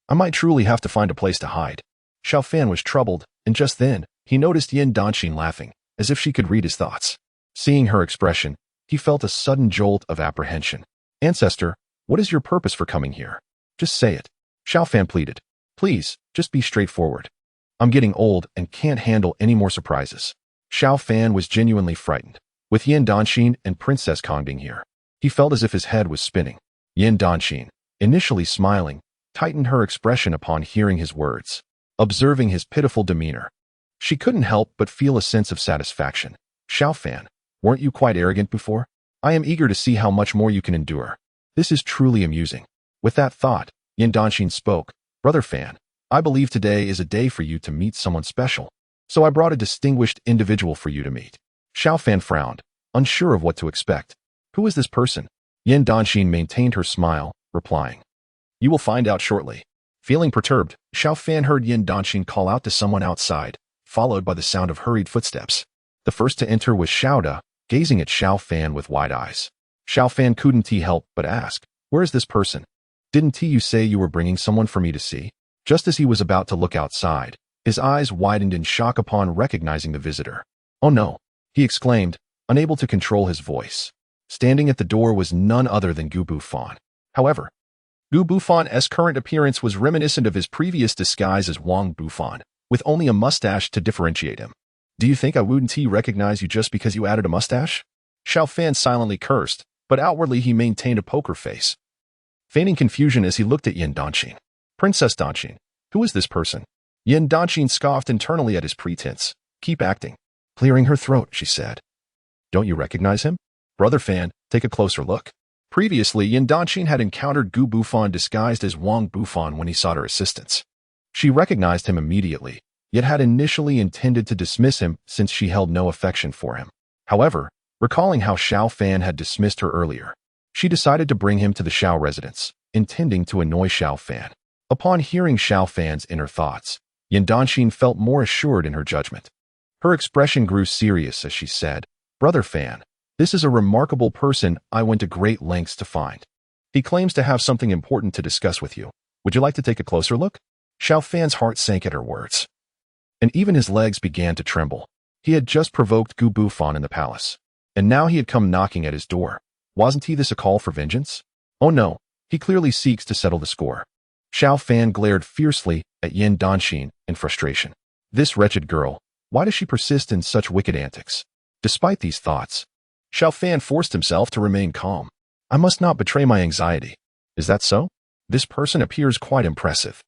I might truly have to find a place to hide. Xiao Fan was troubled, and just then, he noticed Yan Dynasty laughing, as if she could read his thoughts. Seeing her expression, he felt a sudden jolt of apprehension. "Ancestor, what is your purpose for coming here? Just say it." Xiao Fan pleaded. "Please, just be straightforward. I'm getting old and can't handle any more surprises." Xiao Fan was genuinely frightened. With Yan Dynasty and Princess Kongding here, he felt as if his head was spinning. Yan Dynasty, initially smiling, tightened her expression upon hearing his words. Observing his pitiful demeanor, she couldn't help but feel a sense of satisfaction. "Xiao Fan, weren't you quite arrogant before? I am eager to see how much more you can endure. This is truly amusing." With that thought, Yan Dynasty spoke. "Brother Fan, I believe today is a day for you to meet someone special. So I brought a distinguished individual for you to meet." Xiao Fan frowned, unsure of what to expect. "Who is this person?" Yan Dynasty maintained her smile, replying, "You will find out shortly." Feeling perturbed, Xiao Fan heard Yan Dynasty call out to someone outside, followed by the sound of hurried footsteps. The first to enter was Xiao Da, gazing at Xiao Fan with wide eyes. Xiao Fan couldn't help but ask, "Where is this person? Didn't you say you were bringing someone for me to see?" Just as he was about to look outside, his eyes widened in shock upon recognizing the visitor. "Oh no," he exclaimed, unable to control his voice. Standing at the door was none other than Gu Bufan. However, Gu Bufan's current appearance was reminiscent of his previous disguise as Wang Bufan, with only a mustache to differentiate him. "Do you think I wouldn't recognize you just because you added a mustache?" Xiao Fan silently cursed, but outwardly he maintained a poker face, feigning confusion as he looked at Yan Dynasty. "Princess Dynasty, who is this person?" Yan Dynasty scoffed internally at his pretense. "Keep acting." Clearing her throat, she said, "Don't you recognize him? Brother Fan, take a closer look." Previously, Yan Dynasty had encountered Gu Bufan disguised as Wang Bufan when he sought her assistance. She recognized him immediately, yet had initially intended to dismiss him since she held no affection for him. However, recalling how Xiao Fan had dismissed her earlier, she decided to bring him to the Xiao residence, intending to annoy Xiao Fan. Upon hearing Xiao Fan's inner thoughts, Yan Dynasty felt more assured in her judgment. Her expression grew serious as she said, "Brother Fan, this is a remarkable person I went to great lengths to find. He claims to have something important to discuss with you. Would you like to take a closer look?" Xiao Fan's heart sank at her words, and even his legs began to tremble. He had just provoked Gu Bufan in the palace, and now he had come knocking at his door. Wasn't this a call for vengeance? Oh no, he clearly seeks to settle the score. Xiao Fan glared fiercely at Yan Dynasty in frustration. This wretched girl, why does she persist in such wicked antics? Despite these thoughts, Xiao Fan forced himself to remain calm. "I must not betray my anxiety. Is that so? This person appears quite impressive.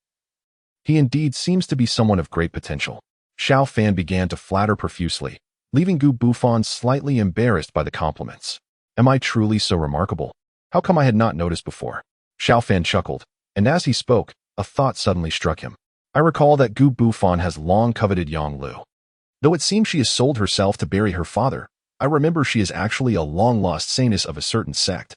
He indeed seems to be someone of great potential." Xiao Fan began to flatter profusely, leaving Gu Bufan slightly embarrassed by the compliments. "Am I truly so remarkable? How come I had not noticed before?" Xiao Fan chuckled, and as he spoke, a thought suddenly struck him. "I recall that Gu Bufan has long coveted Yang Lu. Though it seems she has sold herself to bury her father, I remember she is actually a long-lost saintess of a certain sect.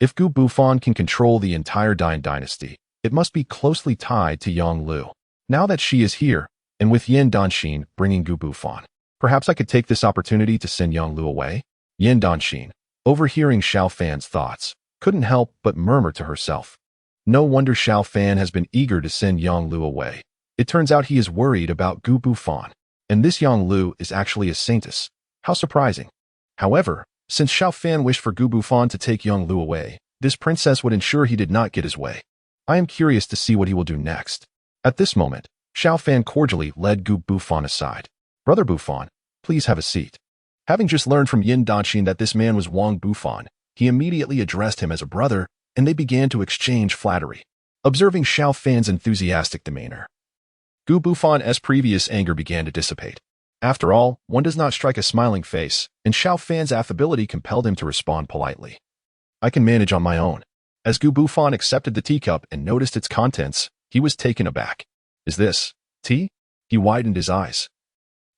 If Gu Bufan can control the entire Yan Dynasty, it must be closely tied to Yang Lu. Now that she is here, and with Yan Dynasty bringing Gu Bufan, perhaps I could take this opportunity to send Yang Lu away." Yan Dynasty, overhearing Xiao Fan's thoughts, couldn't help but murmur to herself, "No wonder Xiao Fan has been eager to send Yang Lu away. It turns out he is worried about Gu Bufan, and this Yang Lu is actually a saintess. How surprising." However, since Xiao Fan wished for Gu Bufan to take Yang Lu away, this princess would ensure he did not get his way. I am curious to see what he will do next. At this moment, Xiao Fan cordially led Gu Bufan aside. "Brother Bufan, please have a seat." Having just learned from Yan Dynasty that this man was Wang Bufan, he immediately addressed him as a brother, and they began to exchange flattery. Observing Xiao Fan's enthusiastic demeanor, Gu Bufan's previous anger began to dissipate. After all, one does not strike a smiling face, and Xiao Fan's affability compelled him to respond politely. "I can manage on my own." As Gu Bufan accepted the teacup and noticed its contents, he was taken aback. "Is this tea?" He widened his eyes,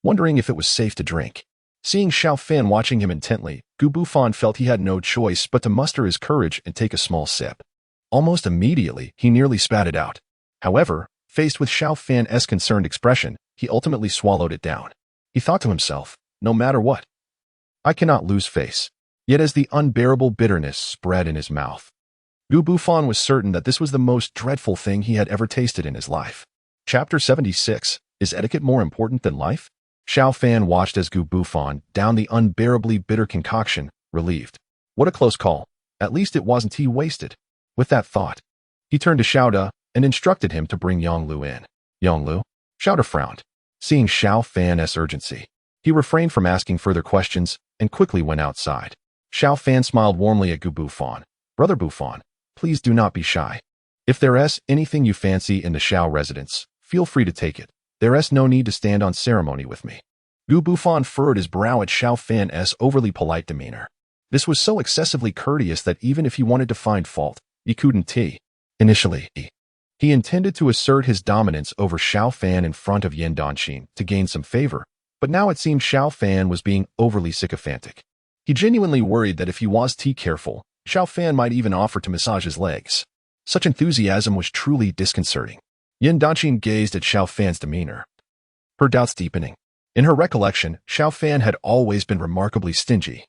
wondering if it was safe to drink. Seeing Xiao Fan watching him intently, Gu Bufan felt he had no choice but to muster his courage and take a small sip. Almost immediately, he nearly spat it out. However, faced with Xiao Fan's concerned expression, he ultimately swallowed it down. He thought to himself, "No matter what, I cannot lose face." Yet as the unbearable bitterness spread in his mouth, Gu Bufan was certain that this was the most dreadful thing he had ever tasted in his life. Chapter 76, Is Etiquette More Important Than Life? Xiao Fan watched as Gu Bufan downed the unbearably bitter concoction, relieved. What a close call. At least it wasn't tea wasted. With that thought, he turned to Xiao Da and instructed him to bring Yang Lu in. "Yang Lu?" Xiao Da frowned. Seeing Xiao Fan's urgency, he refrained from asking further questions and quickly went outside. Xiao Fan smiled warmly at Gu Bufan. "Brother Bufan, please do not be shy. If there's anything you fancy in the Xiao residence, feel free to take it. There's no need to stand on ceremony with me." Gu Bufan furrowed his brow at Xiao Fan's overly polite demeanor. This was so excessively courteous that even if he wanted to find fault, he couldn't. Initially, he intended to assert his dominance over Xiao Fan in front of Yan Dynasty to gain some favor, but now it seemed Xiao Fan was being overly sycophantic. He genuinely worried that if he was too careful, Xiao Fan might even offer to massage his legs. Such enthusiasm was truly disconcerting. Yan Dynasty gazed at Xiao Fan's demeanor, her doubts deepening. In her recollection, Xiao Fan had always been remarkably stingy,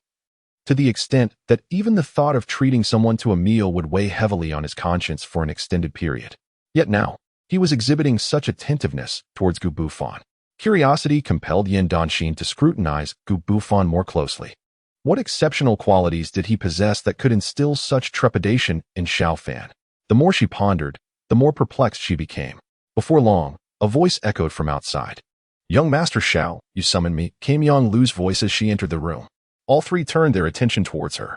to the extent that even the thought of treating someone to a meal would weigh heavily on his conscience for an extended period. Yet now, he was exhibiting such attentiveness towards Gu Bufan. Curiosity compelled Yan Dynasty to scrutinize Gu Bufan more closely. What exceptional qualities did he possess that could instill such trepidation in Xiao Fan? The more she pondered, the more perplexed she became. Before long, a voice echoed from outside. "Young Master Xiao, you summoned me," came Yang Lu's voice as she entered the room. All three turned their attention towards her.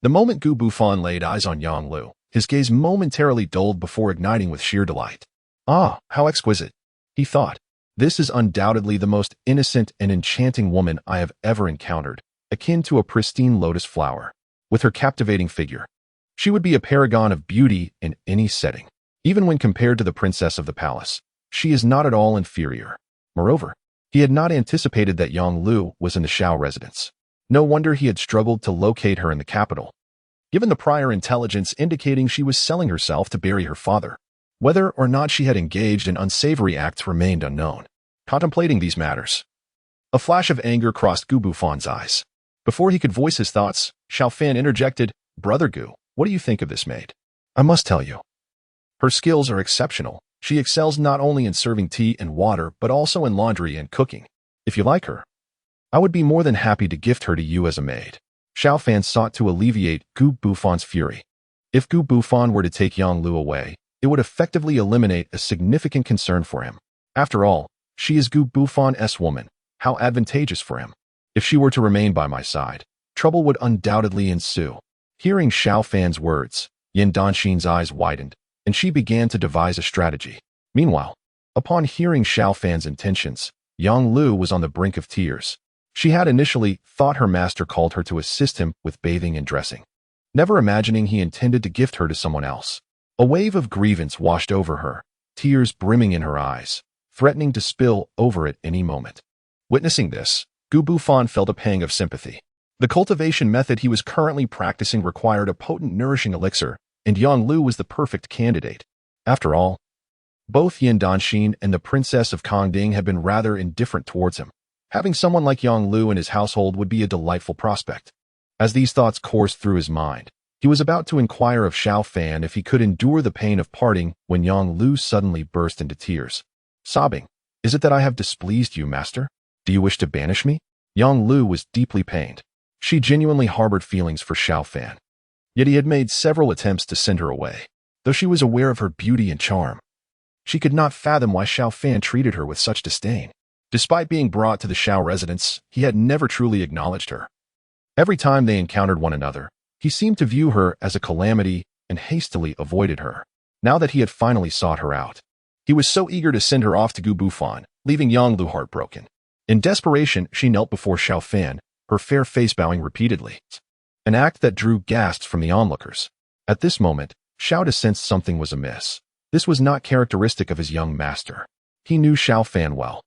The moment Gu Bufan laid eyes on Yang Lu, his gaze momentarily dulled before igniting with sheer delight. "Ah, how exquisite," he thought. "This is undoubtedly the most innocent and enchanting woman I have ever encountered, akin to a pristine lotus flower. With her captivating figure, she would be a paragon of beauty in any setting. Even when compared to the princess of the palace, she is not at all inferior." Moreover, he had not anticipated that Yang Lu was in the Xiao residence. No wonder he had struggled to locate her in the capital, given the prior intelligence indicating she was selling herself to bury her father. Whether or not she had engaged in unsavory acts remained unknown. Contemplating these matters, a flash of anger crossed Gu Bufan's eyes. Before he could voice his thoughts, Xiao Fan interjected, "Brother Gu, what do you think of this maid? I must tell you, her skills are exceptional. She excels not only in serving tea and water, but also in laundry and cooking. If you like her, I would be more than happy to gift her to you as a maid." Xiao Fan sought to alleviate Gu Bufan's fury. If Gu Bufan were to take Yang Lu away, it would effectively eliminate a significant concern for him. After all, she is Gu Bufan's woman. How advantageous for him. If she were to remain by my side, trouble would undoubtedly ensue. Hearing Xiao Fan's words, Yan Dynasty's eyes widened, and she began to devise a strategy. Meanwhile, upon hearing Xiao Fan's intentions, Yang Lu was on the brink of tears. She had initially thought her master called her to assist him with bathing and dressing, never imagining he intended to gift her to someone else. A wave of grievance washed over her, tears brimming in her eyes, threatening to spill over at any moment. Witnessing this, Gu Bufan felt a pang of sympathy. The cultivation method he was currently practicing required a potent, nourishing elixir, and Yang Lu was the perfect candidate. After all, both Yan Dynasty and the Princess of Kongding had been rather indifferent towards him. Having someone like Yang Lu in his household would be a delightful prospect. As these thoughts coursed through his mind, he was about to inquire of Xiao Fan if he could endure the pain of parting when Yang Lu suddenly burst into tears, sobbing, "Is it that I have displeased you, master? Do you wish to banish me?" Yang Lu was deeply pained. She genuinely harbored feelings for Xiao Fan. Yet he had made several attempts to send her away. Though she was aware of her beauty and charm, she could not fathom why Xiao Fan treated her with such disdain. Despite being brought to the Xiao residence, he had never truly acknowledged her. Every time they encountered one another, he seemed to view her as a calamity and hastily avoided her. Now that he had finally sought her out, he was so eager to send her off to Gu Bufan, leaving Yang Lu heartbroken. In desperation, she knelt before Xiao Fan, her fair face bowing repeatedly, an act that drew gasps from the onlookers. At this moment, Xiao sensed something was amiss. This was not characteristic of his young master. He knew Xiao Fan well.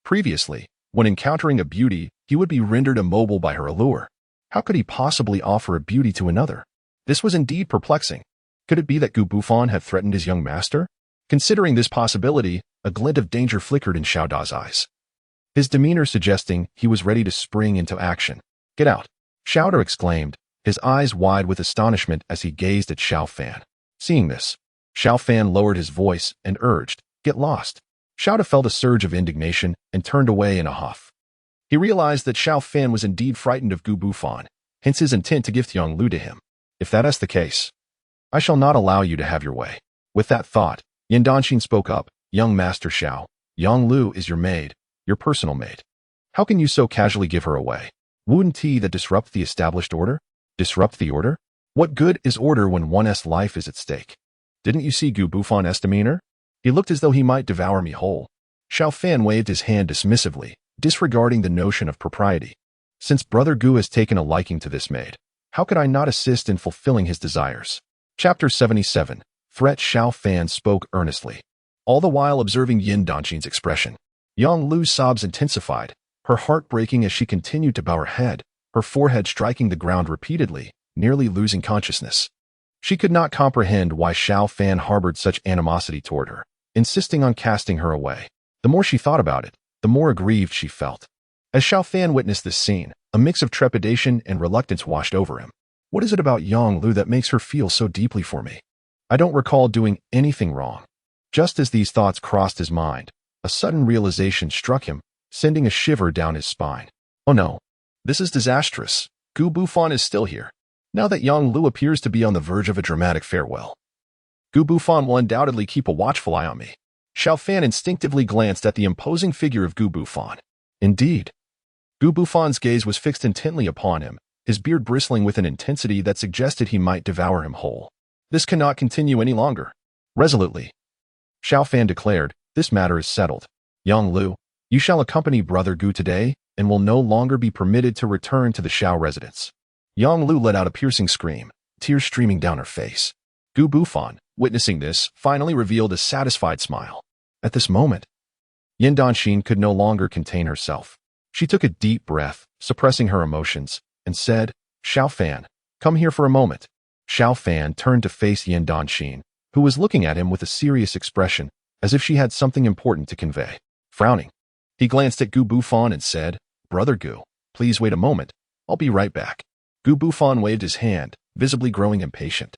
Previously, when encountering a beauty, he would be rendered immobile by her allure. How could he possibly offer a beauty to another? This was indeed perplexing. Could it be that Gu Bufan had threatened his young master? Considering this possibility, a glint of danger flickered in Xiao Da's eyes, his demeanor suggesting he was ready to spring into action. "Get out!" Xiao Da exclaimed, his eyes wide with astonishment as he gazed at Xiao Fan. Seeing this, Xiao Fan lowered his voice and urged, "Get lost." Xiao Da felt a surge of indignation and turned away in a huff. He realized that Xiao Fan was indeed frightened of Gu Bufan, hence his intent to gift Yang Lu to him. "If that is the case, I shall not allow you to have your way." With that thought, Yan Dynasty spoke up, "Young Master Xiao, Yang Lu is your maid, your personal maid. How can you so casually give her away? Wouldn't tea that disrupt the established order? Disrupt the order? What good is order when one's life is at stake? Didn't you see Gu Bufan's demeanor? He looked as though he might devour me whole." Xiao Fan waved his hand dismissively, disregarding the notion of propriety. "Since Brother Gu has taken a liking to this maid, how could I not assist in fulfilling his desires?" Chapter 77. Threat. Xiao Fan spoke earnestly, all the while observing Yan Dynasty's expression. Yang Lu's sobs intensified, her heart breaking as she continued to bow her head, her forehead striking the ground repeatedly, nearly losing consciousness. She could not comprehend why Xiao Fan harbored such animosity toward her. insisting on casting her away. The more she thought about it, the more aggrieved she felt. As Xiao Fan witnessed this scene, a mix of trepidation and reluctance washed over him. What is it about Yang Lu that makes her feel so deeply for me? I don't recall doing anything wrong. Just as these thoughts crossed his mind, a sudden realization struck him, sending a shiver down his spine. Oh no, this is disastrous. Gu Bufan is still here. Now that Yang Lu appears to be on the verge of a dramatic farewell, Gu Bufan will undoubtedly keep a watchful eye on me. Xiao Fan instinctively glanced at the imposing figure of Gu Bufan. Indeed, Gu Bufan's gaze was fixed intently upon him, his beard bristling with an intensity that suggested he might devour him whole. This cannot continue any longer. Resolutely, Xiao Fan declared, this matter is settled. Yang Lu, you shall accompany Brother Gu today and will no longer be permitted to return to the Xiao residence. Yang Lu let out a piercing scream, tears streaming down her face. Gu Bufan, witnessing this, finally revealed a satisfied smile. At this moment, Yan Dynasty could no longer contain herself. She took a deep breath, suppressing her emotions, and said, Xiao Fan, come here for a moment. Xiao Fan turned to face Yan Dynasty, who was looking at him with a serious expression, as if she had something important to convey. Frowning, he glanced at Gu Bufan and said, Brother Gu, please wait a moment. I'll be right back. Gu Bufan waved his hand, visibly growing impatient.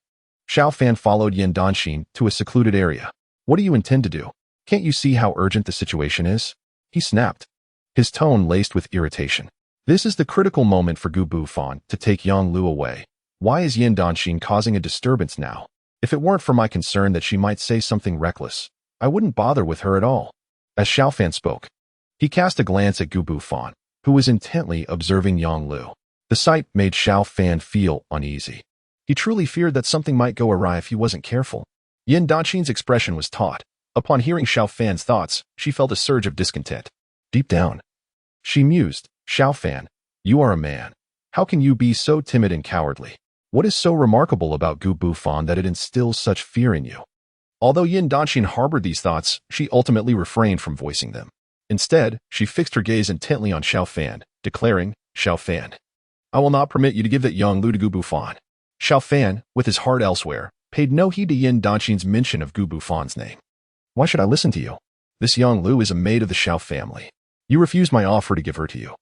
Xiao Fan followed Yan Dynasty to a secluded area. What do you intend to do? Can't you see how urgent the situation is? He snapped, his tone laced with irritation. This is the critical moment for Gu Bufan to take Yang Lu away. Why is Yan Dynasty causing a disturbance now? If it weren't for my concern that she might say something reckless, I wouldn't bother with her at all. As Xiao Fan spoke, he cast a glance at Gu Bufan, who was intently observing Yang Lu. The sight made Xiao Fan feel uneasy. He truly feared that something might go awry if he wasn't careful. Yan Dynasty's expression was taut. Upon hearing Xiao Fan's thoughts, she felt a surge of discontent. Deep down, she mused, Xiao Fan, you are a man. How can you be so timid and cowardly? What is so remarkable about Gu Bufan that it instills such fear in you? Although Yan Dynasty harbored these thoughts, she ultimately refrained from voicing them. Instead, she fixed her gaze intently on Xiao Fan, declaring, Xiao Fan, I will not permit you to give that Yang Lu to Gu Bufan. Xiao Fan, with his heart elsewhere, paid no heed to Yan Dynasty's mention of Gu Bufan's name. Why should I listen to you? This Yang Lu is a maid of the Xiao family. You refused my offer to give her to you.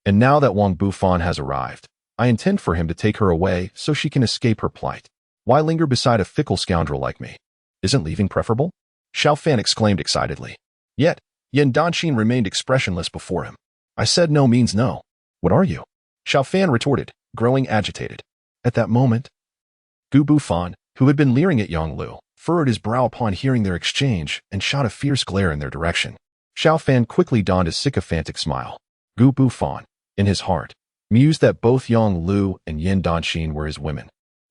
And now that Wang Bufan has arrived, I intend for him to take her away so she can escape her plight. Why linger beside a fickle scoundrel like me? Isn't leaving preferable? Xiao Fan exclaimed excitedly. Yet, Yan Dynasty remained expressionless before him. I said no means no. What are you? Xiao Fan retorted, growing agitated. At that moment, Gu Bufan, who had been leering at Yang Lu, furrowed his brow upon hearing their exchange and shot a fierce glare in their direction. Xiao Fan quickly donned a sycophantic smile. Gu Bufan, in his heart, mused that both Yang Lu and Yan Dynasty were his women.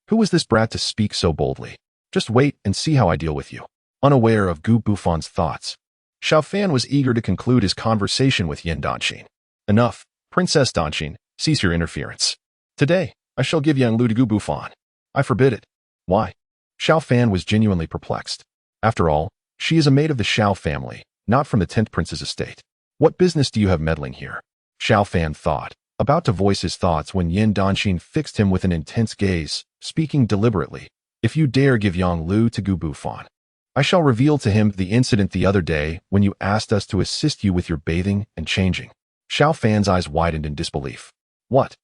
Who was this brat to speak so boldly? Just wait and see how I deal with you. Unaware of Gu Bufan's thoughts, Xiao Fan was eager to conclude his conversation with Yan Dynasty. Enough, Princess Dynasty, cease your interference. Today, I shall give Yang Lu to Gu Bufan. I forbid it. Why? Xiao Fan was genuinely perplexed. After all, she is a maid of the Xiao family, not from the 10th prince's estate. What business do you have meddling here? Xiao Fan thought, about to voice his thoughts when Yan Dynasty fixed him with an intense gaze, speaking deliberately. If you dare give Yang Lu to Gu Bufan, I shall reveal to him the incident the other day when you asked us to assist you with your bathing and changing. Xiao Fan's eyes widened in disbelief. What?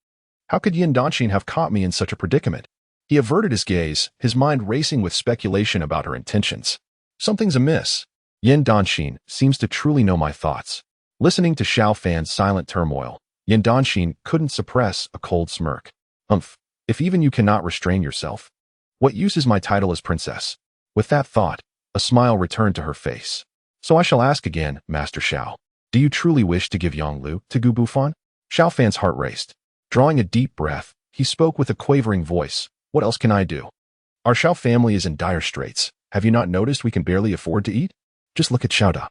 How could Yan Dynasty have caught me in such a predicament? He averted his gaze, his mind racing with speculation about her intentions. Something's amiss. Yan Dynasty seems to truly know my thoughts. Listening to Xiao Fan's silent turmoil, Yan Dynasty couldn't suppress a cold smirk. Humph, if even you cannot restrain yourself, what use is my title as princess? With that thought, a smile returned to her face. So I shall ask again, Master Xiao. Do you truly wish to give Yang Lu to Gu Bufan? Xiao Fan's heart raced. Drawing a deep breath, he spoke with a quavering voice. What else can I do? Our Xiao family is in dire straits. Have you not noticed we can barely afford to eat? Just look at Xiao Da,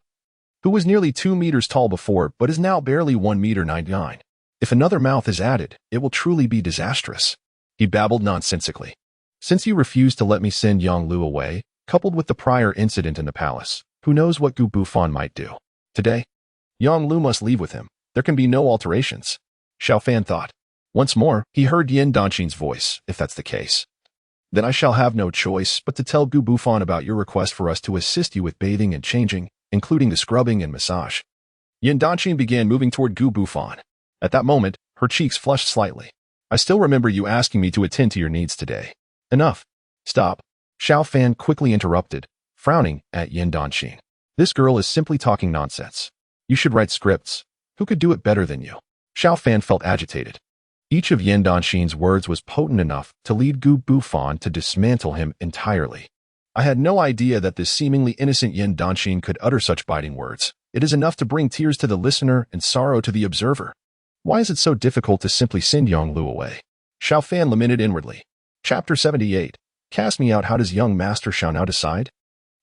who was nearly 2 meters tall before but is now barely 1.99 meters. If another mouth is added, it will truly be disastrous. He babbled nonsensically. Since you refused to let me send Yang Lu away, coupled with the prior incident in the palace, who knows what Gu Bufan might do? Today, Yang Lu must leave with him. There can be no alterations. Xiao Fan thought. Once more, he heard Yan Dynasty's voice, if that's the case. Then I shall have no choice but to tell Gu Bufan about your request for us to assist you with bathing and changing, including the scrubbing and massage. Yan Danqing began moving toward Gu Bufan. At that moment, her cheeks flushed slightly. I still remember you asking me to attend to your needs today. Enough. Stop. Xiao Fan quickly interrupted, frowning at Yan Danqing. This girl is simply talking nonsense. You should write scripts. Who could do it better than you? Xiao Fan felt agitated. Each of Yan Danqing's words was potent enough to lead Gu Bufan to dismantle him entirely. I had no idea that this seemingly innocent Yan Danqing could utter such biting words. It is enough to bring tears to the listener and sorrow to the observer. Why is it so difficult to simply send Yonglu away? Xiao Fan lamented inwardly. Chapter 78. Cast me out. How does young master Xiao now decide?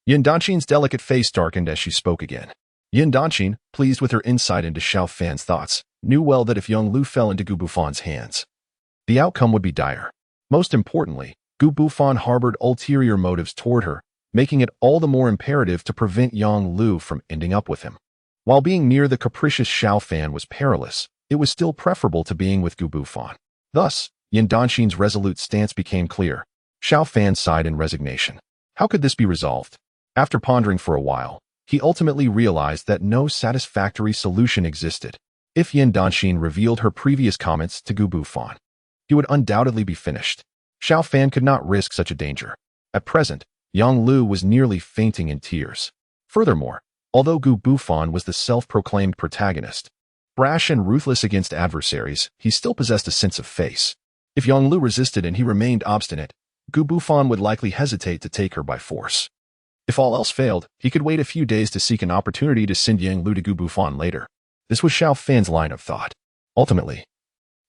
Yan Danqing's delicate face darkened as she spoke again. Yan Danqing, pleased with her insight into Xiao Fan's thoughts, knew well that if Yonglu fell into Gu Bufan's hands, the outcome would be dire. Most importantly, Gu Bufan harbored ulterior motives toward her, making it all the more imperative to prevent Yonglu from ending up with him. While being near the capricious Xiao Fan was perilous, it was still preferable to being with Gu Bufan. Thus, Yan Danqing's resolute stance became clear. Xiao Fan sighed in resignation. How could this be resolved? After pondering for a while, he ultimately realized that no satisfactory solution existed. If Yan Danqing revealed her previous comments to Gu Bufan, he would undoubtedly be finished. Xiao Fan could not risk such a danger. At present, Yonglu was nearly fainting in tears. Furthermore, although Gu Bufan was the self-proclaimed protagonist, brash and ruthless against adversaries, he still possessed a sense of face. If Yonglu resisted and he remained obstinate, Gu Bufan would likely hesitate to take her by force. If all else failed, he could wait a few days to seek an opportunity to send Yonglu to Gu Bufan later. This was Xiao Fan's line of thought. Ultimately,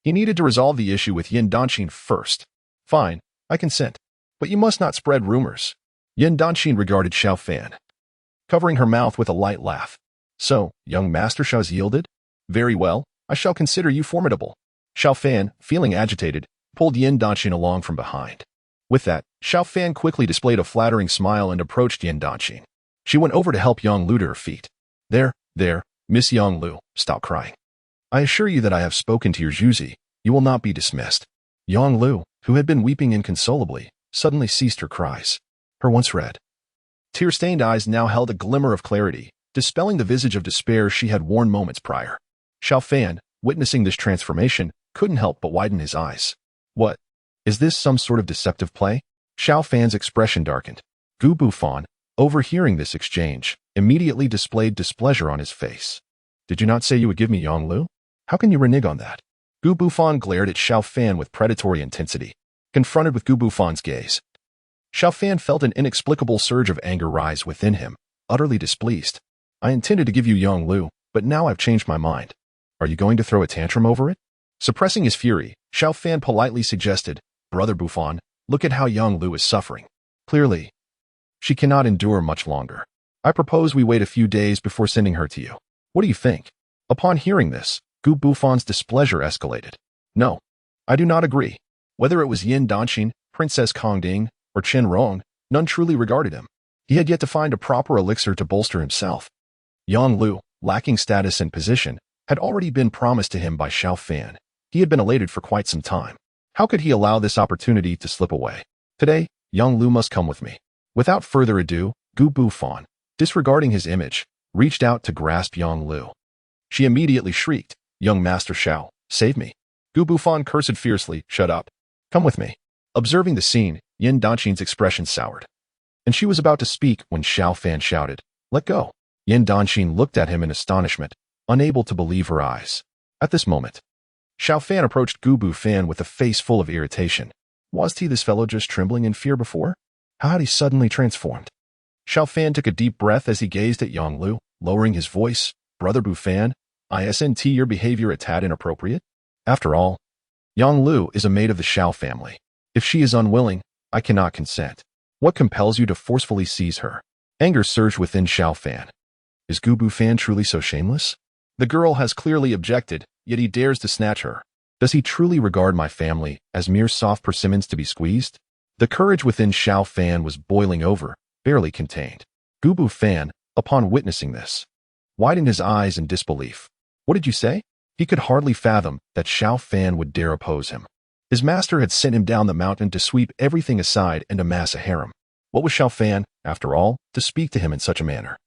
he needed to resolve the issue with Yan Danqing first. Fine, I consent. But you must not spread rumors. Yan Danqing regarded Xiao Fan, covering her mouth with a light laugh. So, young Master Xiao's yielded? Very well, I shall consider you formidable. Xiao Fan, feeling agitated, pulled Yan Danqing along from behind. With that, Xiao Fan quickly displayed a flattering smile and approached Yan Danqing. She went over to help Yonglu to her feet. There, Miss Yonglu, stop crying. I assure you that I have spoken to your Zhuzi. You will not be dismissed. Yonglu, who had been weeping inconsolably, suddenly ceased her cries. Her once red, tear-stained eyes now held a glimmer of clarity, dispelling the visage of despair she had worn moments prior. Xiao Fan, witnessing this transformation, couldn't help but widen his eyes. What? Is this some sort of deceptive play? Xiao Fan's expression darkened. Gu Bufan, overhearing this exchange, immediately displayed displeasure on his face. Did you not say you would give me Yonglu? How can you renege on that? Gu Bufan glared at Xiao Fan with predatory intensity. Confronted with Gu Bufan's gaze, Xiao Fan felt an inexplicable surge of anger rise within him, utterly displeased. I intended to give you Yonglu, but now I've changed my mind. Are you going to throw a tantrum over it? Suppressing his fury, Xiao Fan politely suggested, Brother Bufan, look at how Yonglu is suffering. Clearly, she cannot endure much longer. I propose we wait a few days before sending her to you. What do you think? Upon hearing this, Gu Bufan's displeasure escalated. No, I do not agree. Whether it was Yan Danqing, Princess Kongding, or Chen Rong, none truly regarded him. He had yet to find a proper elixir to bolster himself. Yonglu, lacking status and position, had already been promised to him by Xiao Fan. He had been elated for quite some time. How could he allow this opportunity to slip away? Today, Yonglu must come with me. Without further ado, Gu Bufan, disregarding his image, reached out to grasp Yonglu. She immediately shrieked, Young Master Xiao, save me. Gu Bufan cursed fiercely, shut up. Come with me. Observing the scene, Yan Danqing's expression soured. And she was about to speak when Xiao Fan shouted, let go. Yan Danqing looked at him in astonishment, unable to believe her eyes. At this moment, Xiao Fan approached Gu Bufan with a face full of irritation. Wasn't he this fellow just trembling in fear before? How had he suddenly transformed? Xiao Fan took a deep breath as he gazed at Yonglu, lowering his voice. Brother Bufan, isn't your behavior a tad inappropriate? After all, Yonglu is a maid of the Xiao family. If she is unwilling, I cannot consent. What compels you to forcefully seize her? Anger surged within Xiao Fan. Is Gu Bufan truly so shameless? The girl has clearly objected, yet he dares to snatch her. Does he truly regard my family as mere soft persimmons to be squeezed? The courage within Xiao Fan was boiling over, barely contained. Gu Bufan, upon witnessing this, widened his eyes in disbelief. What did you say? He could hardly fathom that Xiao Fan would dare oppose him. His master had sent him down the mountain to sweep everything aside and amass a harem. What was Xiao Fan, after all, to speak to him in such a manner?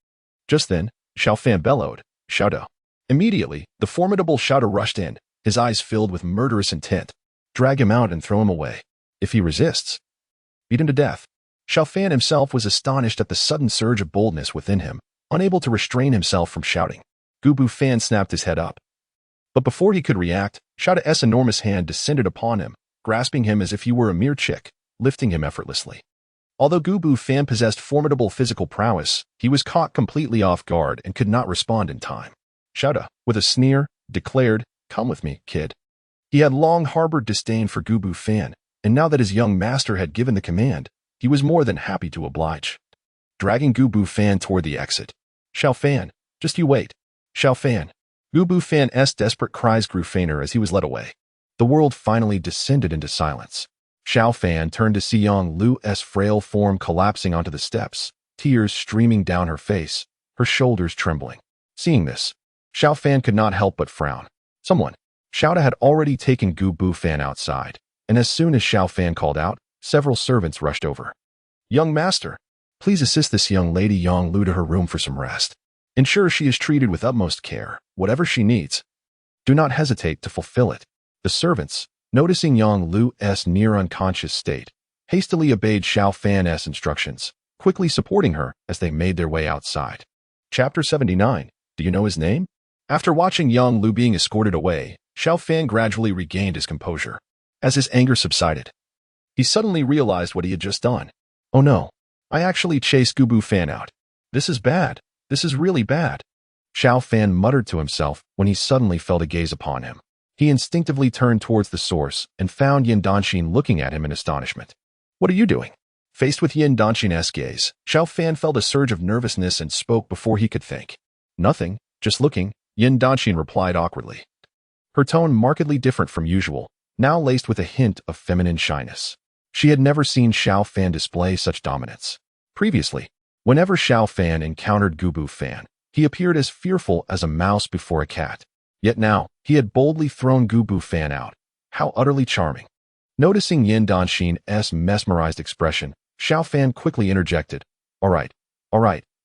Just then, Xiao Fan bellowed, "Xiao." Immediately, the formidable Xiao rushed in, his eyes filled with murderous intent. Drag him out and throw him away. If he resists, beat him to death. Xiao Fan himself was astonished at the sudden surge of boldness within him, unable to restrain himself from shouting. Gubu Fan snapped his head up. But before he could react, Xiao's enormous hand descended upon him, grasping him as if he were a mere chick, lifting him effortlessly. Although Gubu Fan possessed formidable physical prowess, he was caught completely off guard and could not respond in time. Xiao, with a sneer, declared, "Come with me, kid." He had long harbored disdain for Gubu Fan, and now that his young master had given the command, he was more than happy to oblige. Dragging Gubu Fan toward the exit. "Xiao Fan, just you wait. Xiao Fan." Gubu Fan's desperate cries grew fainter as he was led away. The world finally descended into silence. Xiao Fan turned to see Yang Lu's frail form collapsing onto the steps, tears streaming down her face, her shoulders trembling. Seeing this, Xiao Fan could not help but frown. Xiao had already taken Gubu Fan outside, and as soon as Xiao Fan called out, several servants rushed over. "Young master, please assist this young lady Yang Lu to her room for some rest. Ensure she is treated with utmost care, whatever she needs. Do not hesitate to fulfill it." The servants, noticing Yang Lu's near unconscious state, hastily obeyed Xiao Fan's instructions, quickly supporting her as they made their way outside. Chapter 79. Do you know his name? After watching Yang Lu being escorted away, Xiao Fan gradually regained his composure. As his anger subsided, he suddenly realized what he had just done. "Oh no, I actually chased Gubu Fan out. This is bad. This is really bad." Xiao Fan muttered to himself when he suddenly felt a gaze upon him. He instinctively turned towards the source and found Yan Dynasty looking at him in astonishment. "What are you doing?" Faced with Yan Dynasty's gaze, Xiao Fan felt a surge of nervousness and spoke before he could think. "Nothing, just looking," Yan Dynasty replied awkwardly. Her tone markedly different from usual, now laced with a hint of feminine shyness. She had never seen Xiao Fan display such dominance. Previously, whenever Xiao Fan encountered Gubu Fan, he appeared as fearful as a mouse before a cat. Yet now, he had boldly thrown Gubu Fan out. How utterly charming. Noticing Yan Dynasty's mesmerized expression, Xiao Fan quickly interjected, all right,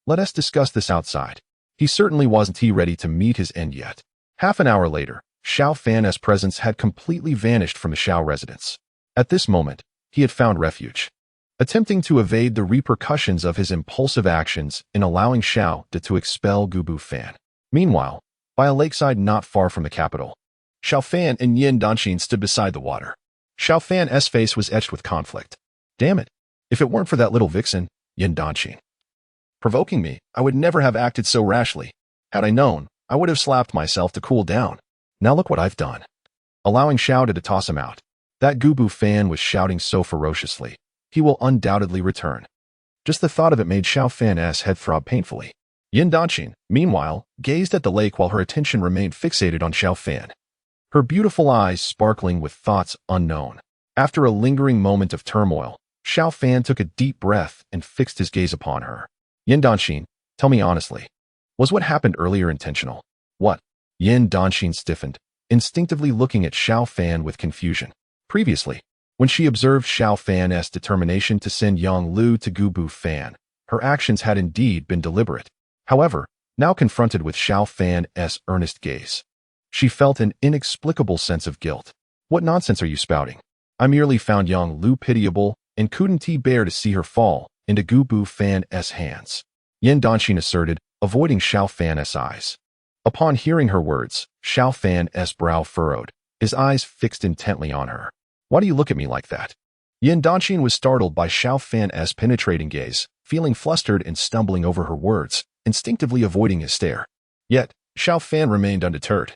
let us discuss this outside." He certainly wasn't ready to meet his end yet. Half an hour later, Xiao Fan's presence had completely vanished from the Xiao residence. At this moment, he had found refuge. Attempting to evade the repercussions of his impulsive actions in allowing Xiao to expel Gubu Fan. Meanwhile, by a lakeside not far from the capital, Xiao Fan and Yan Dynasty stood beside the water. Xiao Fan's face was etched with conflict. "Damn it, if it weren't for that little vixen, Yan Dynasty, provoking me, I would never have acted so rashly. Had I known, I would have slapped myself to cool down. Now look what I've done." Allowing Xiao to toss him out. That Gubu Fan was shouting so ferociously. He will undoubtedly return. Just the thought of it made Xiao Fan's head throb painfully. Yan Dynasty, meanwhile, gazed at the lake while her attention remained fixated on Xiao Fan. Her beautiful eyes sparkling with thoughts unknown. After a lingering moment of turmoil, Xiao Fan took a deep breath and fixed his gaze upon her. "Yan Dynasty, tell me honestly, was what happened earlier intentional?" "What?" Yan Dynasty stiffened, instinctively looking at Xiao Fan with confusion. Previously, when she observed Xiao Fan's determination to send Yang Lu to Gubu Fan, her actions had indeed been deliberate. However, now confronted with Xiao Fan's earnest gaze, she felt an inexplicable sense of guilt. "What nonsense are you spouting? I merely found Yang Lu pitiable and couldn't bear to see her fall into Gubu Fan's hands," Yan Dynasty asserted, avoiding Xiao Fan's eyes. Upon hearing her words, Xiao Fan's brow furrowed, his eyes fixed intently on her. "Why do you look at me like that?" Yan Dynasty was startled by Xiao Fan's penetrating gaze, feeling flustered and stumbling over her words, instinctively avoiding his stare. Yet, Xiao Fan remained undeterred.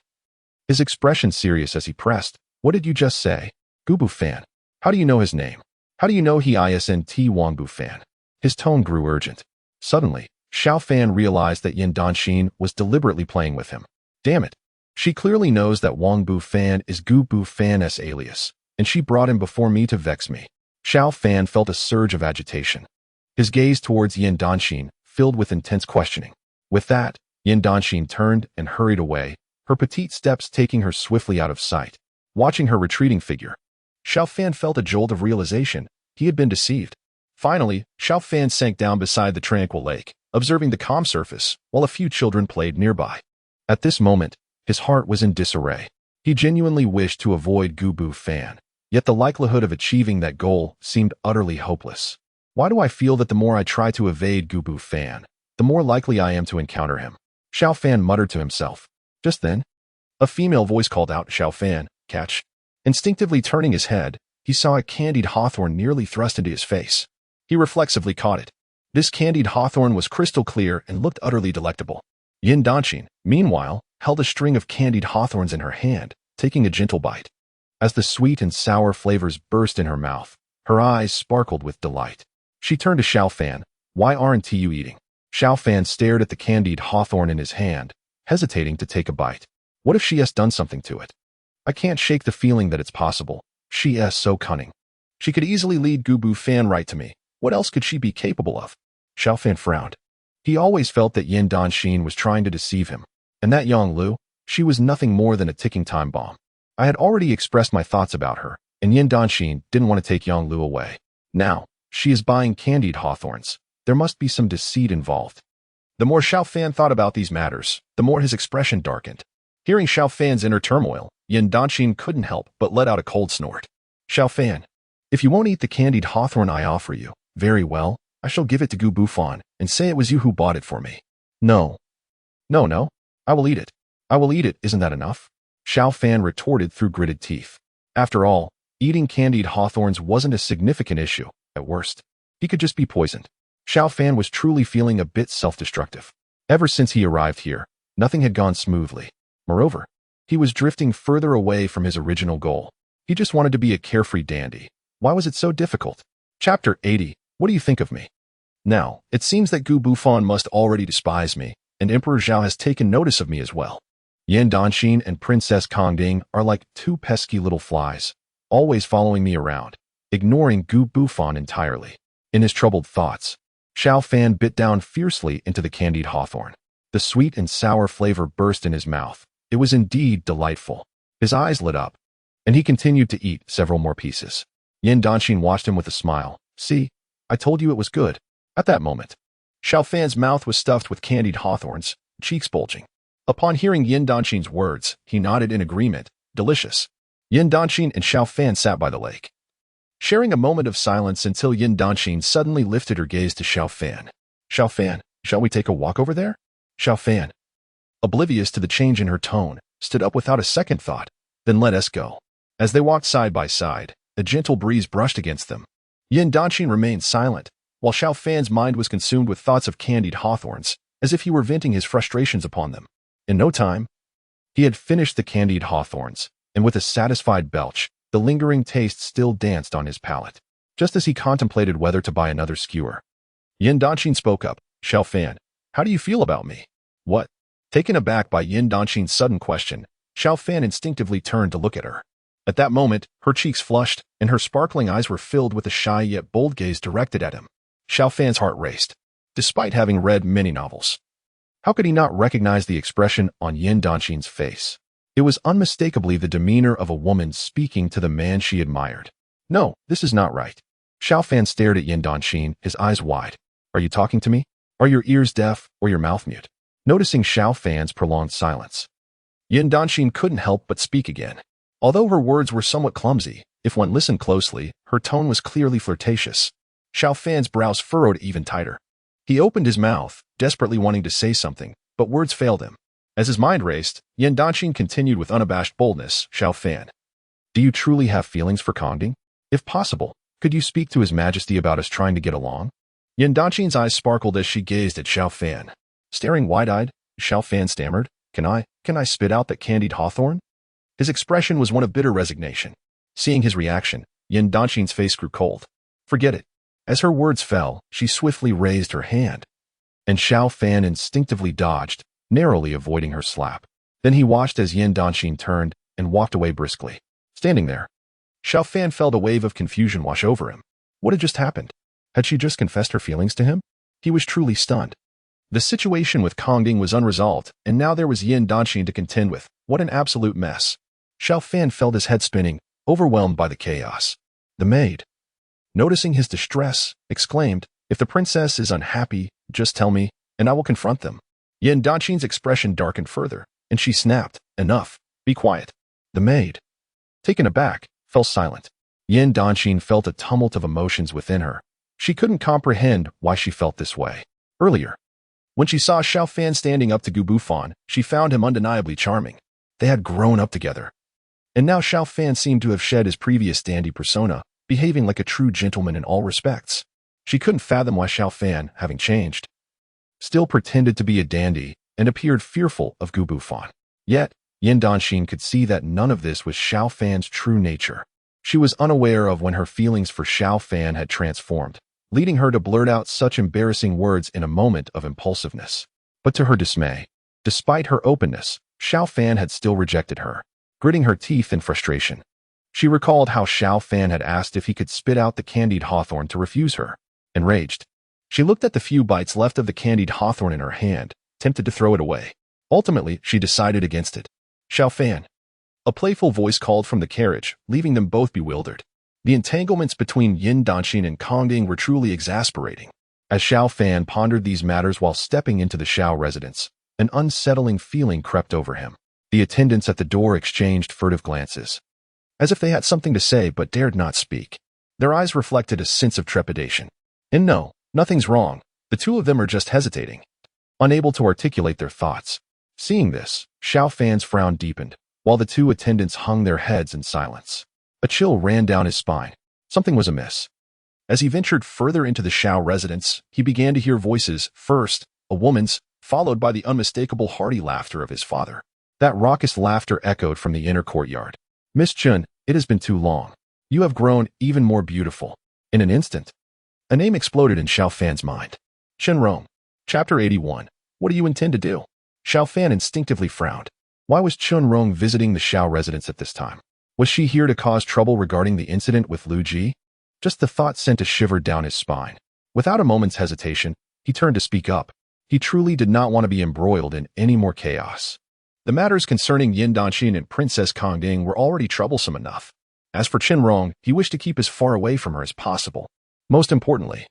His expression serious as he pressed, "What did you just say? Gubu Fan. How do you know his name? How do you know he isn't Wangbu Fan?" His tone grew urgent. Suddenly, Xiao Fan realized that Yan Dynasty was deliberately playing with him. Damn it. She clearly knows that Wangbu Fan is Gubu Fan's alias, and she brought him before me to vex me. Xiao Fan felt a surge of agitation. His gaze towards Yan Dynasty filled with intense questioning. With that, Yan Dynasty turned and hurried away, her petite steps taking her swiftly out of sight. Watching her retreating figure, Xiao Fan felt a jolt of realization. He had been deceived. Finally, Xiao Fan sank down beside the tranquil lake, observing the calm surface, while a few children played nearby. At this moment, his heart was in disarray. He genuinely wished to avoid Gubu Fan, yet the likelihood of achieving that goal seemed utterly hopeless. Why do I feel that the more I try to evade Gubu Fan, the more likely I am to encounter him? Xiao Fan muttered to himself. Just then, a female voice called out, "Xiao Fan, catch." Instinctively turning his head, he saw a candied hawthorn nearly thrust into his face. He reflexively caught it. This candied hawthorn was crystal clear and looked utterly delectable. Yan Dynasty, meanwhile, held a string of candied hawthorns in her hand, taking a gentle bite. As the sweet and sour flavors burst in her mouth, her eyes sparkled with delight. She turned to Xiao Fan. "Why aren't you eating?" Xiao Fan stared at the candied hawthorn in his hand, hesitating to take a bite. What if she has done something to it? I can't shake the feeling that it's possible. She is so cunning. She could easily lead Gubu Fan right to me. What else could she be capable of? Xiao Fan frowned. He always felt that Yan Dynasty was trying to deceive him. And that Yang Lu, she was nothing more than a ticking time bomb. I had already expressed my thoughts about her, and Yan Dynasty didn't want to take Yang Lu away. Now, she is buying candied hawthorns. There must be some deceit involved. The more Xiao Fan thought about these matters, the more his expression darkened. Hearing Xiao Fan's inner turmoil, Yan Dynasty couldn't help but let out a cold snort. "Xiao Fan, if you won't eat the candied hawthorn I offer you, very well, I shall give it to Gubu Fan and say it was you who bought it for me." No. No, I will eat it. I will eat it, isn't that enough? Xiao Fan retorted through gritted teeth. After all, eating candied hawthorns wasn't a significant issue, at worst. He could just be poisoned. Xiao Fan was truly feeling a bit self-destructive. Ever since he arrived here, nothing had gone smoothly. Moreover, he was drifting further away from his original goal. He just wanted to be a carefree dandy. Why was it so difficult? Chapter 80. What do you think of me? Now, it seems that Gubu Fan must already despise me, and Emperor Zhao has taken notice of me as well. Yan Dynasty and Princess Kongding are like two pesky little flies, always following me around, ignoring Gubu Fan entirely. In his troubled thoughts, Xiao Fan bit down fiercely into the candied hawthorn. The sweet and sour flavor burst in his mouth. It was indeed delightful. His eyes lit up, and he continued to eat several more pieces. Yan Dynasty watched him with a smile. "See, I told you it was good." At that moment, Xiao Fan's mouth was stuffed with candied hawthorns, cheeks bulging. Upon hearing Yan Dynasty's words, he nodded in agreement. Delicious. Yan Dynasty and Xiao Fan sat by the lake, sharing a moment of silence until Yan Dynasty suddenly lifted her gaze to Xiao Fan. "Xiao Fan, shall we take a walk over there?" Xiao Fan, oblivious to the change in her tone, stood up without a second thought. "Then let us go." As they walked side by side, a gentle breeze brushed against them. Yan Dynasty remained silent, while Xiao Fan's mind was consumed with thoughts of candied hawthorns, as if he were venting his frustrations upon them. In no time, he had finished the candied hawthorns, and with a satisfied belch, the lingering taste still danced on his palate. Just as he contemplated whether to buy another skewer, Yan Dynasty spoke up. "Xiao Fan, how do you feel about me?" "What?" Taken aback by Yan Dynasty's sudden question, Xiao Fan instinctively turned to look at her. At that moment, her cheeks flushed, and her sparkling eyes were filled with a shy yet bold gaze directed at him. Xiao Fan's heart raced. Despite having read many novels, how could he not recognize the expression on Yan Dynasty's face? It was unmistakably the demeanor of a woman speaking to the man she admired. No, this is not right. Xiao Fan stared at Yan Dynasty, his eyes wide. "Are you talking to me? Are your ears deaf or your mouth mute?" Noticing Xiao Fan's prolonged silence, Yan Dynasty couldn't help but speak again. Although her words were somewhat clumsy, if one listened closely, her tone was clearly flirtatious. Xiao Fan's brows furrowed even tighter. He opened his mouth, desperately wanting to say something, but words failed him. As his mind raced, Yan Dynasty continued with unabashed boldness. "Xiao Fan, do you truly have feelings for Kongding? If possible, could you speak to His Majesty about us trying to get along?" Yan Dynasty's eyes sparkled as she gazed at Xiao Fan. Staring wide-eyed, Xiao Fan stammered, Can I spit out that candied hawthorn?" His expression was one of bitter resignation. Seeing his reaction, Yan Dynasty's face grew cold. "Forget it." As her words fell, she swiftly raised her hand, and Xiao Fan instinctively dodged, narrowly avoiding her slap. Then he watched as Yan Dynasty turned and walked away briskly. Standing there, Xiao Fan felt a wave of confusion wash over him. What had just happened? Had she just confessed her feelings to him? He was truly stunned. The situation with Kongding was unresolved, and now there was Yan Dynasty to contend with. What an absolute mess. Xiao Fan felt his head spinning. overwhelmed by the chaos. The maid, noticing his distress, exclaimed, "If the princess is unhappy, just tell me, and I will confront them." Yan Danshin's expression darkened further, and she snapped, "Enough, be quiet." The maid, taken aback, fell silent. Yan Danshin felt a tumult of emotions within her. She couldn't comprehend why she felt this way. Earlier, when she saw Xiao Fan standing up to Gu Bufan, she found him undeniably charming. They had grown up together. And now Xiao Fan seemed to have shed his previous dandy persona, behaving like a true gentleman in all respects. She couldn't fathom why Xiao Fan, having changed, still pretended to be a dandy and appeared fearful of Gu Bufan. Yet, Yan Danshin could see that none of this was Xiao Fan's true nature. She was unaware of when her feelings for Xiao Fan had transformed, leading her to blurt out such embarrassing words in a moment of impulsiveness. But to her dismay, despite her openness, Xiao Fan had still rejected her, gritting her teeth in frustration. She recalled how Xiao Fan had asked if he could spit out the candied hawthorn to refuse her. Enraged, she looked at the few bites left of the candied hawthorn in her hand, tempted to throw it away. Ultimately, she decided against it. "Xiao Fan." A playful voice called from the carriage, leaving them both bewildered. The entanglements between Yan Danshin and Kongding were truly exasperating. As Xiao Fan pondered these matters while stepping into the Xiao residence, an unsettling feeling crept over him. The attendants at the door exchanged furtive glances, as if they had something to say but dared not speak. Their eyes reflected a sense of trepidation. And no, nothing's wrong. The two of them are just hesitating, unable to articulate their thoughts. Seeing this, Xiao Fan's frown deepened, while the two attendants hung their heads in silence. A chill ran down his spine. Something was amiss. As he ventured further into the Xiao residence, he began to hear voices, first, a woman's, followed by the unmistakable hearty laughter of his father. That raucous laughter echoed from the inner courtyard. "Miss Chun, it has been too long. You have grown even more beautiful." In an instant, a name exploded in Xiao Fan's mind. Chen Rong. Chapter 81. What do you intend to do? Xiao Fan instinctively frowned. Why was Chun Rong visiting the Xiao residence at this time? Was she here to cause trouble regarding the incident with Lu Ji? Just the thought sent a shiver down his spine. Without a moment's hesitation, he turned to speak up. He truly did not want to be embroiled in any more chaos. The matters concerning Yan Danshin and Princess Kongding were already troublesome enough. As for Chen Rong, he wished to keep as far away from her as possible. Most importantly,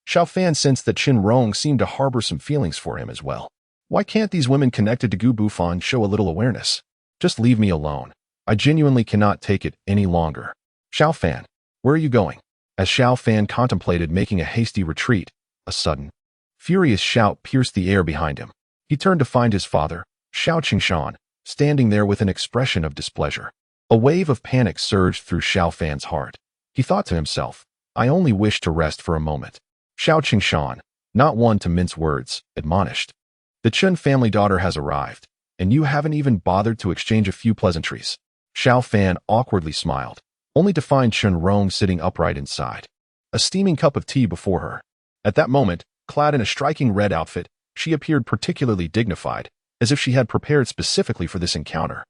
Xiao Fan sensed that Chen Rong seemed to harbor some feelings for him as well. Why can't these women connected to Gu Bufan show a little awareness? Just leave me alone. I genuinely cannot take it any longer. Xiao Fan, where are you going? As Xiao Fan contemplated making a hasty retreat, a sudden, furious shout pierced the air behind him. He turned to find his father, Xiao Qingshan, standing there with an expression of displeasure. A wave of panic surged through Xiao Fan's heart. He thought to himself, I only wish to rest for a moment. Xiao Qingshan, not one to mince words, admonished. The Chen family daughter has arrived, and you haven't even bothered to exchange a few pleasantries. Xiao Fan awkwardly smiled, only to find Chen Rong sitting upright inside, a steaming cup of tea before her. At that moment, clad in a striking red outfit, she appeared particularly dignified, as if she had prepared specifically for this encounter.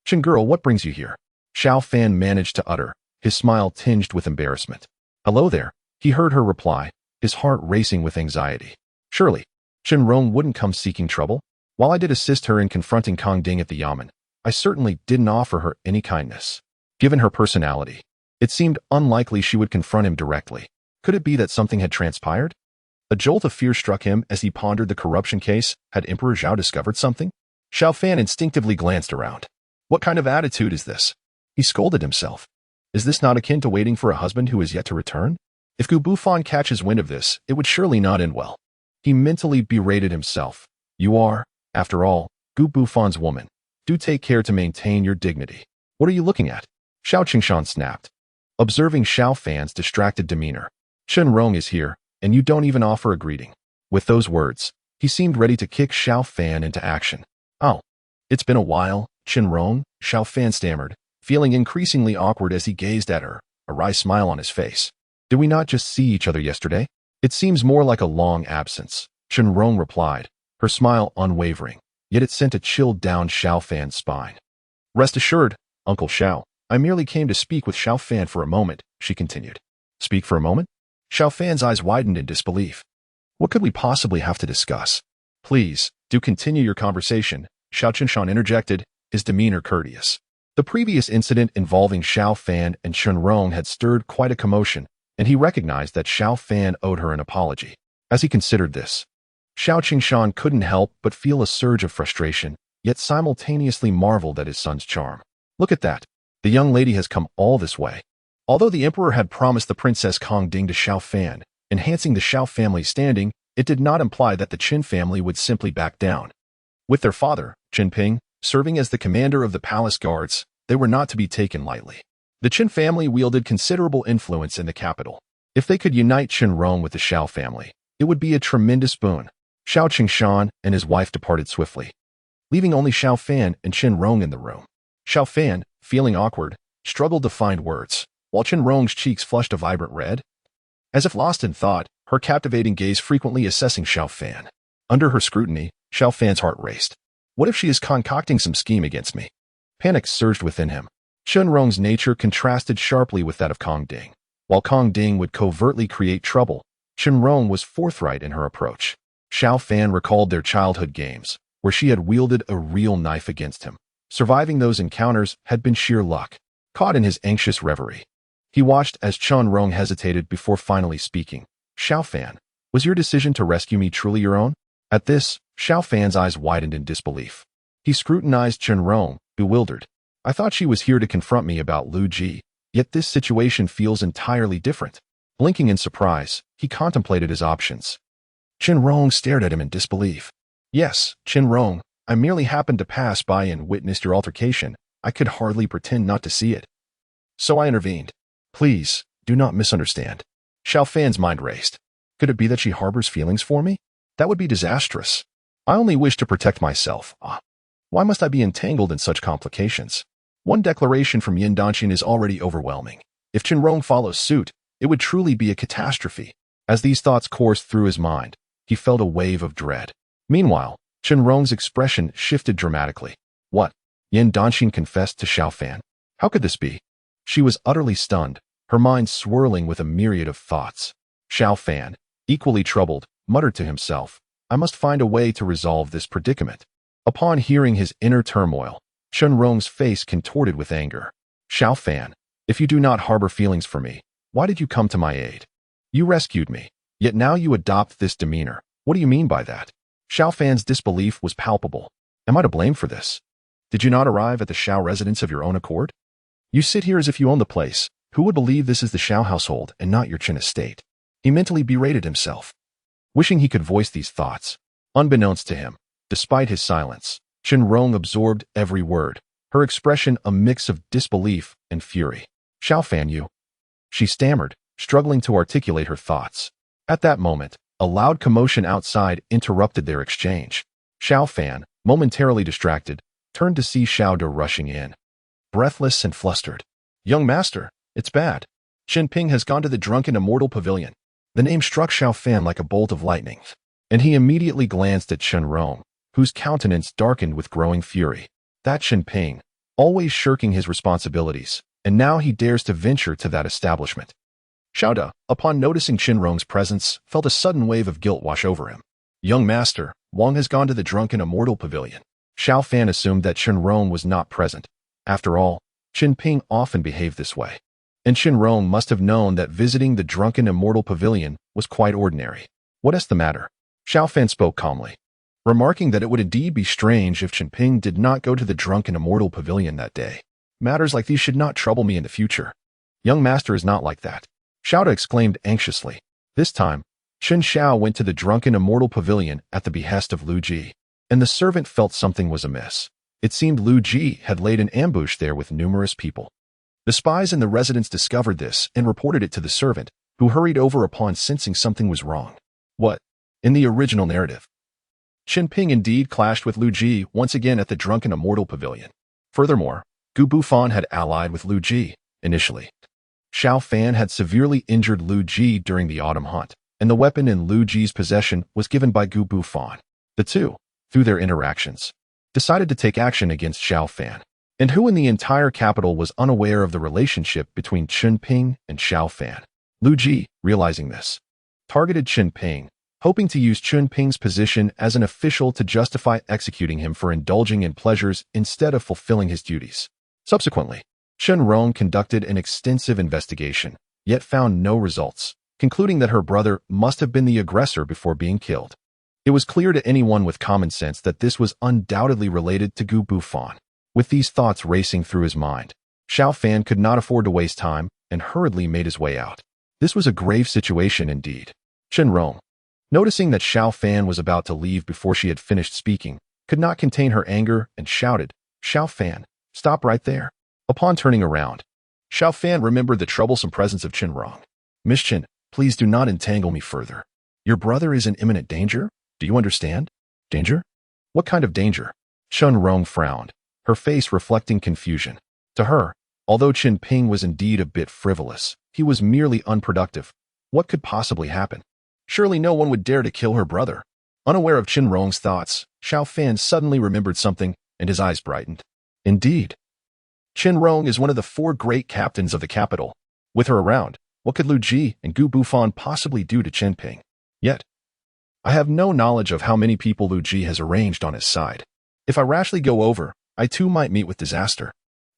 Chen girl, what brings you here? Xiao Fan managed to utter, his smile tinged with embarrassment. Hello there, he heard her reply, his heart racing with anxiety. Surely, Chen Rong wouldn't come seeking trouble. While I did assist her in confronting Kongding at the Yamen, I certainly didn't offer her any kindness. Given her personality, it seemed unlikely she would confront him directly. Could it be that something had transpired? A jolt of fear struck him as he pondered the corruption case. Had Emperor Zhao discovered something? Xiao Fan instinctively glanced around. What kind of attitude is this? He scolded himself. Is this not akin to waiting for a husband who is yet to return? If Gu Bufan catches wind of this, it would surely not end well. He mentally berated himself. You are, after all, Gu Bufan's woman. Do take care to maintain your dignity. What are you looking at? Xiao Qingshan snapped, observing Xiao Fan's distracted demeanor. Chen Rong is here, and you don't even offer a greeting. With those words, he seemed ready to kick Xiao Fan into action. Oh, it's been a while, Chen Rong, Xiao Fan stammered, feeling increasingly awkward as he gazed at her, a wry smile on his face. Did we not just see each other yesterday? It seems more like a long absence, Chen Rong replied, her smile unwavering, yet it sent a chill down Xiao Fan's spine. Rest assured, Uncle Xiao, I merely came to speak with Xiao Fan for a moment, she continued. Speak for a moment? Xiao Fan's eyes widened in disbelief. What could we possibly have to discuss? Please, do continue your conversation, Xiao Qingshan interjected, his demeanor courteous. The previous incident involving Xiao Fan and Chen Rong had stirred quite a commotion, and he recognized that Xiao Fan owed her an apology. As he considered this, Xiao Qingshan couldn't help but feel a surge of frustration, yet simultaneously marveled at his son's charm. Look at that. The young lady has come all this way. Although the emperor had promised the Princess Kong Ding to Xiao Fan, enhancing the Xiao family's standing, it did not imply that the Qin family would simply back down. With their father, Qin Ping, serving as the commander of the palace guards, they were not to be taken lightly. The Qin family wielded considerable influence in the capital. If they could unite Qin Rong with the Xiao family, it would be a tremendous boon. Xiao Qingshan and his wife departed swiftly, leaving only Xiao Fan and Qin Rong in the room. Xiao Fan, feeling awkward, struggled to find words, while Qin Rong's cheeks flushed a vibrant red. As if lost in thought, her captivating gaze frequently assessing Xiao Fan. Under her scrutiny, Xiao Fan's heart raced. What if she is concocting some scheme against me? Panic surged within him. Qin Rong's nature contrasted sharply with that of Kong Ding. While Kong Ding would covertly create trouble, Qin Rong was forthright in her approach. Xiao Fan recalled their childhood games, where she had wielded a real knife against him. Surviving those encounters had been sheer luck. Caught in his anxious reverie, he watched as Qin Rong hesitated before finally speaking. Xiao Fan, was your decision to rescue me truly your own? At this, Xiao Fan's eyes widened in disbelief. He scrutinized Qin Rong, bewildered. I thought she was here to confront me about Lu Ji, yet this situation feels entirely different. Blinking in surprise, he contemplated his options. Qin Rong stared at him in disbelief. Yes, Qin Rong, I merely happened to pass by and witnessed your altercation. I could hardly pretend not to see it. So I intervened. Please, do not misunderstand. Xiao Fan's mind raced. Could it be that she harbors feelings for me? That would be disastrous. I only wish to protect myself. Why must I be entangled in such complications? One declaration from Yan Dynasty is already overwhelming. If Qin Rong follows suit, it would truly be a catastrophe. As these thoughts coursed through his mind, he felt a wave of dread. Meanwhile, Qin Rong's expression shifted dramatically. What? Yan Dynasty confessed to Xiao Fan? How could this be? She was utterly stunned, her mind swirling with a myriad of thoughts. Xiao Fan, equally troubled, muttered to himself, I must find a way to resolve this predicament. Upon hearing his inner turmoil, Qin Rong's face contorted with anger. Xiao Fan, if you do not harbor feelings for me, why did you come to my aid? You rescued me, yet now you adopt this demeanor. What do you mean by that? Xiao Fan's disbelief was palpable. Am I to blame for this? Did you not arrive at the Xiao residence of your own accord? You sit here as if you own the place. Who would believe this is the Xiao household and not your Qin estate? He mentally berated himself, wishing he could voice these thoughts. Unbeknownst to him, despite his silence, Qin Rong absorbed every word, her expression a mix of disbelief and fury. Xiao Fan, you. She stammered, struggling to articulate her thoughts. At that moment, a loud commotion outside interrupted their exchange. Xiao Fan, momentarily distracted, turned to see Xiao De rushing in, breathless and flustered. Young master, it's bad. Qin Ping has gone to the drunken immortal pavilion. The name struck Xiao Fan like a bolt of lightning, and he immediately glanced at Qin Rong, whose countenance darkened with growing fury. That Qin Ping, always shirking his responsibilities, and now he dares to venture to that establishment. Xiao De, upon noticing Qin Rong's presence, felt a sudden wave of guilt wash over him. Young master, Wang has gone to the drunken immortal pavilion. Xiao Fan assumed that Qin Rong was not present. After all, Qin Ping often behaved this way, and Qin Rong must have known that visiting the drunken immortal pavilion was quite ordinary. What is the matter? Xiao Fan spoke calmly, remarking that it would indeed be strange if Qin Ping did not go to the drunken immortal pavilion that day. Matters like these should not trouble me in the future. Young master is not like that. Xiao De exclaimed anxiously. This time, Qin Xiao went to the drunken immortal pavilion at the behest of Lu Ji, and the servant felt something was amiss. It seemed Lu Ji had laid an ambush there with numerous people. The spies in the residence discovered this and reported it to the servant, who hurried over upon sensing something was wrong. What? In the original narrative, Qin Ping indeed clashed with Lu Ji once again at the drunken immortal pavilion. Furthermore, Gu Bufan had allied with Lu Ji initially. Xiao Fan had severely injured Lu Ji during the autumn hunt, and the weapon in Lu Ji's possession was given by Gu Bufan. The two, through their interactions, decided to take action against Xiao Fan. And who in the entire capital was unaware of the relationship between Qin Ping and Xiao Fan? Lu Ji, realizing this, targeted Qin Ping, hoping to use Qin Ping's position as an official to justify executing him for indulging in pleasures instead of fulfilling his duties. Subsequently, Chen Rong conducted an extensive investigation, yet found no results, concluding that her brother must have been the aggressor before being killed. It was clear to anyone with common sense that this was undoubtedly related to Gu Bufan. With these thoughts racing through his mind, Xiao Fan could not afford to waste time and hurriedly made his way out. This was a grave situation indeed. Chen Rong, noticing that Xiao Fan was about to leave before she had finished speaking, could not contain her anger and shouted, "Xiao Fan, stop right there." Upon turning around, Xiao Fan remembered the troublesome presence of Chen Rong. "Miss Chen, please do not entangle me further. Your brother is in imminent danger? Do you understand?" "Danger? What kind of danger?" Chen Rong frowned, her face reflecting confusion. To her, although Chen Ping was indeed a bit frivolous, he was merely unproductive. What could possibly happen? Surely no one would dare to kill her brother. Unaware of Chen Rong's thoughts, Xiao Fan suddenly remembered something, and his eyes brightened. Indeed, Chen Rong is one of the 4 great captains of the capital. With her around, what could Lu Ji and Gu Bufan possibly do to Chen Ping? Yet, I have no knowledge of how many people Lu Ji has arranged on his side. If I rashly go over, I too might meet with disaster.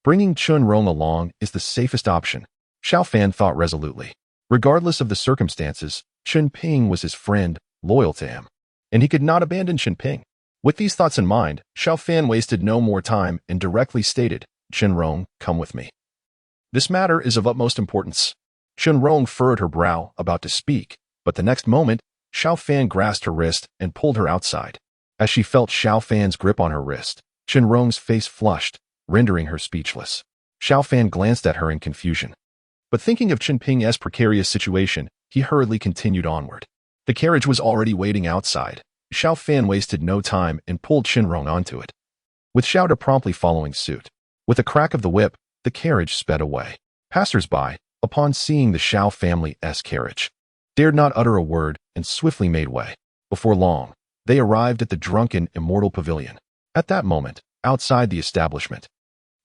Bringing Chen Rong along is the safest option, Xiao Fan thought resolutely. Regardless of the circumstances, Chen Ping was his friend, loyal to him, and he could not abandon Chen Ping. With these thoughts in mind, Xiao Fan wasted no more time and directly stated, "Chen Rong, come with me. This matter is of utmost importance." Chen Rong furrowed her brow, about to speak, but the next moment, Xiao Fan grasped her wrist and pulled her outside. As she felt Xiao Fan's grip on her wrist, Chen Rong's face flushed, rendering her speechless. Xiao Fan glanced at her in confusion. But thinking of Chen Ping's precarious situation, he hurriedly continued onward. The carriage was already waiting outside. Xiao Fan wasted no time and pulled Chen Rong onto it, with Xiao De promptly following suit. With a crack of the whip, the carriage sped away. Passers-by, upon seeing the Xiao family's carriage, dared not utter a word and swiftly made way. Before long, they arrived at the drunken immortal pavilion. At that moment, outside the establishment,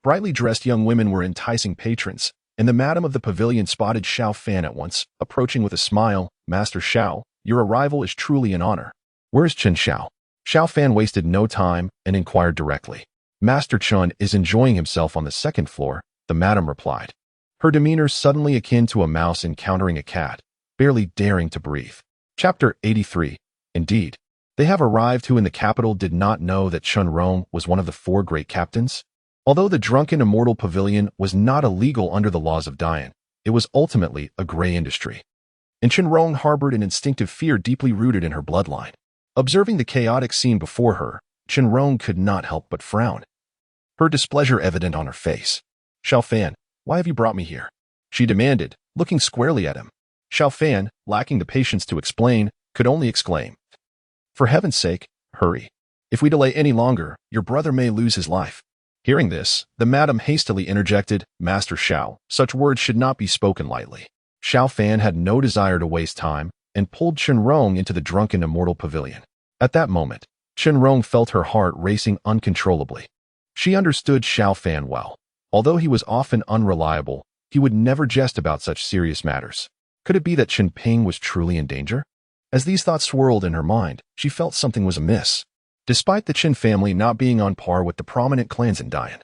brightly dressed young women were enticing patrons, and the madam of the pavilion spotted Xiao Fan at once, approaching with a smile. "Master Xiao, your arrival is truly an honor. Where is Chen Xiao?" Xiao Fan wasted no time and inquired directly. "Master Chen is enjoying himself on the 2nd floor, the madam replied, her demeanor suddenly akin to a mouse encountering a cat, barely daring to breathe. Chapter 83. Indeed, they have arrived who in the capital did not know that Chen Rong was one of the 4 great captains. Although the drunken immortal pavilion was not illegal under the laws of Dian, it was ultimately a gray industry. And Chen Rong harbored an instinctive fear deeply rooted in her bloodline. Observing the chaotic scene before her, Chen Rong could not help but frown, her displeasure evident on her face. "Xiao Fan, why have you brought me here?" she demanded, looking squarely at him. Xiao Fan, lacking the patience to explain, could only exclaim, "For heaven's sake, hurry. If we delay any longer, your brother may lose his life." Hearing this, the madam hastily interjected, "Master Xiao, such words should not be spoken lightly." Xiao Fan had no desire to waste time and pulled Chen Rong into the drunken immortal pavilion. At that moment, Chen Rong felt her heart racing uncontrollably. She understood Xiao Fan well. Although he was often unreliable, he would never jest about such serious matters. Could it be that Chen Ping was truly in danger? As these thoughts swirled in her mind, she felt something was amiss. Despite the Chen family not being on par with the prominent clans in Dian,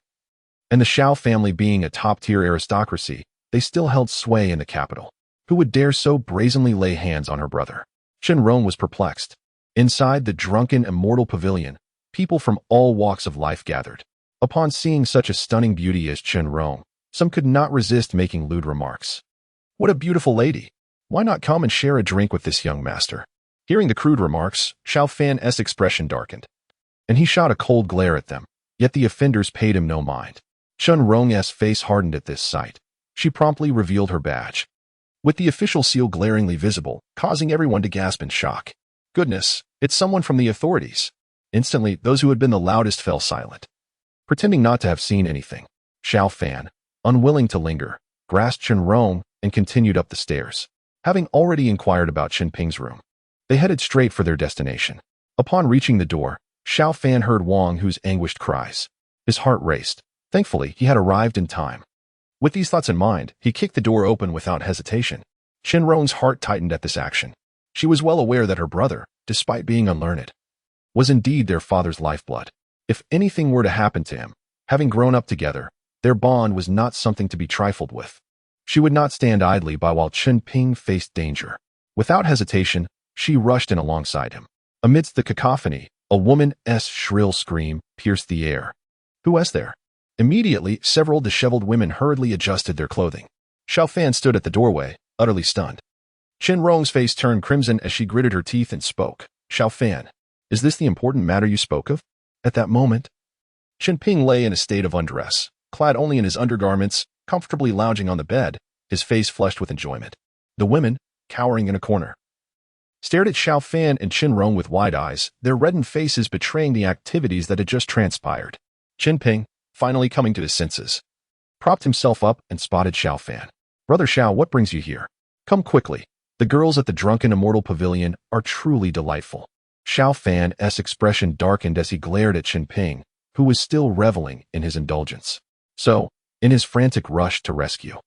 and the Xiao family being a top-tier aristocracy, they still held sway in the capital. Who would dare so brazenly lay hands on her brother? Chen Rong was perplexed. Inside the drunken immortal pavilion, people from all walks of life gathered. Upon seeing such a stunning beauty as Chen Rong, some could not resist making lewd remarks. "What a beautiful lady! Why not come and share a drink with this young master?" Hearing the crude remarks, Xiao Fan's expression darkened, and he shot a cold glare at them, yet the offenders paid him no mind. Chen Rong's face hardened at this sight. She promptly revealed her badge, with the official seal glaringly visible, causing everyone to gasp in shock. "Goodness, it's someone from the authorities." Instantly, those who had been the loudest fell silent, pretending not to have seen anything. Xiao Fan, unwilling to linger, grasped Chen Rong and continued up the stairs. Having already inquired about Chen Ping's room, they headed straight for their destination. Upon reaching the door, Xiao Fan heard Wang Hu's anguished cries. His heart raced. Thankfully, he had arrived in time. With these thoughts in mind, he kicked the door open without hesitation. Chen Rong's heart tightened at this action. She was well aware that her brother, despite being unlearned, was indeed their father's lifeblood. If anything were to happen to him, having grown up together, Their bond was not something to be trifled with. She would not stand idly by while Xiao Ping faced danger. Without hesitation, she rushed in alongside him. Amidst the cacophony, a woman's shrill scream pierced the air. "Who is there?" Immediately, several disheveled women hurriedly adjusted their clothing. Xiao Fan stood at the doorway, utterly stunned. Qin Rong's face turned crimson as she gritted her teeth and spoke. "Xiao Fan, is this the important matter you spoke of?" At that moment, Xiao Ping lay in a state of undress, clad only in his undergarments, comfortably lounging on the bed, his face flushed with enjoyment. The women, cowering in a corner, stared at Xiao Fan and Qin Rong with wide eyes, their reddened faces betraying the activities that had just transpired. Xiao Ping, finally coming to his senses, propped himself up and spotted Xiao Fan. "Brother Xiao, what brings you here? Come quickly. The girls at the Drunken Immortal Pavilion are truly delightful." Xiao Fan's expression darkened as he glared at Xiao Ping, who was still reveling in his indulgence. So, in his frantic rush to rescue,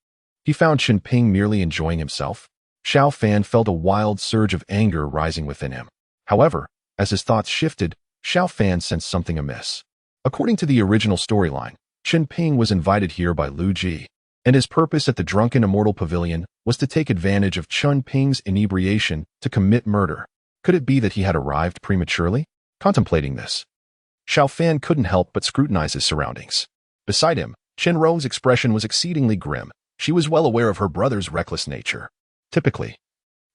he found Xiao Ping merely enjoying himself. Xiao Fan felt a wild surge of anger rising within him. However, as his thoughts shifted, Xiao Fan sensed something amiss. According to the original storyline, Xiao Ping was invited here by Lu Ji, and his purpose at the Drunken Immortal Pavilion was to take advantage of Xiao Ping's inebriation to commit murder. Could it be that he had arrived prematurely? Contemplating this, Xiao Fan couldn't help but scrutinize his surroundings. Beside him, Qin Rong's expression was exceedingly grim. She was well aware of her brother's reckless nature. Typically,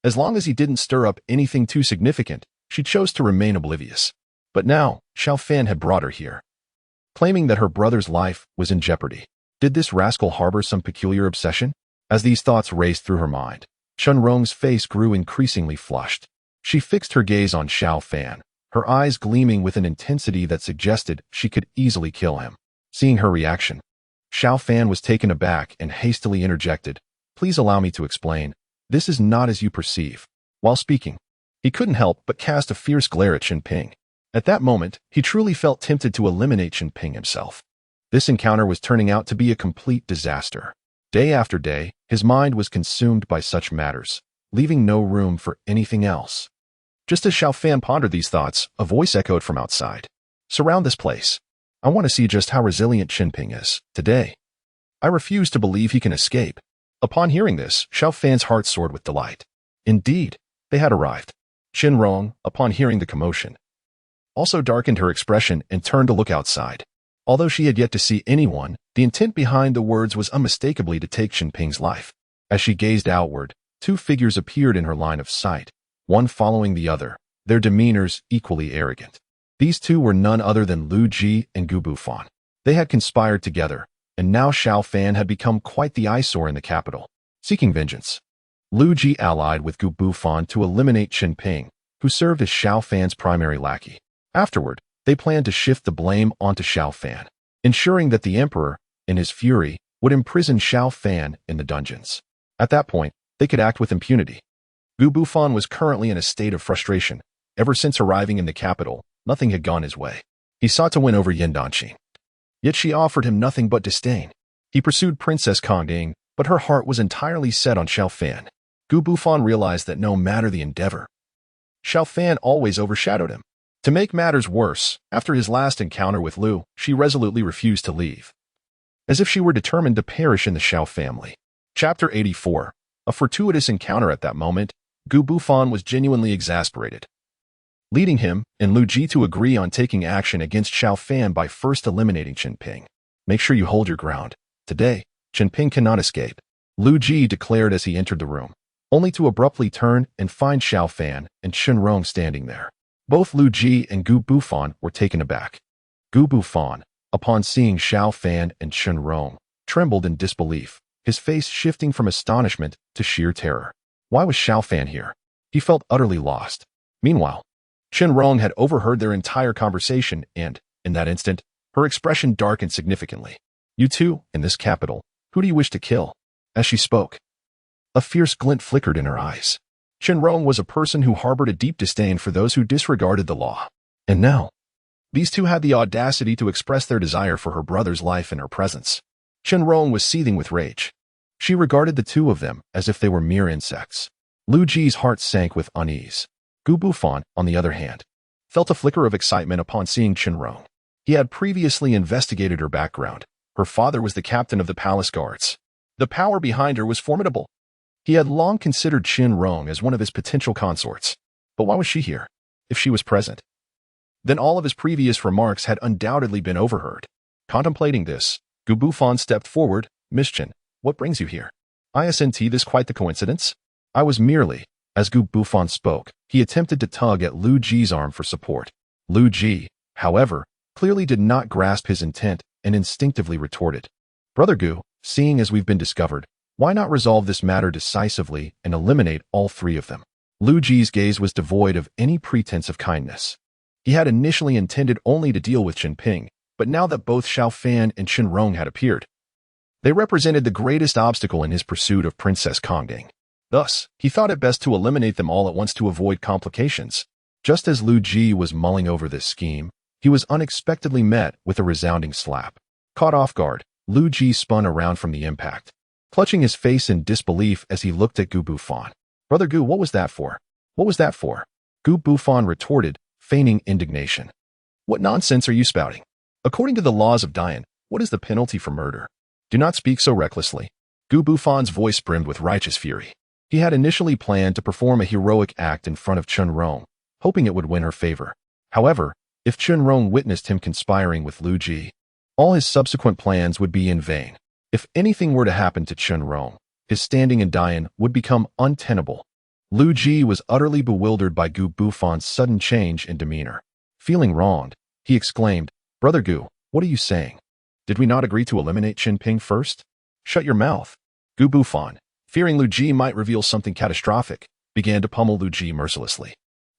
as long as he didn't stir up anything too significant, she chose to remain oblivious. But now, Xiao Fan had brought her here, claiming that her brother's life was in jeopardy. Did this rascal harbor some peculiar obsession? As these thoughts raced through her mind, Qin Rong's face grew increasingly flushed. She fixed her gaze on Xiao Fan, her eyes gleaming with an intensity that suggested she could easily kill him. Seeing her reaction, Xiao Fan was taken aback and hastily interjected, "Please allow me to explain. This is not as you perceive." While speaking, he couldn't help but cast a fierce glare at Xiao Ping. At that moment, he truly felt tempted to eliminate Xiao Ping himself. This encounter was turning out to be a complete disaster. Day after day, his mind was consumed by such matters, leaving no room for anything else. Just as Xiao Fan pondered these thoughts, a voice echoed from outside. "Surround this place. I want to see just how resilient Xiao Ping is today. I refuse to believe he can escape." Upon hearing this, Xiao Fan's heart soared with delight. Indeed, they had arrived. Qin Rong, upon hearing the commotion, also darkened her expression and turned to look outside. Although she had yet to see anyone, the intent behind the words was unmistakably to take Xiao Ping's life. As she gazed outward, two figures appeared in her line of sight, one following the other, their demeanors equally arrogant. These two were none other than Lu Ji and Gu Bufan. They had conspired together, and now Xiao Fan had become quite the eyesore in the capital. Seeking vengeance, Lu Ji allied with Gu Bufan to eliminate Xiao Ping, who served as Xiao Fan's primary lackey. Afterward, they planned to shift the blame onto Xiao Fan, ensuring that the emperor, in his fury, would imprison Xiao Fan in the dungeons. At that point, they could act with impunity. Gu Bufan was currently in a state of frustration. Ever since arriving in the capital, nothing had gone his way. He sought to win over Yan Dynasty, yet she offered him nothing but disdain. He pursued Princess Kongding, but her heart was entirely set on Xiao Fan. Gu Bufan realized that no matter the endeavor, Xiao Fan always overshadowed him. To make matters worse, after his last encounter with Lu, she resolutely refused to leave, as if she were determined to perish in the Xiao family. Chapter 84. A fortuitous encounter. At that moment, Gu Bufan was genuinely exasperated, leading him and Lu Ji to agree on taking action against Xiao Fan by first eliminating Xiao Ping. "Make sure you hold your ground. Today, Xiao Ping cannot escape," Lu Ji declared as he entered the room, only to abruptly turn and find Xiao Fan and Qin Rong standing there. Both Lu Ji and Gu Bufan were taken aback. Gu Bufan, upon seeing Xiao Fan and Qin Rong, trembled in disbelief, his face shifting from astonishment to sheer terror. Why was Xiao Fan here? He felt utterly lost. Meanwhile, Qin Rong had overheard their entire conversation and, in that instant, her expression darkened significantly. "You two, in this capital, who do you wish to kill?" As she spoke, a fierce glint flickered in her eyes. Qin Rong was a person who harbored a deep disdain for those who disregarded the law. And now, these two had the audacity to express their desire for her brother's life in her presence. Qin Rong was seething with rage. She regarded the two of them as if they were mere insects. Lu Ji's heart sank with unease. Gu Bufan, on the other hand, felt a flicker of excitement upon seeing Qin Rong. He had previously investigated her background, Her father was the captain of the palace guards. The power behind her was formidable. He had long considered Qin Rong as one of his potential consorts. But why was she here? If she was present, then all of his previous remarks had undoubtedly been overheard. Contemplating this, Gu Bufan stepped forward. Miss Qin, what brings you here? Isn't this quite the coincidence? I was merely, as Gu Bufan spoke, he attempted to tug at Lu Ji's arm for support. Lu Ji, however, clearly did not grasp his intent and instinctively retorted. Brother Gu, seeing as we've been discovered, why not resolve this matter decisively and eliminate all three of them? Lu Ji's gaze was devoid of any pretense of kindness. He had initially intended only to deal with Xiao Ping, but now that both Xiao Fan and Qin Rong had appeared, they represented the greatest obstacle in his pursuit of Princess Kongding. Thus, he thought it best to eliminate them all at once to avoid complications. Just as Lu Ji was mulling over this scheme, he was unexpectedly met with a resounding slap. Caught off guard, Lu Ji spun around from the impact, clutching his face in disbelief as he looked at Gu Bufan. Brother Gu, what was that for? What was that for? Gu Bufan retorted, feigning indignation. What nonsense are you spouting? According to the laws of Dian, what is the penalty for murder? Do not speak so recklessly. Gu Bufan's voice brimmed with righteous fury. He had initially planned to perform a heroic act in front of Qin Rong, hoping it would win her favor. However, if Qin Rong witnessed him conspiring with Lu Ji, all his subsequent plans would be in vain. If anything were to happen to Qin Rong, his standing in Dian would become untenable. Lu Ji was utterly bewildered by Gu Bufan's sudden change in demeanor. Feeling wronged, he exclaimed, Brother Gu, what are you saying? Did we not agree to eliminate Xiao Ping first? Shut your mouth. Gu Bufan, fearing Lu Ji might reveal something catastrophic, began to pummel Lu Ji mercilessly.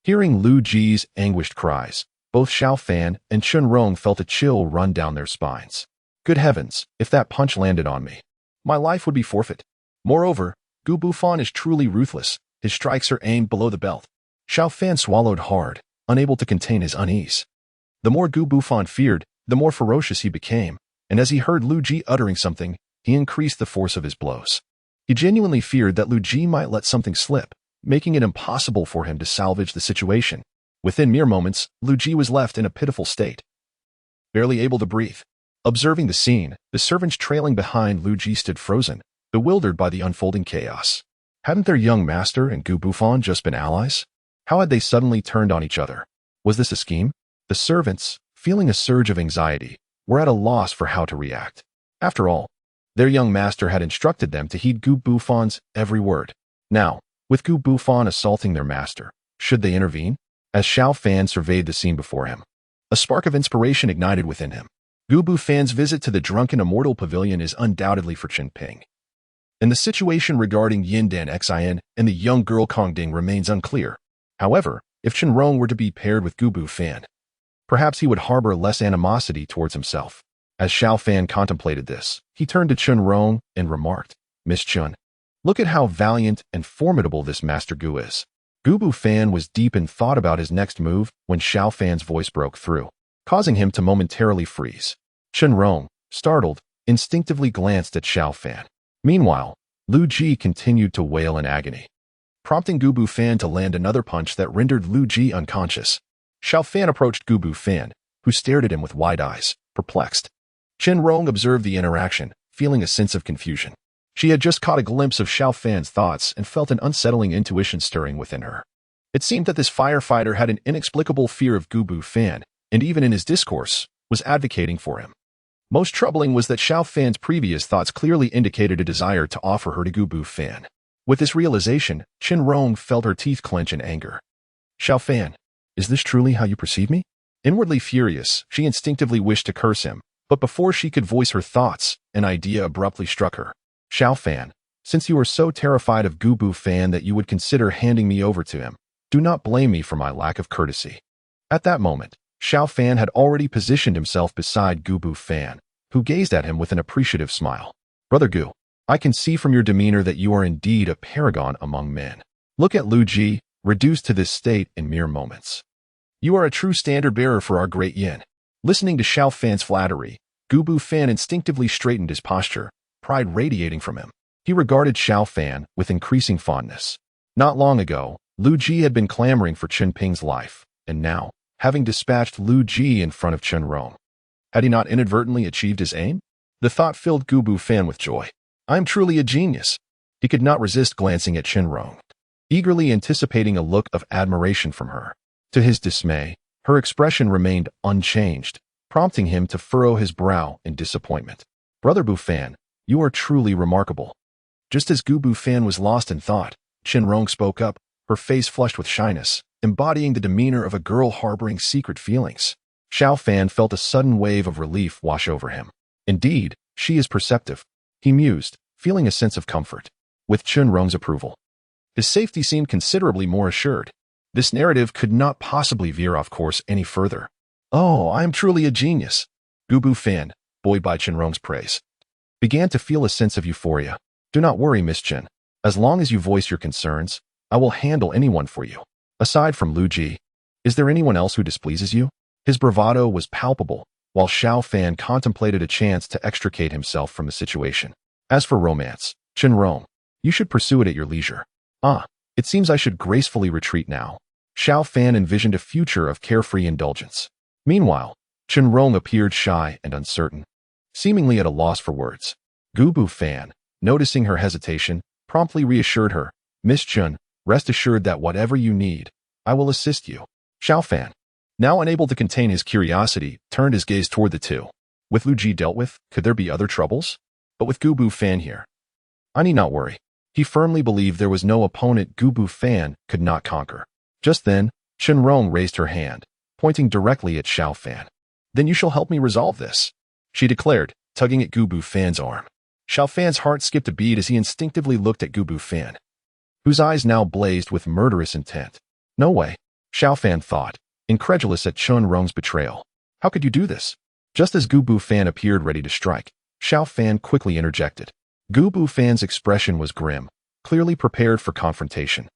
Hearing Lu Ji's anguished cries, both Xiao Fan and Qin Rong felt a chill run down their spines. Good heavens, if that punch landed on me, my life would be forfeit. Moreover, Gu Bufan is truly ruthless. His strikes are aimed below the belt. Xiao Fan swallowed hard, unable to contain his unease. The more Gu Bufan feared, the more ferocious he became, and as he heard Lu Ji uttering something, he increased the force of his blows. He genuinely feared that Lu Ji might let something slip, making it impossible for him to salvage the situation. Within mere moments, Lu Ji was left in a pitiful state, barely able to breathe. Observing the scene, the servants trailing behind Lu Ji stood frozen, bewildered by the unfolding chaos. Hadn't their young master and Gu Bufan just been allies? How had they suddenly turned on each other? Was this a scheme? The servants, feeling a surge of anxiety, were at a loss for how to react. After all, their young master had instructed them to heed Gu Bufan's every word. Now, with Gu Bufan assaulting their master, should they intervene? As Xiao Fan surveyed the scene before him, a spark of inspiration ignited within him. Gu Bufan's visit to the drunken immortal pavilion is undoubtedly for Xiao Ping, and the situation regarding Yindan Xin and the young girl Kongding remains unclear. However, if Qin Rong were to be paired with Gu Bufan, perhaps he would harbor less animosity towards himself. As Xiao Fan contemplated this, he turned to Qin Rong and remarked, Miss Qin, look at how valiant and formidable this Master Gu is. Gu Bufan was deep in thought about his next move when Xiao Fan's voice broke through, causing him to momentarily freeze. Qin Rong, startled, instinctively glanced at Xiao Fan. Meanwhile, Lu Ji continued to wail in agony, prompting Gu Bufan to land another punch that rendered Lu Ji unconscious. Xiao Fan approached Gu Bufan, who stared at him with wide eyes, perplexed. Qin Rong observed the interaction, feeling a sense of confusion. She had just caught a glimpse of Xiao Fan's thoughts and felt an unsettling intuition stirring within her. It seemed that this firefighter had an inexplicable fear of Gu Bufan, and even in his discourse, was advocating for him. Most troubling was that Xiao Fan's previous thoughts clearly indicated a desire to offer her to Gu Bufan. With this realization, Qin Rong felt her teeth clench in anger. Xiao Fan, is this truly how you perceive me? Inwardly furious, she instinctively wished to curse him, but before she could voice her thoughts, an idea abruptly struck her. Xiao Fan, since you are so terrified of Gu Bufan that you would consider handing me over to him, do not blame me for my lack of courtesy. At that moment, Xiao Fan had already positioned himself beside Gu Bufan, who gazed at him with an appreciative smile. Brother Gu, I can see from your demeanor that you are indeed a paragon among men. Look at Lu Ji, reduced to this state in mere moments. You are a true standard-bearer for our Great Yan. Listening to Xiao Fan's flattery, Gu Bufan instinctively straightened his posture, pride radiating from him. He regarded Xiao Fan with increasing fondness. Not long ago, Lu Ji had been clamoring for Xiao Ping's life, and now, having dispatched Lu Ji in front of Qin Rong, had he not inadvertently achieved his aim? The thought filled Gu Bufan with joy. I am truly a genius. He could not resist glancing at Qinrong, eagerly anticipating a look of admiration from her. To his dismay, her expression remained unchanged, prompting him to furrow his brow in disappointment. Brother Bufan, you are truly remarkable. Just as Gu Bufan was lost in thought, Qinrong spoke up, her face flushed with shyness, embodying the demeanor of a girl harboring secret feelings. Xiao Fan felt a sudden wave of relief wash over him. Indeed, she is perceptive, he mused, feeling a sense of comfort. With Qinrong's approval, his safety seemed considerably more assured. This narrative could not possibly veer off course any further. Oh, I am truly a genius. Gu Bufan, buoyed by Qinrong's praise, began to feel a sense of euphoria. Do not worry, Miss Qin. As long as you voice your concerns, I will handle anyone for you. Aside from Lu Ji, is there anyone else who displeases you? His bravado was palpable, while Xiao Fan contemplated a chance to extricate himself from the situation. As for romance, Qinrong, you should pursue it at your leisure. It seems I should gracefully retreat now. Xiao Fan envisioned a future of carefree indulgence. Meanwhile, Qinrong appeared shy and uncertain, seemingly at a loss for words. Gu Bufan, noticing her hesitation, promptly reassured her, Miss Qin, rest assured that whatever you need, I will assist you. Xiao Fan, now unable to contain his curiosity, turned his gaze toward the two. With Lu Ji dealt with, could there be other troubles? But with Gu Bufan here, I need not worry. He firmly believed there was no opponent Gu Bufan could not conquer. Just then, Qinrong raised her hand, pointing directly at Xiao Fan. Then you shall help me resolve this, she declared, tugging at Gu Bufan's arm. Xiao Fan's heart skipped a beat as he instinctively looked at Gu Bufan, whose eyes now blazed with murderous intent. No way, Xiao Fan thought, incredulous at Qinrong's betrayal. How could you do this? Just as Gu Bufan appeared ready to strike, Xiao Fan quickly interjected. Gu Bufan's expression was grim, clearly prepared for confrontation,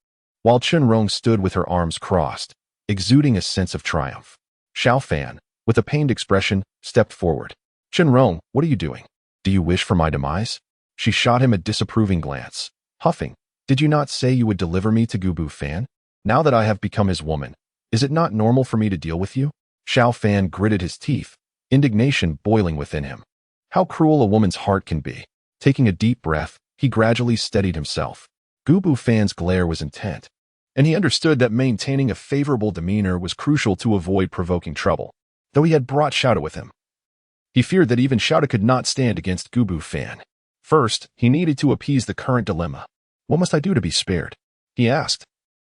while Qinrong stood with her arms crossed, exuding a sense of triumph. Xiao Fan, with a pained expression, stepped forward. Qinrong, what are you doing? Do you wish for my demise? She shot him a disapproving glance, huffing. Did you not say you would deliver me to Gu Bufan? Now that I have become his woman, is it not normal for me to deal with you? Xiao Fan gritted his teeth, indignation boiling within him. How cruel a woman's heart can be. Taking a deep breath, he gradually steadied himself. Gu Bufan's glare was intent, and he understood that maintaining a favorable demeanor was crucial to avoid provoking trouble. Though he had brought Xiao with him, he feared that even Xiao could not stand against Gu Bufan. First, he needed to appease the current dilemma. What must I do to be spared? He asked,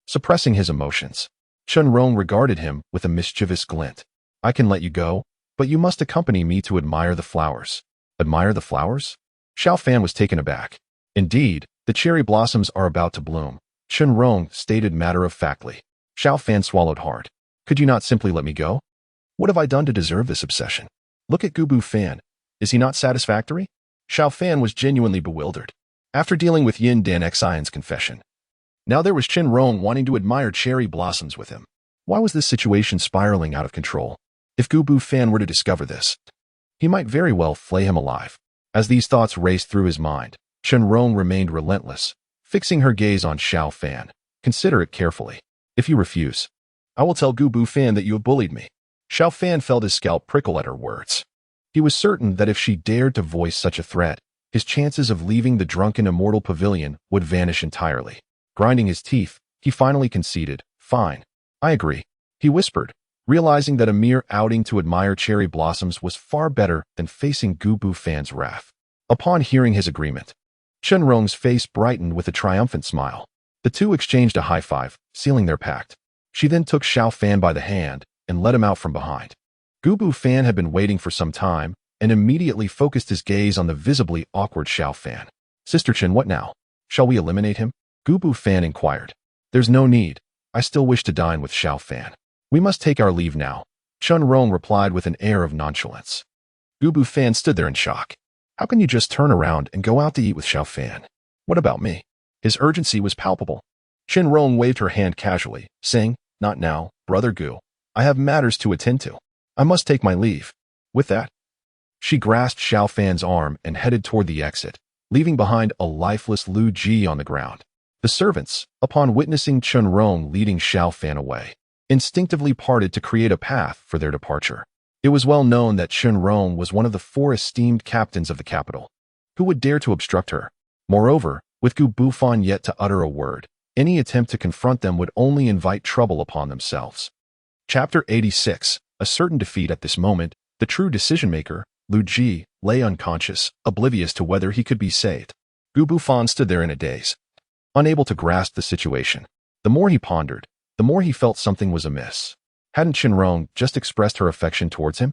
suppressing his emotions. Qinrong regarded him with a mischievous glint. I can let you go, but you must accompany me to admire the flowers. Admire the flowers? Xiao Fan was taken aback. Indeed, the cherry blossoms are about to bloom, Qinrong stated matter-of-factly. Xiao Fan swallowed hard. Could you not simply let me go? What have I done to deserve this obsession? Look at Gu Bufan. Is he not satisfactory? Xiao Fan was genuinely bewildered. After dealing with Yin Dan Xian's confession, now there was Qinrong wanting to admire cherry blossoms with him. Why was this situation spiraling out of control? If Gu Bufan were to discover this, he might very well flay him alive. As these thoughts raced through his mind, Qinrong remained relentless, fixing her gaze on Xiao Fan. Consider it carefully. If you refuse, I will tell Gu Bufan that you have bullied me. Xiao Fan felt his scalp prickle at her words. He was certain that if she dared to voice such a threat, his chances of leaving the drunken immortal pavilion would vanish entirely. Grinding his teeth, he finally conceded. Fine. I agree. He whispered, realizing that a mere outing to admire cherry blossoms was far better than facing Gu Bufan's wrath. Upon hearing his agreement, Qinrong's face brightened with a triumphant smile. The two exchanged a high five, sealing their pact. She then took Xiao Fan by the hand and led him out from behind. Gu Bufan had been waiting for some time and immediately focused his gaze on the visibly awkward Xiao Fan. Sister Qin, what now? Shall we eliminate him? Gu Bufan inquired. There's no need. I still wish to dine with Xiao Fan. We must take our leave now, Qinrong replied with an air of nonchalance. Gu Bufan stood there in shock. How can you just turn around and go out to eat with Xiao Fan? What about me? His urgency was palpable. Qinrong waved her hand casually, saying, Not now, brother Gu. I have matters to attend to. I must take my leave. With that, she grasped Xiao Fan's arm and headed toward the exit, leaving behind a lifeless Lu Ji on the ground. The servants, upon witnessing Qinrong leading Xiao Fan away, instinctively parted to create a path for their departure. It was well known that Rong was one of the 4 esteemed captains of the capital. Who would dare to obstruct her? Moreover, with Gu Bufan yet to utter a word, any attempt to confront them would only invite trouble upon themselves. Chapter 86. A certain defeat. At this moment, the true decision-maker, Lu Ji, lay unconscious, oblivious to whether he could be saved. Gu Bufan stood there in a daze, unable to grasp the situation. The more he pondered, the more he felt something was amiss. Hadn't Rong just expressed her affection towards him?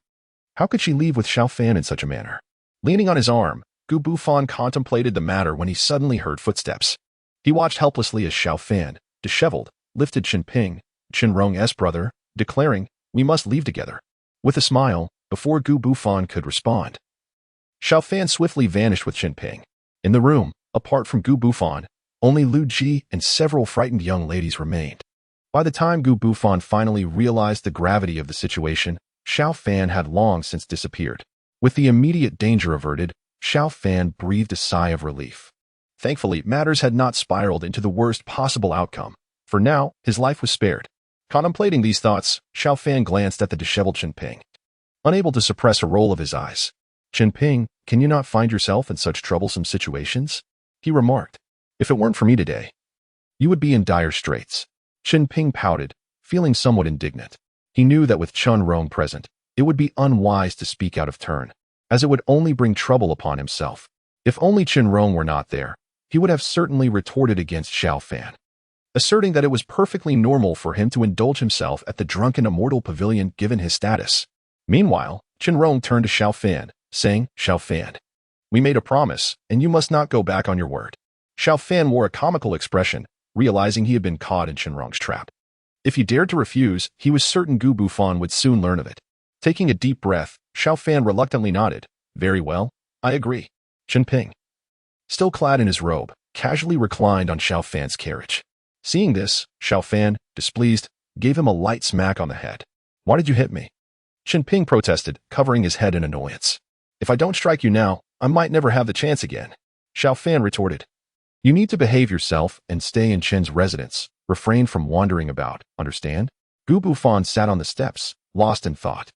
How could she leave with Xiao Fan in such a manner? Leaning on his arm, Gu Bufan contemplated the matter when he suddenly heard footsteps. He watched helplessly as Xiao Fan, disheveled, lifted Ping, Rong's brother, declaring, "We must leave together." With a smile, before Gu Bufan could respond, Xiao Fan swiftly vanished with Ping. In the room, apart from Gu Bufan, only Lu Ji and several frightened young ladies remained. By the time Gu Bufan finally realized the gravity of the situation, Xiao Fan had long since disappeared. With the immediate danger averted, Xiao Fan breathed a sigh of relief. Thankfully, matters had not spiraled into the worst possible outcome. For now, his life was spared. Contemplating these thoughts, Xiao Fan glanced at the disheveled Ping. Unable to suppress a roll of his eyes. "Ping, can you not find yourself in such troublesome situations?" he remarked. "If it weren't for me today, you would be in dire straits." Ping pouted, feeling somewhat indignant. He knew that with Rong present, it would be unwise to speak out of turn, as it would only bring trouble upon himself. If only Rong were not there, he would have certainly retorted against Xiao Fan, asserting that it was perfectly normal for him to indulge himself at the drunken immortal pavilion given his status. Meanwhile, Rong turned to Xiao Fan, saying, "Xiao Fan, we made a promise, and you must not go back on your word." Xiao Fan wore a comical expression, realizing he had been caught in Rong's trap. If he dared to refuse, he was certain Gu Bufan would soon learn of it. Taking a deep breath, Xiao Fan reluctantly nodded. "Very well, I agree." Ping, still clad in his robe, casually reclined on Xiao Fan's carriage. Seeing this, Xiao Fan, displeased, gave him a light smack on the head. "Why did you hit me?" Ping protested, covering his head in annoyance. "If I don't strike you now, I might never have the chance again." Xiao Fan retorted. "You need to behave yourself and stay in Chen's residence. Refrain from wandering about, understand?" Gu Bufan sat on the steps, lost in thought.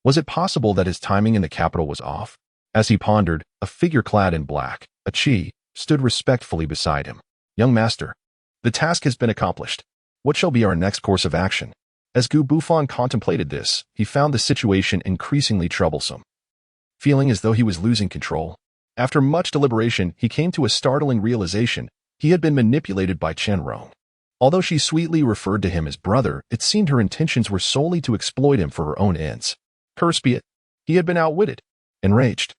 Was it possible that his timing in the capital was off? As he pondered, a figure clad in black, a Qi, stood respectfully beside him. "Young master, the task has been accomplished. What shall be our next course of action?" As Gu Bufan contemplated this, he found the situation increasingly troublesome. Feeling as though he was losing control, after much deliberation, he came to a startling realization. He had been manipulated by Rong. Although she sweetly referred to him as brother, it seemed her intentions were solely to exploit him for her own ends. Curse be it, he had been outwitted. Enraged,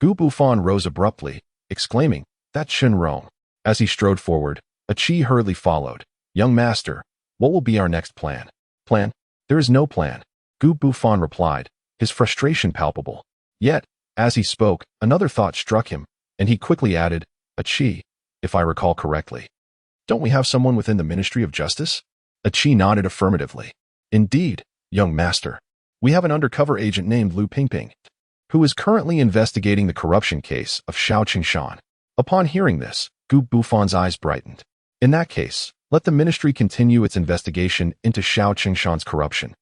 Gu Bufan rose abruptly, exclaiming, "That's Rong." As he strode forward, a Qi hurriedly followed. "Young master, what will be our next plan?" "Plan? There is no plan," Gu Bufan replied, his frustration palpable. Yet, as he spoke, another thought struck him, and he quickly added, "A Qi, if I recall correctly. Don't we have someone within the Ministry of Justice?" A Qi nodded affirmatively. "Indeed, young master. We have an undercover agent named Lu Ping, who is currently investigating the corruption case of Xiao Qingshan." Upon hearing this, Gu Bufan's eyes brightened. "In that case, let the ministry continue its investigation into Xiao Qingshan's corruption,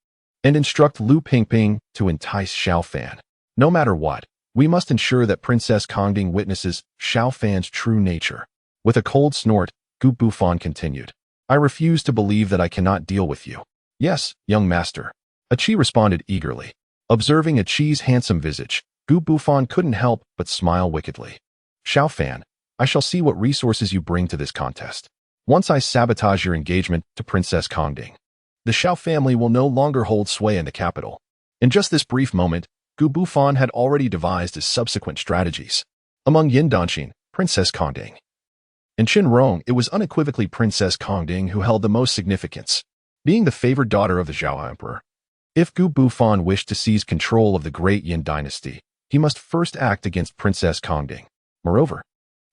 and instruct Lu Ping to entice Xiao Fan. No matter what, we must ensure that Princess Kongding witnesses Xiao Fan's true nature." With a cold snort, Gu Bufan continued, "I refuse to believe that I cannot deal with you." "Yes, young master," a Qi responded eagerly. Observing a Qi's handsome visage, Gu Bufan couldn't help but smile wickedly. "Xiao Fan, I shall see what resources you bring to this contest. Once I sabotage your engagement to Princess Kongding, the Xiao family will no longer hold sway in the capital." In just this brief moment, Gu Bufan had already devised his subsequent strategies. Among Yin Danqing, Princess Kongding, and Rong, it was unequivocally Princess Kongding who held the most significance, being the favored daughter of the Zhao Emperor. If Gu Bufan wished to seize control of the Great Yan Dynasty, he must first act against Princess Kongding. Moreover,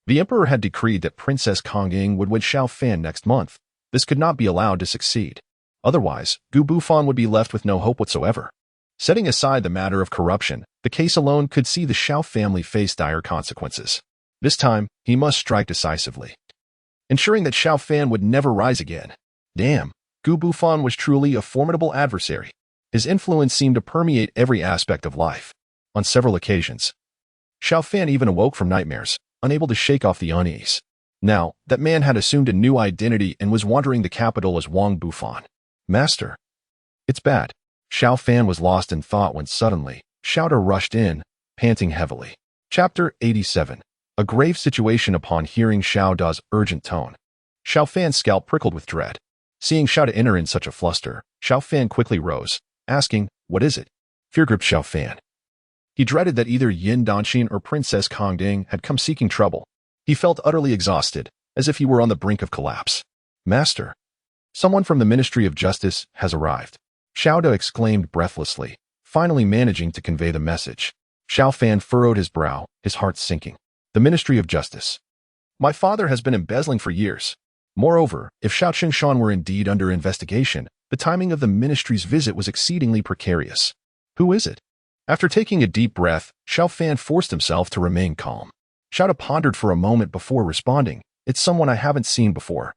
the Emperor had decreed that Princess Kongding would wed Xiao Fan next month. This could not be allowed to succeed. Otherwise, Gu Bufan would be left with no hope whatsoever. Setting aside the matter of corruption, the case alone could see the Xiao family face dire consequences. This time, he must strike decisively, ensuring that Xiao Fan would never rise again. Damn, Gu Bufan was truly a formidable adversary. His influence seemed to permeate every aspect of life. On several occasions, Xiao Fan even awoke from nightmares, unable to shake off the unease. Now, that man had assumed a new identity and was wandering the capital as Wang Bufan. Master. It's bad. Xiao Fan was lost in thought when suddenly, Xiao rushed in, panting heavily. Chapter 87. A grave situation. Upon hearing Xiao Da's urgent tone, Xiao Fan's scalp prickled with dread. Seeing Xiao enter in such a fluster, Xiao Fan quickly rose, asking, "What is it?" Fear gripped Xiao Fan. He dreaded that either Yin Danxin or Princess Kongding had come seeking trouble. He felt utterly exhausted, as if he were on the brink of collapse. Master. Someone from the Ministry of Justice has arrived. Xiao Da exclaimed breathlessly, finally managing to convey the message. Xiao Fan furrowed his brow, his heart sinking. The Ministry of Justice. My father has been embezzling for years. Moreover, if Xiao Qingshan were indeed under investigation, the timing of the ministry's visit was exceedingly precarious. Who is it? After taking a deep breath, Xiao Fan forced himself to remain calm. Xiao Da pondered for a moment before responding. It's someone I haven't seen before.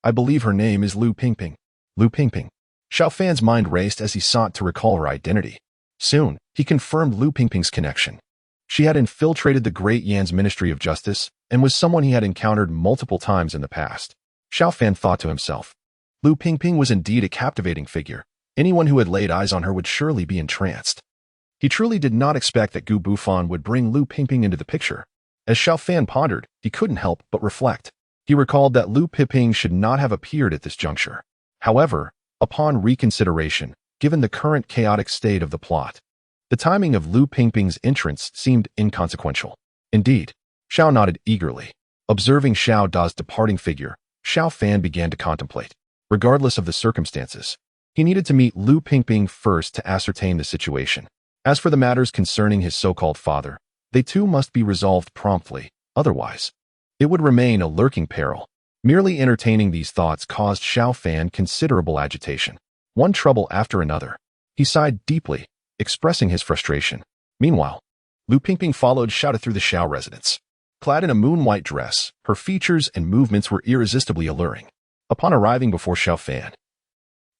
I believe her name is Lu Pingping. Lu Pingping. Xiao Fan's mind raced as he sought to recall her identity. Soon, he confirmed Lu Pingping's connection. She had infiltrated the Great Yan's Ministry of Justice and was someone he had encountered multiple times in the past. Xiao Fan thought to himself. Lu Pingping was indeed a captivating figure. Anyone who had laid eyes on her would surely be entranced. He truly did not expect that Gu Bufan would bring Lu Pingping into the picture. As Xiao Fan pondered, he couldn't help but reflect. He recalled that Lu Pingping should not have appeared at this juncture. However, upon reconsideration, given the current chaotic state of the plot, the timing of Lu Pingping's entrance seemed inconsequential. Indeed, Xiao nodded eagerly. Observing Xiao Da's departing figure, Xiao Fan began to contemplate. Regardless of the circumstances, he needed to meet Lu Pingping first to ascertain the situation. As for the matters concerning his so-called father, they too must be resolved promptly, otherwise, it would remain a lurking peril. Merely entertaining these thoughts caused Xiao Fan considerable agitation. One trouble after another. He sighed deeply, expressing his frustration. Meanwhile, Lu Pingping followed Xiao through the Xiao residence. Clad in a moon-white dress, her features and movements were irresistibly alluring. Upon arriving before Xiao Fan,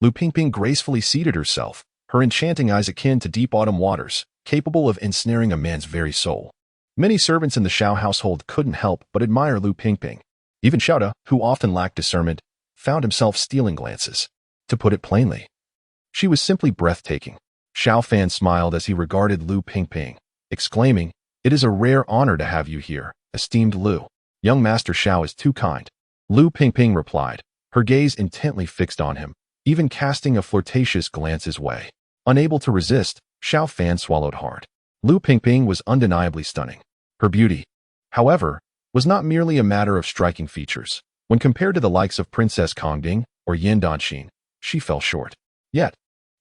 Lu Pingping gracefully seated herself, her enchanting eyes akin to deep autumn waters, capable of ensnaring a man's very soul. Many servants in the Xiao household couldn't help but admire Lu Pingping. Even Xiao Da, who often lacked discernment, found himself stealing glances. To put it plainly, she was simply breathtaking. Xiao Fan smiled as he regarded Lu Pingping, exclaiming, "It is a rare honor to have you here, esteemed Lu. Young Master Xiao is too kind." Lu Pingping replied, her gaze intently fixed on him, even casting a flirtatious glance his way. Unable to resist, Xiao Fan swallowed hard. Lu Pingping was undeniably stunning. Her beauty, however, was not merely a matter of striking features. When compared to the likes of Princess Kongding or Yin Danxin, she fell short. Yet,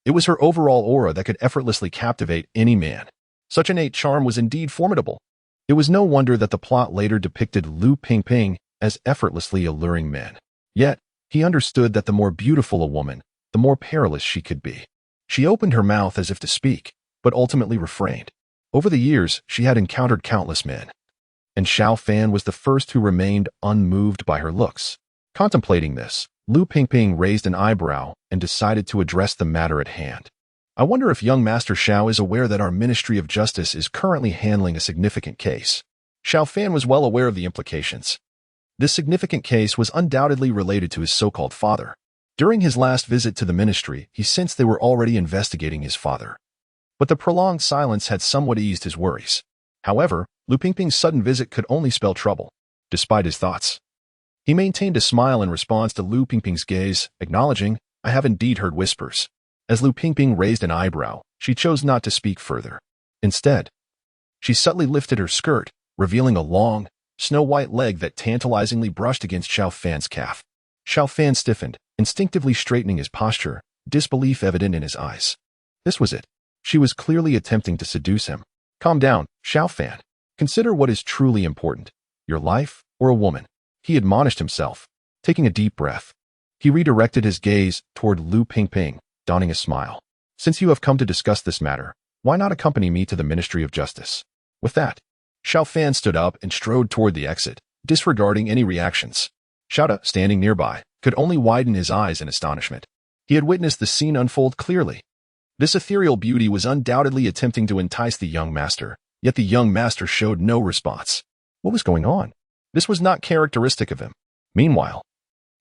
it was her overall aura that could effortlessly captivate any man. Such innate charm was indeed formidable. It was no wonder that the plot later depicted Lu Pingping as effortlessly alluring men. Yet, he understood that the more beautiful a woman, the more perilous she could be. She opened her mouth as if to speak, but ultimately refrained. Over the years, she had encountered countless men, and Xiao Fan was the first who remained unmoved by her looks. Contemplating this, Lu Pingping raised an eyebrow and decided to address the matter at hand. I wonder if young Master Xiao is aware that our Ministry of Justice is currently handling a significant case. Xiao Fan was well aware of the implications. This significant case was undoubtedly related to his so-called father. During his last visit to the ministry, he sensed they were already investigating his father. But the prolonged silence had somewhat eased his worries. However, Lu Pingping's sudden visit could only spell trouble. Despite his thoughts, he maintained a smile in response to Lu Pingping's gaze, acknowledging, "I have indeed heard whispers." As Lu Pingping raised an eyebrow, she chose not to speak further. Instead, she subtly lifted her skirt, revealing a long, snow-white leg that tantalizingly brushed against Xiao Fan's calf. Xiao Fan stiffened, instinctively straightening his posture, disbelief evident in his eyes. This was it. She was clearly attempting to seduce him. Calm down, Xiao Fan. Consider what is truly important, your life or a woman. He admonished himself. Taking a deep breath, he redirected his gaze toward Lu Pingping, donning a smile. Since you have come to discuss this matter, why not accompany me to the Ministry of Justice? With that, Xiao Fan stood up and strode toward the exit, disregarding any reactions. Xiao Da, standing nearby, could only widen his eyes in astonishment. He had witnessed the scene unfold clearly. This ethereal beauty was undoubtedly attempting to entice the young master, yet the young master showed no response. What was going on? This was not characteristic of him. Meanwhile,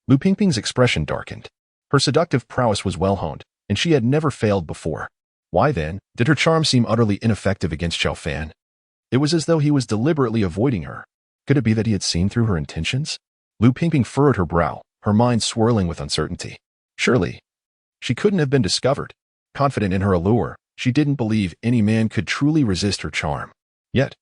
Lu Pingping's expression darkened. Her seductive prowess was well honed, and she had never failed before. Why then did her charm seem utterly ineffective against Xiao Fan? It was as though he was deliberately avoiding her. Could it be that he had seen through her intentions? Lu Pingping furrowed her brow, her mind swirling with uncertainty. Surely, she couldn't have been discovered. Confident in her allure, she didn't believe any man could truly resist her charm. Yet,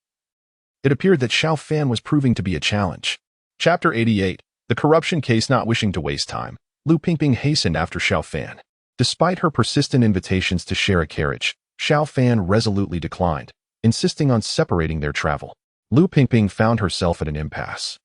it appeared that Xiao Fan was proving to be a challenge. Chapter 88. The corruption case. Not wishing to waste time, Lu Pingping hastened after Xiao Fan. Despite her persistent invitations to share a carriage, Xiao Fan resolutely declined, insisting on separating their travel. Lu Pingping found herself at an impasse.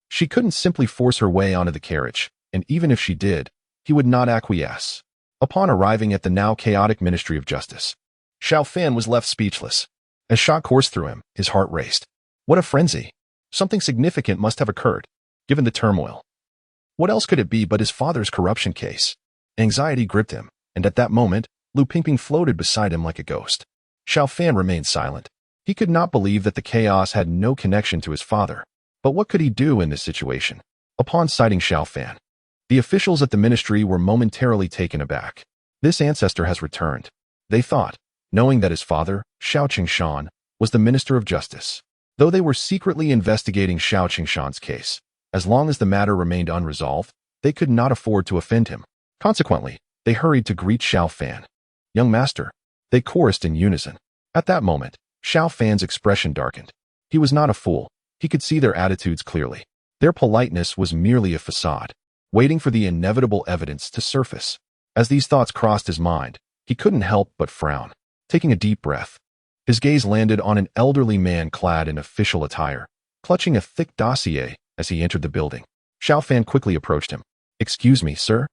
She couldn't simply force her way onto the carriage, and even if she did, he would not acquiesce. Upon arriving at the now chaotic Ministry of Justice, Xiao Fan was left speechless. As shock coursed through him, his heart raced. What a frenzy! Something significant must have occurred, given the turmoil. What else could it be but his father's corruption case? Anxiety gripped him, and at that moment, Lu Pingping floated beside him like a ghost. Xiao Fan remained silent. He could not believe that the chaos had no connection to his father. But what could he do in this situation? Upon sighting Xiao Fan, the officials at the ministry were momentarily taken aback. This ancestor has returned, they thought, knowing that his father, Xiao Qingshan, was the Minister of Justice. Though they were secretly investigating Xiao Qingshan's case, as long as the matter remained unresolved, they could not afford to offend him. Consequently, they hurried to greet Xiao Fan. Young master, they chorused in unison. At that moment, Xiao Fan's expression darkened. He was not a fool. He could see their attitudes clearly. Their politeness was merely a facade, waiting for the inevitable evidence to surface. As these thoughts crossed his mind, he couldn't help but frown. Taking a deep breath, his gaze landed on an elderly man clad in official attire, clutching a thick dossier as he entered the building. Xiao Fan quickly approached him. "Excuse me, sir?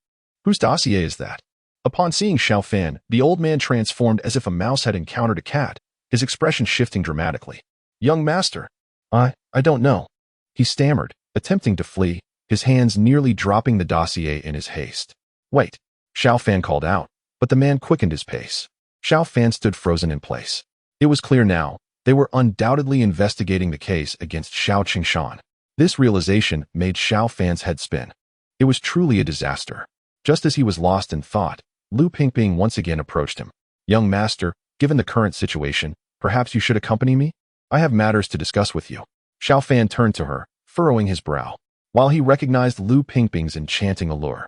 Whose dossier is that?" Upon seeing Xiao Fan, the old man transformed as if a mouse had encountered a cat, his expression shifting dramatically. "Young master, I don't know," he stammered, attempting to flee, his hands nearly dropping the dossier in his haste. "Wait," Xiao Fan called out, but the man quickened his pace. Xiao Fan stood frozen in place. It was clear now, they were undoubtedly investigating the case against Xiao Qingshan. This realization made Xiao Fan's head spin. It was truly a disaster. Just as he was lost in thought, Lu Pingping once again approached him. "Young master, given the current situation, perhaps you should accompany me? I have matters to discuss with you." Xiao Fan turned to her, furrowing his brow. While he recognized Lu Pingping's enchanting allure,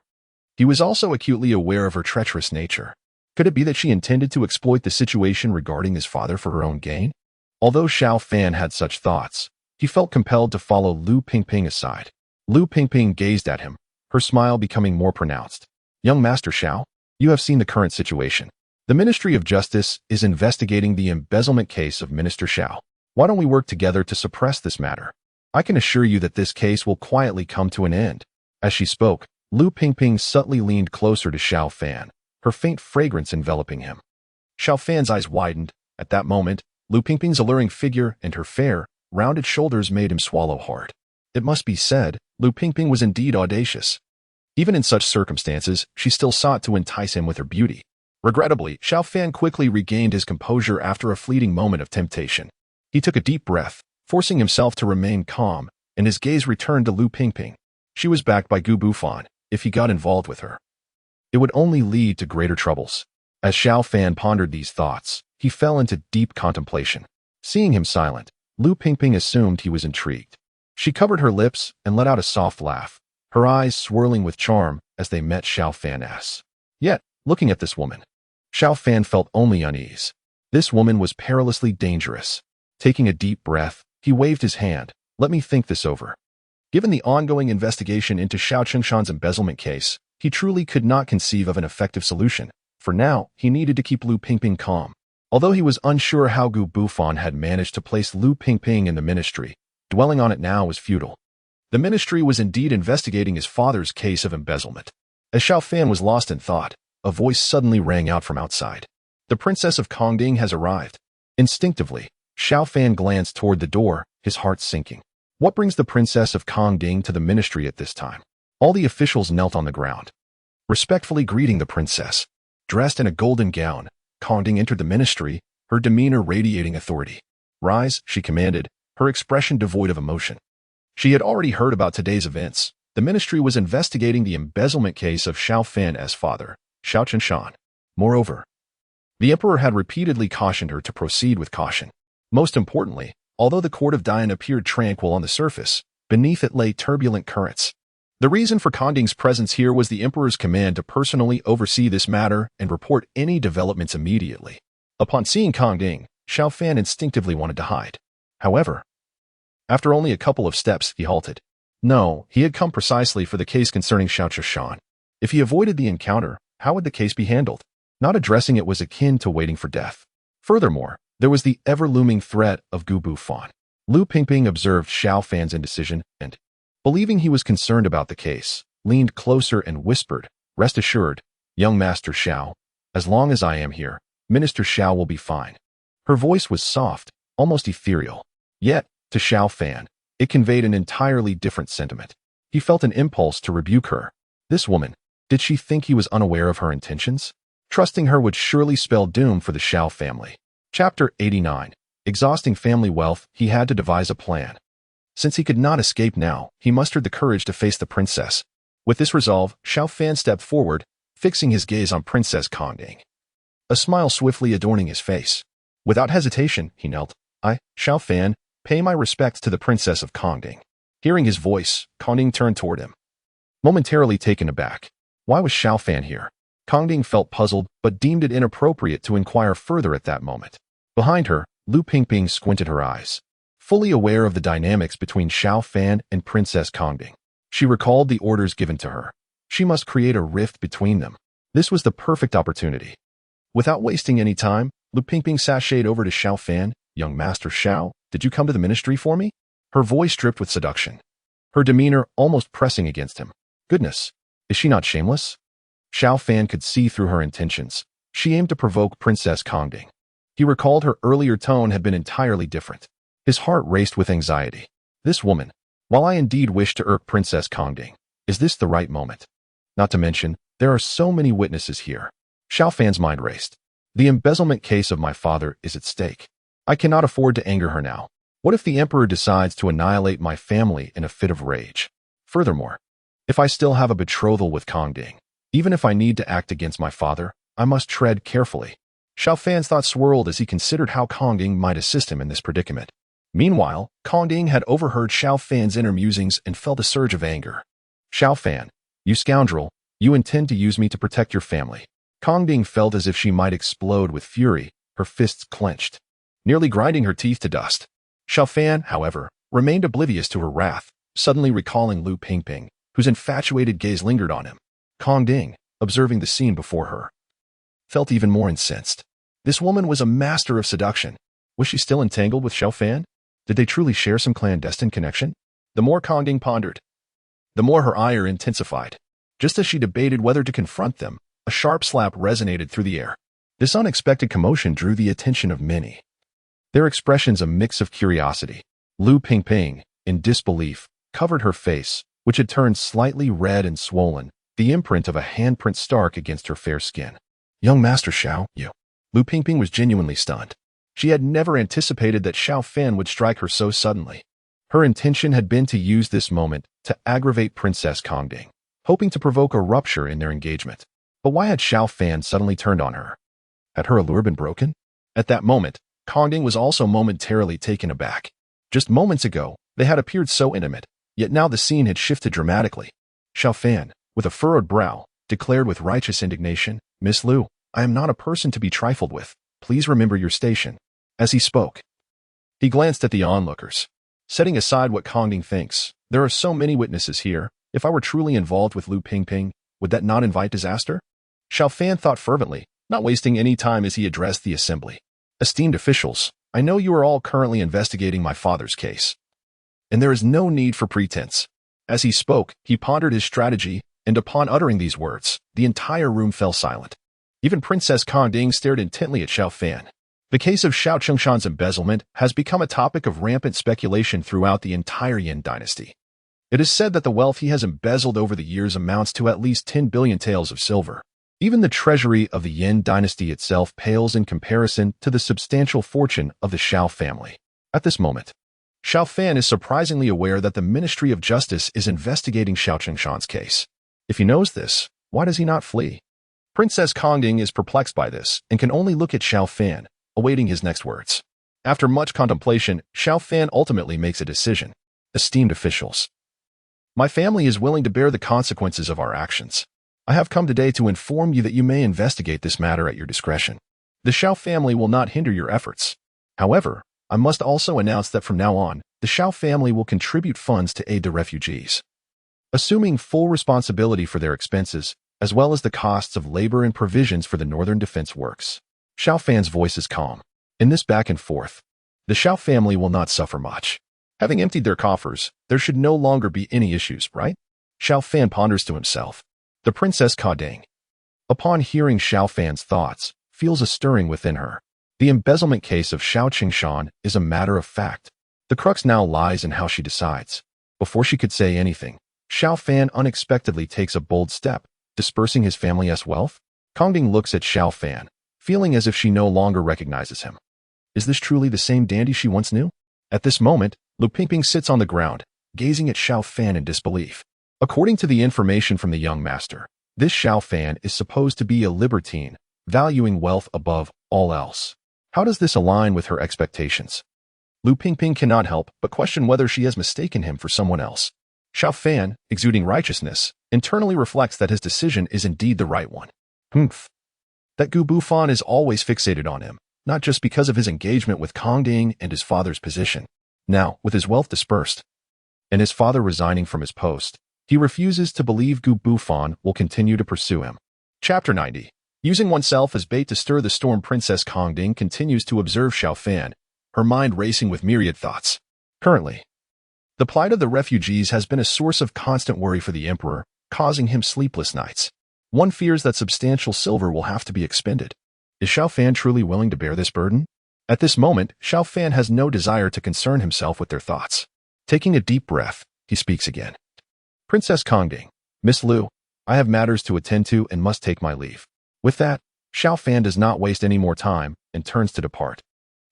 he was also acutely aware of her treacherous nature. Could it be that she intended to exploit the situation regarding his father for her own gain? Although Xiao Fan had such thoughts, he felt compelled to follow Lu Pingping aside. Lu Pingping gazed at him, her smile becoming more pronounced. "Young Master Xiao, you have seen the current situation. The Ministry of Justice is investigating the embezzlement case of Minister Xiao. Why don't we work together to suppress this matter? I can assure you that this case will quietly come to an end." As she spoke, Lu Pingping subtly leaned closer to Xiao Fan, her faint fragrance enveloping him. Xiao Fan's eyes widened. At that moment, Lu Pingping's alluring figure and her fair, rounded shoulders made him swallow hard. It must be said, Lu Pingping was indeed audacious. Even in such circumstances, she still sought to entice him with her beauty. Regrettably, Xiao Fan quickly regained his composure after a fleeting moment of temptation. He took a deep breath, forcing himself to remain calm, and his gaze returned to Lu Pingping. She was backed by Gu Bufan. If he got involved with her, it would only lead to greater troubles. As Xiao Fan pondered these thoughts, he fell into deep contemplation. Seeing him silent, Lu Pingping assumed he was intrigued. She covered her lips and let out a soft laugh, her eyes swirling with charm as they met Xiao Fan's. Yet, looking at this woman, Xiao Fan felt only unease. This woman was perilously dangerous. Taking a deep breath, he waved his hand. "Let me think this over." Given the ongoing investigation into Xiao Qingshan's embezzlement case, he truly could not conceive of an effective solution. For now, he needed to keep Lu Pingping calm. Although he was unsure how Gu Bufan had managed to place Lu Pingping in the ministry, dwelling on it now was futile. The ministry was indeed investigating his father's case of embezzlement. As Xiao Fan was lost in thought, a voice suddenly rang out from outside. "The Princess of Kongding has arrived." Instinctively, Xiao Fan glanced toward the door, his heart sinking. What brings the Princess of Kongding to the ministry at this time? All the officials knelt on the ground, respectfully greeting the princess. Dressed in a golden gown, Kongding entered the ministry, her demeanor radiating authority. "Rise," she commanded, her expression devoid of emotion. She had already heard about today's events. The ministry was investigating the embezzlement case of Xiao Fan's father, Xiao Qingshan. Moreover, the emperor had repeatedly cautioned her to proceed with caution. Most importantly, although the court of Dian appeared tranquil on the surface, beneath it lay turbulent currents. The reason for Kongding's presence here was the emperor's command to personally oversee this matter and report any developments immediately. Upon seeing Kongding, Xiao Fan instinctively wanted to hide. However, after only a couple of steps, he halted. No, he had come precisely for the case concerning Xiao Qingshan. If he avoided the encounter, how would the case be handled? Not addressing it was akin to waiting for death. Furthermore, there was the ever-looming threat of Gubu Fan. Lu Pingping observed Xiao Fan's indecision and, believing he was concerned about the case, leaned closer and whispered, "Rest assured, young Master Xiao, as long as I am here, Minister Xiao will be fine." Her voice was soft, almost ethereal. Yet, to Xiao Fan, it conveyed an entirely different sentiment. He felt an impulse to rebuke her. This woman, did she think he was unaware of her intentions? Trusting her would surely spell doom for the Xiao family. Chapter 89. Exhausting family wealth, he had to devise a plan. Since he could not escape now, he mustered the courage to face the princess. With this resolve, Xiao Fan stepped forward, fixing his gaze on Princess Kongding. A smile swiftly adorning his face. Without hesitation, he knelt. "I, Xiao Fan, pay my respects to the Princess of Kongding." Hearing his voice, Kongding turned toward him. Momentarily taken aback. Why was Xiao Fan here? Kongding felt puzzled, but deemed it inappropriate to inquire further at that moment. Behind her, Lu Pingping squinted her eyes. Fully aware of the dynamics between Xiao Fan and Princess Kongding, she recalled the orders given to her. She must create a rift between them. This was the perfect opportunity. Without wasting any time, Lu Pingping sashayed over to Xiao Fan. "Young Master Xiao, did you come to the ministry for me?" Her voice dripped with seduction. Her demeanor almost pressing against him. Goodness, is she not shameless? Xiao Fan could see through her intentions. She aimed to provoke Princess Kongding. He recalled her earlier tone had been entirely different. His heart raced with anxiety. This woman, while I indeed wish to irk Princess Kongding, is this the right moment? Not to mention, there are so many witnesses here. Xiao Fan's mind raced. The embezzlement case of my father is at stake. I cannot afford to anger her now. What if the emperor decides to annihilate my family in a fit of rage? Furthermore, if I still have a betrothal with Kongding, even if I need to act against my father, I must tread carefully. Xiao Fan's thoughts swirled as he considered how Kongding might assist him in this predicament. Meanwhile, Kongding had overheard Xiao Fan's inner musings and felt a surge of anger. "Xiao Fan, you scoundrel, you intend to use me to protect your family." Kongding felt as if she might explode with fury, her fists clenched, nearly grinding her teeth to dust. Xiao Fan, however, remained oblivious to her wrath, suddenly recalling Lu Pingping, whose infatuated gaze lingered on him. Kongding, observing the scene before her, felt even more incensed. This woman was a master of seduction. Was she still entangled with Xiao Fan? Did they truly share some clandestine connection? The more Kongding pondered, the more her ire intensified. Just as she debated whether to confront them, a sharp slap resonated through the air. This unexpected commotion drew the attention of many. Their expressions a mix of curiosity. Lu Pingping, in disbelief, covered her face, which had turned slightly red and swollen, the imprint of a handprint stark against her fair skin. "Young Master Xiao, you." Lu Pingping was genuinely stunned. She had never anticipated that Xiao Fan would strike her so suddenly. Her intention had been to use this moment to aggravate Princess Kongding, hoping to provoke a rupture in their engagement. But why had Xiao Fan suddenly turned on her? Had her allure been broken? At that moment, Kongding was also momentarily taken aback. Just moments ago, they had appeared so intimate, yet now the scene had shifted dramatically. Xiao Fan, with a furrowed brow, declared with righteous indignation, "Miss Lu, I am not a person to be trifled with. Please remember your station." As he spoke, he glanced at the onlookers. Setting aside what Kongding thinks, there are so many witnesses here. If I were truly involved with Lu Pingping, would that not invite disaster? Xiao Fan thought fervently, not wasting any time as he addressed the assembly. "Esteemed officials, I know you are all currently investigating my father's case, and there is no need for pretense." As he spoke, he pondered his strategy, and upon uttering these words, the entire room fell silent. Even Princess Kongding stared intently at Xiao Fan. The case of Xiao Qingshan's embezzlement has become a topic of rampant speculation throughout the entire Yan Dynasty. It is said that the wealth he has embezzled over the years amounts to at least 10 billion taels of silver. Even the treasury of the Yan Dynasty itself pales in comparison to the substantial fortune of the Xiao family. At this moment, Xiao Fan is surprisingly aware that the Ministry of Justice is investigating Xiao Qingshan's case. If he knows this, why does he not flee? Princess Kongding is perplexed by this and can only look at Xiao Fan, awaiting his next words. After much contemplation, Xiao Fan ultimately makes a decision. Esteemed officials, my family is willing to bear the consequences of our actions. I have come today to inform you that you may investigate this matter at your discretion. The Xiao family will not hinder your efforts. However, I must also announce that from now on, the Xiao family will contribute funds to aid the refugees, assuming full responsibility for their expenses, as well as the costs of labor and provisions for the northern defense works. Xiao Fan's voice is calm. In this back and forth, the Xiao family will not suffer much. Having emptied their coffers, there should no longer be any issues, right? Xiao Fan ponders to himself. The Princess Kongding, upon hearing Xiao Fan's thoughts, feels a stirring within her. The embezzlement case of Xiao Qingshan is a matter of fact. The crux now lies in how she decides. Before she could say anything, Xiao Fan unexpectedly takes a bold step, dispersing his family's wealth. Kongding looks at Xiao Fan, feeling as if she no longer recognizes him. Is this truly the same dandy she once knew? At this moment, Lu Pingping sits on the ground, gazing at Xiao Fan in disbelief. According to the information from the young master, this Xiao Fan is supposed to be a libertine, valuing wealth above all else. How does this align with her expectations? Lu Pingping cannot help but question whether she has mistaken him for someone else. Xiao Fan, exuding righteousness, internally reflects that his decision is indeed the right one. That Gu Bufan is always fixated on him, not just because of his engagement with Kongding and his father's position. Now, with his wealth dispersed, and his father resigning from his post, he refuses to believe Gu Bufan will continue to pursue him. Chapter 90. Using oneself as bait to stir the storm, Princess Kongding continues to observe Xiao Fan, her mind racing with myriad thoughts. Currently, the plight of the refugees has been a source of constant worry for the emperor, causing him sleepless nights. One fears that substantial silver will have to be expended. Is Xiao Fan truly willing to bear this burden? At this moment, Xiao Fan has no desire to concern himself with their thoughts. Taking a deep breath, he speaks again. Princess Kongding, Miss Lu, I have matters to attend to and must take my leave. With that, Xiao Fan does not waste any more time and turns to depart.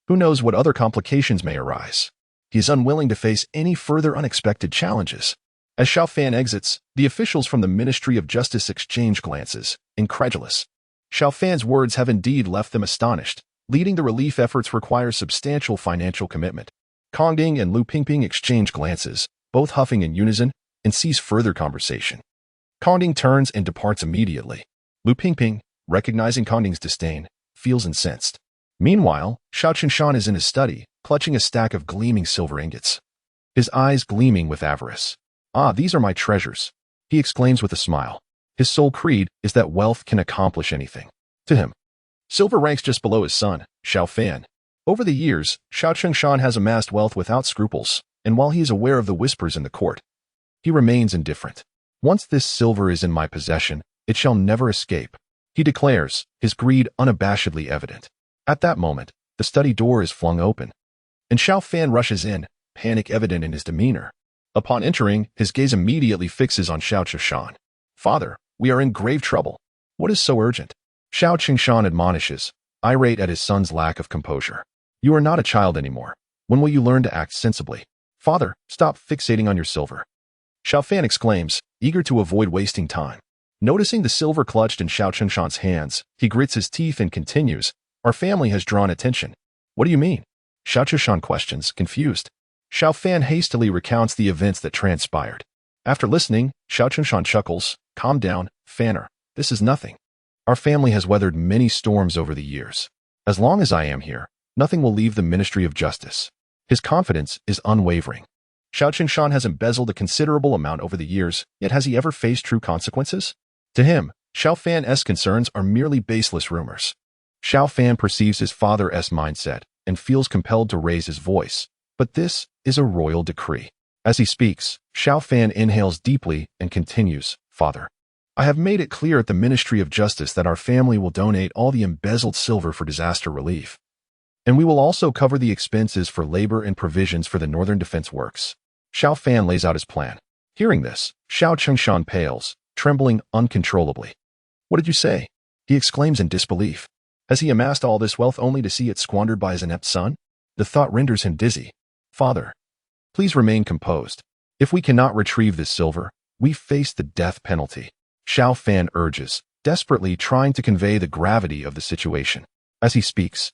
Who knows what other complications may arise? He is unwilling to face any further unexpected challenges. As Xiao Fan exits, the officials from the Ministry of Justice exchange glances, incredulous. Xiao Fan's words have indeed left them astonished. Leading the relief efforts requires substantial financial commitment. Kongding and Lu Pingping exchange glances, both huffing in unison, and cease further conversation. Kongding turns and departs immediately. Lu Pingping, recognizing Kongding's disdain, feels incensed. Meanwhile, Xiao Qingshan is in his study, clutching a stack of gleaming silver ingots. His eyes gleaming with avarice. Ah, these are my treasures, he exclaims with a smile. His sole creed is that wealth can accomplish anything. To him, silver ranks just below his son, Xiao Fan. Over the years, Xiao Qingshan has amassed wealth without scruples, and while he is aware of the whispers in the court, he remains indifferent. Once this silver is in my possession, it shall never escape, he declares, his greed unabashedly evident. At that moment, the study door is flung open, and Xiao Fan rushes in, panic evident in his demeanor. Upon entering, his gaze immediately fixes on Xiao Qingshan. Father, we are in grave trouble. What is so urgent? Xiao Qingshan admonishes, irate at his son's lack of composure. You are not a child anymore. When will you learn to act sensibly? Father, stop fixating on your silver. Xiao Fan exclaims, eager to avoid wasting time. Noticing the silver clutched in Xiao Qingshan's hands, he grits his teeth and continues, our family has drawn attention. What do you mean? Xiao Qingshan questions, confused. Xiao Fan hastily recounts the events that transpired. After listening, Xiao Qingshan chuckles, calm down, Fanner, this is nothing. Our family has weathered many storms over the years. As long as I am here, nothing will leave the Ministry of Justice. His confidence is unwavering. Xiao Qingshan has embezzled a considerable amount over the years, yet has he ever faced true consequences? To him, Xiao Fan's concerns are merely baseless rumors. Xiao Fan perceives his father's mindset and feels compelled to raise his voice, but this is a royal decree. As he speaks, Xiao Fan inhales deeply and continues, Father, I have made it clear at the Ministry of Justice that our family will donate all the embezzled silver for disaster relief. And we will also cover the expenses for labor and provisions for the northern defense works. Xiao Fan lays out his plan. Hearing this, Xiao Qingshan pales, trembling uncontrollably. What did you say? He exclaims in disbelief. Has he amassed all this wealth only to see it squandered by his inept son? The thought renders him dizzy. Father, please remain composed. If we cannot retrieve this silver, we face the death penalty. Xiao Fan urges, desperately trying to convey the gravity of the situation. As he speaks,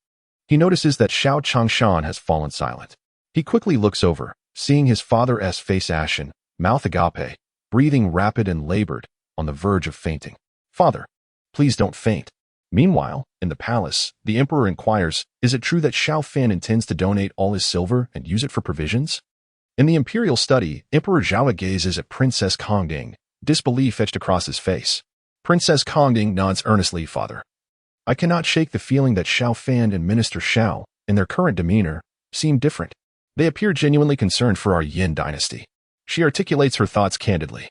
he notices that Xiao Changshan has fallen silent. He quickly looks over, seeing his father's face ashen, mouth agape, breathing rapid and labored, on the verge of fainting. Father, please don't faint. Meanwhile, in the palace, the emperor inquires, is it true that Xiao Fan intends to donate all his silver and use it for provisions? In the imperial study, Emperor Zhao gazes at Princess Kongding, disbelief etched across his face. Princess Kongding nods earnestly, Father. I cannot shake the feeling that Xiao Fan and Minister Xiao, in their current demeanor, seem different. They appear genuinely concerned for our Yan Dynasty. She articulates her thoughts candidly.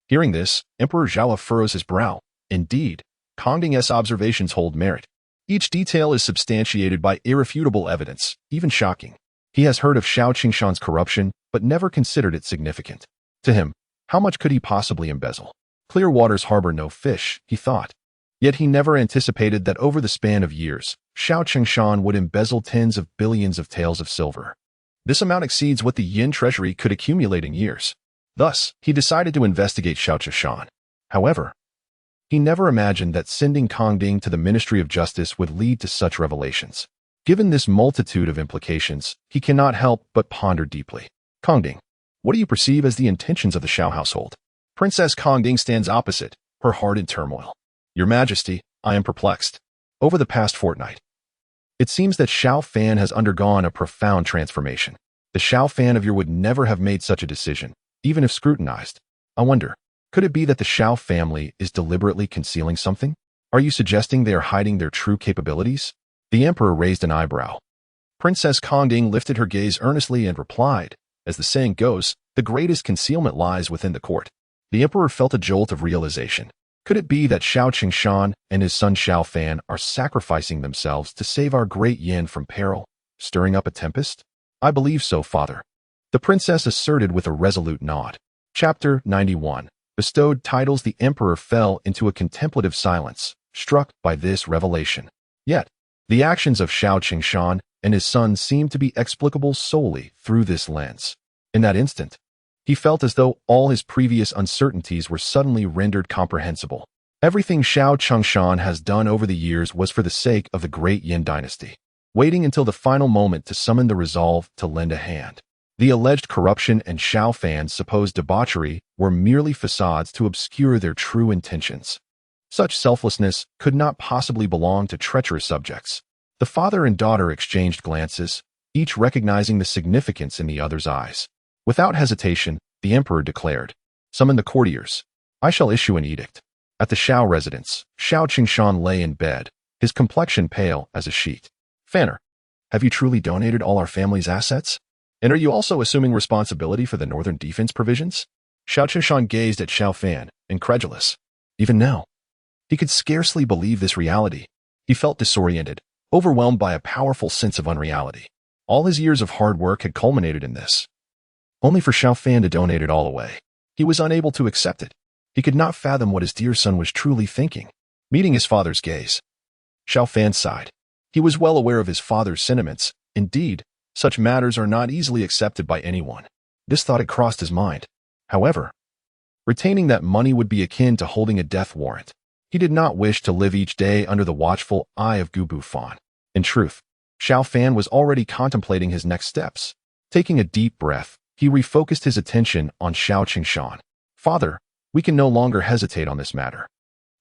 Hearing this, Emperor Zhao furrows his brow. Indeed, Kongding's observations hold merit. Each detail is substantiated by irrefutable evidence, even shocking. He has heard of Xiao Qingshan's corruption, but never considered it significant. To him, how much could he possibly embezzle? Clear waters harbor no fish, he thought. Yet he never anticipated that over the span of years, Xiao Qingshan would embezzle tens of billions of taels of silver. This amount exceeds what the Yin treasury could accumulate in years. Thus, he decided to investigate Xiao Qingshan. However, he never imagined that sending Kongding to the Ministry of Justice would lead to such revelations. Given this multitude of implications, he cannot help but ponder deeply. Kongding, what do you perceive as the intentions of the Xiao household? Princess Kongding stands opposite, her heart in turmoil. Your Majesty, I am perplexed. Over the past fortnight, it seems that Xiao Fan has undergone a profound transformation. The Xiao Fan of yore would never have made such a decision, even if scrutinized. I wonder, could it be that the Xiao family is deliberately concealing something? Are you suggesting they are hiding their true capabilities? The emperor raised an eyebrow. Princess Kongding lifted her gaze earnestly and replied, as the saying goes, the greatest concealment lies within the court. The emperor felt a jolt of realization. Could it be that Xiao Qingshan and his son Xiao Fan are sacrificing themselves to save our great Yin from peril, stirring up a tempest? I believe so, Father. The princess asserted with a resolute nod. Chapter 91. Bestowed titles. The emperor fell into a contemplative silence, struck by this revelation. Yet, the actions of Xiao Qingshan and his son seemed to be explicable solely through this lens. In that instant, he felt as though all his previous uncertainties were suddenly rendered comprehensible. Everything Xiao Qingshan has done over the years was for the sake of the Great Yan Dynasty, waiting until the final moment to summon the resolve to lend a hand. The alleged corruption and Xiao Fan's supposed debauchery were merely facades to obscure their true intentions. Such selflessness could not possibly belong to treacherous subjects. The father and daughter exchanged glances, each recognizing the significance in the other's eyes. Without hesitation, the emperor declared, "Summon the courtiers. I shall issue an edict." At the Xiao residence, Xiao Qingshan lay in bed, his complexion pale as a sheet. Fanner, have you truly donated all our family's assets? And are you also assuming responsibility for the northern defense provisions? Xiao Qingshan gazed at Xiao Fan, incredulous. Even now, he could scarcely believe this reality. He felt disoriented, overwhelmed by a powerful sense of unreality. All his years of hard work had culminated in this. Only for Xiao Fan to donate it all away. He was unable to accept it. He could not fathom what his dear son was truly thinking. Meeting his father's gaze, Xiao Fan sighed. He was well aware of his father's sentiments. Indeed, such matters are not easily accepted by anyone. This thought had crossed his mind. However, retaining that money would be akin to holding a death warrant. He did not wish to live each day under the watchful eye of Gubu Fan. In truth, Xiao Fan was already contemplating his next steps. Taking a deep breath, he refocused his attention on Xiao Qingshan. Father, we can no longer hesitate on this matter.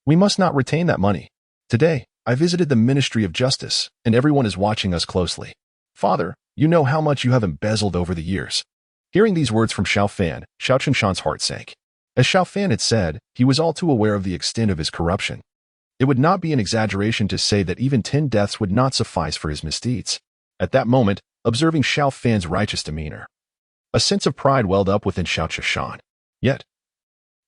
We must not retain that money. Today, I visited the Ministry of Justice, and everyone is watching us closely. Father, you know how much you have embezzled over the years. Hearing these words from Xiao Fan, Xiao Qingshan's heart sank. As Xiao Fan had said, he was all too aware of the extent of his corruption. It would not be an exaggeration to say that even 10 deaths would not suffice for his misdeeds. At that moment, observing Xiao Fan's righteous demeanor, a sense of pride welled up within Xiao Qingshan. Yet,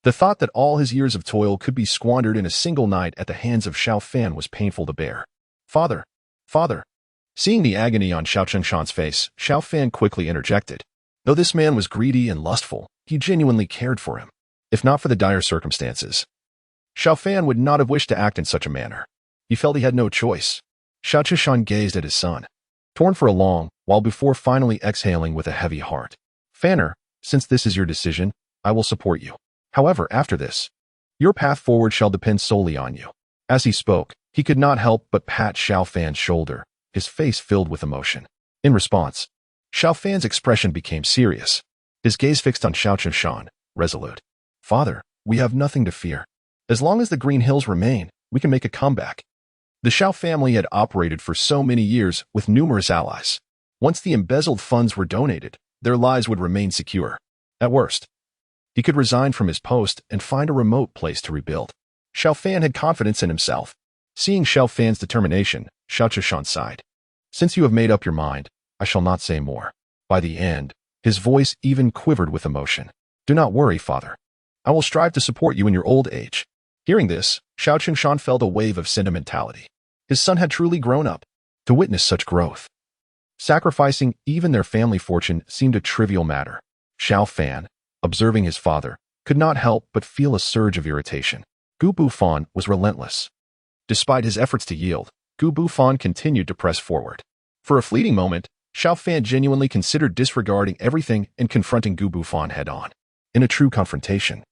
the thought that all his years of toil could be squandered in a single night at the hands of Xiao Fan was painful to bear. Father! Father! Seeing the agony on Xiao Qingshan's face, Xiao Fan quickly interjected. Though this man was greedy and lustful, he genuinely cared for him. If not for the dire circumstances, Xiao Fan would not have wished to act in such a manner. He felt he had no choice. Xiao Ping gazed at his son, torn for a long while before finally exhaling with a heavy heart. Fanner, since this is your decision, I will support you. However, after this, your path forward shall depend solely on you. As he spoke, he could not help but pat Xiao Fan's shoulder, his face filled with emotion. In response, Xiao Fan's expression became serious, his gaze fixed on Xiao Ping, resolute. Father, we have nothing to fear. As long as the Green Hills remain, we can make a comeback. The Xiao family had operated for so many years with numerous allies. Once the embezzled funds were donated, their lives would remain secure. At worst, he could resign from his post and find a remote place to rebuild. Xiao Fan had confidence in himself. Seeing Xiao Fan's determination, Xiao Ping sighed. Since you have made up your mind, I shall not say more. By the end, his voice even quivered with emotion. Do not worry, father. I will strive to support you in your old age. Hearing this, Xiao Ping felt a wave of sentimentality. His son had truly grown up. To witness such growth, sacrificing even their family fortune seemed a trivial matter. Xiao Fan, observing his father, could not help but feel a surge of irritation. Gu Bufan was relentless. Despite his efforts to yield, Gu Bufan continued to press forward. For a fleeting moment, Xiao Fan genuinely considered disregarding everything and confronting Gu Bufan head-on. In a true confrontation,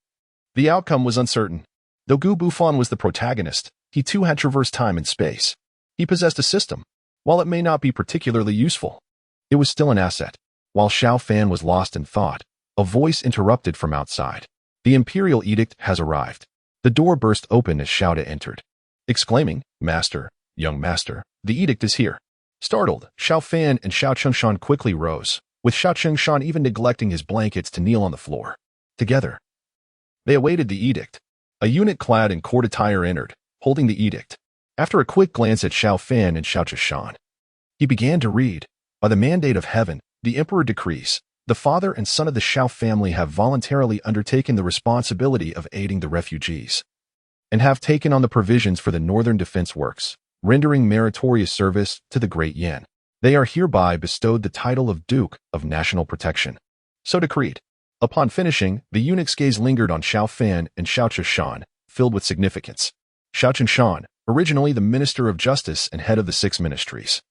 the outcome was uncertain. Though Gu Bufan was the protagonist, he too had traversed time and space. He possessed a system. While it may not be particularly useful, it was still an asset. While Xiao Fan was lost in thought, a voice interrupted from outside. The imperial edict has arrived. The door burst open as Xiao De entered, exclaiming, Master, young master, the edict is here. Startled, Xiao Fan and Xiao Ping quickly rose, with Xiao Ping even neglecting his blankets to kneel on the floor. Together, they awaited the edict. A eunuch clad in court attire entered, holding the edict. After a quick glance at Xiao Fan and Xiao Ping, he began to read, By the mandate of heaven, the emperor decrees, the father and son of the Xiao family have voluntarily undertaken the responsibility of aiding the refugees, and have taken on the provisions for the northern defense works, rendering meritorious service to the Great Yan. They are hereby bestowed the title of Duke of National Protection. So decreed. Upon finishing, the eunuch's gaze lingered on Xiao Fan and Xiao Ping, filled with significance. Xiao Ping, originally the Minister of Justice and head of the 6 ministries,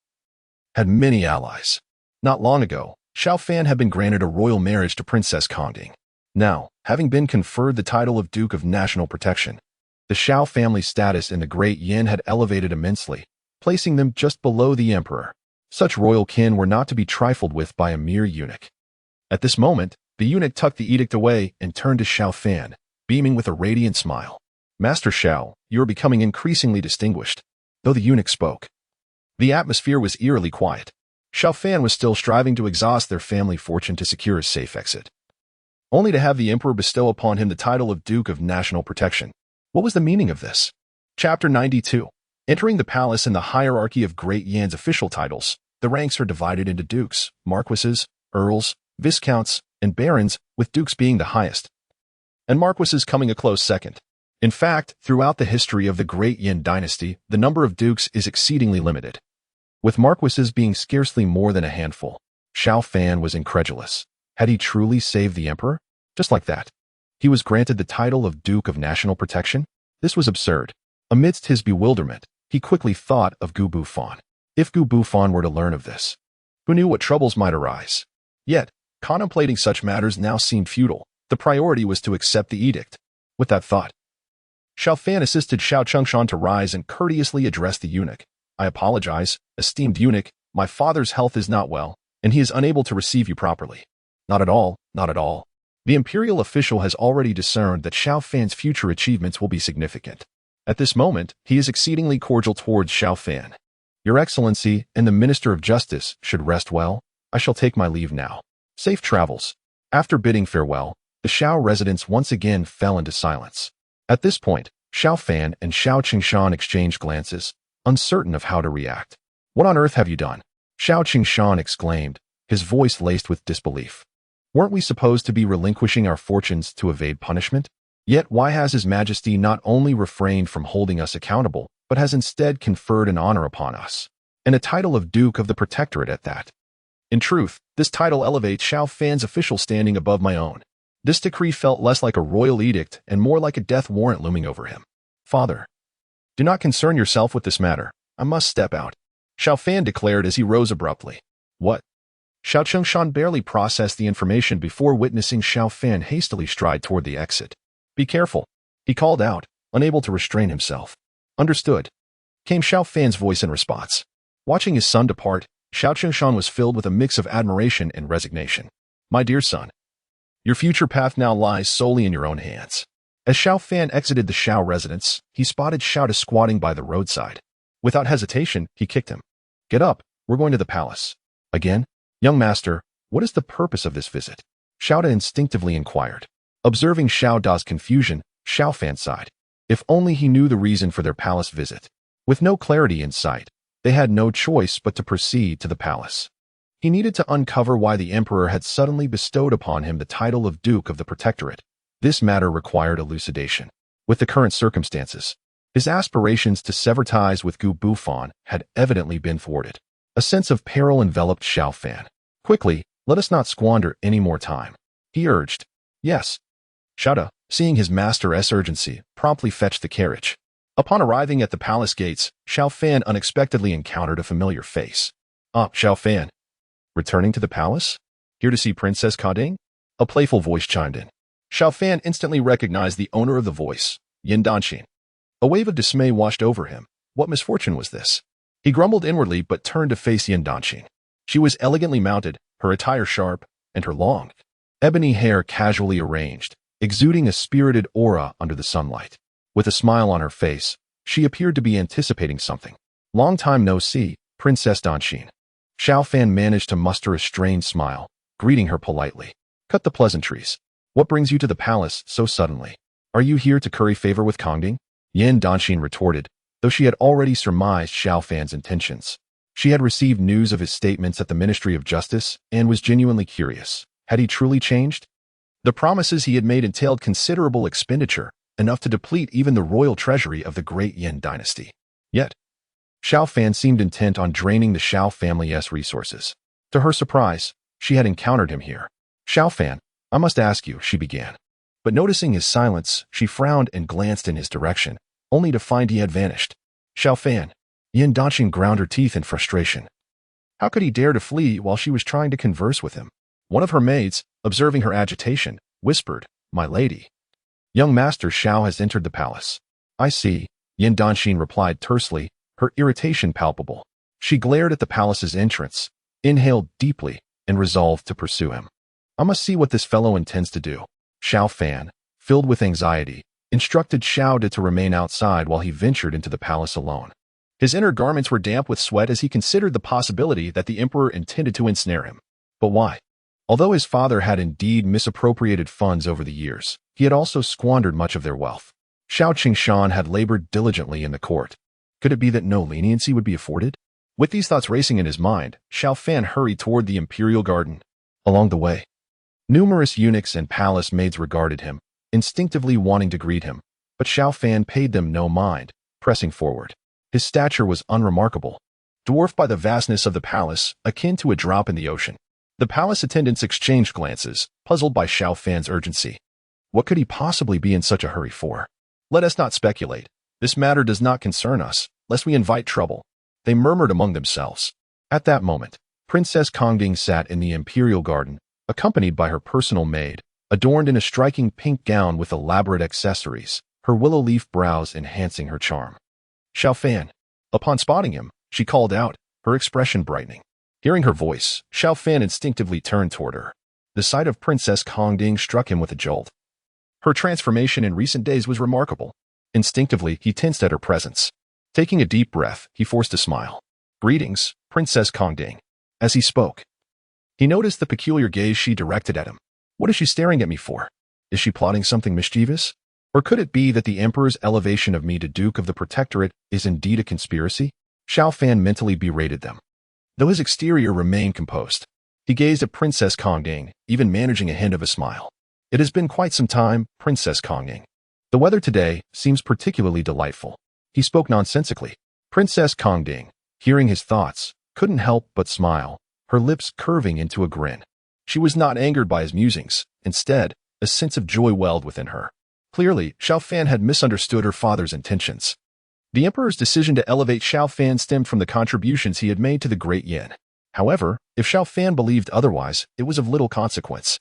had many allies. Not long ago, Xiao Fan had been granted a royal marriage to Princess Kongding. Now, having been conferred the title of Duke of National Protection, the Xiao family's status in the Great Yan had elevated immensely, placing them just below the emperor. Such royal kin were not to be trifled with by a mere eunuch. At this moment, the eunuch tucked the edict away and turned to Xiao Fan, beaming with a radiant smile. Master Xiao, you are becoming increasingly distinguished. Though the eunuch spoke, the atmosphere was eerily quiet. Xiao Fan was still striving to exhaust their family fortune to secure a safe exit, only to have the emperor bestow upon him the title of Duke of National Protection. What was the meaning of this? Chapter 92. Entering the palace in the hierarchy of Great Yan's official titles, the ranks are divided into dukes, marquises, earls, viscounts, and barons, with dukes being the highest, and marquises coming a close second. In fact, throughout the history of the Great Yan Dynasty, the number of dukes is exceedingly limited, with marquises being scarcely more than a handful. Xiao Fan was incredulous. Had he truly saved the emperor? Just like that, he was granted the title of Duke of National Protection? This was absurd. Amidst his bewilderment, he quickly thought of Gu Bufan. If Gu Bufan were to learn of this, who knew what troubles might arise? Yet, contemplating such matters now seemed futile. The priority was to accept the edict. With that thought, Xiao Fan assisted Xiao Ping to rise and courteously address the eunuch. I apologize, esteemed eunuch, my father's health is not well, and he is unable to receive you properly. Not at all, not at all. The imperial official has already discerned that Xiao Fan's future achievements will be significant. At this moment, he is exceedingly cordial towards Xiao Fan. Your Excellency and the Minister of Justice should rest well. I shall take my leave now. Safe travels. After bidding farewell, the Xiao residents once again fell into silence. At this point, Xiao Fan and Xiao Ping exchanged glances, uncertain of how to react. What on earth have you done? Xiao Ping exclaimed, his voice laced with disbelief. Weren't we supposed to be relinquishing our fortunes to evade punishment? Yet why has His Majesty not only refrained from holding us accountable, but has instead conferred an honor upon us, and a title of Duke of the Protectorate at that? In truth, this title elevates Xiao Fan's official standing above my own. This decree felt less like a royal edict and more like a death warrant looming over him. Father, Do not concern yourself with this matter. I must step out, Xiao Fan declared as he rose abruptly. What? Xiao Chengshan barely processed the information before witnessing Xiao Fan hastily stride toward the exit. Be careful, he called out, unable to restrain himself. Understood, came Xiao Fan's voice in response. Watching his son depart, Xiao Chengshan was filled with a mix of admiration and resignation. My dear son, your future path now lies solely in your own hands. As Xiao Fan exited the Xiao residence, he spotted Xiao squatting by the roadside. Without hesitation, he kicked him. Get up, we're going to the palace. Again? Young master, what is the purpose of this visit? Xiao instinctively inquired. Observing Xiao Da's confusion, Xiao Fan sighed. If only he knew the reason for their palace visit. With no clarity in sight, they had no choice but to proceed to the palace. He needed to uncover why the emperor had suddenly bestowed upon him the title of Duke of the Protectorate. This matter required elucidation. With the current circumstances, his aspirations to sever ties with Gu Bufan had evidently been thwarted. A sense of peril enveloped Xiao Fan. Quickly, let us not squander any more time, he urged. Yes. Xiao Da, seeing his master's urgency, promptly fetched the carriage. Upon arriving at the palace gates, Xiao Fan unexpectedly encountered a familiar face. Ah, Xiao Fan. Returning to the palace? Here to see Princess Kading? A playful voice chimed in. Xiao Fan instantly recognized the owner of the voice, Yan Dynasty. A wave of dismay washed over him. What misfortune was this? He grumbled inwardly but turned to face Yan Dynasty. She was elegantly mounted, her attire sharp, and her long, ebony hair casually arranged, exuding a spirited aura under the sunlight. With a smile on her face, she appeared to be anticipating something. Long time no see, Princess Dynasty. Xiao Fan managed to muster a strained smile, greeting her politely. Cut the pleasantries. What brings you to the palace so suddenly? Are you here to curry favor with Kongding? Yan Dynasty retorted, though she had already surmised Xiao Fan's intentions. She had received news of his statements at the Ministry of Justice and was genuinely curious. Had he truly changed? The promises he had made entailed considerable expenditure, enough to deplete even the royal treasury of the Great Yan Dynasty. Yet, Xiao Fan seemed intent on draining the Xiao family's resources. To her surprise, she had encountered him here. Xiao Fan, I must ask you, she began. But noticing his silence, she frowned and glanced in his direction, only to find he had vanished. Xiao Fan. Yan Dynasty ground her teeth in frustration. How could he dare to flee while she was trying to converse with him? One of her maids, observing her agitation, whispered, My lady. Young Master Xiao has entered the palace. I see, Yan Dynasty replied tersely, her irritation palpable. She glared at the palace's entrance, inhaled deeply, and resolved to pursue him. I must see what this fellow intends to do. Xiao Fan, filled with anxiety, instructed Xiao Da to remain outside while he ventured into the palace alone. His inner garments were damp with sweat as he considered the possibility that the emperor intended to ensnare him. But why? Although his father had indeed misappropriated funds over the years, he had also squandered much of their wealth. Xiao Chengshan had labored diligently in the court. Could it be that no leniency would be afforded? With these thoughts racing in his mind, Xiao Fan hurried toward the imperial garden. Along the way, numerous eunuchs and palace maids regarded him, instinctively wanting to greet him, but Xiao Fan paid them no mind, pressing forward. His stature was unremarkable, dwarfed by the vastness of the palace, akin to a drop in the ocean. The palace attendants exchanged glances, puzzled by Xiao Fan's urgency. What could he possibly be in such a hurry for? Let us not speculate. This matter does not concern us, lest we invite trouble, they murmured among themselves. At that moment, Princess Kongding sat in the imperial garden, accompanied by her personal maid, adorned in a striking pink gown with elaborate accessories, her willow leaf brows enhancing her charm. Xiao Fan. Upon spotting him, she called out, her expression brightening. Hearing her voice, Xiao Fan instinctively turned toward her. The sight of Princess Kongding struck him with a jolt. Her transformation in recent days was remarkable. Instinctively, he tensed at her presence. Taking a deep breath, he forced a smile. Greetings, Princess Kongding. As he spoke, he noticed the peculiar gaze she directed at him. What is she staring at me for? Is she plotting something mischievous? Or could it be that the emperor's elevation of me to Duke of the Protectorate is indeed a conspiracy? Xiao Fan mentally berated them. Though his exterior remained composed, he gazed at Princess Kongding, even managing a hint of a smile. It has been quite some time, Princess Kongding. The weather today seems particularly delightful. He spoke nonsensically. Princess Kongding, hearing his thoughts, couldn't help but smile, her lips curving into a grin. She was not angered by his musings. Instead, a sense of joy welled within her. Clearly, Xiao Fan had misunderstood her father's intentions. The emperor's decision to elevate Xiao Fan stemmed from the contributions he had made to the Great Yan. However, if Xiao Fan believed otherwise, it was of little consequence.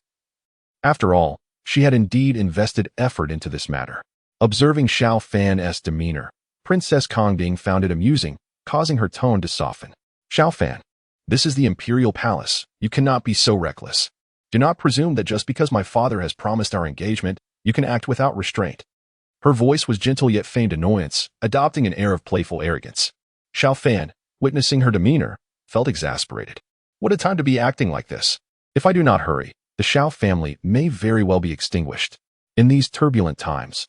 After all, she had indeed invested effort into this matter. Observing Xiao Fan's demeanor, Princess Kongding found it amusing, causing her tone to soften. Xiao Fan, this is the imperial palace. You cannot be so reckless. Do not presume that just because my father has promised our engagement, you can act without restraint. Her voice was gentle yet feigned annoyance, adopting an air of playful arrogance. Xiao Fan, witnessing her demeanor, felt exasperated. What a time to be acting like this. If I do not hurry, the Xiao family may very well be extinguished. In these turbulent times,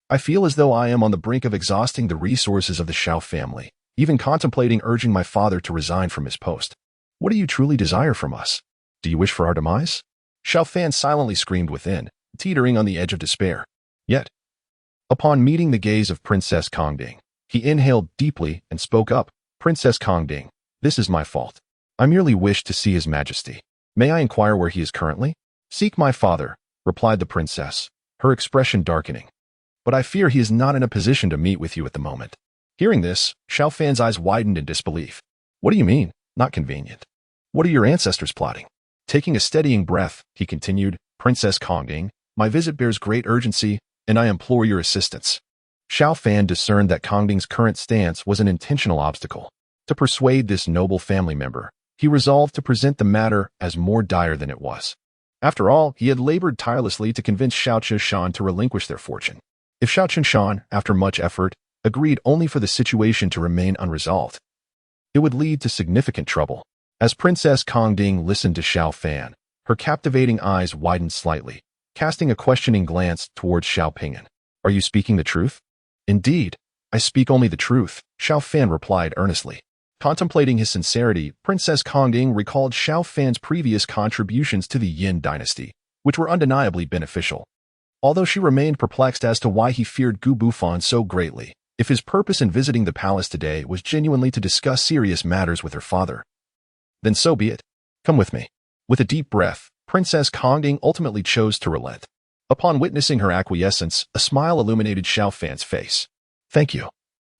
I feel as though I am on the brink of exhausting the resources of the Xiao family, even contemplating urging my father to resign from his post. What do you truly desire from us? Do you wish for our demise? Xiao Fan silently screamed within, teetering on the edge of despair. Yet, upon meeting the gaze of Princess Kongding, he inhaled deeply and spoke up. Princess Kongding, this is my fault. I merely wish to see His Majesty. May I inquire where he is currently? Seek my father, replied the princess, her expression darkening. But I fear he is not in a position to meet with you at the moment. Hearing this, Xiao Fan's eyes widened in disbelief. What do you mean, not convenient? What are your ancestors plotting? Taking a steadying breath, he continued, Princess Kongding, my visit bears great urgency, and I implore your assistance. Xiao Fan discerned that Kongding's current stance was an intentional obstacle. To persuade this noble family member, he resolved to present the matter as more dire than it was. After all, he had labored tirelessly to convince Xiao Qinshan to relinquish their fortune. If Xiao Qinshan, after much effort, agreed only for the situation to remain unresolved, it would lead to significant trouble. As Princess Kongding listened to Xiao Fan, her captivating eyes widened slightly, casting a questioning glance towards Xiao Ping. Are you speaking the truth? Indeed, I speak only the truth, Xiao Fan replied earnestly. Contemplating his sincerity, Princess Kongding recalled Xiao Fan's previous contributions to the Yan Dynasty, which were undeniably beneficial. Although she remained perplexed as to why he feared Gu Bufan so greatly, if his purpose in visiting the palace today was genuinely to discuss serious matters with her father, then so be it. Come with me. With a deep breath, Princess Kongding ultimately chose to relent. Upon witnessing her acquiescence, a smile illuminated Xiao Fan's face. Thank you,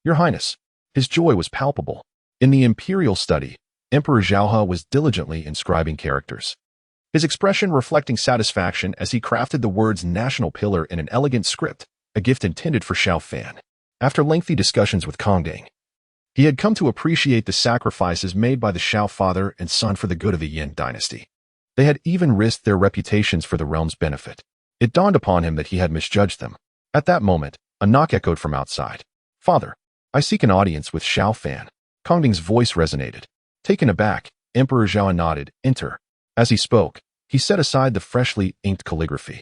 Your Highness. His joy was palpable. In the imperial study, Emperor Zhaohe was diligently inscribing characters, his expression reflecting satisfaction as he crafted the words national pillar in an elegant script, a gift intended for Xiao Fan. After lengthy discussions with Kongding, he had come to appreciate the sacrifices made by the Xiao father and son for the good of the Yan Dynasty. They had even risked their reputations for the realm's benefit. It dawned upon him that he had misjudged them. At that moment, a knock echoed from outside. Father, I seek an audience with Xiao Fan. Kongding's voice resonated. Taken aback, Emperor Zhao nodded, enter. As he spoke, he set aside the freshly inked calligraphy.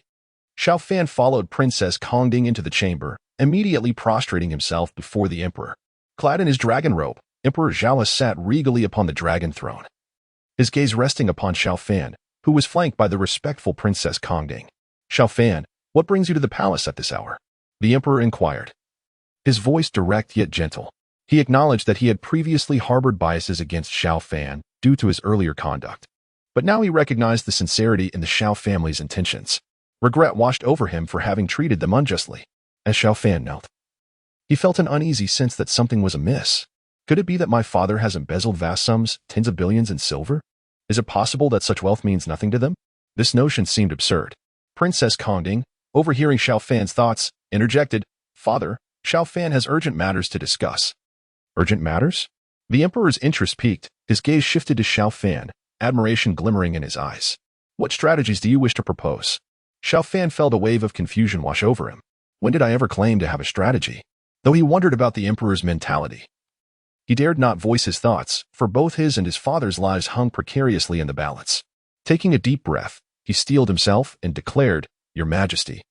Xiao Fan followed Princess Kongding into the chamber, immediately prostrating himself before the emperor. Clad in his dragon robe, Emperor Zhao sat regally upon the dragon throne, his gaze resting upon Xiao Fan, who was flanked by the respectful Princess Kongding. Xiao Fan, what brings you to the palace at this hour? The emperor inquired, his voice direct yet gentle. He acknowledged that he had previously harbored biases against Xiao Fan due to his earlier conduct. But now he recognized the sincerity in the Xiao family's intentions. Regret washed over him for having treated them unjustly. As Xiao Fan knelt, he felt an uneasy sense that something was amiss. Could it be that my father has embezzled vast sums, tens of billions in silver? Is it possible that such wealth means nothing to them? This notion seemed absurd. Princess Kongding, overhearing Xiao Fan's thoughts, interjected, Father, Xiao Fan has urgent matters to discuss. Urgent matters? The emperor's interest piqued, his gaze shifted to Xiao Fan, admiration glimmering in his eyes. What strategies do you wish to propose? Xiao Fan felt a wave of confusion wash over him. When did I ever claim to have a strategy? Though he wondered about the emperor's mentality, he dared not voice his thoughts, for both his and his father's lives hung precariously in the balance. Taking a deep breath, he steeled himself and declared, Your Majesty,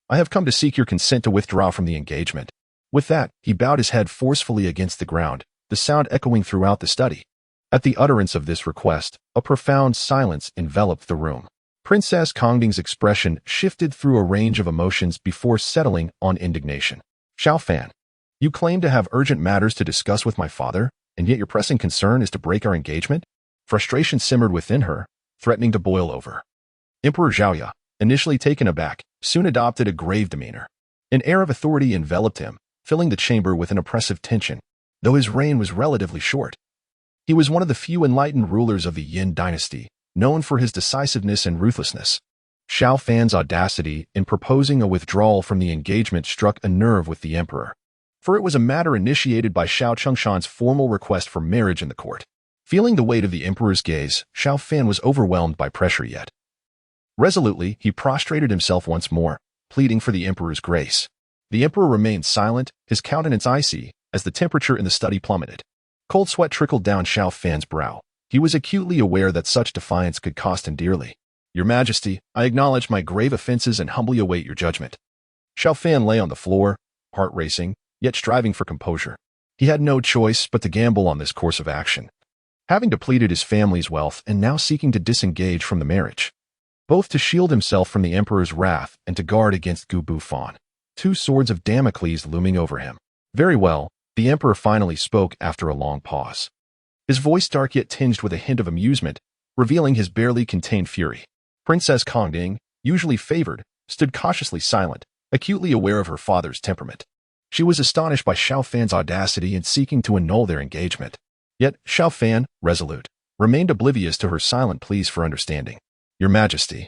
I have come to seek your consent to withdraw from the engagement. With that, he bowed his head forcefully against the ground, the sound echoing throughout the study. At the utterance of this request, a profound silence enveloped the room. Princess Kongding's expression shifted through a range of emotions before settling on indignation. Xiao Fan, you claim to have urgent matters to discuss with my father, and yet your pressing concern is to break our engagement? Frustration simmered within her, threatening to boil over. Emperor Zhaoya, initially taken aback, soon adopted a grave demeanor. An air of authority enveloped him, filling the chamber with an oppressive tension, though his reign was relatively short. He was one of the few enlightened rulers of the Yan Dynasty, known for his decisiveness and ruthlessness. Xiao Fan's audacity in proposing a withdrawal from the engagement struck a nerve with the emperor, for it was a matter initiated by Xiao Chengshan's formal request for marriage in the court. Feeling the weight of the emperor's gaze, Xiao Fan was overwhelmed by pressure yet. Resolutely, he prostrated himself once more, pleading for the emperor's grace. The emperor remained silent, his countenance icy, as the temperature in the study plummeted. Cold sweat trickled down Xiao Fan's brow. He was acutely aware that such defiance could cost him dearly. Your Majesty, I acknowledge my grave offenses and humbly await your judgment. Xiao Fan lay on the floor, heart racing, yet striving for composure. He had no choice but to gamble on this course of action, having depleted his family's wealth and now seeking to disengage from the marriage, both to shield himself from the emperor's wrath and to guard against Gu Bufan, two swords of Damocles looming over him. Very well, the emperor finally spoke after a long pause. His voice dark yet tinged with a hint of amusement, revealing his barely contained fury. Princess Kongding, usually favored, stood cautiously silent, acutely aware of her father's temperament. She was astonished by Xiao Fan's audacity in seeking to annul their engagement. Yet Xiao Fan, resolute, remained oblivious to her silent pleas for understanding. Your Majesty,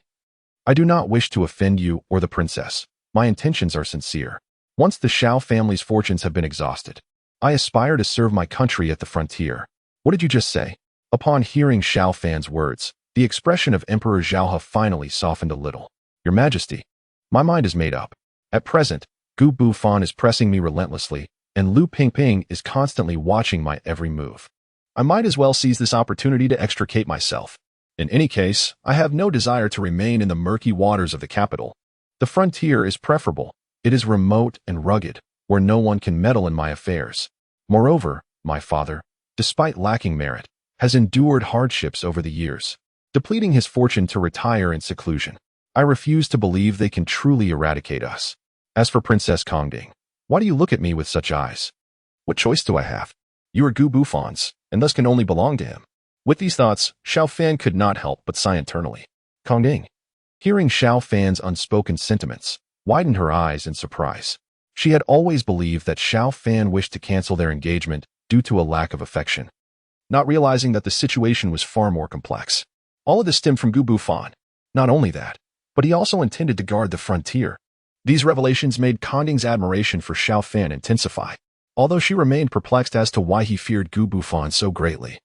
I do not wish to offend you or the princess. My intentions are sincere. Once the Xiao family's fortunes have been exhausted, I aspire to serve my country at the frontier. What did you just say? Upon hearing Xiao Fan's words, the expression of Emperor Zhaohe finally softened a little. Your Majesty, my mind is made up. At present, Gu Bufan is pressing me relentlessly, and Lu Pingping is constantly watching my every move. I might as well seize this opportunity to extricate myself. In any case, I have no desire to remain in the murky waters of the capital. The frontier is preferable. It is remote and rugged, where no one can meddle in my affairs. Moreover, my father, despite lacking merit, has endured hardships over the years, depleting his fortune to retire in seclusion. I refuse to believe they can truly eradicate us. As for Princess Kongding, why do you look at me with such eyes? What choice do I have? You are Gu Bufan's, and thus can only belong to him. With these thoughts, Xiao Fan could not help but sigh internally. Kongding, hearing Xiao Fan's unspoken sentiments, widened her eyes in surprise. She had always believed that Xiao Fan wished to cancel their engagement due to a lack of affection, not realizing that the situation was far more complex. All of this stemmed from Gu Bufan. Not only that, but he also intended to guard the frontier. These revelations made Kongding's admiration for Xiao Fan intensify, although she remained perplexed as to why he feared Gu Bufan so greatly.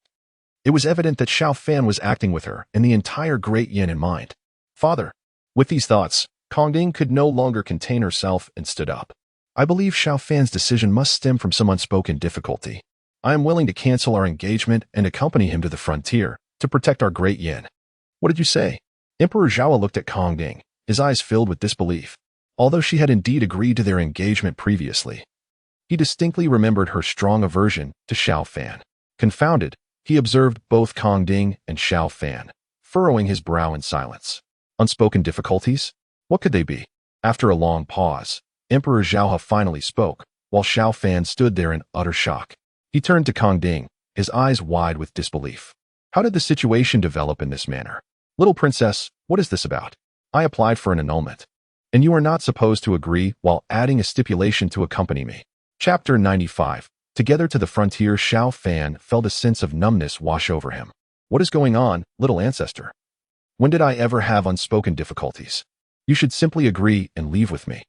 It was evident that Xiao Fan was acting with her and the entire Great Yan in mind. Father, with these thoughts, Kongding could no longer contain herself and stood up. I believe Xiao Fan's decision must stem from some unspoken difficulty. I am willing to cancel our engagement and accompany him to the frontier to protect our Great Yan. What did you say? Emperor Zhaohe looked at Kongding, his eyes filled with disbelief. Although she had indeed agreed to their engagement previously, he distinctly remembered her strong aversion to Xiao Fan. Confounded, he observed both Kongding and Xiao Fan, furrowing his brow in silence. Unspoken difficulties? What could they be? After a long pause, Emperor Zhaohe finally spoke, while Xiao Fan stood there in utter shock. He turned to Kongding, his eyes wide with disbelief. How did the situation develop in this manner? Little princess, what is this about? I applied for an annulment, and you are not supposed to agree while adding a stipulation to accompany me. Chapter 95. Together to the frontier. Xiao Fan felt a sense of numbness wash over him. What is going on, little ancestor? When did I ever have unspoken difficulties? You should simply agree and leave with me.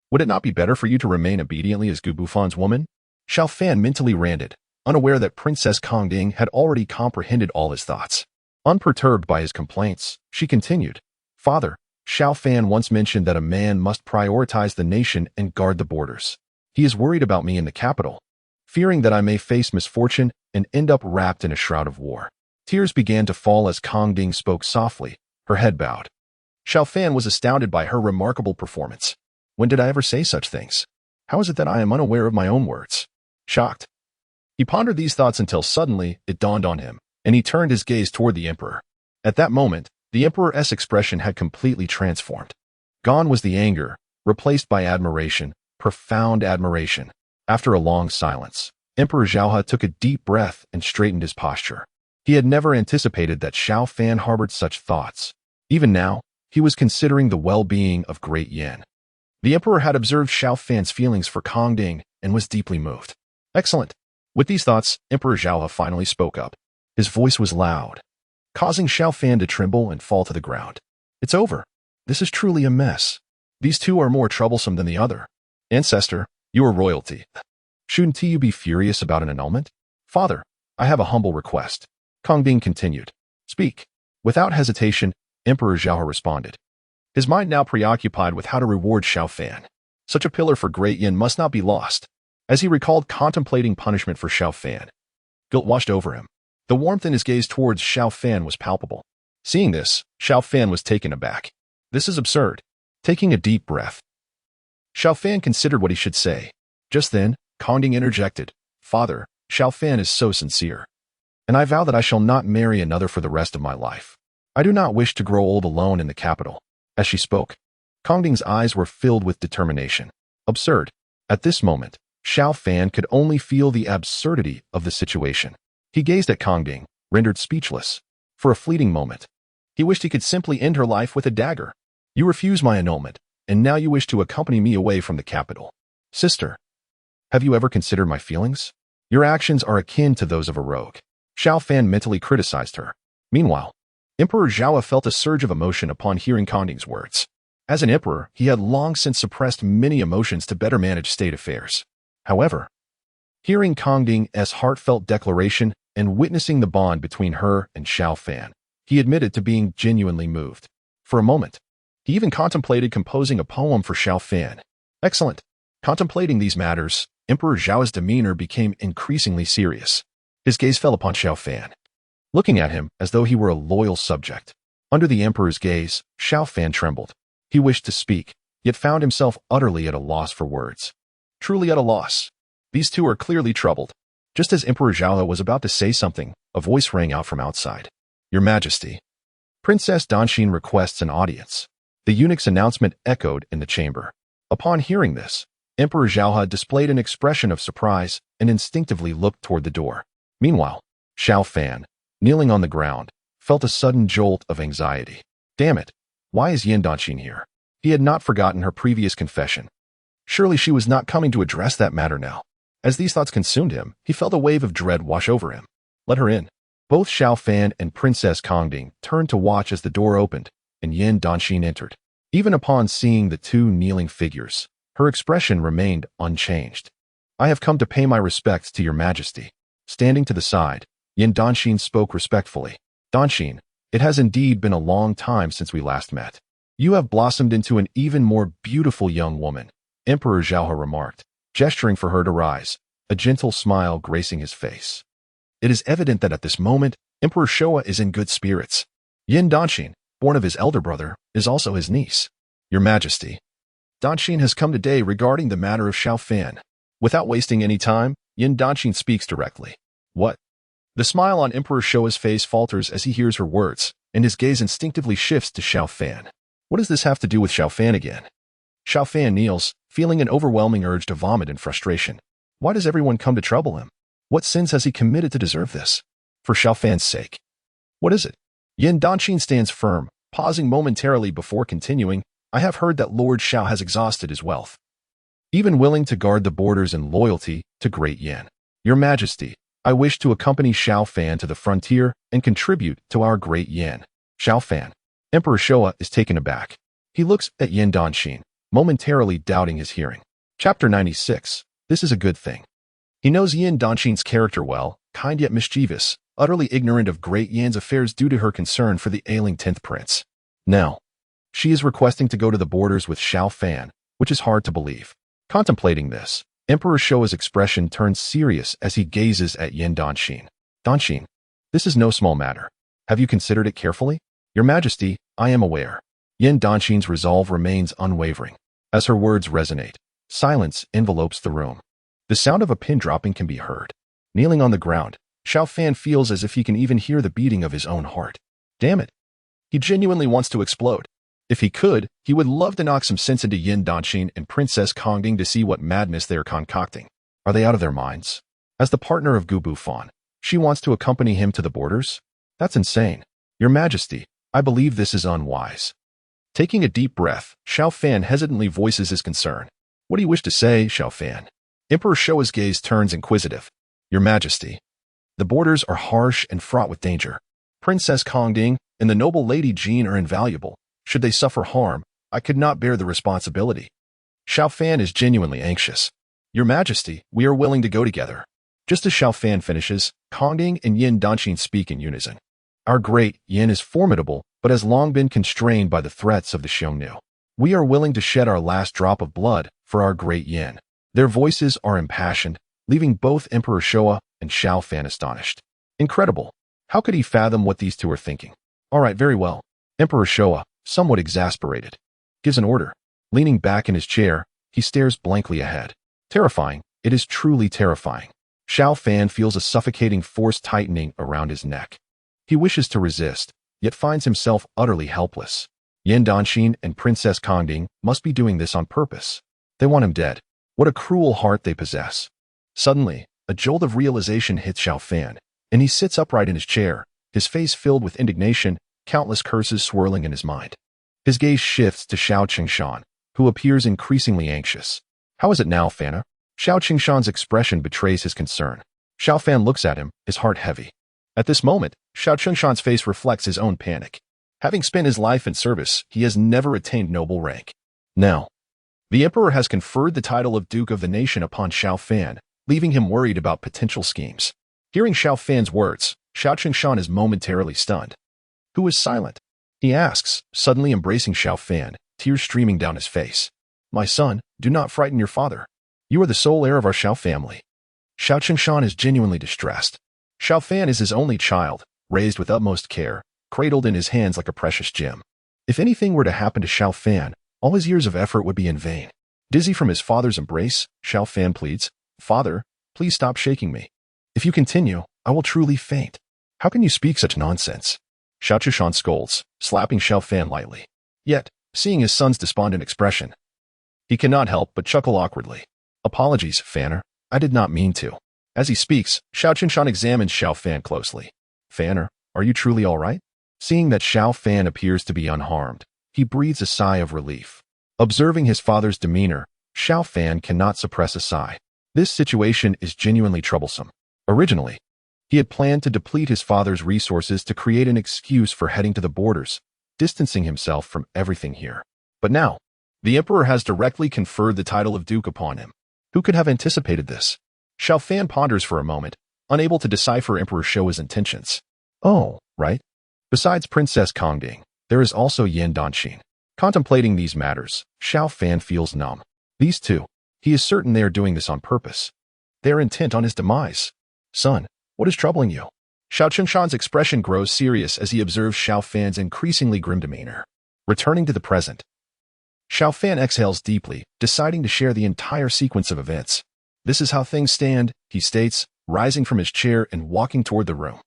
Would it not be better for you to remain obediently as Gu Bufan's woman? Xiao Fan mentally ranted, unaware that Princess Kongding had already comprehended all his thoughts. Unperturbed by his complaints, she continued, Father, Xiao Fan once mentioned that a man must prioritize the nation and guard the borders. He is worried about me in the capital, fearing that I may face misfortune and end up wrapped in a shroud of war. Tears began to fall as Kongding spoke softly, her head bowed. Xiao Fan was astounded by her remarkable performance. When did I ever say such things? How is it that I am unaware of my own words? Shocked, he pondered these thoughts until suddenly it dawned on him, and he turned his gaze toward the emperor. At that moment, the emperor's expression had completely transformed. Gone was the anger, replaced by admiration, profound admiration. After a long silence, Emperor Zhaohe took a deep breath and straightened his posture. He had never anticipated that Xiao Fan harbored such thoughts. Even now, he was considering the well-being of Great Yan. The emperor had observed Xiao Fan's feelings for Kongding and was deeply moved. Excellent. With these thoughts, Emperor Xiao finally spoke up. His voice was loud, causing Xiao Fan to tremble and fall to the ground. It's over. This is truly a mess. These two are more troublesome than the other. Ancestor, you are royalty. Shouldn't you be furious about an annulment? Father, I have a humble request. Kongding continued. Speak. Without hesitation, Emperor Xiao responded. His mind now preoccupied with how to reward Xiao Fan. Such a pillar for Great Yan must not be lost. As he recalled contemplating punishment for Xiao Fan, guilt washed over him. The warmth in his gaze towards Xiao Fan was palpable. Seeing this, Xiao Fan was taken aback. This is absurd. Taking a deep breath, Xiao Fan considered what he should say. Just then, Kongding interjected. Father, Xiao Fan is so sincere. And I vow that I shall not marry another for the rest of my life. I do not wish to grow old alone in the capital. As she spoke, Kongding's eyes were filled with determination. Absurd. At this moment, Xiao Fan could only feel the absurdity of the situation. He gazed at Kongding, rendered speechless. For a fleeting moment, he wished he could simply end her life with a dagger. You refuse my annulment, and now you wish to accompany me away from the capital. Sister, have you ever considered my feelings? Your actions are akin to those of a rogue. Xiao Fan mentally criticized her. Meanwhile, Emperor Xiao felt a surge of emotion upon hearing Kongding's words. As an emperor, he had long since suppressed many emotions to better manage state affairs. However, hearing Kongding's heartfelt declaration and witnessing the bond between her and Xiao Fan, he admitted to being genuinely moved. For a moment, he even contemplated composing a poem for Xiao Fan. Excellent. Contemplating these matters, Emperor Xiao's demeanor became increasingly serious. His gaze fell upon Xiao Fan, looking at him as though he were a loyal subject. Under the emperor's gaze, Xiao Fan trembled. He wished to speak, yet found himself utterly at a loss for words. Truly at a loss. These two are clearly troubled. Just as Emperor Xiao was about to say something, a voice rang out from outside. Your Majesty, Princess Danxin requests an audience. The eunuch's announcement echoed in the chamber. Upon hearing this, Emperor Xiao displayed an expression of surprise and instinctively looked toward the door. Meanwhile, Xiao Fan, kneeling on the ground, felt a sudden jolt of anxiety. Damn it! Why is Yan Danxin here? He had not forgotten her previous confession. Surely she was not coming to address that matter now. As these thoughts consumed him, he felt a wave of dread wash over him. Let her in. Both Xiao Fan and Princess Kongding turned to watch as the door opened, and Yan Danxin entered. Even upon seeing the two kneeling figures, her expression remained unchanged. I have come to pay my respects to your Majesty. Standing to the side, Yan Danxin spoke respectfully. Danxin, it has indeed been a long time since we last met. You have blossomed into an even more beautiful young woman, Emperor Xiao remarked, gesturing for her to rise, a gentle smile gracing his face. It is evident that at this moment, Emperor Showa is in good spirits. Yan Danxin, born of his elder brother, is also his niece. Your Majesty, Danxin has come today regarding the matter of Xiao Fan. Without wasting any time, Yan Danxin speaks directly. What? The smile on Emperor Showa's face falters as he hears her words, and his gaze instinctively shifts to Xiao Fan. What does this have to do with Xiao Fan again? Xiao Fan kneels, feeling an overwhelming urge to vomit in frustration. Why does everyone come to trouble him? What sins has he committed to deserve this? For Xiao Fan's sake. What is it? Yan Danxin stands firm, pausing momentarily before continuing. I have heard that Lord Xiao has exhausted his wealth, even willing to guard the borders in loyalty to Great Yan. Your Majesty, I wish to accompany Xiao Fan to the frontier and contribute to our Great Yan. Xiao Fan. Emperor Showa is taken aback. He looks at Yan Danxin, momentarily doubting his hearing. Chapter 96. This is a good thing. He knows Yan Danxin's character well, kind yet mischievous, utterly ignorant of Great Yan's affairs due to her concern for the ailing 10th prince. Now, she is requesting to go to the borders with Xiao Fan, which is hard to believe. Contemplating this, Emperor Showa's expression turns serious as he gazes at Yan Danxin. Danxin, this is no small matter. Have you considered it carefully? Your Majesty, I am aware. Yan Danxin's resolve remains unwavering. As her words resonate, silence envelopes the room. The sound of a pin dropping can be heard. Kneeling on the ground, Xiao Fan feels as if he can even hear the beating of his own heart. Damn it. He genuinely wants to explode. If he could, he would love to knock some sense into Yan Danxin and Princess Kongding to see what madness they are concocting. Are they out of their minds? As the partner of Gubu Fan, she wants to accompany him to the borders? That's insane. Your Majesty, I believe this is unwise. Taking a deep breath, Xiao Fan hesitantly voices his concern. What do you wish to say, Xiao Fan? Emperor Shoa's gaze turns inquisitive. Your Majesty. The borders are harsh and fraught with danger. Princess Kongding and the noble Lady Jean are invaluable. Should they suffer harm, I could not bear the responsibility. Xiao Fan is genuinely anxious. Your Majesty, we are willing to go together. Just as Xiao Fan finishes, Kongding and Yan Dynasty speak in unison. Our great Yan is formidable, but has long been constrained by the threats of the Xiongnu. We are willing to shed our last drop of blood for our great Yan. Their voices are impassioned, leaving both Emperor Showa and Xiao Fan astonished. Incredible. How could he fathom what these two are thinking? All right, very well. Emperor Showa, somewhat exasperated, gives an order. Leaning back in his chair, he stares blankly ahead. Terrifying. It is truly terrifying. Xiao Fan feels a suffocating force tightening around his neck. He wishes to resist, yet finds himself utterly helpless. Yan Dynasty and Princess Kongding must be doing this on purpose. They want him dead. What a cruel heart they possess. Suddenly, a jolt of realization hits Xiao Fan, and he sits upright in his chair, his face filled with indignation, countless curses swirling in his mind. His gaze shifts to Xiao Qingshan, who appears increasingly anxious. How is it now, Fana? Xiao Qingshan's expression betrays his concern. Xiao Fan looks at him, his heart heavy. At this moment, Xiao Qingshan's face reflects his own panic. Having spent his life in service, he has never attained noble rank. Now, the Emperor has conferred the title of Duke of the Nation upon Xiao Fan, leaving him worried about potential schemes. Hearing Xiao Fan's words, Xiao Qingshan is momentarily stunned. Who is silent? He asks, suddenly embracing Xiao Fan, tears streaming down his face. My son, do not frighten your father. You are the sole heir of our Xiao family. Xiao Qingshan is genuinely distressed. Xiao Fan is his only child, raised with utmost care, cradled in his hands like a precious gem. If anything were to happen to Xiao Fan, all his years of effort would be in vain. Dizzy from his father's embrace, Xiao Fan pleads, Father, please stop shaking me. If you continue, I will truly faint. How can you speak such nonsense? Xiao Qingshan scolds, slapping Xiao Fan lightly. Yet, seeing his son's despondent expression, he cannot help but chuckle awkwardly. Apologies, Fanner. I did not mean to. As he speaks, Xiao Qingshan examines Xiao Fan closely. Fanner, are you truly all right? Seeing that Xiao Fan appears to be unharmed, he breathes a sigh of relief. Observing his father's demeanor, Xiao Fan cannot suppress a sigh. This situation is genuinely troublesome. Originally, he had planned to deplete his father's resources to create an excuse for heading to the borders, distancing himself from everything here. But now, the Emperor has directly conferred the title of Duke upon him. Who could have anticipated this? Xiao Fan ponders for a moment, unable to decipher Emperor Showa's intentions. Oh, right. Besides Princess Kongding, there is also Yan Dynasty. Contemplating these matters, Xiao Fan feels numb. These two, he is certain they are doing this on purpose. They are intent on his demise. Son, what is troubling you? Xiao Qingshan's expression grows serious as he observes Xiao Fan's increasingly grim demeanor. Returning to the present, Xiao Fan exhales deeply, deciding to share the entire sequence of events. This is how things stand, he states, rising from his chair and walking toward the room.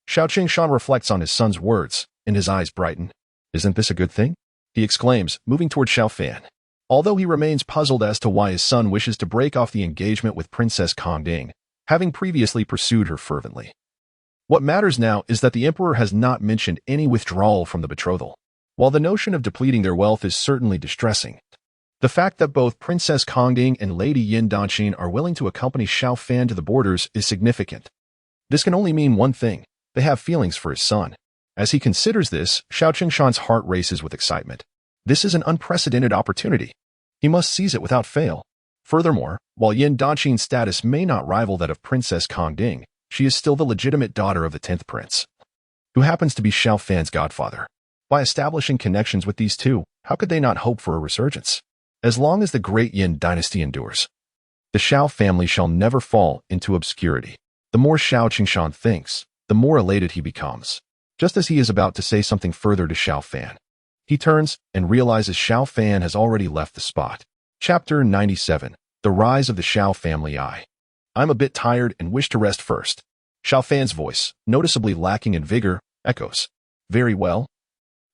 Xiao Qingshan reflects on his son's words, and his eyes brighten. Isn't this a good thing? He exclaims, moving toward Xiao Fan. Although he remains puzzled as to why his son wishes to break off the engagement with Princess Kongding, having previously pursued her fervently. What matters now is that the Emperor has not mentioned any withdrawal from the betrothal. While the notion of depleting their wealth is certainly distressing, the fact that both Princess Kongding and Lady Yan Dynasty are willing to accompany Xiao Fan to the borders is significant. This can only mean one thing. They have feelings for his son. As he considers this, Xiao Qingshan's heart races with excitement. This is an unprecedented opportunity. He must seize it without fail. Furthermore, while Yan Dynasty's status may not rival that of Princess Kongding, she is still the legitimate daughter of the 10th prince, who happens to be Xiao Fan's godfather. By establishing connections with these two, how could they not hope for a resurgence? As long as the Great Yan Dynasty endures, the Xiao family shall never fall into obscurity. The more Xiao Qingshan thinks, the more elated he becomes. Just as he is about to say something further to Xiao Fan, he turns and realizes Xiao Fan has already left the spot. Chapter 97. The Rise of the Xiao Family. I'm a bit tired and wish to rest first. Xiao Fan's voice, noticeably lacking in vigor, echoes. Very well.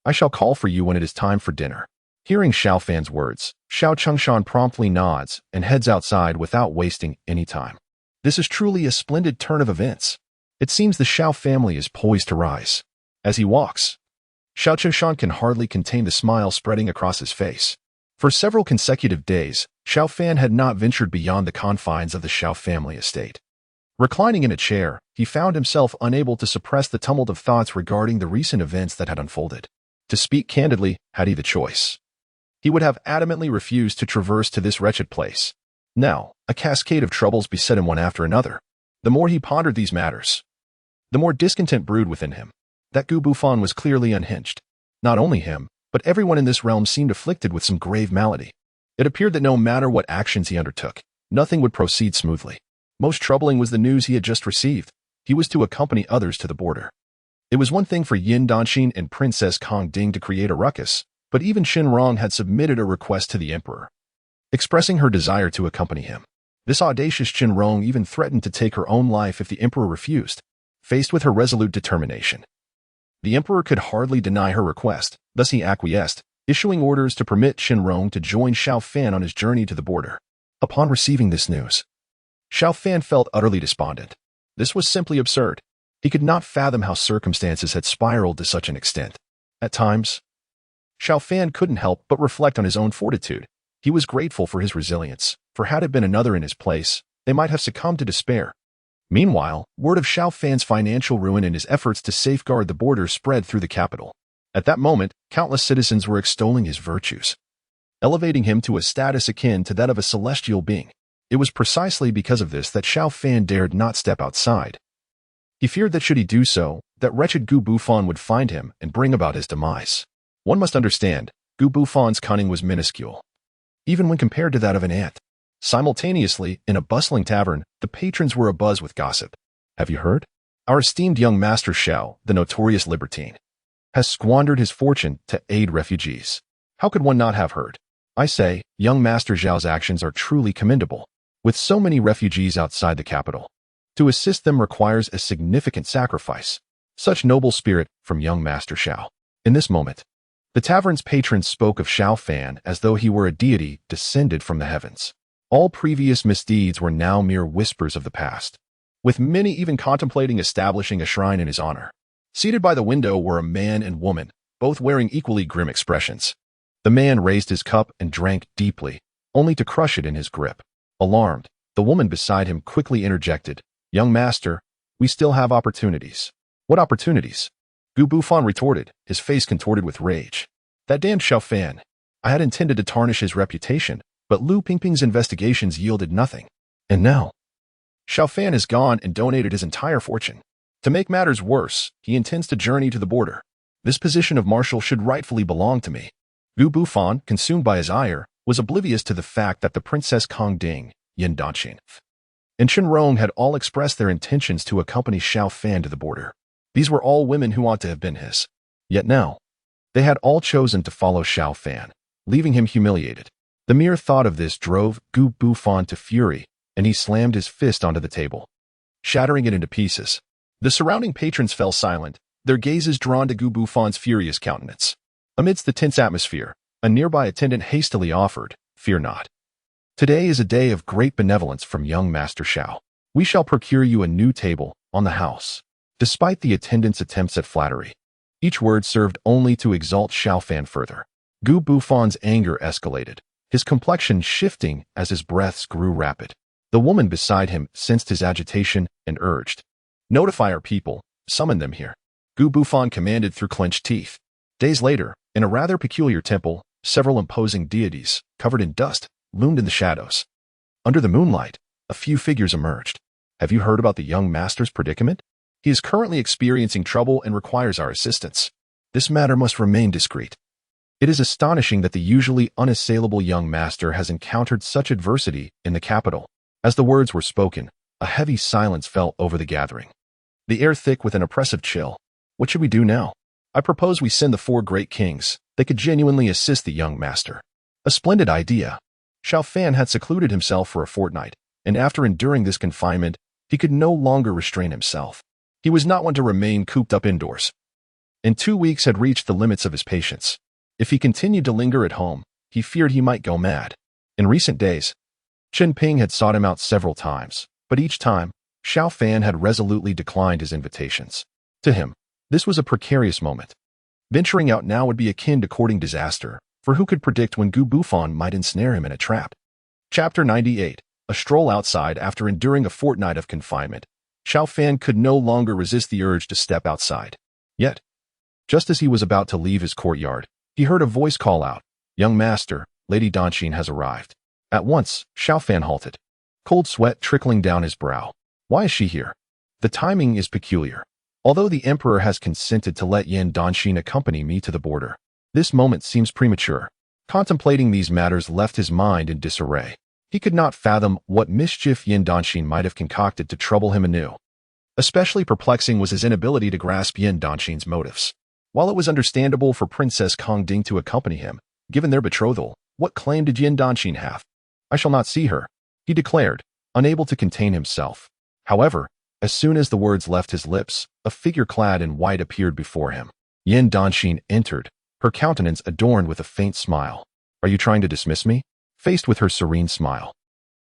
I shall call for you when it is time for dinner. Hearing Xiao Fan's words, Xiao Qingshan promptly nods and heads outside without wasting any time. This is truly a splendid turn of events. It seems the Xiao family is poised to rise. As he walks, Xiao Shan can hardly contain the smile spreading across his face. For several consecutive days, Xiao Fan had not ventured beyond the confines of the Xiao family estate. Reclining in a chair, he found himself unable to suppress the tumult of thoughts regarding the recent events that had unfolded. To speak candidly, had he the choice, he would have adamantly refused to traverse to this wretched place. Now, a cascade of troubles beset him one after another. The more he pondered these matters, the more discontent brewed within him. That Gu Bufan was clearly unhinged. Not only him, but everyone in this realm seemed afflicted with some grave malady. It appeared that no matter what actions he undertook, nothing would proceed smoothly. Most troubling was the news he had just received. He was to accompany others to the border. It was one thing for Yin Danxin and Princess Kong Ding to create a ruckus, but even Shenrong had submitted a request to the emperor, expressing her desire to accompany him. This audacious Shenrong even threatened to take her own life if the emperor refused. Faced with her resolute determination, the emperor could hardly deny her request, thus he acquiesced, issuing orders to permit Shenrong to join Xiao Fan on his journey to the border. Upon receiving this news, Xiao Fan felt utterly despondent. This was simply absurd. He could not fathom how circumstances had spiraled to such an extent. At times, Xiao Fan couldn't help but reflect on his own fortitude. He was grateful for his resilience, for had it been another in his place, they might have succumbed to despair. Meanwhile, word of Xiao Fan's financial ruin and his efforts to safeguard the border spread through the capital. At that moment, countless citizens were extolling his virtues, elevating him to a status akin to that of a celestial being. It was precisely because of this that Xiao Fan dared not step outside. He feared that should he do so, that wretched Gu Bufan would find him and bring about his demise. One must understand, Gu Bufan's cunning was minuscule, even when compared to that of an ant. Simultaneously, in a bustling tavern, the patrons were abuzz with gossip. Have you heard? Our esteemed young master Xiao, the notorious libertine, has squandered his fortune to aid refugees. How could one not have heard? I say, young master Xiao's actions are truly commendable. With so many refugees outside the capital, to assist them requires a significant sacrifice. Such noble spirit from young master Xiao. In this moment, the tavern's patrons spoke of Xiao Fan as though he were a deity descended from the heavens. All previous misdeeds were now mere whispers of the past, with many even contemplating establishing a shrine in his honor. Seated by the window were a man and woman, both wearing equally grim expressions. The man raised his cup and drank deeply, only to crush it in his grip. Alarmed, the woman beside him quickly interjected, "Young master, we still have opportunities." "What opportunities?" Gu Bufan retorted, his face contorted with rage. "That damned Xiao Fan. I had intended to tarnish his reputation, but Lu Pingping's investigations yielded nothing. And now, Xiao Fan has gone and donated his entire fortune. To make matters worse, he intends to journey to the border. This position of marshal should rightfully belong to me." Gu Bufan, consumed by his ire, was oblivious to the fact that the Princess Kong Ding, Yin Danxin, and Shenrong had all expressed their intentions to accompany Xiao Fan to the border. These were all women who ought to have been his. Yet now, they had all chosen to follow Xiao Fan, leaving him humiliated. The mere thought of this drove Gu Bufan to fury, and he slammed his fist onto the table, shattering it into pieces. The surrounding patrons fell silent, their gazes drawn to Gu Bufan's furious countenance. Amidst the tense atmosphere, a nearby attendant hastily offered, "Fear not. Today is a day of great benevolence from young Master Xiao. We shall procure you a new table on the house." Despite the attendant's attempts at flattery, each word served only to exalt Xiao Fan further. Gu Bufan's anger escalated, his complexion shifting as his breaths grew rapid. The woman beside him sensed his agitation and urged, "Notify our people, summon them here." Gu Bufan commanded through clenched teeth. Days later, in a rather peculiar temple, several imposing deities, covered in dust, loomed in the shadows. Under the moonlight, a few figures emerged. "Have you heard about the young master's predicament? He is currently experiencing trouble and requires our assistance. This matter must remain discreet. It is astonishing that the usually unassailable young master has encountered such adversity in the capital." As the words were spoken, a heavy silence fell over the gathering, the air thick with an oppressive chill. "What should we do now?" "I propose we send the 4 great kings. They could genuinely assist the young master." A splendid idea. Xiao Fan had secluded himself for a fortnight, and after enduring this confinement, he could no longer restrain himself. He was not one to remain cooped up indoors. And 2 weeks had reached the limits of his patience. If he continued to linger at home, he feared he might go mad. In recent days, Chen Ping had sought him out several times, but each time, Xiao Fan had resolutely declined his invitations. To him, this was a precarious moment. Venturing out now would be akin to courting disaster, for who could predict when Gu Bufan might ensnare him in a trap? Chapter 98. A stroll outside. After enduring a fortnight of confinement, Xiao Fan could no longer resist the urge to step outside. Yet, just as he was about to leave his courtyard, he heard a voice call out, "Young master, Lady Danxin has arrived." At once, Xiao Fan halted, cold sweat trickling down his brow. Why is she here? The timing is peculiar. Although the emperor has consented to let Yan Danxin accompany me to the border, this moment seems premature. Contemplating these matters left his mind in disarray. He could not fathom what mischief Yan Danxin might have concocted to trouble him anew. Especially perplexing was his inability to grasp Yan Danxin's motives. While it was understandable for Princess Kongding to accompany him, given their betrothal, what claim did Yan Danxin have? "I shall not see her," he declared, unable to contain himself. However, as soon as the words left his lips, a figure clad in white appeared before him. Yan Danxin entered, her countenance adorned with a faint smile. "Are you trying to dismiss me?" Faced with her serene smile,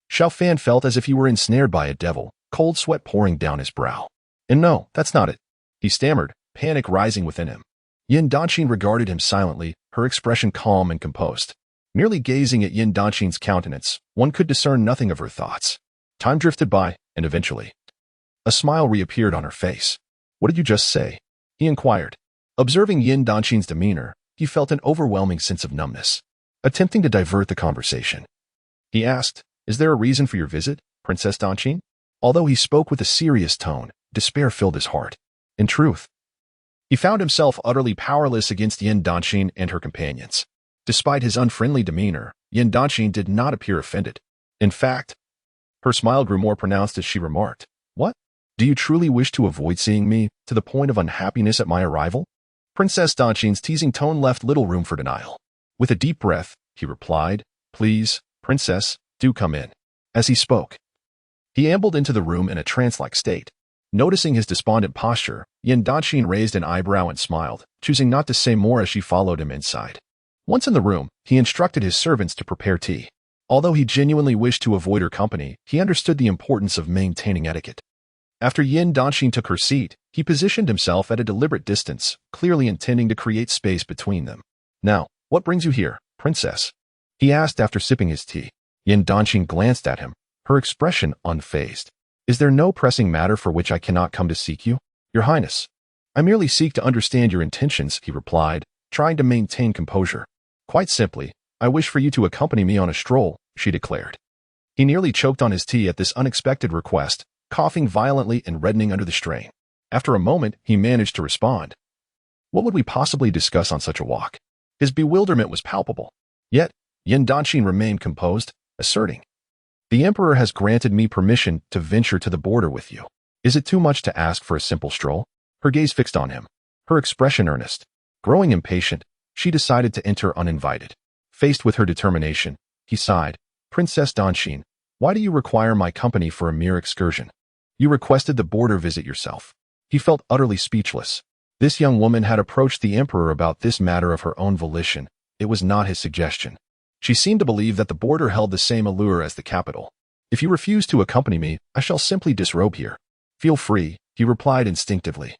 Xiao Fan felt as if he were ensnared by a devil, cold sweat pouring down his brow. "And no, that's not it," he stammered, panic rising within him. Yan Danxin regarded him silently, her expression calm and composed. Merely gazing at Yan Danxin's countenance, one could discern nothing of her thoughts. Time drifted by, and eventually, a smile reappeared on her face. "What did you just say?" he inquired. Observing Yan Danxin's demeanor, he felt an overwhelming sense of numbness. Attempting to divert the conversation, he asked, "Is there a reason for your visit, Princess Danxin?" Although he spoke with a serious tone, despair filled his heart. In truth, he found himself utterly powerless against Yan Danxin and her companions. Despite his unfriendly demeanor, Yan Danxin did not appear offended. In fact, her smile grew more pronounced as she remarked, "What? Do you truly wish to avoid seeing me, to the point of unhappiness at my arrival?" Princess Danxin's teasing tone left little room for denial. With a deep breath, he replied, "Please, Princess, do come in." As he spoke, he ambled into the room in a trance-like state. Noticing his despondent posture, Yan Danxin raised an eyebrow and smiled, choosing not to say more as she followed him inside. Once in the room, he instructed his servants to prepare tea. Although he genuinely wished to avoid her company, he understood the importance of maintaining etiquette. After Yan Danxin took her seat, he positioned himself at a deliberate distance, clearly intending to create space between them. "Now, what brings you here, Princess?" he asked after sipping his tea. Yan Danxin glanced at him, her expression unfazed. "Is there no pressing matter for which I cannot come to seek you, Your Highness?" "I merely seek to understand your intentions," he replied, trying to maintain composure. "Quite simply, I wish for you to accompany me on a stroll," she declared. He nearly choked on his tea at this unexpected request, coughing violently and reddening under the strain. After a moment, he managed to respond. "What would we possibly discuss on such a walk?" His bewilderment was palpable. Yet, Yan Danxin remained composed, asserting, "The Emperor has granted me permission to venture to the border with you. Is it too much to ask for a simple stroll?" Her gaze fixed on him, her expression earnest. Growing impatient, she decided to enter uninvited. Faced with her determination, he sighed, "Princess Danxin, why do you require my company for a mere excursion? You requested the border visit yourself." He felt utterly speechless. This young woman had approached the emperor about this matter of her own volition. It was not his suggestion. She seemed to believe that the border held the same allure as the capital. "If you refuse to accompany me, I shall simply disrobe here." "Feel free," he replied instinctively.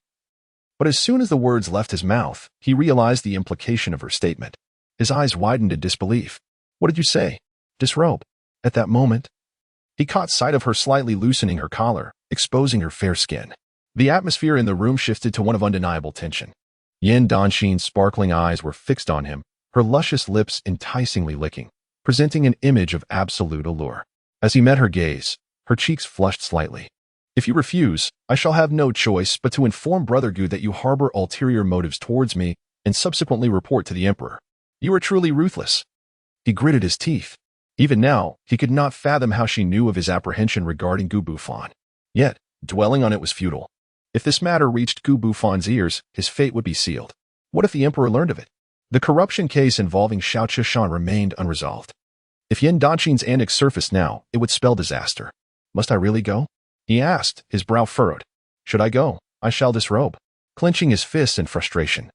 But as soon as the words left his mouth, he realized the implication of her statement. His eyes widened in disbelief. "What did you say? Disrobe?" At that moment, he caught sight of her slightly loosening her collar, exposing her fair skin. The atmosphere in the room shifted to one of undeniable tension. Yan Danxin's sparkling eyes were fixed on him, her luscious lips enticingly licking, presenting an image of absolute allure. As he met her gaze, her cheeks flushed slightly. "If you refuse, I shall have no choice but to inform Brother Gu that you harbor ulterior motives towards me and subsequently report to the Emperor. You are truly ruthless." He gritted his teeth. Even now, he could not fathom how she knew of his apprehension regarding Gu Bufan. Yet, dwelling on it was futile. If this matter reached Gu Bufan's ears, his fate would be sealed. What if the Emperor learned of it? The corruption case involving Xiao Chishan remained unresolved. If Yan Danxin's annex surfaced now, it would spell disaster. "Must I really go?" he asked, his brow furrowed. "Should I go, I shall disrobe." Clenching his fists in frustration,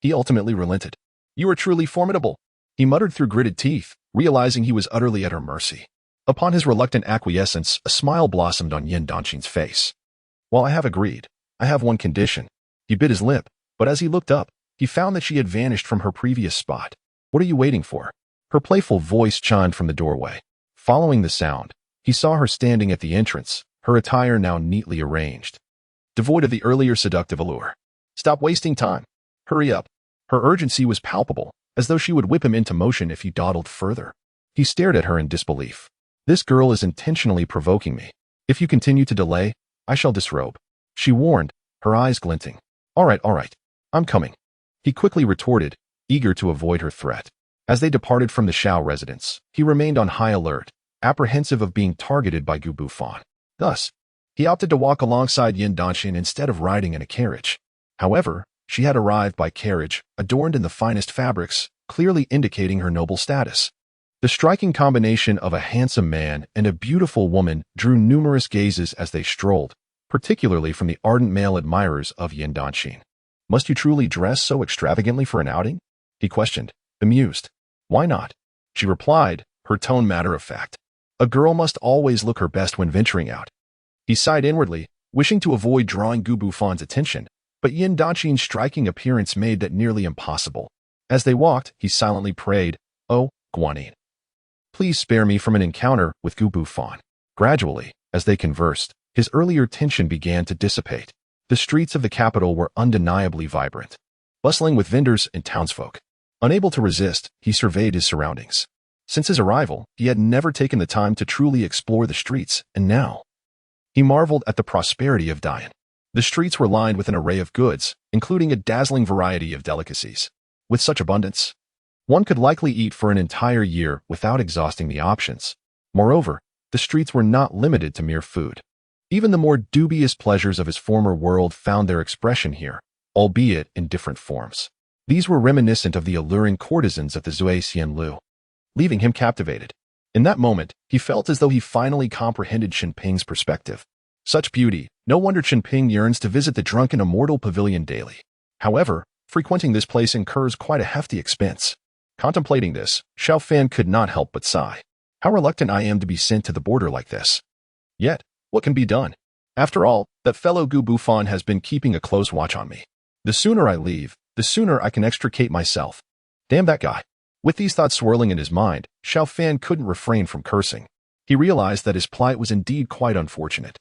he ultimately relented. "You are truly formidable," he muttered through gritted teeth, realizing he was utterly at her mercy. Upon his reluctant acquiescence, a smile blossomed on Yan Danxin's face. "While I have agreed, I have one condition." He bit his lip, but as he looked up, he found that she had vanished from her previous spot. "What are you waiting for?" Her playful voice chimed from the doorway. Following the sound, he saw her standing at the entrance, her attire now neatly arranged, devoid of the earlier seductive allure. "Stop wasting time. Hurry up." Her urgency was palpable, as though she would whip him into motion if he dawdled further. He stared at her in disbelief. "This girl is intentionally provoking me. If you continue to delay, I shall disrobe," she warned, her eyes glinting. All right, I'm coming," he quickly retorted, eager to avoid her threat. As they departed from the Xiao residence, he remained on high alert, apprehensive of being targeted by Gu Bufan. Thus, he opted to walk alongside Yan Dynasty instead of riding in a carriage. However, she had arrived by carriage, adorned in the finest fabrics, clearly indicating her noble status. The striking combination of a handsome man and a beautiful woman drew numerous gazes as they strolled, particularly from the ardent male admirers of Yan Dynasty. "Must you truly dress so extravagantly for an outing?" he questioned, amused. "Why not?" she replied, her tone matter-of-fact. "A girl must always look her best when venturing out." He sighed inwardly, wishing to avoid drawing Gu Bufan's attention, but Yan Dynasty's striking appearance made that nearly impossible. As they walked, he silently prayed, "Oh, Guanyin, please spare me from an encounter with Gu Bufan." Gradually, as they conversed, his earlier tension began to dissipate. The streets of the capital were undeniably vibrant, bustling with vendors and townsfolk. Unable to resist, he surveyed his surroundings. Since his arrival, he had never taken the time to truly explore the streets, and now he marveled at the prosperity of Dian. The streets were lined with an array of goods, including a dazzling variety of delicacies. With such abundance, one could likely eat for an entire year without exhausting the options. Moreover, the streets were not limited to mere food. Even the more dubious pleasures of his former world found their expression here, albeit in different forms. These were reminiscent of the alluring courtesans of the Zui Xianlu, leaving him captivated. In that moment, he felt as though he finally comprehended Xiao Ping's perspective. Such beauty, no wonder Xiao Ping yearns to visit the drunken immortal pavilion daily. However, frequenting this place incurs quite a hefty expense. Contemplating this, Xiao Fan could not help but sigh. How reluctant I am to be sent to the border like this. Yet, what can be done? After all, that fellow Gu Bufan has been keeping a close watch on me. The sooner I leave, the sooner I can extricate myself. Damn that guy. With these thoughts swirling in his mind, Xiao Fan couldn't refrain from cursing. He realized that his plight was indeed quite unfortunate.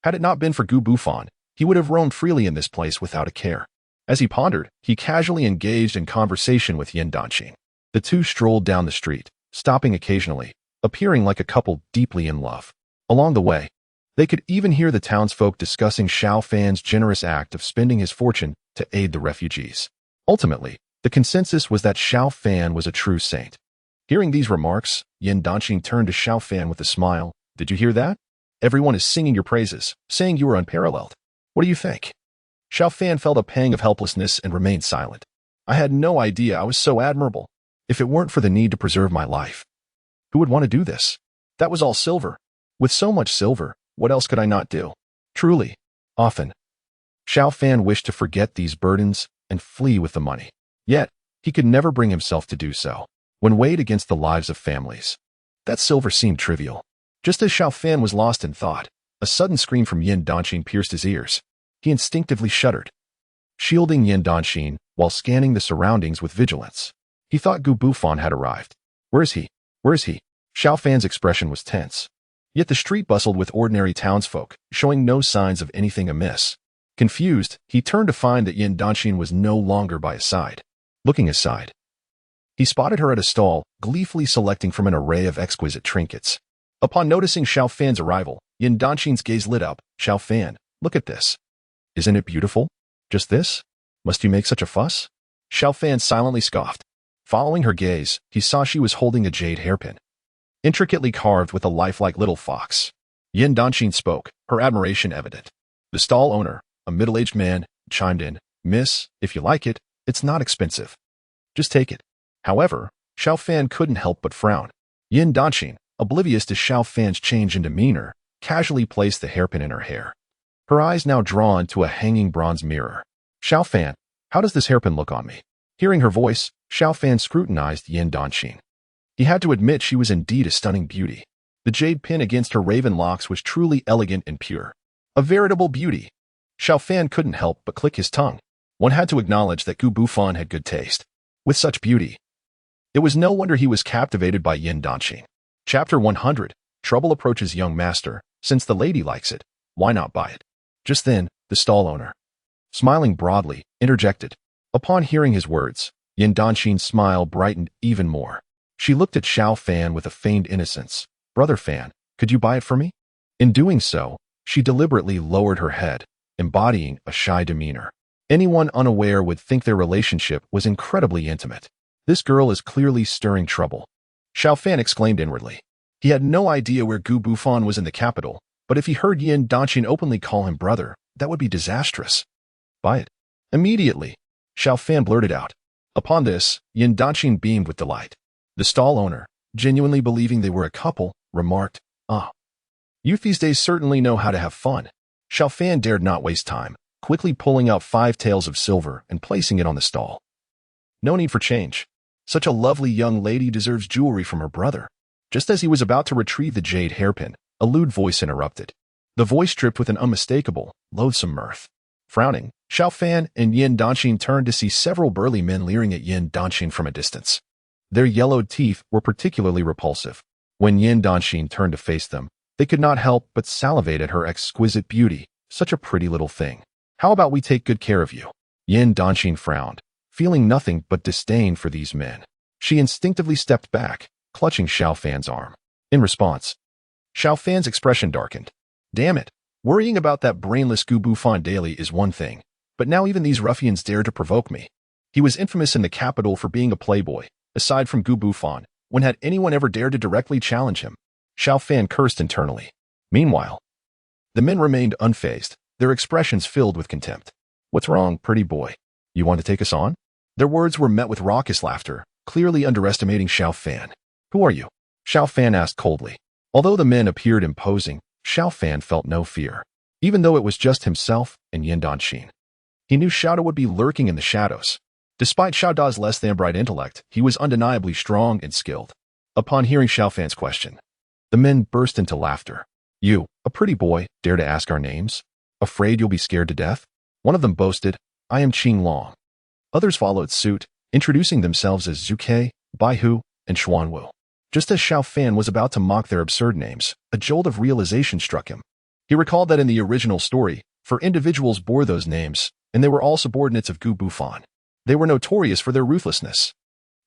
Had it not been for Gu Bufan, he would have roamed freely in this place without a care. As he pondered, he casually engaged in conversation with Yan Dynasty. The two strolled down the street, stopping occasionally, appearing like a couple deeply in love. Along the way, they could even hear the townsfolk discussing Xiao Fan's generous act of spending his fortune to aid the refugees. Ultimately, the consensus was that Xiao Fan was a true saint. Hearing these remarks, Yan Dynasty turned to Xiao Fan with a smile. "Did you hear that? Everyone is singing your praises, saying you are unparalleled. What do you think?" Xiao Fan felt a pang of helplessness and remained silent. "I had no idea I was so admirable. If it weren't for the need to preserve my life, who would want to do this? That was all silver. With so much silver, what else could I not do?" Truly, often, Xiao Fan wished to forget these burdens and flee with the money. Yet, he could never bring himself to do so. When weighed against the lives of families, that silver seemed trivial. Just as Xiao Fan was lost in thought, a sudden scream from Yan Dynasty pierced his ears. He instinctively shuddered, shielding Yan Dynasty while scanning the surroundings with vigilance. He thought Gu Bufan had arrived. Where is he? Where is he? Xiao Fan's expression was tense. Yet the street bustled with ordinary townsfolk, showing no signs of anything amiss. Confused, he turned to find that Yan Dynasty was no longer by his side. Looking aside, he spotted her at a stall, gleefully selecting from an array of exquisite trinkets. Upon noticing Xiao Fan's arrival, Yan Dynasty's gaze lit up. "Xiao Fan, look at this. Isn't it beautiful? Just this? Must you make such a fuss?" Xiao Fan silently scoffed. Following her gaze, he saw she was holding a jade hairpin, intricately carved with a lifelike little fox. Yan Dynasty spoke, her admiration evident. The stall owner, a middle-aged man, chimed in. "Miss, if you like it, it's not expensive. Just take it." However, Xiao Fan couldn't help but frown. Yan Dynasty, oblivious to Xiao Fan's change in demeanor, casually placed the hairpin in her hair, her eyes now drawn to a hanging bronze mirror. "Xiao Fan, how does this hairpin look on me?" Hearing her voice, Xiao Fan scrutinized Yan Dynasty. He had to admit she was indeed a stunning beauty. The jade pin against her raven locks was truly elegant and pure. A veritable beauty. Xiao Fan couldn't help but click his tongue. One had to acknowledge that Gu Bufan had good taste. With such beauty, it was no wonder he was captivated by Yan Dynasty. Chapter 100. Trouble approaches young master. Since the lady likes it, why not buy it? Just then, the stall owner, smiling broadly, interjected. Upon hearing his words, Yan Dynasty's smile brightened even more. She looked at Xiao Fan with a feigned innocence. Brother Fan, could you buy it for me? In doing so, she deliberately lowered her head, embodying a shy demeanor. Anyone unaware would think their relationship was incredibly intimate. This girl is clearly stirring trouble. Xiao Fan exclaimed inwardly. He had no idea where Gu Bufan was in the capital, but if he heard Yan Dynasty openly call him brother, that would be disastrous. Buy it. Immediately, Xiao Fan blurted out. Upon this, Yan Dynasty beamed with delight. The stall owner, genuinely believing they were a couple, remarked, "Ah, youth these days certainly know how to have fun." Xiao Fan dared not waste time, quickly pulling out 5 taels of silver and placing it on the stall. No need for change. Such a lovely young lady deserves jewelry from her brother. Just as he was about to retrieve the jade hairpin, a lewd voice interrupted. The voice dripped with an unmistakable, loathsome mirth. Frowning, Xiao Fan and Yan Dynasty turned to see several burly men leering at Yan Dynasty from a distance. Their yellowed teeth were particularly repulsive. When Yan Dynasty turned to face them, they could not help but salivate at her exquisite beauty. Such a pretty little thing. How about we take good care of you? Yan Dynasty frowned, feeling nothing but disdain for these men. She instinctively stepped back, clutching Xiao Fan's arm. In response, Xiao Fan's expression darkened. Damn it, worrying about that brainless Gu Bufan daily is one thing, but now even these ruffians dare to provoke me. He was infamous in the capital for being a playboy. Aside from Gu Bufan, when had anyone ever dared to directly challenge him? Xiao Fan cursed internally. Meanwhile, the men remained unfazed, their expressions filled with contempt. What's wrong, pretty boy? You want to take us on? Their words were met with raucous laughter, clearly underestimating Xiao Fan. Who are you? Xiao Fan asked coldly. Although the men appeared imposing, Xiao Fan felt no fear, even though it was just himself and Yan Dynasty. He knew Xiao Da would be lurking in the shadows. Despite Xiao Da's less than bright intellect, he was undeniably strong and skilled. Upon hearing Xiao Fan's question, the men burst into laughter. You, a pretty boy, dare to ask our names? Afraid you'll be scared to death? One of them boasted, I am Qing Long. Others followed suit, introducing themselves as Zuke, Baihu, and Xuanwu. Just as Xiao Fan was about to mock their absurd names, a jolt of realization struck him. He recalled that in the original story, 4 individuals bore those names, and they were all subordinates of Gu Bufan. They were notorious for their ruthlessness.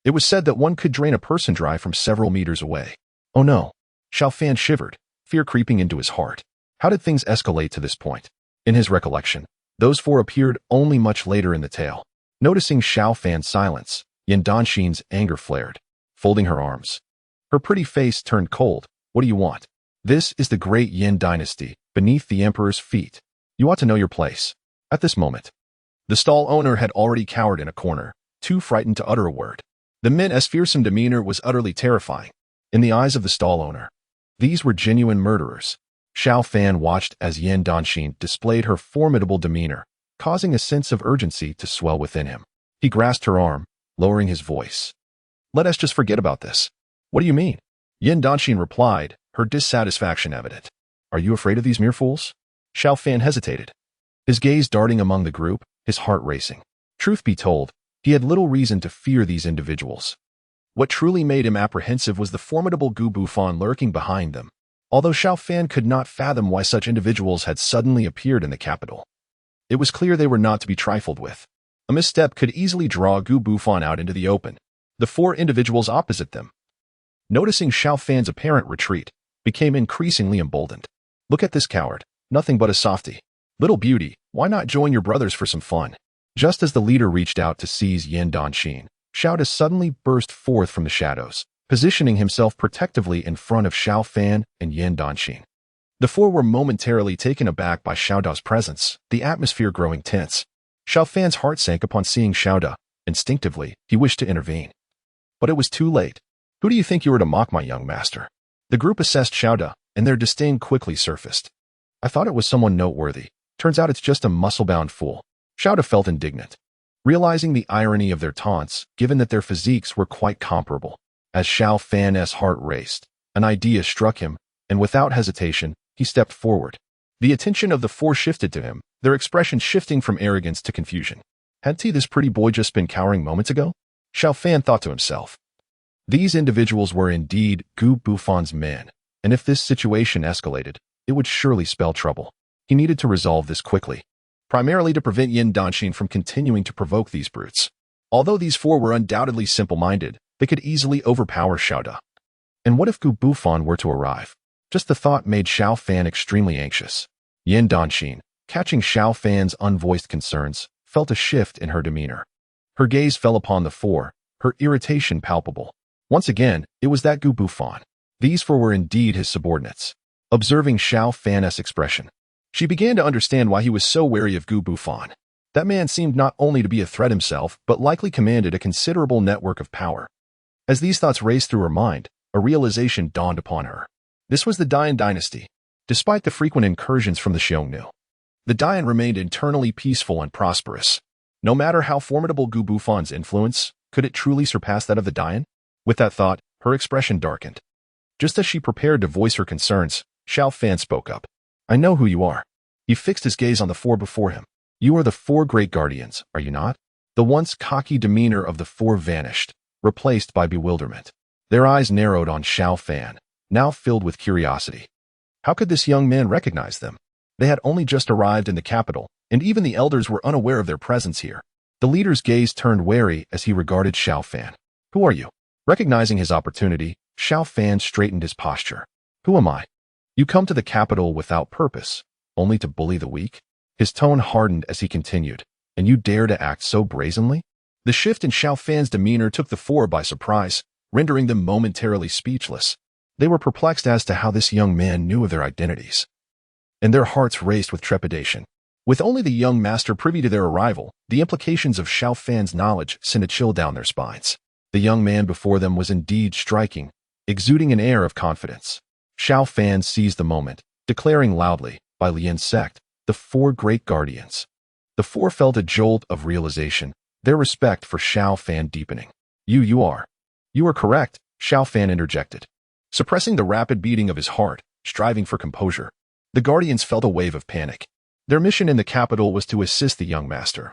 It was said that one could drain a person dry from several meters away. Oh no. Xiao Fan shivered, fear creeping into his heart. How did things escalate to this point? In his recollection, those 4 appeared only much later in the tale. Noticing Xiao Fan's silence, Yan Dynasty's anger flared. Folding her arms, her pretty face turned cold. What do you want? This is the Great Yan Dynasty, beneath the emperor's feet. You ought to know your place. At this moment, the stall owner had already cowered in a corner, too frightened to utter a word. The men's fearsome demeanor was utterly terrifying. In the eyes of the stall owner, these were genuine murderers. Xiao Fan watched as Yan Dynasty displayed her formidable demeanor, causing a sense of urgency to swell within him. He grasped her arm, lowering his voice. Let us just forget about this. What do you mean? Yan Dynasty replied, her dissatisfaction evident. Are you afraid of these mere fools? Xiao Fan hesitated, his gaze darting among the group, his heart racing. Truth be told, he had little reason to fear these individuals. What truly made him apprehensive was the formidable Gu Bufan lurking behind them, although Xiao Fan could not fathom why such individuals had suddenly appeared in the capital. It was clear they were not to be trifled with. A misstep could easily draw Gu Bufan out into the open. The 4 individuals opposite them, noticing Xiao Fan's apparent retreat, became increasingly emboldened. Look at this coward, nothing but a softy. Little beauty, why not join your brothers for some fun? Just as the leader reached out to seize Yan Dynasty, Xiao Da suddenly burst forth from the shadows, positioning himself protectively in front of Xiao Fan and Yan Dynasty. The 4 were momentarily taken aback by Xiao Da's presence, the atmosphere growing tense. Xiao Fan's heart sank upon seeing Xiao Da. Instinctively, he wished to intervene. But it was too late. Who do you think you were to mock, my young master? The group assessed Xiao Da, and their disdain quickly surfaced. I thought it was someone noteworthy. Turns out it's just a muscle-bound fool. Xiao Da felt indignant, realizing the irony of their taunts, given that their physiques were quite comparable. As Xiao Fan's heart raced, an idea struck him, and without hesitation, he stepped forward. The attention of the 4 shifted to him, their expression shifting from arrogance to confusion. Hadn't this pretty boy just been cowering moments ago? Xiao Fan thought to himself. These individuals were indeed Gu Bufon's men, and if this situation escalated, it would surely spell trouble. He needed to resolve this quickly, primarily to prevent Yan Dynasty from continuing to provoke these brutes. Although these four were undoubtedly simple-minded, they could easily overpower Xiao Da. And what if Gu Bufon were to arrive? Just the thought made Xiao Fan extremely anxious. Yan Dynasty, catching Xiao Fan's unvoiced concerns, felt a shift in her demeanor. Her gaze fell upon the four, her irritation palpable. Once again, it was that Gu Bufon. These four were indeed his subordinates. Observing Xiao Fan's expression, she began to understand why he was so wary of Gu Bufon. That man seemed not only to be a threat himself, but likely commanded a considerable network of power. As these thoughts raced through her mind, a realization dawned upon her. This was the Yan Dynasty. Despite the frequent incursions from the Xiongnu, the Yan remained internally peaceful and prosperous. No matter how formidable Gu Bufon's influence, could it truly surpass that of the Yan? With that thought, her expression darkened. Just as she prepared to voice her concerns, Xiao Fan spoke up. I know who you are. He fixed his gaze on the four before him. You are the four great guardians, are you not? The once cocky demeanor of the four vanished, replaced by bewilderment. Their eyes narrowed on Xiao Fan, now filled with curiosity. How could this young man recognize them? They had only just arrived in the capital, and even the elders were unaware of their presence here. The leader's gaze turned wary as he regarded Xiao Fan. Who are you? Recognizing his opportunity, Xiao Fan straightened his posture. Who am I? You come to the capital without purpose, only to bully the weak? His tone hardened as he continued. And you dare to act so brazenly? The shift in Xiao Fan's demeanor took the four by surprise, rendering them momentarily speechless. They were perplexed as to how this young man knew of their identities, and their hearts raced with trepidation. With only the young master privy to their arrival, the implications of Xiao Fan's knowledge sent a chill down their spines. The young man before them was indeed striking, exuding an air of confidence. Xiao Fan seized the moment, declaring loudly, by Lian's sect, the four great guardians. The four felt a jolt of realization, their respect for Xiao Fan deepening. You are correct, Xiao Fan interjected. Suppressing the rapid beating of his heart, striving for composure, the guardians felt a wave of panic. Their mission in the capital was to assist the young master.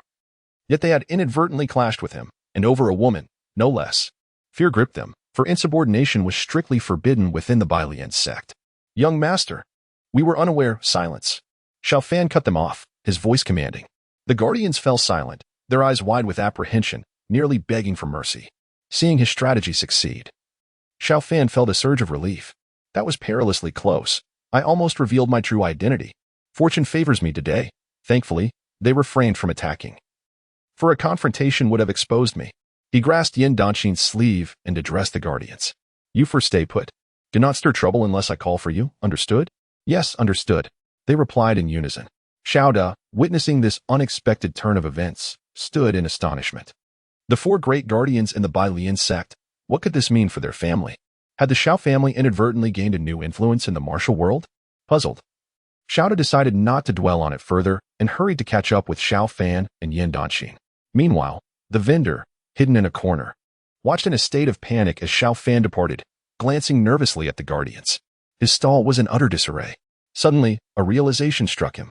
Yet they had inadvertently clashed with him, and over a woman, no less. Fear gripped them, for insubordination was strictly forbidden within the Lian sect. Young master, we were unaware. Silence. Xiao Fan cut them off, his voice commanding. The guardians fell silent, their eyes wide with apprehension, nearly begging for mercy. Seeing his strategy succeed, Xiao Fan felt a surge of relief. That was perilously close. I almost revealed my true identity. Fortune favors me today. Thankfully, they refrained from attacking, for a confrontation would have exposed me. He grasped Yan Dynasty's sleeve and addressed the guardians. You first stay put. Do not stir trouble unless I call for you, understood? Yes, understood. They replied in unison. Xiao Da, witnessing this unexpected turn of events, stood in astonishment. The four great guardians in the Lian sect, what could this mean for their family? Had the Xiao family inadvertently gained a new influence in the martial world? Puzzled, Xiao Da decided not to dwell on it further and hurried to catch up with Xiao Fan and Yan Dynasty. Meanwhile, the vendor, hidden in a corner, watched in a state of panic as Xiao Fan departed, glancing nervously at the guardians. His stall was in utter disarray. Suddenly, a realization struck him,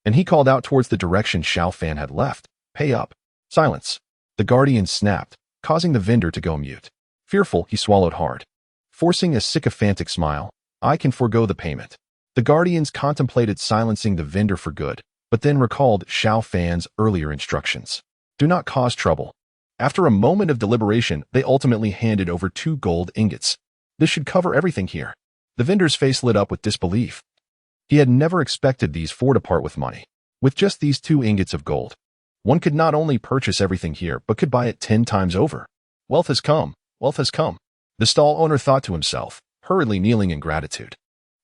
and he called out towards the direction Xiao Fan had left. Pay up. Silence. The guardian snapped, causing the vendor to go mute. Fearful, he swallowed hard, forcing a sycophantic smile. I can forego the payment. The guardians contemplated silencing the vendor for good, but then recalled Xiao Fan's earlier instructions. Do not cause trouble. After a moment of deliberation, they ultimately handed over 2 gold ingots. This should cover everything here. The vendor's face lit up with disbelief. He had never expected these 4 to part with money. With just these 2 ingots of gold, one could not only purchase everything here, but could buy it 10 times over. Wealth has come. Wealth has come. The stall owner thought to himself, hurriedly kneeling in gratitude.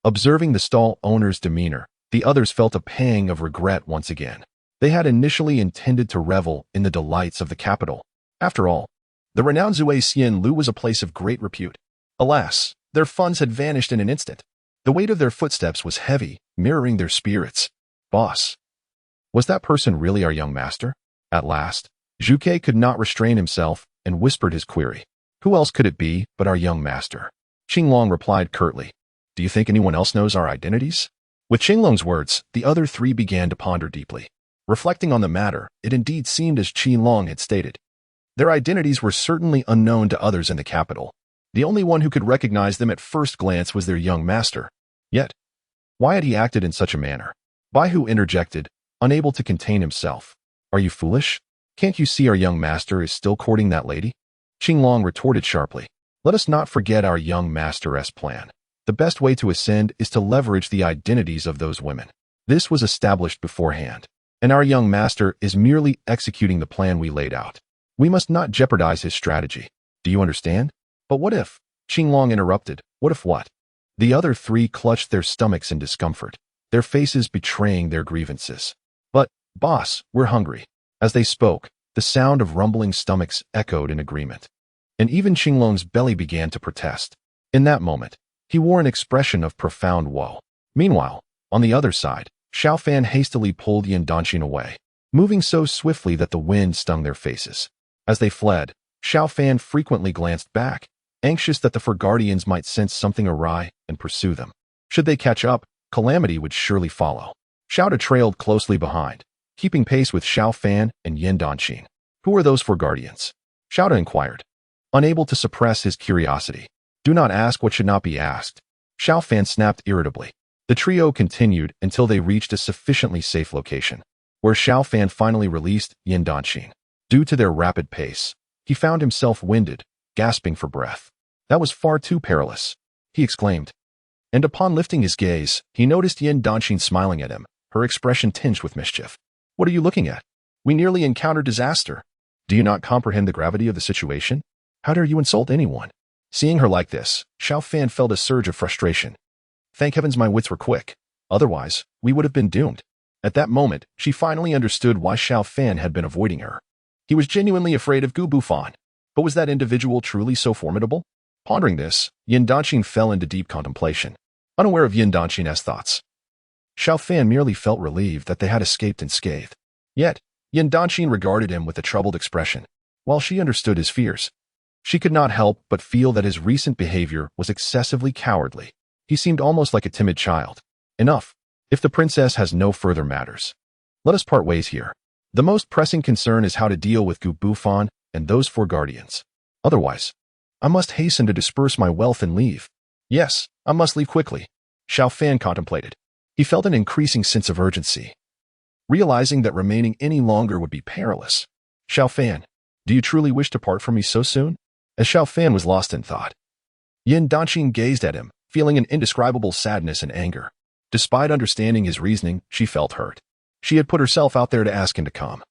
Observing the stall owner's demeanor, the others felt a pang of regret once again. They had initially intended to revel in the delights of the capital. After all, the renowned Zui Xian Lu was a place of great repute. Alas, their funds had vanished in an instant. The weight of their footsteps was heavy, mirroring their spirits. Boss, was that person really our young master? At last, Zhuke could not restrain himself and whispered his query. Who else could it be but our young master? Qinglong replied curtly. Do you think anyone else knows our identities? With Qinglong's words, the other 3 began to ponder deeply. Reflecting on the matter, it indeed seemed as Qi Long had stated. Their identities were certainly unknown to others in the capital. The only one who could recognize them at first glance was their young master. Yet, why had he acted in such a manner? Bai Hu interjected, unable to contain himself. Are you foolish? Can't you see our young master is still courting that lady? Qing Long retorted sharply. Let us not forget our young master's plan. The best way to ascend is to leverage the identities of those women. This was established beforehand, and our young master is merely executing the plan we laid out. We must not jeopardize his strategy. Do you understand? But what if? Qing Long interrupted. What if what? The other three clutched their stomachs in discomfort, their faces betraying their grievances. But, boss, we're hungry. As they spoke, the sound of rumbling stomachs echoed in agreement. And even Qing Long's belly began to protest. In that moment, he wore an expression of profound woe. Meanwhile, on the other side, Xiao Fan hastily pulled Yan Dynasty away, moving so swiftly that the wind stung their faces. As they fled, Xiao Fan frequently glanced back, anxious that the four guardians might sense something awry and pursue them. Should they catch up, calamity would surely follow. Xiao trailed closely behind, keeping pace with Xiao Fan and Yan Dynasty. Who are those four guardians? Xiao inquired, unable to suppress his curiosity. Do not ask what should not be asked. Xiao Fan snapped irritably. The trio continued until they reached a sufficiently safe location, where Xiao Fan finally released Yan Dynasty. Due to their rapid pace, he found himself winded, gasping for breath. That was far too perilous, he exclaimed. And upon lifting his gaze, he noticed Yan Dynasty smiling at him, her expression tinged with mischief. What are you looking at? We nearly encountered disaster. Do you not comprehend the gravity of the situation? How dare you insult anyone? Seeing her like this, Xiao Fan felt a surge of frustration. Thank heavens my wits were quick. Otherwise, we would have been doomed. At that moment, she finally understood why Xiao Fan had been avoiding her. He was genuinely afraid of Gu Bufan. But was that individual truly so formidable? Pondering this, Yan Dynasty fell into deep contemplation, unaware of Yan Dynasty's thoughts. Xiao Fan merely felt relieved that they had escaped unscathed. Yet, Yan Dynasty regarded him with a troubled expression. While she understood his fears, she could not help but feel that his recent behavior was excessively cowardly. He seemed almost like a timid child. Enough. If the princess has no further matters, let us part ways here. The most pressing concern is how to deal with Gu Bufan and those four guardians. Otherwise, I must hasten to disperse my wealth and leave. Yes, I must leave quickly. Xiao Fan contemplated. He felt an increasing sense of urgency, realizing that remaining any longer would be perilous. Xiao Fan, do you truly wish to part from me so soon? As Xiao Fan was lost in thought, Yan Dynasty gazed at him, feeling an indescribable sadness and anger. Despite understanding his reasoning, she felt hurt. She had put herself out there to ask him to come,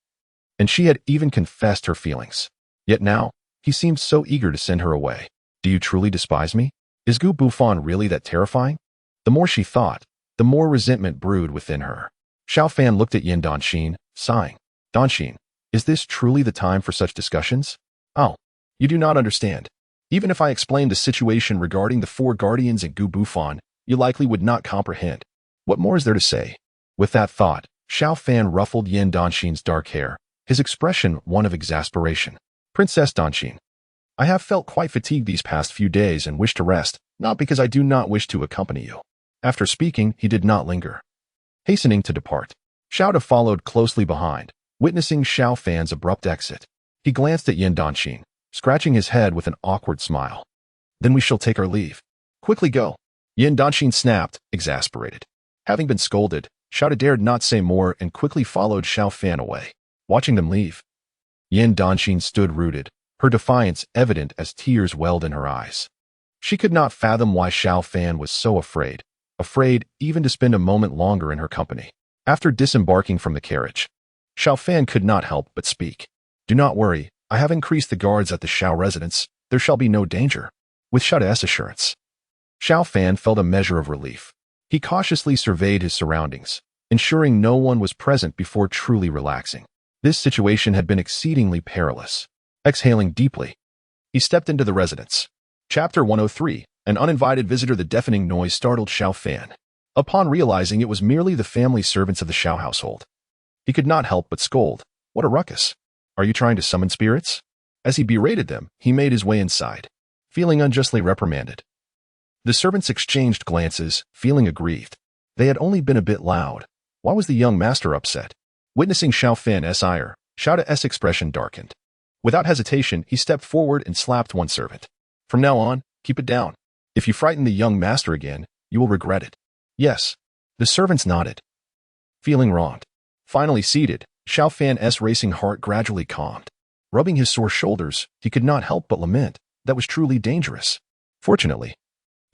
and she had even confessed her feelings. Yet now, he seemed so eager to send her away. Do you truly despise me? Is Gu Bufan really that terrifying? The more she thought, the more resentment brewed within her. Xiao Fan looked at Yan Dynasty, sighing. Dynasty, is this truly the time for such discussions? Oh, you do not understand. Even if I explained the situation regarding the four guardians and Gu Bufan, you likely would not comprehend. What more is there to say? With that thought, Xiao Fan ruffled Yan Dynasty's dark hair, his expression one of exasperation. Princess Dynasty, I have felt quite fatigued these past few days and wish to rest, not because I do not wish to accompany you. After speaking, he did not linger. Hastening to depart, Xiao followed closely behind, witnessing Xiao Fan's abrupt exit. He glanced at Yan Dynasty, scratching his head with an awkward smile. Then we shall take our leave. Quickly go. Yan Dynasty snapped, exasperated. Having been scolded, Xiao dared not say more and quickly followed Xiao Fan away. Watching them leave, Yan Dynasty stood rooted, her defiance evident as tears welled in her eyes. She could not fathom why Xiao Fan was so afraid even to spend a moment longer in her company. After disembarking from the carriage, Xiao Fan could not help but speak. Do not worry, I have increased the guards at the Xiao residence. There shall be no danger. With Xiao's assurance, Xiao Fan felt a measure of relief. He cautiously surveyed his surroundings, ensuring no one was present before truly relaxing. This situation had been exceedingly perilous. Exhaling deeply, he stepped into the residence. Chapter 103, An uninvited visitor. The deafening noise startled Xiao Fan. Upon realizing it was merely the family servants of the Xiao household, he could not help but scold. What a ruckus! Are you trying to summon spirits? As he berated them, he made his way inside, feeling unjustly reprimanded. The servants exchanged glances, feeling aggrieved. They had only been a bit loud. Why was the young master upset? Witnessing Xiao Fan's ire, Xiao's expression darkened. Without hesitation, he stepped forward and slapped one servant. From now on, keep it down. If you frighten the young master again, you will regret it. Yes. The servants nodded. Feeling wronged. Finally seated, Xiao Fan's racing heart gradually calmed. Rubbing his sore shoulders, he could not help but lament. That was truly dangerous. Fortunately,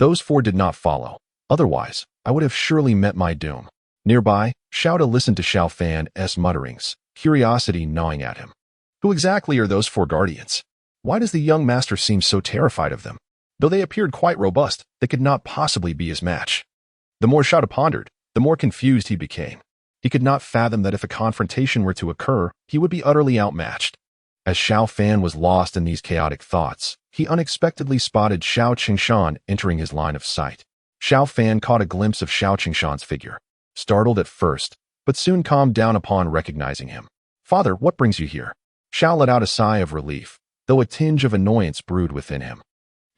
those four did not follow. Otherwise, I would have surely met my doom. Nearby, Xiao listened to Xiao Fan's mutterings, curiosity gnawing at him. Who exactly are those four guardians? Why does the young master seem so terrified of them? Though they appeared quite robust, they could not possibly be his match. The more Xiao pondered, the more confused he became. He could not fathom that if a confrontation were to occur, he would be utterly outmatched. As Xiao Fan was lost in these chaotic thoughts, he unexpectedly spotted Xiao Qingshan entering his line of sight. Xiao Fan caught a glimpse of Xiao Qingshan's figure. Startled at first, but soon calmed down upon recognizing him. Father, what brings you here? Xiao let out a sigh of relief, though a tinge of annoyance brewed within him.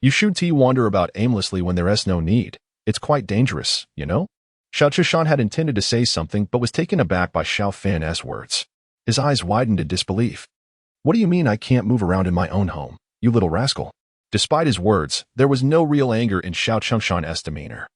You shouldn't wander about aimlessly when there's no need. It's quite dangerous, you know? Xiao Qingshan had intended to say something but was taken aback by Xiao Fan's words. His eyes widened in disbelief. What do you mean I can't move around in my own home, you little rascal? Despite his words, there was no real anger in Xiao Qingshan's demeanor.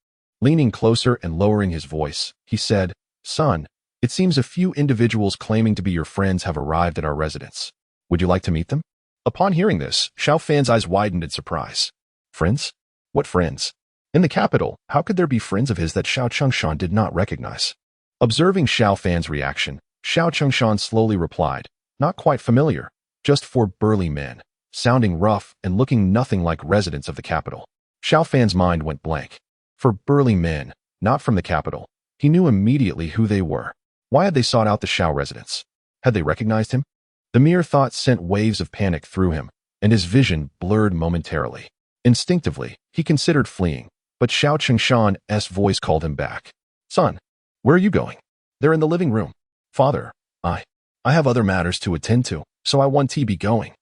Leaning closer and lowering his voice, he said, Son, it seems a few individuals claiming to be your friends have arrived at our residence. Would you like to meet them? Upon hearing this, Xiao Fan's eyes widened in surprise. Friends? What friends? In the capital, how could there be friends of his that Xiao Qingshan did not recognize? Observing Xiao Fan's reaction, Xiao Qingshan slowly replied, Not quite familiar, just four burly men, sounding rough and looking nothing like residents of the capital. Xiao Fan's mind went blank. For burly men, not from the capital, he knew immediately who they were. Why had they sought out the Xiao residence? Had they recognized him? The mere thought sent waves of panic through him, and his vision blurred momentarily. Instinctively, he considered fleeing, but Xiao Qingshan's voice called him back. Son, where are you going? They're in the living room. Father, I have other matters to attend to, so I want to be going.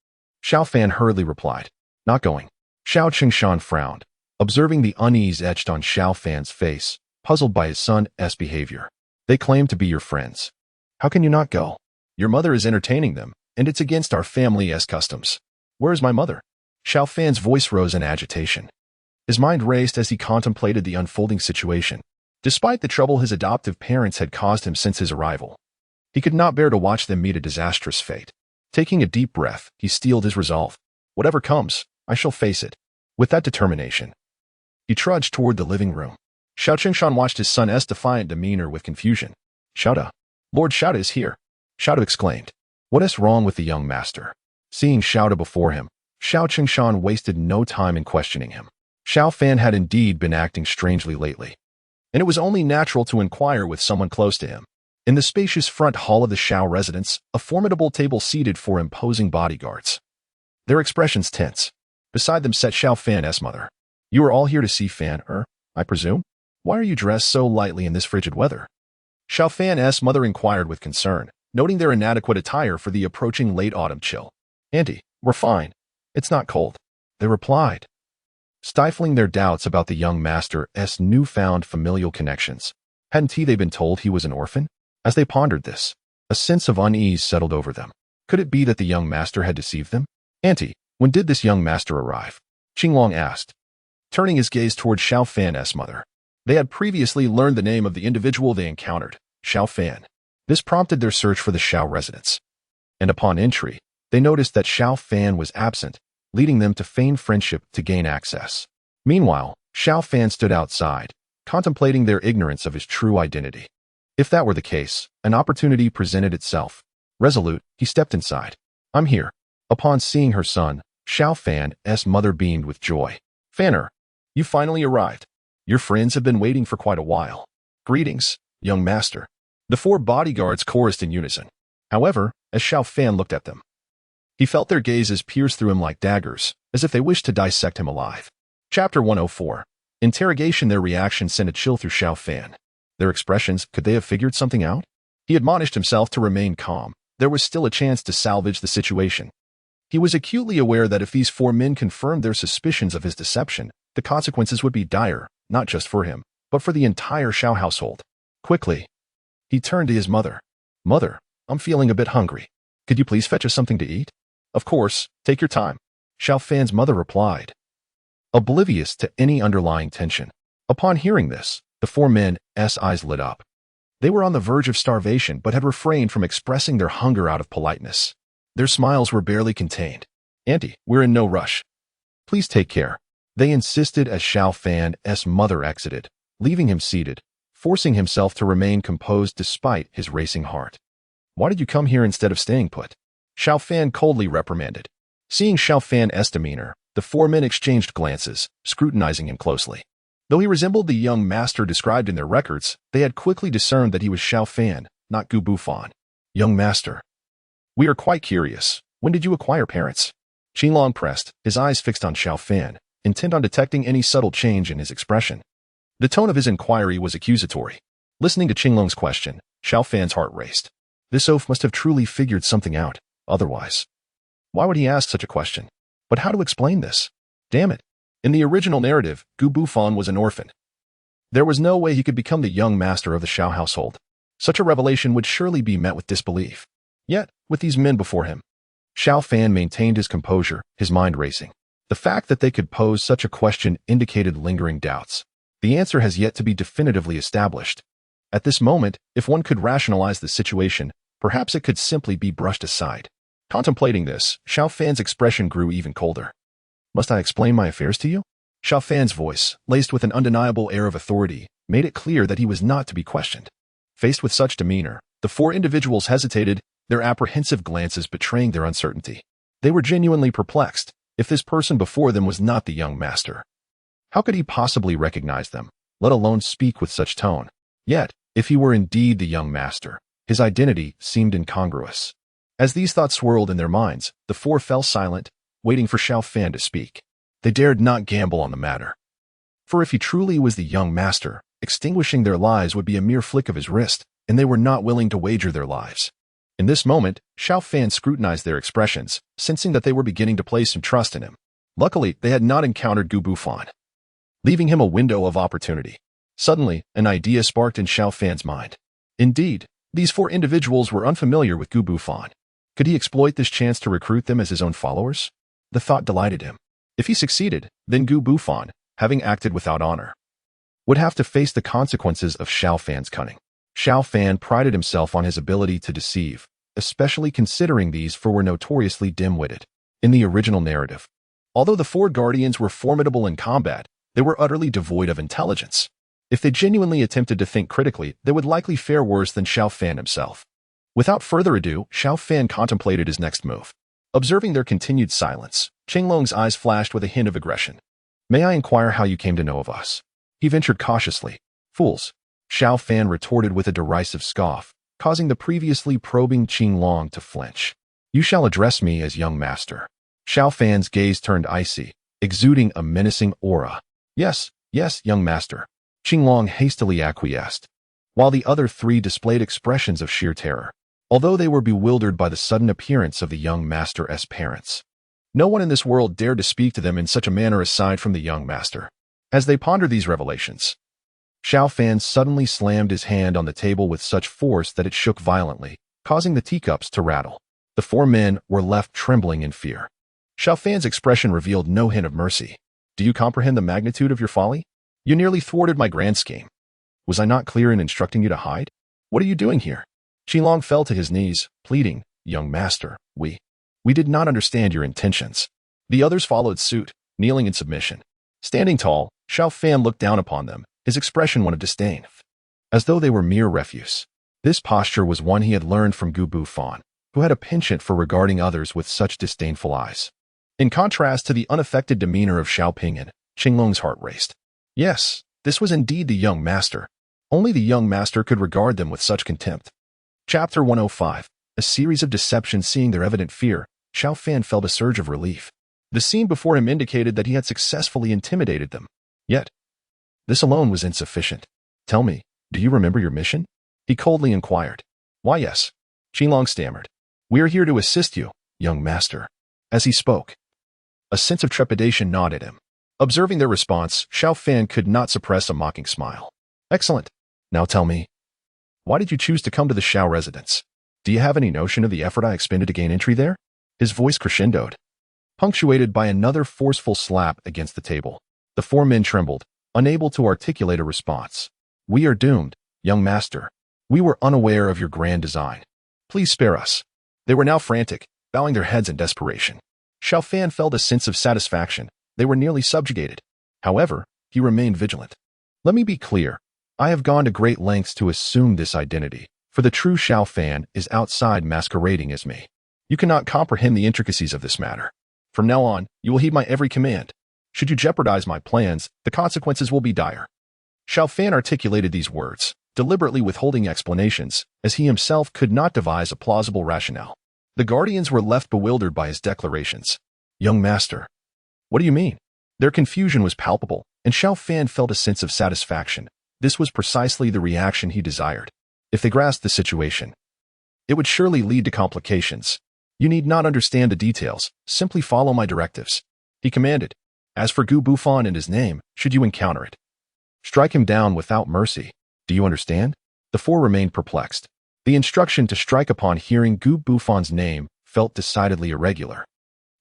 Xiao Fan hurriedly replied, Not going. Xiao Qingshan frowned, observing the unease etched on Xiao Fan's face, puzzled by his son's behavior. They claim to be your friends. How can you not go? Your mother is entertaining them, and it's against our family's customs. Where is my mother? Xiao Fan's voice rose in agitation. His mind raced as he contemplated the unfolding situation. Despite the trouble his adoptive parents had caused him since his arrival, he could not bear to watch them meet a disastrous fate. Taking a deep breath, he steeled his resolve. Whatever comes, I shall face it. With that determination, he trudged toward the living room. Xiao Qingshan watched his son's defiant demeanor with confusion. Xiao, Lord Xiao is here. Xiao exclaimed. What is wrong with the young master? Seeing Xiao before him, Xiao Qingshan wasted no time in questioning him. Xiao Fan had indeed been acting strangely lately, and it was only natural to inquire with someone close to him. In the spacious front hall of the Xiao residence, a formidable table seated four imposing bodyguards. Their expressions tense. Beside them sat Xiao Fan's mother. You are all here to see Fan, I presume? Why are you dressed so lightly in this frigid weather? Xiao Fan's mother inquired with concern, noting their inadequate attire for the approaching late autumn chill. Auntie, we're fine. It's not cold, they replied, stifling their doubts about the young master's newfound familial connections. Hadn't they been told he was an orphan? As they pondered this, a sense of unease settled over them. Could it be that the young master had deceived them? Auntie, when did this young master arrive? Qinglong asked, turning his gaze toward Xiao Fan's mother. They had previously learned the name of the individual they encountered, Xiao Fan. This prompted their search for the Xiao residence. And upon entry, they noticed that Xiao Fan was absent, leading them to feign friendship to gain access. Meanwhile, Xiao Fan stood outside, contemplating their ignorance of his true identity. If that were the case, an opportunity presented itself. Resolute, he stepped inside. I'm here. Upon seeing her son, Xiao Fan's mother beamed with joy. Fanner, you finally arrived. Your friends have been waiting for quite a while. Greetings, young master. The four bodyguards chorused in unison. However, as Xiao Fan looked at them, he felt their gazes pierce through him like daggers, as if they wished to dissect him alive. Chapter 104. Interrogation. Their reaction sent a chill through Xiao Fan. Their expressions, could they have figured something out? He admonished himself to remain calm. There was still a chance to salvage the situation. He was acutely aware that if these four men confirmed their suspicions of his deception, the consequences would be dire, not just for him, but for the entire Xiao household. Quickly, he turned to his mother. Mother, I'm feeling a bit hungry. Could you please fetch us something to eat? Of course, take your time, Xiao Fan's mother replied, oblivious to any underlying tension. Upon hearing this, the four men's eyes lit up. They were on the verge of starvation but had refrained from expressing their hunger out of politeness. Their smiles were barely contained. Auntie, we're in no rush. Please take care, they insisted as Xiao Fan's mother exited, leaving him seated, forcing himself to remain composed despite his racing heart. Why did you come here instead of staying put? Xiao Fan coldly reprimanded. Seeing Xiao Fan's demeanor, the four men exchanged glances, scrutinizing him closely. Though he resembled the young master described in their records, they had quickly discerned that he was Xiao Fan, not Gu Bufan. Young master. We are quite curious. When did you acquire parents? Qinglong pressed, his eyes fixed on Xiao Fan, intent on detecting any subtle change in his expression. The tone of his inquiry was accusatory. Listening to Qinglong's question, Xiao Fan's heart raced. This oaf must have truly figured something out, otherwise. Why would he ask such a question? But how to explain this? Damn it. In the original narrative, Gu Bufan was an orphan. There was no way he could become the young master of the Xiao household. Such a revelation would surely be met with disbelief. Yet, with these men before him, Xiao Fan maintained his composure, his mind racing. The fact that they could pose such a question indicated lingering doubts. The answer has yet to be definitively established. At this moment, if one could rationalize the situation, perhaps it could simply be brushed aside. Contemplating this, Xiao Fan's expression grew even colder. Must I explain my affairs to you? Xiao Fan's voice, laced with an undeniable air of authority, made it clear that he was not to be questioned. Faced with such demeanor, the four individuals hesitated, their apprehensive glances betraying their uncertainty. They were genuinely perplexed. If this person before them was not the young master, how could he possibly recognize them, let alone speak with such tone? Yet, if he were indeed the young master, his identity seemed incongruous. As these thoughts swirled in their minds, the four fell silent, waiting for Xiao Fan to speak. They dared not gamble on the matter. For if he truly was the young master, extinguishing their lives would be a mere flick of his wrist, and they were not willing to wager their lives. In this moment, Xiao Fan scrutinized their expressions, sensing that they were beginning to place some trust in him. Luckily, they had not encountered Gu Bufan, leaving him a window of opportunity. Suddenly, an idea sparked in Xiao Fan's mind. Indeed, these four individuals were unfamiliar with Gu Bufan. Could he exploit this chance to recruit them as his own followers? The thought delighted him. If he succeeded, then Gu Bufan, having acted without honor, would have to face the consequences of Xiao Fan's cunning. Xiao Fan prided himself on his ability to deceive, especially considering these four were notoriously dim-witted. In the original narrative, although the four guardians were formidable in combat, they were utterly devoid of intelligence. If they genuinely attempted to think critically, they would likely fare worse than Xiao Fan himself. Without further ado, Xiao Fan contemplated his next move. Observing their continued silence, Qinglong's eyes flashed with a hint of aggression. May I inquire how you came to know of us? He ventured cautiously. Fools. Xiao Fan retorted with a derisive scoff, causing the previously probing Qinglong to flinch. You shall address me as young master. Xiao Fan's gaze turned icy, exuding a menacing aura. Yes, young master. Qinglong hastily acquiesced, while the other three displayed expressions of sheer terror, although they were bewildered by the sudden appearance of the young master's parents. No one in this world dared to speak to them in such a manner aside from the young master. As they pondered these revelations, Xiao Fan suddenly slammed his hand on the table with such force that it shook violently, causing the teacups to rattle. The four men were left trembling in fear. Xiao Fan's expression revealed no hint of mercy. Do you comprehend the magnitude of your folly? You nearly thwarted my grand scheme. Was I not clear in instructing you to hide? What are you doing here? Qinglong fell to his knees, pleading, Young master, we did not understand your intentions. The others followed suit, kneeling in submission. Standing tall, Xiao Fan looked down upon them, his expression one of disdain, as though they were mere refuse. This posture was one he had learned from Gu Bufan, who had a penchant for regarding others with such disdainful eyes. In contrast to the unaffected demeanor of Xiao Ping, Qinglong's heart raced. Yes, this was indeed the young master. Only the young master could regard them with such contempt. Chapter 105. A series of deceptions. Seeing their evident fear, Xiao Fan felt a surge of relief. The scene before him indicated that he had successfully intimidated them. Yet, this alone was insufficient. Tell me, do you remember your mission? He coldly inquired. Why, yes. Qinglong stammered. We are here to assist you, young master. As he spoke, a sense of trepidation gnawed at him. Observing their response, Xiao Fan could not suppress a mocking smile. Excellent. Now tell me, why did you choose to come to the Xiao residence? Do you have any notion of the effort I expended to gain entry there? His voice crescendoed, punctuated by another forceful slap against the table. The four men trembled, unable to articulate a response. We are doomed, young master. We were unaware of your grand design. Please spare us. They were now frantic, bowing their heads in desperation. Xiao Fan felt a sense of satisfaction. They were nearly subjugated. However, he remained vigilant. Let me be clear. I have gone to great lengths to assume this identity, for the true Xiao Fan is outside masquerading as me. You cannot comprehend the intricacies of this matter. From now on, you will heed my every command. Should you jeopardize my plans, the consequences will be dire. Xiao Fan articulated these words, deliberately withholding explanations, as he himself could not devise a plausible rationale. The guardians were left bewildered by his declarations. Young master. What do you mean? Their confusion was palpable, and Xiao Fan felt a sense of satisfaction. This was precisely the reaction he desired. If they grasped the situation, it would surely lead to complications. You need not understand the details, simply follow my directives. He commanded. As for Gu Bufan and his name, should you encounter it, strike him down without mercy. Do you understand? The four remained perplexed. The instruction to strike upon hearing Gu Bufan's name felt decidedly irregular,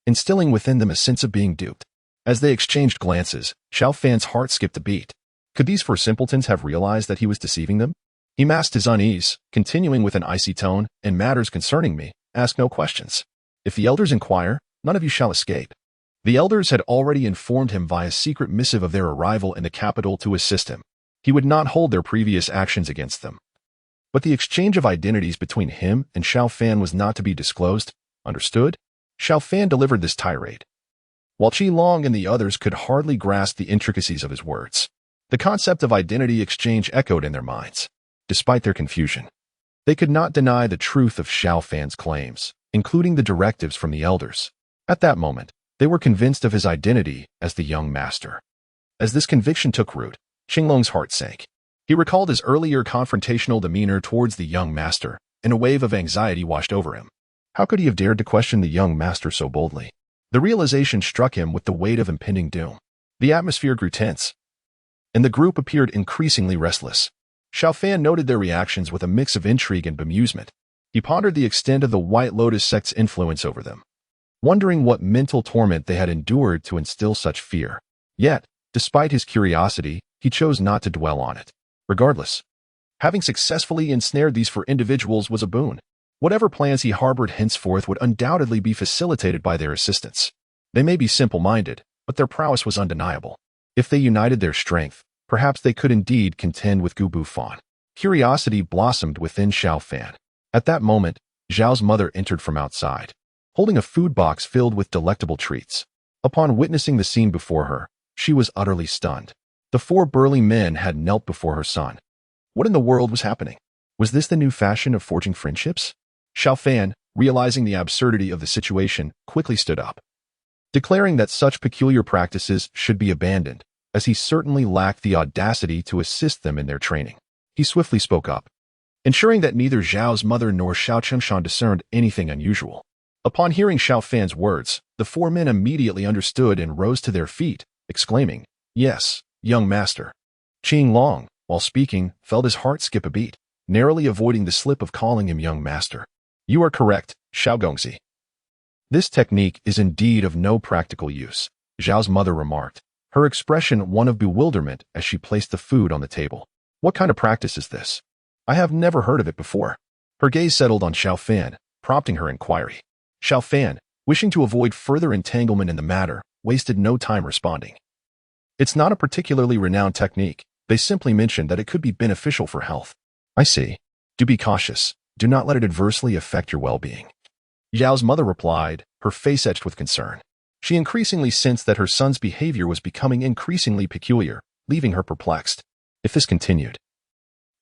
instilling within them a sense of being duped. As they exchanged glances, Xiao Fan's heart skipped a beat. Could these four simpletons have realized that he was deceiving them? He masked his unease, continuing with an icy tone, in matters concerning me, ask no questions. If the elders inquire, none of you shall escape. The elders had already informed him via secret missive of their arrival in the capital to assist him. He would not hold their previous actions against them. But the exchange of identities between him and Xiao Fan was not to be disclosed. Understood? Xiao Fan delivered this tirade, while Qi Long and the others could hardly grasp the intricacies of his words. The concept of identity exchange echoed in their minds. Despite their confusion, they could not deny the truth of Xiao Fan's claims, including the directives from the elders. At that moment, they were convinced of his identity as the young master. As this conviction took root, Qinglong's heart sank. He recalled his earlier confrontational demeanor towards the young master, and a wave of anxiety washed over him. How could he have dared to question the young master so boldly? The realization struck him with the weight of impending doom. The atmosphere grew tense, and the group appeared increasingly restless. Xiao Fan noted their reactions with a mix of intrigue and bemusement. He pondered the extent of the White Lotus sect's influence over them, wondering what mental torment they had endured to instill such fear. Yet, despite his curiosity, he chose not to dwell on it. Regardless, having successfully ensnared these four individuals was a boon. Whatever plans he harbored henceforth would undoubtedly be facilitated by their assistance. They may be simple-minded, but their prowess was undeniable. If they united their strength, perhaps they could indeed contend with Gu Bufan. Curiosity blossomed within Xiao Fan. At that moment, Zhao's mother entered from outside, holding a food box filled with delectable treats. Upon witnessing the scene before her, she was utterly stunned. The four burly men had knelt before her son. What in the world was happening? Was this the new fashion of forging friendships? Xiao Fan, realizing the absurdity of the situation, quickly stood up, declaring that such peculiar practices should be abandoned, as he certainly lacked the audacity to assist them in their training. He swiftly spoke up, ensuring that neither Zhao's mother nor Xiao Chengshan discerned anything unusual. Upon hearing Xiao Fan's words, the four men immediately understood and rose to their feet, exclaiming, "Yes, young master." Qing Long, while speaking, felt his heart skip a beat, narrowly avoiding the slip of calling him young master. You are correct, Xiao Gongzi. This technique is indeed of no practical use, Zhao's mother remarked, her expression one of bewilderment as she placed the food on the table. What kind of practice is this? I have never heard of it before. Her gaze settled on Xiao Fan, prompting her inquiry. Xiao Fan, wishing to avoid further entanglement in the matter, wasted no time responding. It's not a particularly renowned technique. They simply mentioned that it could be beneficial for health. I see. Do be cautious. Do not let it adversely affect your well-being. Zhao's mother replied, her face etched with concern. She increasingly sensed that her son's behavior was becoming increasingly peculiar, leaving her perplexed. If this continued,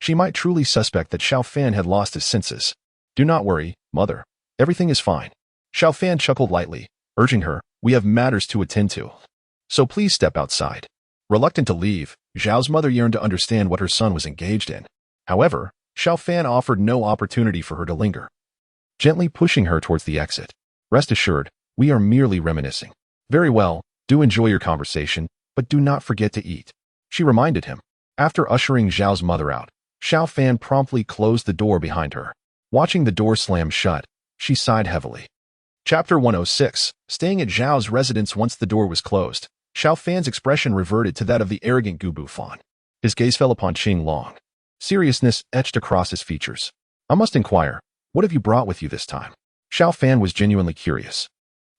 she might truly suspect that Xiao Fan had lost his senses. Do not worry, mother. Everything is fine. Xiao Fan chuckled lightly, urging her, we have matters to attend to. So please step outside. Reluctant to leave, Zhao's mother yearned to understand what her son was engaged in. However, Xiao Fan offered no opportunity for her to linger, gently pushing her towards the exit. Rest assured, we are merely reminiscing. Very well, do enjoy your conversation, but do not forget to eat, she reminded him. After ushering Zhao's mother out, Xiao Fan promptly closed the door behind her. Watching the door slam shut, she sighed heavily. Chapter 106. Staying at Zhao's residence once the door was closed, Xiao Fan's expression reverted to that of the arrogant Gu Bufan. His gaze fell upon Qing Long. Seriousness etched across his features. I must inquire, what have you brought with you this time? Xiao Fan was genuinely curious.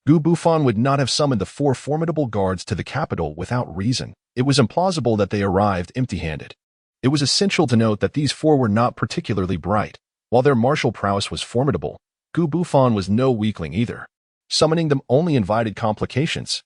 Gu Bufan would not have summoned the 4 formidable guards to the capital without reason. It was implausible that they arrived empty-handed. It was essential to note that these 4 were not particularly bright. While their martial prowess was formidable, Gu Bufan was no weakling either. Summoning them only invited complications.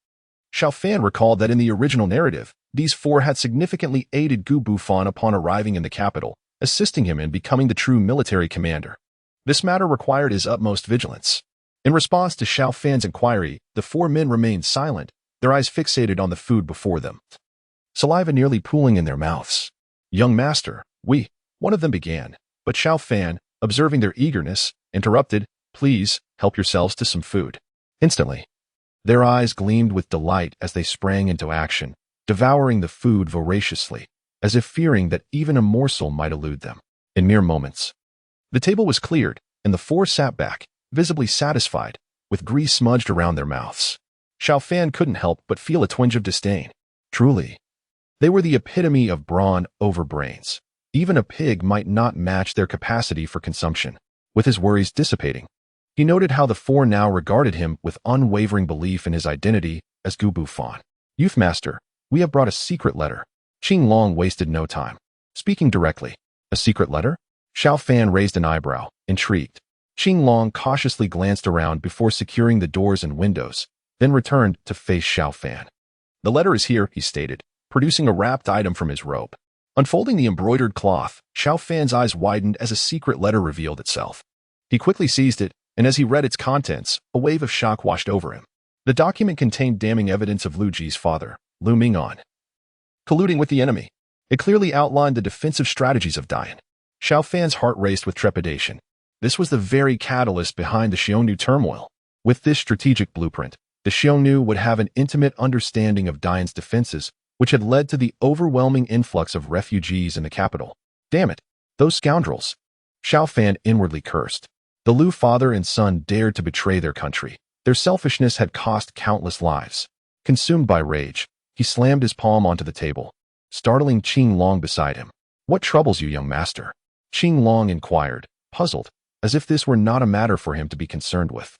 Xiao Fan recalled that in the original narrative, these 4 had significantly aided Gu Bufan upon arriving in the capital, assisting him in becoming the true military commander. This matter required his utmost vigilance. In response to Xiao Fan's inquiry, the 4 men remained silent, their eyes fixated on the food before them, saliva nearly pooling in their mouths. Young master, one of them began, but Xiao Fan, observing their eagerness, interrupted, please, help yourselves to some food. Instantly, their eyes gleamed with delight as they sprang into action, devouring the food voraciously, as if fearing that even a morsel might elude them. In mere moments, the table was cleared, and the 4 sat back, visibly satisfied, with grease smudged around their mouths. Xiao Fan couldn't help but feel a twinge of disdain. Truly, they were the epitome of brawn over brains. Even a pig might not match their capacity for consumption. With his worries dissipating, he noted how the 4 now regarded him with unwavering belief in his identity as Gu Bufan. Youth master, we have brought a secret letter. Qing Long wasted no time. Speaking directly. A secret letter? Xiao Fan raised an eyebrow, intrigued. Qing Long cautiously glanced around before securing the doors and windows, then returned to face Xiao Fan. The letter is here, he stated, producing a wrapped item from his robe. Unfolding the embroidered cloth, Xiao Fan's eyes widened as a secret letter revealed itself. He quickly seized it, and as he read its contents, a wave of shock washed over him. The document contained damning evidence of Lu Ji's father, Lu Ming'an, colluding with the enemy. It clearly outlined the defensive strategies of Dian. Xiao Fan's heart raced with trepidation. This was the very catalyst behind the Xiongnu turmoil. With this strategic blueprint, the Xiongnu would have an intimate understanding of Dian's defenses, which had led to the overwhelming influx of refugees in the capital. Damn it, those scoundrels! Xiao Fan inwardly cursed. The Lu father and son dared to betray their country. Their selfishness had cost countless lives. Consumed by rage, he slammed his palm onto the table, startling Qing Long beside him. What troubles you, young master? Qing Long inquired, puzzled, as if this were not a matter for him to be concerned with.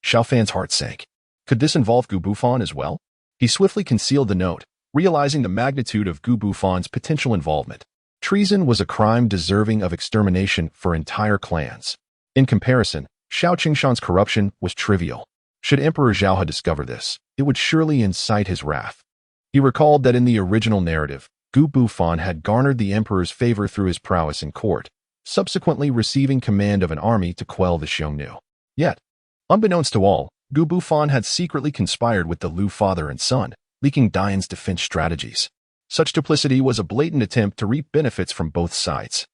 Xiao Fan's heart sank. Could this involve Gu Bufan as well? He swiftly concealed the note, realizing the magnitude of Gu Bufan's potential involvement. Treason was a crime deserving of extermination for entire clans. In comparison, Xiao Qingshan's corruption was trivial. Should Emperor Zhao discover this, it would surely incite his wrath. He recalled that in the original narrative, Gu Bufan had garnered the emperor's favor through his prowess in court, subsequently receiving command of an army to quell the Xiongnu. Yet, unbeknownst to all, Gu Bufan had secretly conspired with the Lu father and son, leaking Dian's defense strategies. Such duplicity was a blatant attempt to reap benefits from both sides.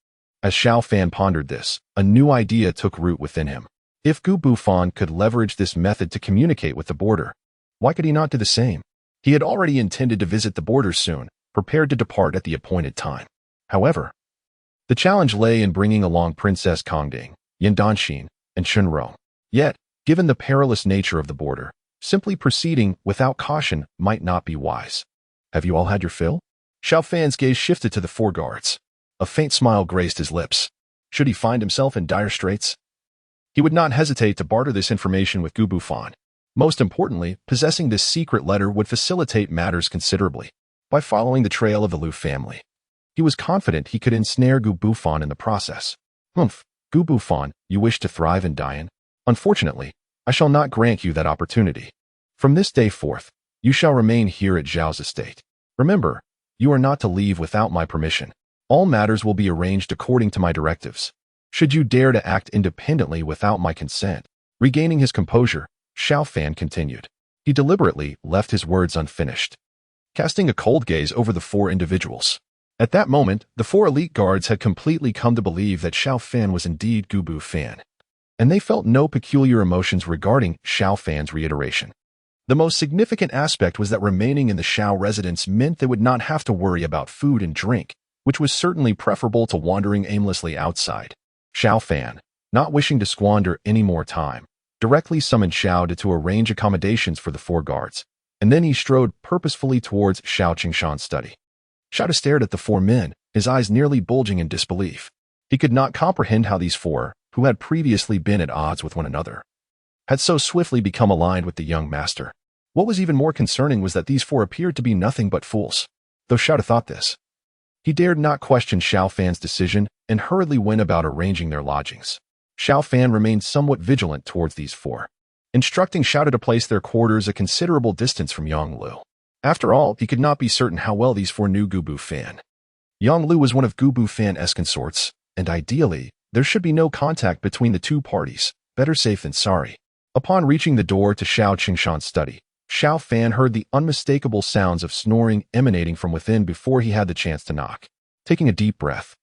As Xiao Fan pondered this, a new idea took root within him. If Gu Bufan could leverage this method to communicate with the border, why could he not do the same? He had already intended to visit the border soon, prepared to depart at the appointed time. However, the challenge lay in bringing along Princess Kongding, Yan Danxin, and Shunrong. Yet, given the perilous nature of the border, simply proceeding without caution might not be wise. Have you all had your fill? Xiao Fan's gaze shifted to the 4 guards. A faint smile graced his lips. Should he find himself in dire straits, he would not hesitate to barter this information with Gu Bufan. Most importantly, possessing this secret letter would facilitate matters considerably. By following the trail of the Lu family, he was confident he could ensnare Gu Bufan in the process. Humph, Gu Bufan, you wish to thrive in Dian? Unfortunately, I shall not grant you that opportunity. From this day forth, you shall remain here at Zhao's estate. Remember, you are not to leave without my permission. All matters will be arranged according to my directives. Should you dare to act independently without my consent, regaining his composure, Xiao Fan continued. He deliberately left his words unfinished, casting a cold gaze over the 4 individuals. At that moment, the 4 elite guards had completely come to believe that Xiao Fan was indeed Gu Bufan, and they felt no peculiar emotions regarding Xiao Fan's reiteration. The most significant aspect was that remaining in the Xiao residence meant they would not have to worry about food and drink, which was certainly preferable to wandering aimlessly outside. Xiao Fan, Not wishing to squander any more time, directly summoned Xiao to arrange accommodations for the 4 guards, and then he strode purposefully towards Xiao Qingshan's study. Xiao stared at the 4 men, his eyes nearly bulging in disbelief. He could not comprehend how these 4, who had previously been at odds with one another, had so swiftly become aligned with the young master. What was even more concerning was that these 4 appeared to be nothing but fools. Though Xiao thought this, he dared not question Xiao Fan's decision and hurriedly went about arranging their lodgings. Xiao Fan remained somewhat vigilant towards these 4, instructing Xiao to place their quarters a considerable distance from Yonglu. After all, he could not be certain how well these 4 knew Gubu Fan. Yonglu was one of Gubu Fan's consorts, and ideally, there should be no contact between the 2 parties. Better safe than sorry. Upon reaching the door to Xiao Qingshan's study, Xiao Fan heard the unmistakable sounds of snoring emanating from within before he had the chance to knock. Taking a deep breath,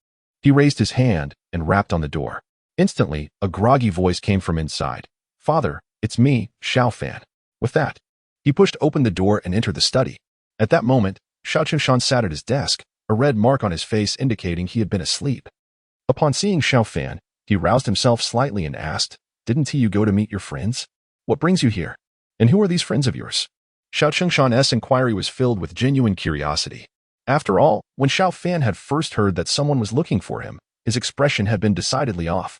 he raised his hand and rapped on the door. Instantly, a groggy voice came from inside. "Father, it's me, Xiao Fan." With that, he pushed open the door and entered the study. At that moment, Xiao Qingshan sat at his desk, a red mark on his face indicating he had been asleep. Upon seeing Xiao Fan, he roused himself slightly and asked, "Didn't you go to meet your friends? What brings you here? And who are these friends of yours?" Xiao Qingshan's inquiry was filled with genuine curiosity. After all, when Xiao Fan had first heard that someone was looking for him, his expression had been decidedly off,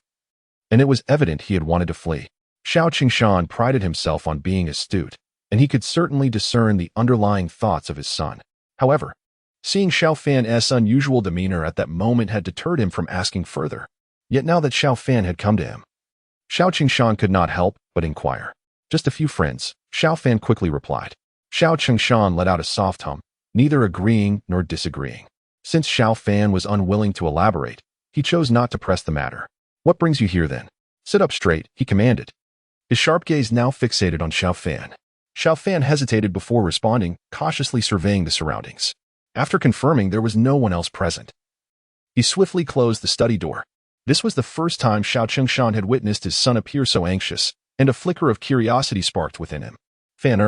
and it was evident he had wanted to flee. Xiao Qingshan prided himself on being astute, and he could certainly discern the underlying thoughts of his son. However, seeing Xiao Fan's unusual demeanor at that moment had deterred him from asking further. Yet now that Xiao Fan had come to him, Xiao Qingshan could not help but inquire. "Just a few friends," Xiao Fan quickly replied. Xiao Qingshan let out a soft hum, neither agreeing nor disagreeing. Since Xiao Fan was unwilling to elaborate, he chose not to press the matter. "What brings you here then? Sit up straight," he commanded. His sharp gaze now fixated on Xiao Fan. Xiao Fan hesitated before responding, cautiously surveying the surroundings. After confirming there was no one else present, he swiftly closed the study door. This was the first time Xiao Qingshan had witnessed his son appear so anxious, and a flicker of curiosity sparked within him. "Fan,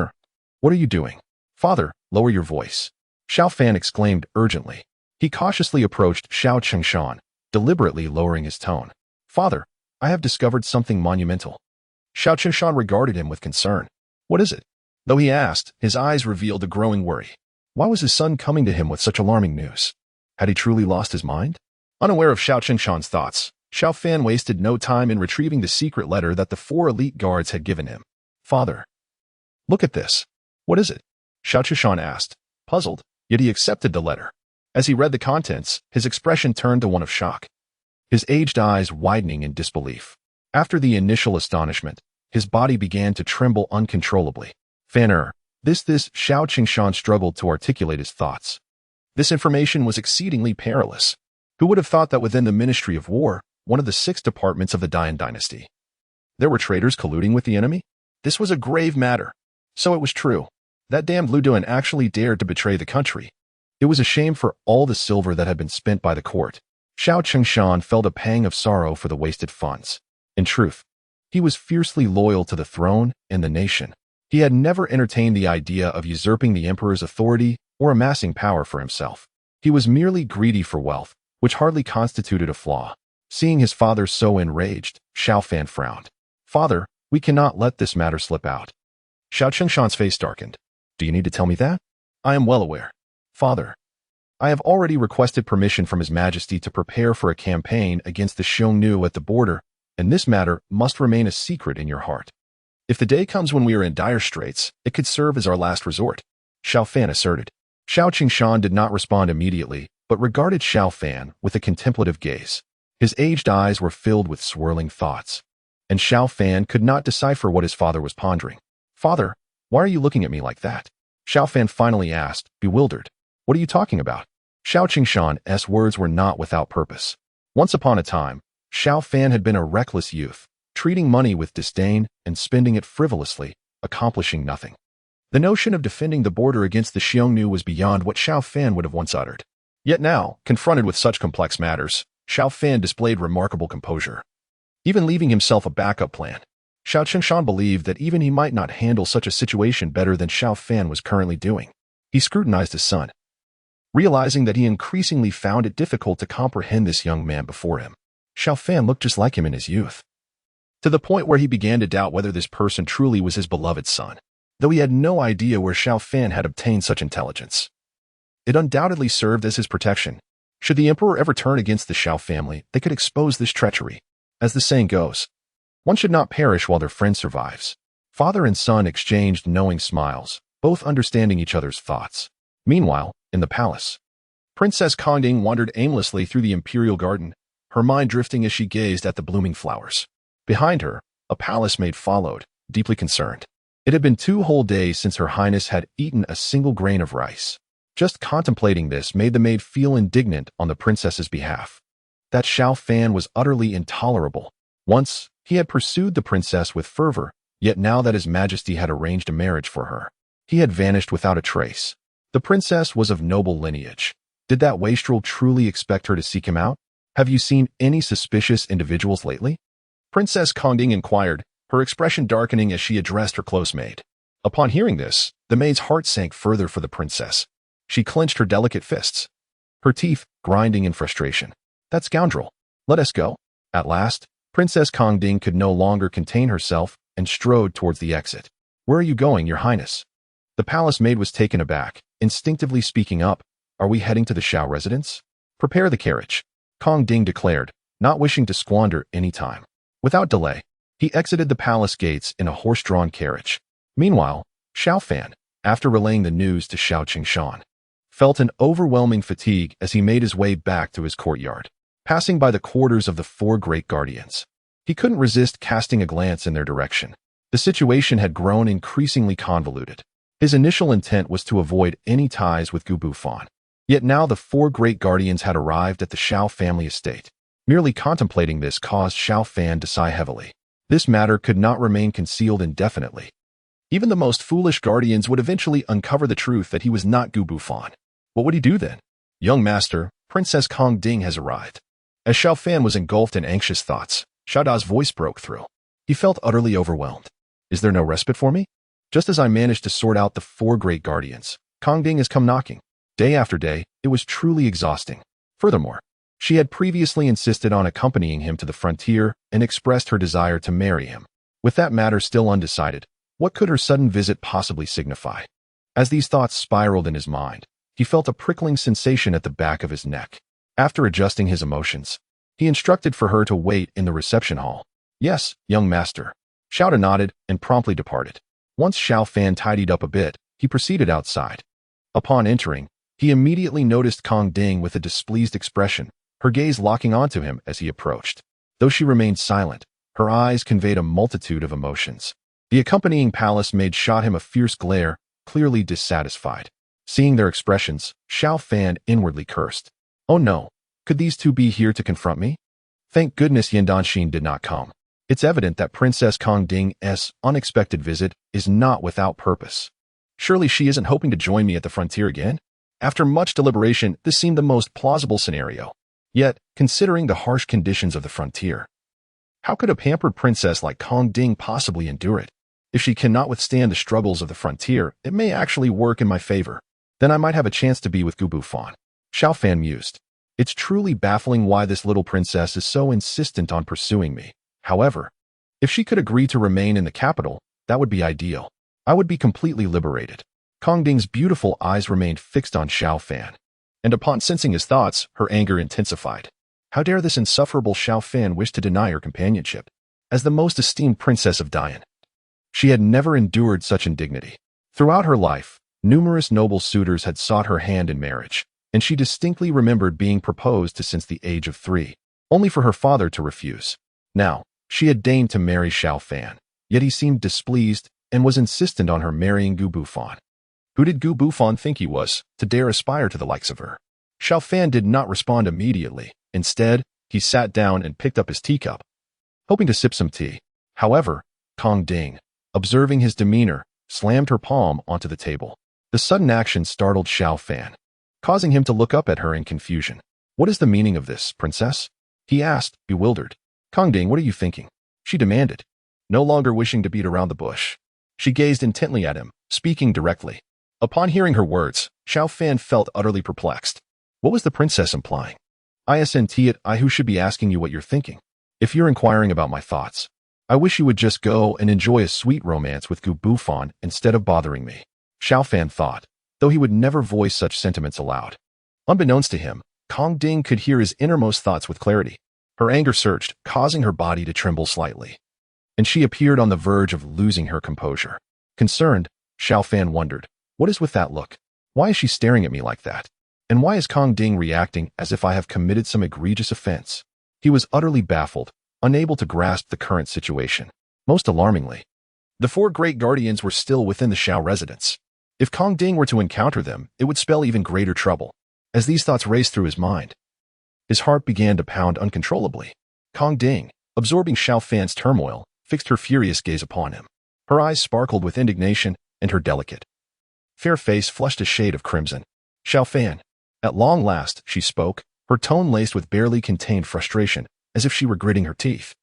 what are you doing?" "Father, lower your voice," Xiao Fan exclaimed urgently. He cautiously approached Xiao Qingshan, deliberately lowering his tone. "Father, I have discovered something monumental." Xiao Qingshan regarded him with concern. "What is it?" Though he asked, his eyes revealed a growing worry. Why was his son coming to him with such alarming news? Had he truly lost his mind? Unaware of Xiao Qingshan's thoughts, Xiao Fan wasted no time in retrieving the secret letter that the 4 elite guards had given him. "Father, look at this." "What is it?" Xiao Qingshan asked, puzzled, yet he accepted the letter. As he read the contents, his expression turned to one of shock, his aged eyes widening in disbelief. After the initial astonishment, his body began to tremble uncontrollably. "Fan, this Xiao Qingshan struggled to articulate his thoughts. This information was exceedingly perilous. Who would have thought that within the Ministry of War, one of the 6 departments of the Yan Dynasty, there were traitors colluding with the enemy? This was a grave matter. So it was true. That damned Lu Duan actually dared to betray the country. It was a shame for all the silver that had been spent by the court. Xiao Qingshan felt a pang of sorrow for the wasted funds. In truth, he was fiercely loyal to the throne and the nation. He had never entertained the idea of usurping the emperor's authority or amassing power for himself. He was merely greedy for wealth, which hardly constituted a flaw. Seeing his father so enraged, Xiao Fan frowned. "Father, we cannot let this matter slip out." Xiao Qingshan's face darkened. "Do you need to tell me that?" "I am well aware. Father, I have already requested permission from His Majesty to prepare for a campaign against the Xiongnu at the border, and this matter must remain a secret in your heart. If the day comes when we are in dire straits, it could serve as our last resort," Xiao Fan asserted. Xiao Qingshan did not respond immediately, but regarded Xiao Fan with a contemplative gaze. His aged eyes were filled with swirling thoughts, and Xiao Fan could not decipher what his father was pondering. "Father, why are you looking at me like that?" Xiao Fan finally asked, bewildered. "What are you talking about?" Xiao Qingshan's words were not without purpose. Once upon a time, Xiao Fan had been a reckless youth, treating money with disdain and spending it frivolously, accomplishing nothing. The notion of defending the border against the Xiongnu was beyond what Xiao Fan would have once uttered. Yet now, confronted with such complex matters, Xiao Fan displayed remarkable composure, even leaving himself a backup plan. Xiao Qingshan believed that even he might not handle such a situation better than Xiao Fan was currently doing. He scrutinized his son, realizing that he increasingly found it difficult to comprehend this young man before him. Xiao Fan looked just like him in his youth. to the point where he began to doubt whether this person truly was his beloved son, though he had no idea where Xiao Fan had obtained such intelligence. It undoubtedly served as his protection. Should the emperor ever turn against the Xiao family, they could expose this treachery. As the saying goes, one should not perish while their friend survives. Father and son exchanged knowing smiles, both understanding each other's thoughts. Meanwhile, in the palace, Princess Kongding wandered aimlessly through the imperial garden, her mind drifting as she gazed at the blooming flowers. Behind her, a palace maid followed, deeply concerned. It had been 2 whole days since her Highness had eaten a single grain of rice. Just contemplating this made the maid feel indignant on the princess's behalf. That Xiao Fan was utterly intolerable. Once, he had pursued the princess with fervor, yet now that His Majesty had arranged a marriage for her, he had vanished without a trace. The princess was of noble lineage. Did that wastrel truly expect her to seek him out? Have you seen any suspicious individuals lately? Princess Kongding inquired, her expression darkening as she addressed her close maid. Upon hearing this, the maid's heart sank further for the princess. She clenched her delicate fists, her teeth grinding in frustration. That scoundrel! Let us go. At last, Princess Kongding could no longer contain herself and strode towards the exit. Where are you going, Your Highness? The palace maid was taken aback, instinctively speaking up. Are we heading to the Xiao residence? Prepare the carriage, Kongding declared, not wishing to squander any time. Without delay, he exited the palace gates in a horse-drawn carriage. Meanwhile, Xiao Fan, after relaying the news to Xiao Qingshan, felt an overwhelming fatigue as he made his way back to his courtyard. Passing by the quarters of the 4 great guardians, he couldn't resist casting a glance in their direction. The situation had grown increasingly convoluted. His initial intent was to avoid any ties with Gu Bufan. Yet now the 4 great guardians had arrived at the Xiao family estate. Merely contemplating this caused Xiao Fan to sigh heavily. This matter could not remain concealed indefinitely. Even the most foolish guardians would eventually uncover the truth that he was not Gu Bufan. What would he do then? Young master, Princess Kongding has arrived. As Xiao Fan was engulfed in anxious thoughts, Xiao Da's voice broke through. He felt utterly overwhelmed. Is there no respite for me? Just as I managed to sort out the 4 great guardians, Kongding has come knocking. Day after day, it was truly exhausting. Furthermore, she had previously insisted on accompanying him to the frontier and expressed her desire to marry him. With that matter still undecided, what could her sudden visit possibly signify? As these thoughts spiraled in his mind, he felt a prickling sensation at the back of his neck. After adjusting his emotions, he instructed for her to wait in the reception hall. Yes, young master. Xiao Da nodded and promptly departed. Once Xiao Fan tidied up a bit, he proceeded outside. Upon entering, he immediately noticed Kongding with a displeased expression, her gaze locking onto him as he approached. Though she remained silent, her eyes conveyed a multitude of emotions. The accompanying palace maid shot him a fierce glare, clearly dissatisfied. Seeing their expressions, Xiao Fan inwardly cursed. Oh no, could these 2 be here to confront me? Thank goodness Yan Dynasty did not come. It's evident that Princess Kongding's unexpected visit is not without purpose. Surely she isn't hoping to join me at the frontier again? After much deliberation, this seemed the most plausible scenario. Yet, considering the harsh conditions of the frontier, how could a pampered princess like Kongding possibly endure it? If she cannot withstand the struggles of the frontier, it may actually work in my favor. Then I might have a chance to be with Gu Bufan. Xiao Fan mused. It's truly baffling why this little princess is so insistent on pursuing me. However, if she could agree to remain in the capital, that would be ideal. I would be completely liberated. Kongding's beautiful eyes remained fixed on Xiao Fan, and upon sensing his thoughts, her anger intensified. How dare this insufferable Xiao Fan wish to deny her companionship? As the most esteemed princess of Dian, she had never endured such indignity. Throughout her life, numerous noble suitors had sought her hand in marriage, and she distinctly remembered being proposed to since the age of 3, only for her father to refuse. Now, she had deigned to marry Xiao Fan, yet he seemed displeased and was insistent on her marrying Gu Bufan. Who did Gu Bufan think he was, to dare aspire to the likes of her? Xiao Fan did not respond immediately. Instead, he sat down and picked up his teacup, hoping to sip some tea. However, Kongding, observing his demeanor, slammed her palm onto the table. The sudden action startled Xiao Fan, causing him to look up at her in confusion. What is the meaning of this, princess? He asked, bewildered. Kongding, what are you thinking? She demanded, no longer wishing to beat around the bush. She gazed intently at him, speaking directly. Upon hearing her words, Xiao Fan felt utterly perplexed. What was the princess implying? I who should be asking you what you're thinking. If you're inquiring about my thoughts, I wish you would just go and enjoy a sweet romance with Gu Bufan instead of bothering me. Xiao Fan thought, though he would never voice such sentiments aloud. Unbeknownst to him, Kong Ding could hear his innermost thoughts with clarity. Her anger surged, causing her body to tremble slightly. And she appeared on the verge of losing her composure. Concerned, Xiao Fan wondered, what is with that look? Why is she staring at me like that? And why is Kong Ding reacting as if I have committed some egregious offense? He was utterly baffled, unable to grasp the current situation. Most alarmingly, the four great guardians were still within the Xiao residence. If Kong Ding were to encounter them, it would spell even greater trouble. As these thoughts raced through his mind, his heart began to pound uncontrollably. Kong Ding, absorbing Xiao Fan's turmoil, fixed her furious gaze upon him. Her eyes sparkled with indignation, and her delicate, fair face flushed a shade of crimson. Xiao Fan. At long last, she spoke, her tone laced with barely contained frustration, as if she were gritting her teeth.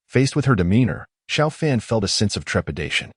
Faced with her demeanor, Xiao Fan felt a sense of trepidation.